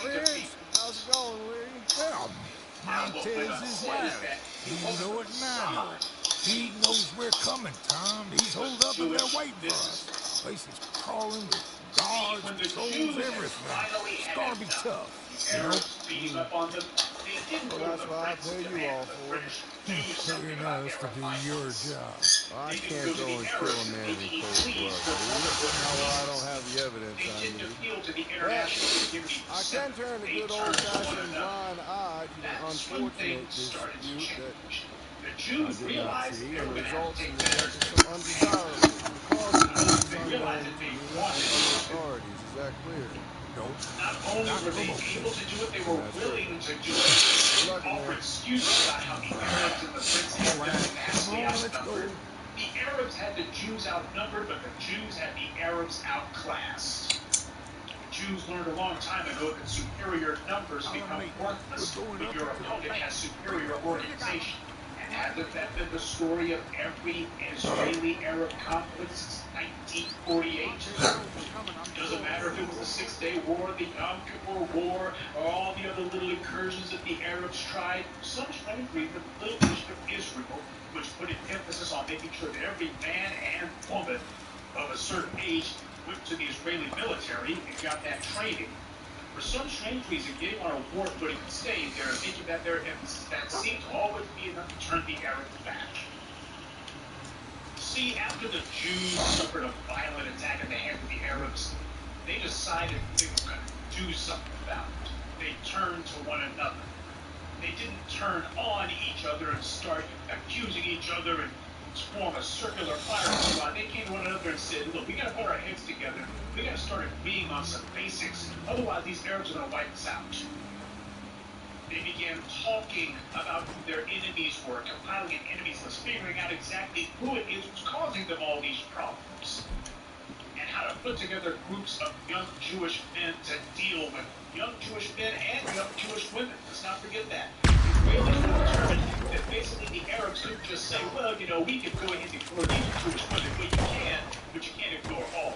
[SPEAKER 18] Rich, how's it going, Lee?
[SPEAKER 10] Well, mine tells his wife. You know it and I know it. He knows we're coming, Tom. He's holed up and they're waiting for us. Place is crawling with guards, patrols, everything. It's gonna be tough, you know?
[SPEAKER 18] Well, that's what I pay you all for.
[SPEAKER 10] Paying us to do your job.
[SPEAKER 18] Well, I can't go and kill a man in cold blood, dude. Now, well, I don't have the evidence I need. But I can turn a good old-fashioned blind eye to an unfortunate dispute that I did not see and results in the death of some undesirable causes unknown to me and other authorities. Is that clear?
[SPEAKER 10] Nope.
[SPEAKER 8] Not only were they able to do it, they were willing to do it. They offer excuses about how the Arabs and the Brits had been vastly outnumbered. The Arabs had the Jews outnumbered, but the Jews had the Arabs outclassed. The Jews learned a long time ago that superior numbers become worthless when your opponent has superior organization. And hasn't that been the story of every Israeli-Arab conflict since 1948? Doesn't matter if it was the Six-Day War, the Yom Kippur War, or all the other little incursions that the Arabs tried. Some frankly, the little nation of Israel, which put an emphasis on making sure that every man and woman of a certain age went to the Israeli military and got that training. For some strange reason, getting on a war footing and staying there and making that their emphasis, that seemed to always be enough to turn the Arabs back. See, after the Jews suffered a violent attack at the hands of the Arabs, they decided they were going to do something about it. They turned to one another. They didn't turn on each other and start accusing each other and form a circular fire squad. They came to one another and said, look, we got to put our heads together. We got to start agreeing on some basics. Otherwise, these Arabs are going to wipe us out. They began talking about who their enemies were, compiling an enemies list, figuring out exactly who it is who's causing them all these problems, and how to put together groups of young Jewish men to deal with young Jewish men and young Jewish women. Let's not forget that. Israelis were determined that basically the Arabs couldn't just say, well, you know, we can go ahead and ignore these Jewish women, but you can't ignore all.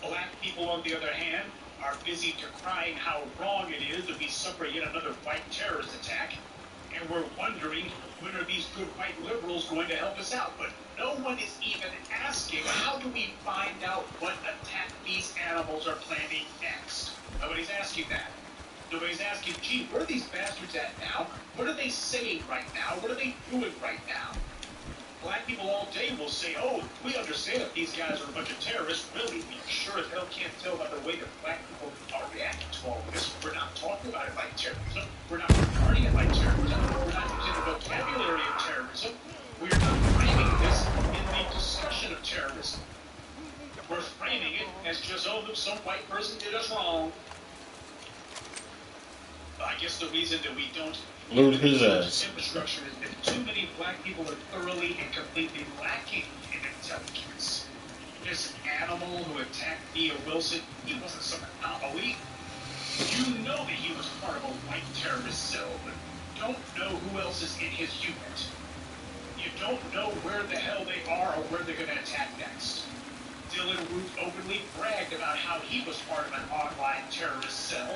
[SPEAKER 8] Black people, on the other hand, are busy decrying how wrong it is that we suffer yet another white terrorist attack, and we're wondering when are these good white liberals going to help us out. But no one is even asking, how do we find out what attack these animals are planning next? Nobody's asking that. Nobody's asking, gee, where are these bastards at now? What are they saying right now? What are they doing right now? Black people all day will say, oh, we understand that these guys are a bunch of terrorists. Really, we sure as hell can't tell by the way that black people are reacting to all of this. We're not talking about it like terrorism. We're not regarding it like terrorism. We're not using the vocabulary of terrorism. We are not framing this in the discussion of terrorism. We're framing it as just, oh, look, some white person did us wrong. I guess the reason that we don't
[SPEAKER 11] loot his ass.
[SPEAKER 8] Infrastructure is that too many black people are thoroughly and completely lacking in intelligence. This animal who attacked Thea Wilson, he wasn't some anomaly. You know that he was part of a white terrorist cell, but don't know who else is in his unit. You don't know where the hell they are or where they're going to attack next. Dylan Root openly bragged about how he was part of an online terrorist cell.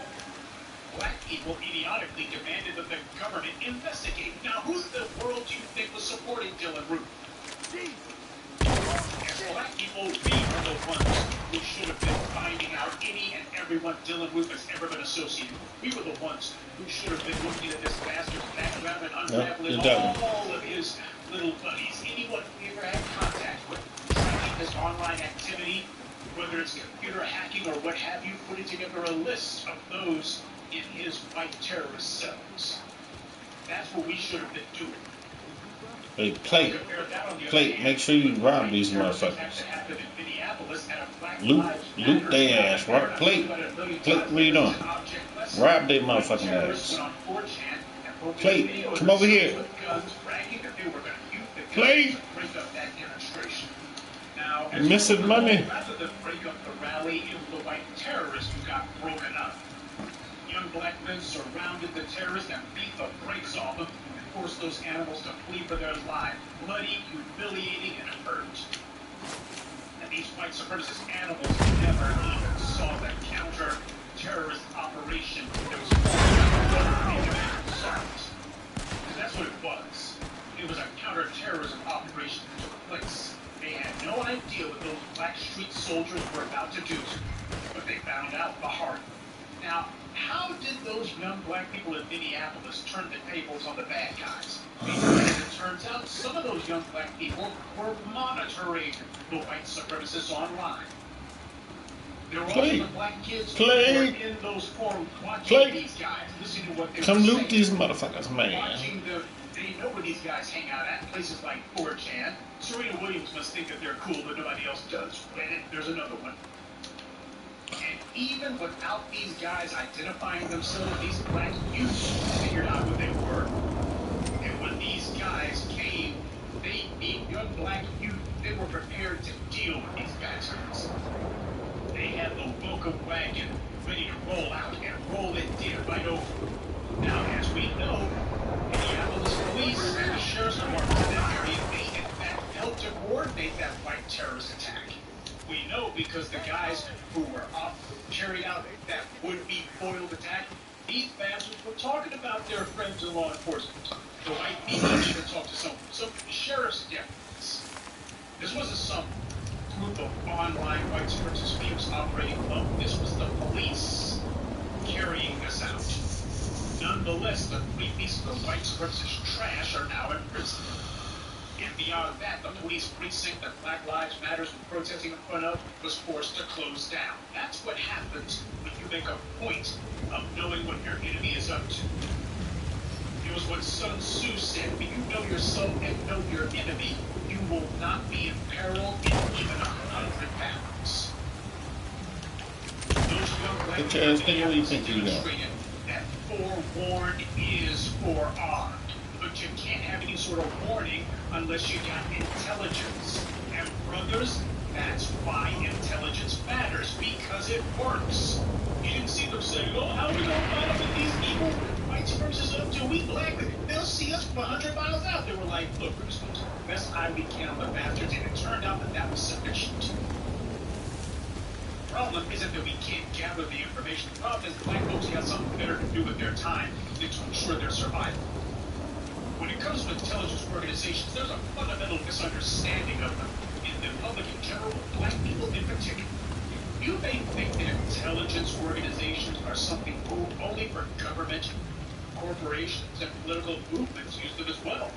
[SPEAKER 8] Black people idiotically demanded that the government investigate. Now, who in the world do you think was supporting Dylan Root? As black people, we are the ones who should have been finding out any and everyone Dylan Root has ever been associated with. We were the ones who should have been looking at this bastard's background and unraveling all of his little buddies, anyone we ever had contact with, tracking his online activity, whether it's computer hacking or what have you, putting together a list of those in his white terrorist cells. That's what we should have been doing.
[SPEAKER 11] Hey, Plate, make sure you rob these motherfuckers. Loot their ass, right? Plate, what are you doing? Rob their motherfucking ass. Plate, come over here. Plate! You're missing money.
[SPEAKER 8] Rather than break up the rally, it was the white terrorists who got broken up. Young black men surrounded the terrorists and beat the brakes off them and forced those animals to flee for their lives. Bloody, humiliating, and hurt. And these white supremacist animals never even saw the counter-terrorist operation that was called. That's what it was. It was a counter-terrorism operation that took place. They had no idea what those black street soldiers were about to do, but they found out the hard way. Now, how did those young black people in Minneapolis turn the tables on the bad guys? Because it turns out some of those young black people were monitoring the white supremacists online. There were also the black kids who were in those forums watching these guys, listening to what they were saying.
[SPEAKER 11] Come loot these motherfuckers, man.
[SPEAKER 8] They know where these guys hang out at, places like 4chan. Serena Williams must think that they're cool, but nobody else does. Reddit, there's another one. And even without these guys identifying themselves, these black youth figured out who they were. And when these guys came, the young black youth, they were prepared to deal with these bastards. They had the welcome wagon ready to roll out, and roll it did right over. Now, as we know, Minneapolis police and the sheriff's department in that area, they in fact helped to coordinate that white terrorist attack. We know because the guys who were carried out that would-be foiled attack, these bastards were talking about their friends in law enforcement. The white people even talked to some sheriff's deputies. This wasn't some group of online white supremacist groups operating alone. This was the police carrying this out. Nonetheless, the three pieces of white supremacist trash are now in prison. And beyond that, the police precinct that Black Lives Matter was protesting in front of was forced to close down. That's what happens when you make a point of knowing what your enemy is up to. It was what Sun Tzu said: when you know yourself and know your enemy, you will not be in peril in even 100 pounds. Those young black people demonstrated that forewarned is forearmed. But you can't have any sort of warning unless you got intelligence. And brothers, that's why intelligence matters, because it works. You didn't see them saying, oh, how are we going to find out what these people, white supremacists, up to? We black, they'll see us from 100 miles out. They were like, look, we're just going to do the best eye we can on the bastards, and it turned out that that was sufficient. The problem isn't that we can't gather the information. The problem is black folks got something better to do with their time than to ensure their survival. When it comes to intelligence organizations, there's a fundamental misunderstanding of them in the public in general, black people in particular. You may think that intelligence organizations are something only for government, corporations, and political movements use them as well.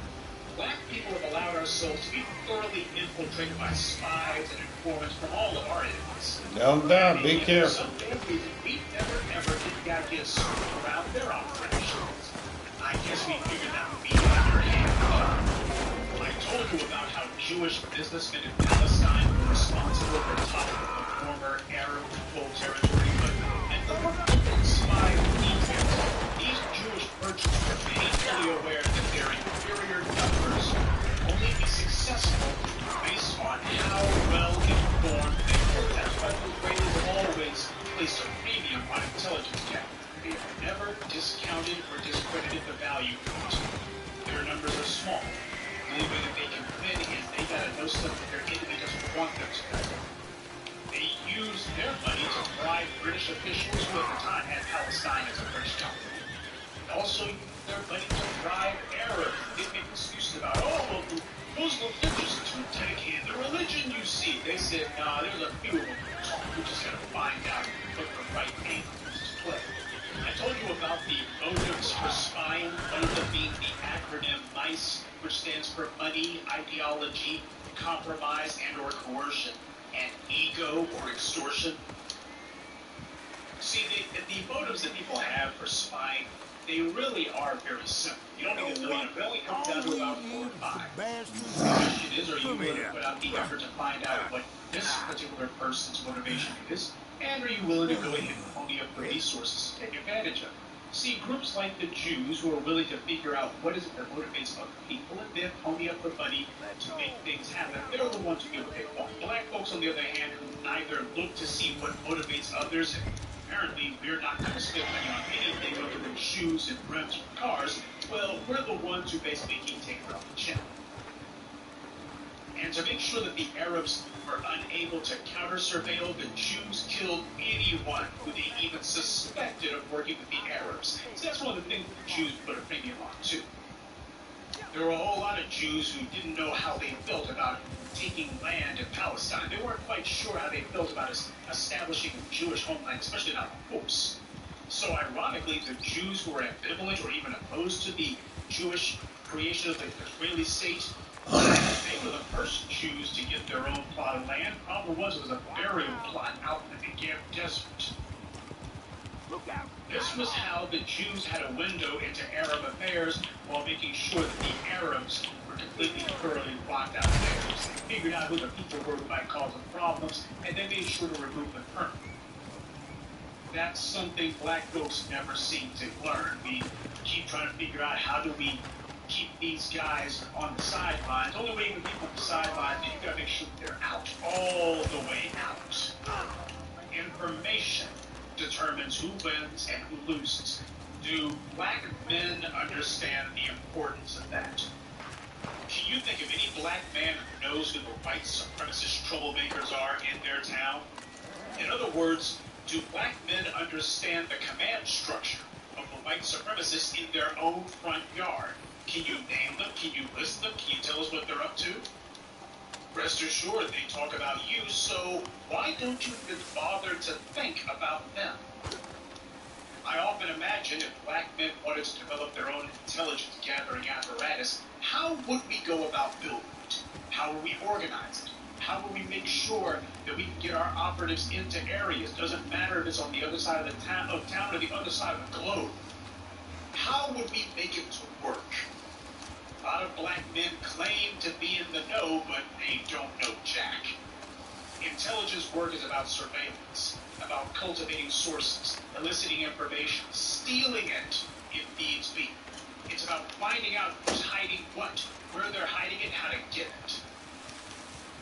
[SPEAKER 8] Black people have allowed ourselves to be thoroughly infiltrated by spies and informants from all of our enemies.
[SPEAKER 11] Don't die, be careful.
[SPEAKER 8] For some damn reason, we never ever did the idea of around their operations. I guess we figured that would be underhand. I told you about how Jewish businessmen in Palestine were responsible for toppling the former Arab-controlled territory, but I never could spy details. These Jewish merchants were painfully aware that their inferior numbers would only be successful based on how well informed they were. That's why the Israelis have always placed a premium on intelligence gathering. They have never discounted or discredited the value of it. Their numbers are small. The only way that they can win is they gotta know stuff that their enemy doesn't want them to know. They use their money to bribe British officials who at the time had Palestine as a British colony. They also use their money to bribe Arabs. They make excuses about, oh, well, the Muslims, they're just too dedicated. The religion, you see. They said, nah, there's a few of them. We're just gonna find out and put the right name to play. I told you about the motives for spying, one of them being the acronym MICE, which stands for money, ideology, compromise and or coercion, and ego or extortion? See, the motives that people have for spying, they really are very simple. You don't need a million. It only comes down to about 4 or 5. The question is, are you willing to put out the effort to find out what this particular person's motivation is? And are you willing to go ahead and pony up the resources to take advantage of it? See, groups like the Jews who are willing to figure out what is it that motivates other people and then pony up the money to make things happen, they're the ones who get what they want. Black folks, on the other hand, who neither look to see what motivates others, and apparently we're not going to spend money on anything other than shoes and rims for cars, well, we're the ones who basically keep taking off the check. And to make sure that the Arabs were unable to counter-surveil, the Jews killed anyone who they even suspected of working with the Arabs. So that's one of the things that the Jews put a premium on, too. There were a whole lot of Jews who didn't know how they felt about taking land in Palestine. They weren't quite sure how they felt about establishing a Jewish homeland, especially not on force. So ironically, the Jews who were ambivalent or even opposed to the Jewish creation of the Israeli state, they were the first Jews to get their own plot of land. Problem was, it was a burial plot out in the Negev desert. Look out. This was how the Jews had a window into Arab affairs while making sure that the Arabs were completely, thoroughly blocked out of theirs. They figured out who the people were who might cause them problems, and then made sure to remove them permanently. That's something black folks never seem to learn. We keep trying to figure out how do we keep these guys on the sidelines. The only way you can keep them on the sidelines is you gotta make sure they're out, all the way out. Information determines who wins and who loses. Do black men understand the importance of that? Can you think of any black man who knows who the white supremacist troublemakers are in their town? In other words, do black men understand the command structure of the white supremacists in their own front yard? Can you name them? Can you list them? Can you tell us what they're up to? Rest assured, they talk about you, so why don't you even bother to think about them? I often imagine if black men wanted to develop their own intelligence gathering apparatus, how would we go about building it? How would we organize it? How would we make sure that we can get our operatives into areas? Doesn't matter if it's on the other side of the town or the other side of the globe. How would we make it to work? A lot of black men claim to be in the know, but they don't know jack. Intelligence work is about surveillance, about cultivating sources, eliciting information, stealing it if needs be. It's about finding out who's hiding what, where they're hiding it, how to get it.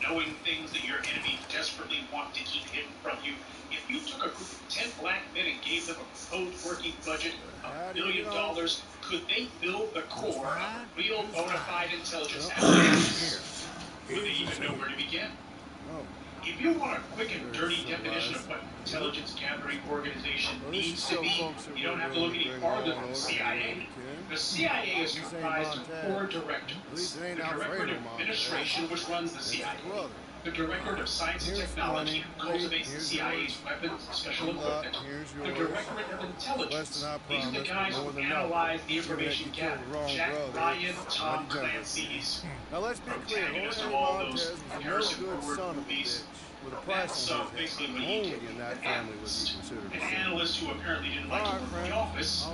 [SPEAKER 8] Knowing things that your enemy desperately want to keep hidden from you. If you took a group of 10 black men and gave them a proposed working budget of $1 billion, could they build the core of real bona fide intelligence apparatus? Would they even know where to begin? If you want a quick and dirty definition of what intelligence gathering organization needs to be, you don't have to look any farther than the CIA. The CIA is comprised of 4 directorates. The Directorate of Administration, which runs the CIA. The Directorate of Science and Technology, who cultivates the CIA's weapons and special equipment. The Directorate of Intelligence. These are the guys who analyze the information gathered. Jack Ryan, Tom Clancy's.
[SPEAKER 18] Now let's be clear,
[SPEAKER 8] Protagonist of all those Harrison Ford movies. That's basically what he did. An analyst who apparently didn't like to work in the office.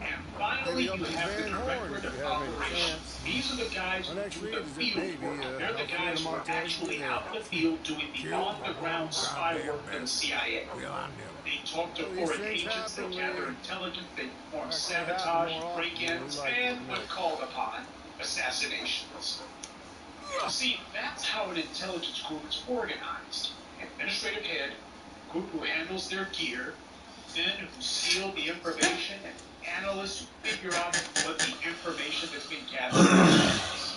[SPEAKER 8] And finally, you have the Directorate of Operations. These are the guys who do the field work. They're the guys who are actually out in the field doing the on-the-ground spy work for the CIA. They talk to foreign agents, they gather intelligence, they perform sabotage, break-ins, and, when called upon, assassinations. See, that's how an intelligence group is organized. Administrative head, group who handles their gear, men who steal the information, and analysts who figure out what the information that's been gathered is.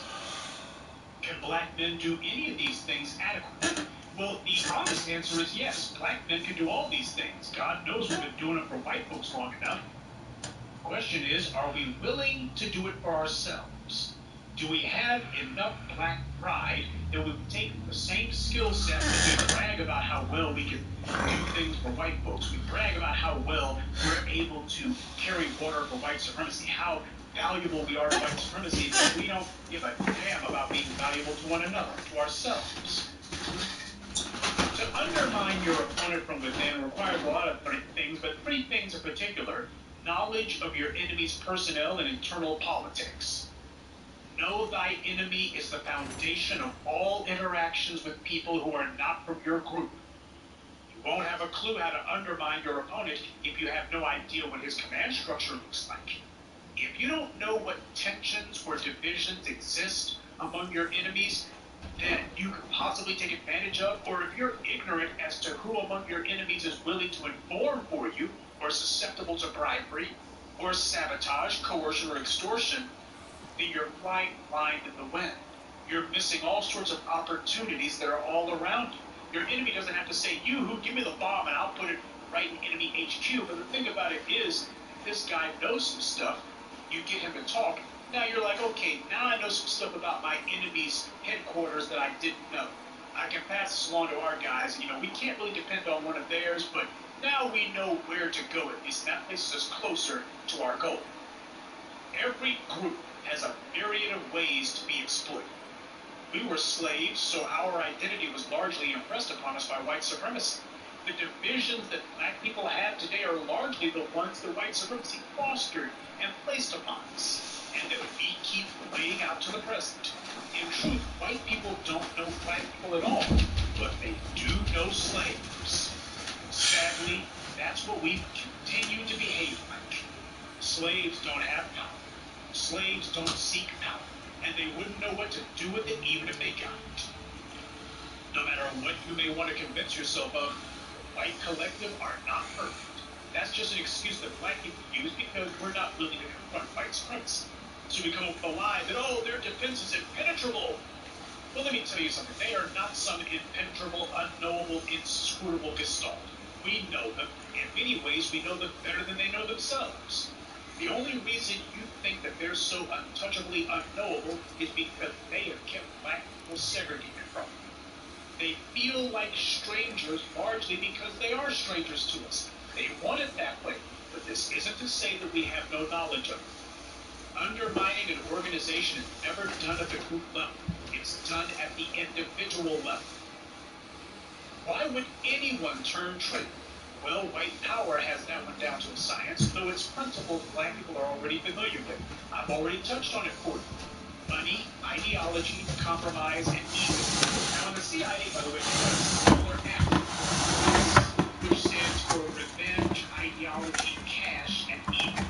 [SPEAKER 8] Can black men do any of these things adequately? Well, the honest answer is yes. Black men can do all these things. God knows we've been doing it for white folks long enough. The question is, are we willing to do it for ourselves? Do we have enough black pride that we would take the same skill set that we brag about how well we can do things for white folks? We brag about how well we're able to carry water for white supremacy, how valuable we are to white supremacy, but we don't give a damn about being valuable to one another, to ourselves. To undermine your opponent from within requires a lot of things, but 3 things in particular: knowledge of your enemy's personnel and internal politics. Know thy enemy is the foundation of all interactions with people who are not from your group. You won't have a clue how to undermine your opponent if you have no idea what his command structure looks like. If you don't know what tensions or divisions exist among your enemies that you could possibly take advantage of, or if you're ignorant as to who among your enemies is willing to inform for you, or susceptible to bribery, or sabotage, coercion, or extortion, then you're flying blind in the wind. You're missing all sorts of opportunities that are all around you. Your enemy doesn't have to say, "You, give me the bomb and I'll put it right in enemy HQ." But the thing about it is, if this guy knows some stuff, you get him to talk. Now you're like, okay, now I know some stuff about my enemy's headquarters that I didn't know. I can pass this along to our guys. You know, we can't really depend on one of theirs, but now we know where to go at least. That places us closer to our goal. Every group has a myriad of ways to be exploited. We were slaves, so our identity was largely impressed upon us by white supremacy. The divisions that black people have today are largely the ones that white supremacy fostered and placed upon us, and that we keep playing out to the present. In truth, white people don't know black people at all, but they do know slaves. Sadly, that's what we continue to behave like. Slaves don't have power. Slaves don't seek power, and they wouldn't know what to do with it even if they got it. No matter what you may want to convince yourself of, the white collective are not perfect. That's just an excuse that black people use because we're not willing to confront white supremacy. So we come up with a lie that, oh, their defense is impenetrable. Well, let me tell you something. They are not some impenetrable, unknowable, inscrutable gestalt. We know them. In many ways, we know them better than they know themselves. The only reason you think that they're so untouchably unknowable is because they have kept black people segregated from them. They feel like strangers largely because they are strangers to us. They want it that way, but this isn't to say that we have no knowledge of it. Undermining an organization is never done at the group level. It's done at the individual level. Why would anyone turn traitor? Well, white power has that one down to a science, though its principles black people are already familiar with. I've already touched on it for you. Money, ideology, compromise, and evil. Now, in the CIA, by the way, they have a similar acronym, which stands for revenge, ideology, cash, and evil.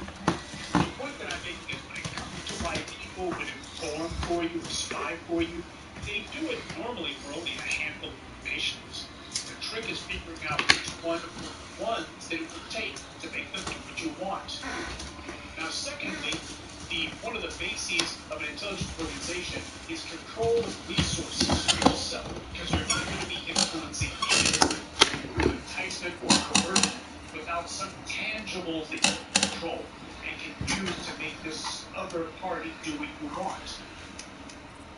[SPEAKER 8] The point that I'm making is when it comes to why people would inform for you or spy for you, they do it normally for only a handful of nations. The trick is figuring out which one or ones that it would take to make them do what you want. Now, secondly, one of the bases of an intelligence organization is control of resources for yourself, because you're not going to be influencing anyone through enticement or coercion without some tangibles that you can control and can use to make this other party do what you want.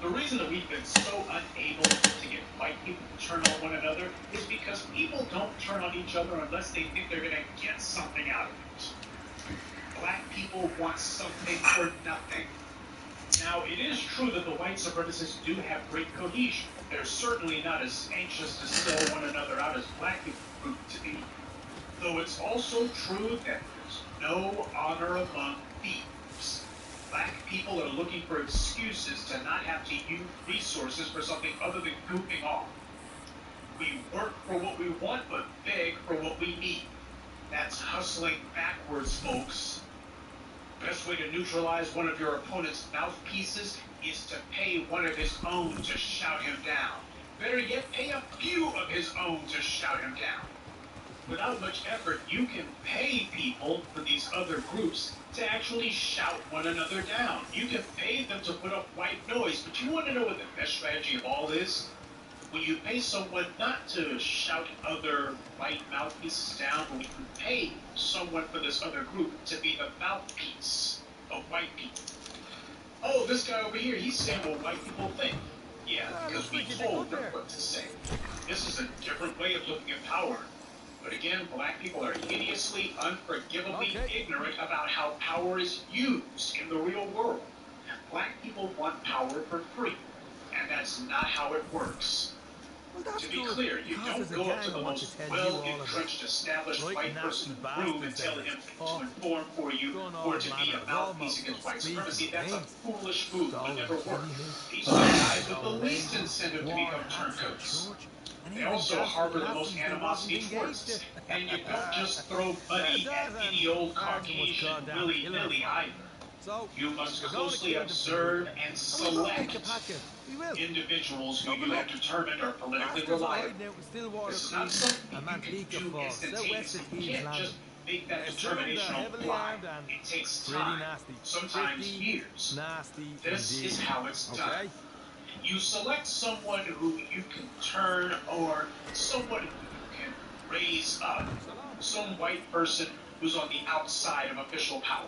[SPEAKER 8] The reason that we've been so unable to get white people to turn on one another is because people don't turn on each other unless they think they're going to get something out of it. Black people want something for nothing. Now, it is true that the white supremacists do have great cohesion. They're certainly not as anxious to sell one another out as black people prove to be. Though it's also true that there's no honor among thieves. Black people are looking for excuses to not have to use resources for something other than goofing off. We work for what we want, but beg for what we need. That's hustling backwards, folks. Best way to neutralize one of your opponent's mouthpieces is to pay one of his own to shout him down. Better yet, pay a few of his own to shout him down. Without much effort, you can pay people for these other groups to actually shout one another down. You can pay them to put up white noise, but you want to know what the best strategy of all is? When you pay someone not to shout other white mouthpieces down, but when you pay someone for this other group to be the mouthpiece of white people. Oh, this guy over here, he's saying what white people think. Yeah, because we told them what to say. This is a different way of looking at power. But again, black people are hideously, unforgivably ignorant about how power is used in the real world. Black people want power for free, and that's not how it works. To be clear, you don't go up to the most well-entrenched, established white person in the room and tell him to inform for you or to be a mouthpiece against white supremacy. That's a foolish move. It would never work. These are guys with the least incentive to become turncoats. They also harbor the most animosity towards us. And you don't just throw money at any old Caucasian willy-nilly either. You must closely observe and select individuals who you have determined are politically reliable. This is not something you can do instantaneously. You can't just make that determination on the fly. It takes time, sometimes years. This is how it's done. You select someone who you can turn or someone who you can raise up. Some white person who's on the outside of official power.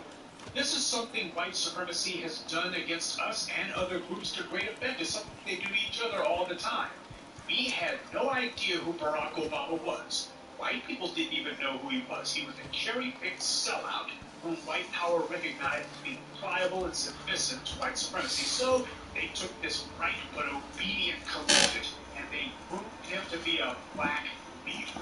[SPEAKER 8] This is something white supremacy has done against us and other groups to great effect. It's something they do to each other all the time. We had no idea who Barack Obama was. White people didn't even know who he was. He was a cherry-picked sellout whom white power recognized to be pliable and submissive to white supremacy. So they took this right but obedient collective and they grouped him to be a black leader.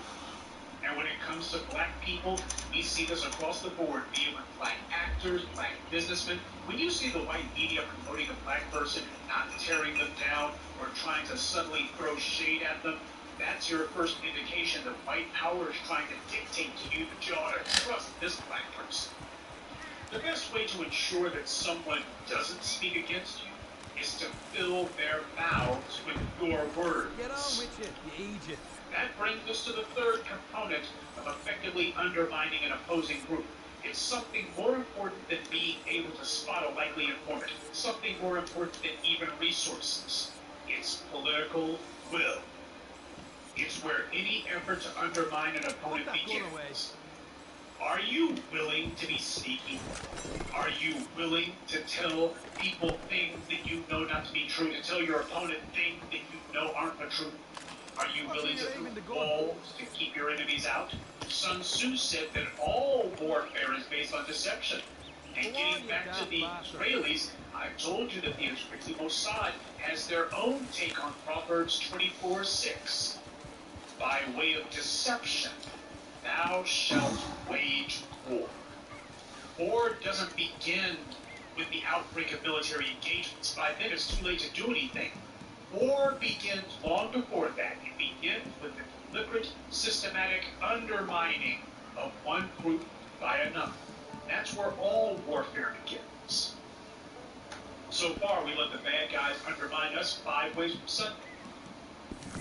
[SPEAKER 8] And when it comes to black people, we see this across the board, be it with black actors, black businessmen. When you see the white media promoting a black person and not tearing them down or trying to subtly throw shade at them, that's your first indication that white power is trying to dictate to you that you ought to trust this black person. The best way to ensure that someone doesn't speak against you is to fill their mouths with your words.
[SPEAKER 10] Get on with it, you idiot.
[SPEAKER 8] That brings us to the third component of effectively undermining an opposing group. It's something more important than being able to spot a likely informant, something more important than even resources. It's political will. It's where any effort to undermine an opponent begins. Are you willing to be sneaky? Are you willing to tell people things that you know not to be true, to tell your opponent things that you know aren't the truth? Are you willing to build walls to keep your enemies out? Sun Tzu said that all warfare is based on deception. And getting back to the Israelis, I've told you that the Israeli Mossad has their own take on Proverbs 24:6. By way of deception, thou shalt wage war. War doesn't begin with the outbreak of military engagements. By then, it's too late to do anything. War begins long before that. It begins with the deliberate, systematic undermining of one group by another. That's where all warfare begins. So far, we let the bad guys undermine us 5 ways from Sunday.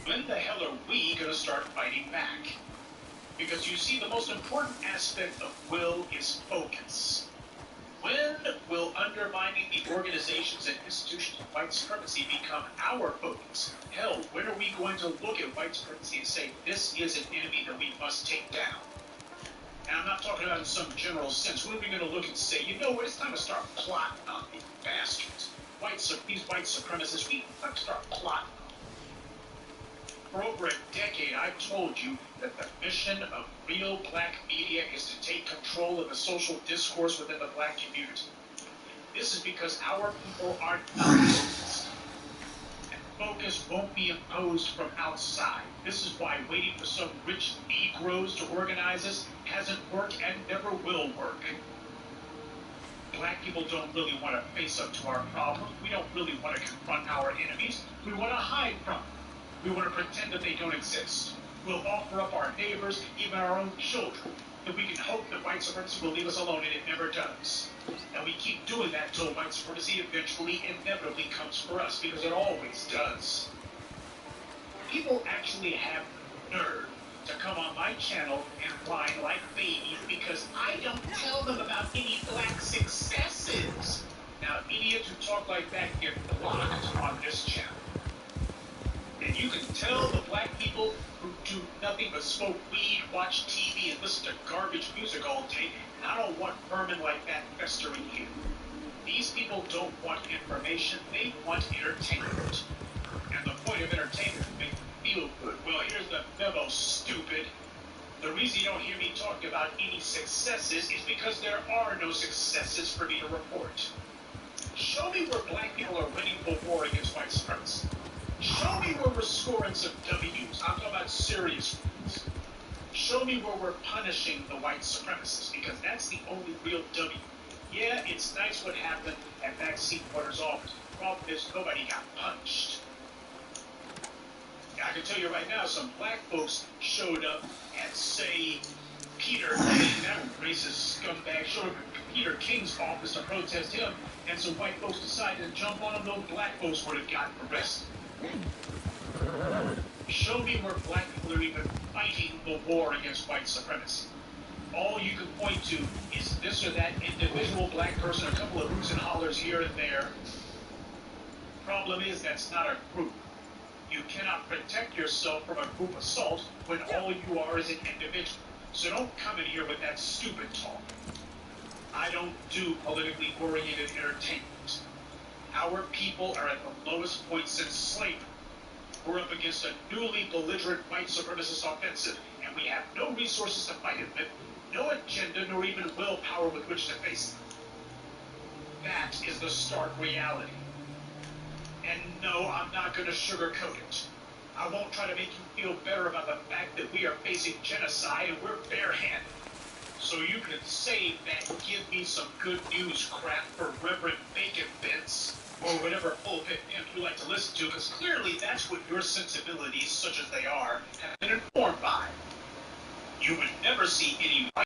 [SPEAKER 8] When the hell are we going to start fighting back? Because you see, the most important aspect of will is focus. When will undermining the organizations and institutions of white supremacy become our focus? Hell, when are we going to look at white supremacy and say, this is an enemy that we must take down? And I'm not talking about in some general sense. When are we going to look and say, you know what, it's time to start plotting on these bastards. These white supremacists, we have to start plotting. For over a decade, I've told you that the mission of real black media is to take control of the social discourse within the black community. This is because our people are not focused. And focus won't be imposed from outside. This is why waiting for some rich Negroes to organize us hasn't worked and never will work. Black people don't really want to face up to our problems. We don't really want to confront our enemies. We want to hide from them. We want to pretend that they don't exist. We'll offer up our neighbors, even our own children, that we can hope that white supremacy will leave us alone, and it never does. And we keep doing that until white supremacy eventually, inevitably comes for us, because it always does. People actually have the nerve to come on my channel and whine like babies because I don't tell them about any black successes. Now, idiots who talk like that get blocked on this channel. And you can tell the black people who do nothing but smoke weed, watch TV, and listen to garbage music all day, and I don't want vermin like that festering here. These people don't want information, they want entertainment. And the point of entertainment is to make them feel good. Well, here's the memo, stupid. The reason you don't hear me talk about any successes is because there are no successes for me to report. Show me where black people are winning the war against white supremacy. Show me where we're scoring some W's. I'm talking about serious ones. Show me where we're punishing the white supremacists, because that's the only real W. Yeah, it's nice what happened at Maxine Waters' office. The problem is nobody got punched. I can tell you right now, some black folks showed up at, say, that racist scumbag showed up at Peter King's office to protest him, and some white folks decided to jump on him. Those black folks would have gotten arrested. Show me where black people are even fighting the war against white supremacy. All you can point to is this or that individual black person, a couple of hoots and hollers here and there. Problem is, that's not a group. You cannot protect yourself from a group assault when all you are is an individual. So don't come in here with that stupid talk. I don't do politically oriented entertainment. Our people are at the lowest point since slavery. We're up against a newly belligerent white supremacist offensive, and we have no resources to fight it with, no agenda, nor even willpower with which to face it. That is the stark reality. And no, I'm not going to sugarcoat it. I won't try to make you feel better about the fact that we are facing genocide and we're barehanded. So you can save that give me some good news crap for Reverend Bacon Bits, or whatever pulpit pimp you like to listen to, because clearly that's what your sensibilities, such as they are, have been informed by. You would never see any